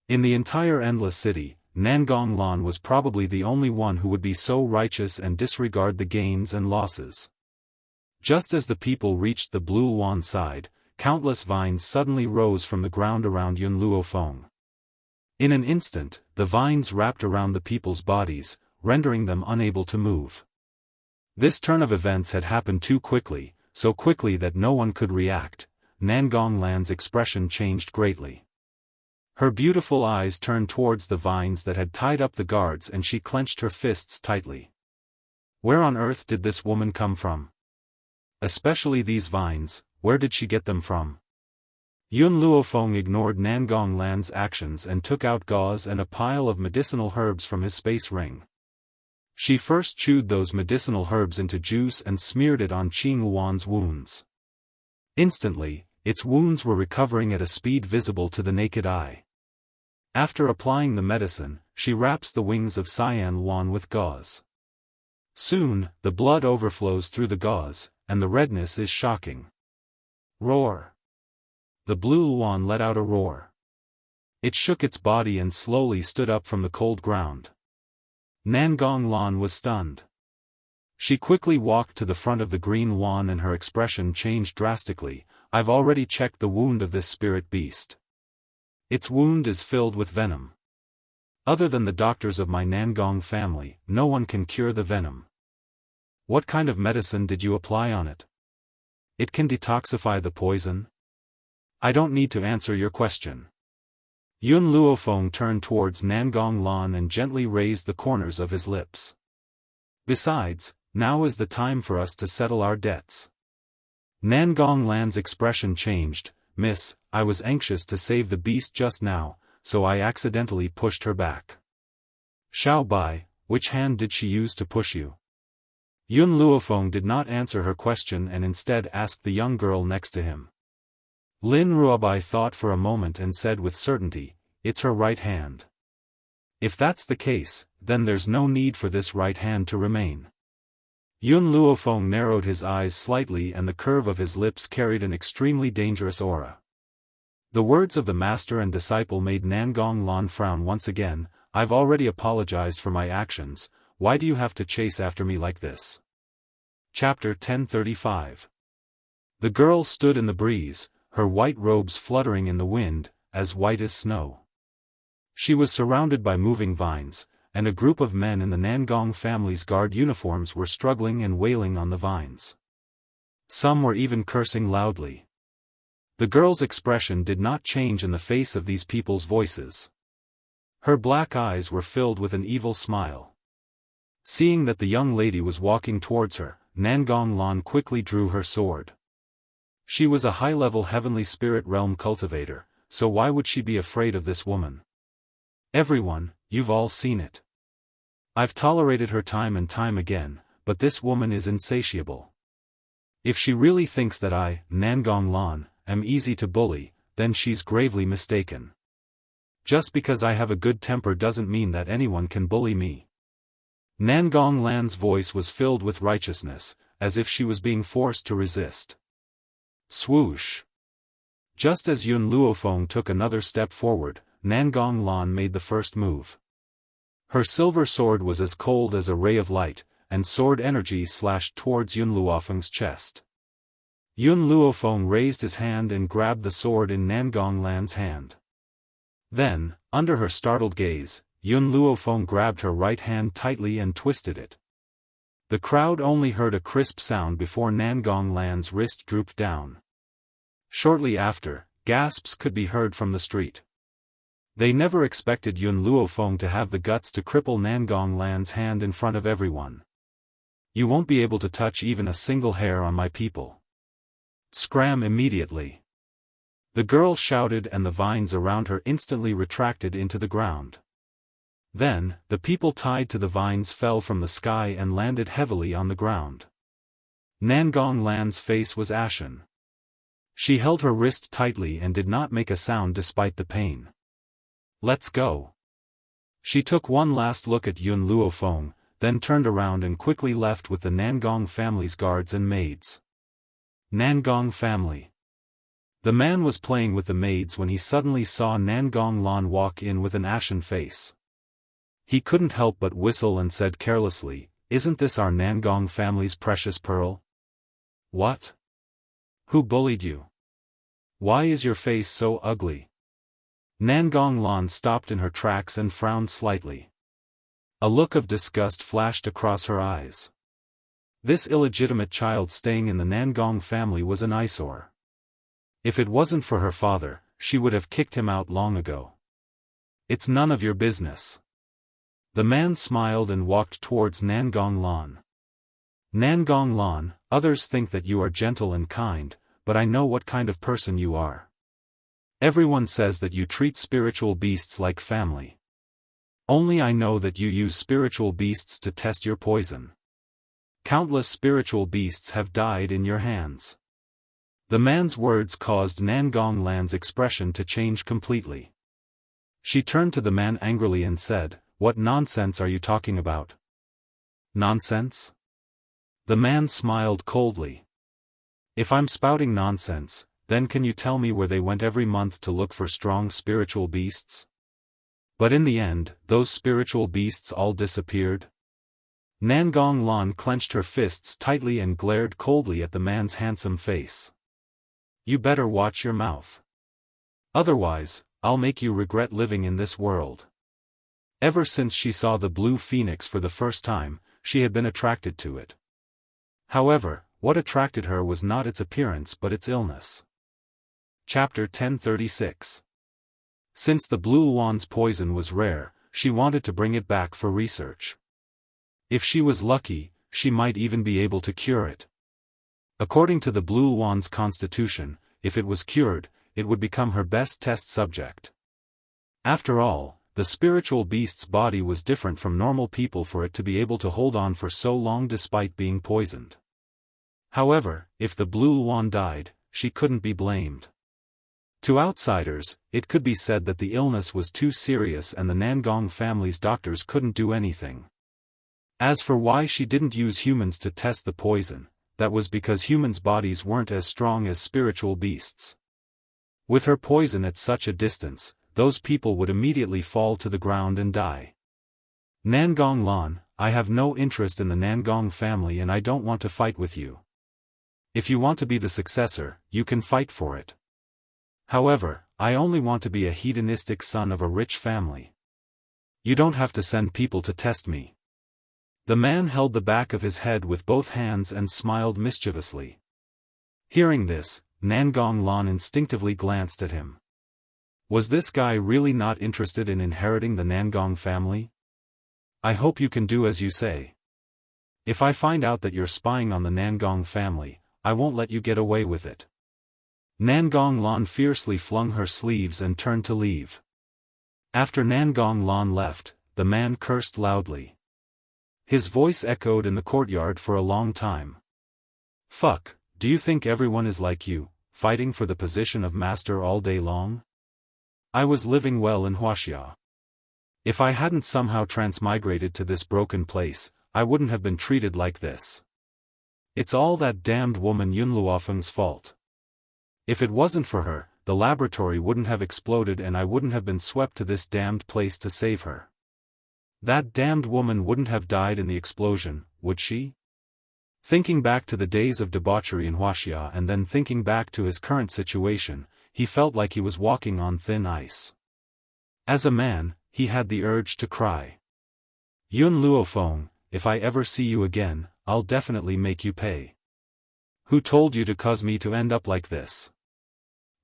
Speaker 2: In the entire Endless City, Nangong Lan was probably the only one who would be so righteous and disregard the gains and losses. Just as the people reached the blue Luan side, countless vines suddenly rose from the ground around Yun Luofeng. In an instant, the vines wrapped around the people's bodies, rendering them unable to move. This turn of events had happened too quickly, so quickly that no one could react. Nangong Lan's expression changed greatly. Her beautiful eyes turned towards the vines that had tied up the guards and she clenched her fists tightly. Where on earth did this woman come from? Especially these vines, where did she get them from? Yun Luofeng ignored Nangong Lan's actions and took out gauze and a pile of medicinal herbs from his space ring. She first chewed those medicinal herbs into juice and smeared it on Qing Luan's wounds. Instantly, its wounds were recovering at a speed visible to the naked eye. After applying the medicine, she wraps the wings of Cyan Luan with gauze. Soon, the blood overflows through the gauze, and the redness is shocking. Roar! The blue Luan let out a roar. It shook its body and slowly stood up from the cold ground. Nangong Lan was stunned. She quickly walked to the front of the green Luan and her expression changed drastically. I've already checked the wound of this spirit beast. Its wound is filled with venom. Other than the doctors of my Nangong family, no one can cure the venom. What kind of medicine did you apply on it? It can detoxify the poison? I don't need to answer your question. Yun Luofeng turned towards Nangong Lan and gently raised the corners of his lips. Besides, now is the time for us to settle our debts. Nangong Lan's expression changed. Miss, I was anxious to save the beast just now, so I accidentally pushed her back. Xiao Bai, which hand did she use to push you? Yun Luofeng did not answer her question and instead asked the young girl next to him. Lin Ruobai thought for a moment and said with certainty, it's her right hand. If that's the case, then there's no need for this right hand to remain. Yun Luofeng narrowed his eyes slightly and the curve of his lips carried an extremely dangerous aura. The words of the master and disciple made Nangong Lan frown once again. I've already apologized for my actions, why do you have to chase after me like this? Chapter 1035. The girl stood in the breeze, her white robes fluttering in the wind, as white as snow. She was surrounded by moving vines, and a group of men in the Nangong family's guard uniforms were struggling and wailing on the vines. Some were even cursing loudly. The girl's expression did not change in the face of these people's voices. Her black eyes were filled with an evil smile. Seeing that the young lady was walking towards her, Nangong Lan quickly drew her sword. She was a high-level heavenly spirit realm cultivator, so why would she be afraid of this woman? Everyone, you've all seen it. I've tolerated her time and time again, but this woman is insatiable. If she really thinks that I, Nangong Lan, am easy to bully, then she's gravely mistaken. Just because I have a good temper doesn't mean that anyone can bully me. Nangong Lan's voice was filled with righteousness, as if she was being forced to resist. Swoosh! Just as Yun Luofeng took another step forward, Nangong Lan made the first move. Her silver sword was as cold as a ray of light, and sword energy slashed towards Yun Luofeng's chest. Yun Luofeng raised his hand and grabbed the sword in Nangong Lan's hand. Then, under her startled gaze, Yun Luofeng grabbed her right hand tightly and twisted it. The crowd only heard a crisp sound before Nangong Lan's wrist drooped down. Shortly after, gasps could be heard from the street. They never expected Yun Luofeng to have the guts to cripple Nangong Lan's hand in front of everyone. You won't be able to touch even a single hair on my people. Scram immediately. The girl shouted and the vines around her instantly retracted into the ground. Then, the people tied to the vines fell from the sky and landed heavily on the ground. Nangong Lan's face was ashen. She held her wrist tightly and did not make a sound despite the pain. Let's go. She took one last look at Yun Luofeng, then turned around and quickly left with the Nangong family's guards and maids. Nangong family. The man was playing with the maids when he suddenly saw Nangong Lan walk in with an ashen face. He couldn't help but whistle and said carelessly, "Isn't this our Nangong family's precious pearl?" "What? Who bullied you? Why is your face so ugly?" Nangong Lan stopped in her tracks and frowned slightly. A look of disgust flashed across her eyes. This illegitimate child staying in the Nangong family was an eyesore. If it wasn't for her father, she would have kicked him out long ago. "It's none of your business." The man smiled and walked towards Nangong Lan. "Nangong Lan, others think that you are gentle and kind, but I know what kind of person you are. Everyone says that you treat spiritual beasts like family. Only I know that you use spiritual beasts to test your poison. Countless spiritual beasts have died in your hands." The man's words caused Nangong Lan's expression to change completely. She turned to the man angrily and said, "What nonsense are you talking about?" "Nonsense?" The man smiled coldly. "If I'm spouting nonsense, then can you tell me where they went every month to look for strong spiritual beasts? But in the end, those spiritual beasts all disappeared?" Nangong Lan clenched her fists tightly and glared coldly at the man's handsome face. "You better watch your mouth. Otherwise, I'll make you regret living in this world." Ever since she saw the blue phoenix for the first time, she had been attracted to it. However, what attracted her was not its appearance but its illness. Chapter 1036. Since the blue wand's poison was rare, she wanted to bring it back for research. If she was lucky, she might even be able to cure it. According to the blue wand's constitution, if it was cured, it would become her best test subject. After all, the spiritual beast's body was different from normal people for it to be able to hold on for so long despite being poisoned. However, if the blue wand died, she couldn't be blamed. To outsiders, it could be said that the illness was too serious and the Nangong family's doctors couldn't do anything. As for why she didn't use humans to test the poison, that was because humans' bodies weren't as strong as spiritual beasts. With her poison at such a distance, those people would immediately fall to the ground and die. "Nangong Lan, I have no interest in the Nangong family and I don't want to fight with you. If you want to be the successor, you can fight for it. However, I only want to be a hedonistic son of a rich family. You don't have to send people to test me." The man held the back of his head with both hands and smiled mischievously. Hearing this, Nangong Lan instinctively glanced at him. Was this guy really not interested in inheriting the Nangong family? "I hope you can do as you say." If I find out that you're spying on the Nangong family, I won't let you get away with it. Nangong Lan fiercely flung her sleeves and turned to leave. After Nangong Lan left, the man cursed loudly. His voice echoed in the courtyard for a long time. Fuck, do you think everyone is like you, fighting for the position of master all day long? I was living well in Wuxia. If I hadn't somehow transmigrated to this broken place, I wouldn't have been treated like this. It's all that damned woman Yun Luofeng's fault. If it wasn't for her, the laboratory wouldn't have exploded and I wouldn't have been swept to this damned place to save her. That damned woman wouldn't have died in the explosion, would she? Thinking back to the days of debauchery in Wuxia and then thinking back to his current situation, he felt like he was walking on thin ice. As a man, he had the urge to cry. Yun Luofeng, if I ever see you again, I'll definitely make you pay. Who told you to cause me to end up like this?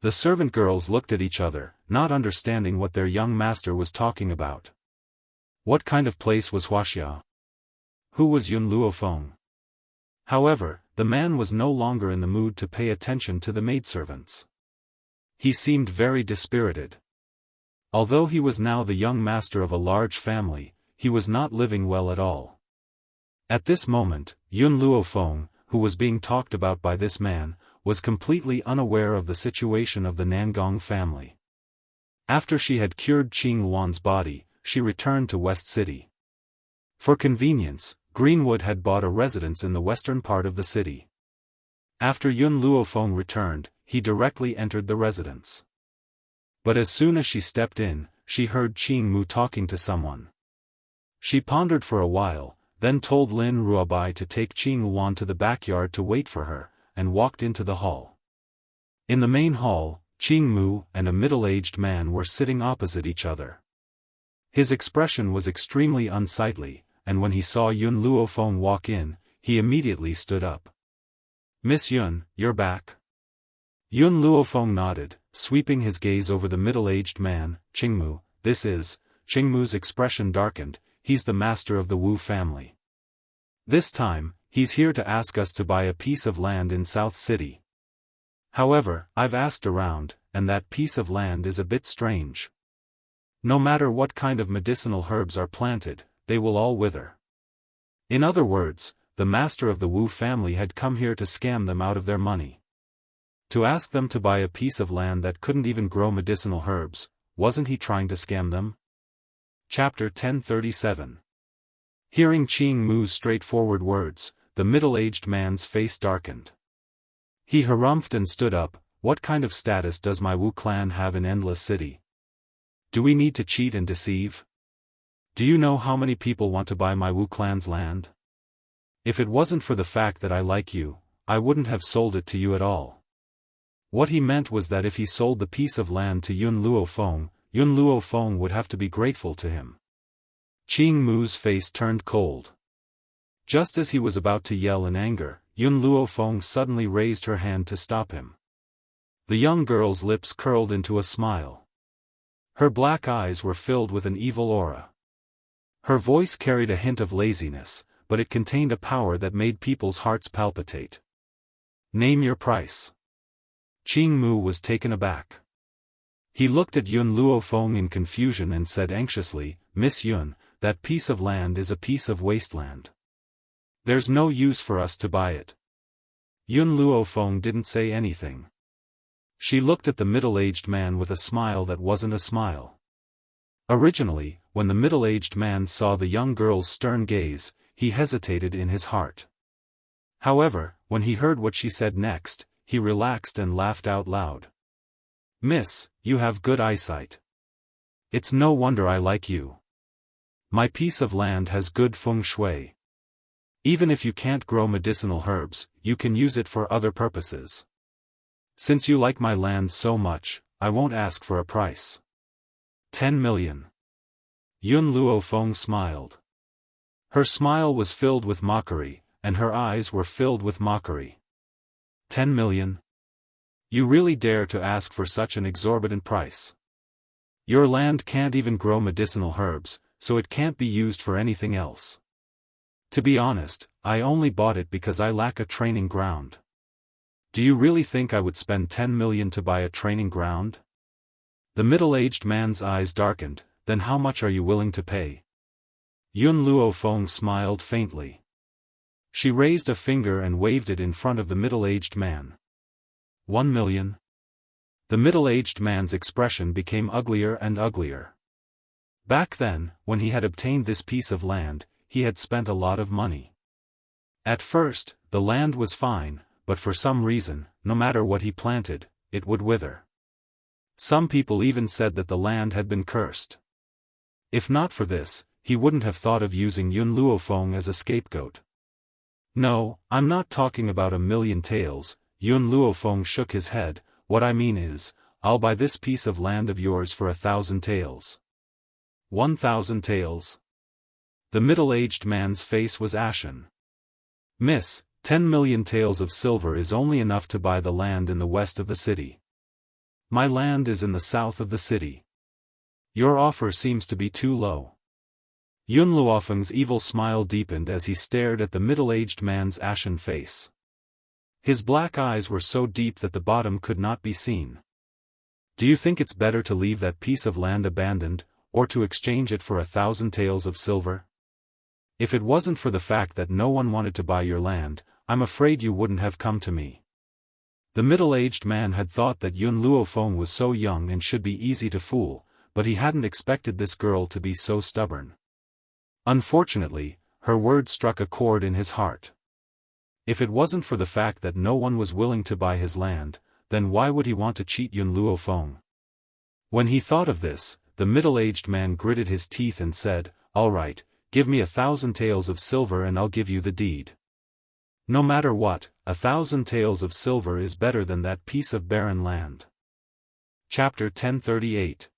Speaker 2: The servant girls looked at each other, not understanding what their young master was talking about. What kind of place was Wuxia? Who was Yun Luofeng? However, the man was no longer in the mood to pay attention to the maidservants. He seemed very dispirited. Although he was now the young master of a large family, he was not living well at all. At this moment, Yun Luofeng, who was being talked about by this man, was completely unaware of the situation of the Nangong family. After she had cured Qing Luan's body, she returned to West City. For convenience, Greenwood had bought a residence in the western part of the city. After Yun Luofeng returned, he directly entered the residence. But as soon as she stepped in, she heard Qing Mu talking to someone. She pondered for a while, then told Lin Ruobai to take Qing Luan to the backyard to wait for her, and walked into the hall. In the main hall, Qing Mu and a middle-aged man were sitting opposite each other. His expression was extremely unsightly, and when he saw Yun Luofeng walk in, he immediately stood up. Miss Yun, you're back? Yun Luofeng nodded, sweeping his gaze over the middle-aged man, Qing Mu. This is, Qing Mu's expression darkened, he's the master of the Wu family. This time, he's here to ask us to buy a piece of land in South City. However, I've asked around, and that piece of land is a bit strange. No matter what kind of medicinal herbs are planted, they will all wither. In other words, the master of the Wu family had come here to scam them out of their money. To ask them to buy a piece of land that couldn't even grow medicinal herbs, wasn't he trying to scam them? Chapter 1037. Hearing Qing Mu's straightforward words, the middle-aged man's face darkened. He harumphed and stood up. What kind of status does my Wu clan have in Endless City? Do we need to cheat and deceive? Do you know how many people want to buy my Wu clan's land? If it wasn't for the fact that I like you, I wouldn't have sold it to you at all. What he meant was that if he sold the piece of land to Yun Luofeng would have to be grateful to him. Qing Mu's face turned cold. Just as he was about to yell in anger, Yun Luofeng suddenly raised her hand to stop him. The young girl's lips curled into a smile. Her black eyes were filled with an evil aura. Her voice carried a hint of laziness, but it contained a power that made people's hearts palpitate. Name your price. Qing Mu was taken aback. He looked at Yun Luofeng in confusion and said anxiously, Miss Yun, that piece of land is a piece of wasteland. There's no use for us to buy it. Yun Luofeng didn't say anything. She looked at the middle-aged man with a smile that wasn't a smile. Originally, when the middle-aged man saw the young girl's stern gaze, he hesitated in his heart. However, when he heard what she said next, he relaxed and laughed out loud. Miss, you have good eyesight. It's no wonder I like you. My piece of land has good feng shui. Even if you can't grow medicinal herbs, you can use it for other purposes. Since you like my land so much, I won't ask for a price. 10 million. Yun Luofeng smiled. Her smile was filled with mockery, and her eyes were filled with mockery. 10 million? You really dare to ask for such an exorbitant price? Your land can't even grow medicinal herbs, so it can't be used for anything else. To be honest, I only bought it because I lack a training ground. Do you really think I would spend 10 million to buy a training ground? The middle-aged man's eyes darkened. Then how much are you willing to pay? Yun Luofeng smiled faintly. She raised a finger and waved it in front of the middle-aged man. 1 million? The middle-aged man's expression became uglier and uglier. Back then, when he had obtained this piece of land, he had spent a lot of money. At first, the land was fine, but for some reason, no matter what he planted, it would wither. Some people even said that the land had been cursed. If not for this, he wouldn't have thought of using Yun Luofeng as a scapegoat. No, I'm not talking about 1,000,000 taels, Yun Luofeng shook his head. What I mean is, I'll buy this piece of land of yours for 1,000 taels. 1,000 taels? The middle-aged man's face was ashen. Miss, 10 million taels of silver is only enough to buy the land in the west of the city. My land is in the south of the city. Your offer seems to be too low. Yun Luofeng's evil smile deepened as he stared at the middle-aged man's ashen face. His black eyes were so deep that the bottom could not be seen. Do you think it's better to leave that piece of land abandoned, or to exchange it for 1,000 taels of silver? If it wasn't for the fact that no one wanted to buy your land, I'm afraid you wouldn't have come to me. The middle-aged man had thought that Yun Luofeng was so young and should be easy to fool, but he hadn't expected this girl to be so stubborn. Unfortunately, her words struck a chord in his heart. If it wasn't for the fact that no one was willing to buy his land, then why would he want to cheat Yun Luofeng? When he thought of this, the middle-aged man gritted his teeth and said, "All right, give me 1,000 taels of silver and I'll give you the deed." No matter what, 1,000 taels of silver is better than that piece of barren land. Chapter 1038.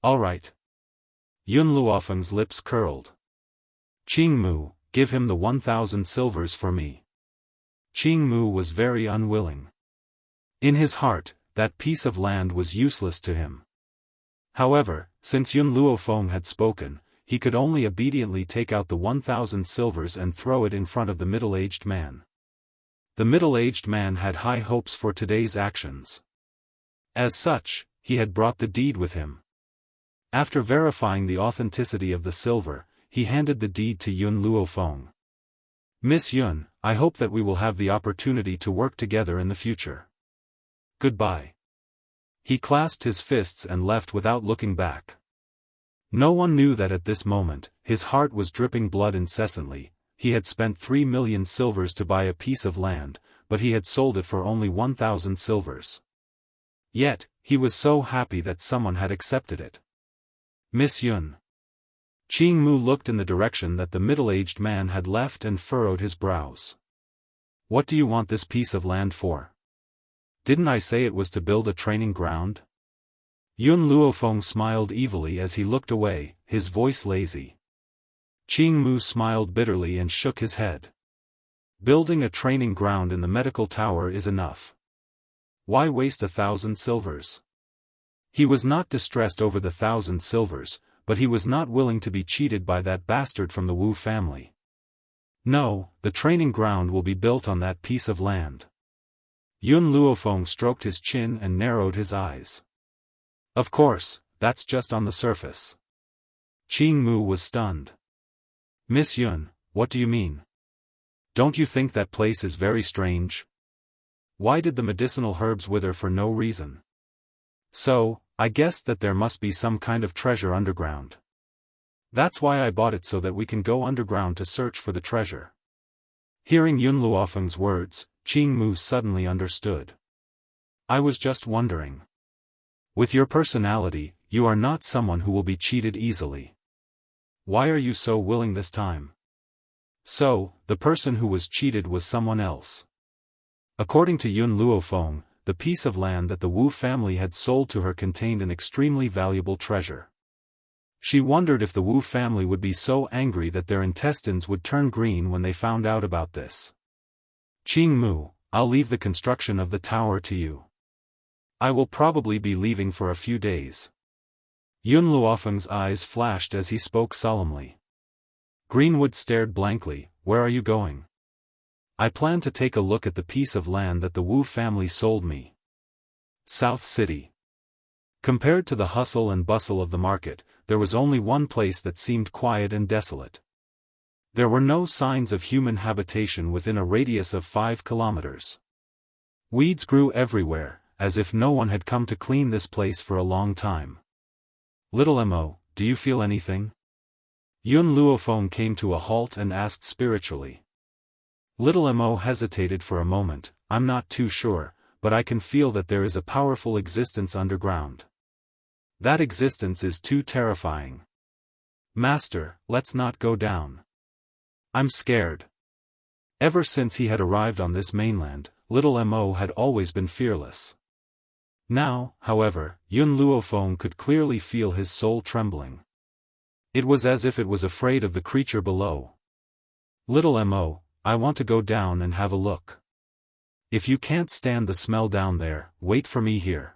Speaker 2: All right. Yun Luofeng's lips curled. Qing Mu, give him the 1,000 silvers for me. Qing Mu was very unwilling. In his heart, that piece of land was useless to him. However, since Yun Luofeng had spoken, he could only obediently take out the 1,000 silvers and throw it in front of the middle-aged man. The middle-aged man had high hopes for today's actions. As such, he had brought the deed with him. After verifying the authenticity of the silver, he handed the deed to Yun Luofeng. Miss Yun, I hope that we will have the opportunity to work together in the future. Goodbye. He clasped his fists and left without looking back. No one knew that at this moment, his heart was dripping blood incessantly. He had spent 3 million silvers to buy a piece of land, but he had sold it for only 1,000 silvers. Yet, he was so happy that someone had accepted it. Miss Yun. Qing Mu looked in the direction that the middle-aged man had left and furrowed his brows. What do you want this piece of land for? Didn't I say it was to build a training ground? Yun Luofeng smiled evilly as he looked away, his voice lazy. Qing Mu smiled bitterly and shook his head. Building a training ground in the medical tower is enough. Why waste 1,000 silvers? He was not distressed over the 1,000 silvers, but he was not willing to be cheated by that bastard from the Wu family. No, the training ground will be built on that piece of land. Yun Luofeng stroked his chin and narrowed his eyes. Of course, that's just on the surface. Qing Mu was stunned. Miss Yun, what do you mean? Don't you think that place is very strange? Why did the medicinal herbs wither for no reason? So, I guessed that there must be some kind of treasure underground. That's why I bought it, so that we can go underground to search for the treasure. Hearing Yun Luofeng's words, Qing Mu suddenly understood. I was just wondering. With your personality, you are not someone who will be cheated easily. Why are you so willing this time? So, the person who was cheated was someone else. According to Yun Luofeng, the piece of land that the Wu family had sold to her contained an extremely valuable treasure. She wondered if the Wu family would be so angry that their intestines would turn green when they found out about this. Qing Mu, I'll leave the construction of the tower to you. I will probably be leaving for a few days. Yun Luofeng's eyes flashed as he spoke solemnly. Greenwood stared blankly. where are you going? I plan to take a look at the piece of land that the Wu family sold me. South City. Compared to the hustle and bustle of the market, there was only one place that seemed quiet and desolate. There were no signs of human habitation within a radius of 5 kilometers. Weeds grew everywhere, as if no one had come to clean this place for a long time. Little Mo, do you feel anything? Yun Luofeng came to a halt and asked spiritually. Little Mo hesitated for a moment. I'm not too sure, but I can feel that there is a powerful existence underground. That existence is too terrifying. Master, let's not go down. I'm scared. Ever since he had arrived on this mainland, Little Mo had always been fearless. Now, however, Yun Luofeng could clearly feel his soul trembling. It was as if it was afraid of the creature below. Little Mo, I want to go down and have a look. If you can't stand the smell down there, wait for me here.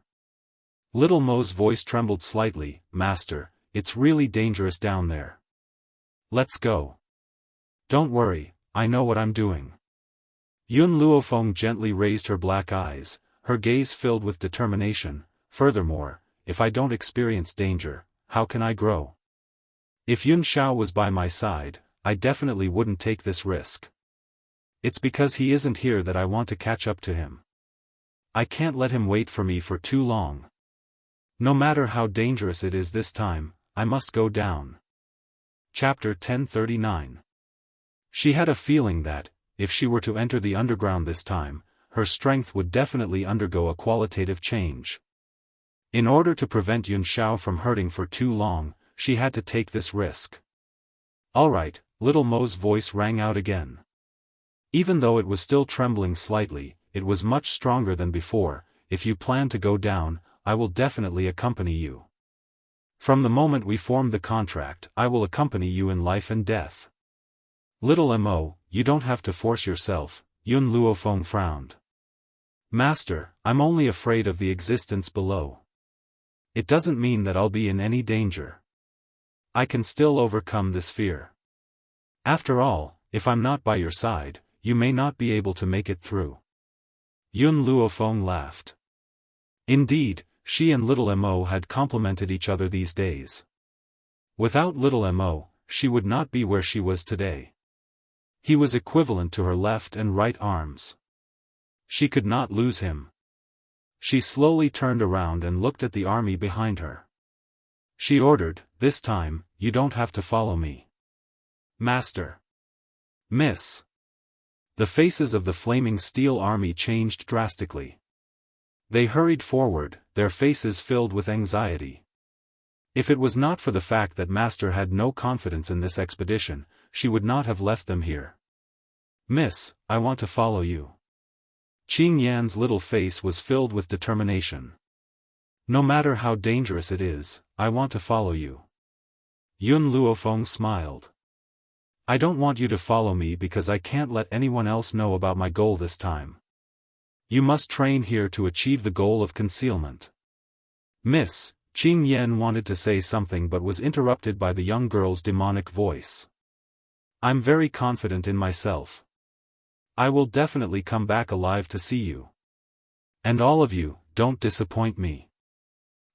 Speaker 2: Little Mo's voice trembled slightly. Master, it's really dangerous down there. Let's go. Don't worry, I know what I'm doing. Yun Luofeng gently raised her black eyes, her gaze filled with determination. Furthermore, if I don't experience danger, how can I grow? If Yun Xiao was by my side, I definitely wouldn't take this risk. It's because he isn't here that I want to catch up to him. I can't let him wait for me for too long. No matter how dangerous it is this time, I must go down. Chapter 1039. She had a feeling that, if she were to enter the underground this time, her strength would definitely undergo a qualitative change. In order to prevent Yun Xiao from hurting for too long, she had to take this risk. Alright, Little Mo's voice rang out again. Even though it was still trembling slightly, it was much stronger than before. If you plan to go down, I will definitely accompany you. From the moment we formed the contract, I will accompany you in life and death. Little Mo, you don't have to force yourself, Yun Luofeng frowned. Master, I'm only afraid of the existence below. It doesn't mean that I'll be in any danger. I can still overcome this fear. After all, if I'm not by your side, you may not be able to make it through. Yun Luofeng laughed. Indeed, she and Little Mo had complemented each other these days. Without Little Mo, she would not be where she was today. He was equivalent to her left and right arms. She could not lose him. She slowly turned around and looked at the army behind her. She ordered, this time, you don't have to follow me. Master. Miss. The faces of the flaming steel army changed drastically. They hurried forward, their faces filled with anxiety. If it was not for the fact that Master had no confidence in this expedition, she would not have left them here. Miss, I want to follow you. Qing Yan's little face was filled with determination. No matter how dangerous it is, I want to follow you. Yun Luofeng smiled. I don't want you to follow me because I can't let anyone else know about my goal this time. You must train here to achieve the goal of concealment. Miss, Qing Yan wanted to say something but was interrupted by the young girl's demonic voice. I'm very confident in myself. I will definitely come back alive to see you. And all of you, don't disappoint me.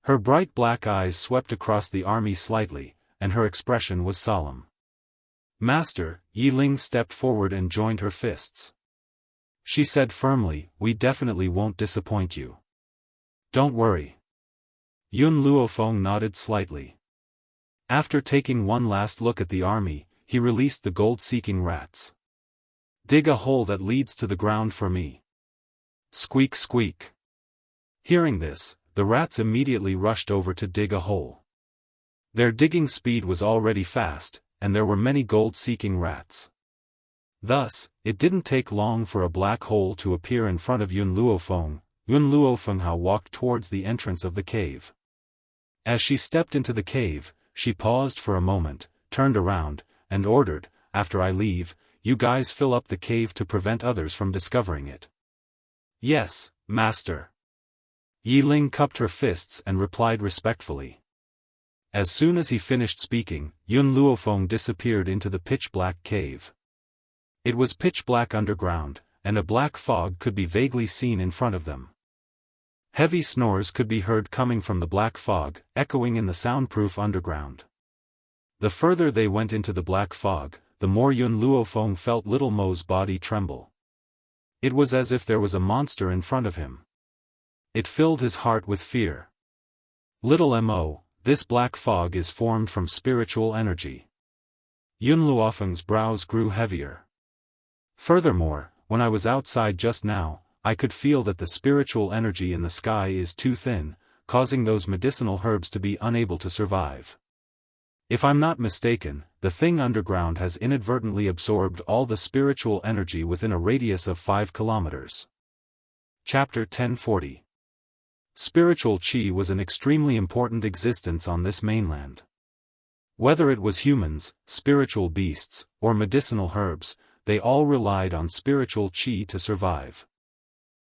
Speaker 2: Her bright black eyes swept across the army slightly, and her expression was solemn. Master, Yi Ling stepped forward and joined her fists. She said firmly, we definitely won't disappoint you. Don't worry. Yun Luofeng nodded slightly. After taking one last look at the army, he released the gold-seeking rats. Dig a hole that leads to the ground for me. Squeak squeak. Hearing this, the rats immediately rushed over to dig a hole. Their digging speed was already fast, and there were many gold-seeking rats. Thus, it didn't take long for a black hole to appear in front of Yun Luofeng. Yun Luofeng walked towards the entrance of the cave. As she stepped into the cave, she paused for a moment, turned around, and ordered, after I leave, you guys fill up the cave to prevent others from discovering it. Yes, Master. Yi Ling cupped her fists and replied respectfully. As soon as he finished speaking, Yun Luofeng disappeared into the pitch-black cave. It was pitch black underground, and a black fog could be vaguely seen in front of them. Heavy snores could be heard coming from the black fog, echoing in the soundproof underground. The further they went into the black fog, the more Yun Luofeng felt little Mo's body tremble. It was as if there was a monster in front of him. It filled his heart with fear. Little Mo, this black fog is formed from spiritual energy. Yun Luofeng's brows grew heavier. Furthermore, when I was outside just now, I could feel that the spiritual energy in the sky is too thin, causing those medicinal herbs to be unable to survive. If I'm not mistaken, the thing underground has inadvertently absorbed all the spiritual energy within a radius of 5 kilometers. Chapter 1040. Spiritual qi was an extremely important existence on this mainland. Whether it was humans, spiritual beasts, or medicinal herbs, they all relied on spiritual qi to survive.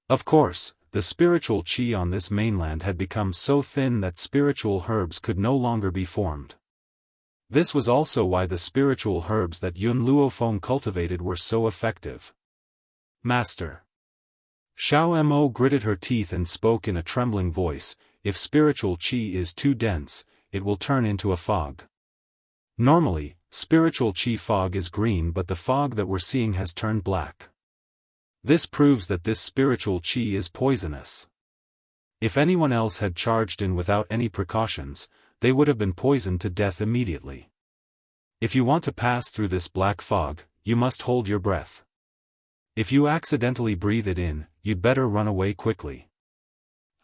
Speaker 2: Of course, the spiritual qi on this mainland had become so thin that spiritual herbs could no longer be formed. This was also why the spiritual herbs that Yun Luofeng cultivated were so effective. Master. Xiao Mo gritted her teeth and spoke in a trembling voice, if spiritual qi is too dense, it will turn into a fog. Normally, spiritual qi fog is green, but the fog that we're seeing has turned black. This proves that this spiritual qi is poisonous. If anyone else had charged in without any precautions, they would have been poisoned to death immediately. If you want to pass through this black fog, you must hold your breath. If you accidentally breathe it in, you'd better run away quickly.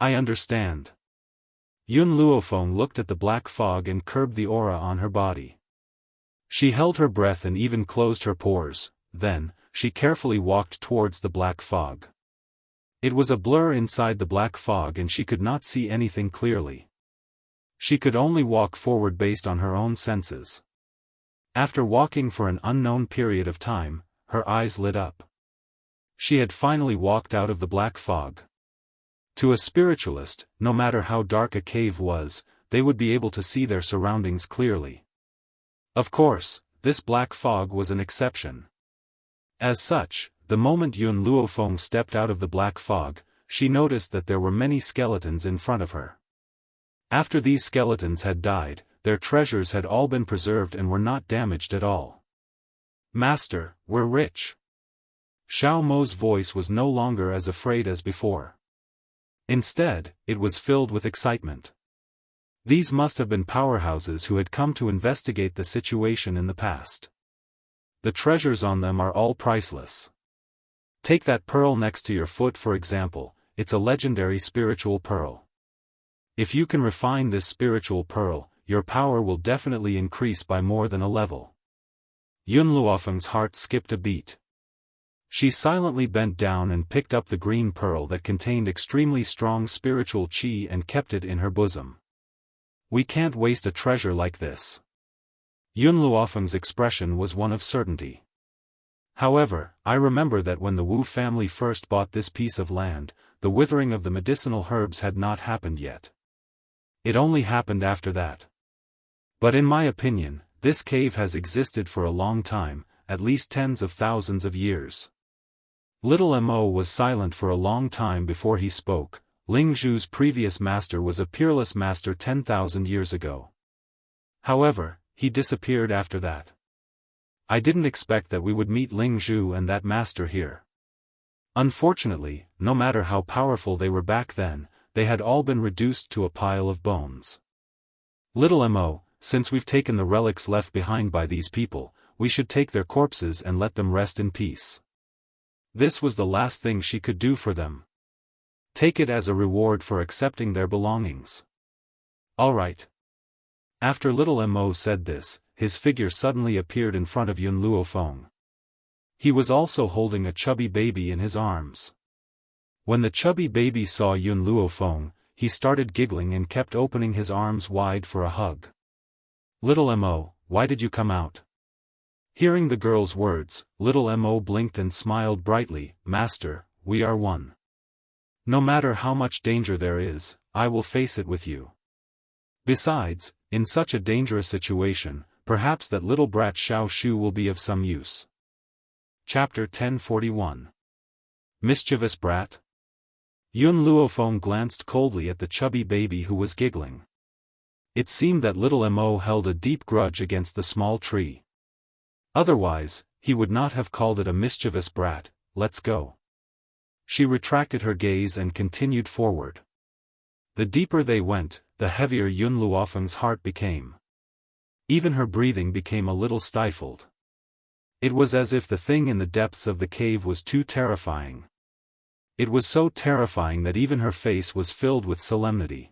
Speaker 2: I understand. Yun Luofeng looked at the black fog and curbed the aura on her body. She held her breath and even closed her pores, then, she carefully walked towards the black fog. It was a blur inside the black fog and she could not see anything clearly. She could only walk forward based on her own senses. After walking for an unknown period of time, her eyes lit up. She had finally walked out of the black fog. To a spiritualist, no matter how dark a cave was, they would be able to see their surroundings clearly. Of course, this black fog was an exception. As such, the moment Yun Luofeng stepped out of the black fog, she noticed that there were many skeletons in front of her. After these skeletons had died, their treasures had all been preserved and were not damaged at all. Master, we're rich. Xiao Mo's voice was no longer as afraid as before. Instead, it was filled with excitement. These must have been powerhouses who had come to investigate the situation in the past. The treasures on them are all priceless. Take that pearl next to your foot for example, it's a legendary spiritual pearl. If you can refine this spiritual pearl, your power will definitely increase by more than a level. Yun Luofeng's heart skipped a beat. She silently bent down and picked up the green pearl that contained extremely strong spiritual qi and kept it in her bosom. We can't waste a treasure like this. Yun Luofeng's expression was one of certainty. However, I remember that when the Wu family first bought this piece of land, the withering of the medicinal herbs had not happened yet. It only happened after that. But in my opinion, this cave has existed for a long time, at least tens of thousands of years. Little Mo was silent for a long time before he spoke. Ling Zhu's previous master was a peerless master 10,000 years ago. However, he disappeared after that. I didn't expect that we would meet Ling Zhu and that master here. Unfortunately, no matter how powerful they were back then, they had all been reduced to a pile of bones. Little Mo, since we've taken the relics left behind by these people, we should take their corpses and let them rest in peace. This was the last thing she could do for them. Take it as a reward for accepting their belongings. All right. After Little Mo said this, his figure suddenly appeared in front of Yun Luofeng. He was also holding a chubby baby in his arms. When the chubby baby saw Yun Luofeng, he started giggling and kept opening his arms wide for a hug. Little Mo, why did you come out? Hearing the girl's words, Little Mo blinked and smiled brightly. Master, we are one. No matter how much danger there is, I will face it with you. Besides, in such a dangerous situation, perhaps that little brat Xiao Shu will be of some use. Chapter 1041. Mischievous Brat? Yun Luofeng glanced coldly at the chubby baby who was giggling. It seemed that little Mo held a deep grudge against the small tree. Otherwise, he would not have called it a mischievous brat. Let's go. She retracted her gaze and continued forward. The deeper they went, the heavier Yun Luofeng's heart became. Even her breathing became a little stifled. It was as if the thing in the depths of the cave was too terrifying. It was so terrifying that even her face was filled with solemnity.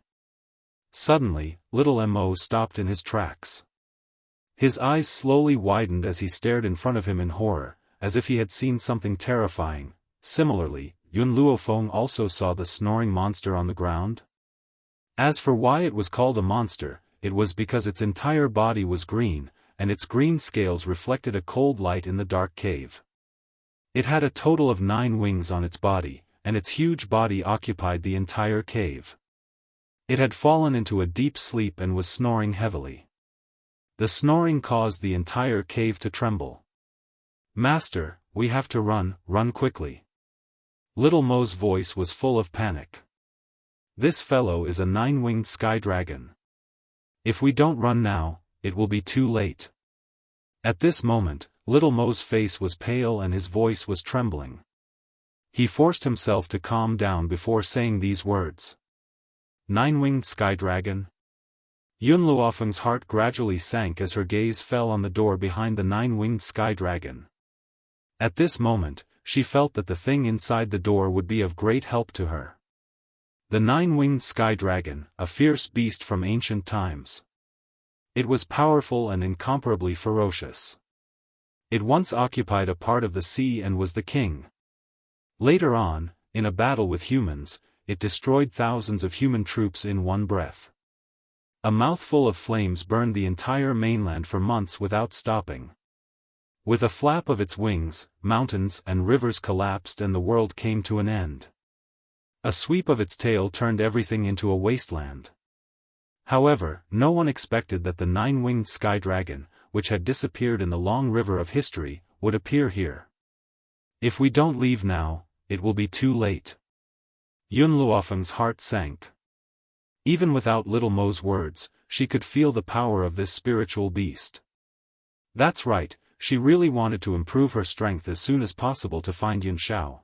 Speaker 2: Suddenly, little Mo stopped in his tracks. His eyes slowly widened as he stared in front of him in horror, as if he had seen something terrifying. Similarly, Yun Luofeng also saw the snoring monster on the ground. As for why it was called a monster, it was because its entire body was green, and its green scales reflected a cold light in the dark cave. It had a total of 9 wings on its body, and its huge body occupied the entire cave. It had fallen into a deep sleep and was snoring heavily. The snoring caused the entire cave to tremble. "Master, we have to run quickly." Little Mo's voice was full of panic. "This fellow is a 9-winged sky dragon. If we don't run now, it will be too late." At this moment, little Mo's face was pale and his voice was trembling. He forced himself to calm down before saying these words. 9-winged sky dragon? Yun Luofeng's heart gradually sank as her gaze fell on the door behind the 9-winged sky dragon. At this moment, she felt that the thing inside the door would be of great help to her. The 9-winged sky dragon, a fierce beast from ancient times. It was powerful and incomparably ferocious. It once occupied a part of the sea and was the king. Later on, in a battle with humans, it destroyed thousands of human troops in one breath. A mouthful of flames burned the entire mainland for months without stopping. With a flap of its wings, mountains and rivers collapsed and the world came to an end. A sweep of its tail turned everything into a wasteland. However, no one expected that the 9-winged sky dragon, which had disappeared in the long river of history, would appear here. If we don't leave now, it will be too late. Yun Luofeng's heart sank. Even without little Mo's words, she could feel the power of this spiritual beast. That's right, she really wanted to improve her strength as soon as possible to find Yun Xiao.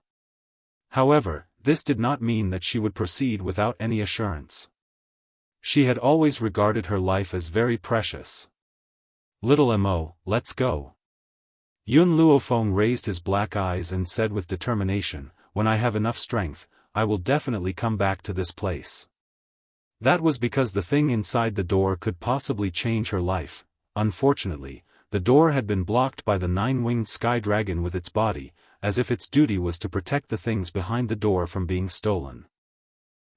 Speaker 2: However, this did not mean that she would proceed without any assurance. She had always regarded her life as very precious. "Little Mo, let's go." Yun Luofeng raised his black eyes and said with determination, "When I have enough strength, I will definitely come back to this place." That was because the thing inside the door could possibly change her life. Unfortunately, the door had been blocked by the 9-winged sky dragon with its body, as if its duty was to protect the things behind the door from being stolen.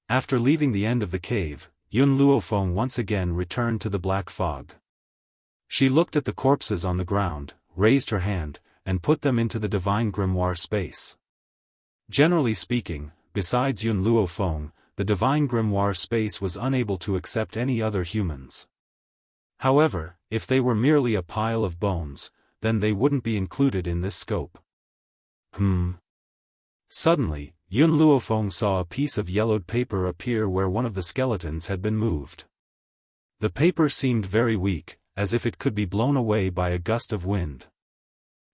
Speaker 2: After leaving the end of the cave, Yun Luofeng once again returned to the black fog. She looked at the corpses on the ground, raised her hand, and put them into the divine grimoire space. Generally speaking, besides Yun Luofeng, the divine grimoire space was unable to accept any other humans. However, if they were merely a pile of bones, then they wouldn't be included in this scope. Suddenly, Yun Luofeng saw a piece of yellowed paper appear where one of the skeletons had been moved. The paper seemed very weak, as if it could be blown away by a gust of wind.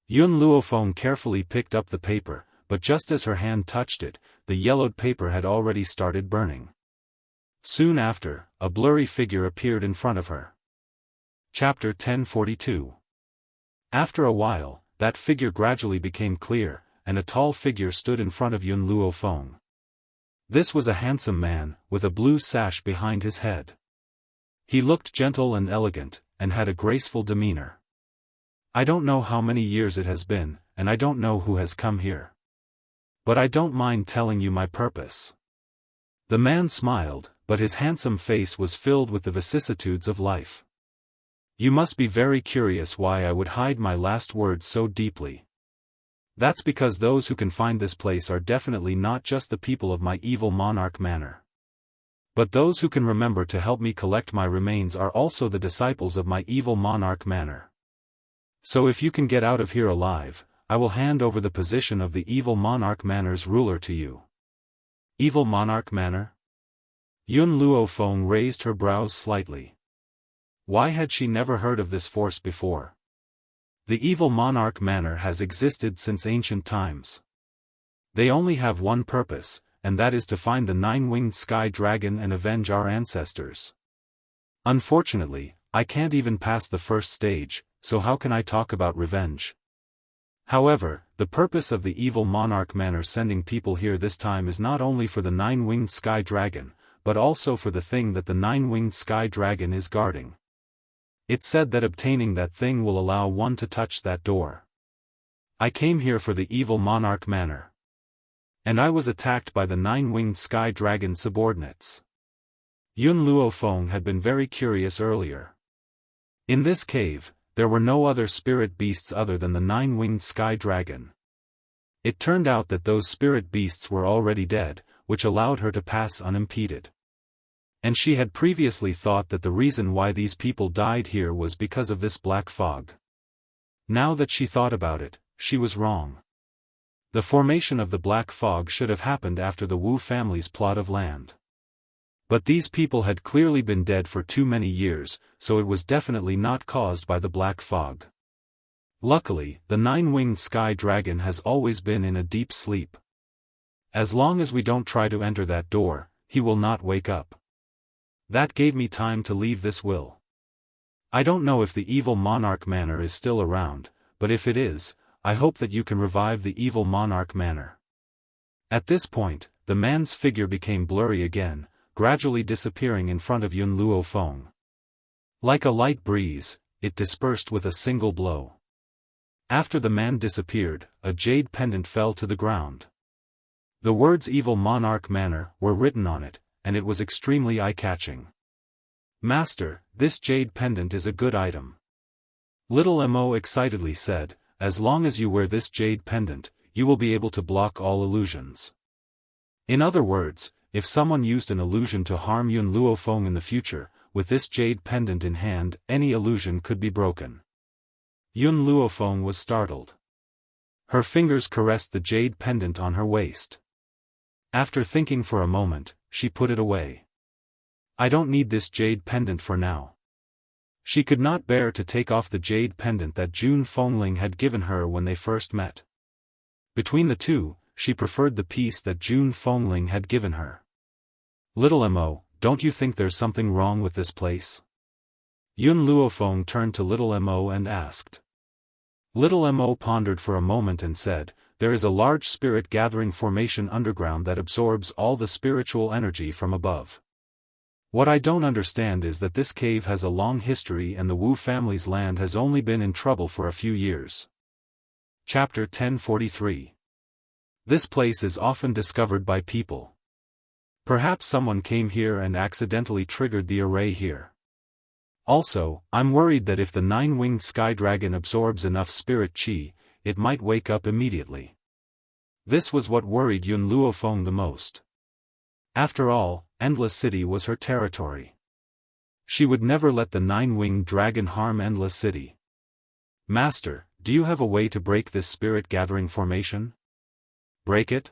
Speaker 2: Yun Luofeng carefully picked up the paper, but just as her hand touched it, the yellowed paper had already started burning. Soon after, a blurry figure appeared in front of her. Chapter 1042. After a while, that figure gradually became clear, and a tall figure stood in front of Yun Luofeng. This was a handsome man, with a blue sash behind his head. He looked gentle and elegant, and had a graceful demeanor. "I don't know how many years it has been, and I don't know who has come here. But I don't mind telling you my purpose." The man smiled, but his handsome face was filled with the vicissitudes of life. "You must be very curious why I would hide my last words so deeply. That's because those who can find this place are definitely not just the people of my evil monarch manor. But those who can remember to help me collect my remains are also the disciples of my evil monarch manor. So if you can get out of here alive, I will hand over the position of the Evil Monarch Manor's ruler to you. Evil Monarch Manor? Yun Luofeng raised her brows slightly. Why had she never heard of this force before? The Evil Monarch Manor has existed since ancient times. They only have one purpose, and that is to find the nine-winged sky dragon and avenge our ancestors. Unfortunately, I can't even pass the first stage, so how can I talk about revenge? However, the purpose of the Evil Monarch Manor sending people here this time is not only for the nine-winged sky dragon, but also for the thing that the nine-winged sky dragon is guarding. It's said that obtaining that thing will allow one to touch that door. I came here for the Evil Monarch Manor. And I was attacked by the nine-winged sky dragon subordinates. Yun Luofeng had been very curious earlier. In this cave, there were no other spirit beasts other than the nine-winged sky dragon. It turned out that those spirit beasts were already dead, which allowed her to pass unimpeded. And she had previously thought that the reason why these people died here was because of this black fog. Now that she thought about it, she was wrong. The formation of the black fog should have happened after the Wu family's plot of land. But these people had clearly been dead for too many years, so it was definitely not caused by the black fog. Luckily, the nine-winged sky dragon has always been in a deep sleep. As long as we don't try to enter that door, he will not wake up. That gave me time to leave this will. I don't know if the Evil Monarch Manor is still around, but if it is, I hope that you can revive the Evil Monarch Manor. At this point, the man's figure became blurry again, gradually disappearing in front of Yun Luofeng. Like a light breeze, it dispersed with a single blow. After the man disappeared, a jade pendant fell to the ground. The words Evil Monarch Manor were written on it, and it was extremely eye-catching. Master, this jade pendant is a good item. Little Mo excitedly said, as long as you wear this jade pendant, you will be able to block all illusions. In other words, if someone used an illusion to harm Yun Luofeng in the future, with this jade pendant in hand, any illusion could be broken. Yun Luofeng was startled. Her fingers caressed the jade pendant on her waist. After thinking for a moment, she put it away. I don't need this jade pendant for now. She could not bear to take off the jade pendant that Jun Fengling had given her when they first met. Between the two, she preferred the piece that Jun Fengling had given her. Little Mo, don't you think there's something wrong with this place? Yun Luofeng turned to Little Mo and asked. Little Mo pondered for a moment and said, there is a large spirit gathering formation underground that absorbs all the spiritual energy from above. What I don't understand is that this cave has a long history and the Wu family's land has only been in trouble for a few years. Chapter 1043. This place is often discovered by people. Perhaps someone came here and accidentally triggered the array here. Also, I'm worried that if the nine-winged sky dragon absorbs enough spirit chi, it might wake up immediately. This was what worried Yun Luofeng the most. After all, Endless City was her territory. She would never let the nine-winged dragon harm Endless City. Master, do you have a way to break this spirit-gathering formation? Break it?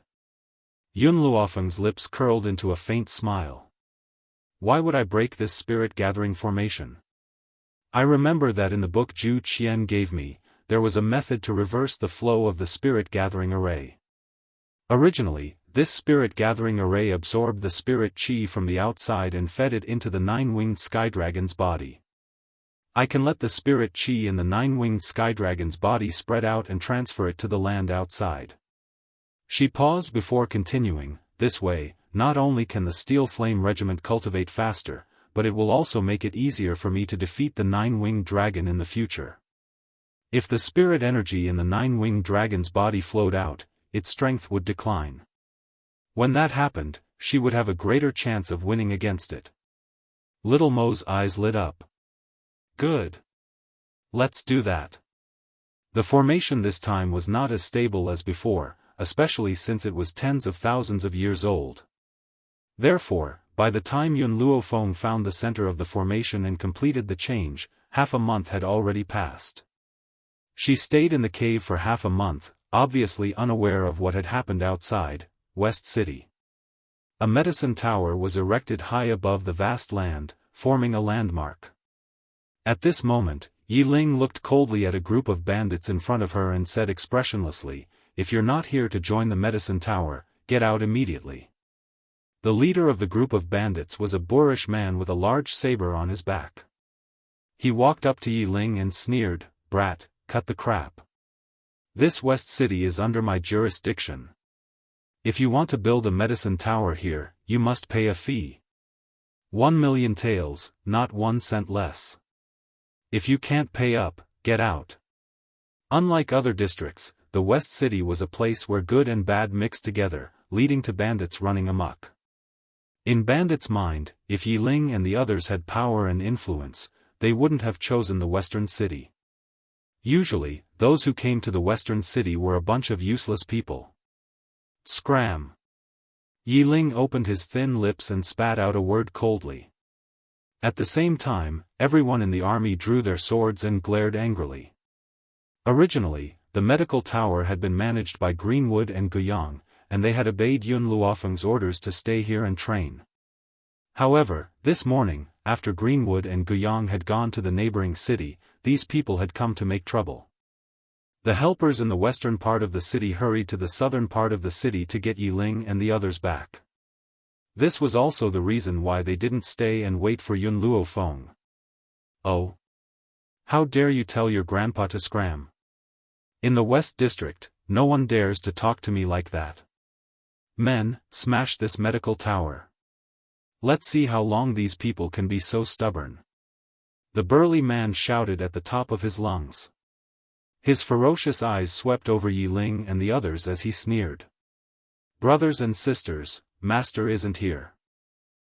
Speaker 2: Yun Luofeng's lips curled into a faint smile. Why would I break this spirit-gathering formation? I remember that in the book Zhu Qian gave me, there was a method to reverse the flow of the spirit-gathering array. Originally, this spirit-gathering array absorbed the spirit chi from the outside and fed it into the nine-winged sky dragon's body. I can let the spirit chi in the nine-winged sky dragon's body spread out and transfer it to the land outside. She paused before continuing, this way, not only can the Steel Flame Regiment cultivate faster, but it will also make it easier for me to defeat the nine-winged dragon in the future. If the spirit energy in the nine-winged dragon's body flowed out, its strength would decline. When that happened, she would have a greater chance of winning against it. Little Mo's eyes lit up. Good. Let's do that. The formation this time was not as stable as before, especially since it was tens of thousands of years old. Therefore, by the time Yun Luofeng found the center of the formation and completed the change, half a month had already passed. She stayed in the cave for half a month, obviously unaware of what had happened outside West City. A medicine tower was erected high above the vast land, forming a landmark. At this moment, Yi Ling looked coldly at a group of bandits in front of her and said expressionlessly, "If you're not here to join the medicine tower, get out immediately." The leader of the group of bandits was a boorish man with a large saber on his back. He walked up to Yi Ling and sneered, "Brat, cut the crap. This West City is under my jurisdiction. If you want to build a medicine tower here, you must pay a fee. 1,000,000 taels, not 1 cent less. If you can't pay up, get out." Unlike other districts, the West City was a place where good and bad mixed together, leading to bandits running amok. In bandits' mind, if Yi Ling and the others had power and influence, they wouldn't have chosen the Western City. Usually, those who came to the Western City were a bunch of useless people. Scram. Yi Ling opened his thin lips and spat out a word coldly. At the same time, everyone in the army drew their swords and glared angrily. Originally, the medical tower had been managed by Greenwood and Guiyang, and they had obeyed Yun Luofeng's orders to stay here and train. However, this morning, after Greenwood and Guiyang had gone to the neighboring city, these people had come to make trouble. The helpers in the western part of the city hurried to the southern part of the city to get Yi Ling and the others back. This was also the reason why they didn't stay and wait for Yun Luofeng. "Oh! How dare you tell your grandpa to scram? In the West District, no one dares to talk to me like that. Men, smash this medical tower. Let's see how long these people can be so stubborn." The burly man shouted at the top of his lungs. His ferocious eyes swept over Yi Ling and the others as he sneered. "Brothers and sisters, Master isn't here.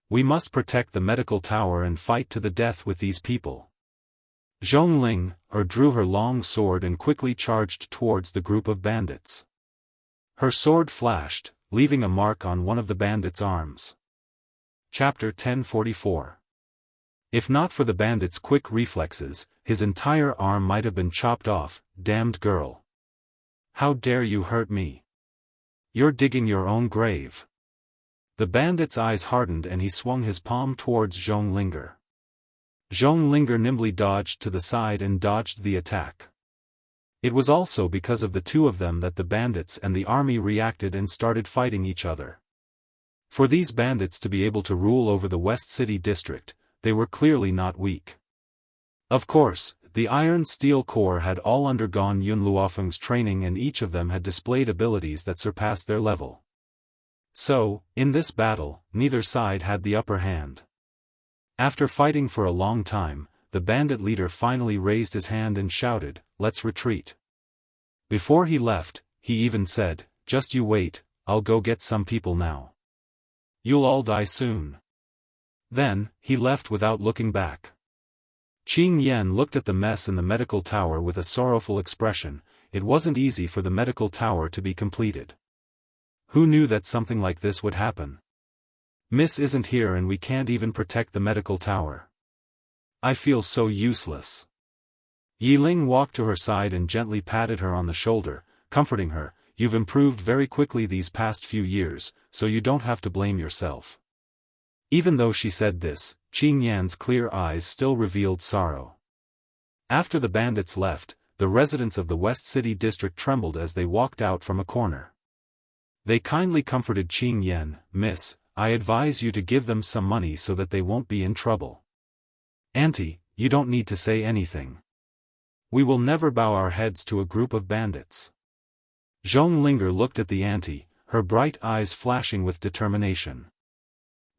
Speaker 2: We must protect the medical tower and fight to the death with these people." Zhongling drew her long sword and quickly charged towards the group of bandits. Her sword flashed, leaving a mark on one of the bandits' arms. Chapter 1044. If not for the bandit's quick reflexes, his entire arm might have been chopped off. "Damned girl. How dare you hurt me? You're digging your own grave." The bandit's eyes hardened and he swung his palm towards Zhonglinger. Zhonglinger nimbly dodged to the side and dodged the attack. It was also because of the two of them that the bandits and the army reacted and started fighting each other. For these bandits to be able to rule over the West City district, they were clearly not weak. Of course, the Iron Steel Corps had all undergone Yun Luofeng's training and each of them had displayed abilities that surpassed their level. So, in this battle, neither side had the upper hand. After fighting for a long time, the bandit leader finally raised his hand and shouted, "Let's retreat." Before he left, he even said, "Just you wait, I'll go get some people now. You'll all die soon." Then, he left without looking back. Qing Yan looked at the mess in the medical tower with a sorrowful expression. It wasn't easy for the medical tower to be completed. Who knew that something like this would happen? Miss isn't here and we can't even protect the medical tower. I feel so useless. Yi Ling walked to her side and gently patted her on the shoulder, comforting her. "You've improved very quickly these past few years, so you don't have to blame yourself." Even though she said this, Qing Yan's clear eyes still revealed sorrow. After the bandits left, the residents of the West City district trembled as they walked out from a corner. They kindly comforted Qing Yan, "Miss, I advise you to give them some money so that they won't be in trouble. Auntie, you don't need to say anything. We will never bow our heads to a group of bandits." Zhonglinger looked at the auntie, her bright eyes flashing with determination.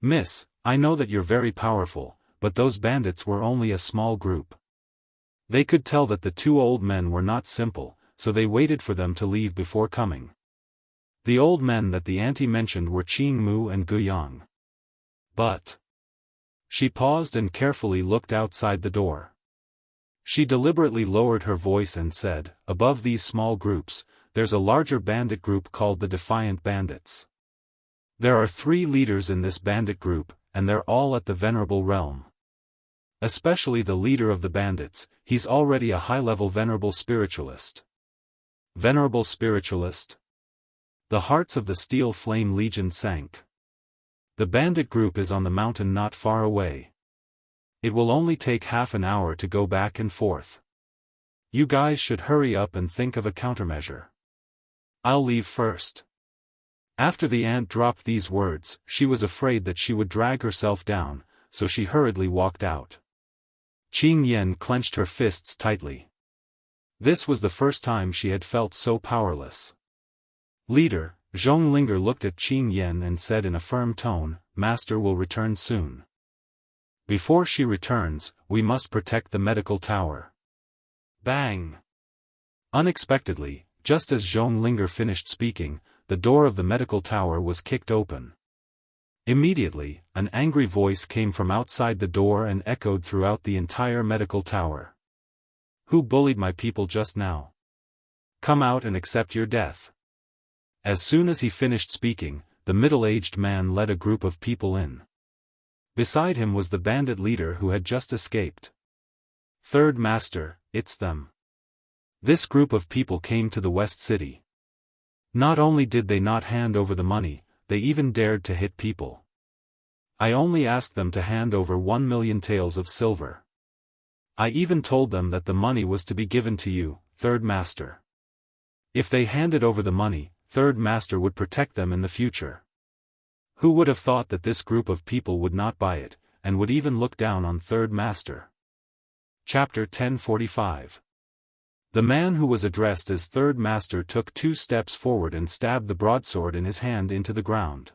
Speaker 2: "Miss, I know that you're very powerful, but those bandits were only a small group. They could tell that the two old men were not simple, so they waited for them to leave before coming. The old men that the auntie mentioned were Qing Mu and Guiyang. But..." She paused and carefully looked outside the door. She deliberately lowered her voice and said, "Above these small groups, there's a larger bandit group called the Defiant Bandits. There are 3 leaders in this bandit group, and they're all at the Venerable Realm. Especially the leader of the bandits, he's already a high-level venerable spiritualist. Venerable spiritualist? The hearts of the Steel Flame Legion sank. The bandit group is on the mountain not far away. It will only take half an hour to go back and forth. You guys should hurry up and think of a countermeasure. I'll leave first. After the ant dropped these words, she was afraid that she would drag herself down, so she hurriedly walked out. Qing Yan clenched her fists tightly. This was the first time she had felt so powerless. Leader, Zhong Linger looked at Qing Yan and said in a firm tone, Master will return soon. Before she returns, we must protect the medical tower. Bang! Unexpectedly, just as Zhong Linger finished speaking, the door of the medical tower was kicked open. Immediately, an angry voice came from outside the door and echoed throughout the entire medical tower. Who bullied my people just now? Come out and accept your death. As soon as he finished speaking, the middle-aged man led a group of people in. Beside him was the bandit leader who had just escaped. Third Master, it's them. This group of people came to the West City. Not only did they not hand over the money, they even dared to hit people. I only asked them to hand over 1 million taels of silver. I even told them that the money was to be given to you, Third Master. If they handed over the money, Third Master would protect them in the future. Who would have thought that this group of people would not buy it, and would even look down on Third Master? Chapter 1045. The man who was addressed as Third Master took 2 steps forward and stabbed the broadsword in his hand into the ground.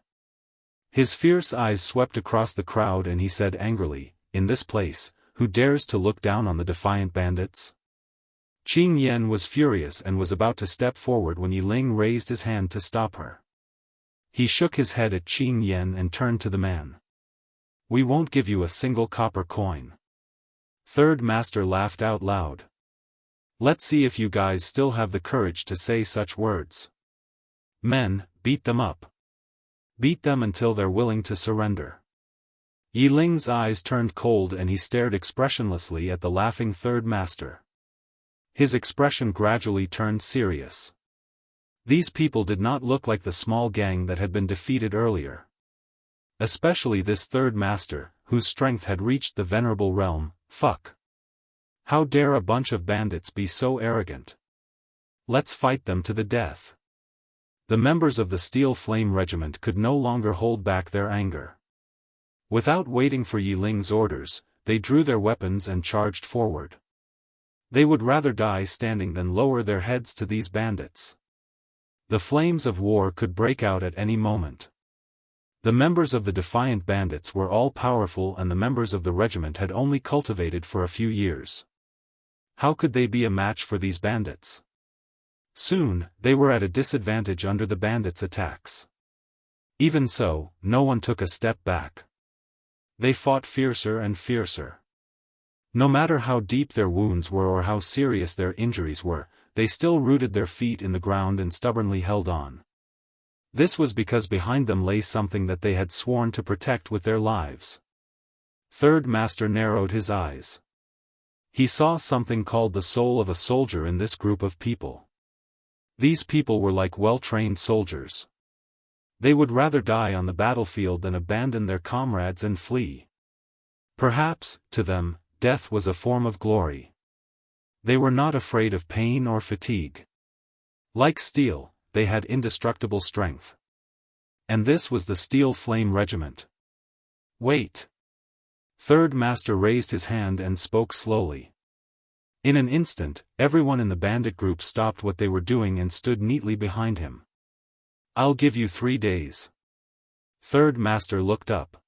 Speaker 2: His fierce eyes swept across the crowd and he said angrily, In this place, who dares to look down on the defiant bandits? Qing Yan was furious and was about to step forward when Yi Ling raised his hand to stop her. He shook his head at Qing Yan and turned to the man. We won't give you a single copper coin. Third Master laughed out loud. Let's see if you guys still have the courage to say such words. Men, beat them up. Beat them until they're willing to surrender. Yi Ling's eyes turned cold and he stared expressionlessly at the laughing Third Master. His expression gradually turned serious. These people did not look like the small gang that had been defeated earlier. Especially this Third Master, whose strength had reached the venerable realm. Fuck. How dare a bunch of bandits be so arrogant? Let's fight them to the death. The members of the Steel Flame Regiment could no longer hold back their anger. Without waiting for Yi Ling's orders, they drew their weapons and charged forward. They would rather die standing than lower their heads to these bandits. The flames of war could break out at any moment. The members of the defiant bandits were all powerful and the members of the regiment had only cultivated for a few years. How could they be a match for these bandits? Soon, they were at a disadvantage under the bandits' attacks. Even so, no one took a step back. They fought fiercer and fiercer. No matter how deep their wounds were or how serious their injuries were, they still rooted their feet in the ground and stubbornly held on. This was because behind them lay something that they had sworn to protect with their lives. Third Master narrowed his eyes. He saw something called the soul of a soldier in this group of people. These people were like well-trained soldiers. They would rather die on the battlefield than abandon their comrades and flee. Perhaps, to them, death was a form of glory. They were not afraid of pain or fatigue. Like steel, they had indestructible strength. And this was the Steel Flame Regiment. Wait. Third Master raised his hand and spoke slowly. In an instant, everyone in the bandit group stopped what they were doing and stood neatly behind him. I'll give you 3 days. Third Master looked up.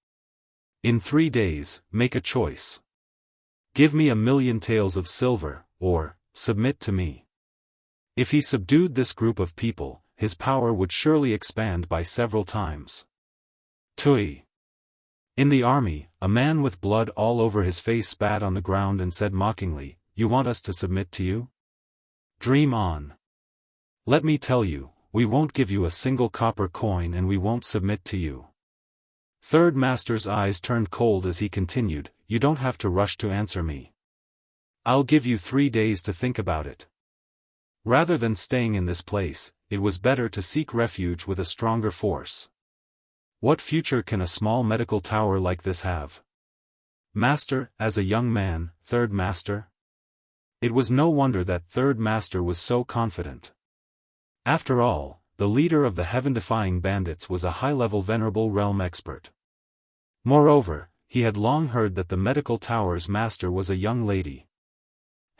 Speaker 2: In 3 days, make a choice. Give me 1 million taels of silver, or, submit to me. If he subdued this group of people, his power would surely expand by several times. Tui. In the army, a man with blood all over his face spat on the ground and said mockingly, You want us to submit to you? Dream on. Let me tell you, we won't give you a single copper coin and we won't submit to you. Third Master's eyes turned cold as he continued, you don't have to rush to answer me. I'll give you 3 days to think about it. Rather than staying in this place, it was better to seek refuge with a stronger force. What future can a small medical tower like this have? Master, as a young man, Third Master? It was no wonder that Third Master was so confident. After all, the leader of the heaven-defying bandits was a high-level venerable realm expert. Moreover, he had long heard that the medical tower's master was a young lady.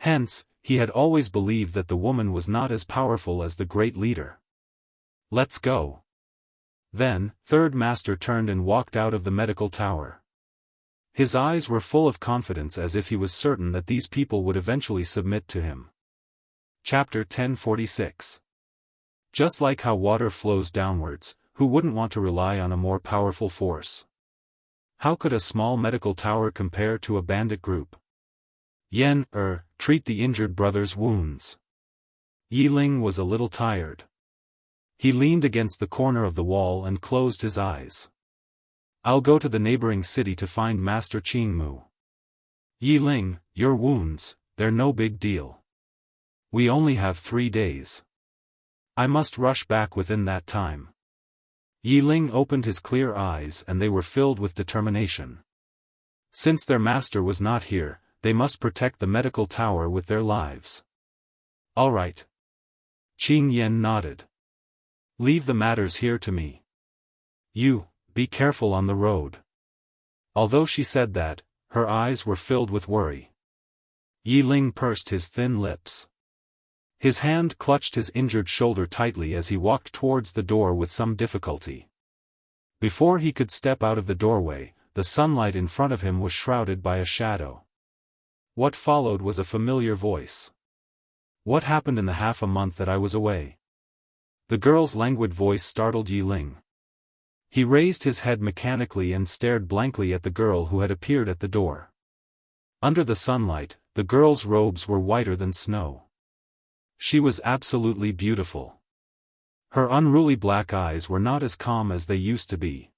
Speaker 2: Hence, he had always believed that the woman was not as powerful as the great leader. Let's go. Then, Third Master turned and walked out of the medical tower. His eyes were full of confidence as if he was certain that these people would eventually submit to him. Chapter 1046. Just like how water flows downwards, who wouldn't want to rely on a more powerful force? How could a small medical tower compare to a bandit group? Treat the injured brother's wounds. Yi Ling was a little tired. He leaned against the corner of the wall and closed his eyes. I'll go to the neighboring city to find Master Qingmu. Yi Ling, your wounds, they're no big deal. We only have 3 days. I must rush back within that time. Yi Ling opened his clear eyes and they were filled with determination. Since their master was not here, they must protect the medical tower with their lives. All right. Qing Yan nodded. Leave the matters here to me. You, be careful on the road. Although she said that, her eyes were filled with worry. Yi Ling pursed his thin lips. His hand clutched his injured shoulder tightly as he walked towards the door with some difficulty. Before he could step out of the doorway, the sunlight in front of him was shrouded by a shadow. What followed was a familiar voice. What happened in the half a month that I was away? The girl's languid voice startled Yi Ling. He raised his head mechanically and stared blankly at the girl who had appeared at the door. Under the sunlight, the girl's robes were whiter than snow. She was absolutely beautiful. Her unruly black eyes were not as calm as they used to be.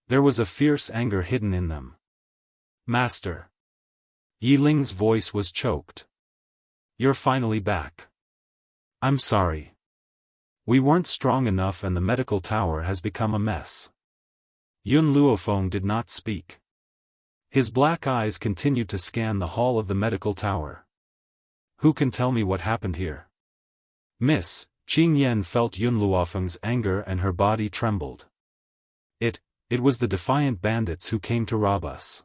Speaker 2: There was a fierce anger hidden in them. Master. Yi Ling's voice was choked. You're finally back. I'm sorry. We weren't strong enough and the medical tower has become a mess. Yun Luofeng did not speak. His black eyes continued to scan the hall of the medical tower. Who can tell me what happened here? Miss, Qing Yan felt Yun Luofeng's anger and her body trembled. It was the defiant bandits who came to rob us.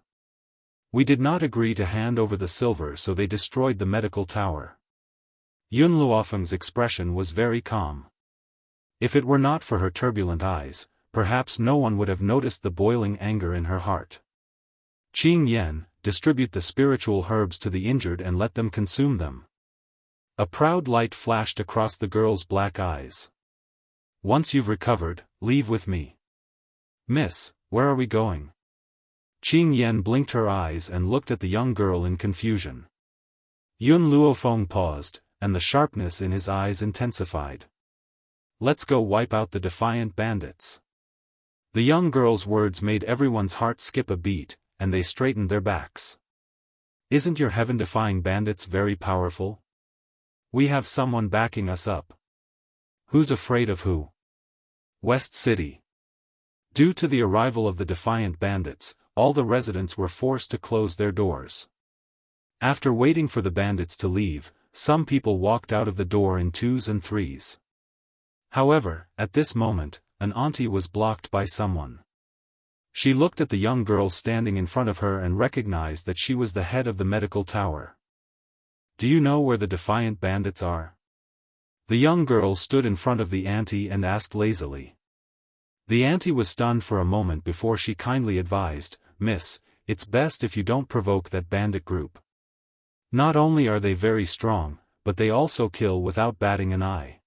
Speaker 2: We did not agree to hand over the silver, so they destroyed the medical tower. Yun Luofeng's expression was very calm. If it were not for her turbulent eyes, perhaps no one would have noticed the boiling anger in her heart. Qing Yan, distribute the spiritual herbs to the injured and let them consume them. A proud light flashed across the girl's black eyes. Once you've recovered, leave with me. Miss, where are we going? Qing Yan blinked her eyes and looked at the young girl in confusion. Yun Luofeng paused, and the sharpness in his eyes intensified. Let's go wipe out the defiant bandits. The young girl's words made everyone's heart skip a beat, and they straightened their backs. Isn't your heaven-defying bandits very powerful? We have someone backing us up. Who's afraid of who? West City. Due to the arrival of the defiant bandits, all the residents were forced to close their doors. After waiting for the bandits to leave, some people walked out of the door in 2s and 3s. However, at this moment, an auntie was blocked by someone. She looked at the young girl standing in front of her and recognized that she was the head of the medical tower. Do you know where the defiant bandits are? The young girl stood in front of the auntie and asked lazily. The auntie was stunned for a moment before she kindly advised, Miss, it's best if you don't provoke that bandit group. Not only are they very strong, but they also kill without batting an eye.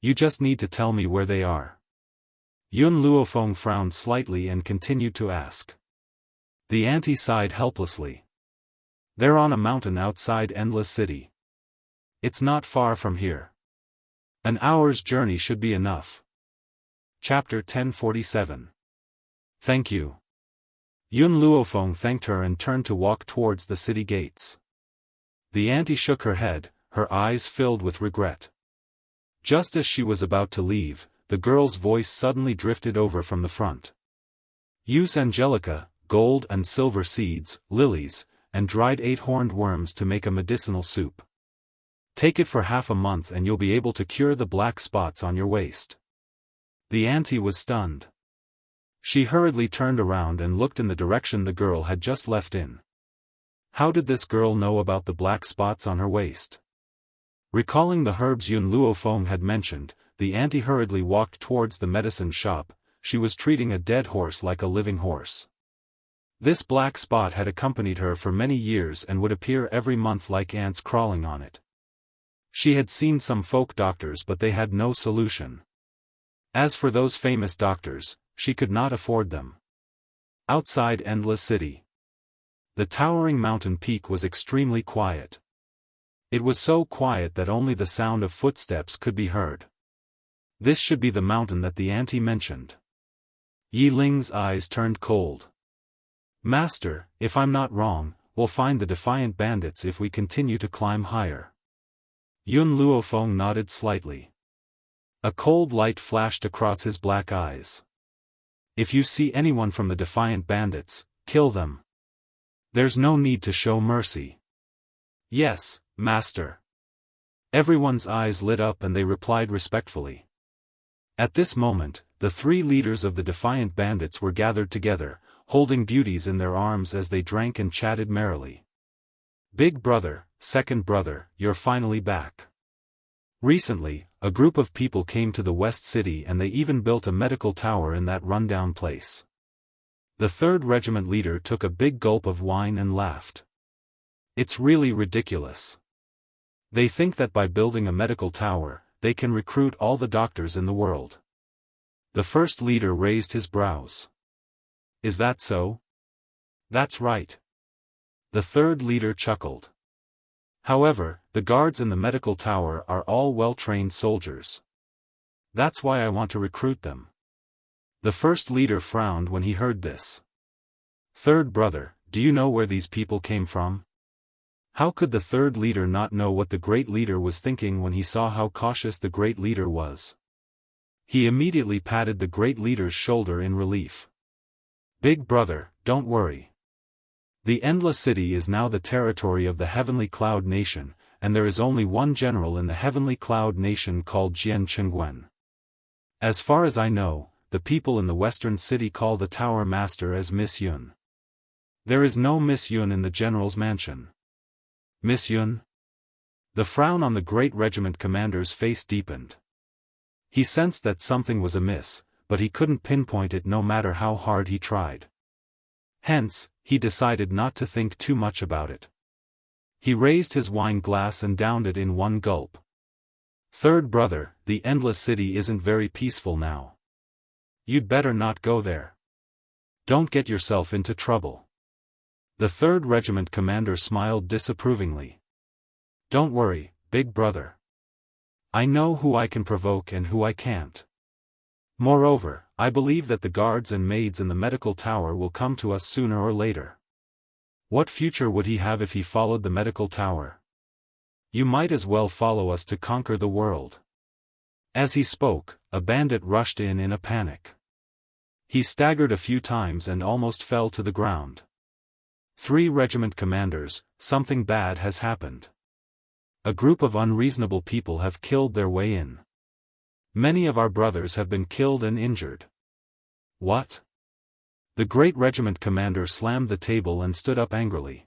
Speaker 2: You just need to tell me where they are. Yun Luofeng frowned slightly and continued to ask. The auntie sighed helplessly. They're on a mountain outside Endless City. It's not far from here. An hour's journey should be enough. Chapter 1047. Thank you. Yun Luofeng thanked her and turned to walk towards the city gates. The auntie shook her head, her eyes filled with regret. Just as she was about to leave, the girl's voice suddenly drifted over from the front. Use angelica, gold and silver seeds, lilies, and dried 8-horned worms to make a medicinal soup. Take it for half a month and you'll be able to cure the black spots on your waist. The auntie was stunned. She hurriedly turned around and looked in the direction the girl had just left in. How did this girl know about the black spots on her waist? Recalling the herbs Yun Luofeng had mentioned, the auntie hurriedly walked towards the medicine shop. She was treating a dead horse like a living horse. This black spot had accompanied her for many years and would appear every month like ants crawling on it. She had seen some folk doctors but they had no solution. As for those famous doctors, she could not afford them. Outside Endless City, the towering mountain peak was extremely quiet. It was so quiet that only the sound of footsteps could be heard. This should be the mountain that the auntie mentioned. Yi Ling's eyes turned cold. Master, if I'm not wrong, we'll find the defiant bandits if we continue to climb higher. Yun Luofeng nodded slightly. A cold light flashed across his black eyes. If you see anyone from the defiant bandits, kill them. There's no need to show mercy. Yes, Master. Everyone's eyes lit up and they replied respectfully. At this moment, the 3 leaders of the defiant bandits were gathered together, holding beauties in their arms as they drank and chatted merrily. Big brother, second brother, you're finally back. Recently, a group of people came to the West City and they even built a medical tower in that rundown place. The 3rd Regiment leader took a big gulp of wine and laughed. It's really ridiculous. They think that by building a medical tower, they can recruit all the doctors in the world. The 1st leader raised his brows. Is that so? That's right. The 3rd leader chuckled. However, the guards in the medical tower are all well-trained soldiers. That's why I want to recruit them. The 1st leader frowned when he heard this. 3rd brother, do you know where these people came from? How could the 3rd leader not know what the great leader was thinking when he saw how cautious the great leader was? He immediately patted the great leader's shoulder in relief. Big brother, don't worry. The Endless City is now the territory of the Heavenly Cloud Nation, and there is only one general in the Heavenly Cloud Nation called Jian Chengguen. As far as I know, the people in the Western City call the Tower Master as Miss Yun. There is no Miss Yun in the General's mansion. Miss Yun? The frown on the great regiment commander's face deepened. He sensed that something was amiss, but he couldn't pinpoint it no matter how hard he tried. Hence, he decided not to think too much about it. He raised his wine glass and downed it in one gulp. 3rd brother, the Endless City isn't very peaceful now. You'd better not go there. Don't get yourself into trouble. The 3rd Regiment commander smiled disapprovingly. Don't worry, big brother. I know who I can provoke and who I can't. Moreover, I believe that the guards and maids in the medical tower will come to us sooner or later. What future would he have if he followed the medical tower? You might as well follow us to conquer the world. As he spoke, a bandit rushed in a panic. He staggered a few times and almost fell to the ground. 3 regiment commanders, something bad has happened. A group of unreasonable people have killed their way in. Many of our brothers have been killed and injured. What? The great regiment commander slammed the table and stood up angrily.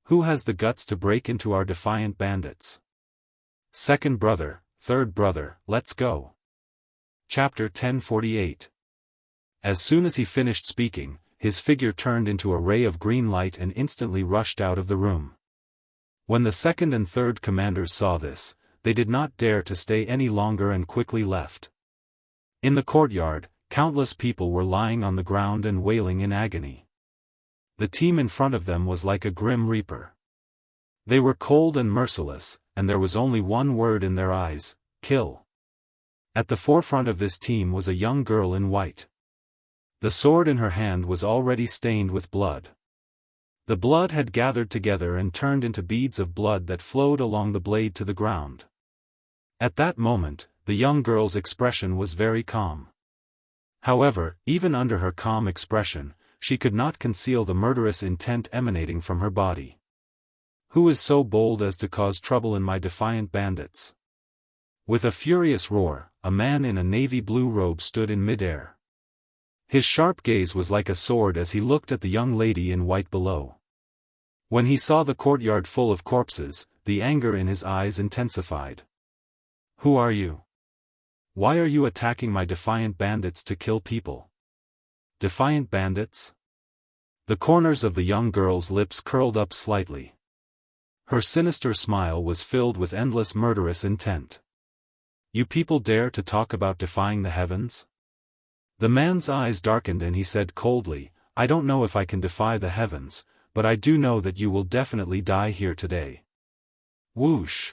Speaker 2: Who has the guts to break into our defiant bandits? 2nd brother, 3rd brother, let's go. Chapter 1048. As soon as he finished speaking, his figure turned into a ray of green light and instantly rushed out of the room. When the 2nd and 3rd commanders saw this, they did not dare to stay any longer and quickly left. In the courtyard, countless people were lying on the ground and wailing in agony. The team in front of them was like a grim reaper. They were cold and merciless, and there was only one word in their eyes: kill. At the forefront of this team was a young girl in white. The sword in her hand was already stained with blood. The blood had gathered together and turned into beads of blood that flowed along the blade to the ground. At that moment, the young girl's expression was very calm. However, even under her calm expression, she could not conceal the murderous intent emanating from her body. Who is so bold as to cause trouble in my defiant bandits? With a furious roar, a man in a navy blue robe stood in midair. His sharp gaze was like a sword as he looked at the young lady in white below. When he saw the courtyard full of corpses, the anger in his eyes intensified. Who are you? Why are you attacking my defiant bandits to kill people? Defiant bandits? The corners of the young girl's lips curled up slightly. Her sinister smile was filled with endless murderous intent. You people dare to talk about defying the heavens? The man's eyes darkened and he said coldly, I don't know if I can defy the heavens, but I do know that you will definitely die here today. Whoosh!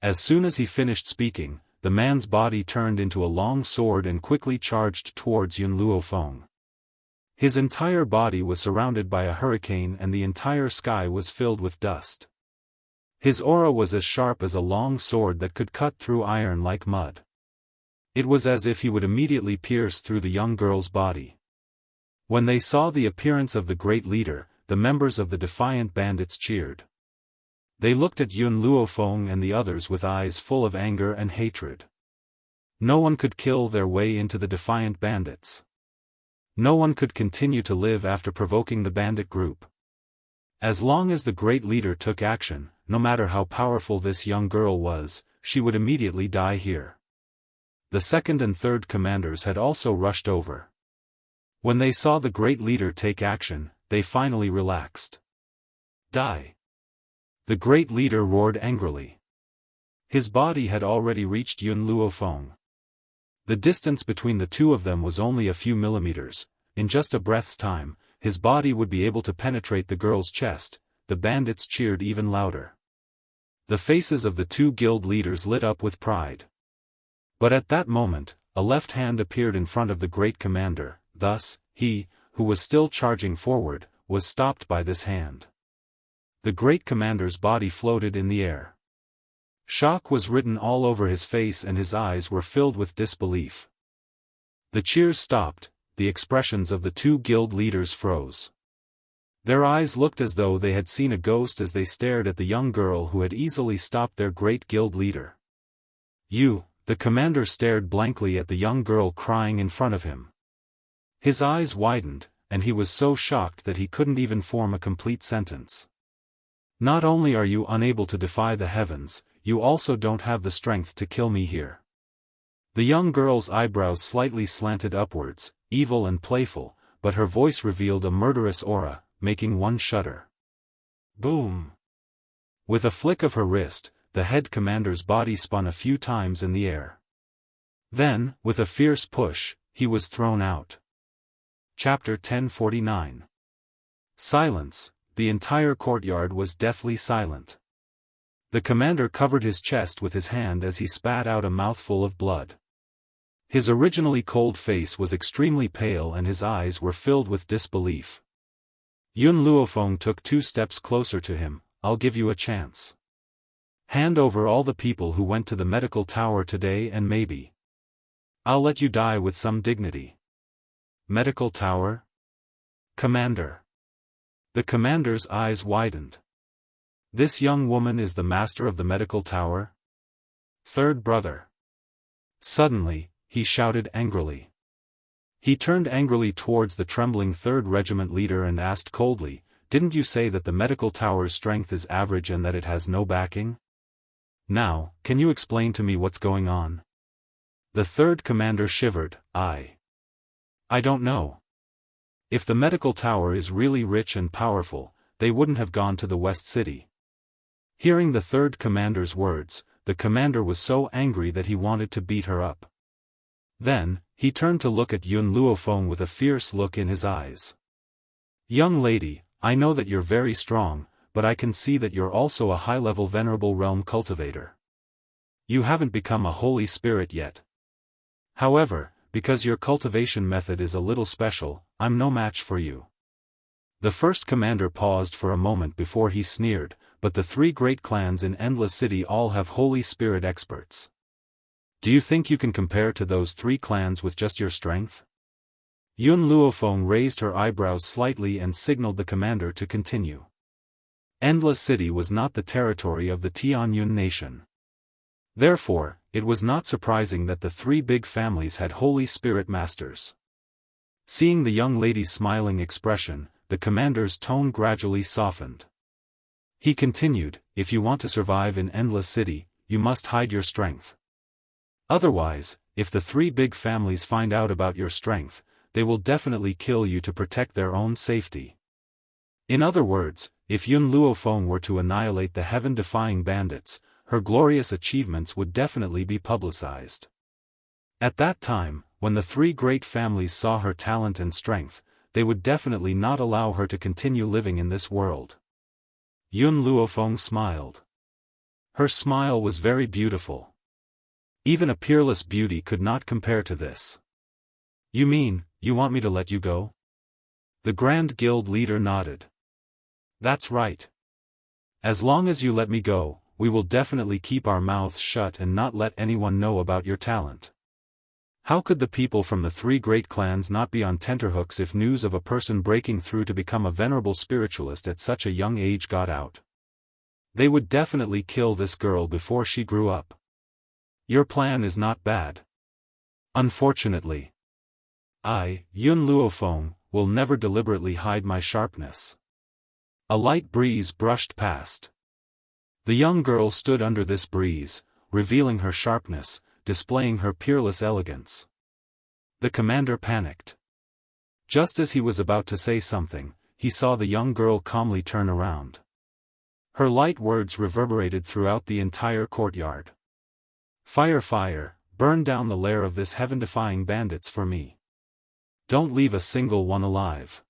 Speaker 2: As soon as he finished speaking, the man's body turned into a long sword and quickly charged towards Yun Luofeng. His entire body was surrounded by a hurricane and the entire sky was filled with dust. His aura was as sharp as a long sword that could cut through iron like mud. It was as if he would immediately pierce through the young girl's body. When they saw the appearance of the great leader, the members of the defiant bandits cheered. They looked at Yun Luofeng and the others with eyes full of anger and hatred. No one could kill their way into the defiant bandits. No one could continue to live after provoking the bandit group. As long as the great leader took action, no matter how powerful this young girl was, she would immediately die here. The second and third commanders had also rushed over. When they saw the great leader take action, they finally relaxed. Die! The great leader roared angrily. His body had already reached Yun Luofeng. The distance between the two of them was only a few millimeters. In just a breath's time, his body would be able to penetrate the girl's chest. The bandits cheered even louder. The faces of the two guild leaders lit up with pride. But at that moment, a left hand appeared in front of the great commander, thus, he, who was still charging forward, was stopped by this hand. The great commander's body floated in the air. Shock was written all over his face and his eyes were filled with disbelief. The cheers stopped, the expressions of the two guild leaders froze. Their eyes looked as though they had seen a ghost as they stared at the young girl who had easily stopped their great guild leader. You, the commander stared blankly at the young girl crying in front of him. His eyes widened, and he was so shocked that he couldn't even form a complete sentence. Not only are you unable to defy the heavens, you also don't have the strength to kill me here. The young girl's eyebrows slightly slanted upwards, evil and playful, but her voice revealed a murderous aura, making one shudder. Boom! With a flick of her wrist, the head commander's body spun a few times in the air. Then, with a fierce push, he was thrown out. Chapter 1049. Silence. The entire courtyard was deathly silent. The commander covered his chest with his hand as he spat out a mouthful of blood. His originally cold face was extremely pale and his eyes were filled with disbelief. Yun Luofeng took 2 steps closer to him. I'll give you a chance. Hand over all the people who went to the medical tower today and maybe I'll let you die with some dignity. Medical tower? Commander. The commander's eyes widened. This young woman is the master of the medical tower? Third brother. Suddenly, he shouted angrily. He turned angrily towards the trembling 3rd Regiment leader and asked coldly, didn't you say that the medical tower's strength is average and that it has no backing? Now, can you explain to me what's going on? The 3rd commander shivered. I don't know. If the medical tower is really rich and powerful, they wouldn't have gone to the West City. Hearing the 3rd commander's words, the commander was so angry that he wanted to beat her up. Then, he turned to look at Yun Luofeng with a fierce look in his eyes. Young lady, I know that you're very strong, but I can see that you're also a high-level venerable realm cultivator. You haven't become a holy spirit yet. However, because your cultivation method is a little special, I'm no match for you. The first commander paused for a moment before he sneered, but the 3 great clans in Endless City all have Holy Spirit experts. Do you think you can compare to those 3 clans with just your strength? Yun Luofeng raised her eyebrows slightly and signaled the commander to continue. Endless City was not the territory of the Tianyun nation. Therefore, it was not surprising that the 3 big families had Holy Spirit masters. Seeing the young lady's smiling expression, the commander's tone gradually softened. He continued, if you want to survive in Endless City, you must hide your strength. Otherwise, if the 3 big families find out about your strength, they will definitely kill you to protect their own safety. In other words, if Yun Luofeng were to annihilate the heaven-defying bandits, her glorious achievements would definitely be publicized. At that time, when the 3 great families saw her talent and strength, they would definitely not allow her to continue living in this world. Yun Luofeng smiled. Her smile was very beautiful. Even a peerless beauty could not compare to this. You mean, you want me to let you go? The Grand Guild leader nodded. That's right. As long as you let me go, we will definitely keep our mouths shut and not let anyone know about your talent. How could the people from the 3 great clans not be on tenterhooks if news of a person breaking through to become a venerable spiritualist at such a young age got out? They would definitely kill this girl before she grew up. Your plan is not bad. Unfortunately, I, Yun Luofeng, will never deliberately hide my sharpness. A light breeze brushed past. The young girl stood under this breeze, revealing her sharpness, displaying her peerless elegance. The commander panicked. Just as he was about to say something, he saw the young girl calmly turn around. Her light words reverberated throughout the entire courtyard. Fire, fire, burn down the lair of this heaven-defying bandits for me. Don't leave a single one alive.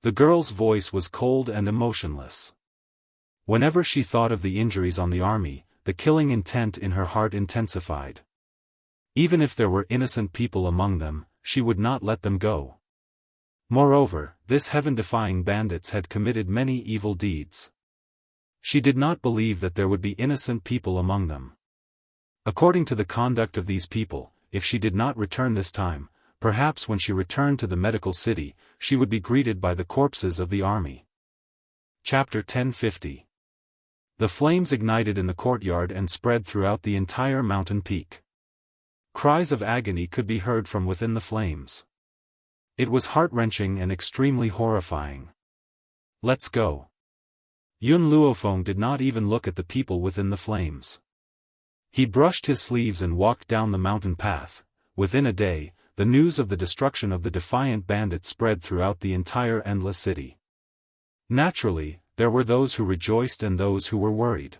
Speaker 2: The girl's voice was cold and emotionless. Whenever she thought of the injuries on the army, the killing intent in her heart intensified. Even if there were innocent people among them, she would not let them go. Moreover, this heaven-defying bandits had committed many evil deeds. She did not believe that there would be innocent people among them. According to the conduct of these people, if she did not return this time, perhaps when she returned to the medical city, she would be greeted by the corpses of the army. Chapter 1050. The flames ignited in the courtyard and spread throughout the entire mountain peak. Cries of agony could be heard from within the flames. It was heart-wrenching and extremely horrifying. Let's go. Yun Luofeng did not even look at the people within the flames. He brushed his sleeves and walked down the mountain path. Within a day, the news of the destruction of the defiant bandits spread throughout the entire Endless City. Naturally, there were those who rejoiced and those who were worried.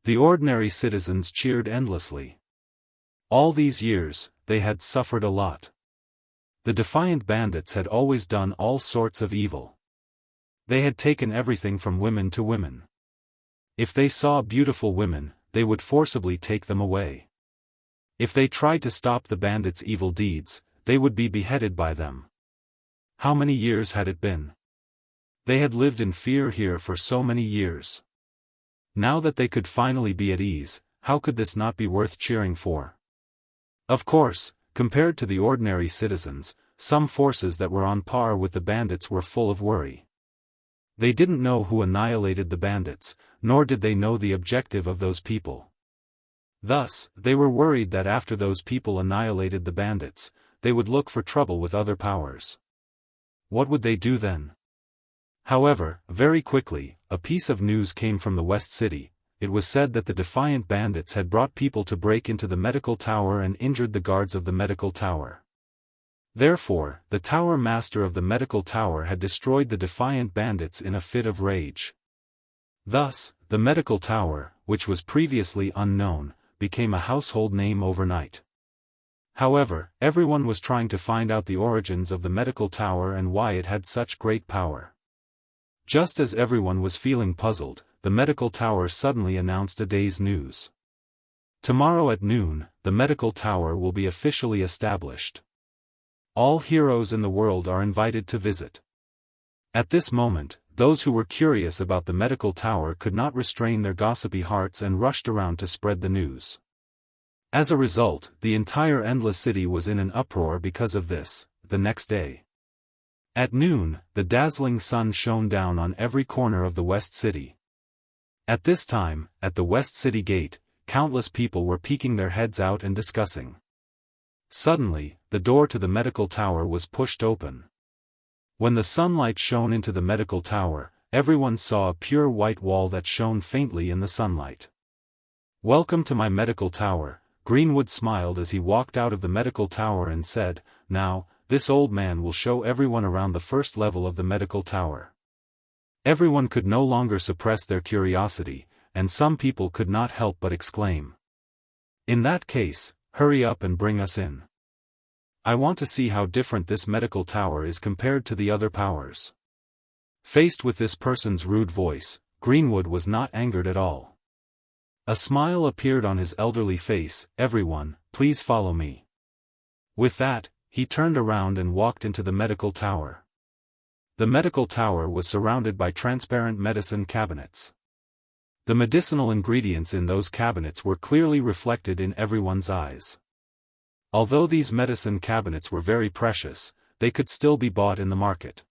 Speaker 2: The ordinary citizens cheered endlessly. All these years, they had suffered a lot. The defiant bandits had always done all sorts of evil. They had taken everything from women to women. If they saw beautiful women, they would forcibly take them away. If they tried to stop the bandits' evil deeds, they would be beheaded by them. How many years had it been? They had lived in fear here for so many years. Now that they could finally be at ease, how could this not be worth cheering for? Of course, compared to the ordinary citizens, some forces that were on par with the bandits were full of worry. They didn't know who annihilated the bandits, nor did they know the objective of those people. Thus, they were worried that after those people annihilated the bandits, they would look for trouble with other powers. What would they do then? However, very quickly, a piece of news came from the West City. It was said that the defiant bandits had brought people to break into the medical tower and injured the guards of the medical tower. Therefore, the tower master of the medical tower had destroyed the defiant bandits in a fit of rage. Thus, the medical tower, which was previously unknown, became a household name overnight. However, everyone was trying to find out the origins of the medical tower and why it had such great power. Just as everyone was feeling puzzled, the medical tower suddenly announced a day's news. Tomorrow at noon, the medical tower will be officially established. All heroes in the world are invited to visit. At this moment, those who were curious about the medical tower could not restrain their gossipy hearts and rushed around to spread the news. As a result, the entire endless city was in an uproar because of this. The next day, at noon, the dazzling sun shone down on every corner of the West City. At this time, at the West City gate, countless people were peeking their heads out and discussing. Suddenly, the door to the medical tower was pushed open. When the sunlight shone into the medical tower, everyone saw a pure white wall that shone faintly in the sunlight. "Welcome to my medical tower," Greenwood smiled as he walked out of the medical tower and said, "Now, this old man will show everyone around the first level of the medical tower." Everyone could no longer suppress their curiosity, and some people could not help but exclaim, "In that case, hurry up and bring us in. I want to see how different this medical tower is compared to the other powers." Faced with this person's rude voice, Greenwood was not angered at all. A smile appeared on his elderly face. "Everyone, please follow me." With that, he turned around and walked into the medical tower. The medical tower was surrounded by transparent medicine cabinets. The medicinal ingredients in those cabinets were clearly reflected in everyone's eyes. Although these medicine cabinets were very precious, they could still be bought in the market.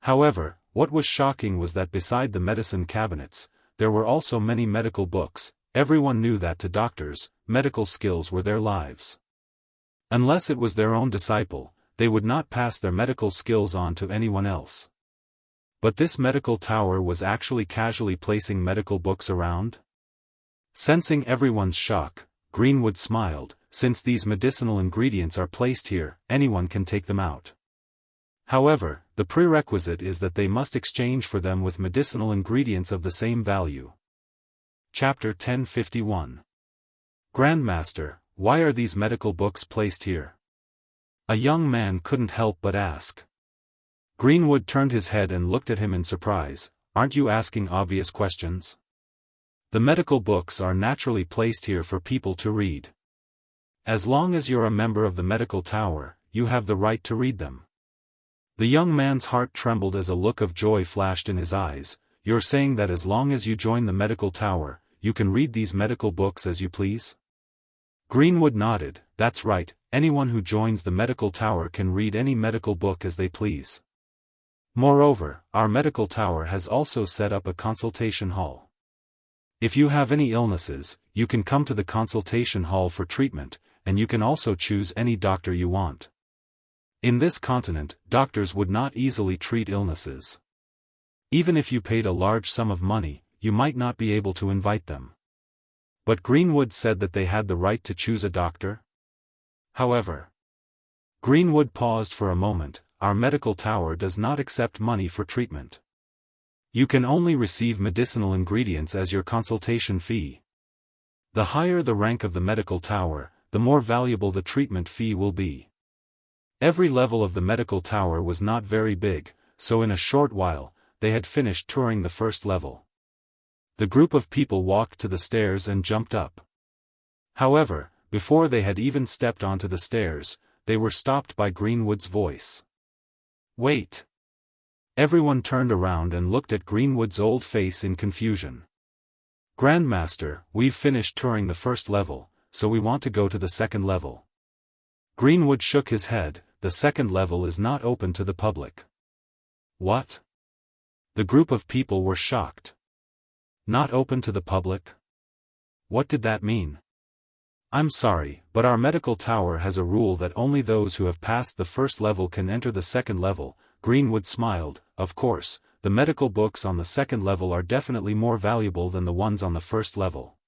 Speaker 2: However, what was shocking was that beside the medicine cabinets, there were also many medical books. Everyone knew that to doctors, medical skills were their lives. Unless it was their own disciple, they would not pass their medical skills on to anyone else. But this medical tower was actually casually placing medical books around? Sensing everyone's shock, Greenwood smiled. "Since these medicinal ingredients are placed here, anyone can take them out. However, the prerequisite is that they must exchange for them with medicinal ingredients of the same value." Chapter 1051. Grandmaster, why are these medical books placed here? A young man couldn't help but ask. Greenwood turned his head and looked at him in surprise. "Aren't you asking obvious questions? The medical books are naturally placed here for people to read. As long as you're a member of the medical tower, you have the right to read them." The young man's heart trembled as a look of joy flashed in his eyes. "You're saying that as long as you join the medical tower, you can read these medical books as you please?" Greenwood nodded. "That's right, anyone who joins the medical tower can read any medical book as they please. Moreover, our medical tower has also set up a consultation hall. If you have any illnesses, you can come to the consultation hall for treatment, and you can also choose any doctor you want. In this continent, doctors would not easily treat illnesses. Even if you paid a large sum of money, you might not be able to invite them." But Greenwood said that they had the right to choose a doctor? However, Greenwood paused for a moment. "Our medical tower does not accept money for treatment. You can only receive medicinal ingredients as your consultation fee. The higher the rank of the medical tower, the more valuable the treatment fee will be." Every level of the medical tower was not very big, so in a short while, they had finished touring the first level. The group of people walked to the stairs and jumped up. However, before they had even stepped onto the stairs, they were stopped by Greenwood's voice. "Wait!" Everyone turned around and looked at Greenwood's old face in confusion. "Grandmaster, we've finished touring the first level, so we want to go to the second level." Greenwood shook his head. "The second level is not open to the public." "What?" The group of people were shocked. "Not open to the public? What did that mean?" "I'm sorry, but our medical tower has a rule that only those who have passed the first level can enter the second level." Greenwood smiled. "Of course, the medical books on the second level are definitely more valuable than the ones on the first level.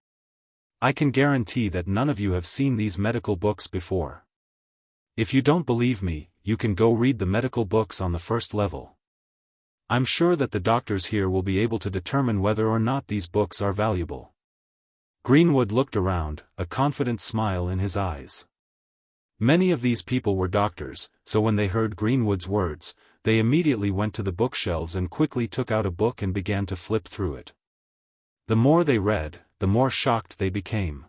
Speaker 2: I can guarantee that none of you have seen these medical books before. If you don't believe me, you can go read the medical books on the first level. I'm sure that the doctors here will be able to determine whether or not these books are valuable." Greenwood looked around, a confident smile in his eyes. Many of these people were doctors, so when they heard Greenwood's words, they immediately went to the bookshelves and quickly took out a book and began to flip through it. The more they read, the more shocked they became.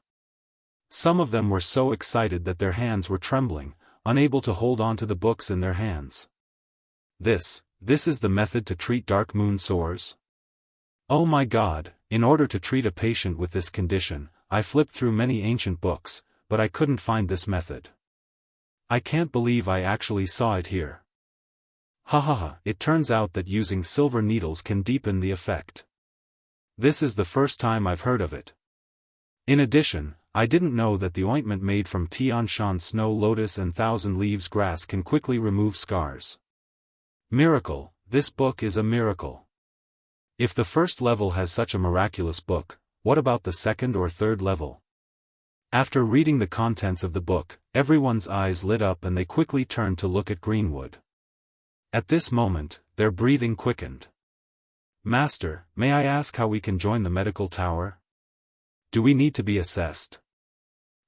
Speaker 2: Some of them were so excited that their hands were trembling, unable to hold on to the books in their hands. This is the method to treat dark moon sores? Oh my God, in order to treat a patient with this condition, I flipped through many ancient books, but I couldn't find this method. I can't believe I actually saw it here. Ha ha ha, it turns out that using silver needles can deepen the effect. This is the first time I've heard of it. In addition, I didn't know that the ointment made from Tian Shan snow lotus and thousand leaves grass can quickly remove scars. Miracle, this book is a miracle. If the first level has such a miraculous book, what about the second or third level? After reading the contents of the book, everyone's eyes lit up and they quickly turned to look at Greenwood. At this moment, their breathing quickened. Master, may I ask how we can join the medical tower? Do we need to be assessed?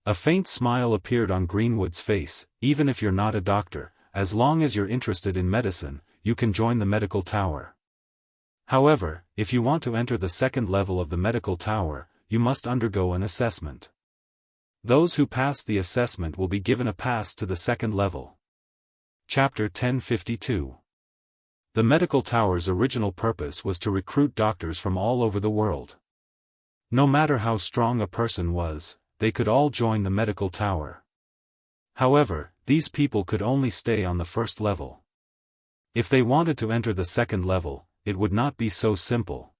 Speaker 2: A faint smile appeared on Greenwood's face. Even if you're not a doctor, as long as you're interested in medicine, you can join the medical tower. However, if you want to enter the second level of the medical tower, you must undergo an assessment. Those who pass the assessment will be given a pass to the second level. Chapter 1052. The medical tower's original purpose was to recruit doctors from all over the world. No matter how strong a person was, they could all join the medical tower. However, these people could only stay on the first level. If they wanted to enter the second level, it would not be so simple.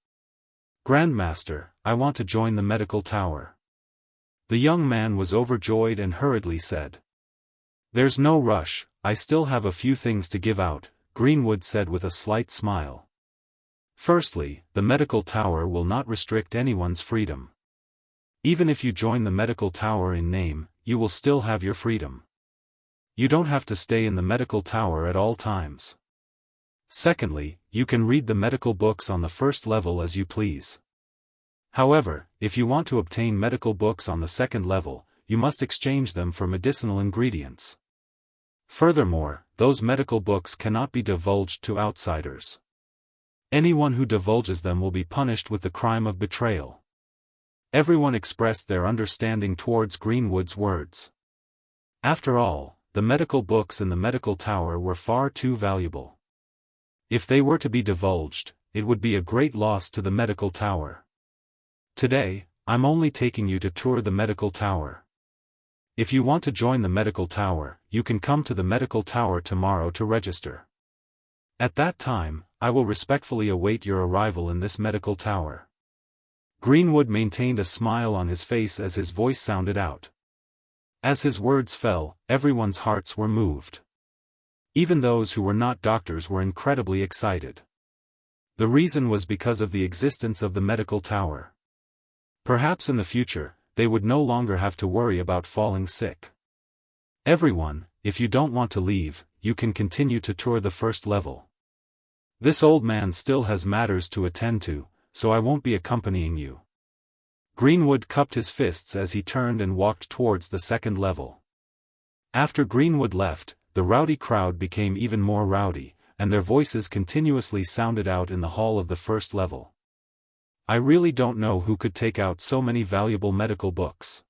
Speaker 2: Grandmaster, I want to join the medical tower. The young man was overjoyed and hurriedly said. There's no rush, I still have a few things to give out, Greenwood said with a slight smile. Firstly, the medical tower will not restrict anyone's freedom. Even if you join the medical tower in name, you will still have your freedom. You don't have to stay in the medical tower at all times. Secondly, you can read the medical books on the first level as you please. However, if you want to obtain medical books on the second level, you must exchange them for medicinal ingredients. Furthermore, those medical books cannot be divulged to outsiders. Anyone who divulges them will be punished with the crime of betrayal. Everyone expressed their understanding towards Greenwood's words. After all, the medical books in the medical tower were far too valuable. If they were to be divulged, it would be a great loss to the medical tower. Today, I'm only taking you to tour the medical tower. If you want to join the medical tower, you can come to the medical tower tomorrow to register. At that time, I will respectfully await your arrival in this medical tower. Greenwood maintained a smile on his face as his voice sounded out. As his words fell, everyone's hearts were moved. Even those who were not doctors were incredibly excited. The reason was because of the existence of the medical tower. Perhaps in the future, they would no longer have to worry about falling sick. Everyone, if you don't want to leave, you can continue to tour the first level. This old man still has matters to attend to, so I won't be accompanying you. Greenwood cupped his fists as he turned and walked towards the second level. After Greenwood left, the rowdy crowd became even more rowdy, and their voices continuously sounded out in the hall of the first level. I really don't know who could take out so many valuable medical books.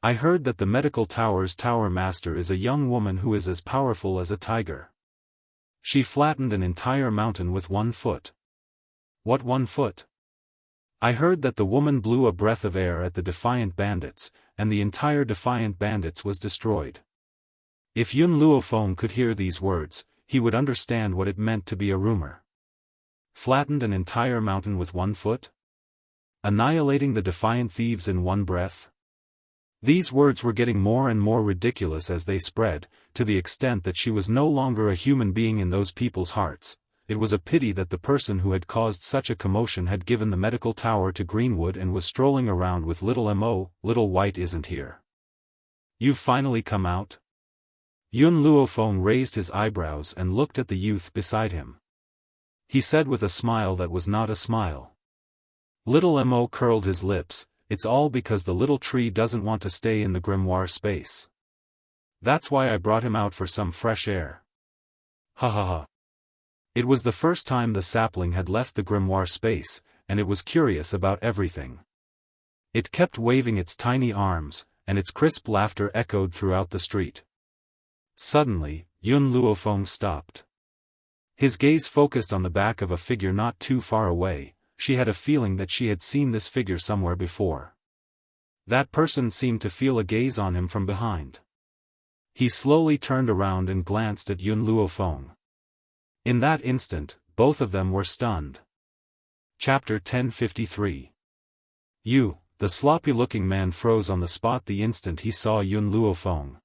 Speaker 2: I heard that the medical tower's tower master is a young woman who is as powerful as a tiger. She flattened an entire mountain with 1 foot. What 1 foot? I heard that the woman blew a breath of air at the defiant bandits, and the entire defiant bandits was destroyed. If Yun Luofeng could hear these words, he would understand what it meant to be a rumor. Flattened an entire mountain with 1 foot? Annihilating the defiant thieves in 1 breath? These words were getting more and more ridiculous as they spread, to the extent that she was no longer a human being in those people's hearts. It was a pity that the person who had caused such a commotion had given the medical tower to Greenwood and was strolling around with little Mo. Little White isn't here. You've finally come out? Yun Luofeng raised his eyebrows and looked at the youth beside him. He said with a smile that was not a smile. Little Mo curled his lips. It's all because the little tree doesn't want to stay in the grimoire space. That's why I brought him out for some fresh air. Ha ha ha. It was the first time the sapling had left the grimoire space, and it was curious about everything. It kept waving its tiny arms, and its crisp laughter echoed throughout the street. Suddenly, Yun Luofeng stopped. His gaze focused on the back of a figure not too far away. She had a feeling that she had seen this figure somewhere before. That person seemed to feel a gaze on him from behind. He slowly turned around and glanced at Yun Luofeng. In that instant, both of them were stunned. Chapter 1053. The sloppy-looking man froze on the spot the instant he saw Yun Luofeng.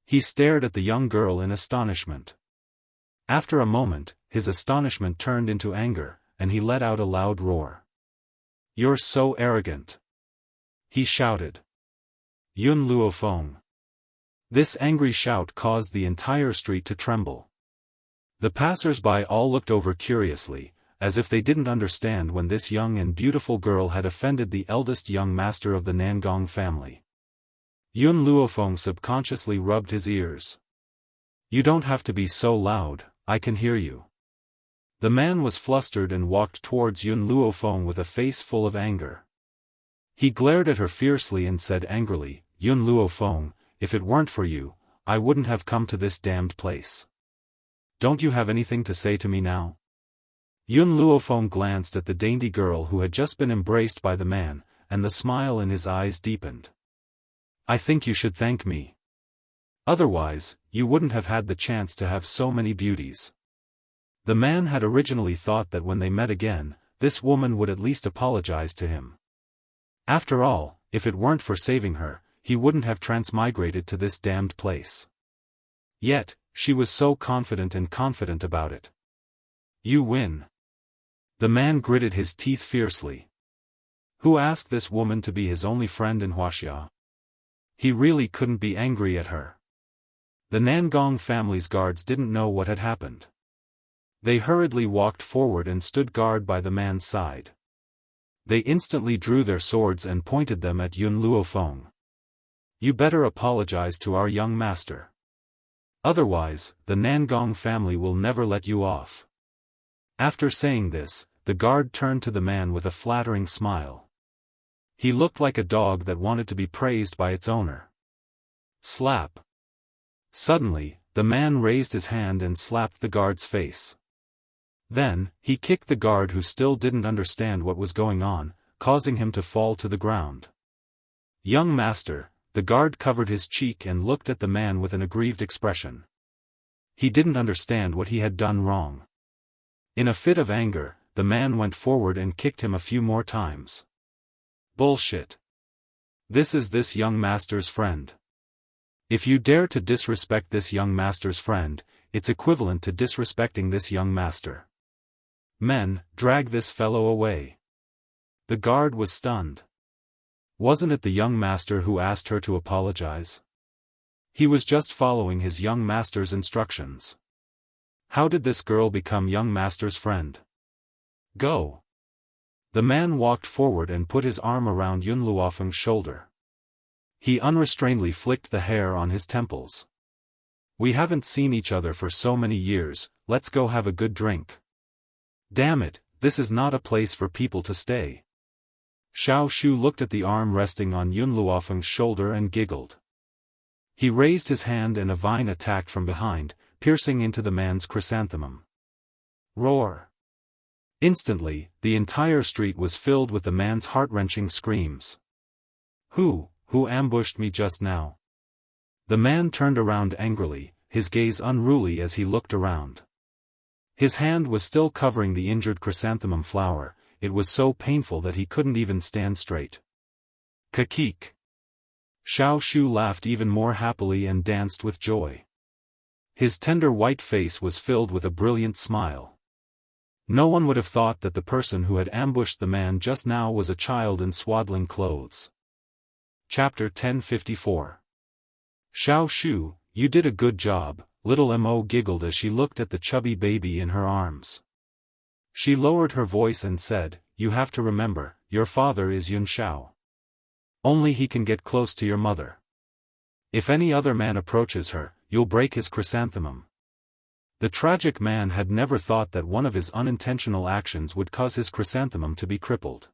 Speaker 2: He stared at the young girl in astonishment. After a moment, his astonishment turned into anger, and he let out a loud roar. "You're so arrogant!" he shouted. Yun Luofeng. This angry shout caused the entire street to tremble. The passers-by all looked over curiously, as if they didn't understand when this young and beautiful girl had offended the eldest young master of the Nangong family. Yun Luofeng subconsciously rubbed his ears. "You don't have to be so loud, I can hear you." The man was flustered and walked towards Yun Luofeng with a face full of anger. He glared at her fiercely and said angrily, "Yun Luofeng, if it weren't for you, I wouldn't have come to this damned place. Don't you have anything to say to me now?" Yun Luofeng glanced at the dainty girl who had just been embraced by the man, and the smile in his eyes deepened. "I think you should thank me. Otherwise, you wouldn't have had the chance to have so many beauties." The man had originally thought that when they met again, this woman would at least apologize to him. After all, if it weren't for saving her, he wouldn't have transmigrated to this damned place. Yet, she was so confident about it. "You win." The man gritted his teeth fiercely. Who asked this woman to be his only friend in Wuxia? He really couldn't be angry at her. The Nangong family's guards didn't know what had happened. They hurriedly walked forward and stood guard by the man's side. They instantly drew their swords and pointed them at Yun Luofeng. "You better apologize to our young master. Otherwise, the Nangong family will never let you off." After saying this, the guard turned to the man with a flattering smile. He looked like a dog that wanted to be praised by its owner. Slap. Suddenly, the man raised his hand and slapped the guard's face. Then, he kicked the guard who still didn't understand what was going on, causing him to fall to the ground. "Young master," the guard covered his cheek and looked at the man with an aggrieved expression. He didn't understand what he had done wrong. In a fit of anger, the man went forward and kicked him a few more times. "Bullshit. This is this young master's friend. If you dare to disrespect this young master's friend, it's equivalent to disrespecting this young master. Men, drag this fellow away." The guard was stunned. Wasn't it the young master who asked her to apologize? He was just following his young master's instructions. How did this girl become young master's friend? "Go." The man walked forward and put his arm around Yun Luofeng's shoulder. He unrestrainedly flicked the hair on his temples. "We haven't seen each other for so many years, let's go have a good drink." "Damn it, this is not a place for people to stay." Xiao Shu looked at the arm resting on Yun Luofeng's shoulder and giggled. He raised his hand and a vine attacked from behind, piercing into the man's chrysanthemum. Roar! Instantly, the entire street was filled with the man's heart-wrenching screams. Who ambushed me just now?" The man turned around angrily, his gaze unruly as he looked around. His hand was still covering the injured chrysanthemum flower. It was so painful that he couldn't even stand straight. "Kakik!" Xiao Shu laughed even more happily and danced with joy. His tender white face was filled with a brilliant smile. No one would have thought that the person who had ambushed the man just now was a child in swaddling clothes. Chapter 1054. "Xiao Shu, you did a good job," little Mo giggled as she looked at the chubby baby in her arms. She lowered her voice and said, "You have to remember, your father is Yun Xiao. Only he can get close to your mother. If any other man approaches her, you'll break his chrysanthemum." The tragic man had never thought that one of his unintentional actions would cause his chrysanthemum to be crippled.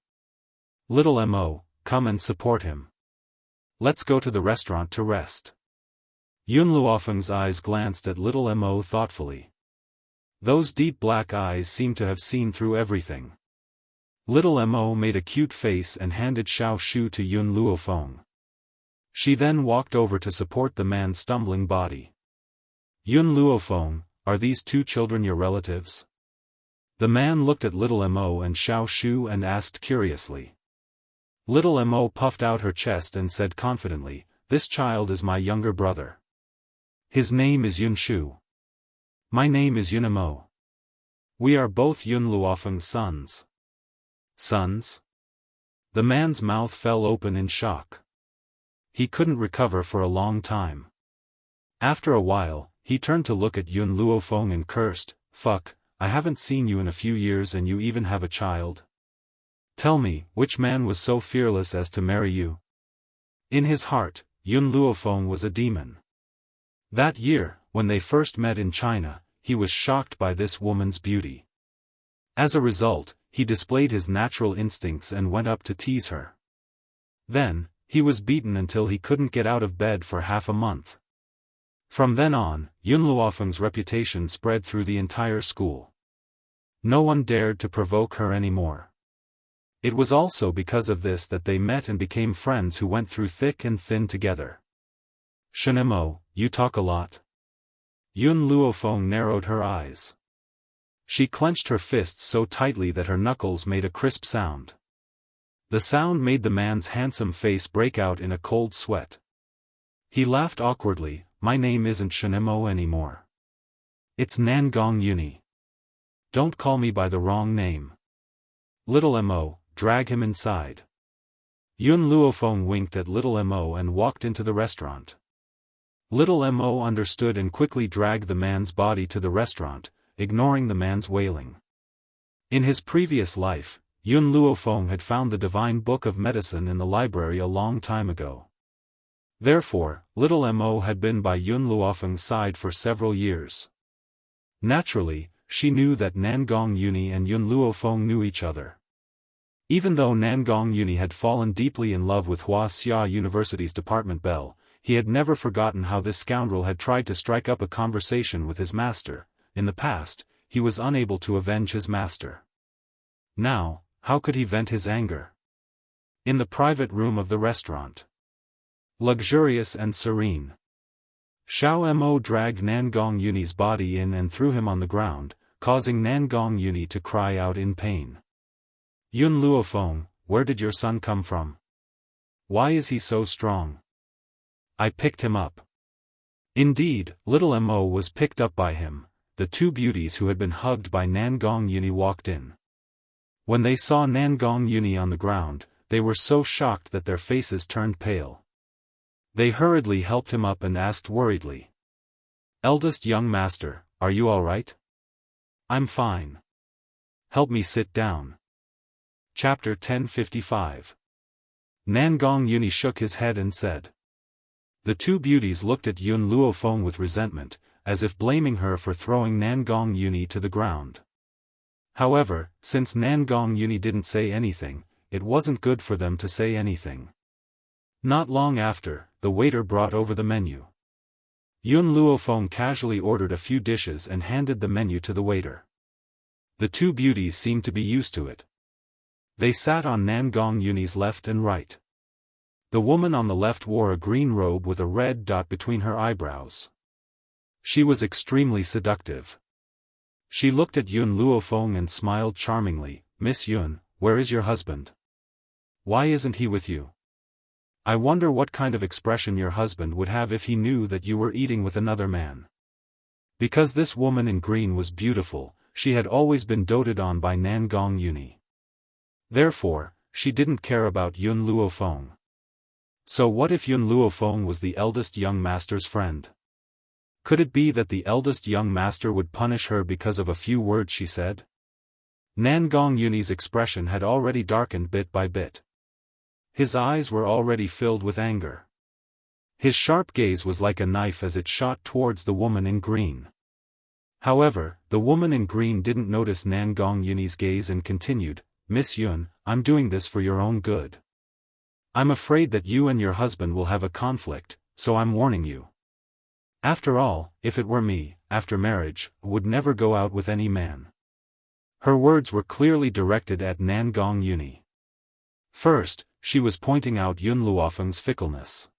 Speaker 2: "Little Mo, come and support him." Let's go to the restaurant to rest. Yun Luofeng's eyes glanced at little Mo thoughtfully. Those deep black eyes seemed to have seen through everything. Little Mo made a cute face and handed Xiao Shu to Yun Luofeng. She then walked over to support the man's stumbling body. Yun Luofeng, are these two children your relatives? The man looked at little Mo and Xiao Shu and asked curiously. Little Mo puffed out her chest and said confidently, "This child is my younger brother. His name is Yun Shu. My name is Yun Mo. We are both Yun Luofeng's sons." Sons? The man's mouth fell open in shock. He couldn't recover for a long time. After a while, he turned to look at Yun Luofeng and cursed, "Fuck, I haven't seen you in a few years and you even have a child? Tell me, which man was so fearless as to marry you?" In his heart, Yun Luofeng was a demon. That year, when they first met in China, he was shocked by this woman's beauty. As a result, he displayed his natural instincts and went up to tease her. Then, he was beaten until he couldn't get out of bed for half a month. From then on, Yun Luofeng's reputation spread through the entire school. No one dared to provoke her anymore. It was also because of this that they met and became friends who went through thick and thin together. "Shenemo, you talk a lot." Yun Luofeng narrowed her eyes. She clenched her fists so tightly that her knuckles made a crisp sound. The sound made the man's handsome face break out in a cold sweat. He laughed awkwardly. "My name isn't Shenemo anymore. It's Nangong Yuni. Don't call me by the wrong name." "Little Mo, drag him inside." Yun Luofeng winked at little Mo and walked into the restaurant. Little Mo understood and quickly dragged the man's body to the restaurant, ignoring the man's wailing. In his previous life, Yun Luofeng had found the divine book of medicine in the library a long time ago. Therefore, little Mo had been by Yun Luofeng's side for several years. Naturally, she knew that Nangong Yuni and Yun Luofeng knew each other. Even though Nangong Yuni had fallen deeply in love with Wuxia University's department belle, he had never forgotten how this scoundrel had tried to strike up a conversation with his master. In the past, he was unable to avenge his master. Now, how could he vent his anger? In the private room of the restaurant. Luxurious and serene. Xiao Mo dragged Nangong Yuni's body in and threw him on the ground, causing Nangong Yuni to cry out in pain. "Yun Luofeng, where did your son come from? Why is he so strong?" "I picked him up." Indeed, little Mo was picked up by him. The two beauties who had been hugged by Nangong Yuni walked in. When they saw Nangong Yuni on the ground, they were so shocked that their faces turned pale. They hurriedly helped him up and asked worriedly. "Eldest young master, are you all right?" "I'm fine. Help me sit down." Chapter 1055. Nangong Yuni shook his head and said. The two beauties looked at Yun Luofeng with resentment, as if blaming her for throwing Nangong Yuni to the ground. However, since Nangong Yuni didn't say anything, it wasn't good for them to say anything. Not long after, the waiter brought over the menu. Yun Luofeng casually ordered a few dishes and handed the menu to the waiter. The two beauties seemed to be used to it. They sat on Nangong Yuni's left and right. The woman on the left wore a green robe with a red dot between her eyebrows. She was extremely seductive. She looked at Yun Luofeng and smiled charmingly. "Miss Yun, where is your husband? Why isn't he with you? I wonder what kind of expression your husband would have if he knew that you were eating with another man." Because this woman in green was beautiful, she had always been doted on by Nangong Yuni. Therefore, she didn't care about Yun Luofeng. So what if Yun Luofeng was the eldest young master's friend? Could it be that the eldest young master would punish her because of a few words she said? Nangong Yuni's expression had already darkened bit by bit. His eyes were already filled with anger. His sharp gaze was like a knife as it shot towards the woman in green. However, the woman in green didn't notice Nangong Yuni's gaze and continued, "Miss Yun, I'm doing this for your own good. I'm afraid that you and your husband will have a conflict, so I'm warning you. After all, if it were me, after marriage, I would never go out with any man. Her words were clearly directed at Nan Gong Yuni. First, she was pointing out Yun Luofeng's fickleness.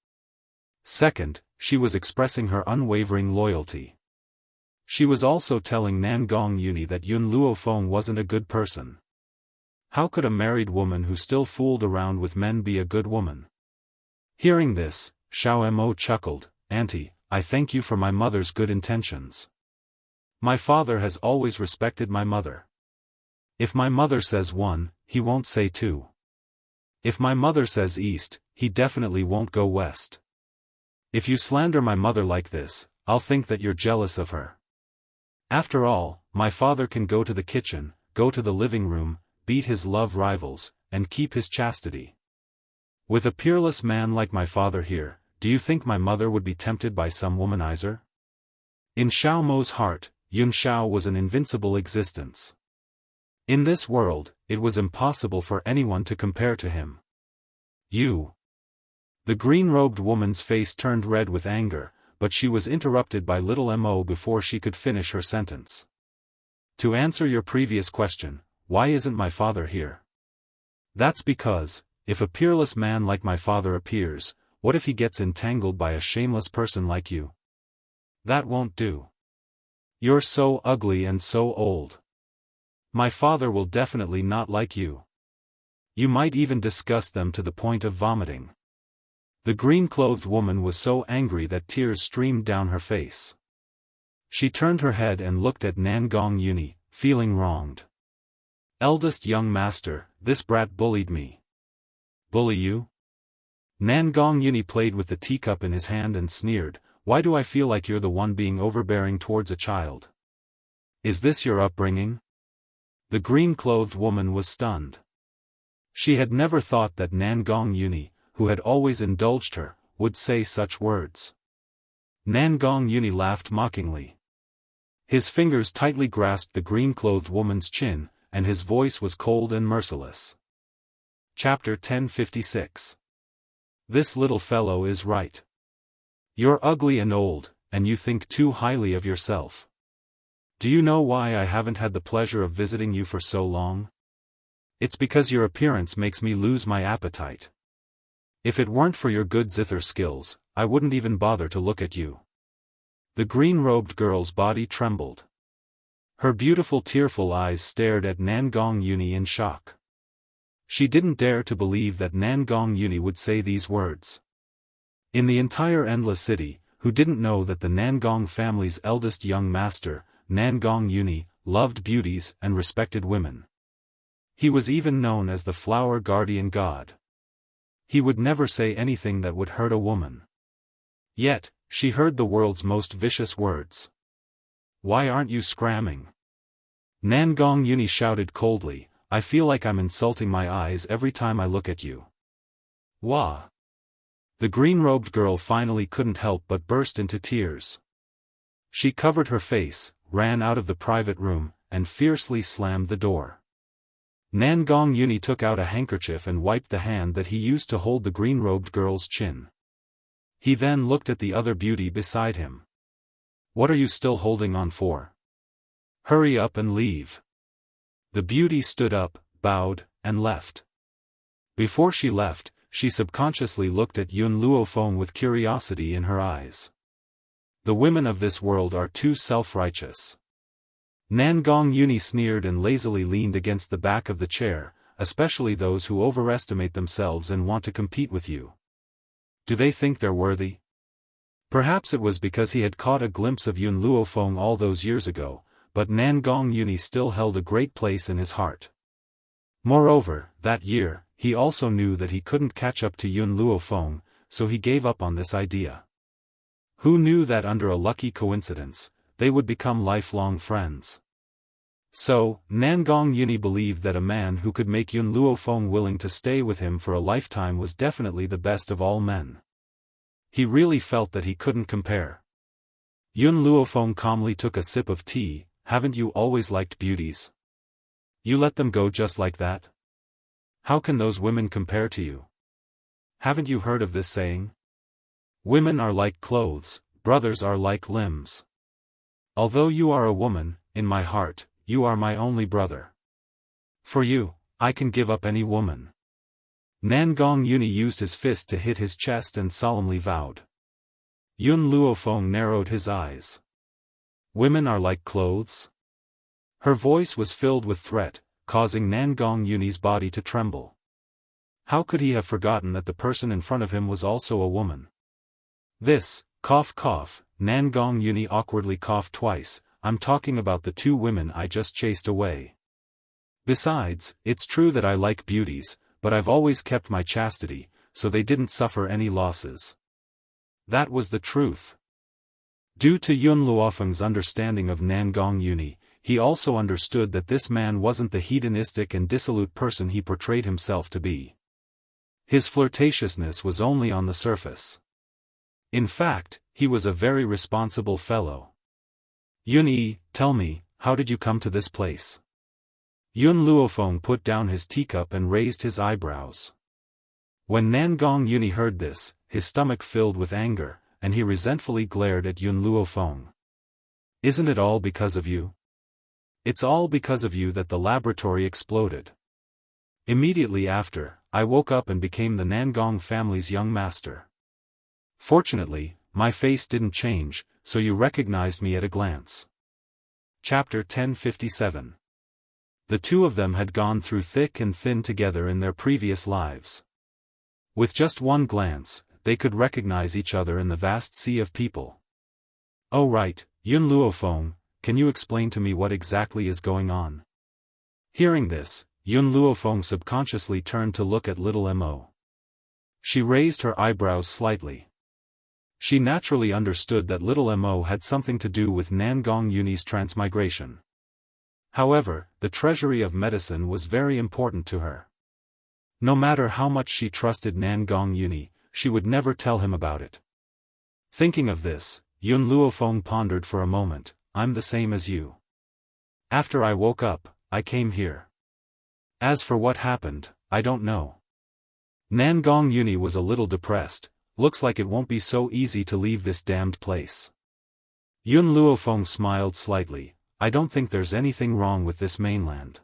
Speaker 2: Second, she was expressing her unwavering loyalty. She was also telling Nan Gong Yuni that Yun Luofeng wasn't a good person. How could a married woman who still fooled around with men be a good woman? Hearing this, Xiao Mo chuckled, "Auntie, I thank you for my mother's good intentions. My father has always respected my mother. If my mother says 1, he won't say 2. If my mother says east, he definitely won't go west. If you slander my mother like this, I'll think that you're jealous of her. After all, my father can go to the kitchen, go to the living room, beat his love rivals, and keep his chastity. With a peerless man like my father here, do you think my mother would be tempted by some womanizer?" In Xiao Mo's heart, Yun Xiao was an invincible existence. In this world, it was impossible for anyone to compare to him. "You." The green-robed woman's face turned red with anger, but she was interrupted by little Mo before she could finish her sentence. "To answer your previous question, why isn't my father here? That's because, if a peerless man like my father appears, what if he gets entangled by a shameless person like you? That won't do. You're so ugly and so old. My father will definitely not like you. You might even disgust them to the point of vomiting." The green-clothed woman was so angry that tears streamed down her face. She turned her head and looked at Nan Gong Yuni, feeling wronged. "Eldest young master, this brat bullied me." "Bully you?" Nan Gong Yuni played with the teacup in his hand and sneered, "Why do I feel like you're the one being overbearing towards a child? Is this your upbringing?" The green-clothed woman was stunned. She had never thought that Nan Gong Yuni, who had always indulged her, would say such words. Nan Gong Yuni laughed mockingly. His fingers tightly grasped the green-clothed woman's chin, and his voice was cold and merciless. Chapter 1056. This little fellow is right. You're ugly and old, and you think too highly of yourself. Do you know why I haven't had the pleasure of visiting you for so long? It's because your appearance makes me lose my appetite. If it weren't for your good zither skills, I wouldn't even bother to look at you." The green-robed girl's body trembled. Her beautiful tearful eyes stared at Nan Gong Yuni in shock. She didn't dare to believe that Nan Gong Yuni would say these words. In the entire Endless City, who didn't know that the Nan Gong family's eldest young master, Nan Gong Yuni, loved beauties and respected women. He was even known as the flower guardian god. He would never say anything that would hurt a woman. Yet, she heard the world's most vicious words. "Why aren't you scramming?" Nan Gong Yuni shouted coldly, "I feel like I'm insulting my eyes every time I look at you." "Wah!" The green-robed girl finally couldn't help but burst into tears. She covered her face, ran out of the private room, and fiercely slammed the door. Nan Gong Yuni took out a handkerchief and wiped the hand that he used to hold the green-robed girl's chin. He then looked at the other beauty beside him. "What are you still holding on for? Hurry up and leave." The beauty stood up, bowed, and left. Before she left, she subconsciously looked at Yun Luofeng with curiosity in her eyes. The women of this world are too self-righteous. Nan Gong Yuni sneered and lazily leaned against the back of the chair, "Especially those who overestimate themselves and want to compete with you. Do they think they're worthy?" Perhaps it was because he had caught a glimpse of Yun Luofeng all those years ago, but Nan Gong Yuni still held a great place in his heart. Moreover, that year, he also knew that he couldn't catch up to Yun Luofeng, so he gave up on this idea. Who knew that under a lucky coincidence, they would become lifelong friends? So, Nan Gong Yuni believed that a man who could make Yun Luofeng willing to stay with him for a lifetime was definitely the best of all men. He really felt that he couldn't compare. Yun Luofeng calmly took a sip of tea. "Haven't you always liked beauties? You let them go just like that? How can those women compare to you?" Haven't you heard of this saying? Women are like clothes, brothers are like limbs. Although you are a woman, in my heart, you are my only brother. For you, I can give up any woman. Nangong Yuni used his fist to hit his chest and solemnly vowed. Yun Luofeng narrowed his eyes. Women are like clothes? Her voice was filled with threat, causing Nangong Yuni's body to tremble. How could he have forgotten that the person in front of him was also a woman? This, cough cough, Nangong Yuni awkwardly coughed twice, I'm talking about the two women I just chased away. Besides, it's true that I like beauties, but I've always kept my chastity, so they didn't suffer any losses. That was the truth. Due to Yun Luofeng's understanding of Nangong Yuni, he also understood that this man wasn't the hedonistic and dissolute person he portrayed himself to be. His flirtatiousness was only on the surface. In fact, he was a very responsible fellow. Yun-yi, tell me, how did you come to this place? Yun Luofeng put down his teacup and raised his eyebrows. When Nangong Yuni heard this, his stomach filled with anger, and he resentfully glared at Yun Luofeng. Isn't it all because of you? It's all because of you that the laboratory exploded. Immediately after, I woke up and became the Nangong family's young master. Fortunately, my face didn't change, so you recognized me at a glance. Chapter 1057. The two of them had gone through thick and thin together in their previous lives. With just one glance, they could recognize each other in the vast sea of people. Oh right, Yun Luofeng, can you explain to me what exactly is going on? Hearing this, Yun Luofeng subconsciously turned to look at little Mo. She raised her eyebrows slightly. She naturally understood that little Mo had something to do with Nangong Yuni's transmigration. However, the treasury of medicine was very important to her. No matter how much she trusted Nangong Yuni, she would never tell him about it. Thinking of this, Yun Luofeng pondered for a moment. I'm the same as you. After I woke up, I came here. As for what happened, I don't know. Nangong Yuni was a little depressed. Looks like it won't be so easy to leave this damned place. Yun Luofeng smiled slightly. I don't think there's anything wrong with this mainland.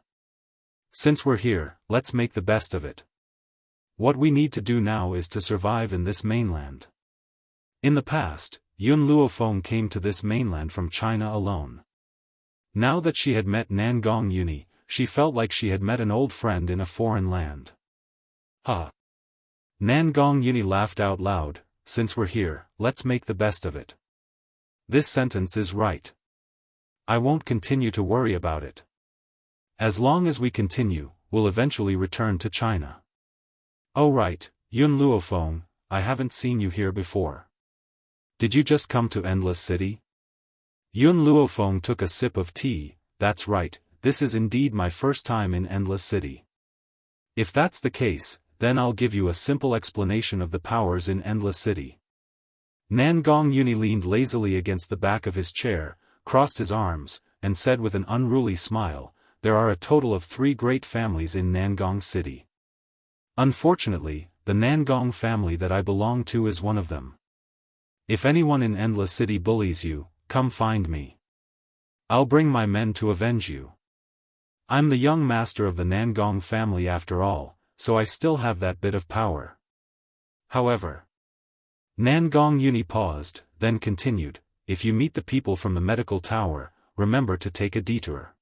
Speaker 2: Since we're here, let's make the best of it. What we need to do now is to survive in this mainland. In the past, Yun Luofeng came to this mainland from China alone. Now that she had met Nangong Yuni, she felt like she had met an old friend in a foreign land. Ha! Nangong Yuni laughed out loud. Since we're here, let's make the best of it. This sentence is right. I won't continue to worry about it. As long as we continue, we'll eventually return to China. Oh right, Yun Luofeng, I haven't seen you here before. Did you just come to Endless City? Yun Luofeng took a sip of tea. That's right, this is indeed my first time in Endless City. If that's the case, then I'll give you a simple explanation of the powers in Endless City. Nangong Yuni leaned lazily against the back of his chair, crossed his arms, and said with an unruly smile, there are a total of 3 great families in Nangong City. Unfortunately, the Nangong family that I belong to is one of them. If anyone in Endless City bullies you, come find me. I'll bring my men to avenge you. I'm the young master of the Nangong family after all, so I still have that bit of power. However, Nangong Yuni paused, then continued, if you meet the people from the medical tower, remember to take a detour.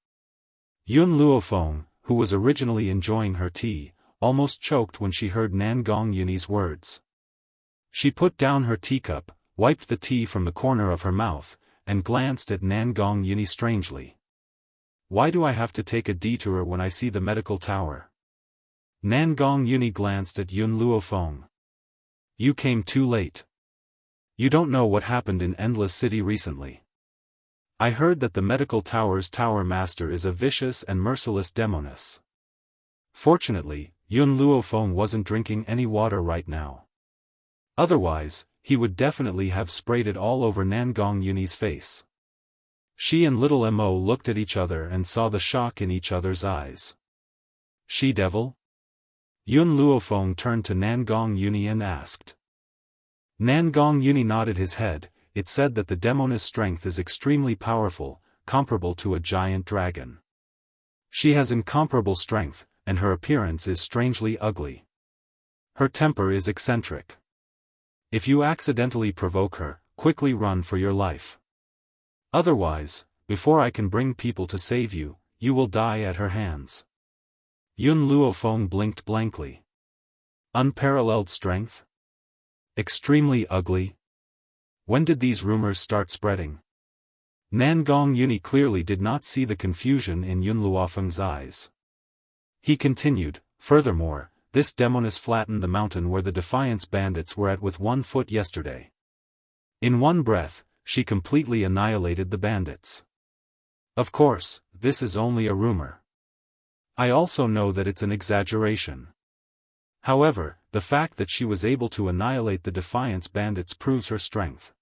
Speaker 2: Yun Luofeng, who was originally enjoying her tea, almost choked when she heard Nangong Yuni's words. She put down her teacup, wiped the tea from the corner of her mouth, and glanced at Nangong Yuni strangely. Why do I have to take a detour when I see the medical tower? Nangong Yuni glanced at Yun Luofeng. You came too late. You don't know what happened in Endless City recently. I heard that the medical tower's tower master is a vicious and merciless demoness. Fortunately, Yun Luofeng wasn't drinking any water right now. Otherwise, he would definitely have sprayed it all over Nangong Yuni's face. She and little Mo looked at each other and saw the shock in each other's eyes. She-devil? Yun Luofeng turned to Nangong Yuni and asked. Nangong Yuni nodded his head. It said that the demoness' strength is extremely powerful, comparable to a giant dragon. She has incomparable strength, and her appearance is strangely ugly. Her temper is eccentric. If you accidentally provoke her, quickly run for your life. Otherwise, before I can bring people to save you, you will die at her hands. Yun Luofeng blinked blankly. Unparalleled strength? Extremely ugly? When did these rumors start spreading? Nangong Yuni clearly did not see the confusion in Yun Luofeng's eyes. He continued, furthermore, this demoness flattened the mountain where the Defiance bandits were at with 1 foot yesterday. In one breath, she completely annihilated the bandits. Of course, this is only a rumor. I also know that it's an exaggeration. However, the fact that she was able to annihilate the Defiance bandits proves her strength.